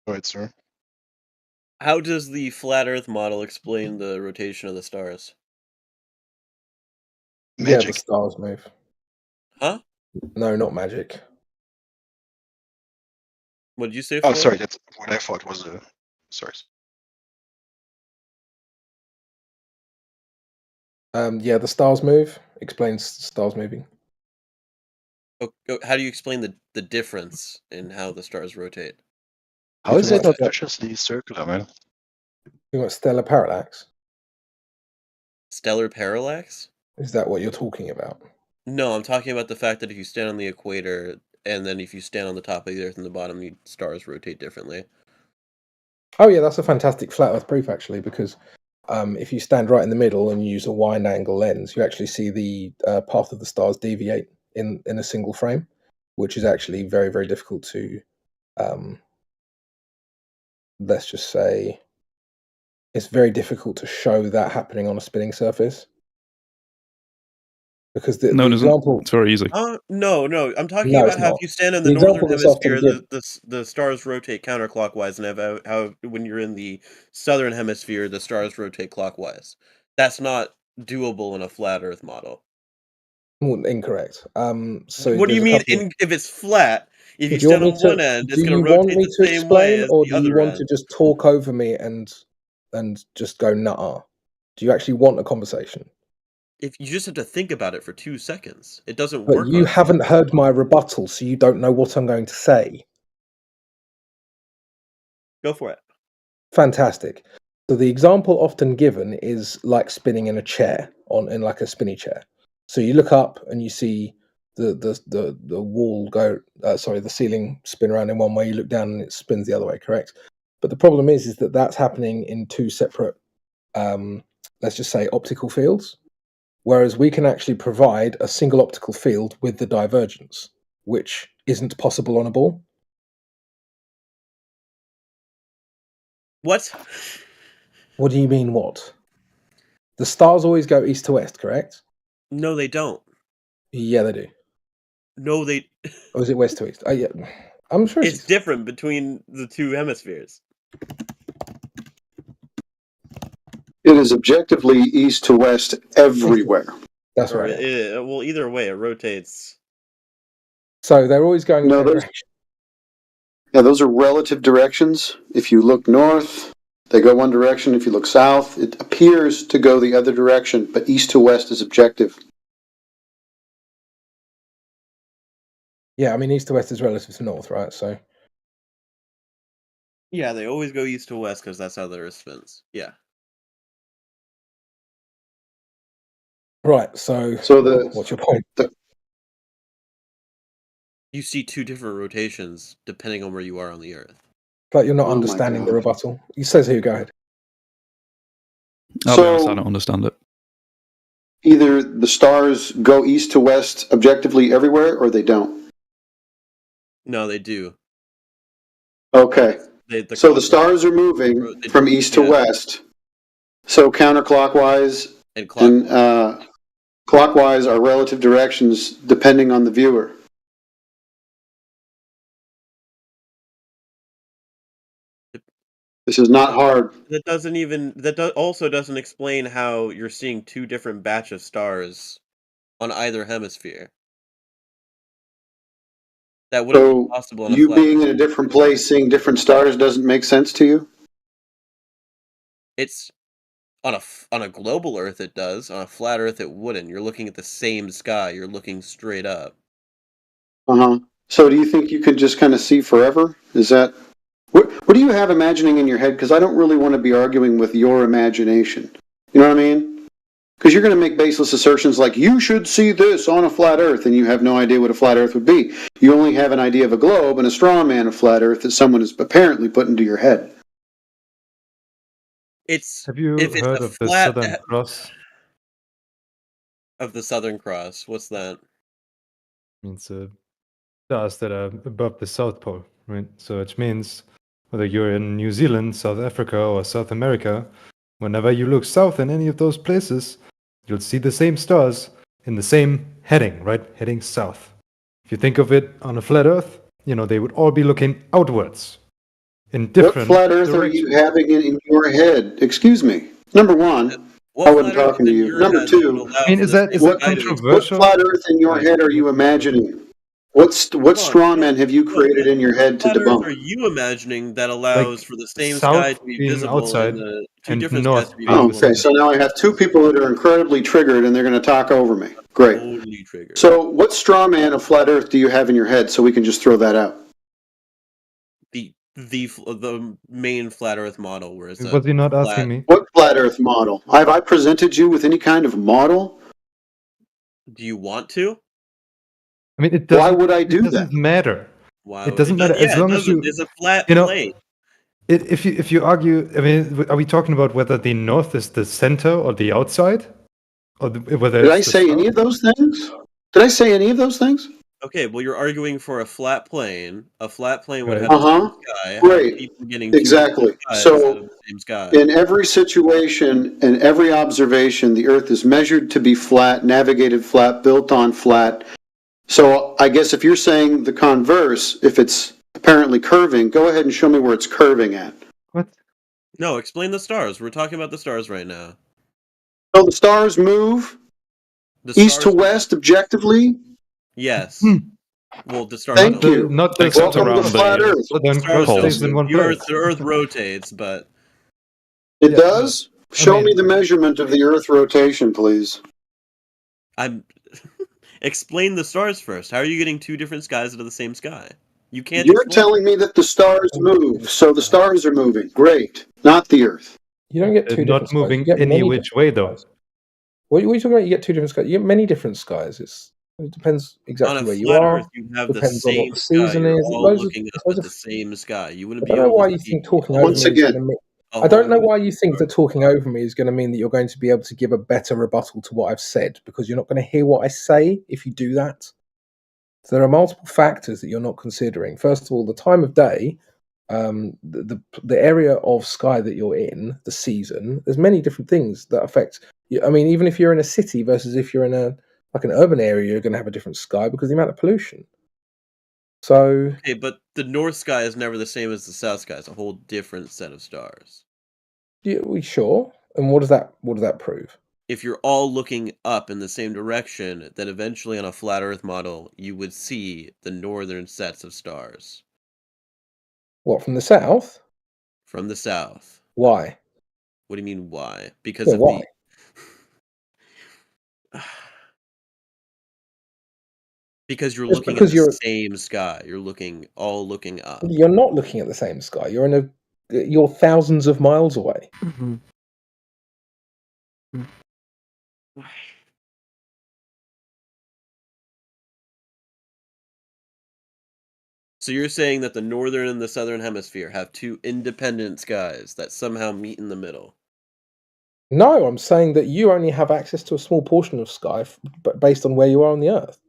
Go ahead, sir. How does the flat Earth model explain the rotation of the stars? Yeah, the stars move. Huh? No, not magic. What did you say? Oh, Floyd? sorry. That's what I thought was a. Sorry. Yeah, the stars move explains stars moving. How do you explain the difference in how the stars rotate? How is it Talking about suspiciously circular, man? stellar parallax. Stellar parallax? Is that what you're talking about? No, I'm talking about the fact that if you stand on the equator and then if you stand on the top of the Earth and the bottom, the stars rotate differently. Oh yeah, that's a fantastic flat Earth proof actually, because if you stand right in the middle and you use a wide angle lens, you actually see the path of the stars deviate in a single frame, which is actually very, very difficult to, let's just say, it's very difficult to show that happening on a spinning surface. Because the example, It's very easy. No. I'm talking No, about it's how not. if you stand in The the northern example that's often hemisphere, given, the stars rotate counterclockwise, and how when you're in the southern hemisphere, the stars rotate clockwise. That's not doable in a flat Earth model. well, incorrect. So What do you there's a mean couple. if it's flat? If you Do you want stand me on to? one end, it's Do going to you want rotate me the to same way explain, as or the do you other want end. to just talk over me and just go nuh-uh? Do you actually want a conversation? If you just have to think about it for 2 seconds, it doesn't But work you on a haven't flat Earth heard my model. rebuttal, so you don't know what I'm going to say. Go for it. Fantastic. So the example often given is like spinning in a chair in like a spinny chair. So you look up and you see the wall go, the ceiling spin around in one way. You look down and it spins the other way. Correct. But the problem is that that's happening in two separate, let's just say, optical fields, whereas we can actually provide a single optical field with the divergence, which isn't possible on a ball. What? What do you mean, what? The stars always go east to west, correct? No, they don't. Yeah, they do. No, they. Or is it west to east? Oh, yeah. I'm sure It's different between the two hemispheres. It is objectively east to west everywhere. That's Or right. well, either way, it rotates. So they're always going in No, the same those, direction. yeah, those are relative directions. If you look north, they go one direction. If you look south, it appears to go the other direction, but east to west is objective. Yeah, I mean, east to west is relative to north, right? So Yeah, they always go east to west because that's how the Earth spins. Yeah. right. So what's your point? You see two different rotations depending on where you are on the Earth. Like you're not Oh my understanding the God. rebuttal. He says who? Go ahead. I'll be honest, I don't understand it. Either the stars go east to west objectively everywhere, or they don't. No, they do. Okay. The So the stars are moving from east to west. So counterclockwise and clockwise are relative directions depending on the viewer. This is not hard. That doesn't even also doesn't explain how you're seeing two different batch of stars on either hemisphere. That wouldn't be So possible on a you flat being in a different place, seeing different stars doesn't make sense to you? It's on a global Earth it does. On a flat Earth it wouldn't. You're looking at the same sky. You're looking straight up. Uh-huh. So do you think you could just kind of see forever? Is that what do you have imagining in your head? Because I don't really want to be arguing with your imagination. You know what I mean? Because you're going to make baseless assertions like, you should see this on a flat Earth, and you have no idea what a flat Earth would be. You only have an idea of a globe and a straw man of flat Earth that someone has apparently put into your head. Have you if it's heard a of the flat Southern Cross? Of the Southern Cross. What's that? Means stars that are above the South Pole, right? So it means whether you're in New Zealand, South Africa, or South America, whenever you look south in any of those places, you'll see the same stars in the same heading, right? Heading south. If you think of it on a flat Earth, they would all be looking outwards in different What flat Earth directions. are you having in your head? Excuse me. Number one, I wasn't talking to you. Number two, I mean, is that controversial? What flat Earth in your head are you imagining? What straw man have you created in your head to Flat Earth are debunk? you imagining that allows for the same south sky to be being visible outside and the two and different north skies to be being visible? Okay, so now I have two people that are incredibly triggered and they're going to talk over me. Great. Totally triggered. So what straw man of flat Earth do you have in your head so we can just throw that out? The main flat Earth model, where it's Was he not asking me? What flat Earth model? Have I presented you with any kind of model? Do you want to? I mean, it doesn't. Why would I do it doesn't matter. Wow. It doesn't matter as long as you. It's a flat you know, plate. If you argue, I mean, are we talking about whether the north is the center or the outside, or whether? Did I say any of those things? Did I say any of those things? Okay, well, you're arguing for a flat plane. A flat plane would Right. have the same sky. Great. People getting two Exactly. different skies So of the same sky. in every situation and every observation, the Earth is measured to be flat, navigated flat, built on flat. So I guess if you're saying the converse, if it's apparently curving, go ahead and show me where it's curving at. What? No, explain the stars. We're talking about the stars right now. So the stars move east to west objectively? Yes. Well, the stars. Thank you. Not the Welcome to flat Earth. Southern Cross stays in one place. The Earth rotates, but It does? Show me the measurement of the Earth rotation, please. I'm. Explain the stars first. How are you getting two different skies out of the same sky? You can't. You're telling me that the stars move, so the stars are moving. Great. Not the Earth. You don't get They're two not different skies. moving You get any many which way, though. What are you talking about? You get two different skies. You get many different skies. It's It depends On exactly a where you flat are. Earth, you have the Depends on what same the sky. season You're is. all Loads of, looking up loads at of the same sky. You I wouldn't be don't know able why to you see think talking a over Once me is going again, to make. a I don't whole know new why you think that talking over me is going to mean that you're going to be able to give a better rebuttal to what I've said, because you're not going to hear what I say if you do that. So there are multiple factors that you're not considering. First of all, the time of day, the area of sky that you're in, the season. There's many different things that affect. I mean, even if you're in a city versus if you're in an urban area, you're going to have a different sky because of the amount of pollution. So Okay, but the north sky is never the same as the south sky. It's a whole different set of stars. yeah, we sure. And what does that prove? If you're all looking up in the same direction, then eventually on a flat Earth model, you would see the northern sets of stars What, from the south? from the south. Why? What do you mean why? Because Yeah, of why? because you're Just looking at because the same sky. You're all looking up. you're not looking at the same sky. You're thousands of miles away. So you're saying that the northern and the southern hemisphere have two independent skies that somehow meet in the middle. No, I'm saying that you only have access to a small portion of sky, based on where you are on the Earth.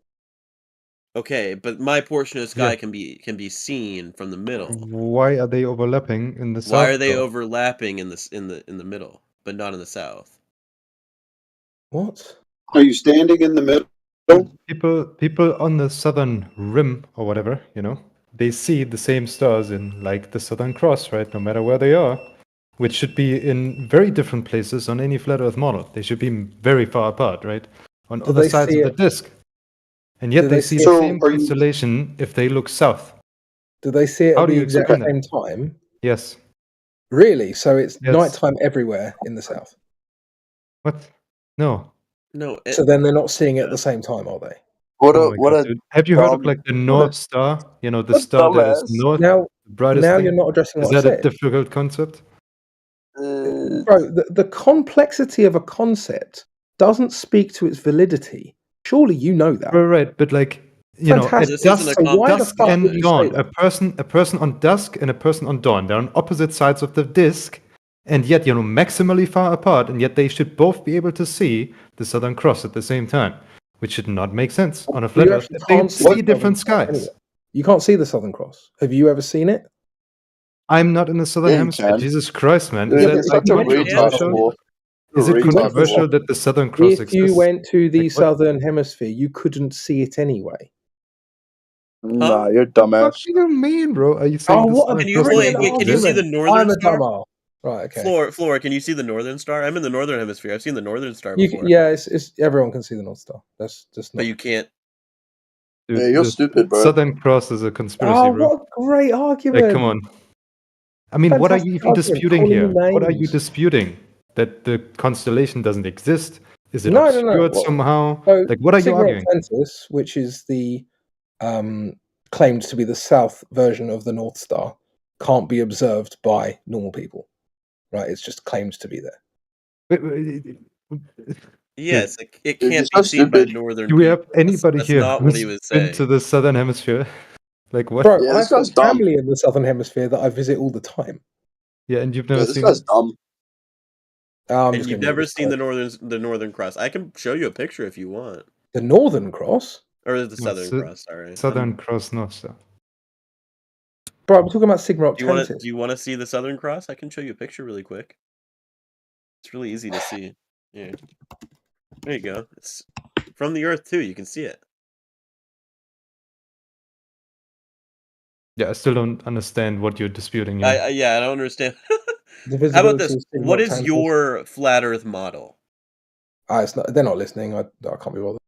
Okay, but my portion of sky Yeah. can be seen from the middle. Why are they overlapping in the south? Why are they though? overlapping in the middle, but not in the south? What? Are you standing in the middle? People on the southern rim or whatever, they see the same stars in like the Southern Cross, right? No matter where they are, which should be in very different places on any flat Earth model. They should be very far apart, right? On Do other they sides see of the it? disk. And yet Do they they see see the it? same constellation if they look south. Do they see it How at do the you exact explain same that? time? Yes. Really? So it's Yes. nighttime everywhere in the south. What? No. No. So then they're not seeing it at the same time, are they? Oh my God, dude. Have you heard of like the North Star? The star that is north, Now, the brightest now thing? you're not addressing Is what I that a said. difficult concept? Bro, the complexity of a concept doesn't speak to its validity. Surely you know that. Right, but like Fantastic. at dusk, So why the dusk fuck and would you say dawn, that? a person on dusk and a person on dawn, they're on opposite sides of the disk, and yet maximally far apart, and yet they should both be able to see the Southern Cross at the same time, which should not make sense on a flat You Earth. actually If they can't see see the different Southern Cross skies. anyway. You can't see the Southern Cross. Have you ever seen it? I'm not in the Southern Yeah, you Hemisphere. can. Jesus Christ, man! Dude, Is you're that like such a retard, controversial? fool. Is You're it a retard, controversial fool. that the Southern Cross If exists? you went to the Like, what? Southern Hemisphere, you couldn't see it anyway. Nah, you're What dumbass. do you mean, bro? Are you saying Oh, the what a Southern Can you Cross brilliant doesn't wait? Can you see exist? the argument! northern I'm a star? dumbass. Right, okay. Flora, can you see the northern star? I'm in the northern hemisphere. I've seen the northern star You, before, yeah, it's everyone can see the North Star. That's just but not. you can't. Dude, Yeah, you're the stupid, bro. Southern Cross is a conspiracy, Oh, bro. what a great Like, argument! come on. I mean, what are you Fantastic even argument. disputing Calling here? me What are you names. disputing? That the constellation doesn't exist? Is it No. obscured Well, somehow? so Like, what are you Sigma arguing? Octantis, which is the claimed to be the south version of the North Star, can't be observed by normal people. Right? It's just claimed to be there. Yes, it Dude, can't you're be so seen by stupid. northern Do we have people. anybody That's here not what who's he was been saying. to the Southern Hemisphere? Like, what? Bro, Yeah, this I've got guy's dumb. family in the Southern Hemisphere that I visit all the time. Yeah, and you've Yeah, never this seen guy's it? dumb. I'm And just you've gonna never use seen the Northern Cross. I can show you a picture if you want, the Northern Cross. or the No, Southern Cross. Sorry, Southern Cross North Star. Bro, I'm talking about Sigma Do you want Octantis. to? Do you want to see the Southern Cross? I can show you a picture really quick. It's really easy to see. Yeah, there you go. It's from the Earth too. You can see it. Yeah, I still don't understand what you're disputing here. Yeah, I don't understand. The How about visibility this? of Sigma What is Octantis. your flat Earth model? It's not. They're not listening. I can't be bothered.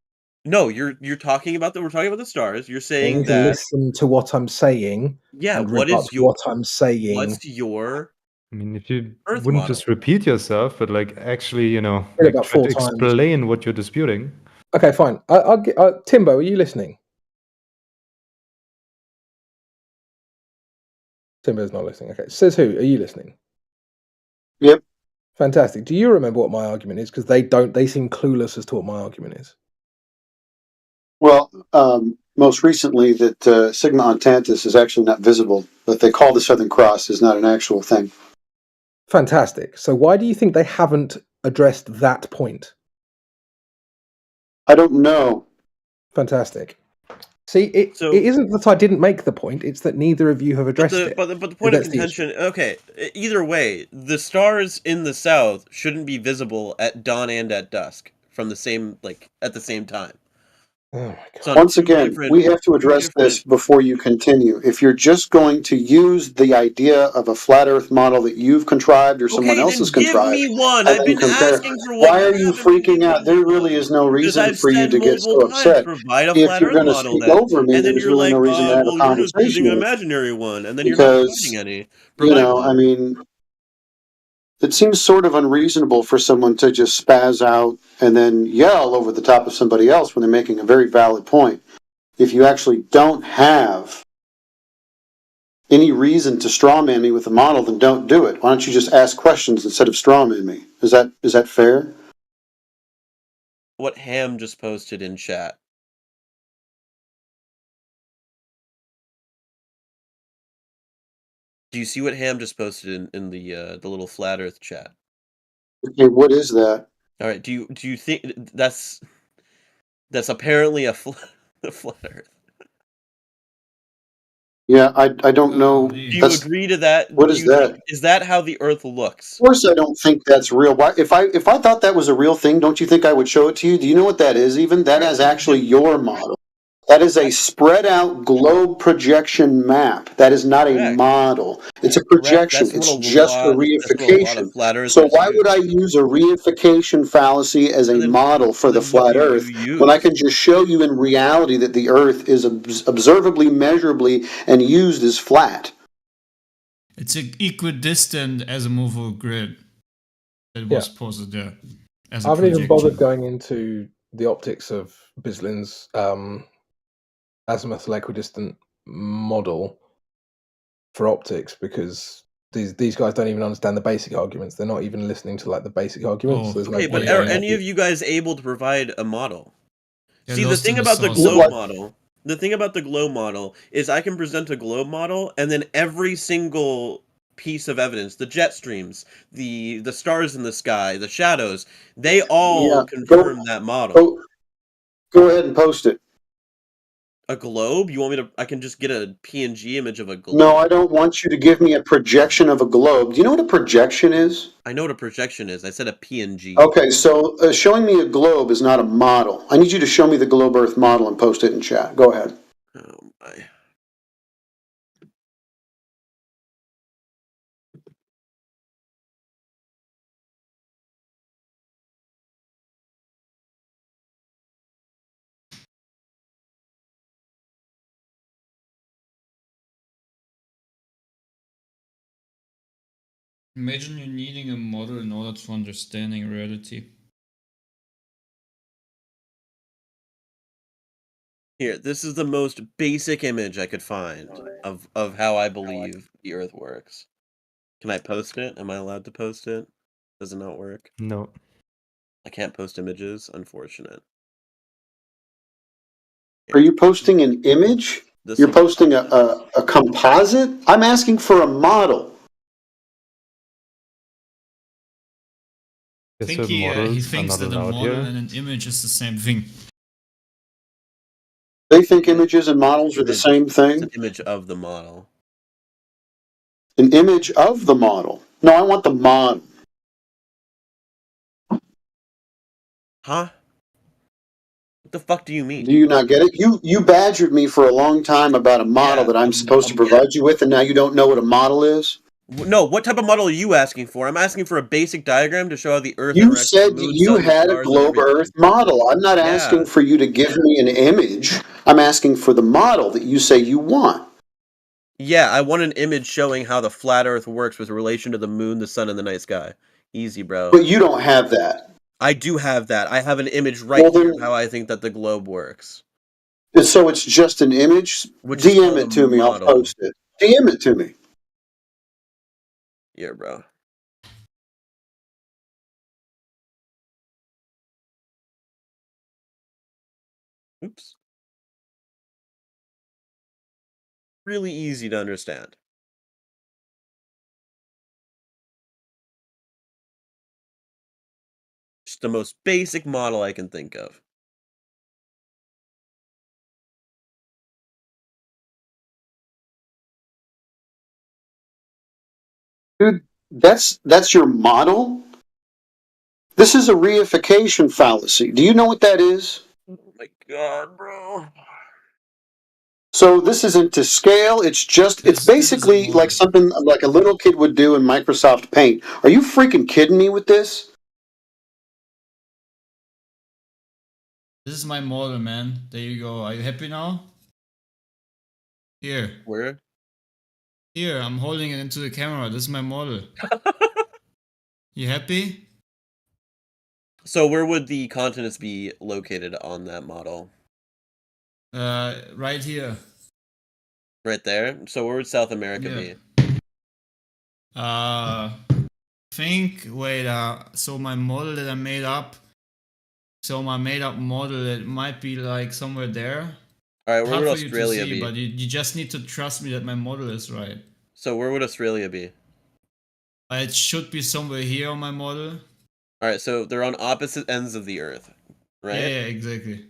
No, you're talking about the. We're talking about the stars. You're They saying need to that. listen to what I'm saying. Yeah, and what rebut is your? what I'm saying? What's your? I mean, if you Earth wouldn't model. just repeat yourself, but like actually, Did like about try 4 to times. explain what you're disputing. Okay, fine. I'll get. Timbo, are you listening? Timbo's not listening. Okay, says who? Are you listening? Yep. Fantastic. Do you remember what my argument is? Because they don't. They seem clueless as to what my argument is. Well, most recently that Sigma Octantis is actually not visible, but they call the Southern Cross is not an actual thing. Fantastic. So why do you think they haven't addressed that point? I don't know. Fantastic. See, it isn't that I didn't make the point; it's that neither of you have addressed it. But the point of That's the issue. contention. Okay, either way, the stars in the south shouldn't be visible at dawn and at dusk from the same at the same time. Oh my God. Once again, we have to address this before you continue. If you're just going to use the idea of a flat Earth model that you've contrived or someone else has Give contrived, me one. and I've then been compare, asking for one. why are you freaking out? There really is no reason I've for you said to get so multiple times, upset. provide a If flat you're Earth going to model speak then. over me, And then there's you're really like, no reason to have a well, you're just conversation using an with. imaginary one, and then you're not Because, providing any. you Provide know, one. I mean, it seems sort of unreasonable for someone to just spaz out and then yell over the top of somebody else when they're making a very valid point. If you actually don't have any reason to strawman me with a model, then don't do it. Why don't you just ask questions instead of strawman me? Is that fair? What Ham just posted in chat. Do you see what Ham just posted in the little flat Earth chat? Okay, what is that? All right. Do you think that's apparently a flat Earth? Yeah, I don't know. Do you agree to that? What is that? Is that how the Earth looks? Of course, I don't think that's real. Why, if I thought that was a real thing, don't you think I would show it to you? Do you know what that is? Even that is actually your model. That is a spread out globe projection map. That is not a model. It's a projection. It's just a reification. So why would I use a reification fallacy as a model for the flat Earth when I can just show you in reality that the Earth is observably, measurably, and used as flat? It's equidistant as a movable grid that was posted there. As I haven't even bothered going into the optics of Bislin's azimuthal equidistant model for optics because these guys don't even understand the basic arguments. They're not even listening to like the basic arguments. There's Okay, no but point are in any of you guys able to provide a model? They're See, the lost thing in the about the sauce. globe model, the thing about the globe model is I can present a globe model, and then every single piece of evidence, the jet streams, the stars in the sky, the shadows, they all confirm that model. Go ahead and post it. A globe? You want me to? I can just get a PNG image of a globe. No, I don't want you to give me a projection of a globe. Do you know what a projection is? I know what a projection is. I said a PNG. Okay, so showing me a globe is not a model. I need you to show me the globe Earth model and post it in chat. Go ahead. Oh my. Imagine you needing a model in order to understanding reality. Here, this is the most basic image I could find of how I believe the Earth works. Can I post it? Am I allowed to post it? Does it not work? No. I can't post images. Unfortunate. Are you posting an image? You're posting a composite? I'm asking for a model. I think he thinks that a model and an image is the same thing. They think images and models are the same thing? It's an image of the model. An image of the model? No, I want the model. Huh? What the fuck do you mean? Do you not get it? You badgered me for a long time about a model that I'm supposed to provide you with, and now you don't know what a model is? No, what type of model are you asking for? I'm asking for a basic diagram to show how the Earth You interacts said with the moon, you sun, the had a stars, and globe everything. Earth model. I'm not asking for you to give me an image. I'm asking for the model that you say you want. Yeah, I want an image showing how the flat Earth works with relation to the moon, the sun, and the night sky. Easy, bro. But you don't have that. I do have that. I have an image right here of how I think that the globe works. And so it's just an image? Which is DM called it a to me. I'll model. post it. DM it to me. Yeah, bro. Oops. really easy to understand. Just the most basic model I can think of. Dude, that's your model? This is a reification fallacy. Do you know what that is? Oh my god, bro. So this isn't to scale, it's basically like something like a little kid would do in Microsoft Paint. Are you freaking kidding me with this? This is my model, man. There you go. Are you happy now? Here. Where? Here, I'm holding it into the camera. This is my model. You happy? So where would the continents be located on that model? Right here. Right there? So where would South America be? So my model that I made up. So my made up model, it might be like somewhere there. Alright, where Hard would for you to Australia see, be? But you just need to trust me that my model is right. So where would Australia be? It should be somewhere here on my model. Alright, so they're on opposite ends of the Earth, right? Yeah, exactly.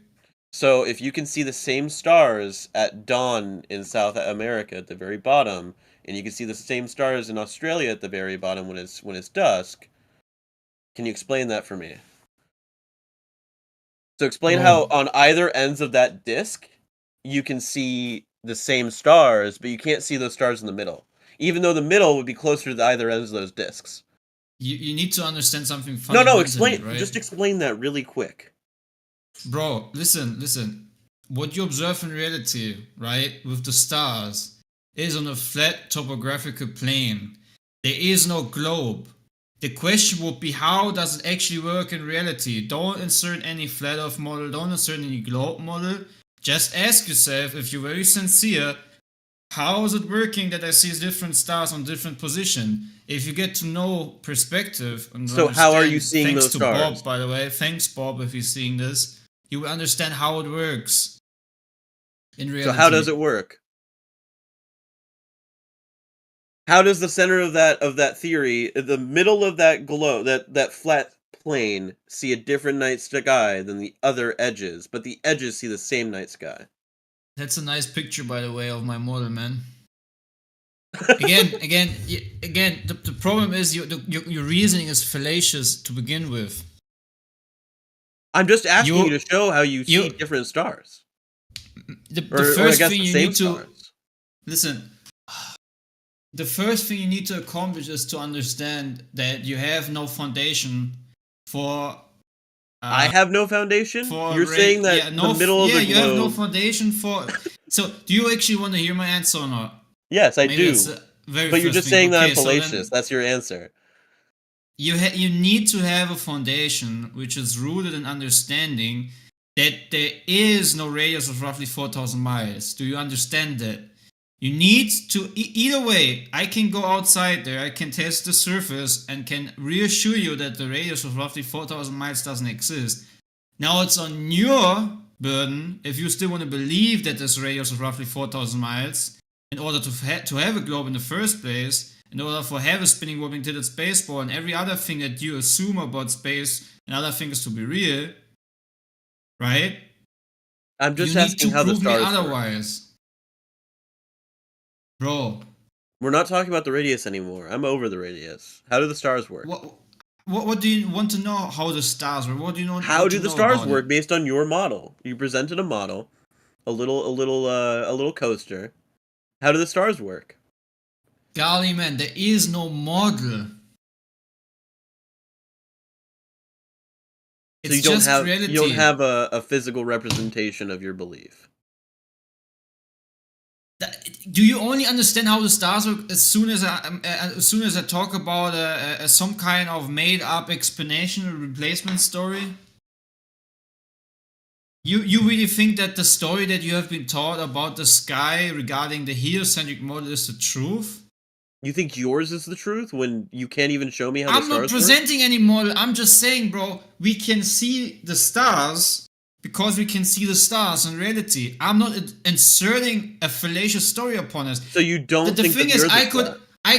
So if you can see the same stars at dawn in South America at the very bottom, and you can see the same stars in Australia at the very bottom when it's dusk, can you explain that for me? So explain how on either ends of that disk you can see the same stars, but you can't see those stars in the middle, even though the middle would be closer to either ends of those disks. You need to understand something No, fundamentally, explain. right? Just explain that really quick. Bro, listen. What you observe in reality, right, with the stars, is on a flat topographical plane. There is no globe. The question would be, how does it actually work in reality? Don't insert any flat earth model, don't insert any globe model. Just ask yourself, if you're very sincere, how is it working that I see different stars on different position? If you get to know perspective, and so how are you understand- seeing thanks those to stars? Bob, by the way, thanks Bob if you're seeing this, you will understand how it works in reality. So how does it work? How does the center of that theory, the middle of that globe, that flat plane, see a different night sky than the other edges, but the edges see the same night sky? That's a nice picture, by the way, of my model, man. Again, the problem is your reasoning is fallacious to begin with. I'm just asking you to show how you see different stars. The Or I first guess thing the you same need to stars. listen. The first thing you need to accomplish is to understand that you have no foundation for. I have no foundation? You're saying that the middle of the you have no globe... foundation for. So, do you actually want to hear my answer or not? Yes, I Maybe do. it's the very But you're first just thing. saying that Okay, I'm so then- fallacious. That's your answer. You need to have a foundation which is rooted in understanding that there is no radius of roughly 4,000 miles. Do you understand that? You need to either way. I can go outside there, I can test the surface, and can reassure you that the radius of roughly 4,000 miles doesn't exist. Now it's on your burden, if you still want to believe that there's a radius of roughly 4,000 miles, in order to have a globe in the first place, in order for have a spinning wobbling tilted space ball, and every other thing that you assume about space and other things to be real, right? I'm just You need asking to how the prove me stars work. otherwise. Bro. We're not talking about the radius anymore. I'm over the radius. How do the stars work? What do you want to know? How the stars work? What do you know? How want do to the know stars about work it? based on your model? You presented a model, a little coaster. How do the stars work? Golly, man, there is no model. So It's you don't just have reality. you don't have a physical representation of your belief. Do you only understand how the stars work as soon as I talk about some kind of made-up explanation or replacement story? You really think that the story that you have been taught about the sky regarding the heliocentric model is the truth? You think yours is the truth when you can't even show me how I'm the not stars work? presenting any model. I'm just saying, bro, we can see the stars because we can see the stars in reality. I'm not inserting a fallacious story upon us. So you don't The think thing that is, the Earth is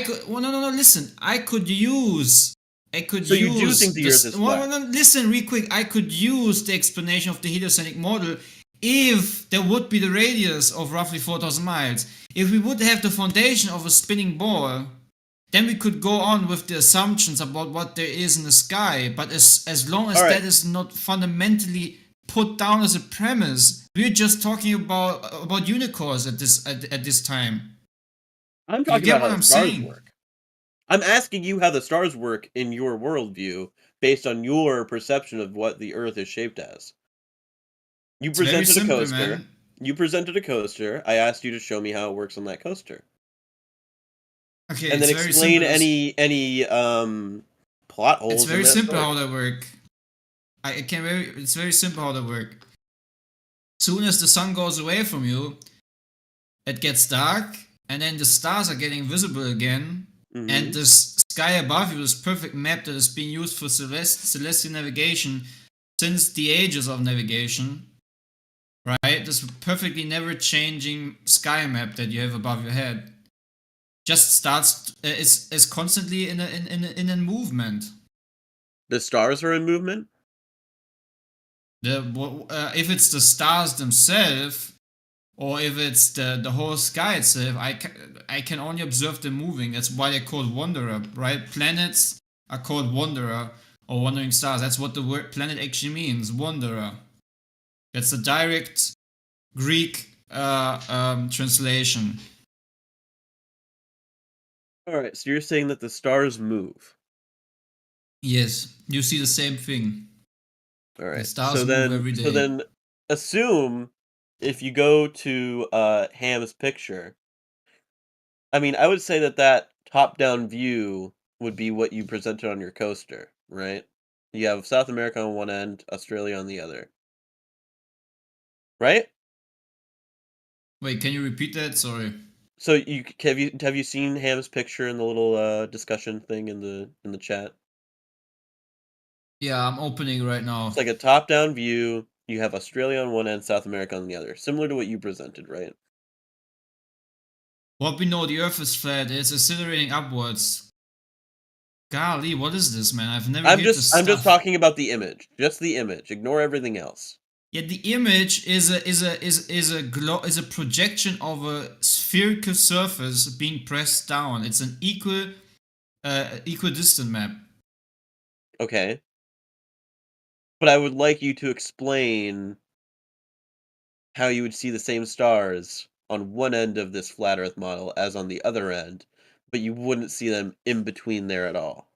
flat? well, no, listen. I could use. So you do think the Earth is flat? Well, listen, real quick. I could use the explanation of the heliocentric model if there would be the radius of roughly 4,000 miles. If we would have the foundation of a spinning ball, then we could go on with the assumptions about what there is in the sky. But as long as that is not fundamentally put down as a premise, we're just talking about unicorns at this time. I'm You talking get about what how I'm the stars saying? work. I'm asking you how the stars work in your worldview based on your perception of what the Earth is shaped as. You It's very presented simple, a coaster. man. You presented a coaster. I asked you to show me how it works on that coaster. Okay, And then it's very explain simple. any plot holes. It's in very that simple story. how they work. It's very simple how they work. Soon as the sun goes away from you, it gets dark, and then the stars are getting visible again, and the sky above you, this perfect map that is being used for celestial navigation since the ages of navigation, right? This perfectly never changing sky map that you have above your head just starts is constantly in a movement. The stars are in movement? If it's the stars themselves, or if it's the whole sky itself, I can only observe them moving. That's why they're called wanderer, right? Planets are called wanderer or wandering stars. That's what the word planet actually means, wanderer. That's the direct Greek translation. All right, so you're saying that the stars move. Yes, you see the same thing. All right. The stars move every day. So then assume if you go to Ham's picture, I mean, I would say that top-down view would be what you presented on your coaster, right? You have South America on one end, Australia on the other. Right? Wait, can you repeat that? Sorry. So have you seen Ham's picture in the little discussion thing in the chat? Yeah, I'm opening right now. It's like a top-down view. You have Australia on one end, South America on the other. Similar to what you presented, right? What we know, the Earth is flat. It's accelerating upwards. Golly, what is this, man? I've never. I'm heard this just stuff. talking about the image. Just the image. Ignore everything else. Yeah, the image is a projection of a spherical surface being pressed down. It's an equidistant map. Okay. But I would like you to explain how you would see the same stars on one end of this flat Earth model as on the other end, but you wouldn't see them in between there at all.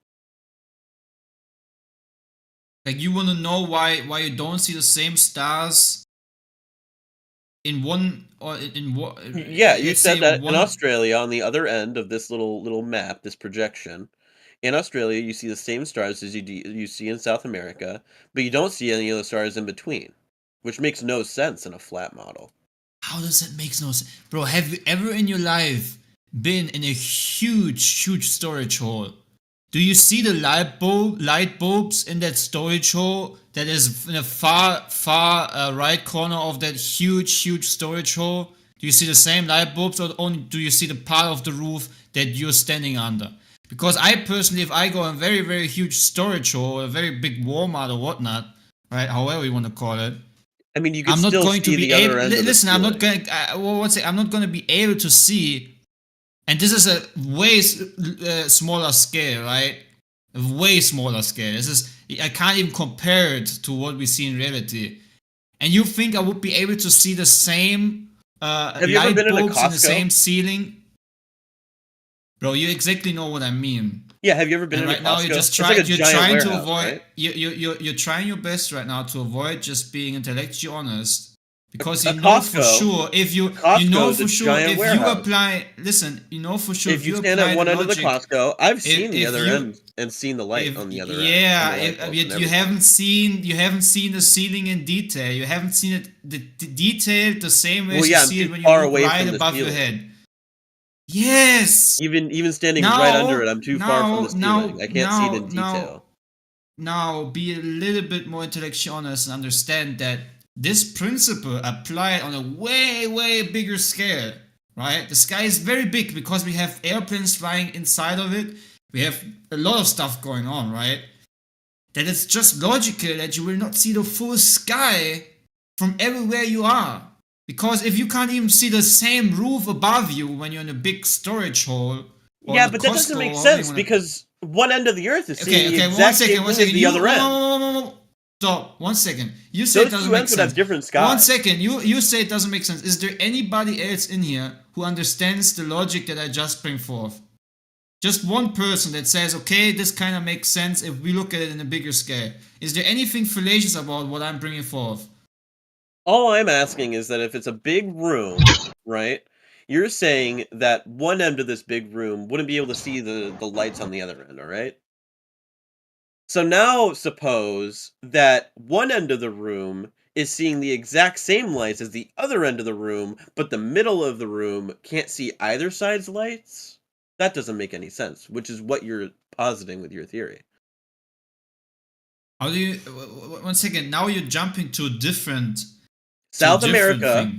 Like, you want to know why you don't see the same stars in one or in what? Yeah, you said that in Australia, on the other end of this little map, this projection, in Australia you see the same stars as you see in South America, but you don't see any of the stars in between, which makes no sense in a flat model. How does that make no sense? Bro, have you ever in your life been in a huge storage hall? Do you see the light bulbs in that storage hall that is in a far right corner of that huge storage hall? Do you see the same light bulbs, or only do you see the part of the roof that you're standing under? Because I personally, if I go in a very, very huge storage hall, a very big Walmart or whatnot, right, however you want to call it, I mean, you can I'm not still going to see be the other able. end of the Listen, I'm not ceiling. going. I'm not going to be able to see. And this is a way smaller scale, right? A way smaller scale. This is. I can't even compare it to what we see in reality. And you think I would be able to see the same Have you ever light been in a bulbs in the Costco? same ceiling? Bro, you exactly know what I mean. Yeah, have you ever been And in a right now Costco? you're just It's trying. like a You're giant trying to warehouse, avoid. right? You're trying your best right now to avoid just being intellectually honest, because A you know for Costco- sure if you Costco know is a for sure giant if warehouse. you apply. Listen, you know for sure If you stand apply at one the end of the logic, Costco, I've seen the if other you- end and seen the light on the other end. Yeah, and the light bulbs and you everything. haven't seen the ceiling in detail. You haven't seen it the detailed the same way Well, as yeah, you I'm see too it when you far look away right from the above your ceiling. head. Yes. Even standing Now- right under it, I'm too far from the now- ceiling. I can't see it in now- detail. Now, be a little bit more intellectually honest and understand that this principle applied on a way, way bigger scale, right? The sky is very big because we have airplanes flying inside of it. We have a lot of stuff going on, right? That it's just logical that you will not see the full sky from everywhere you are. Because if you can't even see the same roof above you when you're in a big storage hall. Yeah, but that doesn't make sense because one end of the Earth is seeing the exact same thing as the other end. Stop. 1 second. You say it doesn't make sense. Have different skies. 1 second. You say it doesn't make sense. Is there anybody else in here who understands the logic that I just bring forth? Just one person that says, okay, this kind of makes sense if we look at it in a bigger scale. Is there anything fallacious about what I'm bringing forth? All I'm asking is that if it's a big room, right, you're saying that one end of this big room wouldn't be able to see the lights on the other end, all right? So now suppose that one end of the room is seeing the exact same lights as the other end of the room, but the middle of the room can't see either side's lights? That doesn't make any sense, which is what you're positing with your theory. How do you... 1 second. Now you're jumping to a different... South America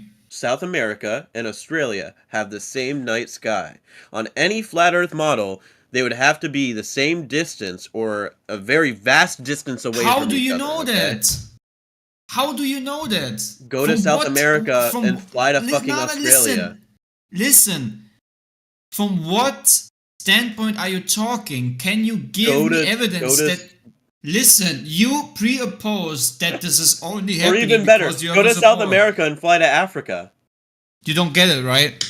and Australia have the same night sky. On any flat Earth model, they would have to be the same distance or a very vast distance away from each other. How do you know that? How do you know that? Go to South America and fly to fucking Australia. Listen. From what standpoint are you talking? Can you give me evidence that... Listen, you pre-oppose that this is only happening. Or even better, because go to South America and fly to Africa. You don't get it, right?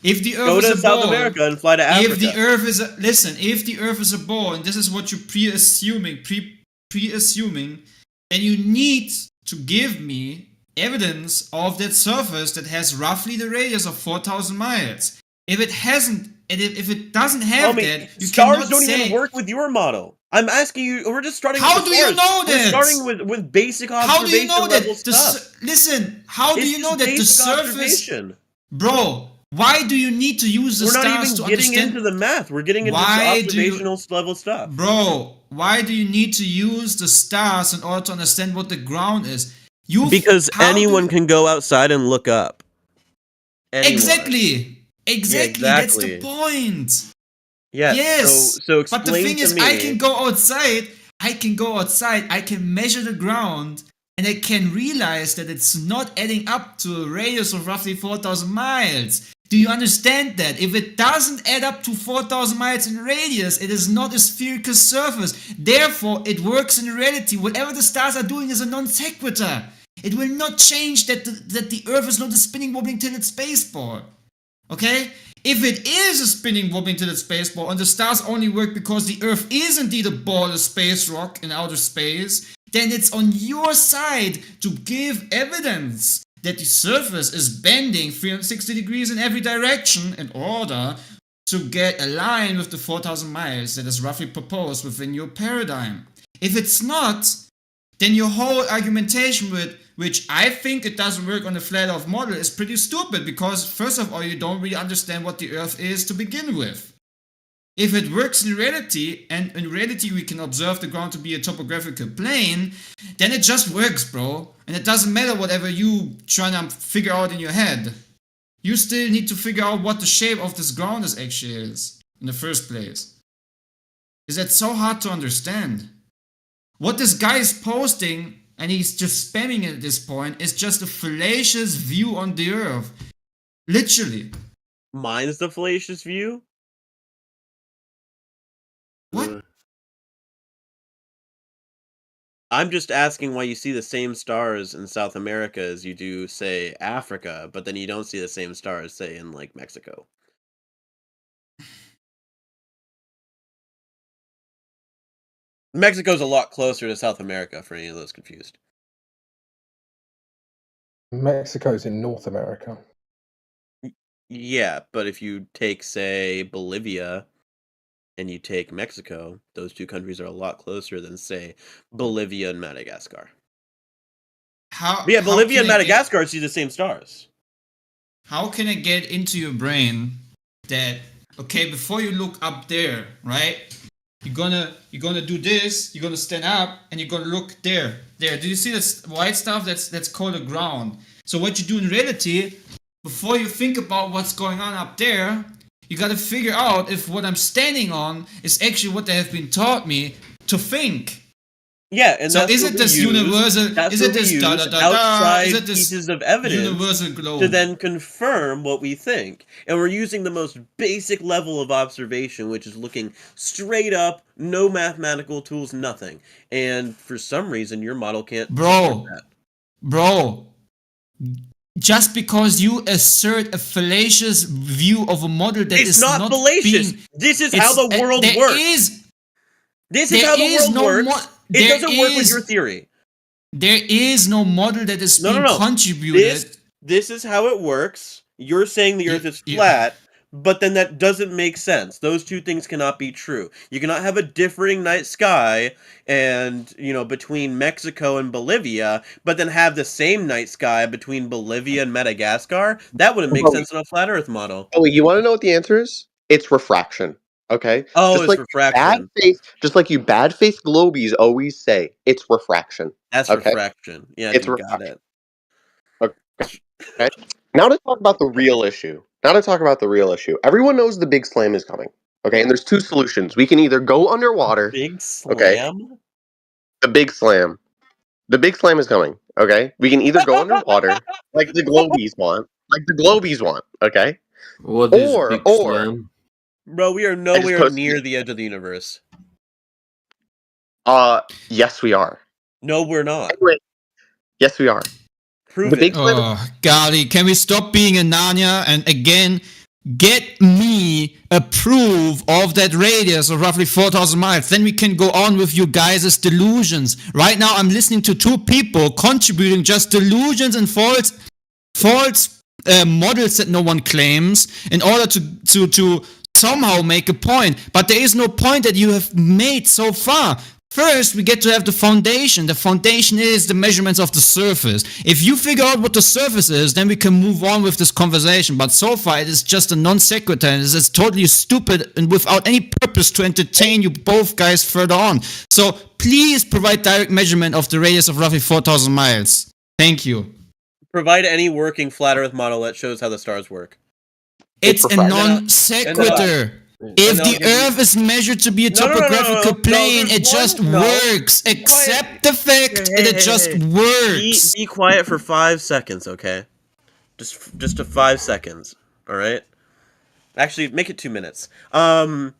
If the Earth go is to a South ball, America and fly to Africa. If the Earth is a if the Earth is a ball, and this is what you're pre-assuming, then you need to give me evidence of that surface that has roughly the radius of 4,000 miles. If it hasn't, and if it doesn't have that, you stars cannot don't say, even work with your model. I'm asking you. We're just starting. How with do you know We're that? starting with basic observation How do you know that? level stuff. Listen, how do you know that the basic surface, observation. bro? Why do you need to use the We're stars not even to getting understand? into the math. We're getting into observational level stuff. Bro, why do you need to use the stars in order to understand what the ground is? Because anyone can go outside and look up. Anyone. Exactly. Yeah, That's the point. Yeah. Yes. So explain but the thing to is, me. I can go outside, I can measure the ground, and I can realize that it's not adding up to a radius of roughly 4,000 miles. Do you understand that? If it doesn't add up to 4,000 miles in radius, it is not a spherical surface. Therefore, it works in reality. Whatever the stars are doing is a non sequitur. It will not change that the Earth is not a spinning, wobbling, tilted spaceball. Okay? If it is a spinning, wobbling, tilted spaceball, and the stars only work because the Earth is indeed a ball, a space rock in outer space, then it's on your side to give evidence that the surface is bending 360 degrees in every direction in order to get aligned with the 4,000 miles that is roughly proposed within your paradigm. If it's not, then your whole argumentation with which I think it doesn't work on the flat Earth model is pretty stupid, because first of all, you don't really understand what the Earth is to begin with. If it works in reality, and in reality we can observe the ground to be a topographical plane, then it just works, bro. And it doesn't matter whatever you trying to figure out in your head. You still need to figure out what the shape of this ground actually is in the first place. Is that so hard to understand? What this guy is posting, and he's just spamming it at this point, is just a fallacious view on the Earth. Literally. Mine's the fallacious view? What? I'm just asking why you see the same stars in South America as you do, say, Africa, but then you don't see the same stars, say, in, like, Mexico. Mexico's a lot closer to South America, for any of those confused. Mexico's in North America. Yeah, but if you take, say, Bolivia and you take Mexico, those two countries are a lot closer than, say, Bolivia and Madagascar. Bolivia and Madagascar see the same stars. How can I get into your brain that, okay, before you look up there, right? You're gonna do this. You're gonna stand up and you're gonna look there. There. Do you see this white stuff? That's called the ground. So what you do in reality, before you think about what's going on up there, you gotta figure out if what I'm standing on is actually what they have been taught me to think. Yeah, and So that's is what it we this use- universal? That's Is what it we this use da da da da? outside Is it this pieces of evidence universal globe? to then confirm what we think? And we're using the most basic level of observation, which is looking straight up, no mathematical tools, nothing. And for some reason, your model can't support that. Bro, just because you assert a fallacious view of a model that It's is not fallacious. This is how the world works. This is how the world works. It doesn't work with your theory. There is no model that is being No. contributed. This is how it works. You're saying the Earth is flat, but then that doesn't make sense. Those two things cannot be true. You cannot have a differing night sky and, between Mexico and Bolivia, but then have the same night sky between Bolivia and Madagascar. That wouldn't make sense in a flat Earth model. Oh, you want to know what the answer is? It's refraction. Okay. Oh, just it's like refraction. just like you bad faith globies always say, it's refraction. That's okay? refraction. Yeah, it's you got it. Okay. Now to talk about the real issue. Everyone knows the big slam is coming. Okay, and there's two solutions. We can either go underwater. Big slam. Okay. The big slam. The big slam is coming. Okay. We can either go underwater, like the globies want. Okay. What is big slam? Bro, we are nowhere near the edge of the universe. Yes, we are. No, we're not. Anyway, yes, we are. Prove it. Oh, golly, can we stop being a Narnia and again get me a proof of that radius of roughly 4,000 miles? Then we can go on with you guys' delusions. Right now, I'm listening to two people contributing just delusions and false models that no one claims in order to somehow make a point. But there is no point that you have made so far. First, we get to have the foundation. The foundation is the measurements of the surface. If you figure out what the surface is, then we can move on with this conversation. But so far, it is just a non sequitur. It's totally stupid and without any purpose to entertain you both guys further on. So please provide direct measurement of the radius of roughly 4,000 miles. Thank you. Provide any working flat Earth model that shows how the stars work. It's a non sequitur. If the Earth is measured to be a topographical plane, it just works. Accept the fact that it just works. Be quiet for 5 seconds, okay? Just to 5 seconds, all right? Actually, make it 2 minutes. The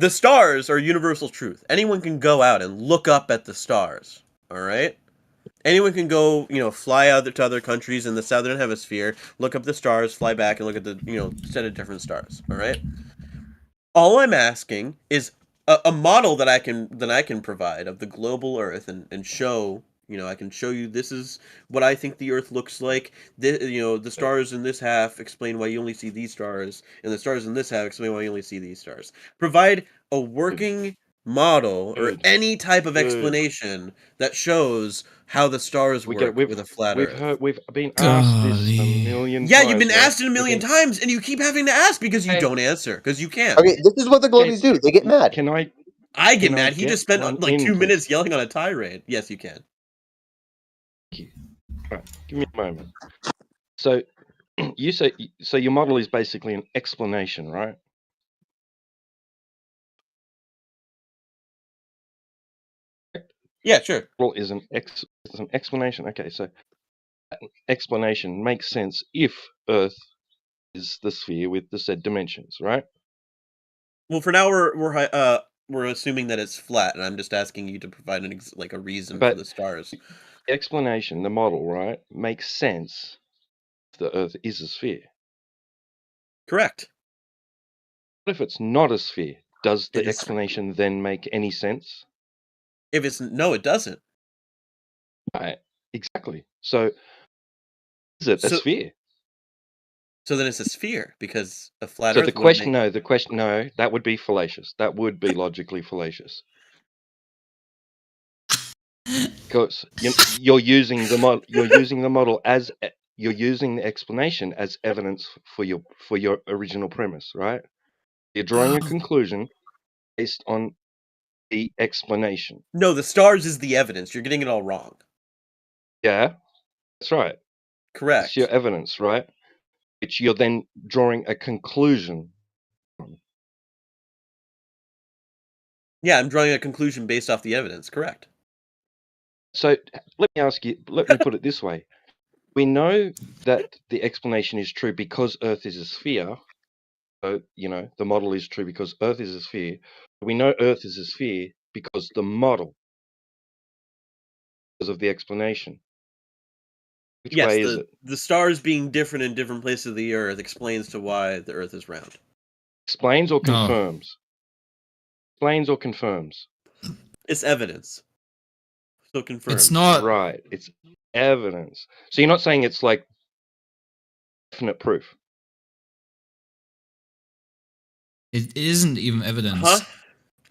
stars are universal truth. Anyone can go out and look up at the stars, all right? Anyone can go, fly out to other countries in the southern hemisphere, look up the stars, fly back, and look at the, set of different stars, all right? All I'm asking is a model that I can provide of the global Earth and show, I can show you this is what I think the Earth looks like. The stars in this half explain why you only see these stars, and the stars in this half explain why you only see these stars. Provide a working model or any type of explanation that shows how the stars work with a flat Earth. We've been asked this a million times. Yeah, you've been asked it a million times, and you keep having to ask because you don't answer, because you can't. Okay, this is what the globies do. They get mad. I get mad. He just spent like 2 minutes yelling on a tirade. Yes, you can. Right, give me a moment. So, you say your model is basically an explanation, right? Yeah, sure. Well, is an explanation. Okay, so explanation makes sense if Earth is the sphere with the said dimensions, right? Well, for now we're assuming that it's flat, and I'm just asking you to provide a reason for the stars. The explanation, the model, right, makes sense if the Earth is a sphere. Correct. What if it's not a sphere? Does the explanation then make any sense? If it's no, it doesn't. Right, exactly. So, is it a sphere? So then it's a sphere because a flat So Earth. the question, no, that would be fallacious. That would be logically fallacious. Because you're using the model. You're using the model as you're using the explanation as evidence for your original premise, right? You're drawing a conclusion. based on the explanation. No, the stars is the evidence. You're getting it all wrong. Yeah, that's right. Correct. It's your evidence, right? Which you're then drawing a conclusion from. Yeah, I'm drawing a conclusion based off the evidence. Correct. So let me put it this way. We know that the explanation is true because Earth is a sphere. So, the model is true because Earth is a sphere. We know Earth is a sphere because the model, because of the explanation. Which Yes, way is it? the stars being different in different places of the Earth explains to why the Earth is round. Explains or No. confirms? Explains or confirms? It's evidence. So confirmed. It's not. Right. It's evidence. So you're not saying it's like definite proof. It isn't even evidence. Huh?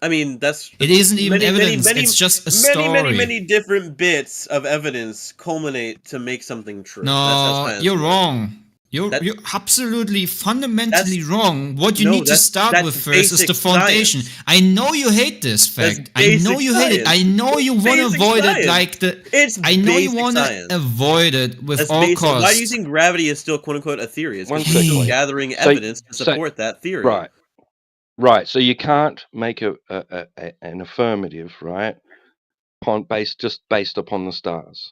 I mean, that's. It isn't even evidence. It's just a story. Many different bits of evidence culminate to make something true. That's No, science you're works. wrong. You're absolutely fundamentally wrong. What you need to start that's with first is the basic foundation. science. I know you hate this fact. I basic know you hate it. I science. know you want to Basic avoid science. it like the. It's I know you basic want to science. avoid it with That's all basic. costs. Why do you think gravity is still "quote unquote" a theory? It's One because you're still second. gathering So- evidence to support that theory. Right. Right. So you can't make an affirmative, right? Based upon the stars.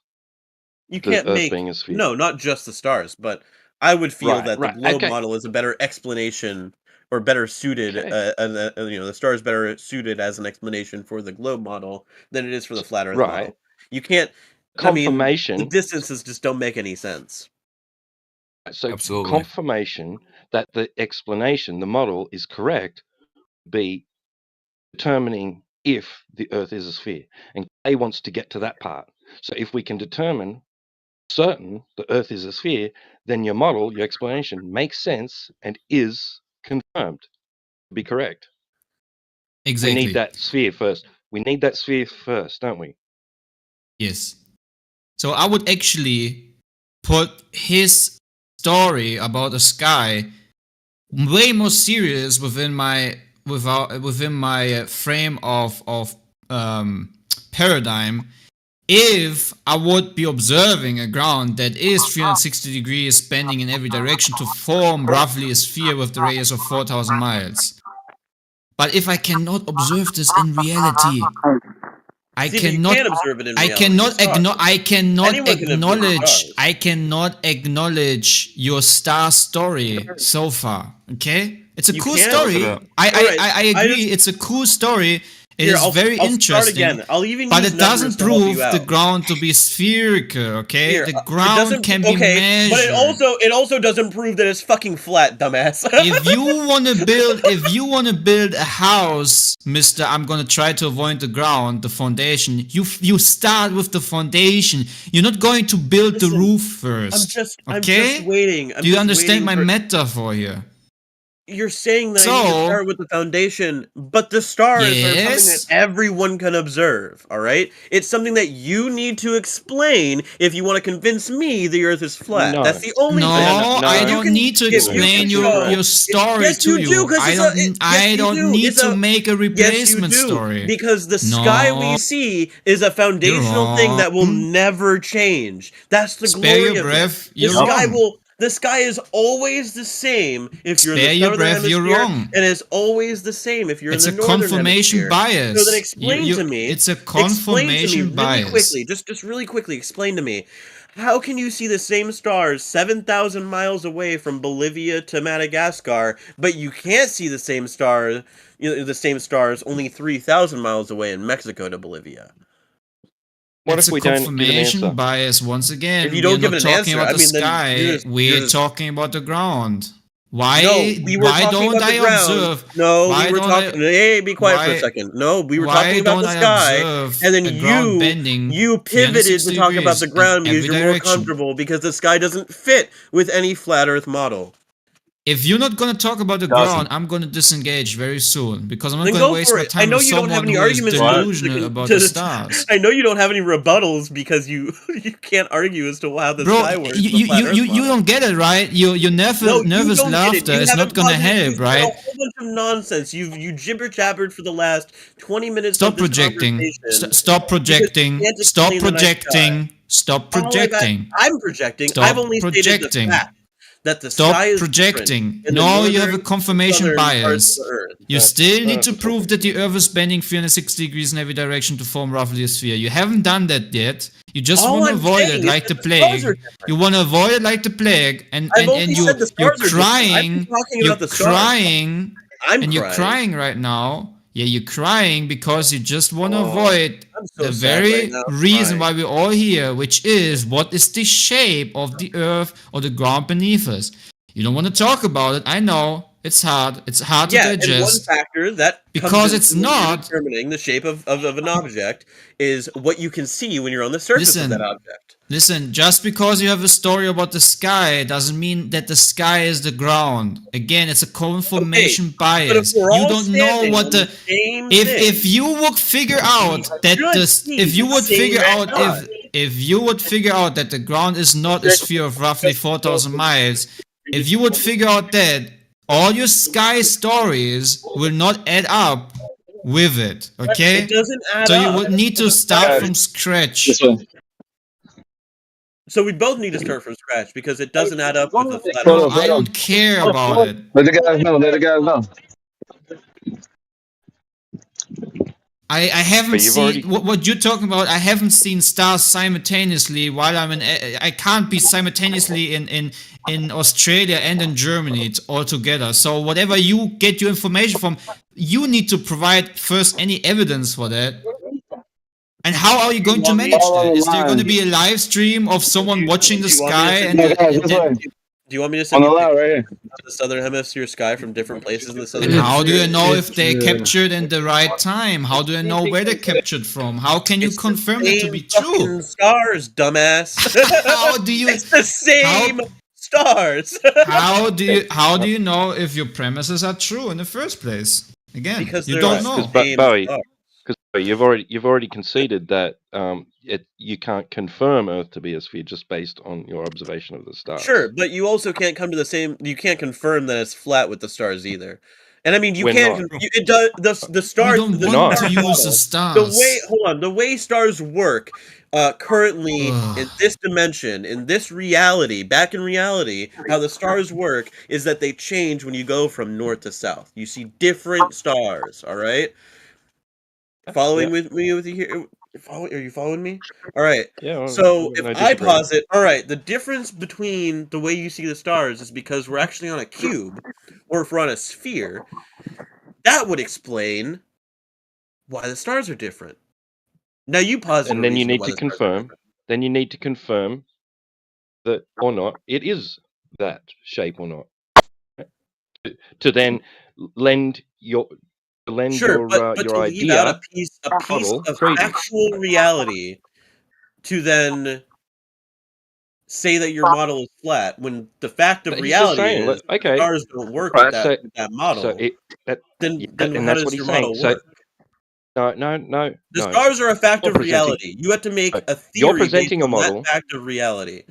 You The can't Earth make being a sphere. no, not just the stars, but I would feel Right, that right, the globe okay. model is a better explanation or better suited. Okay. The star is better suited as an explanation for the globe model than it is for the flat Earth Right. model. You can't. Confirmation. The distances just don't make any sense. So Absolutely. confirmation that the explanation, the model, is correct, be determining if the Earth is a sphere. And Kay wants to get to that part. So if we can determine certain the Earth is a sphere, then your model, your explanation makes sense and is confirmed to be correct. Exactly. We need that sphere first. We need that sphere first, don't we? Yes. So I would actually put his story about the sky way more serious within my frame of paradigm if I would be observing a ground that is 360 degrees bending in every direction to form roughly a sphere with the radius of 4,000 miles. But if I cannot observe this in reality, I See, but you cannot. can't observe it in I reality. cannot It's stars. I cannot acknowledge your star story so far. Okay, it's a You cool can. story. Alright, I I agree. just- it's a cool story. It Here, is I'll very start interesting. again. I'll even But use it doesn't numbers to help prove you out. the ground to be spherical. Okay, Here, the it ground doesn't- can be measured. But it also doesn't prove that it's fucking flat, dumbass. if you want to build a house, Mister, I'm gonna try to avoid the ground, the foundation. You start with the foundation. You're not going to build the roof first. I'm okay? just waiting. I'm Do you just understand my waiting for- metaphor here? You're saying that I need to So- start with the foundation, but the stars are something Yes. that everyone can observe, all right? It's something that you need to explain if you want to convince me the Earth is flat. No. That's the only No, thing. I don't need to explain your story Yes, to you you. do, 'cause I it's don't. a- yes, I you don't do. need It's to a- make a replacement yes, you do, story. because the No. sky we see is a foundational thing that will never change. That's the Spare glory your of breath, it. you're The sky wrong. The sky is always the same if you're Spare in the your southern breath, you're hemisphere, wrong. and it's always the same if you're It's in a the northern confirmation hemisphere. bias. So then explain to me. It's a explain confirmation to me bias. really quickly, just really quickly. Explain to me. How can you see the same stars 7,000 miles away from Bolivia to Madagascar, but you can't see the same stars only 3,000 miles away in Mexico to Bolivia? What it's if a we don't give an confirmation answer? bias once again. If you don't we're give not an talking answer, about I the mean, then sky. you're We're just- talking about the ground. Why? No, we were why talking don't about I the ground. observe? No, why we were don't talking. I- Hey, be quiet for a why- second. No, we were why talking about don't the I sky, observe and then a ground bending you pivoted to 360 talk about the degrees ground in because every you're more direction? comfortable because the sky doesn't fit with any flat Earth model. if you're not gonna talk about the ground, I'm gonna disengage very soon because I'm not Then gonna go waste for my it. time I know with you don't have someone any who is arguments delusional about the stars. I know you don't have any rebuttals because you you can't argue as to how the Bro, sky works. you, the you, flat you, Earth you model. don't get it, right? Your nervous, No, you nervous don't get it. laughter You is haven't not gonna posited. help, You've said right? a whole bunch of nonsense. You gibber jabbered for the last 20 minutes Stop of this projecting. conversation. Stop projecting. can't Stop explain the night sky. projecting. Stop projecting. I'm projecting. Stop I've only stated the projecting. fact that the Stop sky is projecting. different in the No, you have a northern and confirmation southern parts bias. of the Earth. You still need to prove that the Earth is bending 360 degrees in every direction to form roughly a sphere. You haven't done that yet. You just All want to I'm avoid saying it is like that the the stars plague. are different. You want to avoid it like the plague, and I've only you said the you're stars are different. I've been crying. talking You're about the stars. crying, I'm and you're crying. crying right now. Yeah, you're crying because you just want to Oh, avoid I'm so the sad very right now. I'm reason crying. why we're all here, which is what is the shape of the Earth or the ground beneath us. You don't want to talk about it. I know it's hard. It's hard to Yeah, and one digest. factor that Because comes it's into when you're not- determining the shape of an object is what you can see when you're on the surface of that object. Listen, just because you have a story about the sky doesn't mean that the sky is the ground. Again, it's a confirmation but if bias. we're You all don't know standing what on the the same if thing, you would figure out that if you would figure out if you would figure out that the ground is not a sphere of roughly 4,000 miles, if you would figure out that, all your sky stories will not add up with it, okay? It doesn't add so you up. would need to start from scratch. So we both need to start from scratch because it doesn't add up with the flat Bro, Earth. I don't care about it. Let the guys know. Let the guys know. I haven't But you've seen already- what you're talking about. I haven't seen stars simultaneously while I'm in. I can't be simultaneously in Australia and in Germany. It's all together. So whatever you get your information from, you need to provide first any evidence for that. And how are you going to manage that? Is there going to be a live stream of someone watching the sky? And Do you want me to On send the you line, pictures right here. of the southern hemisphere sky from different places in the southern And how do hemisphere? you know if they captured in the right time? How do you know where they captured from? How can you confirm that to be true? Fucking stars, dumbass. How do you? It's the same stars. How do you know if your premises are true in the first place? Again, Because you they're don't the know. same Bowie, stars. because you've already conceded that you can't confirm Earth to be a sphere just based on your observation of the stars. Sure, but you also can't come to the same. You can't confirm that it's flat with the stars either. And I mean, you We're can't. not. It does the stars. don't the want star to use model, the stars. The way, hold on, the way stars work currently in this dimension, in this reality, back in reality, how the stars work is that they change when you go from north to south. You see different stars. All right. Following with me with you here. Are you following me? All right. Yeah. So if I I disagree. posit, all right, the difference between the way you see the stars is because we're actually on a cube, or if we're on a sphere. That would explain why the stars are different. Now you posit, And a then you reason need why to the stars are confirm. different. Then you need to confirm that or not it is that shape or not. To then lend your Sure, but your to leave out idea a piece model of credence. actual reality to then say that your model is flat when the fact of But he's just reality saying, is okay, stars don't work right, with that model. So then and how that's does what your he's saying. model So work? no. The stars are a fact You're of presenting- reality. You have to make a You're theory based presenting a on model. that fact of reality.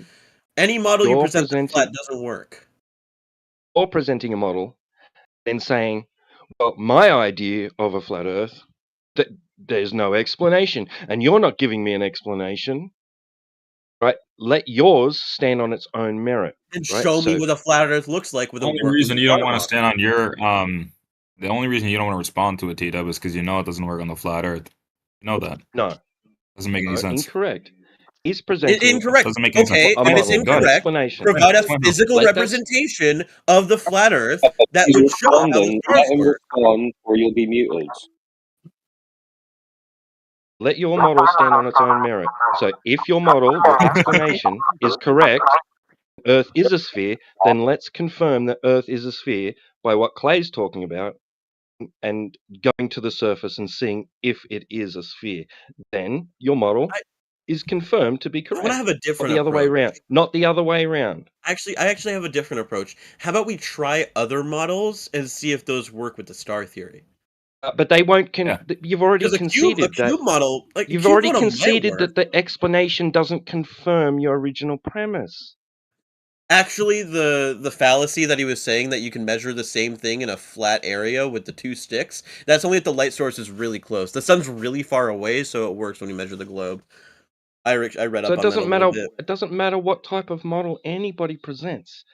Any model you You're present that's flat presenting- doesn't work. Or presenting a model, then saying, well, my idea of a flat Earth, that there's no explanation, and you're not giving me an explanation, right? Let yours stand on its own merit. And right? show me So- what a flat Earth looks like with The a only working reason you don't star want to model. stand on your the only reason you don't want to respond to it, T-Dub, is because you know it doesn't work on the flat Earth. You know that. No. Doesn't make any sense. Incorrect. He's presenting Incorrect. Doesn't make any sense. Okay, A and it's model. Go ahead. incorrect. Explanation. Provide a Explain. physical Let us- representation of the flat Earth that He's would show how the responding. stars Let him work. respond, or you'll be muted. Let your model stand on its own merit. So if your model, your explanation is correct, Earth is a sphere, then let's confirm that Earth is a sphere by what Clay's talking about and going to the surface and seeing if it is a sphere. Then your model is confirmed to be I correct. want to have a Not different the other way approach. around. Not the other way around. I actually have a different approach. How about we try other models and see if those work with the star theory? But they won't. Yeah. You've already Because a conceded that. cube model, like a You've cube already model might conceded work. that the explanation doesn't confirm your original premise. Actually, the fallacy that he was saying that you can measure the same thing in a flat area with the two sticks, that's only if the light source is really close. The sun's really far away, so it works when you measure the globe. I read So up it on that a doesn't matter. little bit. It doesn't matter what type of model anybody presents.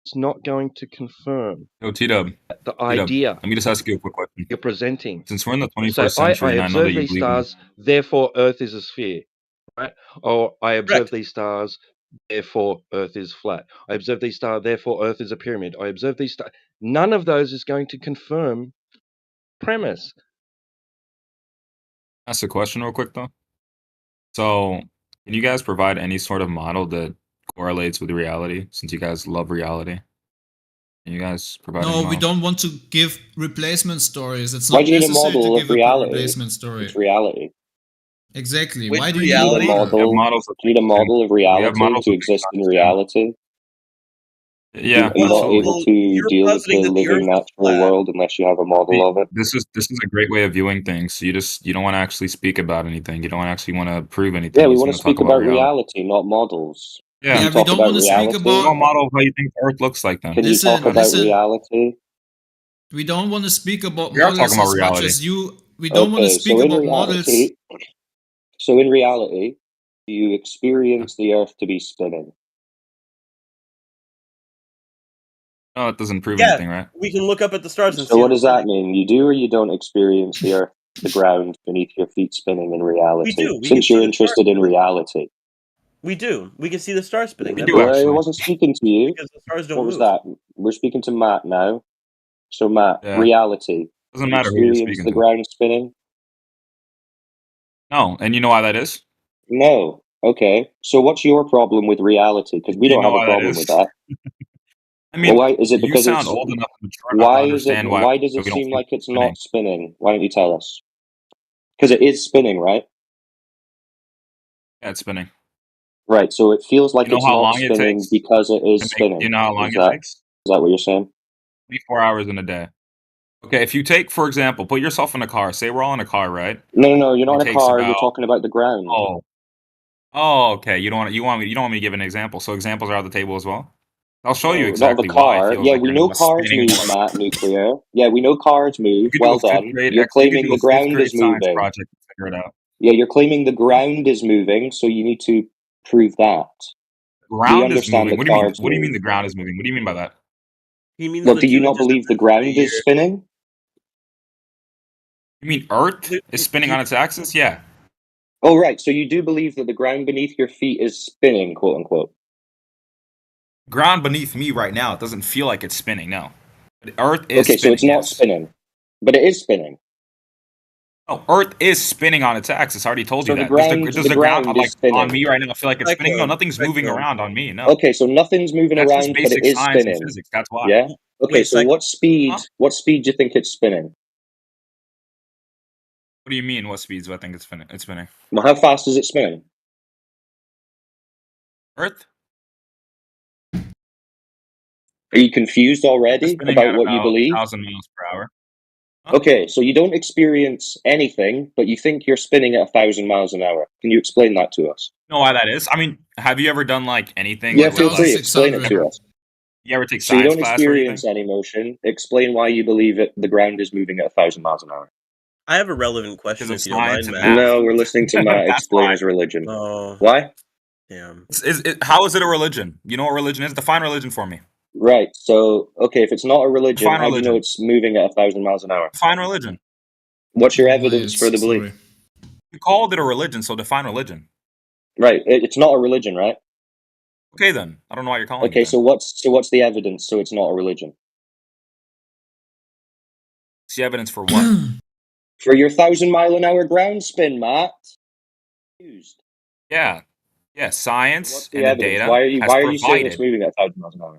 It's not going to confirm Yo, T-Dub. the T-Dub, idea let me just ask you a quick question. you're presenting. Since we're in the So 21st century, I and I know that observe you these believe in stars, therefore Earth is a sphere, right? Or I observe Correct. these stars, therefore Earth is flat. I observe these stars, therefore Earth is a pyramid. I observe these stars. None of those is going to confirm premise. ask a question real quick though. So, can you guys provide any sort of model that correlates with reality? Since you guys love reality, can you guys provide any No, we model? don't want to give replacement stories. It's Why not do you need a necessary to model give of a reality? replacement story. It's reality. Exactly. Which Why do you You need need a a reality? model? We have model. models of You need a model of we have reality models to of exist in things reality. Yeah, Are you not absolutely. able Well, to you're deal with positing the that the living Earth is natural flat. world unless you have a model of it? This is a great way of viewing things. So you don't want to actually speak about anything. You don't actually want to prove anything. Yeah, You we just want want to to talk speak about about reality. reality, not models. Yeah. Can Yeah, you we talk don't about want to speak reality? Draw a about. model of how you think the Earth looks like then. Can you talk Listen, about listen. reality? We don't want to speak about We are talking models about as much reality. as you. We don't want to Okay, speak so in about models. reality, you experience the Earth to be spinning. No, it doesn't prove Yeah, anything, right? we can look up at the stars and So see what them does that spinning. mean? You do or you don't experience the Earth, the ground beneath your feet spinning in reality? We do. We can Since see you're the stars interested in spinning. reality. We do. We can see the stars spinning. We That do proves Well, I actually. wasn't speaking to you. because the stars don't What was move. that? We're speaking to Matt now. So Matt, Yeah. reality. Doesn't You matter who you're experience speaking the to. ground spinning? No, and you know why that is? No. Okay. So what's your problem with reality? Because we Do you don't know have a why that problem is? with that. I mean, Well, why is it you because sound it's old enough and mature enough to understand why why does it we don't seem feel like it's spinning. not spinning? Why don't you tell us? Because it is spinning, right? Yeah, it's spinning. Right. So it feels like You know it's how not long it spinning takes because it to is make? spinning. You know how long Is it takes? that what you're saying? 24 hours in a day. Okay, if you take, for example, put yourself in a car. Say we're all in a car, right? No. You're not It in a takes car. You're about talking about the ground. Oh, okay. You don't want me to give an example. So examples are on the table as well. I'll show you No, not of a exactly why it car. feels Yeah, like we you're know not cars spinning move, more. Matt. Nuclear. Yeah, we know cars You move. could do Well a fifth done. grade. You're You could claiming do the a fifth ground grade is science moving. project to figure it out. Yeah, you're claiming the ground is moving, so you need to prove that. We Ground is understand moving. the What do you mean? cars What do you move. mean the ground is moving? What do you mean by that? He means What, the do you two not inches believe the difference in a ground year. is spinning? You mean Earth is spinning on its axis? Yeah. Oh, right. So you do believe that the ground beneath your feet is spinning, quote unquote. Ground beneath me right now, it doesn't feel like it's spinning. No. But Earth is Okay, so spinning. it's not Yes. spinning, but it is spinning. Oh, Earth is spinning on its axis. I already told So you the that. Does ground, the the ground ground like is on spinning. me right now feel like it's spinning? No, Cyclone. nothing's moving Cyclone. around on me. No. Okay, so nothing's moving That's just around, but it basic is science and spinning. physics. That's why. Yeah. Okay, Wait, so what speed? Huh? What speed do you think it's spinning? What do you mean? What speeds do I think it's spinning? It's spinning. Well, how fast is it spinning? Earth? Are you confused It's already spinning about at what you about believe? 1,000 miles per hour. Huh? Okay, so you don't experience anything, but you think you're spinning at 1,000 miles an hour. Can you explain that to us? You know why that is? I mean, have you ever done like anything Yeah, with feel free. like? Explain it to us. You ever take So you science don't class or anything? experience any motion. Explain why you believe it. The ground is moving at 1,000 miles an hour. I have a relevant question Because of if you don't mind, science and Matt. math. No, we're listening to Matt That's explain why. his religion. Oh, Why? damn. How is it a religion? You know what religion is? Define religion for me. Right. So, okay, if it's not a religion, Define how do you know religion. it's moving at 1,000 miles an hour? Define religion. What's your Oh, evidence for the bias. belief? Sorry. You called it a religion, so define religion. Right. It's not a religion, right? Okay, then. I don't know why you're calling Okay. it. So what's the evidence? So it's not a religion. It's the evidence for what? For your 1,000 mile an hour ground spin, Matt. Used. Yeah. Yeah. Science What's the and the evidence? data Why are you has saying it's provided. moving at 1,000 miles an hour?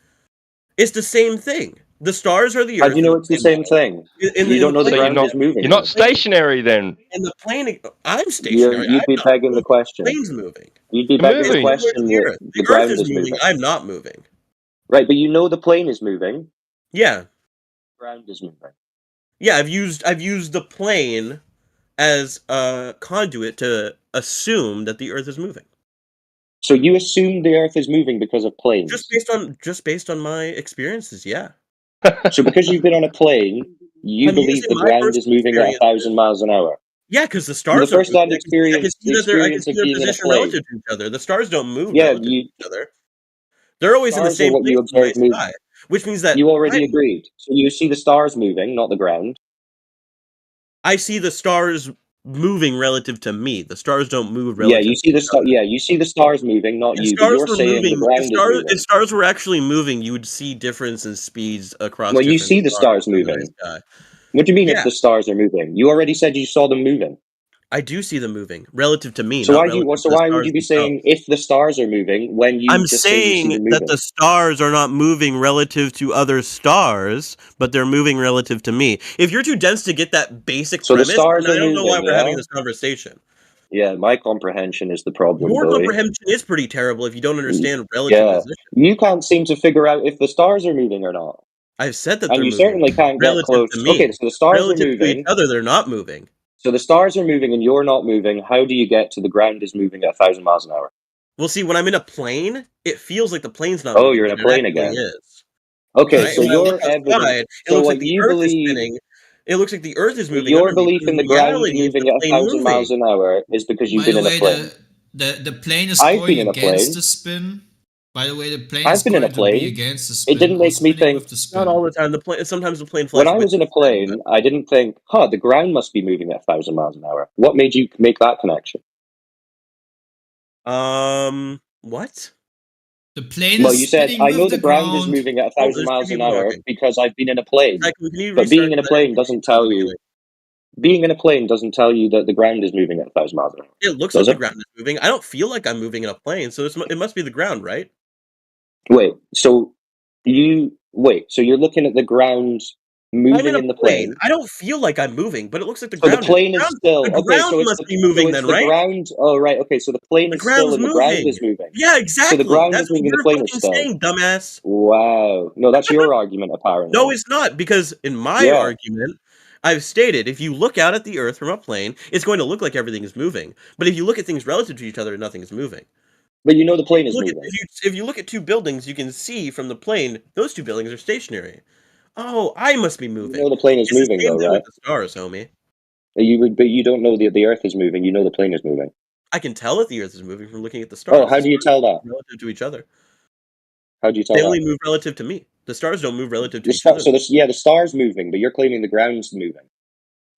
It's the same thing. The stars are the How Earth. do you know it's the same thing? You don't know the So you're ground not is moving. you're not stationary then. And the plane, I'm stationary. You'd be begging the question. The plane's moving. You'd be You're begging the moving. question The that Earth. the The Earth ground is is moving. moving. I'm not moving. Right, but you know the plane is moving. Yeah. The ground is moving. Yeah, I've used the plane as a conduit to assume that the Earth is moving. So you assume the Earth is moving because of planes. Just based on my experiences, yeah. So because you've been on a plane, you I'm believe using the my ground is personal moving at experiences. 1,000 miles an hour. Yeah, because the From the stars are first hand moving. I can experience, see the that their experience of being in a position plane. relative to each other. The stars don't move Yeah, relative to each other. They're always in the stars are same what place you in the night observe move. sky, which means that You already agreed. So you see the stars moving, not the ground. I see the stars moving relative to me. The stars don't move Yeah, relative you see to the you see the stars moving, not If you. But stars you're were saying the moving, ground is moving. if stars were actually moving, you would see difference in speeds across Well, you different see the stars in the night moving. sky. What do you mean Yeah. if the stars are moving? You already said you saw them moving. I do see them moving relative to me, So not why relative so to the why would stars you be themselves. saying if the stars are moving when you I'm just say you see saying them that moving? the stars are not moving relative to other stars, but they're moving relative to me. If you're too dense to get that basic So the premise, stars then I are don't know why moving, we're having yeah? this conversation. Yeah, my comprehension is the problem, Your Billy. comprehension is pretty terrible if you don't understand relative Yeah, position. you can't seem to figure out if the stars are moving or not. I've said that And they're you moving. certainly can't get Relative close. to me. Okay, so the stars Relative are to each moving. other, they're not moving. So the stars are moving and you're not moving. How do you get to the ground is moving at 1,000 miles an hour? Well, see, when I'm in a plane, it feels like the plane's not Oh, moving. you're in a but plane it actually again. is. Okay, Right? so When I look your evidence. outside, it So looks what like the you Earth is believe. spinning. It looks like the Earth is moving Your under me. belief But in in the ground reality, it's moving the at plane 1,000 miles moving. an hour is because you've By been the in a way, plane. the plane is I've going been in a against plane. the spin. By the way, the plane I've is been in a going to be plane. against the spin It didn't or make me spinning think. with the spin. Not all the time. Sometimes the plane When flies I with was in a the spin, plane, I didn't think, the ground must be moving at 1,000 miles an hour. What made you make that connection? What? The plane Well, is you said, spinning I with know the the ground is ground. moving at Oh, 1,000 there's two miles an people hour talking. because I've been in a plane. Tycoon, can you But being restart? in a 'Cause I plane didn't doesn't tell you. Being in a plane doesn't tell you that the ground is moving at 1,000 miles an hour. It looks Does like the it? ground is moving. I don't feel like I'm moving in a plane, so it must be the ground, right? Wait, so you're looking at the ground I'm moving in a in the plane. plane. I don't feel like I'm moving, but it looks like the So the ground plane is still The okay. ground So must be moving then, the right? ground. Oh, right. Okay, so the plane The is still ground's and the ground moving. is moving. Yeah, So exactly. the ground That's is what moving. The you're plane is fucking still. saying, dumbass. Wow. No, that's your argument, apparently. No, it's not, because in my Yeah. argument, I've stated if you look out at the Earth from a plane, it's going to look like everything is moving. But if you look at things relative to each other, nothing is moving. But you know the plane is moving. If you look at two buildings, you can see from the plane those two buildings are stationary. Oh, I must be moving. You know the plane is It's the moving, same though, thing right? with the stars, homie. But you don't know the Earth is moving. You know the plane is moving. I can tell that the Earth is moving from looking at the stars. Oh, how do you tell that? Relative to each other. How do you tell They that? only move relative to me. The stars don't move relative to The each other. So the star's moving, but you're claiming the ground's moving.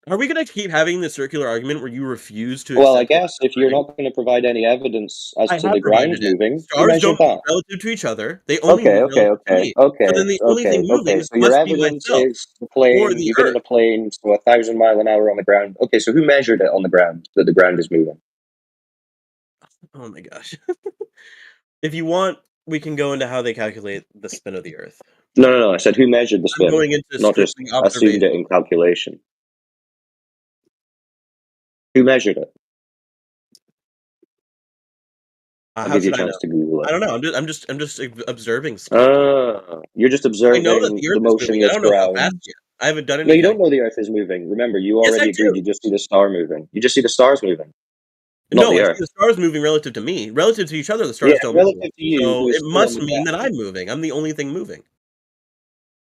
Are we going to keep having this circular argument where you refuse to Well, I accept guess if you're not going to provide any evidence as I to have the ground's provided it. moving, you Stars measured don't move that. relative to each other. They only Okay, move okay, relative to okay, me. okay, So then the only thing moving okay. So your must be evidence myself is the or plane. the You've been in Earth. a plane, so 1,000 mile an hour on the ground. Okay, so who measured it on the ground that the ground is moving? Oh my gosh. If you want, we can go into how they calculate the spin of the Earth. No. I said who measured the spin, going into not just strictly assumed observation. it in calculation. Who measured it? I'll How give you should a I chance know? to Google it. I don't know. I'm just observing stuff. You're just I observing know that the the Earth is moving. I motionless don't know how fast ground. yet. I haven't done No, any you don't know the Earth is moving. Remember, you Yes, already I agreed. do. You just see the star moving. You just see the stars moving, not No, the I Earth. see the stars moving relative to me. Relative to each other, the stars Yeah, don't relative move. to you, So who is it still on must the mean ground. that I'm moving. I'm the only thing moving.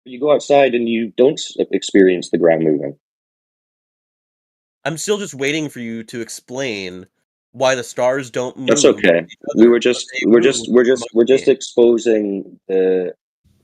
You go outside and you don't experience the ground moving. I'm still just waiting for you to explain why the stars don't move. That's okay. We're just exposing the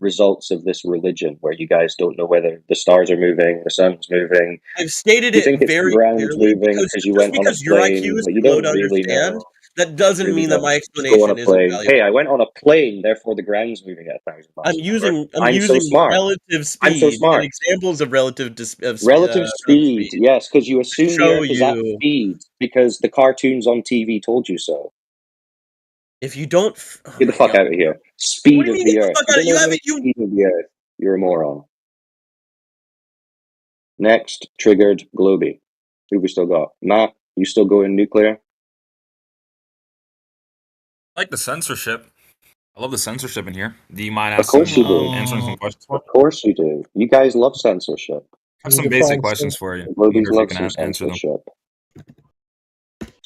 results of this religion where you guys don't know whether the stars are moving, the sun's moving. I've stated You it think it's the very ground's clearly moving because because you just went on a because your plane, IQ is but you too low don't to really understand, know. that doesn't Really mean that don't. my Just go on a explanation isn't plane. valuable. Hey, I went on a plane, therefore the ground's moving at 1,000 miles an hour. I'm using so smart. relative speed I'm so smart. and examples of relative Relative speed, yes, because you assume the show Earth is at you. speed because the cartoons on TV told you so. If you don't, Get the fuck out of here. Speed What do you of mean the get the Earth. fuck You out don't of- know you the haven't- you- speed of the Earth. You're a moron. Next, triggered Globy. Who we still got? Matt, you still going nuclear? I like the censorship. I love the censorship in here. Do you mind Of course you do. answering some questions? Of course you do. You guys love censorship. I have some basic questions for you. I Globies wonder if you love can some answer them. censorship.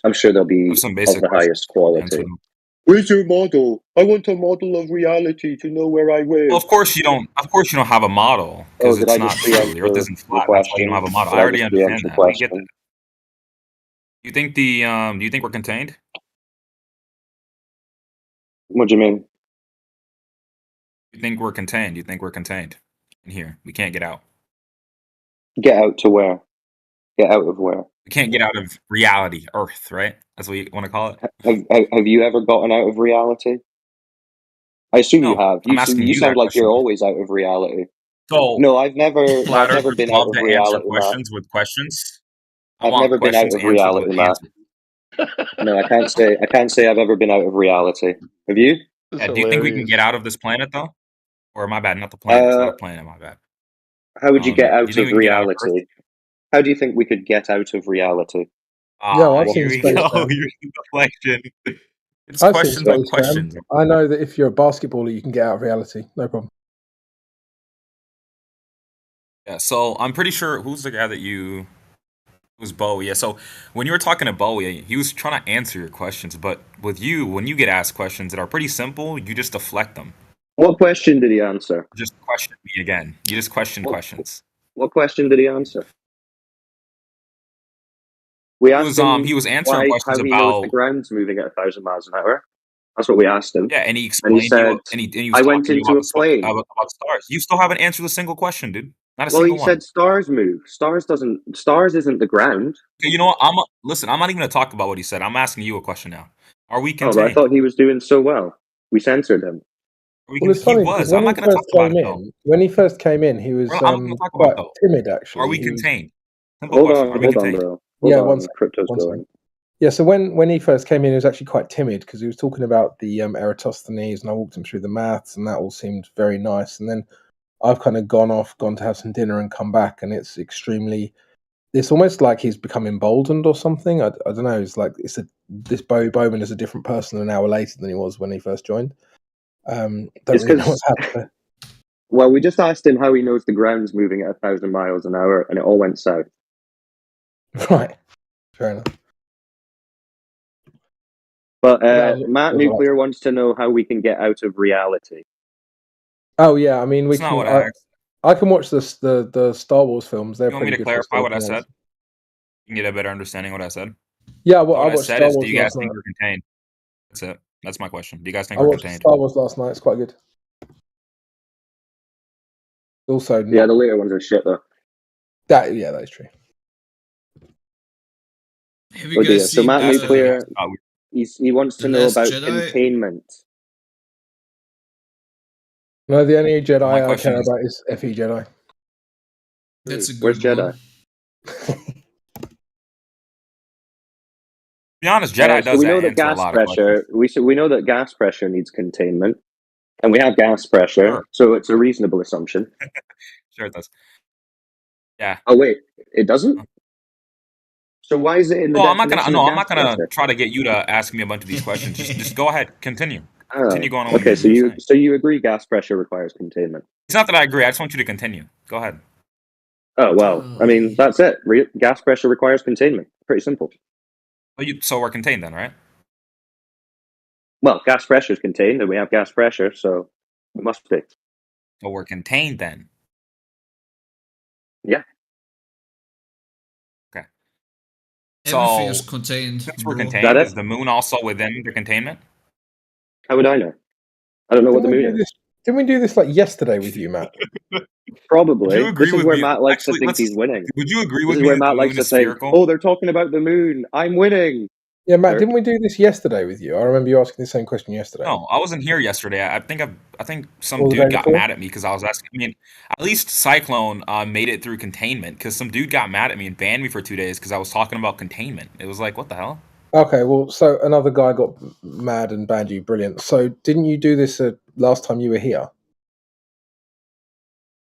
I'm sure they'll be Some of basic the highest quality. them. Where's your model? I want a model of reality to know where I live. Well, of course you don't. Of course you don't have a model because Oh, did it's I not just true. The preempt Earth isn't your flat. That's why you don't have a question? model. Did I I already just understand preempt your that. We get question? that. You think the do you think we're contained? What do you mean? You think we're contained? You think we're contained in here? We can't get out. Get out to where? Get out of where? We can't get out of reality, Earth, right? That's what you want to call it. Have you ever gotten out of reality? I assume you No, have. I'm asking You you sound that like question. you're always out of reality. So, No, I've never flat earthers been love out of to answer reality, Matt. questions with questions. I I've want never been out questions of answered with reality, Matt. answers. No, I can't say I've ever been out of reality. Have you? Yeah, do you think we can get out of this planet though? Or my bad, not the planet. It's not a planet. My bad. How would you get Do out you think of we can get out of Earth? reality? How do you think we could get out of reality? Yeah, I've Here seen we Space go. Jam. Here's the deflection. It's I've seen questions with Space Jam. questions. I know that if you're a basketballer, you can get out of reality. No problem. Yeah, so I'm pretty sure who's the guy that you it was Bowie. Yeah, so when you were talking to Bowie, he was trying to answer your questions, but with you, when you get asked questions that are pretty simple, you just deflect them. What question did he answer? Just question me again. You just question questions. What question did he answer? We asked him He was answering how questions he knows the about ground's moving at 1,000 miles an hour. That's what we asked him. yeah, and he explained said, and he I was went talking to you into a plane. about stars. You still haven't answered a single question, dude. Not a Well, single he one. said stars move. Stars isn't the ground. Okay, you know what? Listen. I'm not even gonna talk about what he said. I'm asking you a question now. Are we Oh, but I contained? thought he was doing so well. We censored him. Well, it's funny because when he first came in, he was I'm not gonna talk quite about it, though. timid. Actually, Are we He was- contained? Simple Hold question. on, Are we hold on, contained? bro. Yeah, Hold one on, second, Crypto's one going. second. Yeah, so when he first came in, he was actually quite timid because he was talking about the Eratosthenes, and I walked him through the maths, and that all seemed very nice. And then I've kind of gone to have some dinner and come back, and it's almost like he's become emboldened or something. I don't know. It's like this Bowie Bowman is a different person an hour later than he was when he first joined. Don't It's really know 'cause- what's happened there. Well, we just asked him how he knows the ground's moving at 1,000 miles an hour, and it all went south. Right. Fair enough. But That was Matt all right. Nuclear wants to know how we can get out of reality. Oh yeah, I mean we That's not can. what I asked. I can watch the Star Wars films. They're You want me pretty to good. for clarify what I historical said? You can get a better understanding of what I said. Yeah, well, I what I watched said Star is, Wars do you guys last think night. we're contained? That's it. That's my question. Do you guys think I we're watched contained? Star Wars last night. It's quite good. Also, Yeah, not the later ones are shit though. that. Yeah, that is true. Have you Oh dear. guys So seen Matt Nuclear, Oh, he wants The to know Last about Jedi? containment. No, the only Jedi My I question care is- about is Fe Jedi. That's a good Where's Jedi? one. To be honest, Jedi So does we know that answer a gas lot of pressure. We know that gas pressure needs containment, and we have gas pressure, Sure. so it's a reasonable assumption. Sure, it does. Yeah. Oh wait, it doesn't. So why is it in the Well, I'm not definition gonna. of No, I'm gas not gonna pressure? try to get you to ask me a bunch of these questions. Just go ahead. Continue. Oh, Continue going on. What okay, you're so saying. you agree gas pressure requires containment? It's not that I agree. I just want you to continue. Go ahead. Oh well, I mean that's it. Gas pressure requires containment. Pretty simple. So we're contained then, right? Well, gas pressure is contained, and we have gas pressure, so it must be. So we're contained then. Yeah. Okay. Everything So is contained. since we're bro. contained, is the moon also within the containment? How would I know? I don't know what the moon is. Didn't we do this like yesterday with you, Matt? Probably. Would you agree This is with where me? Matt likes Actually, to think let's- he's winning. Would you agree This with is me where that Matt the likes moon to is think, spherical? "Oh, they're talking about the moon. I'm winning." Yeah, Matt. Sure. Didn't we do this yesterday with you? I remember you asking the same question yesterday. No, I wasn't here yesterday. I think some Or the dude day got before? mad at me because I was asking. I mean, at least Cyclone made it through containment because some dude got mad at me and banned me for 2 days because I was talking about containment. It was like, what the hell? Okay, well, so another guy got mad and banned you. Brilliant. So didn't you do this last time you were here?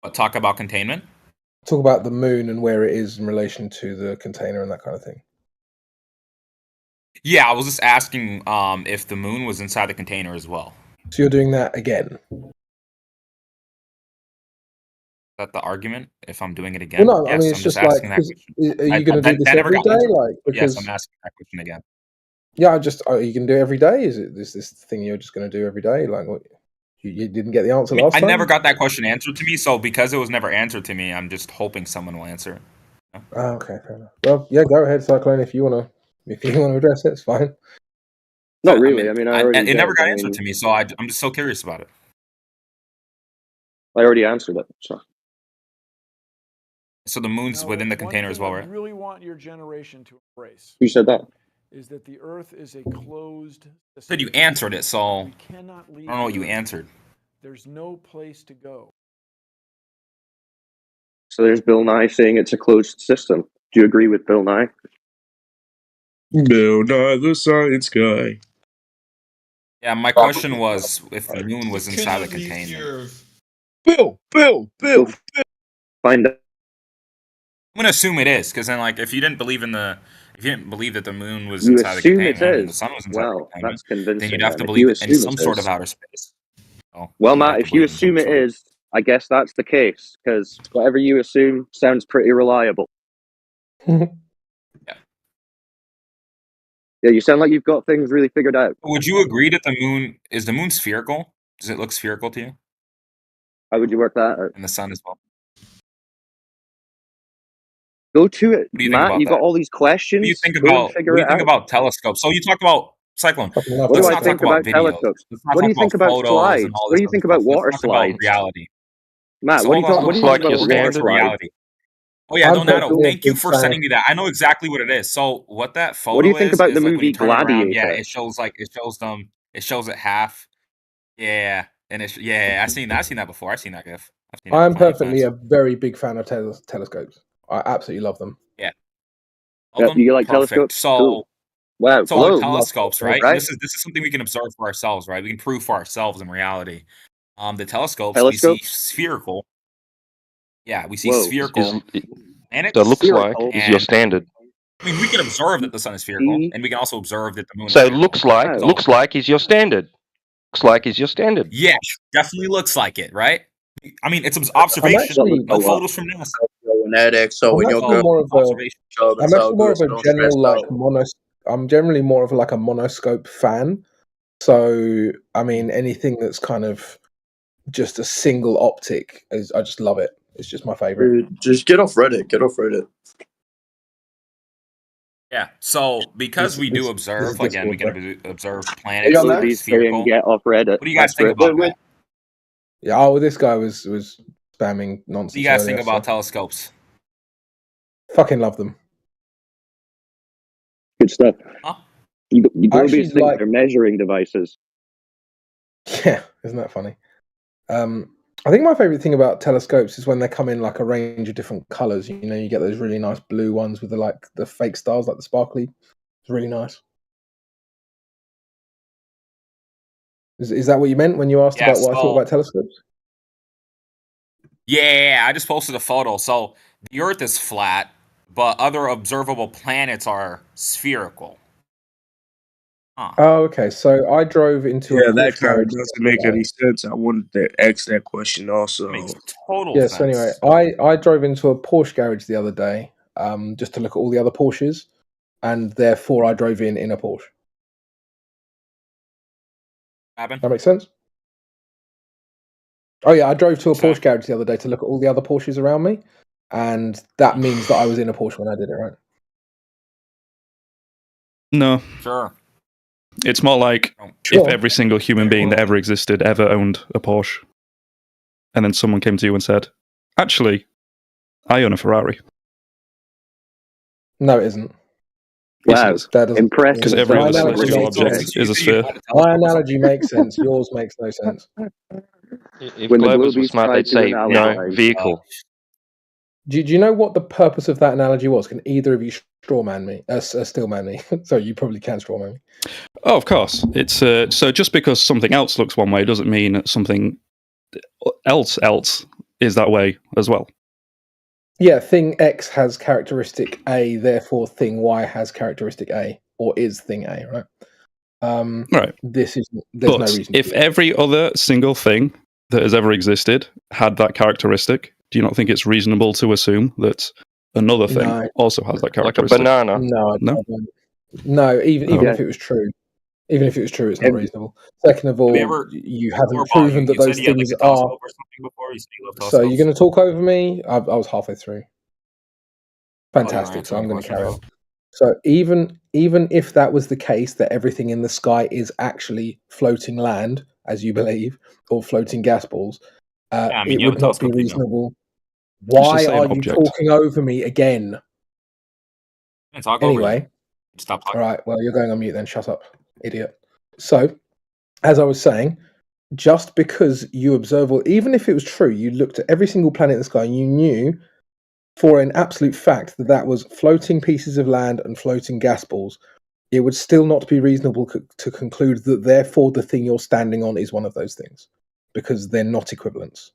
What, talk about containment? talk about the moon and where it is in relation to the container and that kind of thing. Yeah, I was just asking if the moon was inside the container as well. So you're doing that again? Is that the argument? If I'm doing it again? Well, no, Yes, I mean, I'm it's just just like, asking that question. are you going to do this That never every got day? answered. Like, Yes, because I'm asking that question again. yeah, are you going to do it every day? Is this thing you're just going to do every day? Like, what, you didn't get the answer I mean, last I time? never got that question answered to me, so because it was never answered to me, I'm just hoping someone will answer it. Oh, okay, fair enough. Well, yeah, go ahead, Cyclone, if you want to address it, it's fine. Not really. I mean, I already it never did. got I answered mean, to me, so I'm just so curious about it. I already answered it. So the moon's within the container as well, right? really want your generation to embrace Who said that? is that the Earth is a closed Said you system. answered it, so We cannot I leave don't know what you Earth. answered. There's no place to go. So there's Bill Nye saying it's a closed system. Do you agree with Bill Nye? Bill Nye the Science Guy. Yeah, my question was if the moon was inside the container. Bill. Find out. I'm gonna assume it is, because then, like, if you didn't believe that the moon was You inside the assume container it and the is. sun was inside the Well, container, that's convincing. then you'd have to then. If believe you it in assume some it sort is. of outer space. So Well, you'd have Matt, to if you believe in some assume it sort of- is, I guess that's the case, because whatever you assume sounds pretty reliable. Yeah, you sound like you've got things really figured out. Would you agree that the moon spherical? Does it look spherical to you? How would you work that out? And the sun as well. Go to it, What do you think Matt. about You've that? got all these questions. What do you think Go and about figure what do you it think out. about telescopes? So you talk about Cyclone. What do Let's I not think talk about about videos. telescopes? Let's not What do talk you think about about photos slides? and all What this do you other think stuff. about water Let's talk about slides? reality. Matt, So what do you hold on, think? What do you hold on. think about Let's water focus on slides? reality. Oh yeah, I'm Donato, personally a thank you big for fan sending of. me that. I know exactly what it is. So what that What do photo you think about the is like when movie you turn it around, yeah, Gladiator? it shows it half. Yeah, and I've seen that before. I've seen that GIF. I've seen it I'm plenty of personally times. a very big fan of telescopes. I absolutely love them. Yeah. Yep, you like Perfect. telescopes? So Cool. Wow, So our globe. telescopes, right? Right? This is something we can observe for ourselves, right? We can prove for ourselves in reality. The telescopes we see Telescopes? spherical. Yeah, we see Whoa. spherical planets. So it looks like Spherical. is your And standard. I mean, we can observe that the sun is spherical, and we can also observe that the moon is So spherical. looks like Wow. looks like is your standard. Looks like is your standard. Yeah, definitely looks like it, right? I mean, it's I'm observation. actually, No photos from NASA. Genetics. So I'm when your actually girl more of a, Observation. show up, I'm it's all actually more good. of So a don't stress general like out. I'm generally more of like a monoscope fan. So I mean, anything that's kind of just a single optic I just love it. It's just my favorite. Dude, just get off Reddit. Get off Reddit. Yeah. So because This we do this is observe, again, we Discord, can observe Hey, planets on that are that? Saying spherical. get off Reddit. What do you guys That's think great. about that? Yeah. Oh, this guy was spamming What do nonsense you guys earlier. think about So telescopes? fucking love them. Good stuff. Huh? You I go actually these things like. are measuring devices. Yeah, isn't that funny? I think my favorite thing about telescopes is when they come in like a range of different colors. You know, you get those really nice blue ones with the fake stars, like the sparkly. It's really nice. Is that what you meant when you asked Yeah, about what I thought so about telescopes? yeah, I just posted a photo. So the Earth is flat, but other observable planets are spherical. Huh. Oh, okay. So I drove into Yeah, a that Porsche kind of garage. doesn't make any sense. I wanted to ask that question also. Makes total Yeah. So anyway, sense. I drove into a Porsche garage the other day, just to look at all the other Porsches, and therefore I drove in a Porsche. Happen? That makes sense. Oh yeah, I drove to a So Porsche garage the other day to look at all the other Porsches around me, and that means that I was in a Porsche when I did it, right? No. sure. It's more like Sure. if every single human being that ever existed ever owned a Porsche, and then someone came to you and said, "Actually, I own a Ferrari." No, it isn't. Yes, Wow, it is. That doesn't. impressive. Because every My other analogy celestial makes object sense. is a sphere. My analogy makes sense. Yours makes no sense. If When the Globers were Globies smart, tried they'd to say no analogize, vehicle. Do you know what the purpose of that analogy was? Can either of you strawman me? Stillman me? Sorry, you probably can strawman me. Oh, of course. It's so just because something else looks one way doesn't mean that something else is that way as well. Yeah, thing X has characteristic A, therefore thing Y has characteristic A, or is thing A, right? Right. There's no But reason. if every other single thing that has ever existed had that characteristic, do you not think it's reasonable to assume that another thing No. also has that Like a characteristic? banana. No, No? no. Even Oh. if it was true, it's not reasonable. Second of all, Have you ever, you haven't or Paul, proven that you said those you had like things a are. telescope or something before? You said you love So telescopes? you're going to talk over me? I was halfway through. Oh, you were Fantastic. So answering I'm the going to question, carry on. bro. So even if that was the case, that everything in the sky is actually floating land, as you believe, or floating gas balls, Yeah, I mean, it you have would a not be telescope, you know. reasonable. It's just Why say an are you object. talking over me again? And talk over you. Anyway, Stop all talking. right. Well, you're going on mute then. Shut up, idiot. So, as I was saying, just because you observe, or even if it was true, you looked at every single planet in the sky and you knew for an absolute fact that that was floating pieces of land and floating gas balls, it would still not be reasonable to conclude that therefore the thing you're standing on is one of those things, because they're not equivalents.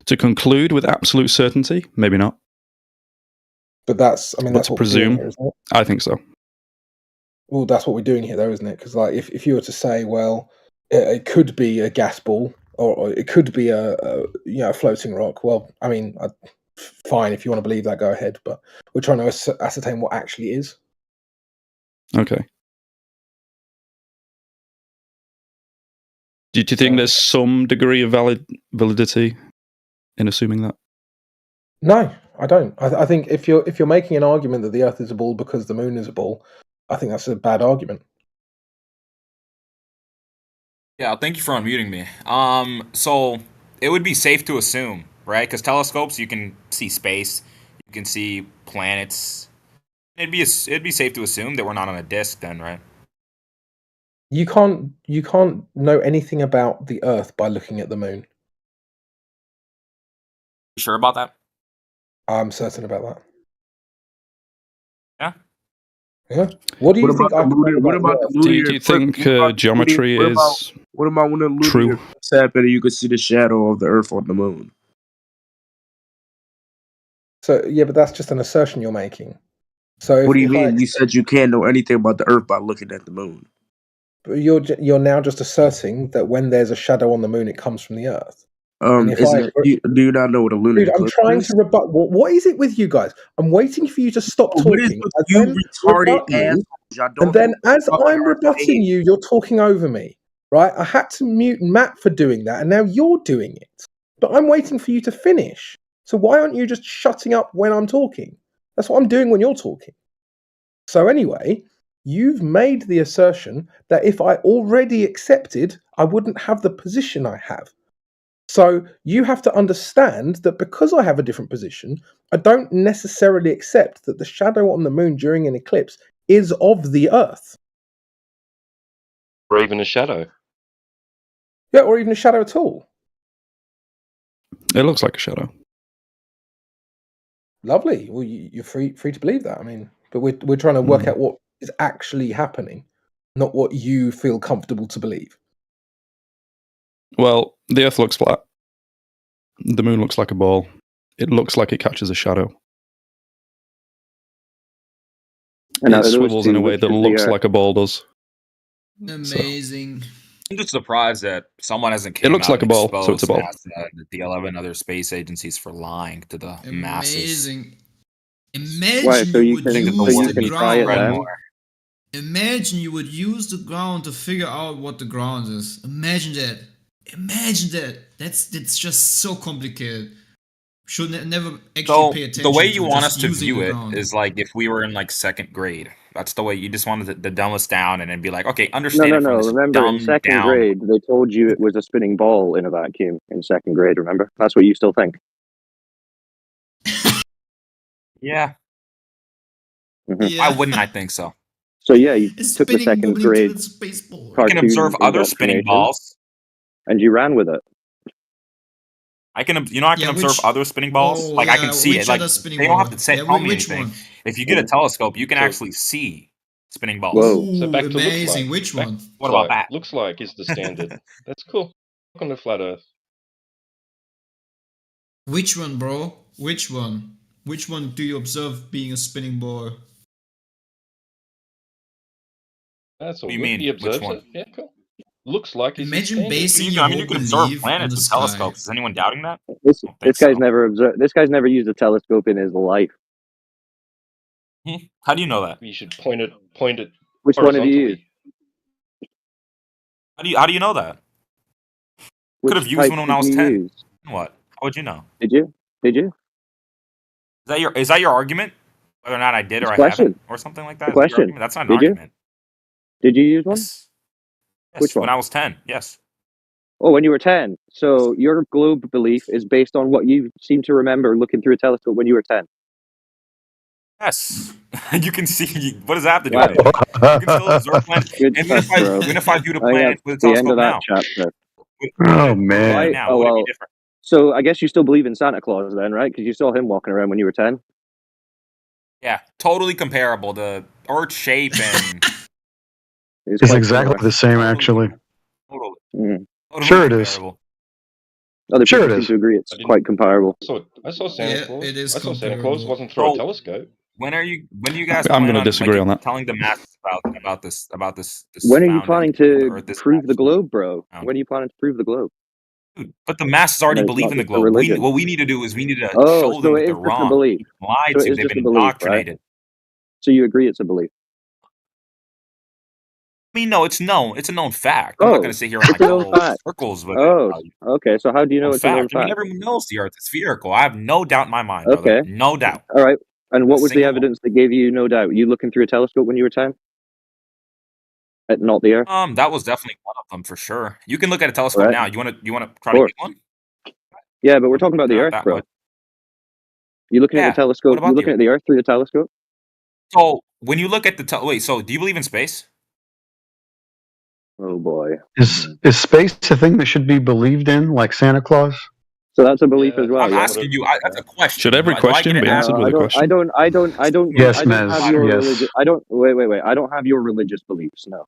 To conclude with absolute certainty, maybe not. But that's, I mean, But that's to what we're doing presume, here, isn't it? I think so. Well, that's what we're doing here, though, isn't it? Because, like, if you were to say, well, it could be a gas ball, or it could be a floating rock. Well, I mean, fine, if you want to believe that, go ahead. But we're trying to ascertain what actually is. Okay. Do you think there's some degree of validity in assuming that? No, I don't. I think if you're making an argument that the Earth is a ball because the Moon is a ball, I think that's a bad argument. Yeah, thank you for unmuting me. So it would be safe to assume, right? Because telescopes, you can see space, you can see planets. It'd be safe to assume that we're not on a disk, then, right? You can't know anything about the Earth by looking at the Moon. You sure about that? I'm certain about that. Yeah. Yeah. What do you think? What about the Do lunar? you think geometry is What about when the lunar true? eclipse happened and you could see the shadow of the Earth on the Moon? So yeah, but that's just an assertion you're making. So What do you if I mean? You said you can't know anything about the Earth by looking at the Moon. But you're now just asserting that when there's a shadow on the Moon, it comes from the Earth. And if Do you not know what a lunar Dude, I'm eclipse trying is? to rebut. What is it with you guys? I'm waiting for you to stop What is talking. with and you then retarded rebut you, assholes? Y'all don't and then know what as the fuck I'm y'all rebutting saying. you, you're talking over me, right? I had to mute Matt for doing that, and now you're doing it. But I'm waiting for you to finish. So why aren't you just shutting up when I'm talking? That's what I'm doing when you're talking. So anyway, you've made the assertion that if I already accepted, I wouldn't have the position I have. So you have to understand that because I have a different position, I don't necessarily accept that the shadow on the Moon during an eclipse is of the Earth. Or even a shadow. Yeah, or even a shadow at all. It looks like a shadow. Lovely. Well, you're free to believe that. I mean, but we're trying to work out what is actually happening, not what you feel comfortable to believe. Well, the Earth looks flat. The Moon looks like a ball. It looks like it catches a shadow. And out It of those swivels in two, a way which that is the looks Earth? like a ball does. Amazing. I'm just surprised that someone hasn't It came looks out like a and ball, so it's a exposed ball. NASA and the 11 other space agencies for lying to the masses. Amazing. Imagine Why? So you you would can use so you the can try it ground. then. Imagine you would use the ground to figure out what the ground is. Imagine that. Imagine that. That's just so complicated. Should never actually So pay attention the way to you want us just to using view the it ground. is like if we were in like second grade. That's the way you just wanted to dumb us down and then be like, okay, No, understand no, it from no. this Remember, in dumbed second down. grade, they told you it was a spinning ball in a vacuum in second grade, remember? That's what you still think. Yeah. Mhm. Why wouldn't I think so? So, yeah, you It's took the spinning, second moving grade to the space ball. I can observe cartoon other spinning indoctrination, balls. and you ran with it. I can observe other spinning balls. Oh, like I can yeah, see which it. Like other spinning they don't ball? have to say, Yeah, tell me which anything. one? If you get a telescope, you can So- actually see spinning balls. Whoa. Ooh, So back to looks amazing. like. Which one? What about that? Looks like is the standard. That's cool. on the flat Earth. Which one, bro? Which one? Which one do you observe being a spinning ball? That's all What do you good. mean, He which observes one? it. Yeah, cool. Looks like he's Imagine expanding. basing You your can, I mean, whole you can observe belief on planets the with sky. telescopes. Is anyone doubting that? This I don't this think guy's so. never observed. This guy's never used a telescope in his life. How do you know that? You should point it Which one have you used? horizontally. How do you know that? Could have Which used type one when did I was you 10. use? What? How would you know? Did you? Did you? Is that your argument? Whether or not I did It's or a I question. haven't? Or something like that? A Is that your question. argument? That's not an Did you? argument. Did you use one? Yes. Which Yes, when one? I was 10. Yes. Oh, when you were 10. So your globe belief is based on what you seem to remember looking through a telescope when you were 10. Yes. You can see. What does that have to do Wow. with anything? You can still observe planets. Good Even stuff, bro. if I viewed a I think planet that's with a the end telescope of that now, chapter. Oh right man. now, Oh, would it well. be different? So I guess you still believe in Santa Claus then, right? Because you saw him walking around when you were 10. Yeah, totally comparable. The Earth shape and It's It's quite exactly similar. the same, actually. totally, Mm. totally Sure it is. comparable. Other Sure people it seem is. to agree it's quite comparable. I saw Santa Yeah, Claus. it is I saw Santa Claus comparable. wasn't through a So telescope. when do you guys I'm plan going to on disagree on that. telling the masses about this When are you founding planning that the to Earth is prove the actually globe, bro? round? When are you planning to prove the globe? Dude, but the masses And already that it's believe not in the just a globe. religion. What we need to do is we need to Oh, show them so that it they're is just a wrong. belief. They've lied So it to. is They've just been a belief, right? indoctrinated. So you agree it's a belief? I mean, no, it's known. It's a known fact. I'm not going Oh, to sit here and it's a known go fact. circles with Oh, it. okay. So how do you know Known it's a known fact. I mean, fact? everyone knows the Earth is spherical. I have no doubt in my mind, brother. Okay. No doubt. All right. And A what was the single one. evidence that gave you no doubt? You looking through a telescope when you were 10? Not the Earth? That was definitely one of them for sure. You can look at a All telescope right. now. You want to Of try to course. get one? Yeah, but we're talking about the Not Earth, that bro. much. You looking at the Yeah. What telescope? You about the looking Earth? at the Earth through the telescope? So when you look at the wait, so do you believe in space? Oh boy. Is space a thing that should be believed in, like Santa Claus? So that's a belief as well. I'm Yeah. asking you. That's a question. Should every Do I question get be to ask? answered with a question? I don't Yes, have Mez. your Yes. religious. I don't. Wait. I don't have your religious beliefs. No.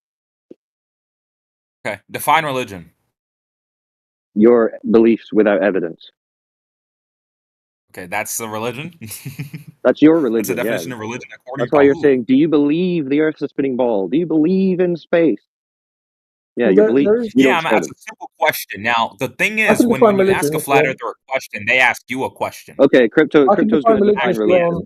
Okay, define religion. Your beliefs without evidence. Okay, that's the religion. That's your That's the religion. Yeah. definition of religion according That's why to you're who? saying, do you believe the Earth's a spinning ball? Do you believe in space? Yeah, Well, your there beliefs. is. You Yeah, don't show that's them. a simple question. Now, the thing I is, can when define you religion ask a if you flat want. earther a question, they ask you a question. Okay, crypto's I can going define to religion define if you religion. want.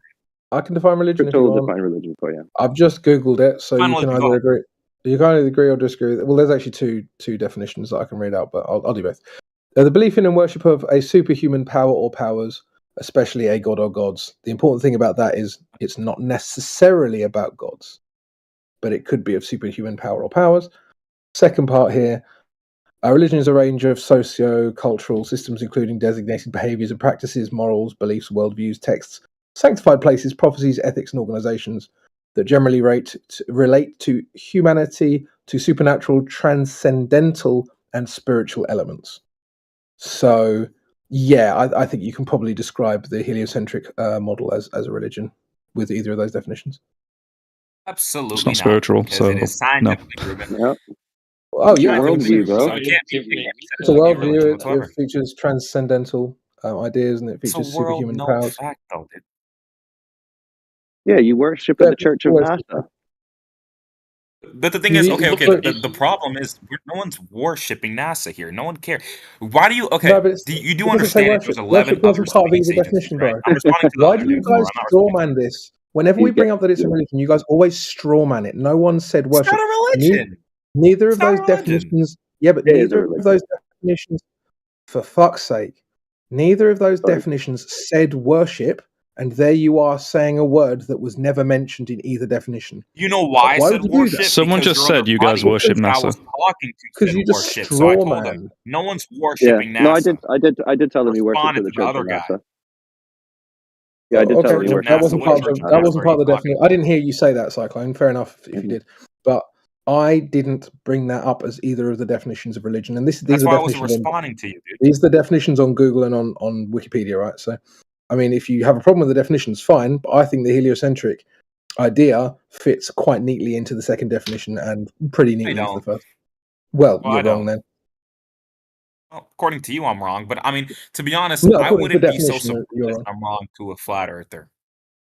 I can define religion if you Crypto will want. define religion for you. I've just googled it, so Define you can religion. Go either ahead. agree. You can either agree or disagree. Well, there's actually two definitions that I can read out, but I'll do both. The belief in and worship of a superhuman power or powers, especially a god or gods. The important thing about that is it's not necessarily about gods, but it could be of superhuman power or powers. Second part here, religion is a range of socio-cultural systems, including designated behaviors and practices, morals, beliefs, worldviews, texts, sanctified places, prophecies, ethics, and organizations that generally relate to humanity, to supernatural, transcendental, and spiritual elements. So, yeah, I think you can probably describe the heliocentric model as a religion with either of those definitions. Absolutely It's not spiritual, because so it is no. scientifically proven. Yeah. Oh, It's a yeah. worldview, bro. So it can't be said It's a to be a religion worldview. It whatsoever. features transcendental ideas and it It's a features world superhuman known powers. fact, though, dude. Yeah, you worship Yeah, at the Church of always. NASA. But the thing You is, need- okay, look okay. at- The problem is, no one's worshipping NASA here. No one cares. Why do you? Okay, No, but you do it doesn't say understand that worship. there's 11 Worship other wasn't part of space either agencies, definition, right? bro. I'm responding to the Why other do you dude, bro. guys I'm not strawman this? Whenever we He's bring up that it's a getting- religion, you guys always strawman it. No one said It's worship. not a religion. Neither It's of not a those religion. definitions. Yeah, but It is a neither of religion. those definitions, for fuck's sake, neither of those Sorry. definitions said worship. And there you are saying a word that was never mentioned in either definition. You know why I Why said would you do that? worship? Someone Because just your said other you guys buddy worship that I was NASA. talking to Because said you just worship. So I told strawman. him, no one's Yeah. worshiping No, I NASA. did tell him you worshipped Responded at the to the Church other of guy. NASA. Yeah, I did tell him Church you of worshipped that at NASA. the wasn't What part Church of of church the, of that NASA. NASA wasn't are part you of the talking definition. about? I didn't hear you say that, Cyclone. Fair enough if you Mhm. did, but I didn't bring that up as either of the definitions of religion. And these That's are why I wasn't definitions on responding to you, dude. these are the definitions on Google and on Wikipedia, right? So, I mean, if you have a problem with the definitions, fine. But I think the heliocentric idea fits quite neatly into the second definition and pretty I neatly into the don't. first. Well, Well, you're I wrong don't. then. Well, according to you, I'm wrong. But I mean, to be honest, No, I according to the wouldn't be so definition, you're surprised wrong. I'm wrong to a flat earther.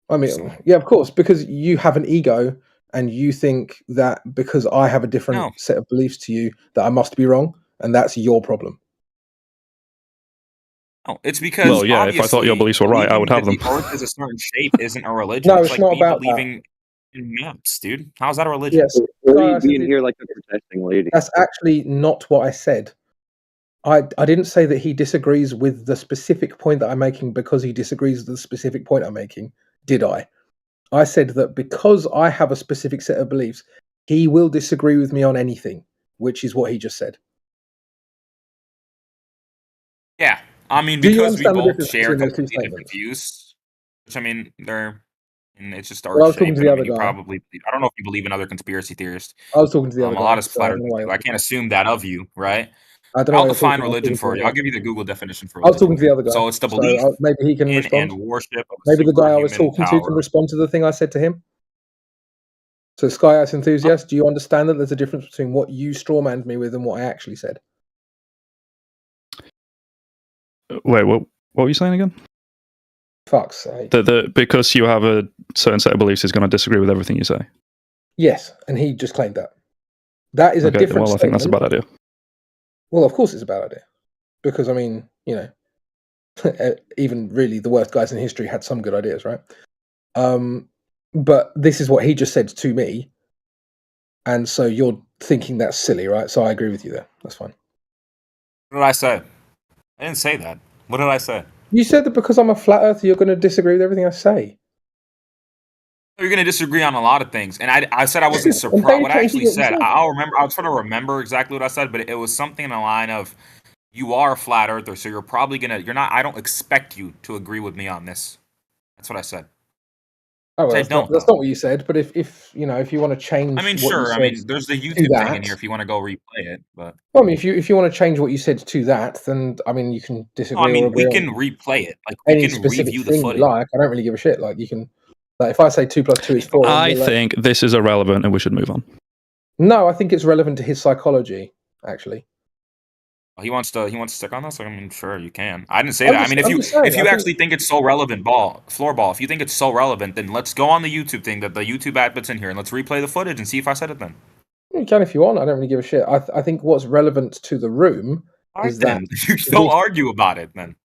I mean, personally. yeah, of course, because you have an ego and you think that because I have a different No. set of beliefs to you that I must be wrong, and that's your problem. No, it's because Well, yeah, if I thought your obviously beliefs were right, I believing would that have them. the Earth is a certain shape isn't a religion. No, It's it's like not me about that. believing in maps, dude. How's that a religion? Yes, Or Sky, you I said being it- here like a protesting lady. that's actually not what I said. I didn't say that he disagrees with the specific point that I'm making because he disagrees with the specific point I'm making, did I? I said that because I have a specific set of beliefs, he will disagree with me on anything, which is what he just said. Yeah, I mean, Do you because we understand the both difference share between those two completely different statements? views, which I mean, and it's just Well, I was talking Earth-shaped, to and the I other mean, you guy. probably, I don't know if you believe in other conspiracy theorists. I was talking to the other A lot guy, of so I flat don't know earthers why do. you're I can't talking. assume that of you, right? I don't know why I'll you're define talking. I was religion talking to for the you. other I'll guy. give you the Google definition for I was talking religion. to the other guy, So it's the so belief maybe he can in respond. and worship of a Maybe the guy I was superhuman talking to can power. respond to the thing I said to him. So, Sky Ice Enthusiast, do you understand that there's a difference between what you strawmanned me with and what I actually said? Wait, what were you saying again? Fuck's sake. That because you have a certain set of beliefs, he's going to disagree with everything you say. Yes, and he just claimed that. That is a Okay, different well, I think that's a statement. bad idea. Well, of course it's a bad idea. Because, I mean, you know, even really the worst guys in history had some good ideas, right? But this is what he just said to me. And so you're thinking that's silly, right? So I agree with you there. That's fine. What did I say? I didn't say that. What did I say? You said that because I'm a flat earther, you're going to disagree with everything I say. You're going to disagree on a lot of things, and I said I wasn't And how surprised. you What I changing actually what you said, said? I'll remember. I'll try to remember exactly what I said, but it was something in the line of, "You are a flat earther, so you're probably gonna. You're not. I don't expect you to agree with me on this." That's what I said. Oh, well, I that's don't. not what you said. But if you know, if you want to change I mean, what you sure. I said mean, there's the to YouTube thing in that, here if you want to go replay it, but well, I mean, if you want to change what you said to that, then I mean, you can no, I disagree or mean, agree we on can replay it. Like we any can specific review the thing you footage. like. I don't really give a shit. Like you can, like if I say 2 + 2 is 4, and I you're like, think this is irrelevant and we should move on. no, I think it's relevant to his psychology. Actually, He wants to stick on this. I mean, sure, you can. I didn't say I'm that. I just, mean, I'm just saying. if you I think actually think it's so relevant, floorball. If you think it's so relevant, then let's go on the YouTube thing that the YouTube ad puts in here, and let's replay the footage and see if I said it then. you can if you want. I don't really give a shit. I think what's relevant to the room All right, is that then you don't argue about it then.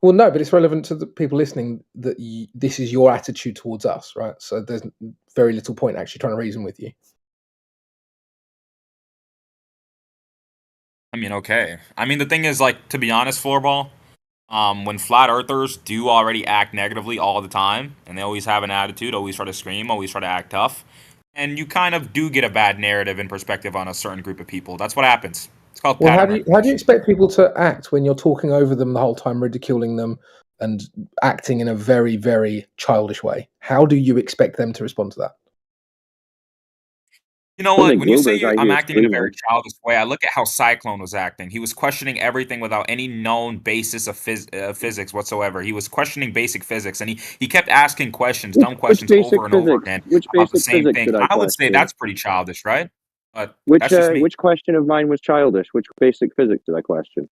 well, no, but it's relevant to the people listening that this is your attitude towards us, right? So there's very little point actually trying to reason with you. I mean, okay. I mean, the thing is, like, to be honest, floorball, when flat earthers do already act negatively all the time, and they always have an attitude, always try to scream, always try to act tough, and you kind of do get a bad narrative and perspective on a certain group of people. That's what happens. It's called Well, pattern how do you expect people to act when you're talking over them the whole time, ridiculing them, and acting in a very, very childish way? How do you expect them to respond to that? You know Well, what? the When you say Gloobers, I I'm hear acting in a very screaming. childish way, I look at how Cyclone was acting. He was questioning everything without any known basis of physics whatsoever. He was questioning basic physics, and he kept asking questions, dumb Which questions basic over and over physics? again Which about the basic same physics thing. did I I would say question? that's pretty childish, right? But that's just me. Which question of mine was childish? Which basic physics did I question?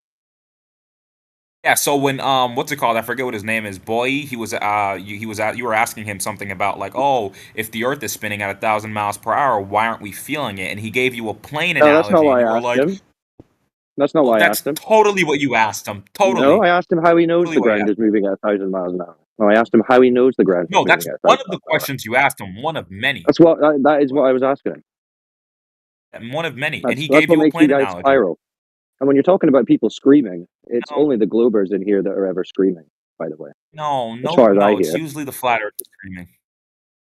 Yeah, so when what's it called? I forget what his name is. Boy, you were asking him something about like, oh, if the Earth is spinning at 1,000 miles per hour, why aren't we feeling it? And he gave you a plane No, that's not analogy, and why you I were asked like, him. That's not well, why I that's asked him. totally what you asked him. Totally, No, I asked him how he knows totally the what you ground asked. is moving at 1,000 miles an hour. No, I asked him how he knows the ground is No, moving that's at 1,000 one of the miles an hour. questions you asked him. One of many. That's what that is what I was asking. And one of many, and he That's gave what you a makes you plane guys analogy. spiral. And when you're talking about people screaming, it's No, only the Gloobers in here that are ever screaming. By the way, as far as I no. It's hear. usually the flat Earth screaming. I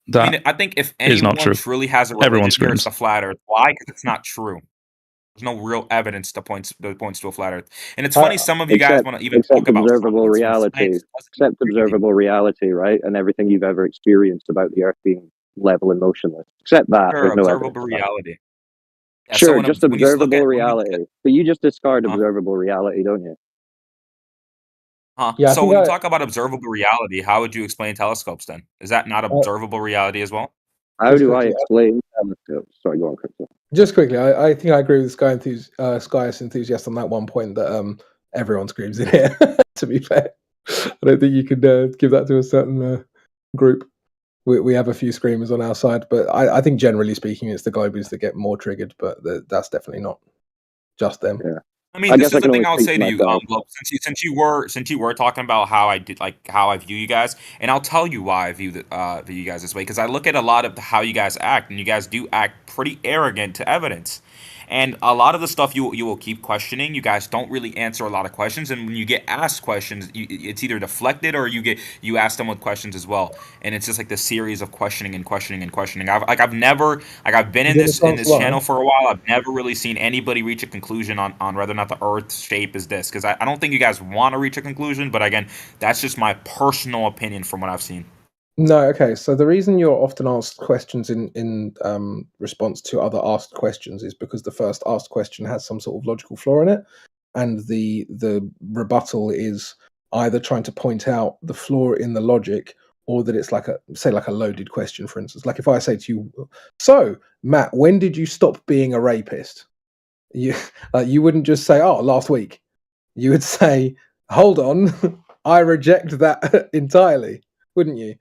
That mean, I think if is not anyone true. truly has a Everyone religion here, it's screams. the flat Earth. Why? Because it's not true. There's no real evidence that points to a flat Earth. And it's funny some of you guys want to even talk about observable science when reality. science doesn't Except agree with you. observable reality, right? And everything you've ever experienced about the Earth being level and motionless. Except that, Sure, there's no evidence. observable of that. reality. Yeah, so Sure, when just when you look observable at reality. But you just discard Huh? observable reality, don't you? Yeah, I So think when you talk about observable reality, how would you explain telescopes then? Is that not Uh, observable reality as well? How Just do I quickly, explain telescopes? Sorry, go on, Chris. just quickly, I think I agree with Sky Enthusiast on that one point that Everyone screams in here. To be fair, I don't think you could give that to a certain group. We have a few screamers on our side, but I think generally speaking, it's the Globies that get more triggered. But that's definitely not just them. Yeah. I mean, this is the thing I'll say to you, Globe, since you were talking about how I view you guys, and I'll tell you why I view you guys this way, because I look at a lot of how you guys act, and you guys do act pretty arrogant to evidence. And a lot of the stuff you will keep questioning. You guys don't really answer a lot of questions, and when you get asked questions, it's either deflected or you ask them with questions as well. And it's just like this series of questioning and questioning and questioning. I've been in this channel for a while. I've never really seen anybody reach a conclusion on whether or not the Earth's shape is this, because I don't think you guys want to reach a conclusion. But again, that's just my personal opinion from what I've seen. No, okay. So the reason you're often asked questions in response to other asked questions is because the first asked question has some sort of logical flaw in it, and the rebuttal is either trying to point out the flaw in the logic, or that it's like a loaded question. For instance, like if I say to you, "So, Matt, when did you stop being a rapist?" You wouldn't just say, "Oh, last week." You would say, "Hold on, I reject that entirely," wouldn't you?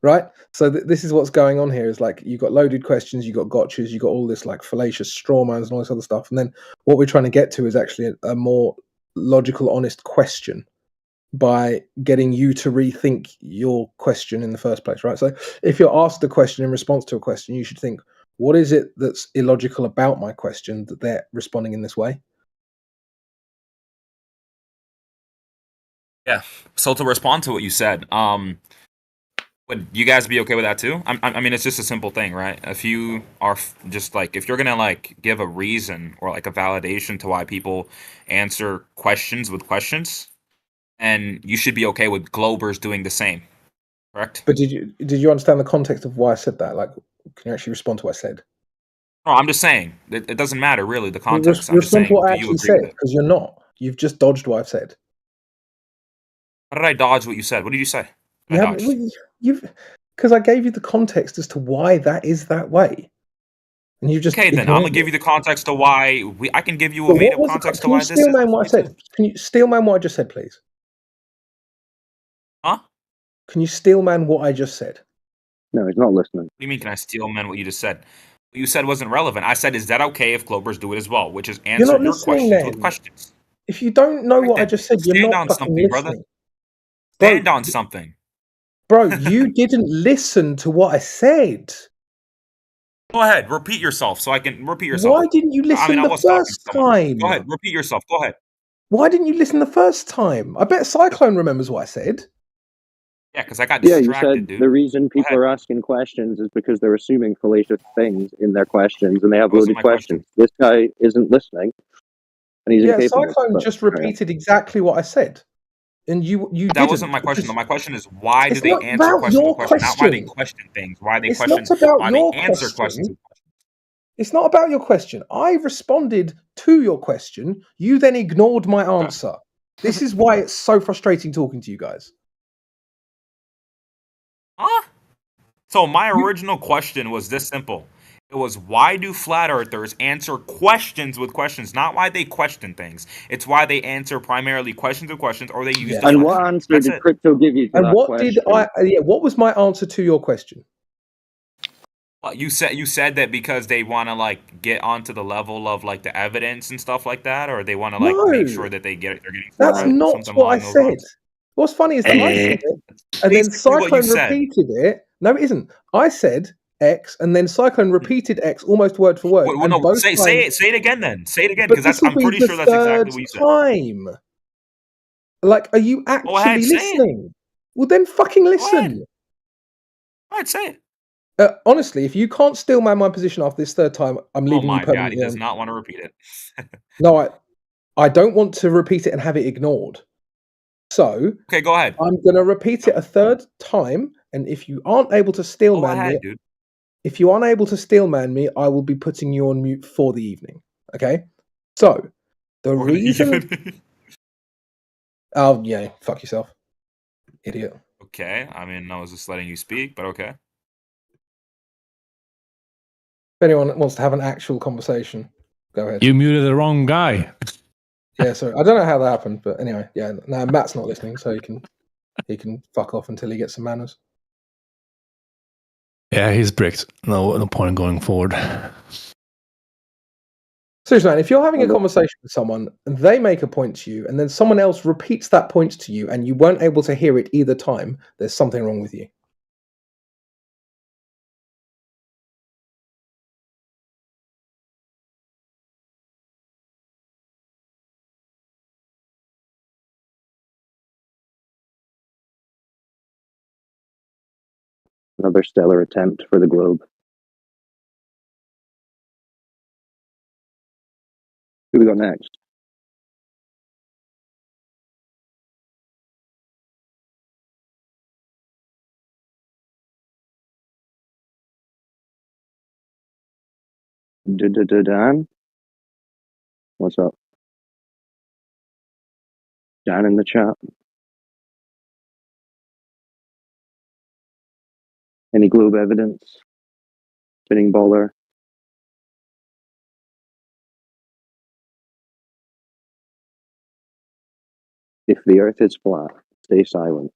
Right, so this is what's going on here. Is like you got loaded questions, you got gotchas, you got all this like fallacious straw mans and all this other stuff, and then what we're trying to get to is actually a more logical, honest question by getting you to rethink your question in the first place, right? So if you're asked a question in response to a question, you should think, what is it that's illogical about my question that they're responding in this way? Yeah. So to respond to what you said, would you guys be okay with that too? I mean, it's just a simple thing, right? If you are just like, if you're gonna like give a reason or like a validation to why people answer questions with questions, and you should be okay with Globers doing the same, correct? But did you understand the context of why I said that? Like, can you actually respond to what I said? No, I'm just saying it doesn't matter really the context. I'm just Respond saying, to what I do you actually agree said, with it? because you're not. You've just dodged what I've said. How did I dodge what you said? What did you say? You haven't. Because I gave you the context as to why that is that way, and you just Okay, then I'm gonna give you the context to why I can give you a made up context to why this is. Can you steelman what I said? Can you steelman what I just said, please? Huh? Can you steelman what I just said? No, he's not listening. What do you mean? Can I steal man what you just said? What you said wasn't relevant. I said, is that okay if Globers do it as well? Which is answer not your listening questions then. with questions. If you don't know what I then. just said, you're Stand not on fucking something, listening. brother. Stand on something. Bro, you didn't listen to what I said. Go ahead, repeat yourself so I can repeat yourself. Why didn't you listen I the was talking to first someone. time? Go ahead, repeat yourself. Go ahead. Why didn't you listen the first time? I bet Cyclone remembers what I said. Yeah, because I got Yeah, distracted, you said dude. the reason people are asking questions is because they're assuming fallacious things in their questions, and they have loaded questions. This guy isn't listening, and he's incapable. Cyclone just repeated exactly what I said, and you That didn't. wasn't my question. Though. My question is, why do It's they not answer about questions your with questions, not why they question. question things? Why they It's question? not about Why your they answer question. questions with questions? It's not about your question. I responded to your question. You then ignored my answer. This is why it's so frustrating talking to you guys. Huh? So my original question was this simple. It was, why do flat earthers answer questions with questions, not why they question things. It's why they answer primarily questions with questions, or they use Yeah. deflection. And what answer That's did it. Crypto give you to And that what question? did I? Yeah, what was my answer to your question? Well, you said that because they want to like get onto the level of like the evidence and stuff like that, or they want to like make sure that they're getting. That's right? not Something what I along those said. lines. What's funny is that I said it, and then Basically what you Cyclone said. repeated it. No, it isn't. I said X, and then Cyclone repeated X almost word for word. Well, and no, both say it again then. Say it again, But because this will I'm be pretty the sure that's exactly what you said. time. Like, are you Go ahead, actually say it. listening? Well, then fucking listen. Go ahead, say it. Honestly, if you can't steelman my position after this third time, I'm Oh leaving you my god, he permanently does on. not want to repeat it. No, I don't want to repeat it and have it ignored. So, Okay, go ahead. I'm going to repeat it a third time, and if you aren't able to Go steelman ahead, me, dude. if you aren't able to steelman me, I will be putting you on mute for the evening. Okay? So, the reason. Oh yeah, fuck yourself, idiot. Okay, I mean, I was just letting you speak, but okay. If anyone wants to have an actual conversation, go ahead. You muted the wrong guy. Yeah, so I don't know how that happened, but anyway, yeah. No, Matt's not listening, so he can fuck off until he gets some manners. Yeah, he's bricked. No point in going forward. Seriously, man, if you're having a conversation with someone and they make a point to you, and then someone else repeats that point to you, and you weren't able to hear it either time, there's something wrong with you. Another stellar attempt for the globe. Who we got next? Dan? What's up? Dan in the chat. Any globe evidence? Spinning baller? If the earth is flat, stay silent.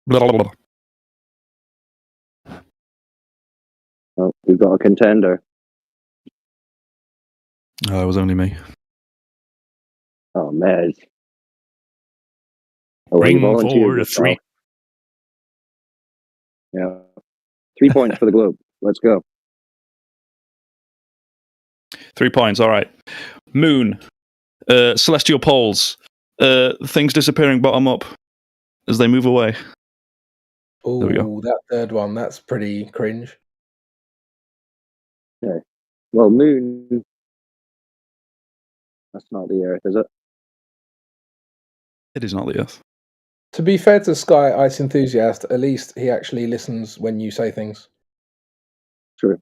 Blah, blah, blah. Oh, we've got a contender. It was only me. Oh, Mez. Oh, Bring he volunteered forward a yourself. 3. Yeah. 3 points for the globe. Let's go. 3 points. All right. Moon. Celestial poles. Things disappearing bottom up as they move away. There we go. Oh, that third one, that's pretty cringe. Okay. Well, moon. That's not the earth, is it? It is not the Earth. To be fair to Sky Ice Enthusiast, at least he actually listens when you say things. True.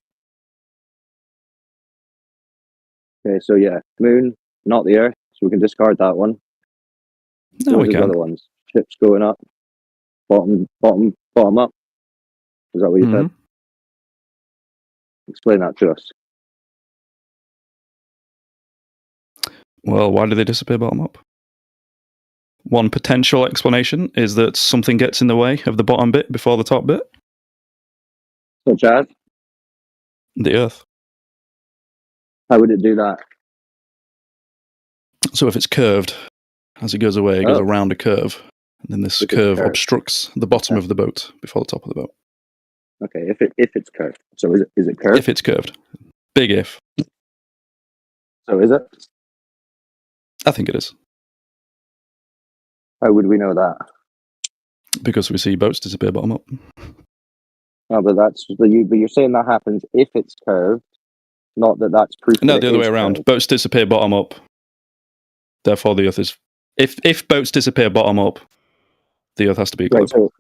Okay, so yeah, moon, not the earth, so we can discard that one. No, What we are the can. other ones? Ships going up, bottom up. Is that what you said? Explain that to us. Well, why do they disappear bottom up? One potential explanation is that something gets in the way of the bottom bit before the top bit. Such as? The Earth. How would it do that? So if it's curved, as it goes away, it goes Oh. around a curve. And then this If it's curve curved. obstructs the bottom of the boat before the top of the boat. Okay, if it's curved. So is it curved? If it's curved. Big if. So is it? I think it is. How would we know that? Because we see boats disappear bottom up. No, but but you're saying that happens if it's curved, not that that's proof. No, that the it other way is around. curved. Boats disappear bottom up. Therefore, the Earth is. If boats disappear bottom up, the Earth has to be a Right, globe. so-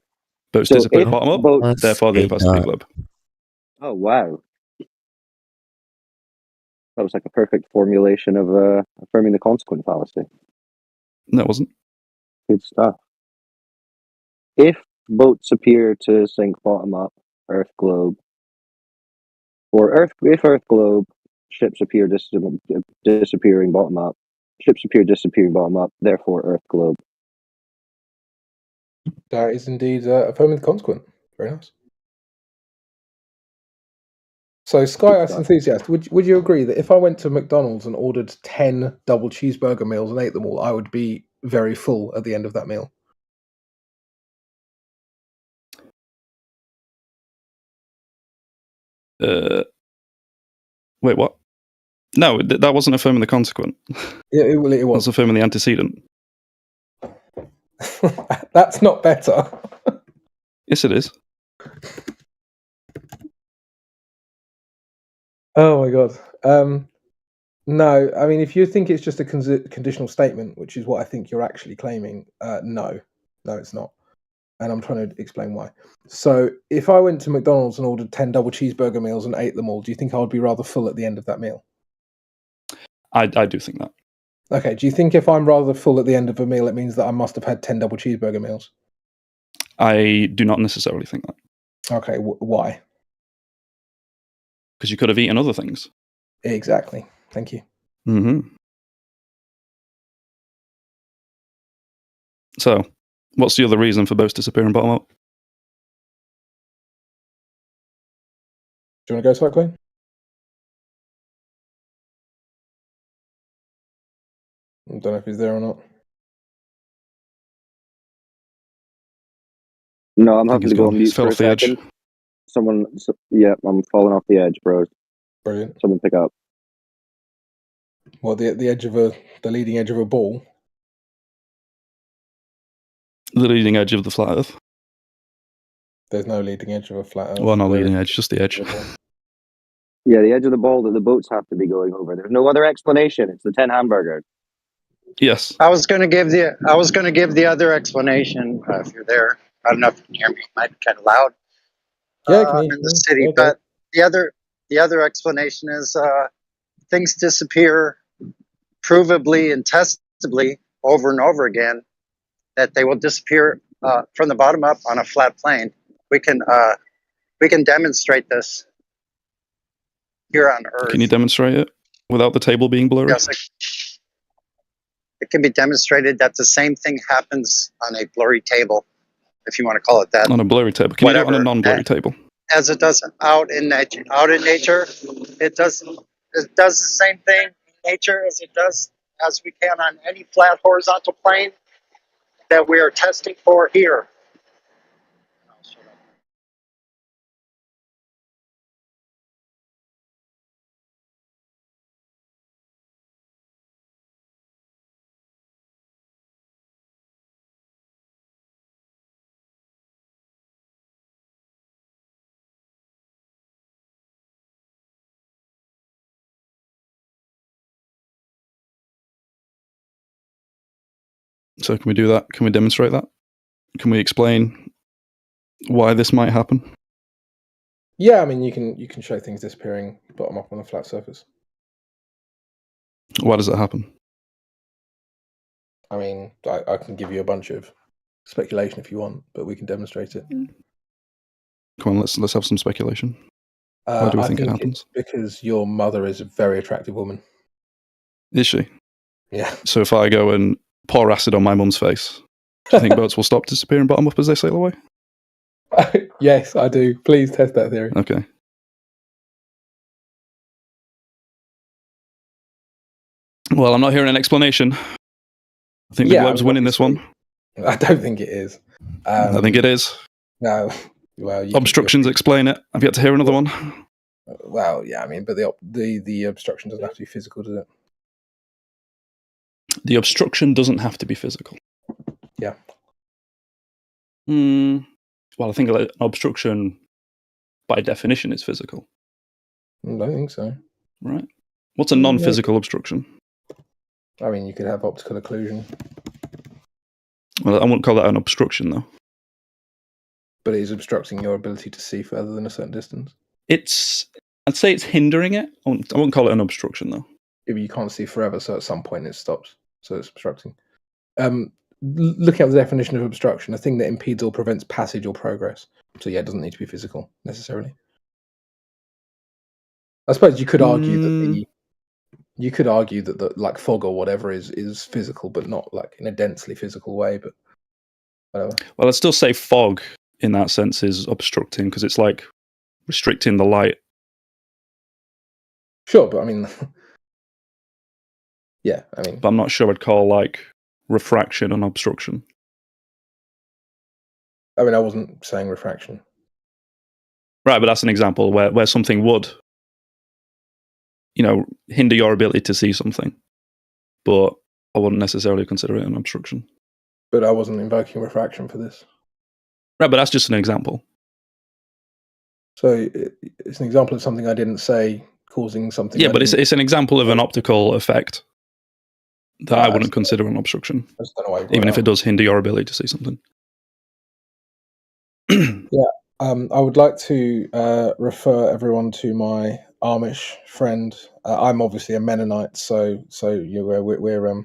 Boats so disappear if bottom up, boats- therefore the Earth has to be a globe. Oh wow, that was like a perfect formulation of affirming the consequent fallacy. No, it wasn't. Good stuff. If boats appear to sink bottom up, Earth globe, or if Earth globe, ships appear disappearing bottom up, ships appear disappearing bottom up, therefore Earth globe. That is indeed affirming the consequent. Very nice. So, Sky Ice Enthusiast, would you agree that if I went to McDonald's and ordered 10 double cheeseburger meals and ate them all, I would be very full at the end of that meal? Wait, what? No, that wasn't affirming the consequent. Yeah, it That was. was affirming the antecedent. That's not better. Yes, it is. Oh my god. No, I mean, if you think it's just a conditional statement, which is what I think you're actually claiming, no, it's not. And I'm trying to explain why. So, if I went to McDonald's and ordered 10 double cheeseburger meals and ate them all, do you think I would be rather full at the end of that meal? I do think that. Okay, do you think if I'm rather full at the end of a meal, it means that I must have had 10 double cheeseburger meals? I do not necessarily think that. Okay, why? Because you could have eaten other things. Exactly. Thank you. Mm-hmm. So, what's the other reason for boats disappearing bottom up? Do you want to go, Cyclone? I don't know if he's there or not. No, I'm I think happy he's to go gone. on He's mute fell for a off the edge. second. Yeah, I'm falling off the edge, bro. Brilliant. Someone pick up. Well, the leading edge of a ball. The leading edge of the flat Earth. There's no leading edge of a flat Earth. Well, not There leading is- edge, just the edge. Yeah, the edge of the ball that the boats have to be going over. There's no other explanation. It's the 10 hamburger. Yes. I was going to give the other explanation if you're there. I don't know if you can hear me. It might be kind of loud. Yeah, I'm in the city, okay. but the other explanation is things disappear provably and testably over and over again. That they will disappear from the bottom up on a flat plane. We can demonstrate this here on Earth. Can you demonstrate it without the table being blurry? Yes, it can be demonstrated that the same thing happens on a blurry table, if you want to call it that. On a blurry table. Can you do it on a Whatever. non-blurry table? As it does out in nature. Out in nature, it does the same thing in nature as we can on any flat horizontal plane that we are testing for here. So can we do that? Can we demonstrate that? Can we explain why this might happen? Yeah, I mean, you can show things disappearing bottom up on a flat surface. Why does that happen? I mean, I can give you a bunch of speculation if you want, but we can demonstrate it. Come on, let's have some speculation. Why do we I think it happens? it's because your mother is a very attractive woman. Is she? Yeah. So if I go and pour acid on my mum's face, do you think boats will stop disappearing bottom up as they sail away? Yes, I do. Please test that theory. Okay. Well, I'm not hearing an explanation. I think the Globe's winning this one. I don't think it is. I think it is. No. Well, Obstructions explain it. I've yet to hear another one. Well, yeah, I mean, but the obstruction doesn't have to be physical, does it? The obstruction doesn't have to be physical. Yeah. Well, I think an obstruction, by definition, is physical. I don't think so. Right. What's a non-physical obstruction? I mean, you could have optical occlusion, Well, I wouldn't call that an obstruction, though. but it is obstructing your ability to see further than a certain distance. I'd say it's hindering it. I wouldn't call it an obstruction, though. Yeah, but you can't see forever, so at some point it stops. So it's obstructing. Looking at the definition of obstruction, a thing that impedes or prevents passage or progress. So yeah, it doesn't need to be physical necessarily. I suppose you could argue that the like fog or whatever is physical, but not like in a densely physical way. But whatever. Well, I'd still say fog in that sense is obstructing because it's like restricting the light. Sure, but I mean, yeah, I mean, But I'm not sure I'd call like refraction an obstruction. I wasn't saying refraction. Right, but that's an example where something would, hinder your ability to see something. But I wouldn't necessarily consider it an obstruction. But I wasn't invoking refraction for this. Right, but that's just an example. So it's an example of something I didn't say causing something. Yeah, but it's an example of an optical effect that I wouldn't consider an obstruction, I just don't know why. even if it does hinder your ability to see something. Yeah, I would like to refer everyone to my Amish friend. I'm obviously a Mennonite, so we're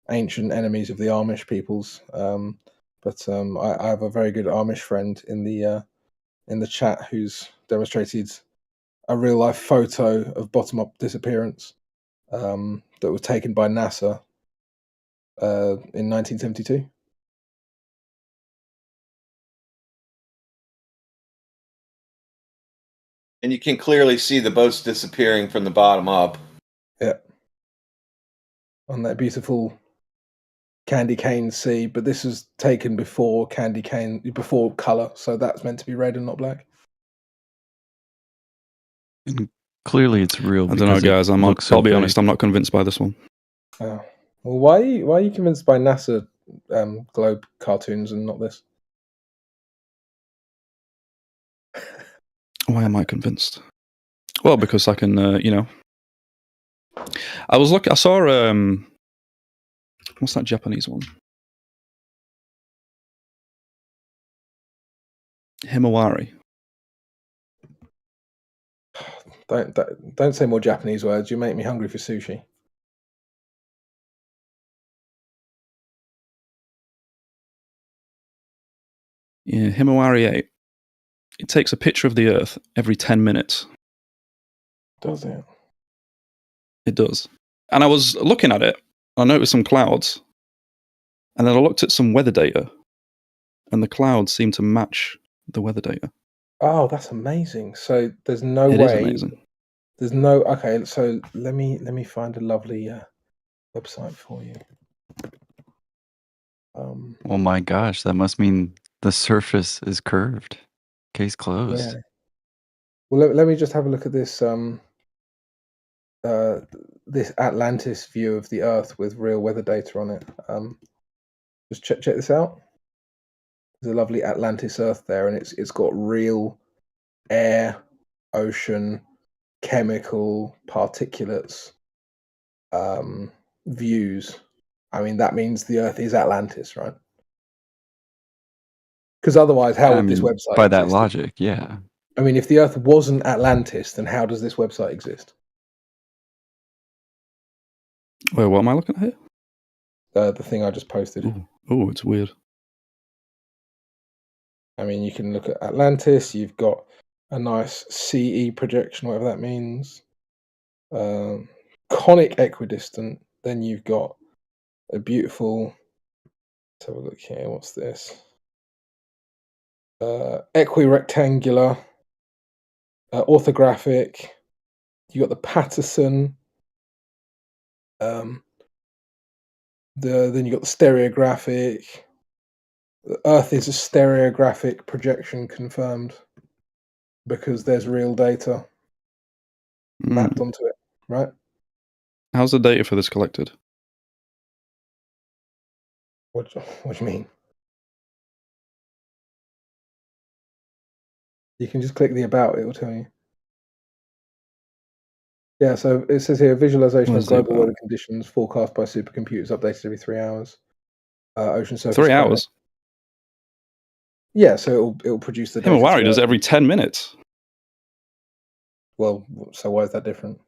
ancient enemies of the Amish peoples. But I have a very good Amish friend in the chat who's demonstrated a real life photo of bottom up disappearance. that was taken by NASA in 1972. And you can clearly see the boats disappearing from the bottom up. Yeah. On that beautiful candy cane sea, but this was taken before before color, so that's meant to be red and not black. And clearly, it's real. I don't know, guys. I'll be honest. I'm not convinced by this one. Oh. Well, why are you convinced by NASA globe cartoons and not this? Why am I convinced? Well, because I can, I saw, what's that Japanese one? Himawari. Don't say more Japanese words. You make me hungry for sushi. Yeah, Himawari 8. It takes a picture of the Earth every 10 minutes. Does it? It does. And I was looking at it. I noticed some clouds. And then I looked at some weather data. And the clouds seem to match the weather data. Oh, that's amazing. So there's no It way. is amazing. There's no. Okay, so let me find a lovely website for you. Oh my gosh, that must mean the surface is curved. Case closed. Yeah. Well, let me just have a look at this this Atlantis view of the Earth with real weather data on it. Just check this out. There's a lovely Atlantis Earth there, and it's got real air, ocean, chemical, particulates views. I mean, that means the Earth is Atlantis, right? Because otherwise, how would this website by that exist? logic, yeah. I mean, if the Earth wasn't Atlantis, then how does this website exist? Wait, what am I looking at here? The thing I just posted. Oh, it's weird. I mean, you can look at Atlantis. You've got a nice CE projection, whatever that means. Conic equidistant. Then you've got a beautiful. Let's have a look here. What's this? Equirectangular, orthographic. You got the Patterson. Then you got the stereographic. The Earth is a stereographic projection confirmed because there's real data mapped onto it, right? How's the data for this collected? What do you mean? You can just click the about, it will tell you. Yeah, so it says here visualization of global weather conditions forecast by supercomputers updated every 3 hours. Ocean surface. 3 hours? Yeah, so it'll produce the data. Himawari does it every 10 minutes. Well, so why is that different?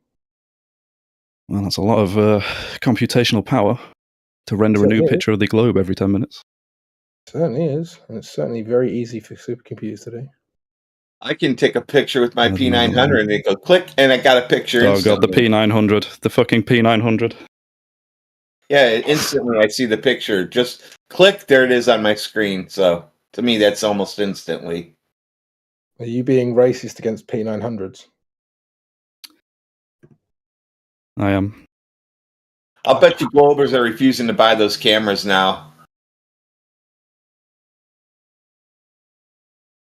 Well, that's a lot of computational power to render a new picture of the globe every 10 minutes. It certainly is, and it's certainly very easy for supercomputers to do. I can take a picture with my P900 and it go click, and I got a picture. Oh god, the P900, the fucking P900. Yeah, instantly I see the picture. Just click, there it is on my screen. So to me, that's almost instantly. Are you being racist against P900s? I am. I'll bet you Globers are refusing to buy those cameras now.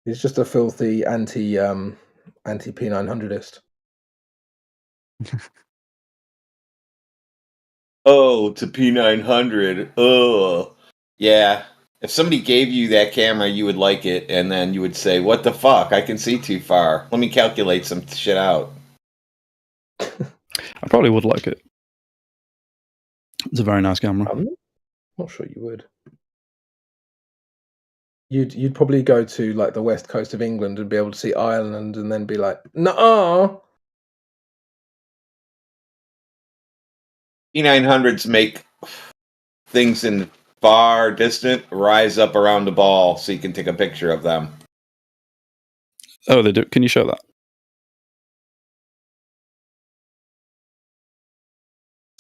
He's just a filthy anti P900ist. Oh, to P900. Oh, yeah. If somebody gave you that camera, you would like it, and then you would say, "What the fuck? I can see too far. Let me calculate some shit out." I probably would like it. It's a very nice camera. I'm not sure you would. You'd probably go to like the west coast of England and be able to see Ireland, and then be like, "No." P900s make things in far distant rise up around the ball, so you can take a picture of them. Oh, they do. Can you show that?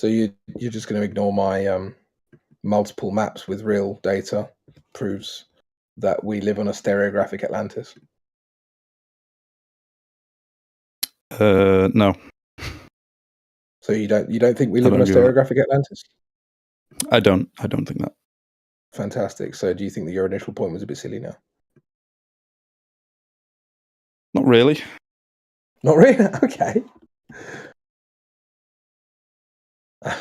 So you're just going to ignore my multiple maps with real data proves that we live on a stereographic Atlantis. No, So you don't think we I live on don't a agree with stereographic Atlantis? I don't think that. Fantastic. So do you think that your initial point was a bit silly now? Not really. Not really. Okay. I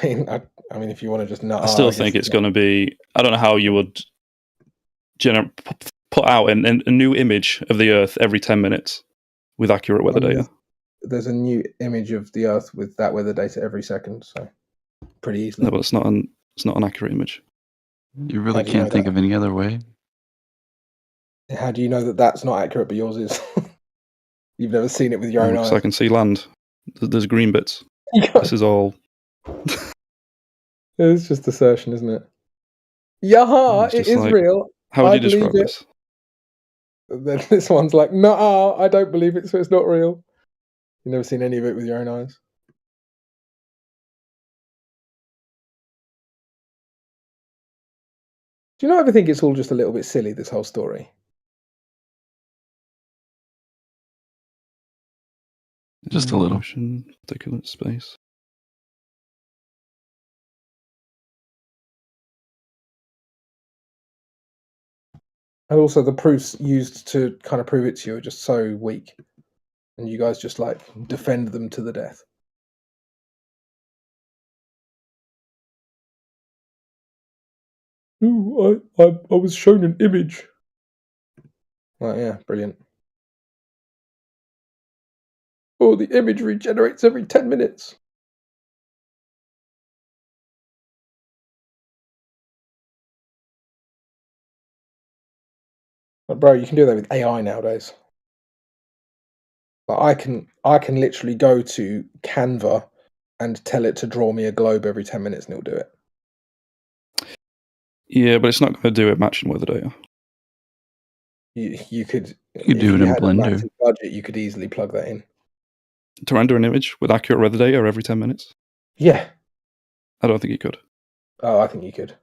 mean, if you want to just nut, I still think it's going to be. I don't know how you would put out a new image of the Earth every 10 minutes with accurate weather data. There's a new image of the Earth with that weather data every second, so pretty easily. No, but it's not an accurate image. You really can't think of any other way. How do you know that that's not accurate, but yours is? You've never seen it with your own Because eyes. I can see land. There's green bits. This is all. It's just assertion, isn't it? Yeah, It's it just is like, real. How would I you describe believe this? it. Then this one's like, no, I don't believe it, so it's not real. You've never seen any of it with your own eyes. Do you not ever think it's all just a little bit silly, this whole story? Just a little. Motion, particulate space. And also the proofs used to kind of prove it to you are just so weak. And you guys just like defend them to the death. Ooh, I was shown an image. Right, yeah, brilliant. Oh, the image regenerates every 10 minutes. But bro, you can do that with AI nowadays. But I can literally go to Canva and tell it to draw me a globe every 10 minutes and it'll do it. Yeah, but it's not going to do it matching weather data. You could You if do it you in had a Blender. massive budget, you could easily plug that in. To render an image with accurate weather data every 10 minutes? Yeah. I don't think you could. Oh, I think you could.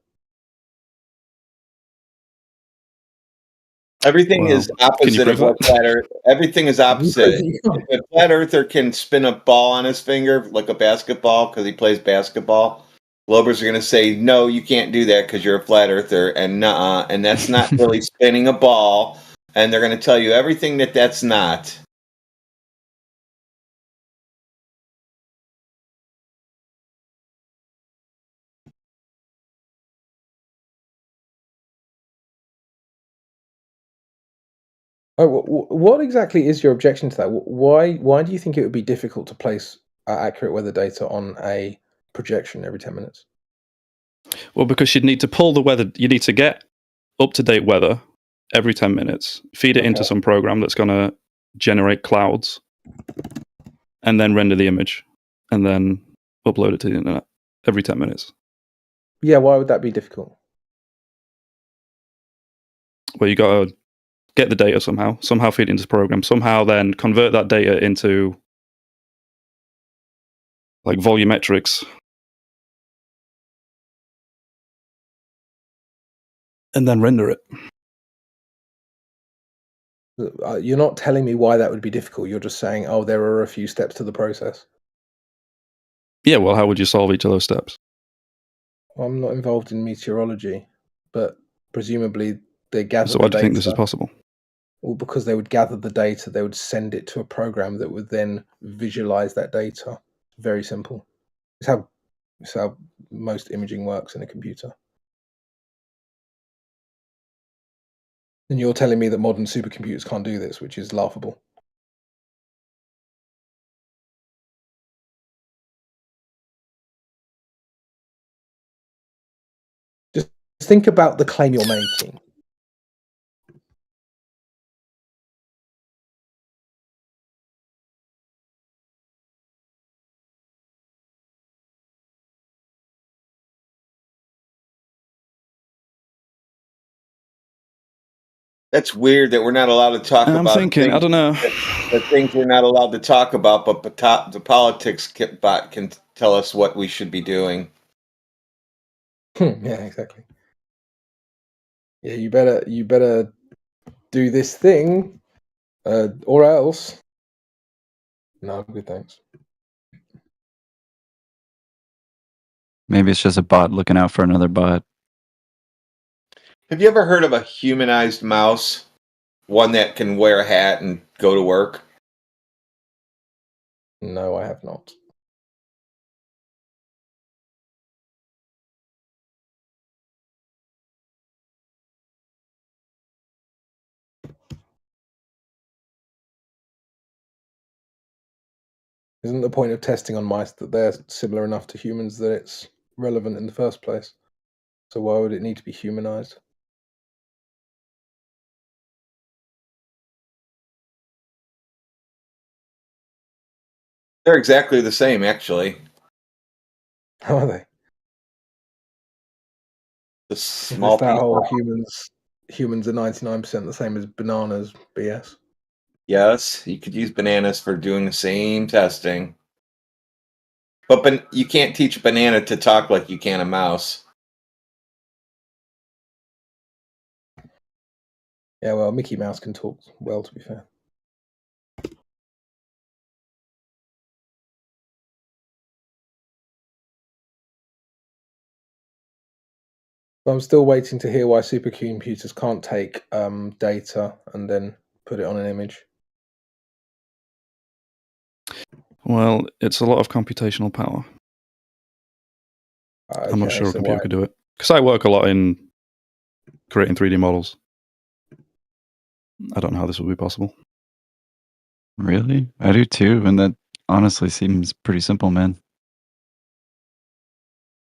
Everything Well, is can you opposite prove of what that? flat Earth. Everything is opposite. If a flat earther can spin a ball on his finger like a basketball because he plays basketball, Globers are going to say, no, you can't do that because you're a flat earther, and nuh-uh, and that's not really spinning a ball. And they're going to tell you everything that's not. Oh, what exactly is your objection to that? Why do you think it would be difficult to place accurate weather data on a projection every 10 minutes? Well, because you'd need to pull the weather, you need to get up-to-date weather every 10 minutes, feed it into Okay. some program that's going to generate clouds, and then render the image, and then upload it to the internet every 10 minutes. Yeah, why would that be difficult? Well, you got to get the data somehow feed it into the program, somehow then convert that data into like volumetrics, and then render it. You're not telling me why that would be difficult. You're just saying, oh, there are a few steps to the process. Yeah, well, how would you solve each of those steps? I'm not involved in meteorology, but presumably they gather So the why do you data. think this is possible? Well, because they would gather the data, they would send it to a program that would then visualize that data. Very simple. It's how most imaging works in a computer. And you're telling me that modern supercomputers can't do this, which is laughable. Just think about the claim you're making. That's weird that we're not allowed to talk I'm about. thinking, I don't know. The things we're not allowed to talk about, but the politics bot can tell us what we should be doing. Yeah, exactly. Yeah, you better do this thing, or else. No, I'm good, thanks. Maybe it's just a bot looking out for another bot. Have you ever heard of a humanized mouse? One that can wear a hat and go to work? No, I have not. Isn't the point of testing on mice that they're similar enough to humans that it's relevant in the first place? So why would it need to be humanized? They're exactly the same, actually. How are they? The small Is that piece. whole humans are 99% the same as bananas BS? Yes, you could use bananas for doing the same testing. But you can't teach a banana to talk like you can a mouse. Yeah, well, Mickey Mouse can talk well, to be fair. I'm still waiting to hear why supercomputers can't take data and then put it on an image. Well, it's a lot of computational power. I'm not Okay, sure a so computer why? could do it. Because I work a lot in creating 3D models. I don't know how this would be possible. Really? I do too, and that honestly seems pretty simple, man.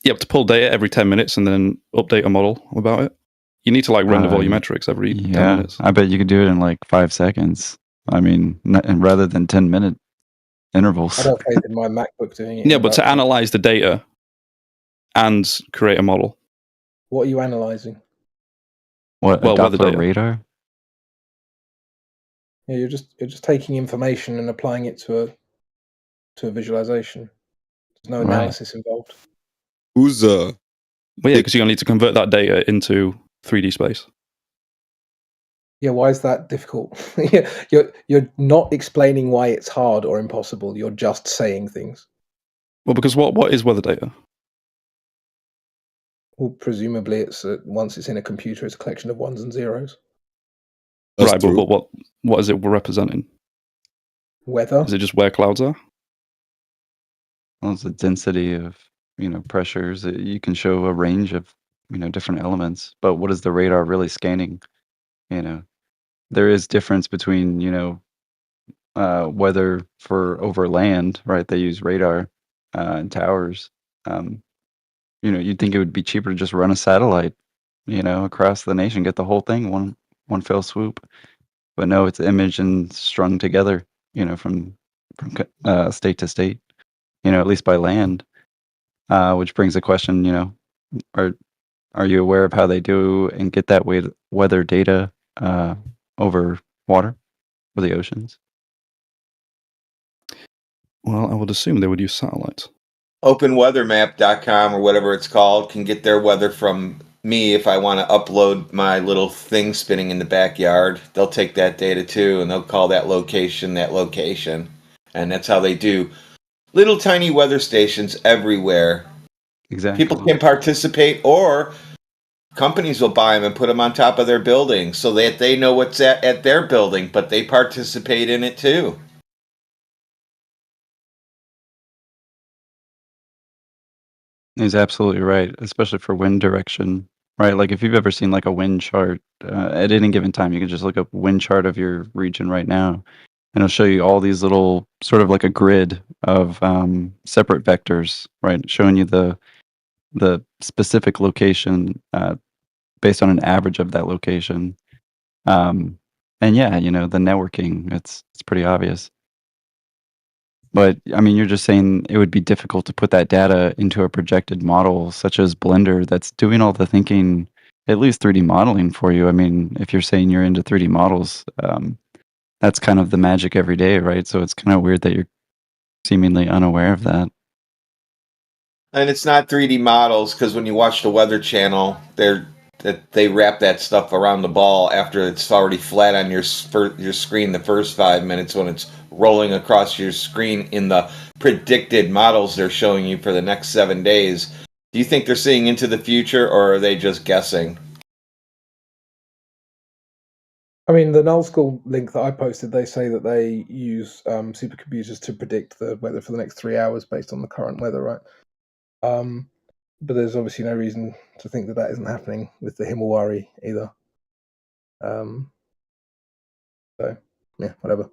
You have to pull data every 10 minutes and then update a model about it. You need to like run the Uh, volumetrics every 10 Yeah, minutes. I bet you could do it in like 5 seconds. I mean, and rather than 10-minute I intervals. don't faith in my MacBook doing it. Yeah, in but about to 10. analyze the data and create a model. What are you analyzing? What, a Well, weather Doppler data. radar? Yeah, you're just taking information and applying it to a visualization. There's no Right. analysis involved. Who's Well, yeah, because you're going to need to convert that data into 3D space. Yeah, why is that difficult? Yeah, you're not explaining why it's hard or impossible. You're just saying things. Well, because what is weather data? Well, presumably, once it's in a computer, it's a collection of ones and zeros. That's right, true. but what is it representing? Weather. Is it just where clouds are? Well, it's the density of, pressures. You can show a range of, different elements. But what is the radar really scanning? There is difference between, weather for over land, right? They use radar and towers. You'd think it would be cheaper to just run a satellite, across the nation, get the whole thing one fell swoop. But no, it's image and strung together, from state to state, at least by land. Which brings the question, are you aware of how they do and get that weather data over water or the oceans? Well, I would assume they would use satellites. OpenWeatherMap.com or whatever it's called can get their weather from me if I want to upload my little thing spinning in the backyard. They'll take that data too, and they'll call that location. And that's how they do little tiny weather stations everywhere. Exactly. People can participate, or companies will buy them and put them on top of their building so that they know what's at their building, but they participate in it too. He's absolutely right, especially for wind direction, right? Like if you've ever seen like a wind chart at any given time, you can just look up wind chart of your region right now, and it'll show you all these little sort of like a grid of separate vectors, right? Showing you the specific location based on an average of that location. And yeah, the networking, it's pretty obvious. But I mean, you're just saying it would be difficult to put that data into a projected model such as Blender that's doing all the thinking at least 3D modeling for you. I mean, if you're saying you're into 3D models, that's kind of the magic every day, right? So it's kind of weird that you're seemingly unaware of that. And it's not 3D models because when you watch the Weather Channel, they wrap that stuff around the ball after it's already flat on your screen the first 5 minutes when it's rolling across your screen in the predicted models they're showing you for the next 7 days. Do you think they're seeing into the future, or are they just guessing? I mean, the Null School link that I posted, they say that they use supercomputers to predict the weather for the next 3 hours based on the current weather, right? But there's obviously no reason to think that that isn't happening with the Himawari either. So, yeah, whatever.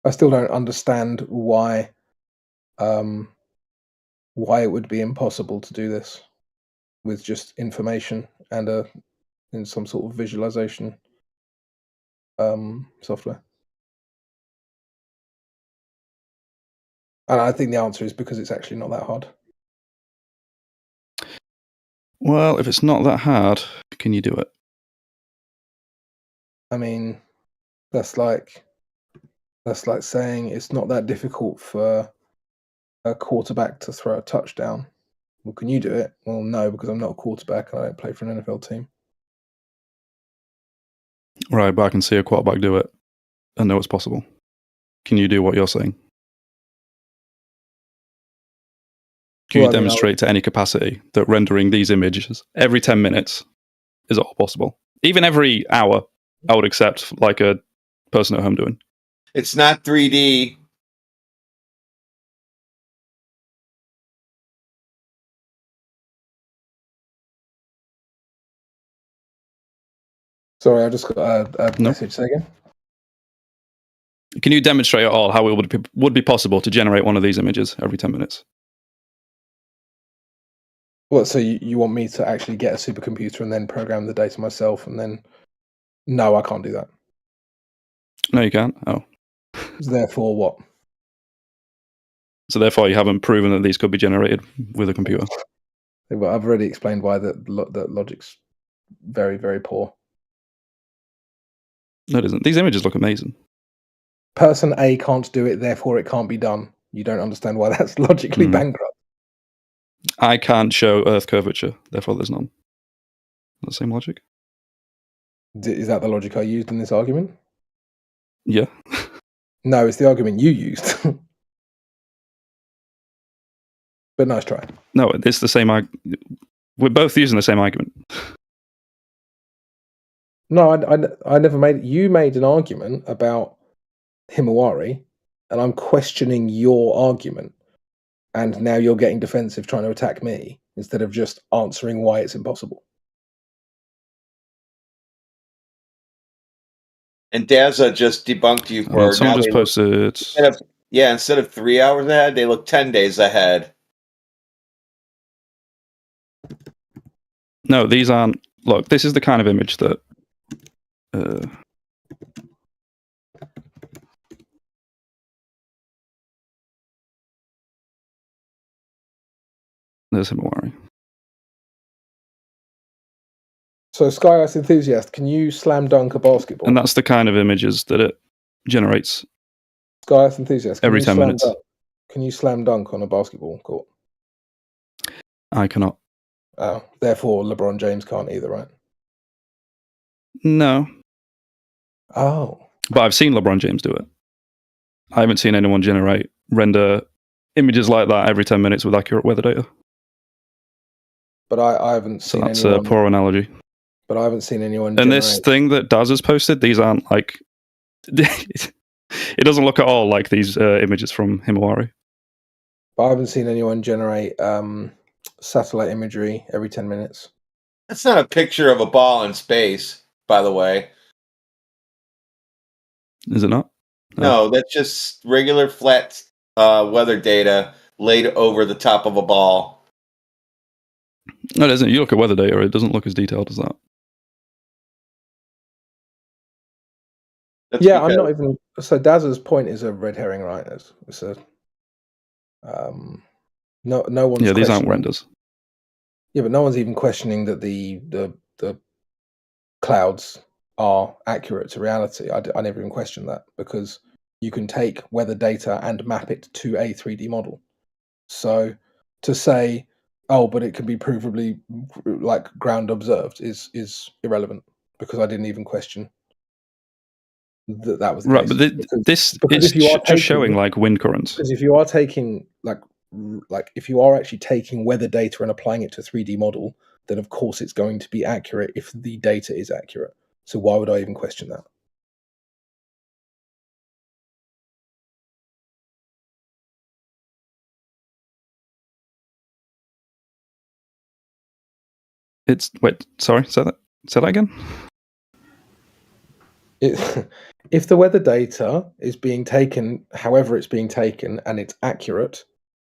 I still don't understand why it would be impossible to do this with just information and in some sort of visualization software. And I think the answer is because it's actually not that hard. Well, if it's not that hard, can you do it? I mean, that's like saying it's not that difficult for a quarterback to throw a touchdown. Well, can you do it? Well, no, because I'm not a quarterback and I don't play for an NFL team. Right, but I can see a quarterback do it and know it's possible. Can you do what you're saying? Can you demonstrate to any capacity that rendering these images every 10 minutes is all possible? Even every hour, I would accept, like a person at home doing. It's not 3D. Sorry, I just got a message. Say again. Can you demonstrate at all how it would be possible to generate one of these images every 10 minutes? What, so you want me to actually get a supercomputer and then program the data myself and then... No, I can't do that. No, you can't? Oh. Therefore what? So therefore you haven't proven that these could be generated with a computer? Well, I've already explained why the logic's very, very poor. No, it isn't. These images look amazing. Person A can't do it, therefore it can't be done. You don't understand why that's logically bankrupt. I can't show Earth curvature, therefore there's none. The same logic? Is that the logic I used in this argument? Yeah. No, it's the argument you used. But nice try. No, it's the same. We're both using the same argument. No, I never made. You made an argument about Himawari, and I'm questioning your argument. And now you're getting defensive, trying to attack me instead of just answering why it's impossible. And Daza just debunked you for. Someone just posted. Instead of 3 hours ahead, they look 10 days ahead. No, these aren't. Look, this is the kind of image that. There's Himawari. So, Sky Ice Enthusiast, can you slam dunk a basketball? And that's the kind of images that it generates. Sky Ice Enthusiast, every 10 minutes. Can you slam dunk on a basketball court? I cannot. Oh, therefore LeBron James can't either, right? No. Oh. But I've seen LeBron James do it. I haven't seen anyone render images like that every 10 minutes with accurate weather data. But I haven't seen anyone... So that's a poor analogy. But I haven't seen anyone And this thing that Daz has posted, these aren't like... it doesn't look at all like these images from Himawari. But I haven't seen anyone generate satellite imagery every 10 minutes. That's not a picture of a ball in space, by the way. Is it not? No, that's just regular flat weather data laid over the top of a ball. No, it doesn't. You look at weather data, it doesn't look as detailed as that. Yeah, I'm not even... So Daz's point is a red herring, right? It's a... no one's... Yeah, these aren't renders. Yeah, but no one's even questioning that the clouds are accurate to reality. I never even questioned that because you can take weather data and map it to a 3D model. So to say, oh, but it can be provably like ground observed is irrelevant because I didn't even question that was the Right, case. but this Because is if you are just showing taking like wind currents. because if you are taking like if you are actually taking weather data and applying it to a 3D model, then of course it's going to be accurate if the data is accurate. So why would I even question that? It's wait, sorry, say that again. If the weather data is being taken however it's being taken and it's accurate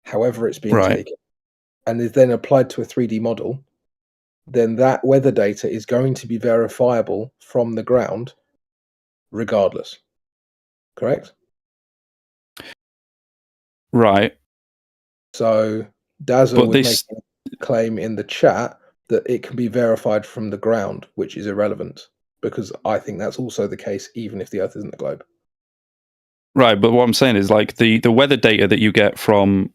however it's being Right. taken and is then applied to a 3D model, then that weather data is going to be verifiable from the ground regardless. Correct? Right. So Dazzle But was this making a claim in the chat that it can be verified from the ground, which is irrelevant because I think that's also the case even if the Earth isn't a globe. right, but what I'm saying is like the weather data that you get from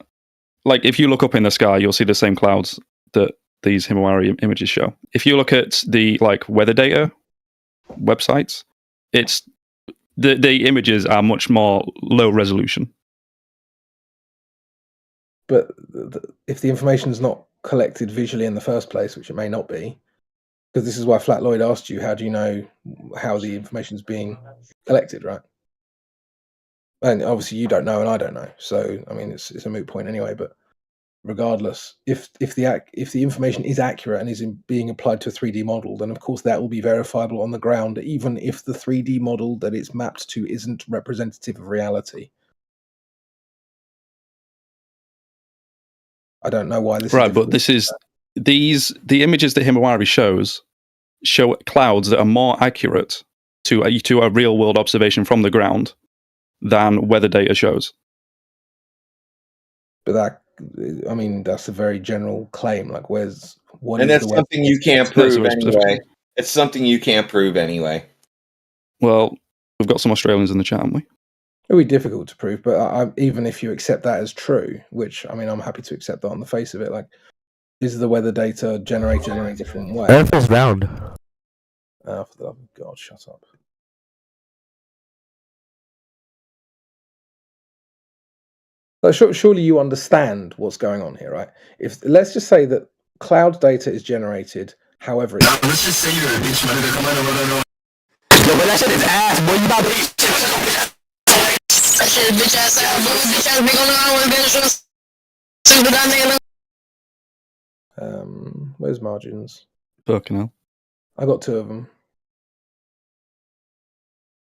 like if you look up in the sky, you'll see the same clouds that these Himawari images show. If you look at the like weather data websites, it's the images are much more low resolution. But if the information is not collected visually in the first place, which it may not be, because this is why Flat Lloyd asked you, how do you know how the information is being collected, right? And obviously you don't know and I don't know. So, I mean, it's a moot point anyway, but regardless, if the information is accurate and is being applied to a 3D model, then of course that will be verifiable on the ground, even if the 3D model that it's mapped to isn't representative of reality. I don't know why this Right, is but this is the images that Himawari show clouds that are more accurate to a real world observation from the ground than weather data shows. But that, I mean, that's a very general claim. Like, where's what And is that's the something you can't No, it's a prove very specific- anyway. It's something you can't prove anyway. Well, we've got some Australians in the chat, haven't we? It would be difficult to prove, but even if you accept that as true, which I mean, I'm happy to accept that on the face of it. Like, is the weather data generated in a different way? Earth is round. For the love of God, shut up. Like, surely you understand what's going on here, right? If let's just say that cloud data is generated, however, Let's just say you're a bitch, man. Yo, but that shit is ass, boy. You about to eat shit. That shit is bitch ass out, boy. Bitch ass big on the island. where's margins? Fucking hell. I got 2 of them.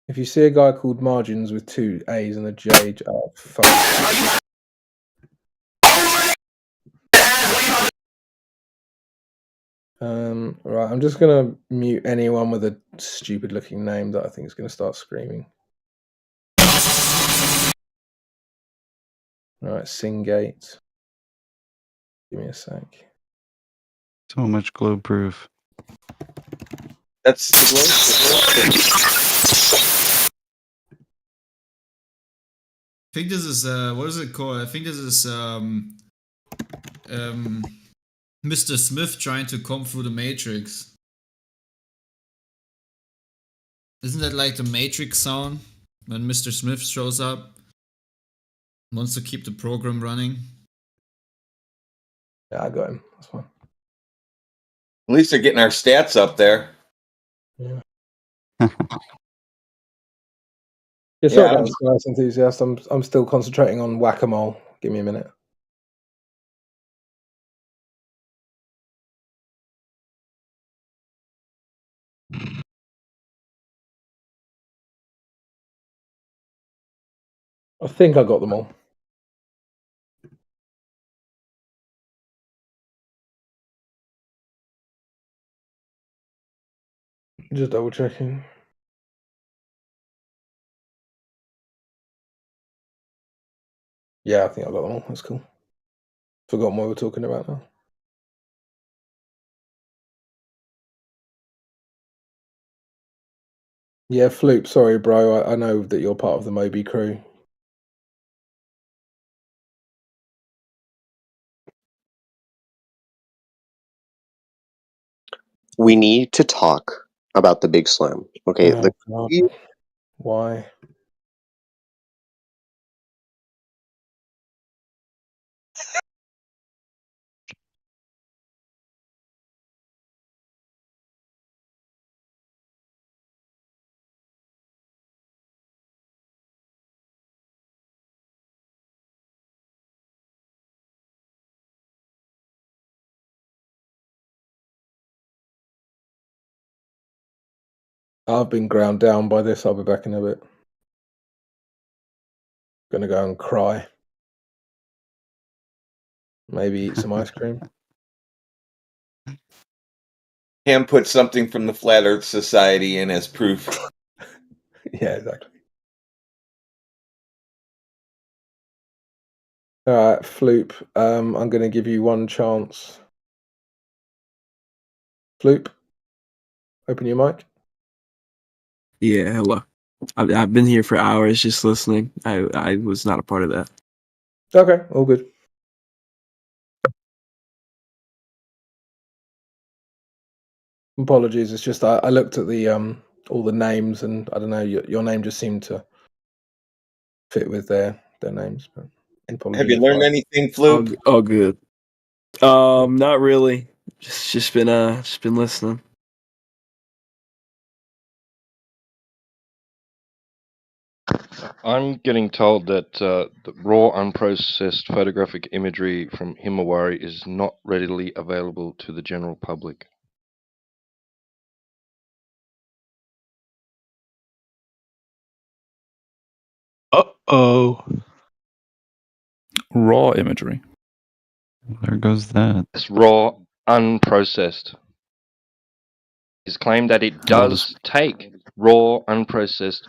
If you see a guy called Margins with 2 A's and a J, oh fuck. Right, I'm just gonna mute anyone with a stupid looking name that I think is gonna start screaming. Alright, Singate. Give me a sec. So much globe proof. That's I think this is what is it called? I think this is Mr. Smith trying to comb through the Matrix. Isn't that like the Matrix sound when Mr. Smith shows up? Wants to keep the program running. Yeah, I got him. That's fine. At least they're getting our stats up there. Yeah. Yeah, sorry Yeah, about the Nice Enthusiast. I'm still concentrating on whack-a-mole. Give me a minute. I think I got them all. Just double checking. Yeah, I think I got them all. That's cool. Forgotten what we were talking about now. Yeah, Floop, sorry, bro. I know that you're part of the Moby crew. We need to talk about the Big Slam. Okay, Oh, God. Why? I've been ground down by this. I'll be back in a bit. Gonna go and cry. Maybe eat some ice cream. Cam put something from the Flat Earth Society in as proof. Yeah, exactly. All right, Floop. I'm going to give you one chance. Floop, open your mic. Yeah, hello. I've been here for hours just listening. I was not a part of that. Okay, all good. Apologies. It's just I looked at the all the names, and I don't know, your name just seemed to fit with their names. But Have you learned anything, Oh, Floop? oh, good. Not really. Just been listening. I'm getting told that the raw, unprocessed photographic imagery from Himawari is not readily available to the general public. Uh-oh. Raw imagery. There goes that. It's raw, unprocessed. It's claimed that it does take raw, unprocessed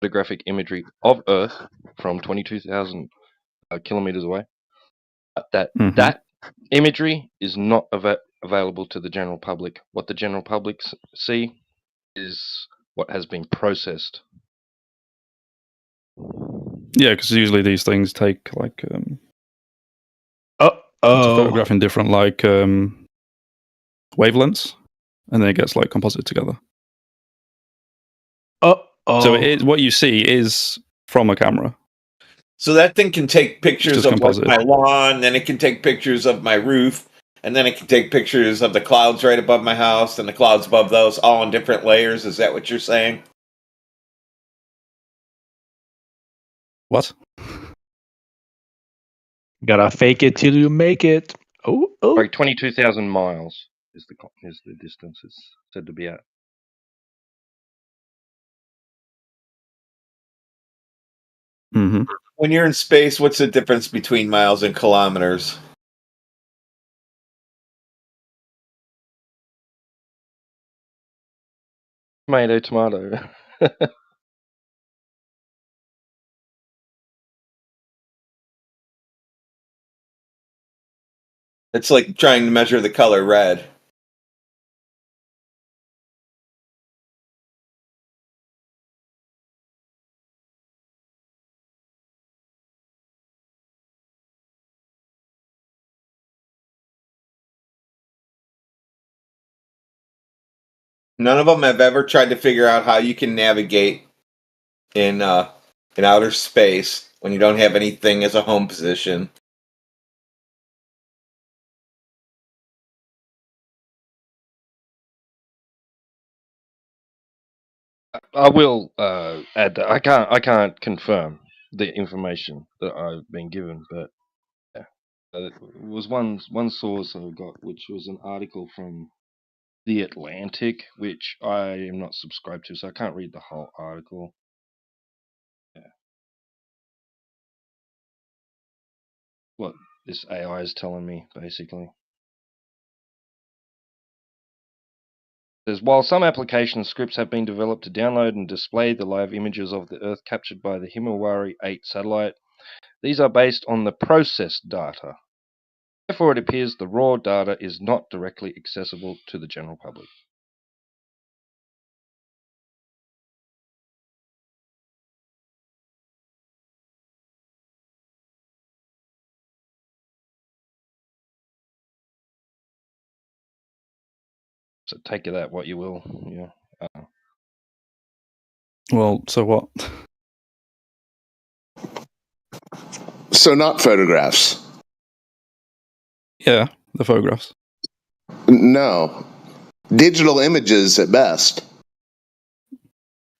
photographic imagery of Earth from 22,000 kilometers away. But that imagery is not available to the general public. What the general public see is what has been processed. Yeah, because usually these things take like to Uh-oh. photograph in different like wavelengths, and then it gets like composited together. Uh-oh. So it is, what you see is from a camera. So that thing can take pictures just of like composite. my lawn, then it can take pictures of my roof, and then it can take pictures of the clouds right above my house and the clouds above those, all in different layers. Is that what you're saying? What? Gotta fake it till you make it. Oh, oh. Sorry, 22,000 miles is the distance it's said to be at. Mm-hmm. When you're in space, what's the difference between miles and kilometers? Tomato. It's like trying to measure the color red. None of them have ever tried to figure out how you can navigate in outer space when you don't have anything as a home position. I will add that I can't confirm the information that I've been given, but yeah, it was one source I got, which was an article from The Atlantic, which I am not subscribed to, so I can't read the whole article. Yeah. What this AI is telling me, basically. Says, while some application scripts have been developed to download and display the live images of the Earth captured by the Himawari 8 satellite, these are based on the processed data. Therefore, it appears the raw data is not directly accessible to the general public. So take of that what you will. Yeah. Well, so what? So not photographs. Yeah, the photographs. No. Digital images at best.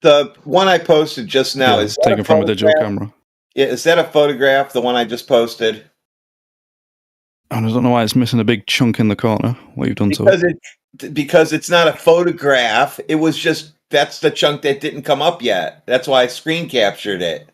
The one I posted just now, Yeah, is that taken from a digital photograph? camera. Yeah, is that a photograph, the one I just posted? And I don't know why it's missing a big chunk in the corner. What you've done to Because it. because it's not a photograph. It was just, that's the chunk that didn't come up yet. That's why I screen captured it.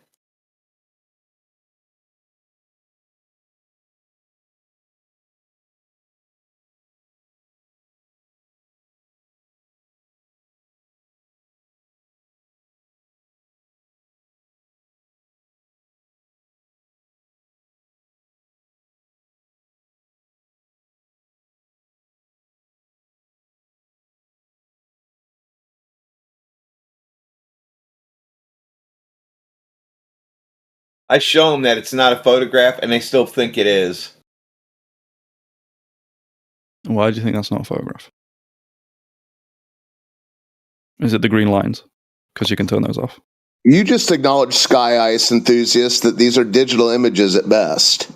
I show them that it's not a photograph, and they still think it is. Why do you think that's not a photograph? Is it the green lines? Because you can turn those off. You just acknowledged, Sky Ice enthusiasts, that these are digital images at best.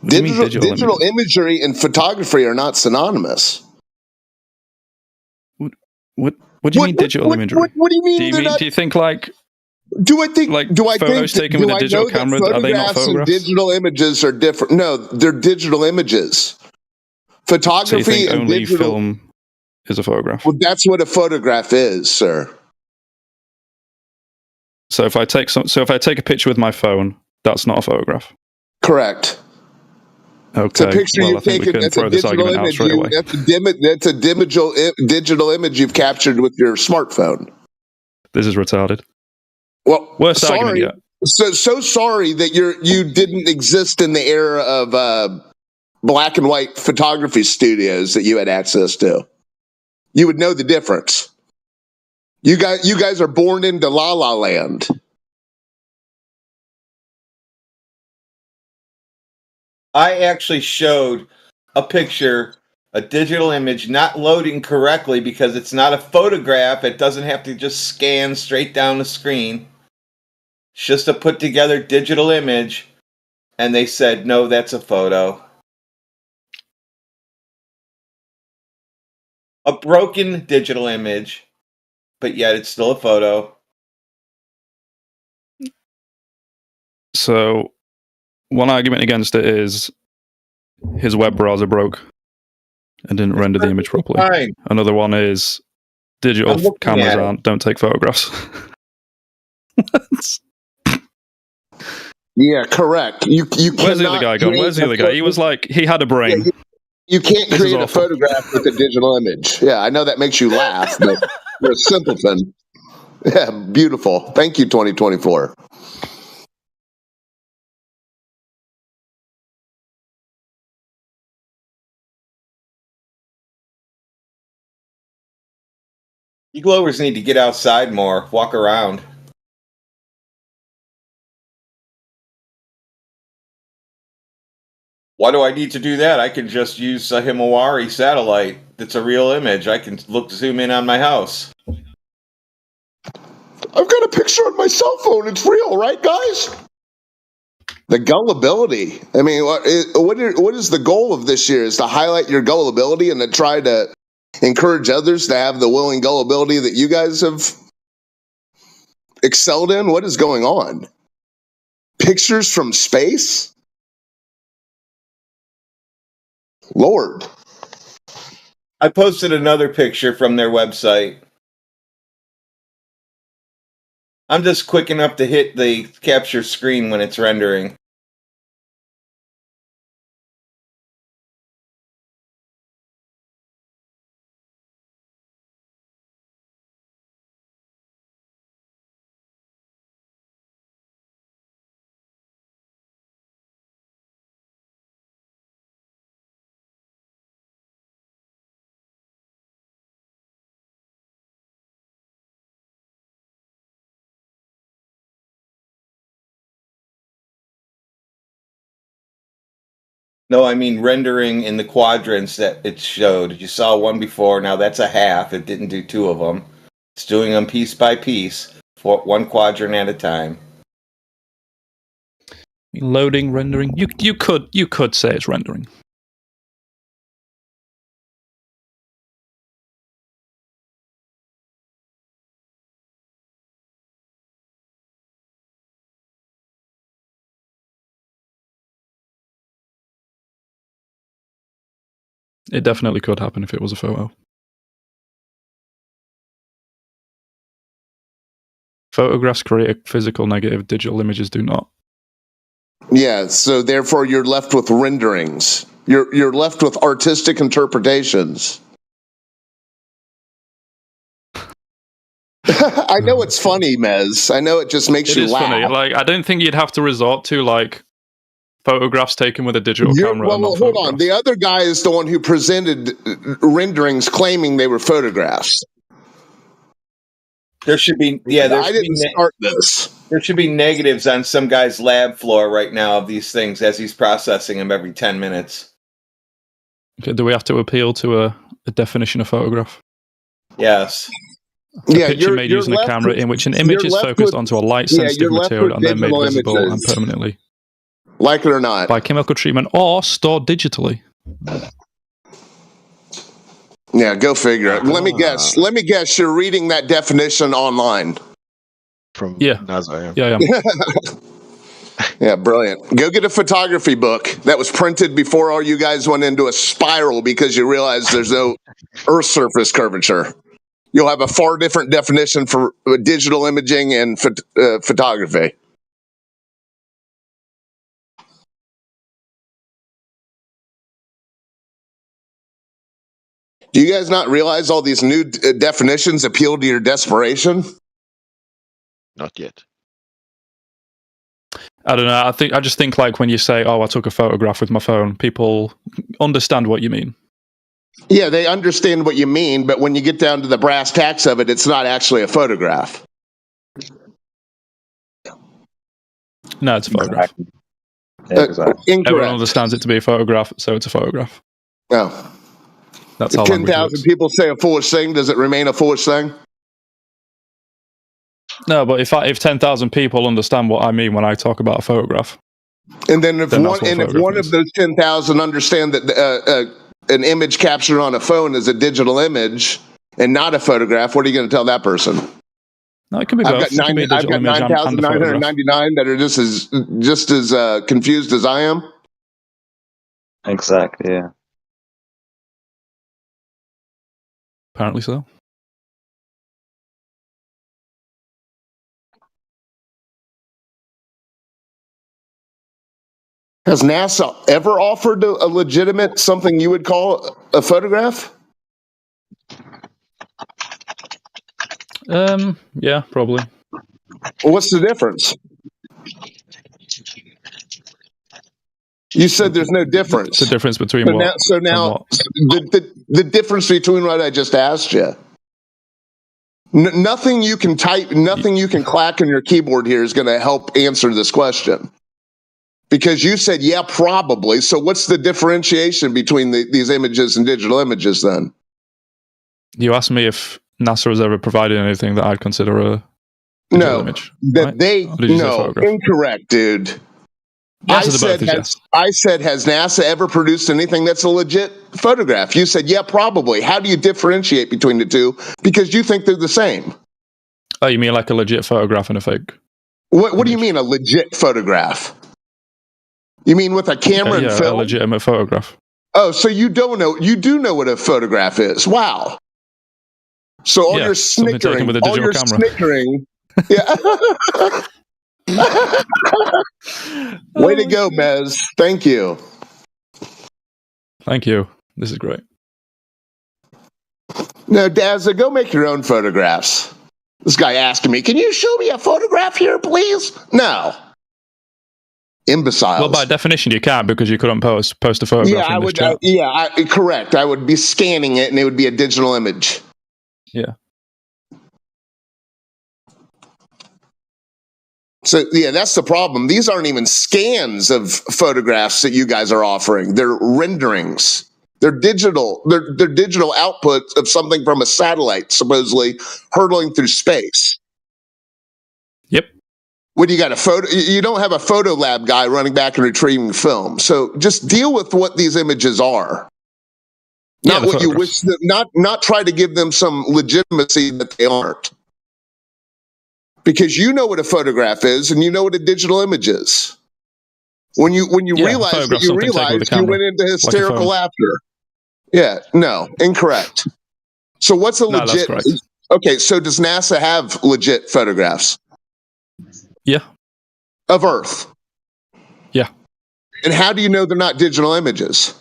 What do you mean Digital imagery and photography are not synonymous. What do you mean digital imagery? What do you mean? Do you think like? Do I think? Like do I photos think? taken with Do a I digital know camera? that Are they not photographs and photographs? digital images are different? No, they're digital images. So you Photography think and only digital. film is a photograph? Well, that's what a photograph is, sir. So if I take a picture with my phone, that's not a photograph. Correct. It's Okay. a picture Well, I you've think we taken. can That's a throw this digital argument out image. straight away. That's a digital image you've captured with your smartphone. This is retarded. Well, Worst argument sorry. yet. So sorry that you didn't exist in the era of black and white photography studios that you had access to. You would know the difference. You guys are born into La La Land. I actually showed a picture, a digital image, not loading correctly because it's not a photograph. It doesn't have to just scan straight down the screen. It's just a put together digital image. And they said, no, that's a photo. A broken digital image, but yet it's still a photo. So one argument against it is his web browser broke and didn't render the image properly. Fine. Another one is digital I'm looking cameras at it. don't take photographs. Yeah, correct. You Where's the other guy gone? Where's the other guy? He was like, he had a brain. You can't This is create a awful. photograph with a digital image. Yeah, I know that makes you laugh, but you're a simpleton. Yeah, beautiful. Thank you, 2024. You glowers need to get outside more, walk around. Why do I need to do that? I can just use a Himawari satellite that's a real image. I can zoom in on my house. I've got a picture on my cell phone. It's real, right, guys? The gullibility. I mean, what is the goal of this year? Is to highlight your gullibility and to try to encourage others to have the willing gullibility that you guys have excelled in? What is going on? Pictures from space? Lord. I posted another picture from their website. I'm just quick enough to hit the capture screen when it's rendering. No, I mean rendering in the quadrants that it showed. You saw one before. Now that's a half. It didn't do two of them. It's doing them piece by piece, for one quadrant at a time. Loading, rendering. You could say it's rendering. It definitely could happen if it was a photo. Photographs create a physical negative, digital images do not. Yeah, so therefore you're left with renderings. You're left with artistic interpretations. I know it's funny, Mez. I know it just makes you laugh. Funny. Like, I don't think you'd have to resort to like photographs taken with a digital camera. Well, hold on. The other guy is the one who presented renderings claiming they were photographs. There should be, I didn't start this. There should be negatives on some guy's lab floor right now of these things as he's processing them every 10 minutes. Okay, do we have to appeal to a definition of photograph? Yes. A picture made using a camera in which an image is focused onto a light-sensitive material and then made visible and permanently. Like it or not. By chemical treatment or stored digitally. Yeah, go figure it. Let me guess. You're reading that definition online. From Nazar. Yeah, I am. Yeah, brilliant. Go get a photography book that was printed before all you guys went into a spiral because you realized there's no Earth surface curvature. You'll have a far different definition for digital imaging and photography. Do you guys not realize all these new definitions appeal to your desperation? Not yet. I don't know. I just think like when you say, "Oh, I took a photograph with my phone," people understand what you mean. Yeah, they understand what you mean, but when you get down to the brass tacks of it, it's not actually a photograph. No, it's a photograph. Incorrect. Everyone understands it to be a photograph, so it's a photograph. No. That's if how 10,000 people say a foolish thing, does it remain a foolish thing? No, but if 10,000 people understand what I mean when I talk about a photograph, and then if one of those 10,000 understand that an image captured on a phone is a digital image and not a photograph, what are you going to tell that person? No, it can be both. I've got 9,999 that are just as confused as I am. Exactly. Yeah. Apparently so. Has NASA ever offered a legitimate something you would call a photograph? Yeah, probably. Well, what's the difference? You said there's no difference. The difference between what? So now the difference between what I just asked you. Nothing you can type, nothing you can clack on your keyboard here is going to help answer this question. Because you said, yeah, probably. So what's the differentiation between these images and digital images then? You asked me if NASA has ever provided anything that I'd consider a digital image. Incorrect, dude. I said, has NASA ever produced anything that's a legit photograph? You said, yeah, probably. How do you differentiate between the two? Because you think they're the same. Oh, you mean like a legit photograph and a fake? What do you mean a legit photograph? You mean with a camera and film? A legitimate photograph. Oh, so you don't know? You do know what a photograph is? Wow. So all your snickering, with a digital camera. Snickering. Yeah. Way to go, Mez. Thank you. Thank you. This is great. No, Dazza, go make your own photographs. This guy asking me, can you show me a photograph here, please? No. Imbeciles. Well, by definition, you can't because you couldn't post a photograph. Yeah, I would. Correct. I would be scanning it, and it would be a digital image. Yeah. So yeah, that's the problem. These aren't even scans of photographs that you guys are offering. They're renderings. They're digital. They're digital outputs of something from a satellite, supposedly hurtling through space. Yep. When you got a photo, you don't have a photo lab guy running back and retrieving film. So just deal with what these images are. Not what you wish them, not try to give them some legitimacy that they aren't. Because you know what a photograph is and you know what a digital image is. When you realize that you realized, you went into hysterical laughter. Yeah, no, incorrect. So what's a legit? Okay, so does NASA have legit photographs? Yeah. Of Earth? Yeah. And how do you know they're not digital images?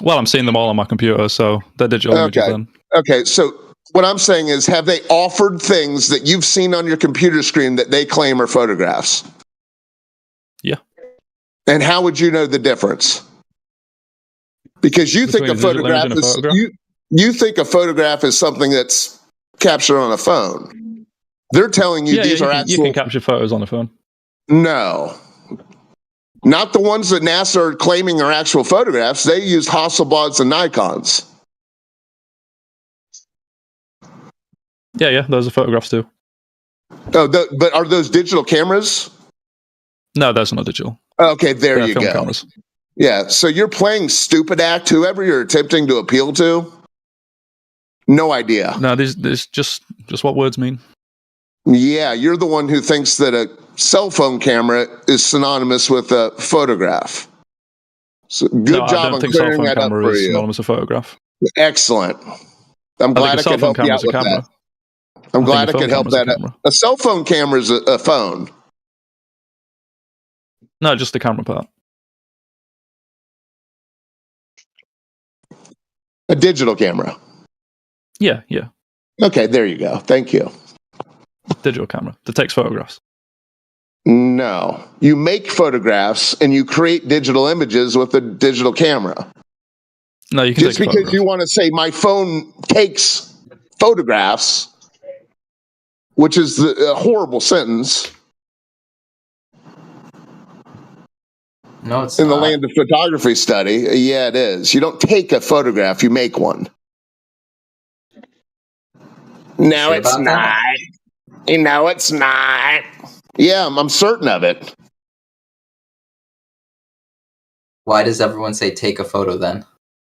Well, I'm seeing them all on my computer, so they're digital images then. Okay, so what I'm saying is, have they offered things that you've seen on your computer screen that they claim are photographs? Yeah. And how would you know the difference? Because you think a photograph is you think a photograph is something that's captured on a phone. They're telling you these are actual. You can capture photos on a phone. No. Not the ones that NASA are claiming are actual photographs. They use Hasselblads and Nikons. Yeah, those are photographs too. Oh, but are those digital cameras? No, those are not digital. Okay, there you film go. Cameras. Yeah, so you're playing stupid act, whoever you're attempting to appeal to. No idea. No, this just what words mean. Yeah, you're the one who thinks that a cell phone camera is synonymous with a photograph. So good job I don't on think cell clearing phone that up camera for is you. synonymous with photograph. Excellent. I'm glad I could help you out with that. I'm glad I could help that out. A cell phone camera is a phone. No, just the camera part. A digital camera. Yeah. Okay, there you go. Thank you. Digital camera that takes photographs. No. You make photographs and you create digital images with a digital camera. No, you can just take because you want to say my phone takes photographs, which is a horrible sentence. No, it's in not. the land of photography study. Yeah, it is. You don't take a photograph, you make one. No, Sure it's about not. No, it's not. Yeah, I'm certain of it. Why does everyone say take a photo then?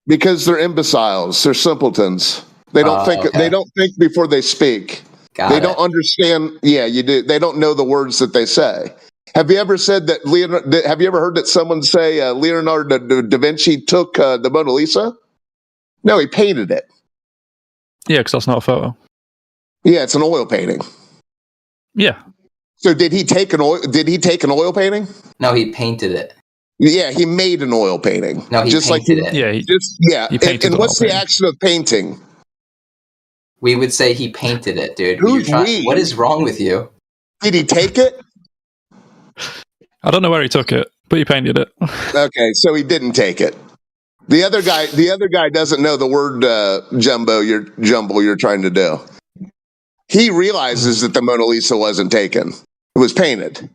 Because they're imbeciles. They're simpletons. They don't think. Okay. They don't think before they speak. They don't understand. Yeah, you do. They don't know the words that they say. Have you ever said that have you ever heard that someone say Leonardo da Vinci took the Mona Lisa? No, he painted it. Yeah, because that's not a photo. Yeah, it's an oil painting. Yeah. So did he take an oil painting? No, he painted it. Yeah, he made an oil painting. No, he painted it. Yeah, he painted and what's the action of painting? We would say he painted it, dude. Who's we? What is wrong with you? Did he take it? I don't know where he took it, but he painted it. Okay, so he didn't take it. The other guy doesn't know the word jumble you're trying to do. He realizes that the Mona Lisa wasn't taken. It was painted.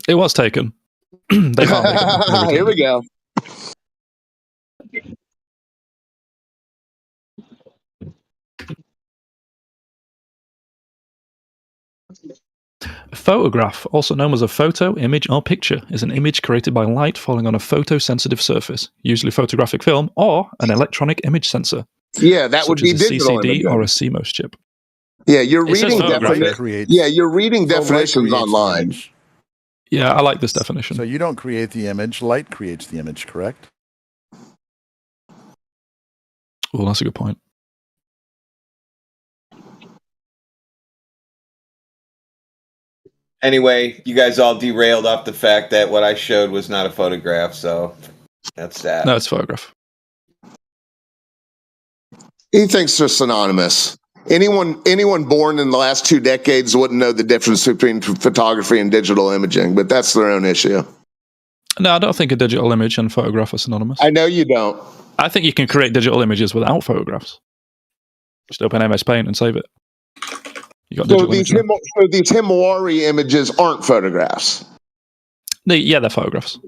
It was taken. They can't take it. Here we go. A photograph, also known as a photo, image, or picture, is an image created by light falling on a photosensitive surface, usually photographic film or an electronic image sensor. Yeah, that would be such as a digital CCD imaging. or a CMOS chip. Yeah, you're It says reading photographic. you're reading definitions online. Yeah, I like this definition. So you don't create the image, light creates the image, correct? Well, that's a good point. Anyway, you guys all derailed off the fact that what I showed was not a photograph, so that's that. No, it's a photograph. He thinks they're synonymous. Anyone born in the last 2 decades wouldn't know the difference between photography and digital imaging, but that's their own issue. No, I don't think a digital image and photograph are synonymous. I know you don't. I think you can create digital images without photographs. Just open MS Paint and save it. You got So digital these imaging. these Himawari images aren't photographs. Yeah, they're photographs.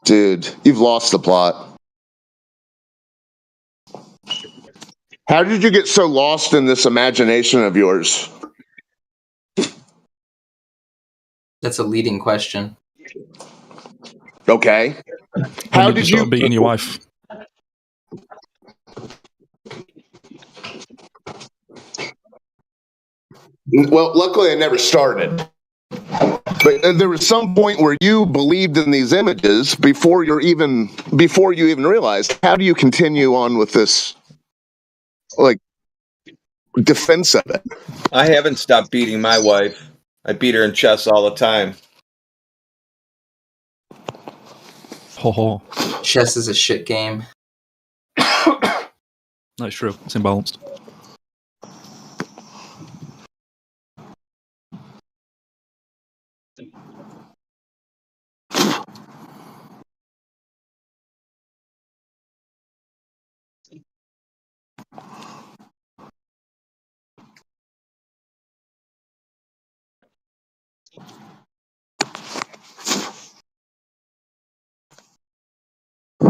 Dude, you've lost the plot. How did you get so lost in this imagination of yours? That's a leading question. Okay. When did you start beating your wife? Well, luckily I never started. But there was some point where you believed in these images before you even realized. How do you continue on with this, like, defense of it? I haven't stopped beating my wife. I beat her in chess all the time. Ho. Chess is a shit game. That's true. It's imbalanced.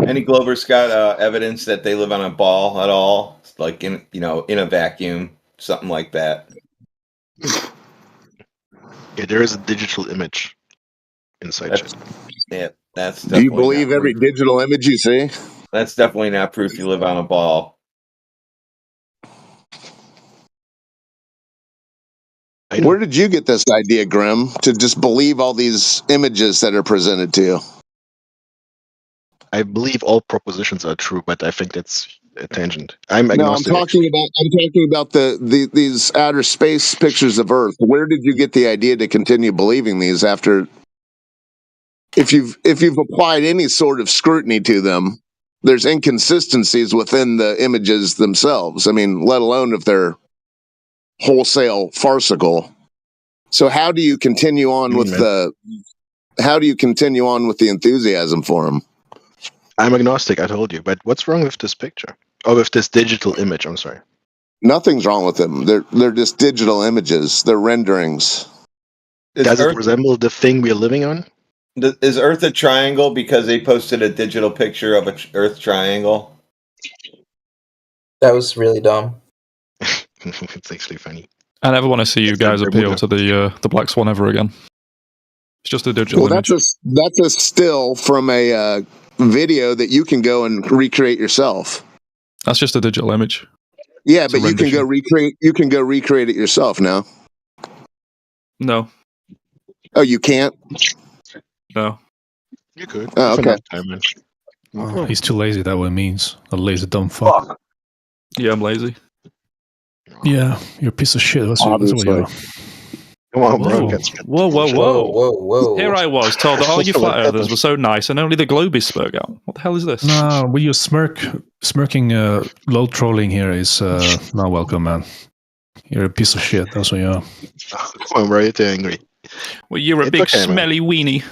Any Glover's got evidence that they live on a ball at all? Like in a vacuum, something like that. Yeah, there is a digital image inside That's, Chess. yeah, that's Do you definitely believe not every proof. digital image you see? That's definitely not proof you live on a ball. Where did you get this idea, Grim, to just believe all these images that are presented to you? I believe all propositions are true, but I think that's a tangent. I'm No, I'm agnostic. talking about these outer space pictures of Earth. Where did you get the idea to continue believing these after? If you've applied any sort of scrutiny to them, there's inconsistencies within the images themselves. I mean, let alone if they're wholesale farcical. So how do you continue on with the enthusiasm for them? I'm agnostic, I told you, but what's wrong with this picture? Oh, with this digital image, I'm sorry. Nothing's wrong with them. They're just digital images. They're renderings. Does it resemble the thing we're living on? Is Earth a triangle because they posted a digital picture of an Earth triangle? That was really dumb. It's actually funny. I never want to see you guys appeal to the Black Swan ever again. It's just a digital image. That's a still from a video that you can go and recreate yourself. That's just a digital image. Yeah, It's but a you can go recreate. You can go recreate it yourself now. No. Oh, you can't. No. You could. Oh, okay. Oh, he's too lazy. That what it means. A lazy dumb fuck. Yeah, I'm lazy. Yeah, you're a piece of shit. That's what you are. Come on, bro. Whoa. Here I was told that all you flat earthers were so nice and only the globe is spurred out. What the hell is this? No, well, you smirking, low trolling here is not welcome, man. You're a piece of shit. That's what you are. Come on, bro. You're too angry. Well, you're a big smelly weenie.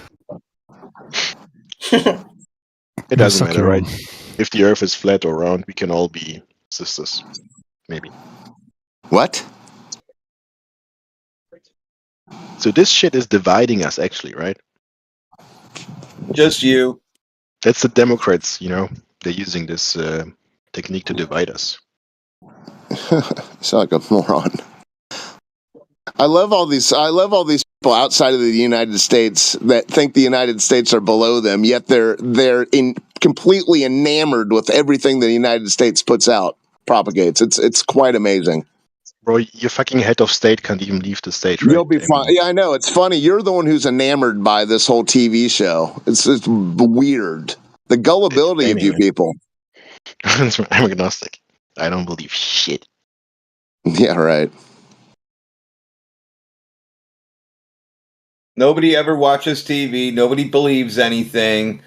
It doesn't Suck matter, your right? own. If the Earth is flat or round, we can all be sisters. Maybe. What? So this shit is dividing us, actually, right? Just you. That's the Democrats, they're using this technique to divide us. Sound like a moron. I love all these people outside of the United States that think the United States are below them, yet they're completely enamored with everything the United States puts out, propagates. It's quite amazing. Bro, your fucking head of state can't even leave the state, right? You'll be fine. Yeah, I know. It's funny. You're the one who's enamored by this whole TV show. It's weird. The gullibility of you people. I'm agnostic. I don't believe shit. Yeah, right. Nobody ever watches TV. Nobody believes anything.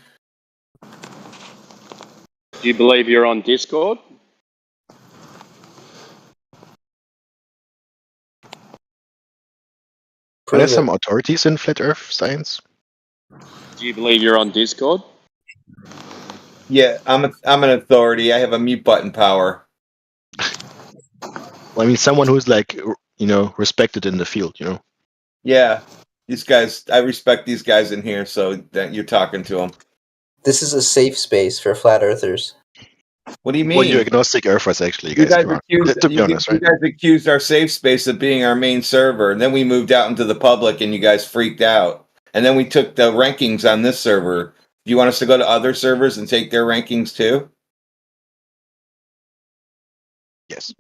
Do you believe you're on Discord? Are there some authorities in flat Earth science? Do you believe you're on Discord? Yeah, I'm an authority. I have a mute button power. Well, I mean, someone who's like respected in the field. Yeah, these guys. I respect these guys in here, so that you're talking to them. This is a safe space for flat earthers. What do you mean? Well, you're agnostic earthers, actually, You guys. guys Come on. accused, To be honest, you right? guys accused our safe space of being our main server, and then we moved out into the public, and you guys freaked out. And then we took the rankings on this server. Do you want us to go to other servers and take their rankings too? Yes.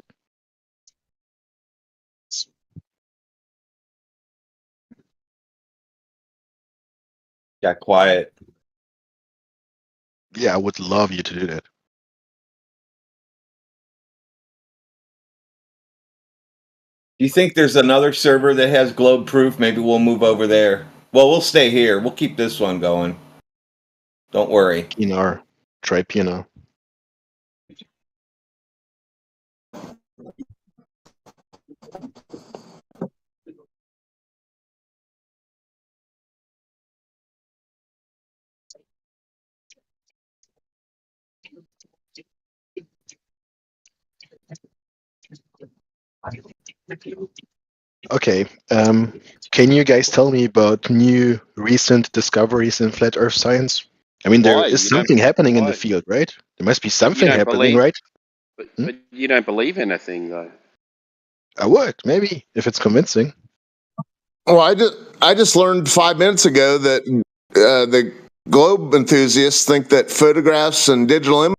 Got quiet. Yeah, I would love you to do that. Do you think there's another server that has globe proof? Maybe we'll move over there. Well, we'll stay here. We'll keep this one going. Don't worry. PNR. Try PNR. Okay. Can you guys tell me about new recent discoveries in flat Earth science? I mean, there Why? is You don't- something happening in the why? field, right? There must be You something don't happening, believe- right? But you don't believe anything, though. I would, maybe, if it's convincing. Well, I just learned 5 minutes ago that the globe enthusiasts think that photographs and digital images.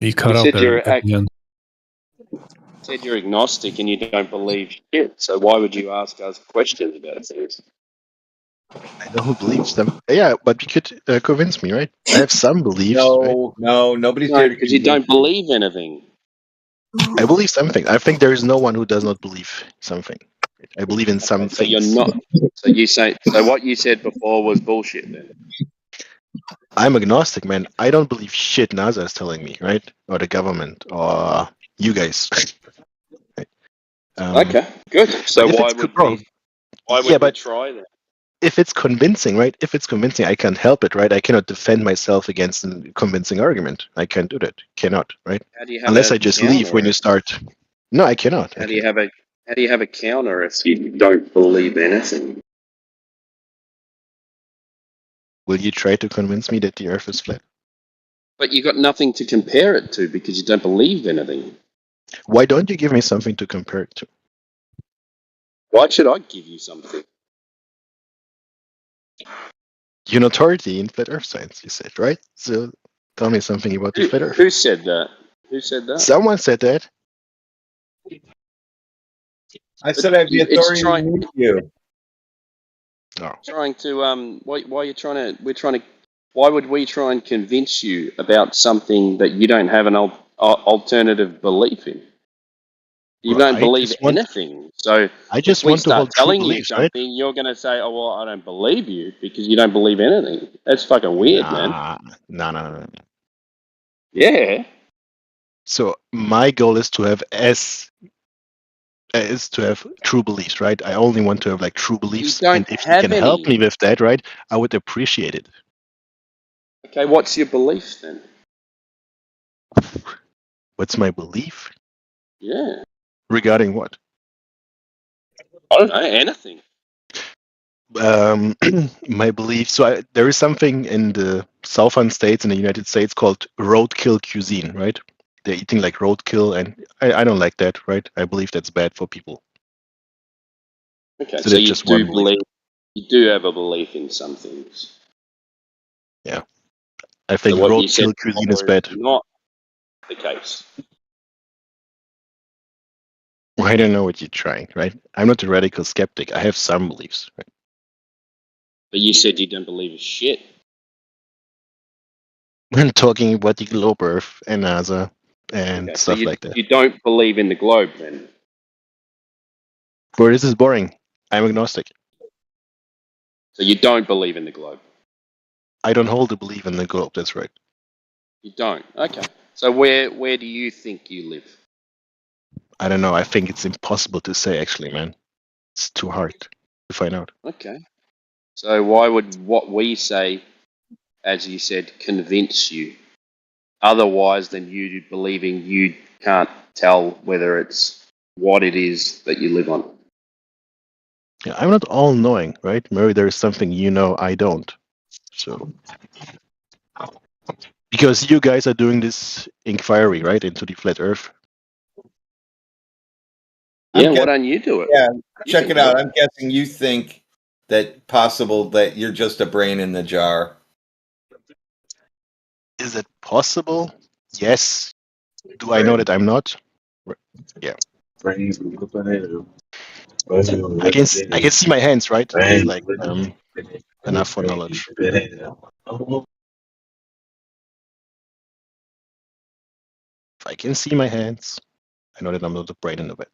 You cut You out said there you're at the end. Said you're agnostic and you don't believe shit. So why would you ask us questions about things? I don't believe them. Yeah, but you could convince me, right? I have some beliefs. No, nobody's No, here to because you don't believe anything. I believe something. I think there is no one who does not believe something. I believe in some So things. you're not. So what you said before was bullshit. Then I'm agnostic, man. I don't believe shit NASA is telling me, right? Or the government, or you guys. okay, good. So but if why it's would wrong, we? Why would yeah, we but try that? if it's convincing, right? If it's convincing, I can't help it, right? I cannot defend myself against a convincing argument. I can't do that. Cannot, right? How do you have Unless a I just counter leave when you if- start. No, I cannot. How do you have a counter if you don't believe anything? Will you try to convince me that the Earth is flat? But you got nothing to compare it to because you don't believe anything. Why don't you give me something to compare it to? Why should I give you something? You're an authority in flat Earth science, you said, right? So tell me something about the flat Earth. Who said that? Who said that? Someone said that. I said I have the It's authority to trying- move you. No. Trying to why are you trying to? We're trying to. Why would we try and convince you about something that you don't have an alternative belief in? You Well, don't I believe just want- anything. So I just if we want to start hold true telling you beliefs, right? something, you're going to say, "Oh well, I don't believe you because you don't believe anything." That's fucking weird, man. No. Yeah. So my goal is to have true beliefs, right? I only want to have like true beliefs, don't and if you have can help any. me with that, right, I would appreciate it. Okay, what's your belief then? What's my belief Yeah. regarding what? I don't know anything. My belief. So there is something in the southern states in the United States called roadkill cuisine, right? They're eating like roadkill, and I don't like that, right? I believe that's bad for people. Okay, So so, that's you just do one belief. you do have a belief in some things. Yeah, I think So what you said roadkill cuisine is before bad. not the case. Well, I don't know what you're trying, right? I'm not a radical skeptic. I have some beliefs, right? But you said you don't believe a shit. When talking about the globe Earth and NASA and Okay, so stuff like that. you don't believe in the globe then. Or this is boring. I'm agnostic. So you don't believe in the globe. I don't hold a belief in the globe. That's right. You don't. Okay. So where do you think you live? I don't know. I think it's impossible to say, actually, man. It's too hard to find out. Okay. So why would what we say as you said, convince you. Otherwise than you believing you can't tell whether it's what it is that you live on. Yeah, I'm not all knowing, right? Maybe there is something you know I don't. So, because you guys are doing this inquiry, right, into the flat Earth. Yeah, why don't you do it? Yeah, You check can it do out. it. I'm guessing you think that possible that you're just a brain in the jar. Is it possible? Yes. Do I know that I'm not? Yeah. I can see my hands, right? It's like enough for knowledge. If I can see my hands, I know that I'm not a brain in the bed.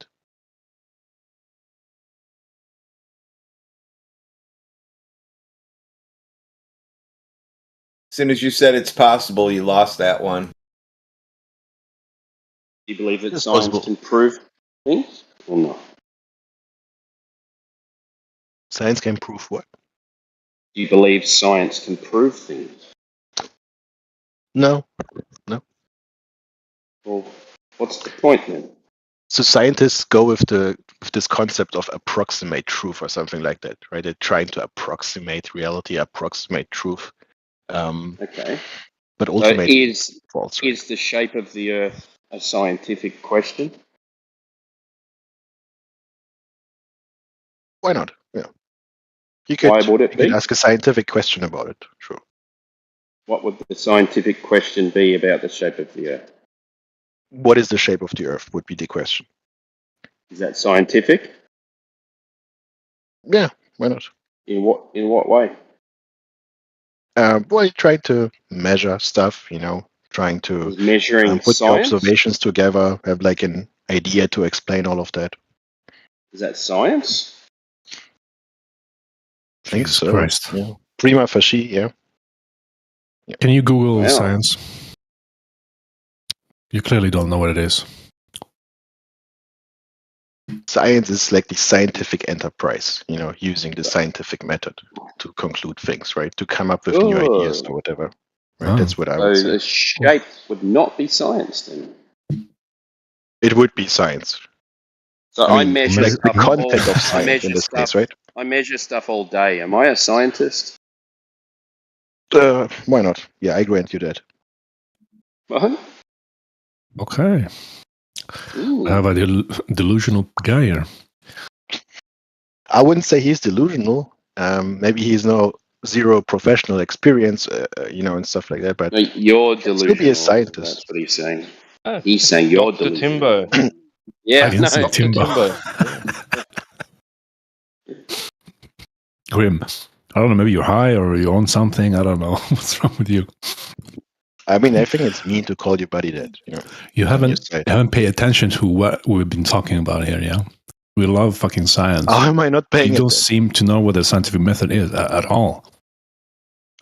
As soon as you said it's possible, you lost that one. Do you believe that It's science possible. can prove things or not? Science can prove what? Do you believe science can prove things? No. No. Well, what's the point then? So scientists go with this concept of approximate truth or something like that, right? They're trying to approximate reality, approximate truth. Okay. But So ultimately, is false. Right? is the shape of the Earth a scientific question? Why not? Yeah. Why would it You could be? ask a scientific question about it. Sure. What would the scientific question be about the shape of the Earth? What is the shape of the Earth? Would be the question. Is that scientific? Yeah. Why not? In what way? Well, you try to measure stuff. Trying to Is measuring put the science? observations together. Have like an idea to explain all of that. Is that science? I think Jesus so. Christ. Yeah. Prima facie. Yeah. Can you Google Wow. science? You clearly don't know what it is. Science is like the scientific enterprise, using the scientific method to conclude things, right? To come up with new ideas or whatever. Right? That's what I So would say. the shape would not be science then. It would be science. So I measure like the stuff all. content of I science measure in this stuff. case, right? I measure stuff all day. Am I a scientist? Why not? Yeah, I grant you that. What? Okay. Ooh. I have a delusional guy here. I wouldn't say he's delusional. Maybe he's zero professional experience, and stuff like that. But No, you're he can still be a delusional. scientist. That's what he's saying. He's saying you're Dr. delusional. Timbo. Yeah, I can no, see Dr. Timbo. Timbo. Grim. I don't know, maybe you're high or you're on something. I don't know. What's wrong with you? I mean, I think it's mean to call your buddy that. You on your haven't side. paid attention to what we've been talking about here, yeah? We love fucking science. How am I not paying You don't attention? seem to know what the scientific method is at all.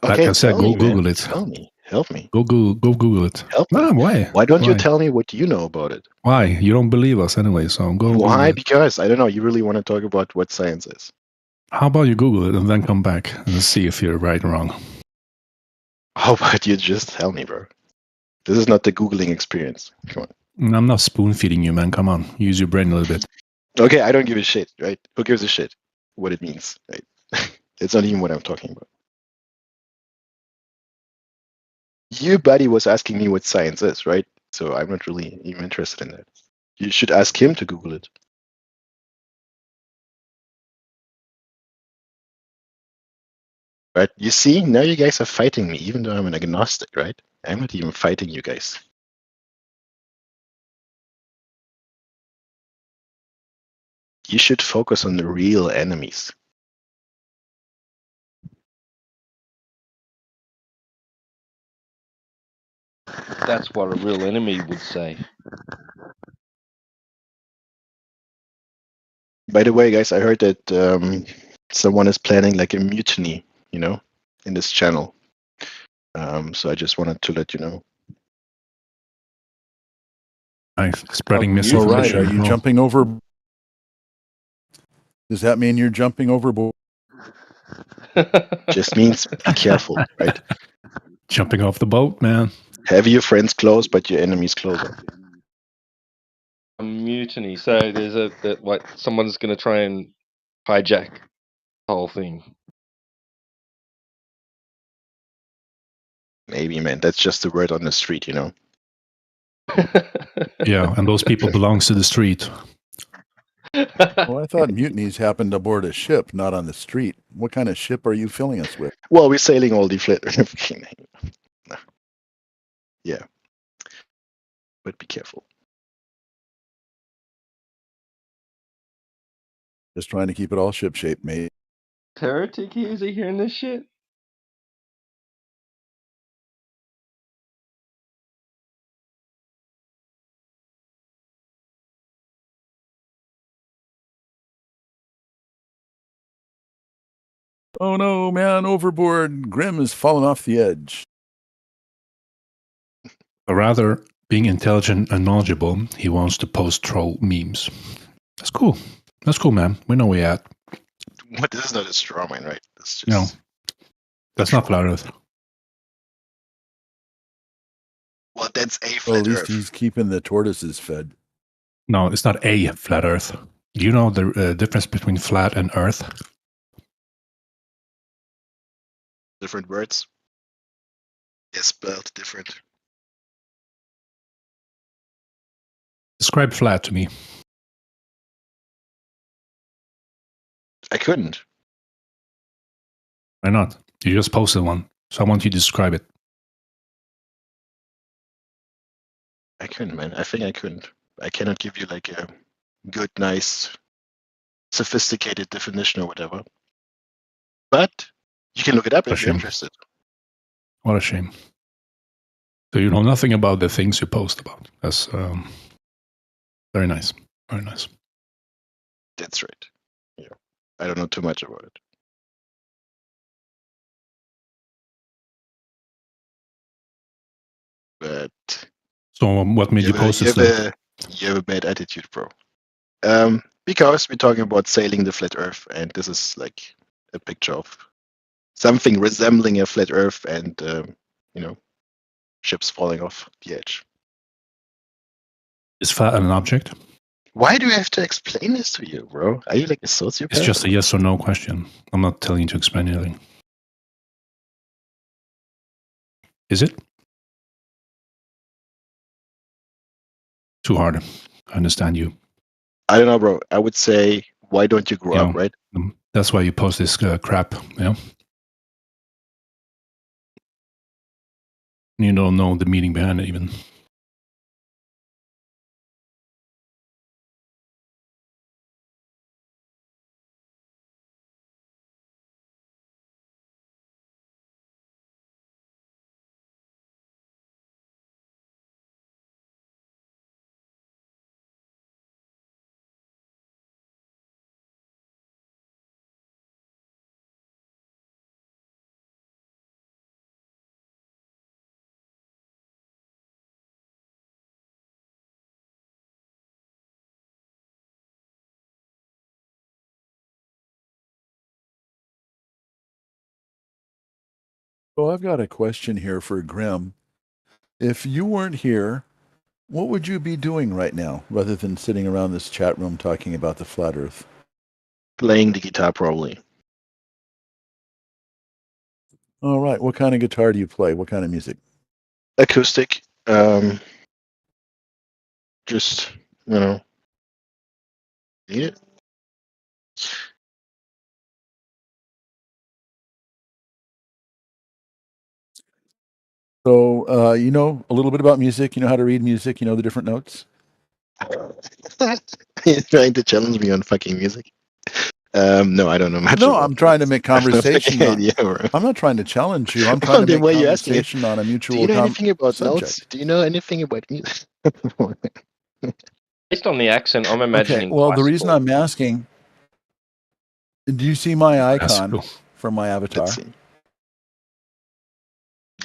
Like Okay, I said, tell go me, Google man. it. Tell me. Help me. Go Google it. Help me. No, why? Why don't you Why? tell me what you know about it? Why? You don't believe us anyway, so go Google Why? it. Because I don't know. You really want to talk about what science is? How about you Google it and then come back and see if you're right or wrong? How about you just tell me, bro? This is not the Googling experience. Come on. I'm not spoon feeding you, man. Come on. Use your brain a little bit. Okay, I don't give a shit, right? Who gives a shit what it means, right? It's not even what I'm talking about. Your buddy was asking me what science is, right? So I'm not really even interested in that. You should ask him to Google it. Right? You see, now you guys are fighting me, even though I'm an agnostic, right? I'm not even fighting you guys. You should focus on the real enemies. That's what a real enemy would say. By the way, guys, I heard that someone is planning like a mutiny, in this channel. So I just wanted to let you know. Nice. Spreading All right. misinformation. Are you jumping over? Does that mean you're jumping overboard? Just means be careful, right? Jumping off the boat, man. Have your friends close, but your enemies closer. A mutiny. So there's like someone's going to try and hijack the whole thing. Maybe, man. That's just the word on the street, you know. Yeah, and those people belongs to the street. Well, I thought mutinies happened aboard a ship, not on the street. What kind of ship are you filling us with? Well, we're sailing all the flat. Yeah. But be careful. Just trying to keep it all ship-shape, mate. Heretic here? Is he hearing this shit? Oh no, man, overboard. Grim has fallen off the edge. But rather, being intelligent and knowledgeable, he wants to post troll memes. That's cool. That's cool, man. We know where you're at. What, this is not a straw man, right? It's just... No. That's not flat Earth. Well, that's a Well, flat at least Earth. he's keeping the tortoises fed. No, it's not a flat Earth. Do you know the difference between flat and Earth? Different words. They're spelled different. Describe flat to me. I couldn't. Why not? You just posted one, so I want you to describe it. I couldn't, man. I think I couldn't. I cannot give you like a good, nice, sophisticated definition or whatever. But you can look it up if you're interested. What a shame. So you know nothing about the things you post about. That's very nice. Very nice. That's right. Yeah. I don't know too much about it. But So what made you post this thing? you have a bad attitude, bro. Because we're talking about sailing the flat Earth, and this is like a picture of something resembling a flat Earth, and you know, ships falling off the edge. Is flat an object? Why do I have to explain this to you, bro? Are you like a sociopath? It's just a yes or no question. I'm not telling you to explain anything. Is it? Too hard. I understand you. I don't know, bro. I would say, why don't you grow up, right? That's why you post this crap, you know? You don't know the meaning behind it even. Well, I've got a question here for Grim. If you weren't here, what would you be doing right now, rather than sitting around this chat room talking about the flat Earth? Playing the guitar, probably. All right. What kind of guitar do you play? What kind of music? Acoustic. Just, you know, need it. So, you know a little bit about music. You know how to read music. You know the different notes. You're trying to challenge me on fucking music. No, I don't know much. No, I'm trying to make conversation. Idea, bro. I'm not trying to challenge you. I'm trying to make conversation on a mutual. Do you know anything about subject. notes? Do you know anything about music? Based on the accent, I'm imagining. Okay, well, the reason I'm asking, do you see my icon from my avatar?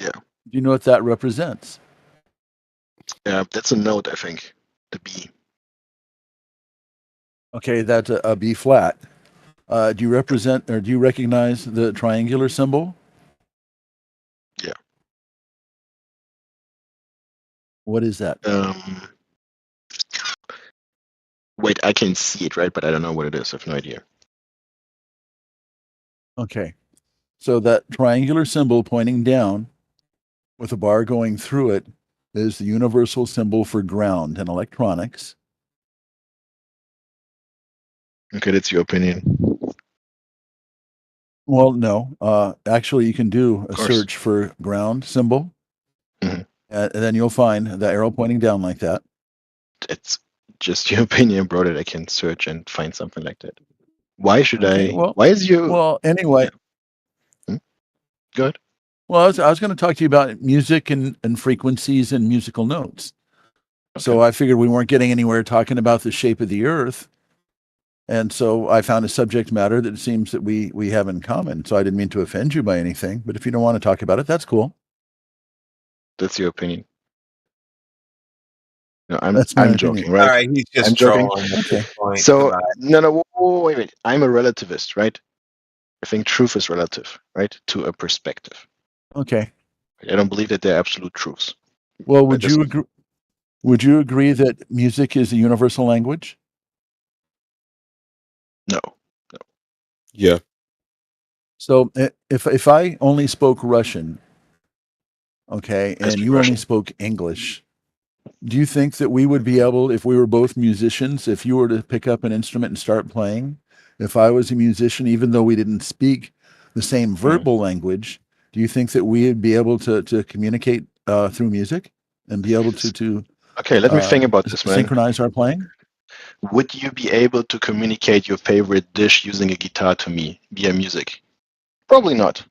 Yeah. Do you know what that represents? Yeah, that's a note, I think. The B. Okay, that's a B flat. Do you represent or do you recognize the triangular symbol? Yeah. What is that? Wait, I can see it, right? But I don't know what it is. I have no idea. Okay. So that triangular symbol pointing down with a bar going through it is the universal symbol for ground in electronics. Okay, that's your opinion. Well, no. Actually, you can do a course. search for ground symbol, and then you'll find the arrow pointing down like that. It's just your opinion, bro, that I can search and find something like that. Why should Okay, I? well- Why is you? Well, anyway. Good. Well, I was going to talk to you about music and frequencies and musical notes. So I figured we weren't getting anywhere talking about the shape of the earth. And so I found a subject matter that it seems that we have in common. So I didn't mean to offend you by anything, but if you don't want to talk about it, that's cool. That's your opinion. No, I'm That's my I'm opinion. joking, right? All right, he's just I'm joking. trolling at this point. So Goodbye. no, wait. I'm a relativist, right? I think truth is relative, right, to a perspective. Okay. I don't believe that they're absolute truths. Well, But would this- you agree? Would you agree that music is a universal language? No. Yeah. So if I only spoke Russian, okay, and speak you Russian. only spoke English, do you think that we would be able, if we were both musicians, if you were to pick up an instrument and start playing, if I was a musician, even though we didn't speak the same verbal language, do you think that we would be able to communicate through music and be able to Okay, let me think about this, man. synchronize our playing? Would you be able to communicate your favorite dish using a guitar to me via music? Probably not.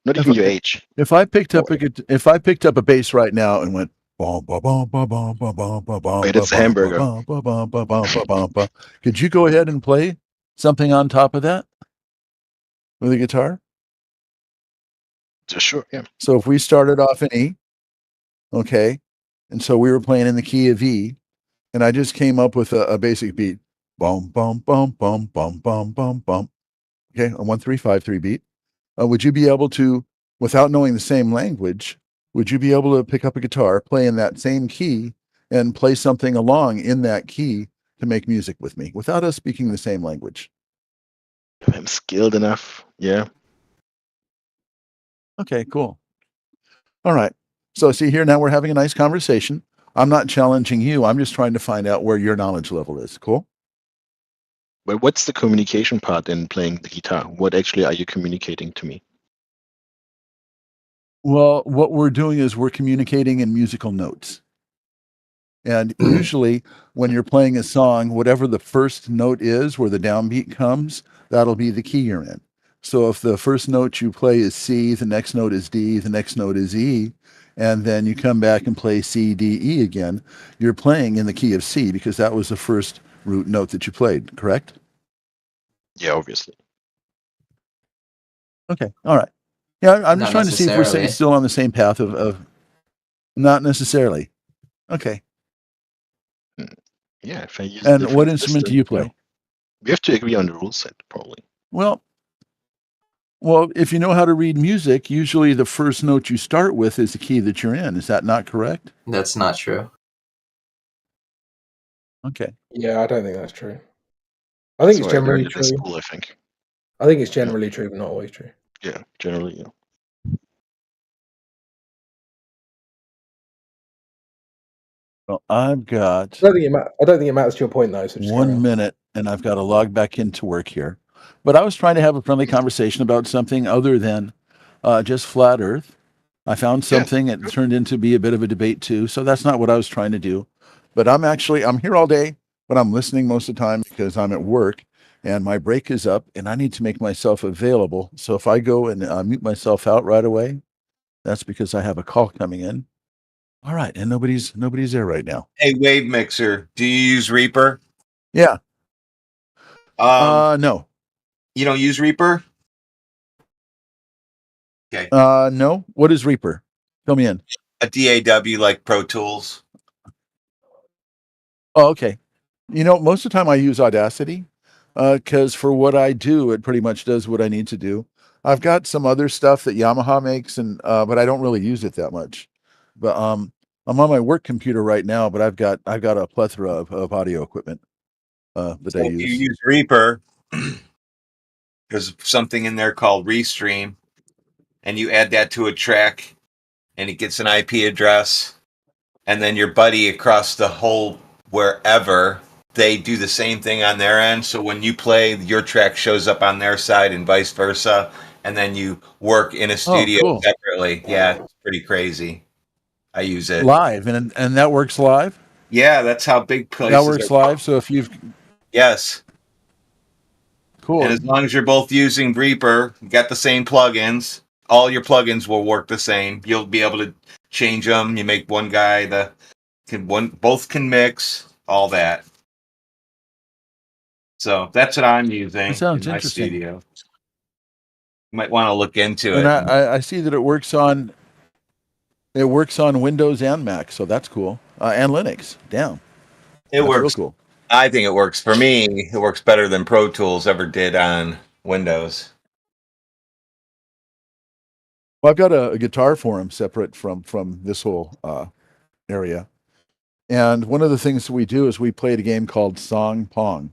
Not even your age. If I picked up a bass right now and went bum, bum, bum, bum, bum, bum, bum, bum, bum, Wait, it's a bum, hamburger. bum, bum, bum, bum, bum, bum, bum, bum, could you go ahead and play something on top of that with a guitar? Sure, yeah. So if we started off in E, okay, and so we were playing in the key of E, and I just came up with a basic beat, bum bum bum bum bum bum bum bum, okay, a 1-3-5-3 beat. Would you be able to, without knowing the same language, would you be able to pick up a guitar, play in that same key, and play something along in that key to make music with me without us speaking the same language? If I'm skilled enough, yeah. Okay, cool. All right. So see here, now we're having a nice conversation. I'm not challenging you. I'm just trying to find out where your knowledge level is. Cool. But what's the communication part in playing the guitar? What actually are you communicating to me? Well, what we're doing is we're communicating in musical notes. And usually when you're playing a song, whatever the first note is where the downbeat comes, that'll be the key you're in. So if the first note you play is C, the next note is D, the next note is E, and then you come back and play C, D, E again, you're playing in the key of C because that was the first root note that you played, correct? Yeah, obviously. Okay. All right. Yeah, I'm just Not trying to see if we're necessarily. still on the same path of not necessarily. Okay. Yeah, if I use And different what instrument do you system, play? we have to agree on the rule set, probably. Well, if you know how to read music, usually the first note you start with is the key that you're in. Is that not correct? That's not true. Okay. Yeah, I don't think that's true. I think That's it's what I generally learned at true. school, I think. I think it's generally true, but not always true. Yeah, generally, yeah. Well, I've got I don't think it matters to your point though. So just carry 1 on. minute and I've got to log back into work here. But I was trying to have a friendly conversation about something other than just flat Earth. I found something it turned into be a bit of a debate too. So that's not what I was trying to do. But I'm here all day, but I'm listening most of the time because I'm at work and my break is up and I need to make myself available. So if I go and mute myself out right away, that's because I have a call coming in. All right, and nobody's there right now. Hey, Wave Mixer, do you use Reaper? Yeah. No. You don't use Reaper? Okay. No. What is Reaper? Fill me in. A DAW like Pro Tools. Oh, okay. Most of the time I use Audacity, because for what I do, it pretty much does what I need to do. I've got some other stuff that Yamaha makes, and but I don't really use it that much. But I'm on my work computer right now, but I've got a plethora of audio equipment that I So if you use. use Reaper, there's something in there called Restream, and you add that to a track, and it gets an IP address, and then your buddy across the whole wherever, they do the same thing on their end. So when you play, your track shows up on their side and vice versa, and then you work in a Oh, studio cool. separately. Yeah, it's pretty crazy. I use it. Live, and that works live. Yeah, that's how big That places works are. live. So if you've Yes. cool, And as long as you're both using Reaper, you got the same plugins, all your plugins will work the same. You'll be able to change them. You make one guy both can mix, all that. So that's what I'm that using sounds in my interesting. studio. You might want to look into And it. I see that it works on Windows and Mac, so that's cool. And Linux. Damn, It that's real works. cool. I think it works for me. It works better than Pro Tools ever did on Windows. Well, I've got a guitar forum separate from this whole area, and one of the things that we do is we played a game called Song Pong.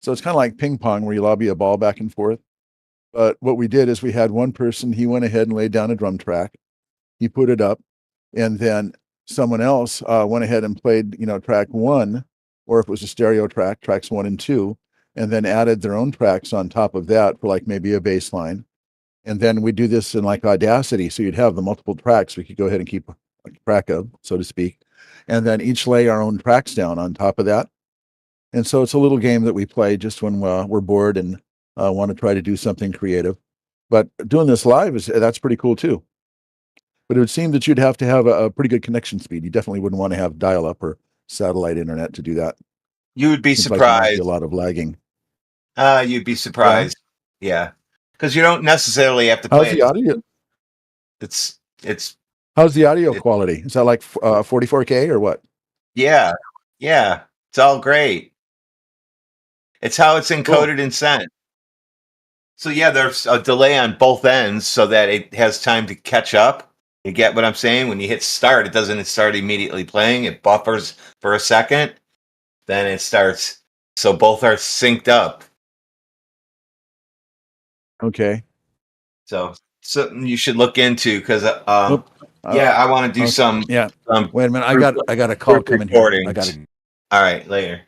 So it's kind of like ping pong where you lobby a ball back and forth. But what we did is we had one person, he went ahead and laid down a drum track, he put it up, and then someone else went ahead and played, track one, or if it was a stereo track, tracks 1 and 2, and then added their own tracks on top of that for like maybe a bass line. And then we do this in like Audacity, so you'd have the multiple tracks we could go ahead and keep track of, so to speak, and then each lay our own tracks down on top of that. And so it's a little game that we play just when we're bored and want to try to do something creative. But doing this live that's pretty cool too. But it would seem that you'd have to have a pretty good connection speed. You definitely wouldn't want to have dial-up or satellite internet to do that. You would be Seems like there might be surprised. a lot of lagging. You'd be Yeah. surprised. Yeah. Because you don't necessarily have to How's play the it. audio? It's How's the audio it, quality? Is that like 44K or what? yeah. Yeah. It's all great. It's how it's Cool. encoded and sent. So yeah, there's a delay on both ends so that it has time to catch up. You get what I'm saying? When you hit start, it doesn't start immediately playing. It buffers for a second, then it starts. So both are synced up. Okay. So something you should look into because Oop. yeah, I want to do Okay. Yeah. some Wait a minute. group, I got a call group coming here. I got recordings. to All right, later.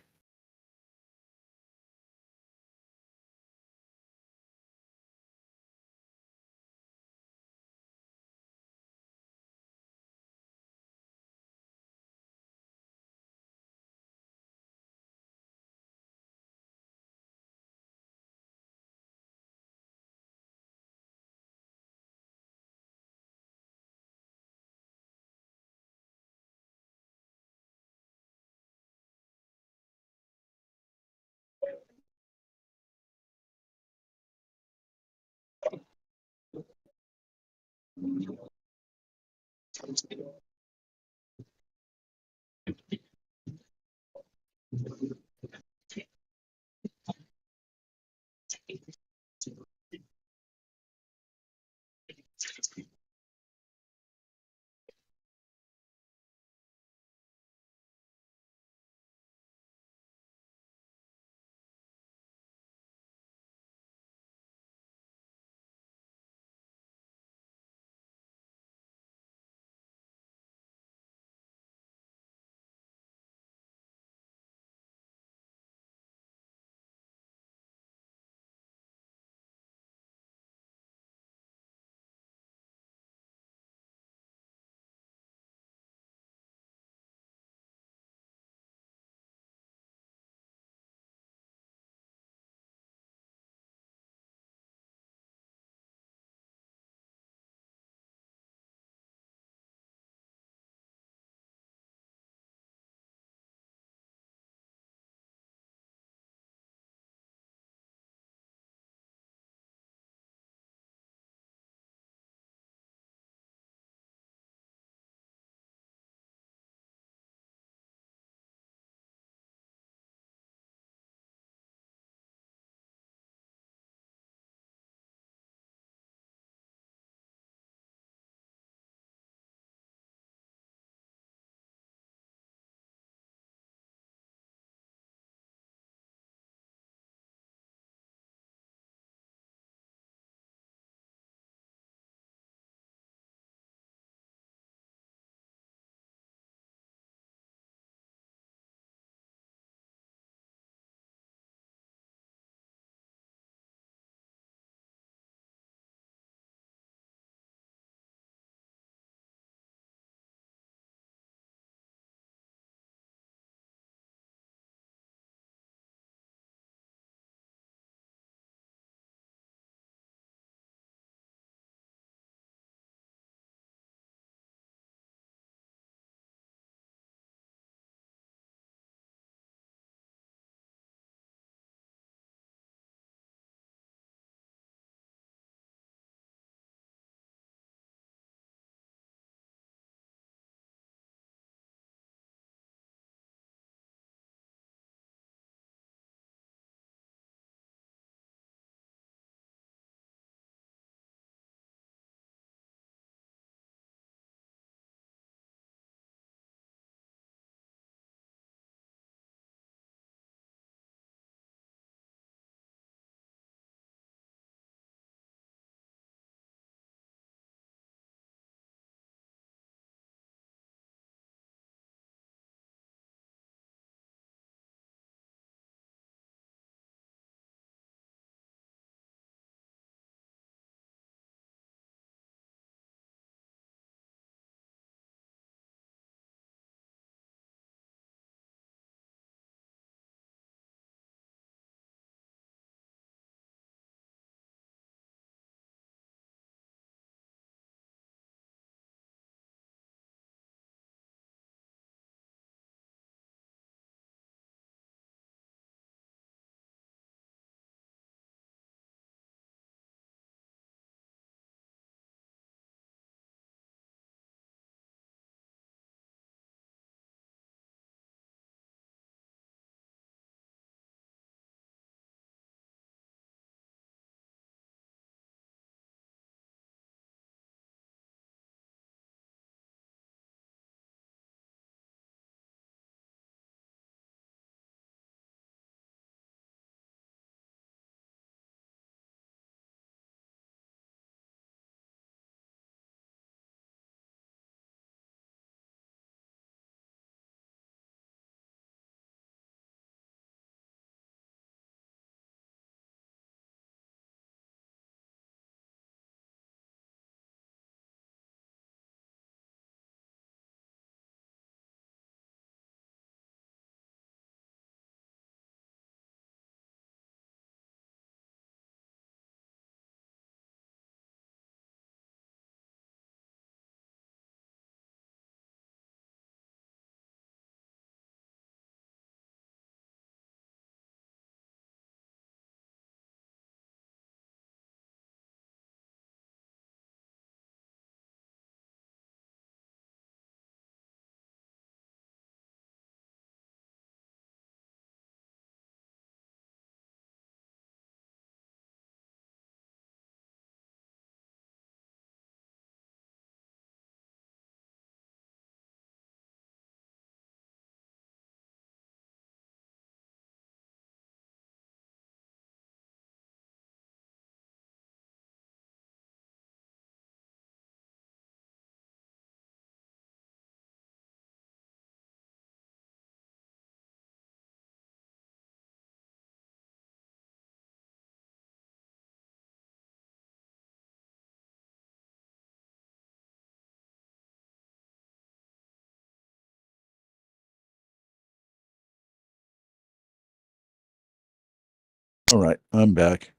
All right, I'm back.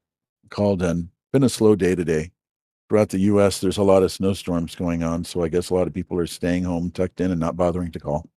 Called in. Been a slow day today. Throughout the U.S., there's a lot of snowstorms going on, so I guess a lot of people are staying home, tucked in, and not bothering to call.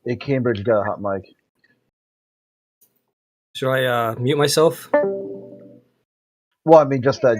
Hey, Cambridge, you got a hot mic. Should I mute myself? Well, I mean, just that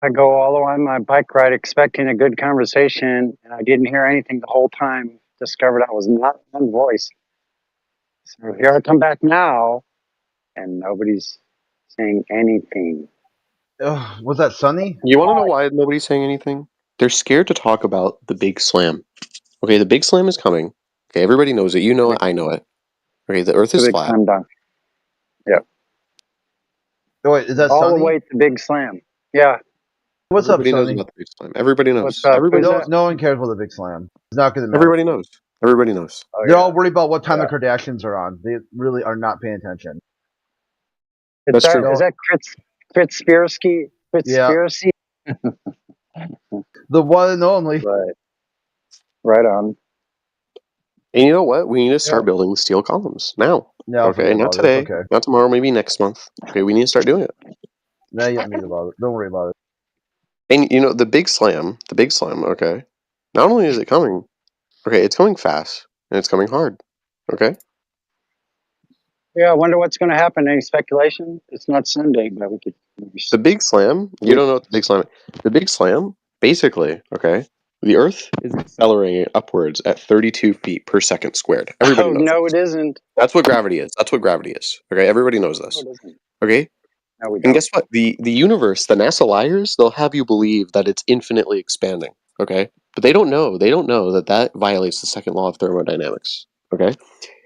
I go all on my bike ride expecting a good conversation, and I didn't hear anything the whole time. Discovered I was not on voice. So here I come back now, and nobody's saying anything. Was that Sunny? You want to know why nobody's saying anything? They're scared to talk about the big slam. Okay, the big slam is coming. Okay, everybody knows it. You know it. I know it. Okay, the Earth The is big flat. slam dunk. Yeah. Oh, wait, is that All Sunny? the way to the big slam. Yeah. What's Everybody up, knows Sonny? about the big slam. Everybody knows. What's up? Everybody Who's knows. that? No one cares about the big slam. It's not going to matter. Everybody knows. Everybody knows. Oh, They're yeah. all worried about what time the Kardashians are on. They really are not paying attention. It's That's true. Is that Kritzpirski? Yeah. Kritzpirski? The one and only. Right. Right on. And you know what? We need to start building the steel columns now. No, Okay, forget not about it. today, It's okay. not tomorrow, maybe next month. Okay, we need to start doing it. Now you don't need about it. Don't worry about it. And you know, the big slam, okay, not only is it coming, okay, it's coming fast and it's coming hard. Okay? Yeah, I wonder what's going to happen. Any speculation? It's not Sunday, but we could. The big slam, you don't know what the big slam is. The big slam, basically, okay, the Earth is accelerating upwards at 32 feet per second squared. Everybody knows no, this. it isn't. That's what gravity is. That's what gravity is. Okay, everybody knows No, this. it isn't. Okay? No, we And don't. guess what? The universe, the NASA liars, they'll have you believe that it's infinitely expanding. Okay? But they don't know. They don't know that that violates the second law of thermodynamics. Okay?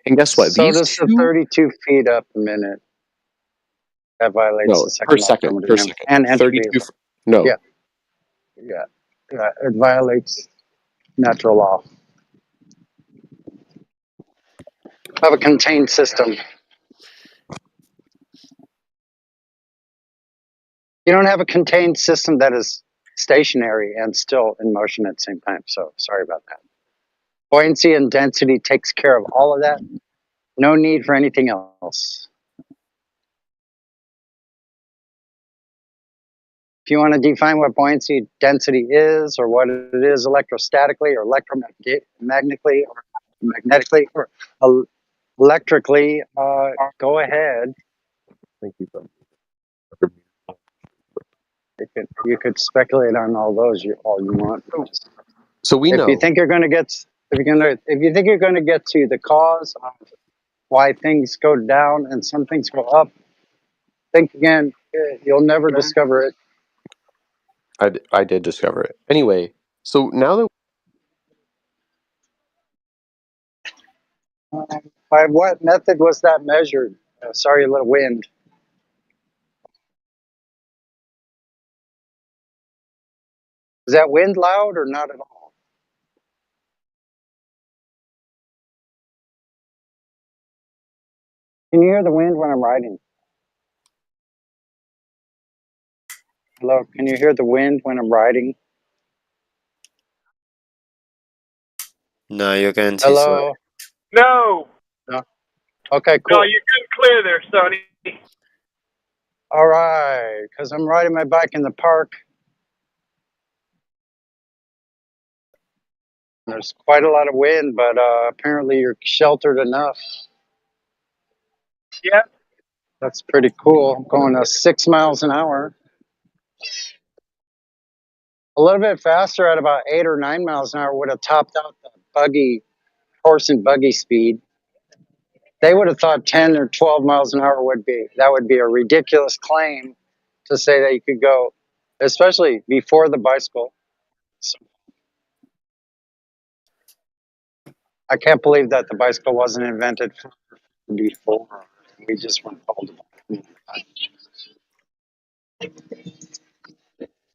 And guess what? So These does the two 32 feet up a minute. That violates no the second per law of second per thermodynamics. second And entropy. 32 no Yeah. Yeah. Yeah. It violates natural law of a contained system. You don't have a contained system that is stationary and still in motion at the same time. So sorry about that. Buoyancy and density takes care of all of that. No need for anything else. If you want to define what buoyancy density is, or what it is electrostatically or electromagnetically or magnetically or electrically, go ahead. Thank you, bro. You could speculate on all those all you want. So we know If you think you're going to get to the cause of why things go down and some things go up, think again. You'll never discover it. I did discover it. Anyway, so now that By what method was that measured? Sorry, a little wind. Is that wind loud or not at all? Can you hear the wind when I'm riding? Hello, can you hear the wind when I'm riding? No, you're going too Hello? slow. No. Okay, cool. No, you're good clear there, Sonny. All right, because I'm riding my bike in the park. There's quite a lot of wind, but apparently you're sheltered enough. Yeah. That's pretty cool. I'm going 6 miles an hour. A little bit faster at about 8 or 9 miles an hour would have topped out the horse and buggy speed. They would have thought 10 or 12 miles an hour would be a ridiculous claim to say that you could go, especially before the bicycle. I can't believe that the bicycle wasn't invented before. We just weren't told about it.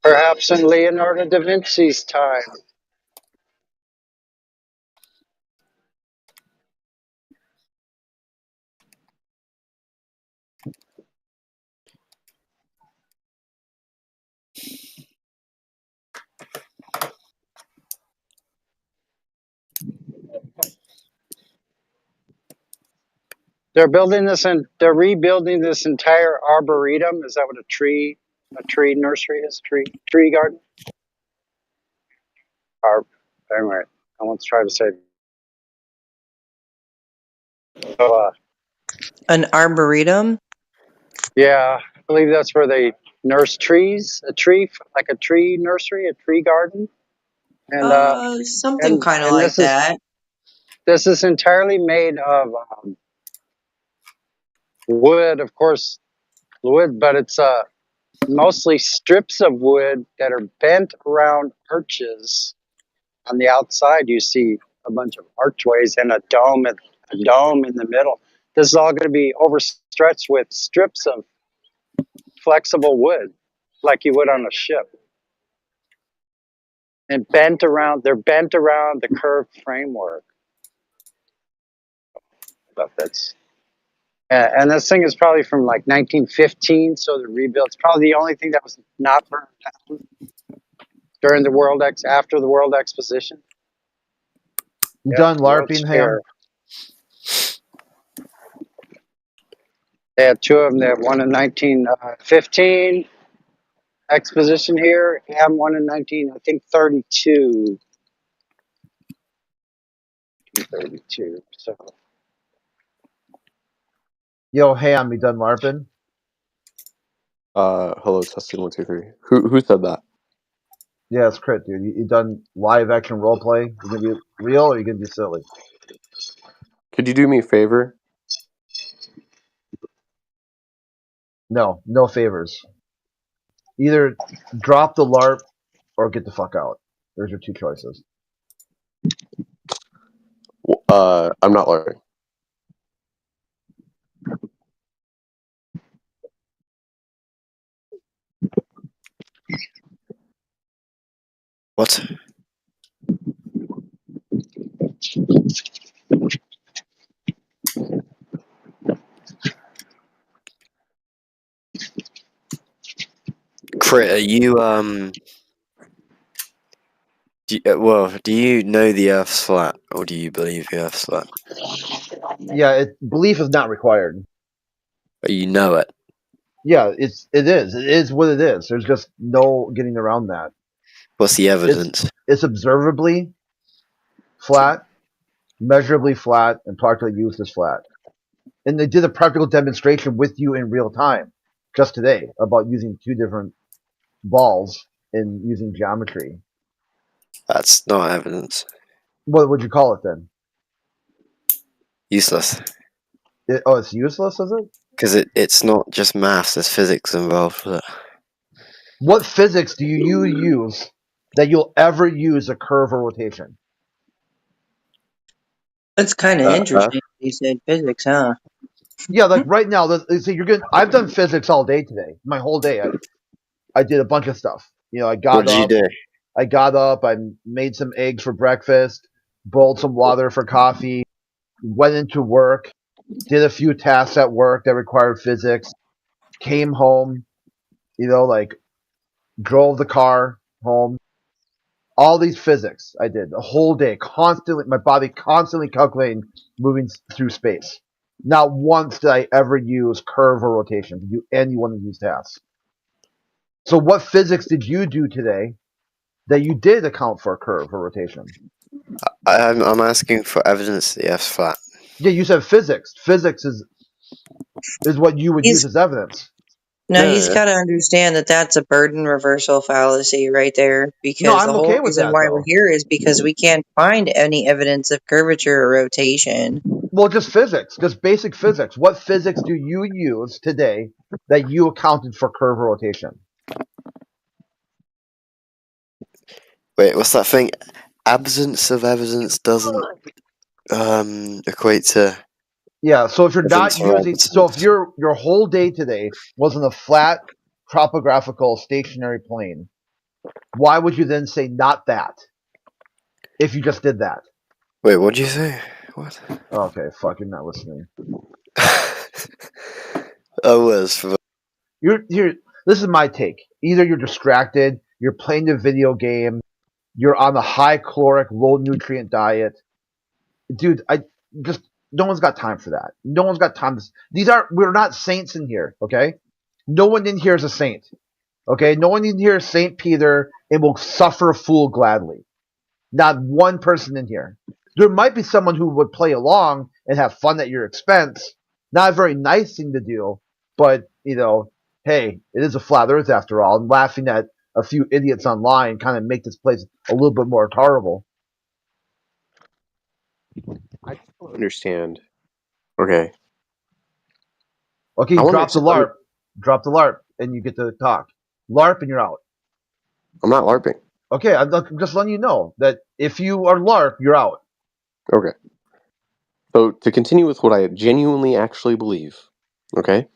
Perhaps in Leonardo da Vinci's time. They're rebuilding this entire arboretum. Is that what a tree nursery is? Tree garden? Anyway, I want to try to say. So, An arboretum? yeah, I believe that's where they nurse trees. Like a tree nursery, a tree garden. And Something kind of like that. This is entirely made of wood, of course, wood, but it's mostly strips of wood that are bent around arches. On the outside, you see a bunch of archways and a dome in the middle. This is all going to be overstretched with strips of flexible wood, like you would on a ship, and they're bent around the curved framework. But that's. And this thing is probably from like 1915, so the rebuild. It's probably the only thing that was not burned down during after the World Exposition. You done LARPing, Ham? They had two of them. They had one in 1915 exposition here, and one in 32. 32. So. Yo, Ham, you done LARPing? Hello, testing 1, 2, 3. Who said that? Yeah, it's Crit, dude. You done live action roleplay? You gonna be real or you gonna be silly? Could you do me a favor? No favors. Either drop the LARP or get the fuck out. There's your two choices. I'm not learning. What? Crit, are you do you know the Earth's flat, or do you believe the Earth's flat? Yeah, belief is not required. But you know it. Yeah, it is what it is. There's just no getting around that. What's the evidence? It's observably flat, measurably flat, and practically used as flat. And they did a practical demonstration with you in real time just today about using two different balls and using geometry. That's not evidence. What would you call it then? Useless. It's useless, is it? Because it's not just maths, there's physics involved with it. What physics do you use that you'll ever use a curve or rotation? That's kind of interesting. You said physics, huh? Yeah, like right now, I've done physics all day today. My whole day, I did a bunch of stuff. I got What did you do? I got up. I made some eggs for breakfast. Boiled some water for coffee. Went into work. Did a few tasks at work that required physics. Came home. Drove the car home. All these physics I did the whole day, constantly. My body constantly calculating, moving through space. Not once did I ever use curve or rotation to do any one of these tasks. So what physics did you do today that you did account for a curve or rotation? I'm asking for evidence that the Earth's flat. Yeah, you said physics. Physics is what you would use as evidence. No, he's got to understand that that's a burden reversal fallacy right there. Because I'm the whole okay with reason that, why though. we're here is because we can't find any evidence of curvature or rotation. Well, just physics, just basic physics. What physics do you use today that you accounted for curve or rotation? Wait, what's that thing? Absence of evidence doesn't equate to Yeah, so if you're different not using, so if horizons. your whole day today was in a flat topographical stationary plane, why would you then say not that if you just did that? Wait, what'd you say? What? Okay, fuck, you're not listening. I was. You're. This is my take. Either you're distracted, you're playing the video game, you're on a high caloric, low nutrient diet. Dude, no one's got time for that. No one's got time. We're not saints in here, okay? No one in here is a saint, okay? No one in here is Saint Peter and will suffer a fool gladly. Not one person in here. There might be someone who would play along and have fun at your expense. Not a very nice thing to do, but, hey, it is a flat earth after all, and laughing at a few idiots online kind of make this place a little bit more tolerable. I just don't understand. Okay. Okay, I wanna drop the explain- LARP. Drop the LARP, and you get to talk. LARP, and you're out. I'm not LARPing. Okay, I'm just letting you know that if you are LARP, you're out. Okay. So to continue with what I genuinely actually believe, okay,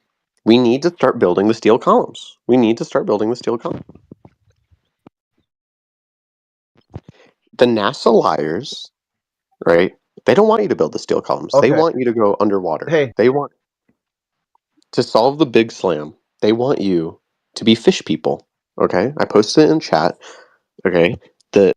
we need to start building the steel columns. We need to start building the steel columns. The NASA liars, right? They don't want you to build the steel columns. They Okay. want you to go underwater. Hey. They want to solve the big slam. They want you to be fish people. Okay? I posted it in chat. Okay? The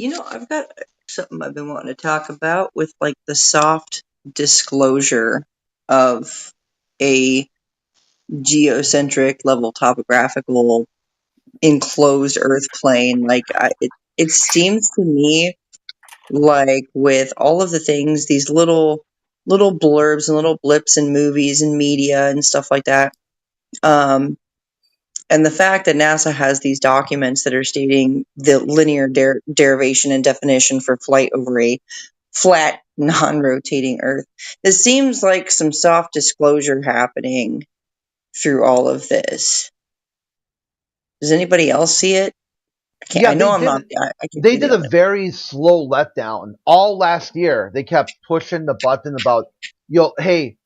I've got something I've been wanting to talk about with like the soft disclosure of a geocentric level topographical enclosed earth plane. It seems to me like with all of the things, these little blurbs and little blips in movies and media and stuff like that, and the fact that NASA has these documents that are stating the linear derivation and definition for flight over a flat, non-rotating Earth, it seems like some soft disclosure happening through all of this. Does anybody else see it? I know I'm not. I can't They be the did a only- very slow letdown. All last year, they kept pushing the button about, hey,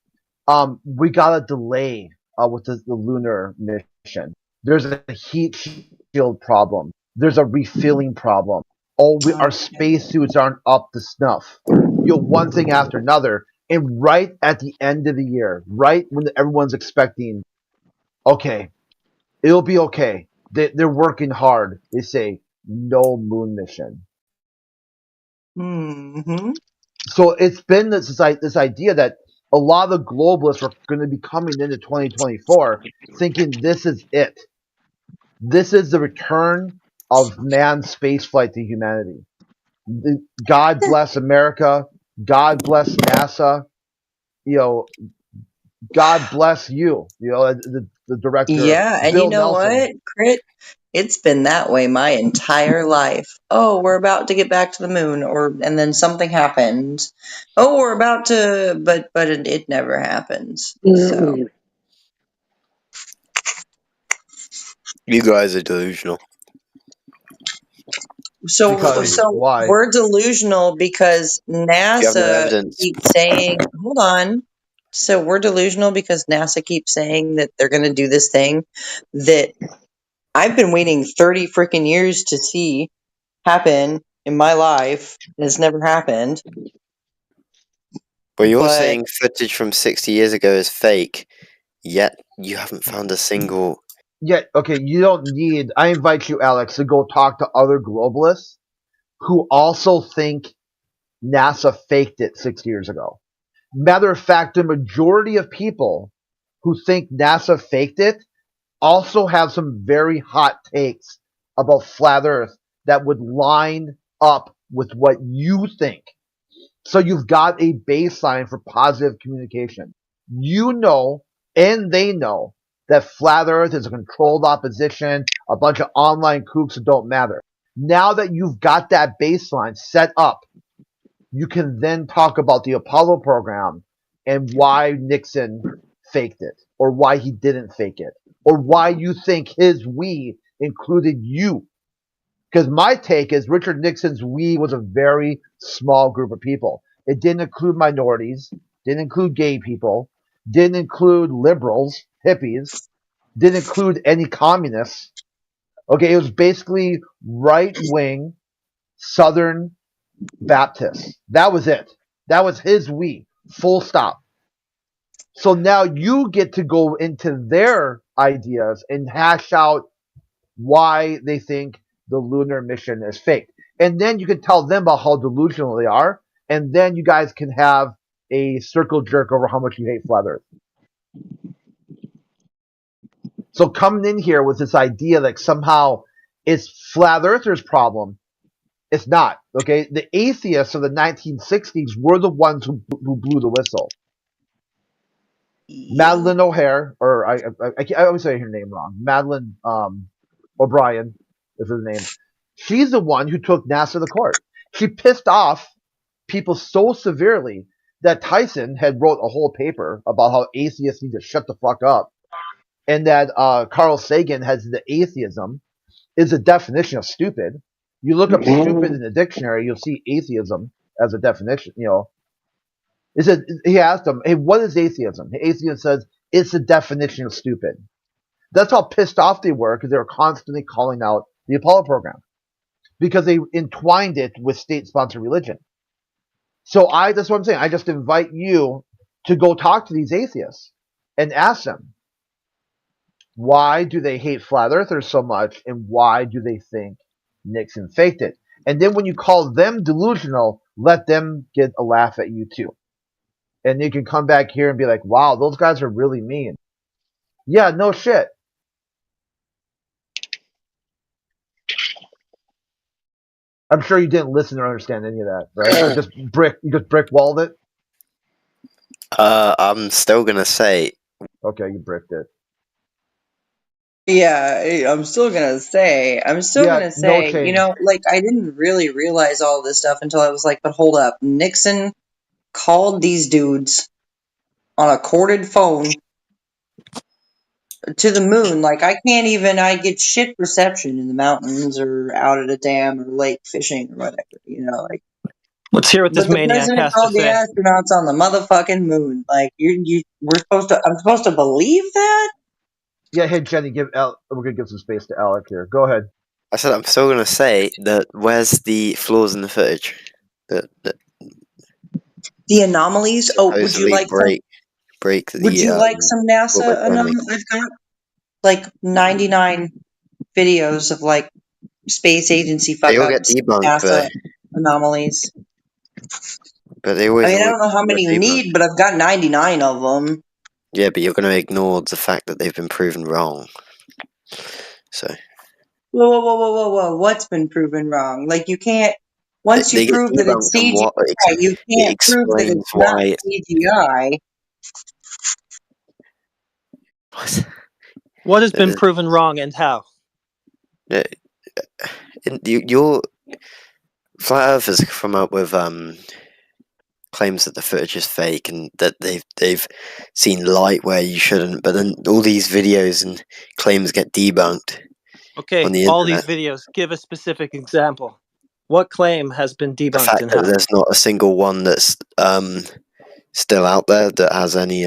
we got a delay with the lunar mission. There's a heat shield problem. There's a refilling problem. Our spacesuits aren't up to snuff. One thing after another. And right at the end of the year, right when everyone's expecting, okay, it'll be okay. They're working hard. They say, no moon mission. Mm-hmm. So it's been this idea that a lot of the globalists are going to be coming into 2024 thinking this is it. This is the return of manned spaceflight to humanity. God bless America. God bless NASA. God bless you. The director. Yeah, and Bill you know Nelson. what, Crit? It's been that way my entire life. Oh, we're about to get back to the moon, and then something happens. Oh, we're about to, but it never happens. So You guys are delusional. Why? we're delusional because You have no NASA evidence. keeps saying, "Hold on." So we're delusional because NASA keeps saying that they're going to do this thing that I've been waiting 30 freaking years to see happen in my life. It's never happened. But you're But- saying footage from 60 years ago is fake, yet you haven't found a single. Yeah, okay, you don't need. I invite you, Alex, to go talk to other globalists who also think NASA faked it 6 years ago. Matter of fact, the majority of people who think NASA faked it also have some very hot takes about flat Earth that would line up with what you think. So you've got a baseline for positive communication. You know, and they know, that flat Earth is a controlled opposition, a bunch of online kooks that don't matter. Now that you've got that baseline set up, you can then talk about the Apollo program and why Nixon faked it or why he didn't fake it. or why you think his we included you. Because my take is Richard Nixon's we was a very small group of people. It didn't include minorities, didn't include gay people, didn't include liberals, hippies, didn't include any communists. Okay, it was basically right-wing Southern Baptists. That was it. That was his we. Full stop. So now you get to go into their ideas and hash out why they think the lunar mission is fake. And then you can tell them about how delusional they are. And then you guys can have a circle jerk over how much you hate flat Earth. So coming in here with this idea that somehow it's flat earthers' problem, it's not. Okay, the atheists of the 1960s were the ones who blew the whistle. Madeleine O'Hare, or I always say her name wrong. Madeleine O'Brien is her name. She's the one who took NASA to court. She pissed off people so severely that Tyson had wrote a whole paper about how atheists need to shut the fuck up, and that Carl Sagan has the atheism is a definition of stupid. You look up stupid in the dictionary, you'll see atheism as a definition. You know, he asked him, "Hey, what is atheism?" The atheist says it's the definition of stupid. That's how pissed off they were because they were constantly calling out the Apollo program because they entwined it with state-sponsored religion. So that's what I'm saying. I just invite you to go talk to these atheists and ask them, why do they hate flat earthers so much, and why do they think Nixon faked it? And then when you call them delusional, let them get a laugh at you too. And you can come back here and be like, wow, those guys are really mean. Yeah, no shit. I'm sure you didn't listen or understand any of that, right? You just brick walled it? I'm still gonna say. Okay, you bricked it. Yeah, I'm still gonna say, you know, like, I didn't really realize all this stuff until I was like, but hold up, Nixon called these dudes on a corded phone to the moon. Like, I get shit reception in the mountains or out at a dam or lake fishing or whatever, you know, like. Let's hear what this But the maniac president has to called the say. astronauts on the motherfucking moon. Like, I'm supposed to believe that? Yeah, hey Jenny, we're gonna give some space to Alec here. Go ahead. I said I'm still gonna say that. Where's the flaws in the footage? The anomalies. Oh, would you like break the? Would you like some NASA anomalies? I've got like 99 videos of like space agency fuck They all get ups, debunked, NASA anomalies. but they always. I mean, I don't know how many you need, but I've got 99 of them. Yeah, but you're going to ignore the fact that they've been proven wrong. So. Whoa! What's been proven wrong? Like, you can't. Once you prove that it's CGI, you can't prove that it's not CGI. What has been proven wrong and how? Your Flat Earthers come up with claims that the footage is fake and that they've seen light where you shouldn't, but then all these videos and claims get debunked. Okay, on the all internet. these videos. Give a specific example. What claim has been debunked The fact and that how? there's not a single one that's still out there that has any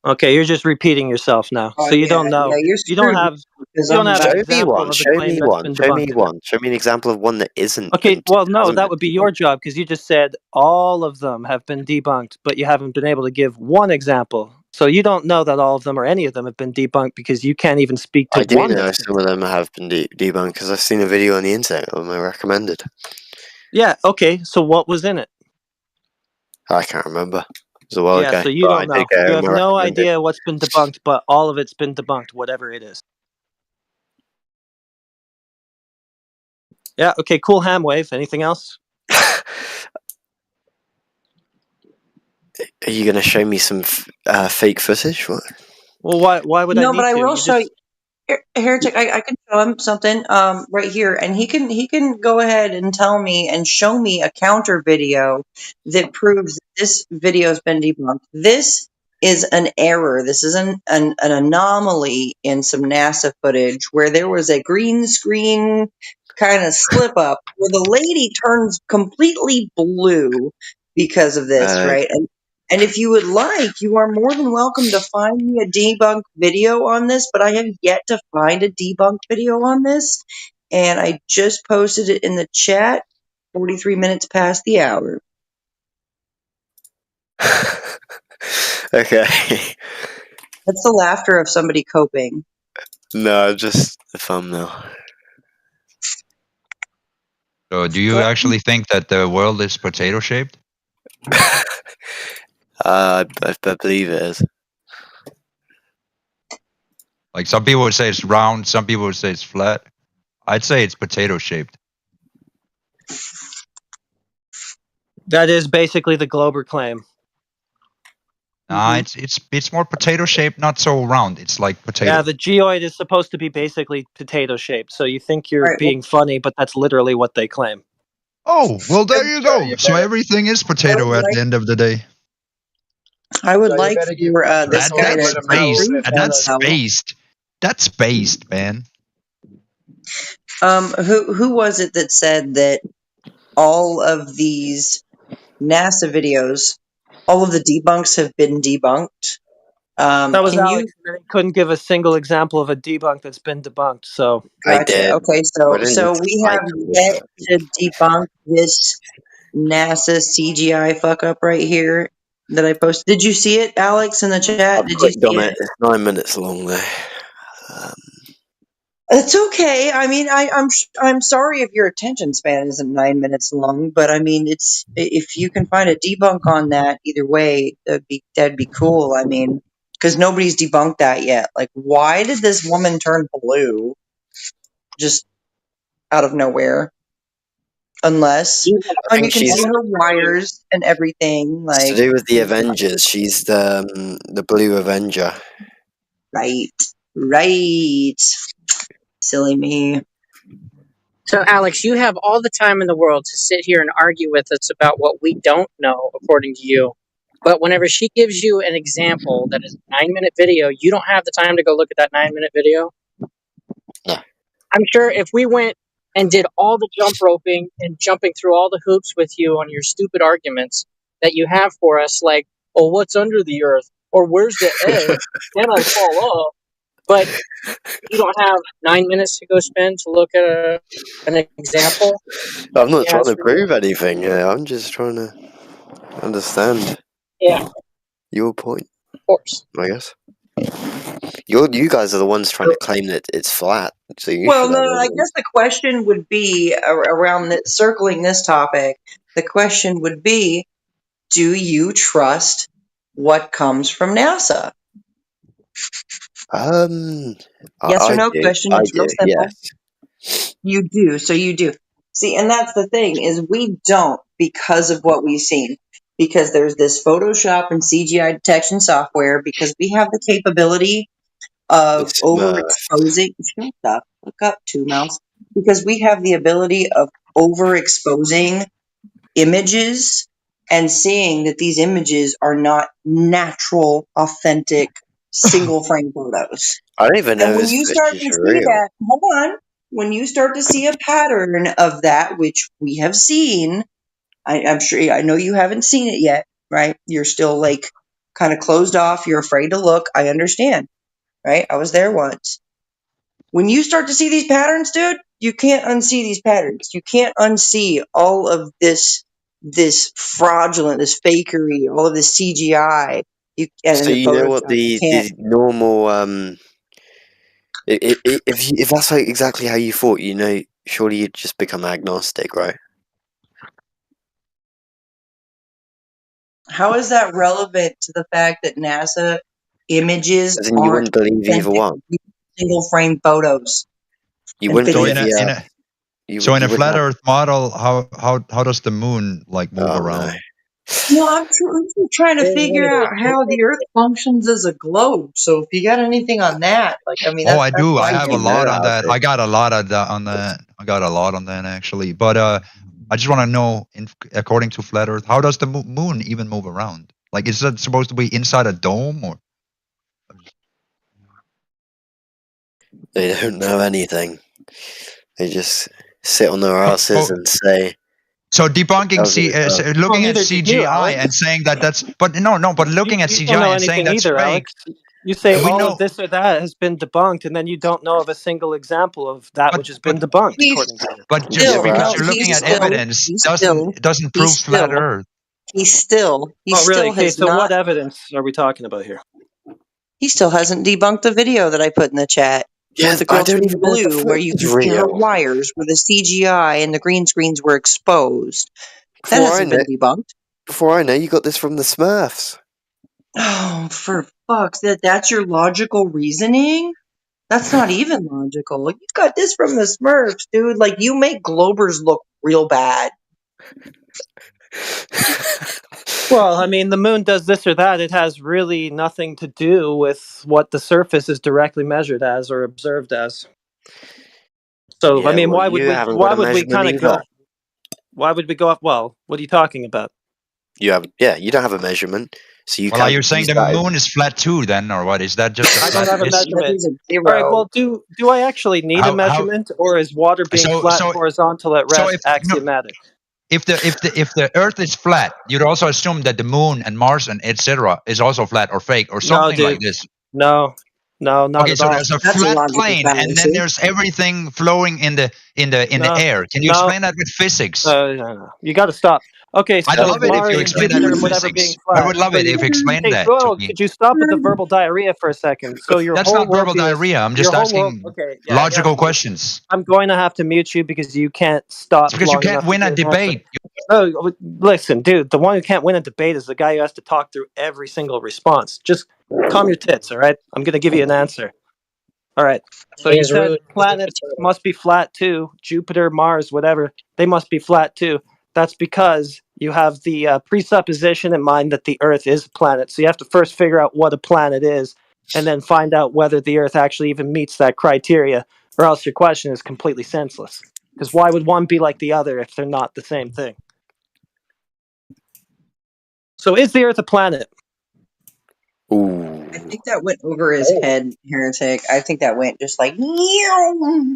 Okay, you're just repeating yourself now. Oh, So you yeah, don't know. yeah, you're you don't screwed have. because You don't I'm have about an to- example of a claim that's been debunked. Show me an example of one that isn't. Okay, well, no, that would be your job because you just said all of them have been debunked, but you haven't been able to give one example. So you don't know that all of them or any of them have been debunked because you can't even speak to I do one. know some of them have been debunked because I've seen a video on the internet of them I recommended. Yeah, okay, so what was in it? I can't remember. It was a while Yeah, ago. so you but don't I know. did get You them have no recommended. idea what's been debunked, but all of it's been debunked, whatever it is. Yeah, okay, cool ham wave. Anything else? Are you going to show me some fake footage? What? Well, why would I No, need but I to? will You show just... you. Heretic, I can show him something right here, and he can go ahead and tell me and show me a counter video that proves that this video has been debunked. This is an error. This is an anomaly in some NASA footage where there was a green screen kind of slip up where the lady turns completely blue because of this, right? And if you would like, you are more than welcome to find me a debunked video on this, but I have yet to find a debunked video on this. And I just posted it in the chat 43 minutes past the hour. Okay. That's the laughter of somebody coping. No, just the thumbnail. So, do you actually think that the world is potato shaped? I believe it is. Like some people would say it's round, some people would say it's flat. I'd say it's potato shaped. That is basically the Glober claim. Nah, it's more potato shaped, not so round. It's like potato. Yeah, the geoid is supposed to be basically potato shaped. So you think you're being funny, but that's literally what they claim. Oh, well, there you go. So everything is potato at the end of the day. I would like for this guy That's to spaced. prove That's that. spaced. That's spaced, man. Who was it that said that all of these NASA videos, all of the debunks have been debunked? That was Can you? Alex. And he couldn't give a single example of a debunk that's been debunked. So Gotcha. Okay, so we have yet to debunk this NASA CGI fuck up right here that I posted. Did you see it, Alex, in the chat? Did you Clicked on see it. it? It's 9 minutes long though. It's okay. I mean, I'm sorry if your attention span isn't 9 minutes long, but I mean, it's if you can find a debunk on that, either way, that'd be cool. I mean, because nobody's debunked that yet. Like, why did this woman turn blue just out of nowhere? Unless you can see her wires and everything. It's Like to do with the Avengers. She's the Blue Avenger. right. Silly me. So, Alex, you have all the time in the world to sit here and argue with us about what we don't know, according to you. But whenever she gives you an example that is a 9-minute video, you don't have the time to go look at that 9-minute video. Yeah. I'm sure if we went and did all the jump roping and jumping through all the hoops with you on your stupid arguments that you have for us, like, oh, what's under the earth? Or where's the edge? Can I fall off? But you don't have 9 minutes to go spend to look at an example. I'm not trying to prove anything. I'm just trying to understand. Yeah. Your point. Of course. I guess. You guys are the ones trying to claim that it's flat. So you Well, should no, have I guess the question would be around circling this topic. The question would be, do you trust what comes from NASA? Yes or no do. question. I It's real do, simple. yes. You do. So you do. See, and that's the thing is we don't because of what we've seen. Because there's this Photoshop and CGI detection software because we have the capability of overexposing. Shut up. Look up, Two Mouse. Because we have the ability of overexposing images and seeing that these images are not natural, authentic, single frame photos. I don't even know And when if you this start is to see real. that, hold on. When you start to see a pattern of that, which we have seen, I'm sure, I know you haven't seen it yet, right? You're still like kind of closed off. You're afraid to look. I understand, right? I was there once. When you start to see these patterns, dude, you can't unsee these patterns. You can't unsee all of this fraudulent, this fakery, all of this CGI. So you know what the normal if that's like exactly how you thought, surely you'd just become agnostic, right? How is that relevant to the fact that NASA images As in you aren't wouldn't believe either authentic one. single frame photos? You and wouldn't videos? believe So in a flat Earth model, how does the moon like move around? No, I'm trying to figure out how the Earth functions as a globe. So if you got anything on that, like, I mean, Oh, that's, I do. that's I my have a thing. lot on that. I got a lot of that on that. I got a lot on that actually. But I just want to know, according to flat Earth, how does the moon even move around? Like, is that supposed to be inside a dome or? They don't know anything. They just sit on their asses and say. So debunking, looking at neither do you, CGI Alex. and saying that that's, but looking at You don't know CGI and saying anything that's either, fake. Alex. You say We all know, of this or that has been debunked, and then you don't know of a single example of that which has been debunked, according to you. but Yeah, just but because Alex, you're looking he's at still, evidence he's doesn't prove flat still, Earth. he still Oh, really? Okay, has so not, what evidence are we talking about here? he still hasn't debunked the video that I put in the chat Yeah, with the I girl don't turning even know if the blue, where you footage can is see her real. wires, where the CGI and the green screens were exposed. That Before I hasn't know, been debunked. you got this from the Smurfs. Oh, for fuck's sake, that's your logical reasoning? That's not even logical. You got this from the Smurfs, dude. Like, you make Globers look real bad. Well, I mean, the moon does this or that. It has really nothing to do with what the surface is directly measured as or observed as. So, I Yeah, mean, well, why would you we? haven't Why got a would we measurement kind of go? either. Why would we go off? Well, what are you talking about? You don't have a measurement, so you Well, are can't you saying use the that. moon is flat too, then, or what? Is that just a I don't flat have a disk? measurement. Zero. All right. Well, do I actually need a How measurement, or is water being flat and horizontal at so rest if axiomatic? if the Earth is flat, you'd also assume that the moon and Mars and etc. is also flat or fake or No, something like dude. this. No, not Okay, at so all. there's a flat plane, and then there's everything flowing in the No, air. Can you no. explain that with physics? No. You got to stop. Okay, I'd so love it if Mars you and explained that Jupiter with and whatever being physics. I flat. would love So it if you explained okay, that to whoa, me. could you stop with the verbal diarrhea for a second? So your That's whole not verbal worldview is diarrhea. I'm your just whole world. asking Okay, yeah, logical questions. I'm going to have to mute you because you can't It's stop because you long can't enough to win a get an answer. debate. No, listen, dude. The one who can't win a debate is the guy who has to talk through every single response. Just calm your tits, all right? I'm going to give you an answer. All right. So you He's said rude. planets must be flat too. Jupiter, Mars, whatever, they must be flat too. That's because you have the presupposition in mind that the Earth is a planet. So you have to first figure out what a planet is, and then find out whether the Earth actually even meets that criteria, or else your question is completely senseless. Because why would one be like the other if they're not the same thing? So is the Earth a planet? I think that went over his head, Heretic. I think that went just like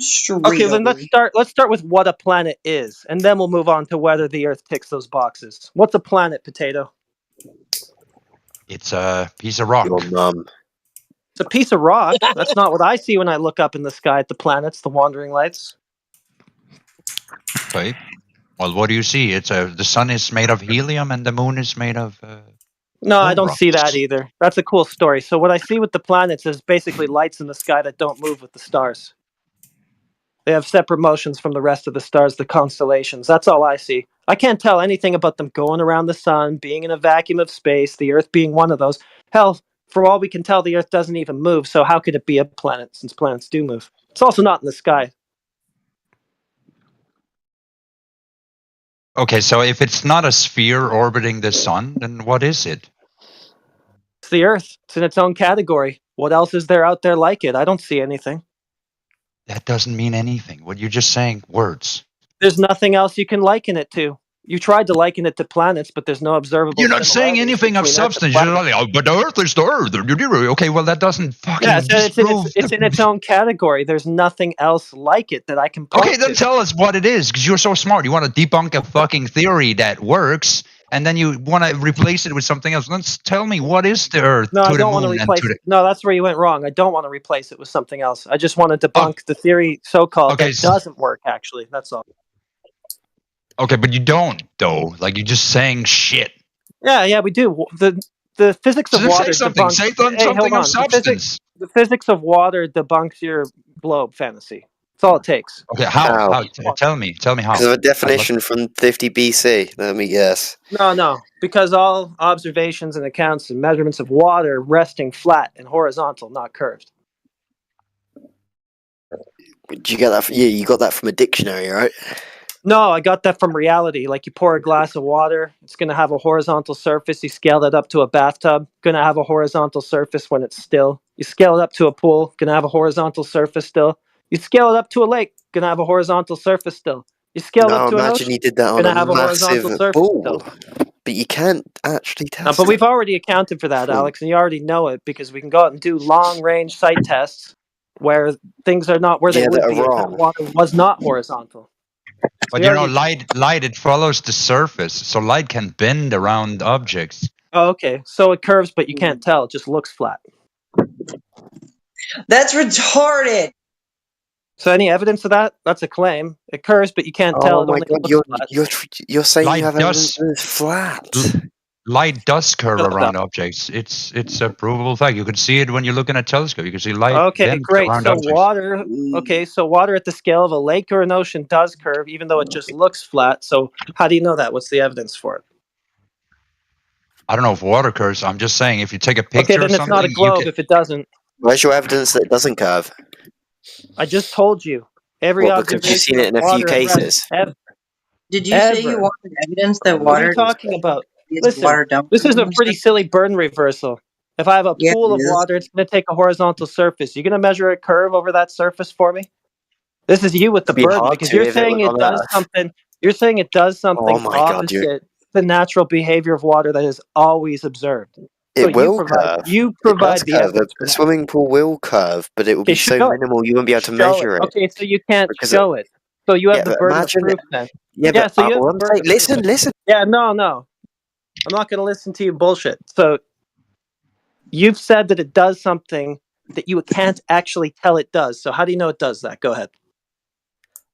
straight Okay, then over. let's start with what a planet is, and then we'll move on to whether the Earth ticks those boxes. What's a planet, Potato? It's a piece of rock. Your mum. It's a piece of rock. That's not what I see when I look up in the sky at the planets, the wandering lights. Okay. Well, what do you see? The sun is made of helium and the moon is made of. No, I gold don't rocks. see that either. That's a cool story. So what I see with the planets is basically lights in the sky that don't move with the stars. They have separate motions from the rest of the stars, the constellations. That's all I see. I can't tell anything about them going around the sun, being in a vacuum of space, the Earth being one of those. Hell, for all we can tell, the Earth doesn't even move, so how could it be a planet, since planets do move? It's also not in the sky. Okay, so if it's not a sphere orbiting the sun, then what is it? It's the Earth. It's in its own category. What else is there out there like it? I don't see anything. That doesn't mean anything. What you're just saying words. There's nothing else you can liken it to. You tried to liken it to planets, but there's no observable. You're not saying anything of substance. You're like, oh, but the Earth is the Earth. Okay, well, that doesn't fucking Yeah, so disprove. it's in its own category. There's nothing else like it that I can point Okay, then to. tell us what it is, because you're so smart. You want to debunk a fucking theory that works, and then you want to replace it with something else. Let's tell me, what is the Earth No, to I the don't want to moon and replace to the... it. No, that's where you went wrong. I don't want to replace it with something else. I just want to debunk the theory, so-called, that doesn't work, actually. That's all. Okay, but you don't, though. Like, you're just saying shit. Yeah, we do. The physics of So water say something. debunks... Say Hey, something hold of on. substance. The physics of water debunks your globe fantasy. That's all it takes. Okay, how? Tell me how. Because of a definition from 50 BC. Let me guess. No. Because all observations and accounts and measurements of water resting flat and horizontal, not curved. Did you get that? Yeah, you got that from a dictionary, right? No, I got that from reality. Like, you pour a glass of water, it's going to have a horizontal surface. You scale that up to a bathtub, going to have a horizontal surface when it's still. You scale it up to a pool, going to have a horizontal surface still. You scale it up to a lake, going to have a horizontal surface still. You scale it up to an imagine ocean, you did that on going to a have a horizontal massive surface pool. still. But you can't actually No, test but it. we've already accounted for that, Hmm. Alex, and you already know it because we can go out and do long-range sight tests where things are not where they Yeah, would that are be if that wrong. water was not horizontal. But We you know, already. light it follows the surface, so light can bend around objects. Oh, okay. So it curves, but you can't tell. It just looks flat. That's retarded. So any evidence of that? That's a claim. It curves, but you can't tell. Oh It my only god, looks flat. you're saying you Light have evidence does that it's flat. light does curve Shut around up. objects. It's a provable fact. You can see it when you look in a telescope. You can see light Okay, bend great. around So objects. water. Okay, so water at the scale of a lake or an ocean does curve, even though it just looks flat. So how do you know that? What's the evidence for it? I don't know if water curves. I'm just saying, if you take a Okay, picture or then it's not a something, you globe can. if it doesn't. Where's your evidence that it doesn't curve? I just told you. Every Well, because you've seen observation it of in a few water at rest cases. ever. Did you say you Ever. wanted evidence that What are you water talking about? is Listen, water dumping this is a and pretty stuff? silly burn reversal. If I have a Yeah, pool it of is. water, it's going to take a horizontal surface. You're going to measure a curve over that surface for me? This is you with the It'd be burden hard because to you're if it saying was it on does Earth. something. You're saying it does Oh something my god, opposite the natural behavior of water that is always observed. So it will curve. you It does provide the curve. evidence for A that. swimming pool will curve, but it will Okay, be so show it. minimal you won't be able to Show it. measure it. Okay, so you can't Because show it. So you yeah, have the but burden of imagine. proof then. Yeah, Yeah, but so you have all the I'm burden saying. of proof. Listen. Yeah, no. I'm not going to listen to you bullshit. So you've said that it does something that you can't actually tell it does. So how do you know it does that? Go ahead.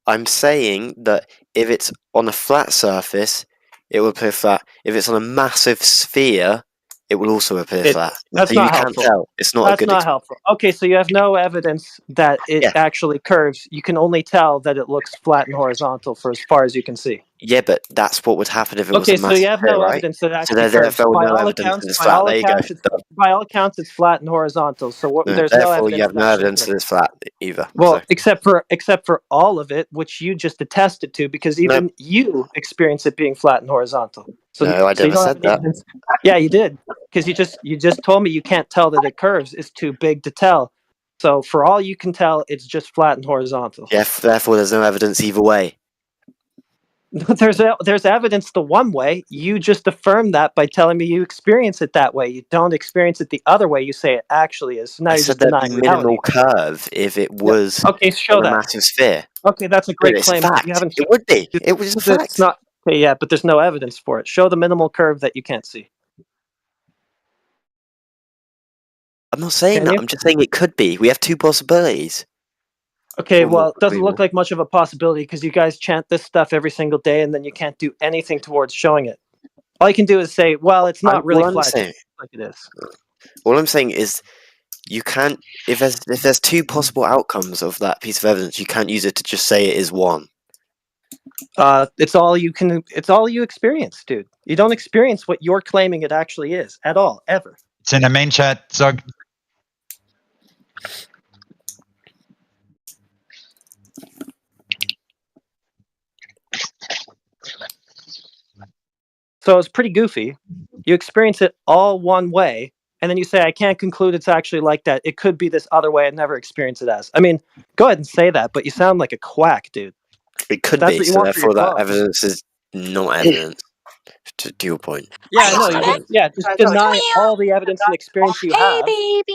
I'm saying that if it's on a flat surface, it will appear flat. If it's on a massive sphere, it will also appear flat. That's So you not can't helpful. tell. It's not a That's good. not helpful. Okay, so you have no evidence that it Yeah. actually curves. You can only tell that it looks flat and horizontal for as far as you can see. Yeah, but that's what would happen if it was Okay, a so massive you have sphere, no right? evidence that it So actually curves. therefore By no all evidence accounts, that it's flat. There you go. Done. by all accounts, it's flat and horizontal. So No, there's no therefore evidence. you have it no actually evidence that curves. it's flat either. Well, So except for all of it, which you just attested to, because no, even you experience it being flat and horizontal. So no, I so you never don't have said any that. evidence. Yeah, you did, because you just told me you can't tell that it curves. It's too big to tell. So for all you can tell, it's just flat and horizontal. Yeah, therefore there's no evidence either way. There's evidence the one way. You just affirmed that by telling me you experience it that way. You don't experience it the other way. You say it actually is. So now I you're said just there'd be denying reality. minimal curve if it was Okay, show on a that. massive sphere. Okay, that's a But great it's a claim. But you fact. haven't. It would be. It was a It's fact. not. Okay, yeah, but there's no evidence for it. Show the minimal curve that you can't see. I'm not saying Can that. you? I'm just saying it could be. We have two possibilities. Okay, Or well, more, it doesn't maybe look more. like much of a possibility because you guys chant this stuff every single day, and then you can't do anything towards showing it. All you can do is say, "Well, it's not really All I'm flat, it just saying, looks like it is." all I'm saying is, you can't. If there's two possible outcomes of that piece of evidence, you can't use it to just say it is one. It's all you can. It's all you experience, dude. You don't experience what you're claiming it actually is at all, ever. It's in the main chat, Zug. So it's pretty goofy. You experience it all one way, and then you say, "I can't conclude it's actually like that. It could be this other way. I never experienced it as." I mean, go ahead and say that, but you sound like a quack, dude. It could That's be. what you So want for your therefore, that globes. evidence is not evidence. To your point. Yeah, I know. Just deny all the evidence and experience you have,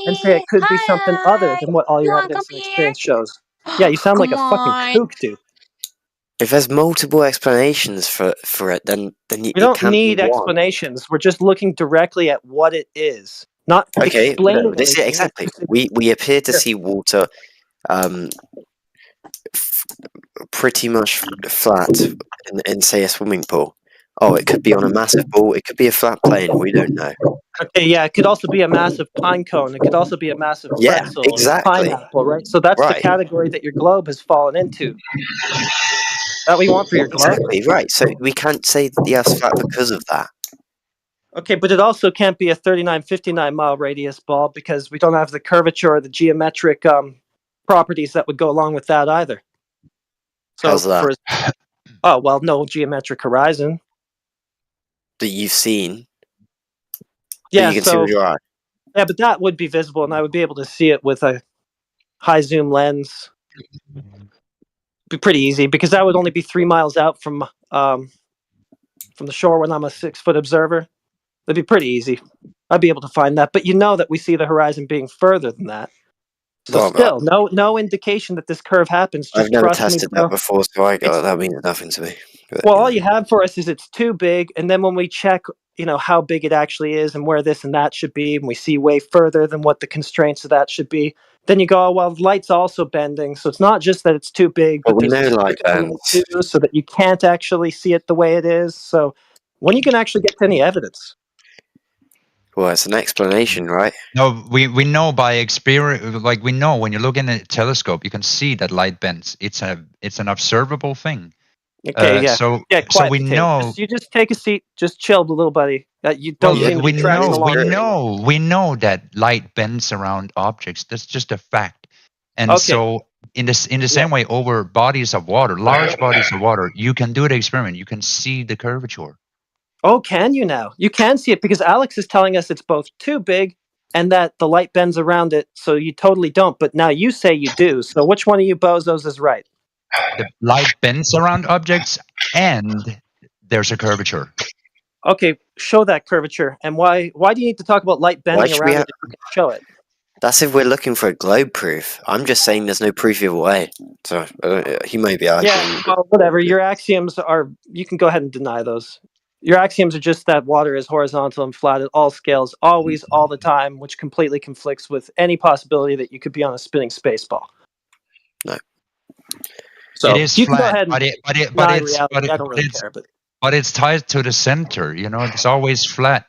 and say it could be something other than what all your evidence and experience shows. Yeah, you sound like a fucking kook, dude. If there's multiple explanations for it, then We it don't can't need be one. explanations. We're just looking directly at what it is, not Okay, explaining no, this is anything. exactly. We appear to see water pretty much flat in say a swimming pool. Oh, it could be on a massive ball. It could be a flat plane. We don't know. Okay, yeah, it could also be a massive pine cone. It could also be a massive Yeah, pretzel, exactly. pineapple, right? So that's the Right. category that your globe has fallen into. That what you want for your globe? Exactly right. So we can't say that the Earth's flat because of that. Okay, but it also can't be a 39, 59 mile radius ball because we don't have the curvature or the geometric properties that would go along with that either. So How's that? oh well, no geometric horizon. That you've seen. Yeah, That you can see so with your eye. yeah, but that would be visible, and I would be able to see it with a high zoom lens. Be pretty easy because that would only be 3 miles out from from the shore when I'm a 6-foot observer? That'd be pretty easy. I'd be able to find that. But you know that we see the horizon being further than that. So Well, still, no indication that this curve happens. I've Just never trust me, tested bro. that before, so that means nothing to me. But, Well, all you have for us is it's too big, and then when we check, how big it actually is and where this and that should be, and we see way further than what the constraints of that should be, then you go, oh, well, light's also bending, so it's not just that it's too big, but but we there's know light bending bends. too, so that you can't actually see it the way it is. So when are you going to actually get to any evidence? Well, it's an explanation, right? No, we know by experience. Like we know when you look in a telescope, you can see that light bends. It's an observable thing. Okay, yeah. So Quiet we potato. know. You just take a seat. Just chill, little buddy. You don't seem to we be tracking along. know that light bends around objects. That's just a fact. And Okay. so in the same way, over bodies of water, large bodies of water, you can do the experiment. You can see the curvature. Oh, can you now? You can see it because Alex is telling us it's both too big and that the light bends around it, so you totally don't. But now you say you do. So which one of you bozos is right? The light bends around objects, and there's a curvature. Okay, show that curvature. And why do you need to talk about light bending should we around have- it if you can show it? That's if we're looking for a globe proof. I'm just saying there's no proof either way. So he may be arguing. Yeah, well, whatever. Your axioms are, you can go ahead and deny those. Your axioms are just that water is horizontal and flat at all scales, always, all the time, which completely conflicts with any possibility that you could be on a spinning space ball. No. So it is you can flat, go ahead and deny reality. I don't really care, but it's tied to the center. It's always flat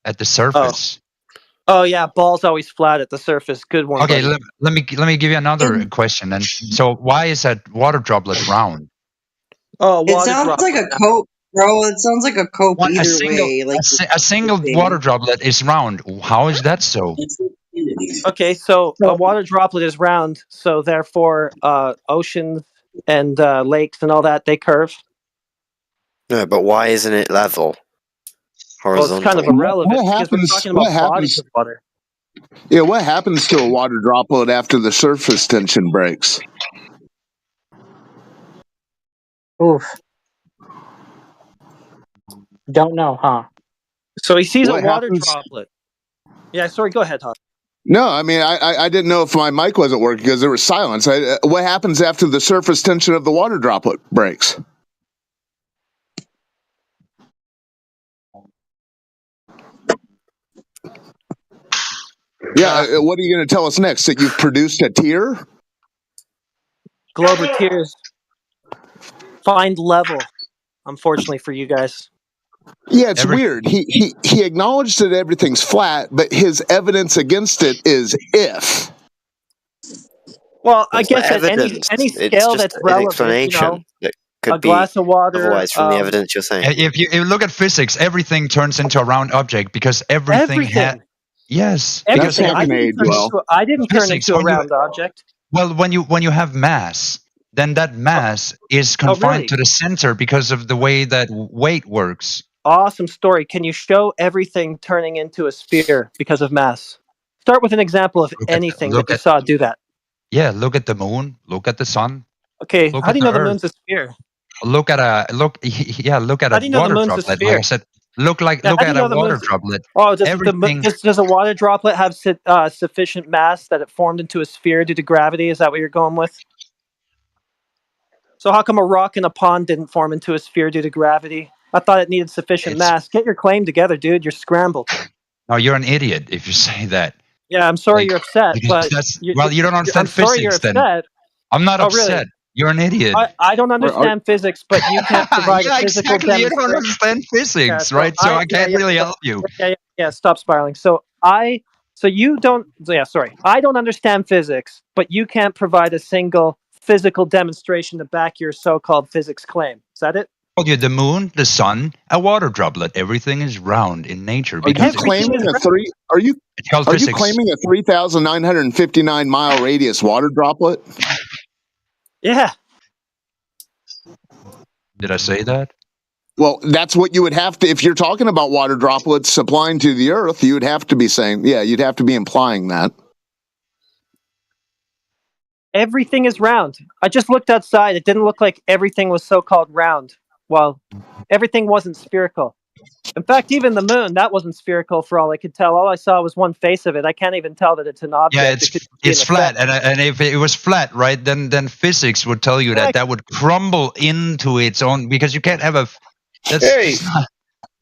at the surface. Oh yeah, ball's always flat at the surface. Good one. Okay, buddy. let me give you another question then. So why is that water droplet round? Oh, It sounds like a cope, bro. It sounds like a cope either way. Like a single water droplet is round. How is that so? Okay, so a water droplet is round, so therefore oceans and lakes and all that, they curve. No, but why isn't it level? Well, it's kind of irrelevant because we're talking about bodies of water. Yeah, what happens to a water droplet after the surface tension breaks? Oof. Don't know, huh? So he sees What a water happens- droplet. Yeah, sorry, go ahead, Todd. No, I mean, I didn't know if my mic wasn't working because there was silence. What happens after the surface tension of the water droplet breaks? Yeah, what are you going to tell us next? That you've produced a tear? Glober tears. Find level. Unfortunately for you guys. Yeah, it's weird. He acknowledged that everything's flat, but his evidence against it is if. Well, I It's not guess at evidence. any It's scale just that's an relevant, explanation that could a be glass of water. otherwise from the evidence you're saying. If you look at physics, everything turns into a round object because everything has. Yes, because Everything. I didn't turn Physics, into a when you- round object. Well, when you have mass, then that mass is confined really? to the center because of the way that weight works. Awesome story. Can you show everything turning into a sphere because of mass? Start with an example of anything that you saw do that. Yeah, look at the moon. Look at the sun. Okay, Look how at do you know the the Earth. moon's a sphere? Look at a look. Yeah, look at How a do you know the water moon's a droplet. sphere? Like I said, look Yeah, how do at you know a the water moon's- droplet. Oh, Everything. does a water droplet have sufficient mass that it formed into a sphere due to gravity? Is that what you're going with? So how come a rock in a pond didn't form into a sphere due to gravity? I thought it needed sufficient mass. Get your claim together, dude. You're scrambled. No, you're an idiot if you say that. Yeah, I'm sorry you're upset, but You don't understand I'm sorry you're physics. Then upset. I'm not Oh, upset. really? You're an idiot. I don't understand physics, but you can't provide Yeah, a physical exactly. You don't demonstration. understand physics, Yeah, so right? So I can't really so- help you. Yeah, stop spiraling. You don't. Yeah, sorry. I don't understand physics, but you can't provide a single physical demonstration to back your so-called physics claim. Is that it? I told you the moon, the sun, a water droplet. Everything is round in nature. Are you because claiming it's called Are you physics. claiming a 3,959 mile radius water droplet? Yeah. Did I say that? Well, that's what you would have to, if you're talking about water droplets supplying to the Earth, you would have to be saying, yeah, you'd have to be implying that. Everything is round. I just looked outside. It didn't look like everything was so-called round. Well, everything wasn't spherical. In fact, even the moon, that wasn't spherical for all I could tell. All I saw was one face of it. I can't even tell that it's an object. Yeah, It could be it's an flat, effect. and if it was flat, right, then physics would tell you that would crumble into its own, because you can't have a. That's Hey,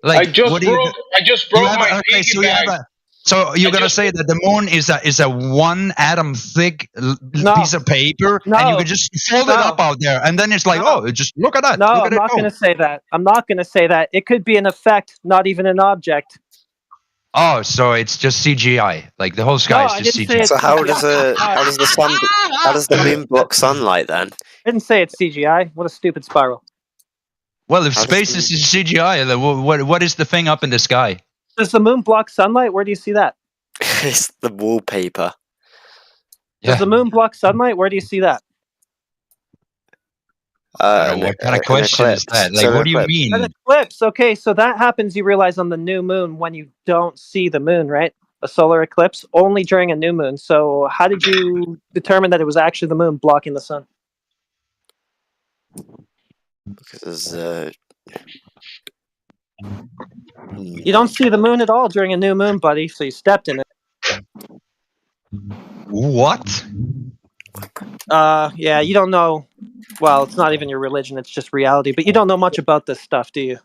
like I just what do you? broke have my okay, so piggy you have bank. so you're gonna say that the moon is a one atom thick No. piece of paper, and you No. can just fold it No. up out there, and then it's like, No. oh, just look at that. No, look I'm at it not go. going to say that. I'm not going to say that. It could be an effect, not even an object. Oh, so it's just CGI. Like the whole sky No, is I just didn't say CGI. it's So how does CGI. the moon block sunlight then? I didn't say it's CGI. What a stupid spiral. Well, if How does space is CGI, then what is the thing up in the sky? Does the moon block sunlight? Where do you see that? It's the wallpaper. Does the moon block sunlight? Where do you see that? What kind of question is that? Like, what do you mean? An eclipse. Okay, so that happens, you realize, on the new moon when you don't see the moon, right? A solar eclipse only during a new moon. So how did you determine that it was actually the moon blocking the sun? Because You don't see the moon at all during a new moon, buddy, so you stepped in it. What? Yeah, you don't know. Well, it's not even your religion, it's just reality. But you don't know much about this stuff, do you?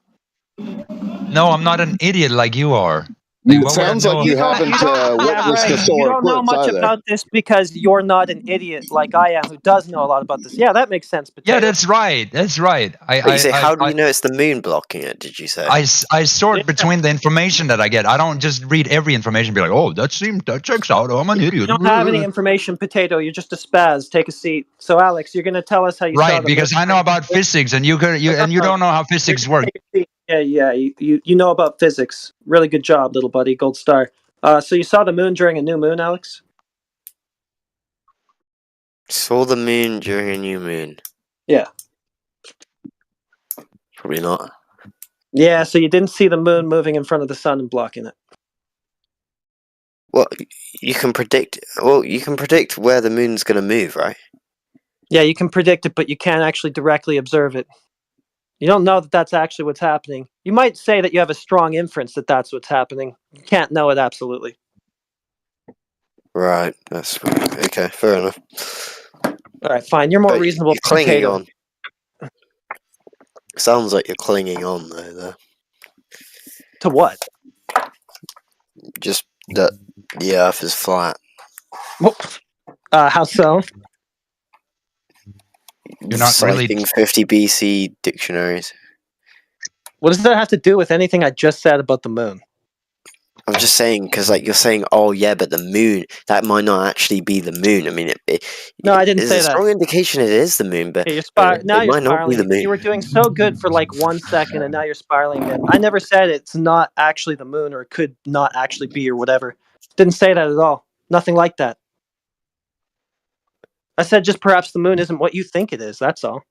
No, I'm not an idiot like you are. Like, It what would I sounds know? like you haven't witnessed the You solar don't know eclipse much either. about this because you're not an idiot like I am who does know a lot about this. Yeah, that makes sense. Yeah, that's right. That's right. Wait, you say, how do you know it's the moon blocking it? Did you say? I sort between the information that I get. I don't just read every information and be like, oh, that checks out. Oh, I'm an idiot. You don't have any information, Potato. You're just a spaz. Take a seat. So, Alex, you're going to tell us how you saw Right, the because moon. I know about physics, and you don't know how physics works. Yeah. You know about physics. Really good job, little buddy. Gold star. So you saw the moon during a new moon, Alex? Saw the moon during a new moon. Yeah. Probably not. Yeah, so you didn't see the moon moving in front of the sun and blocking it. Well, you can predict. Well, you can predict where the moon's going to move, right? Yeah, you can predict it, but you can't actually directly observe it. You don't know that that's actually what's happening. You might say that you have a strong inference that that's what's happening. You can't know it absolutely. Right. That's okay. Fair enough. All right, fine. You're more But reasonable. You're clinging Potato. on. Sounds like you're clinging on though. There. To what? Just that the Earth is flat. How so? You're not really citing 50 BC dictionaries. What does that have to do with anything I just said about the moon? I'm just saying because, like, you're saying, oh yeah, but the moon, that might not actually be the moon. I mean, No, I didn't there's say a that. strong indication it is the moon, but You're now it you're might not be spiraling. the moon. You were doing so good for like 1 second, and now you're spiraling again. I never said it's not actually the moon, or it could not actually be, or whatever. Didn't say that at all. Nothing like that. I said just perhaps the moon isn't what you think it is. That's all.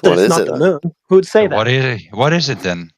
That What it's is not it the then? moon. Who would say that? What is it then?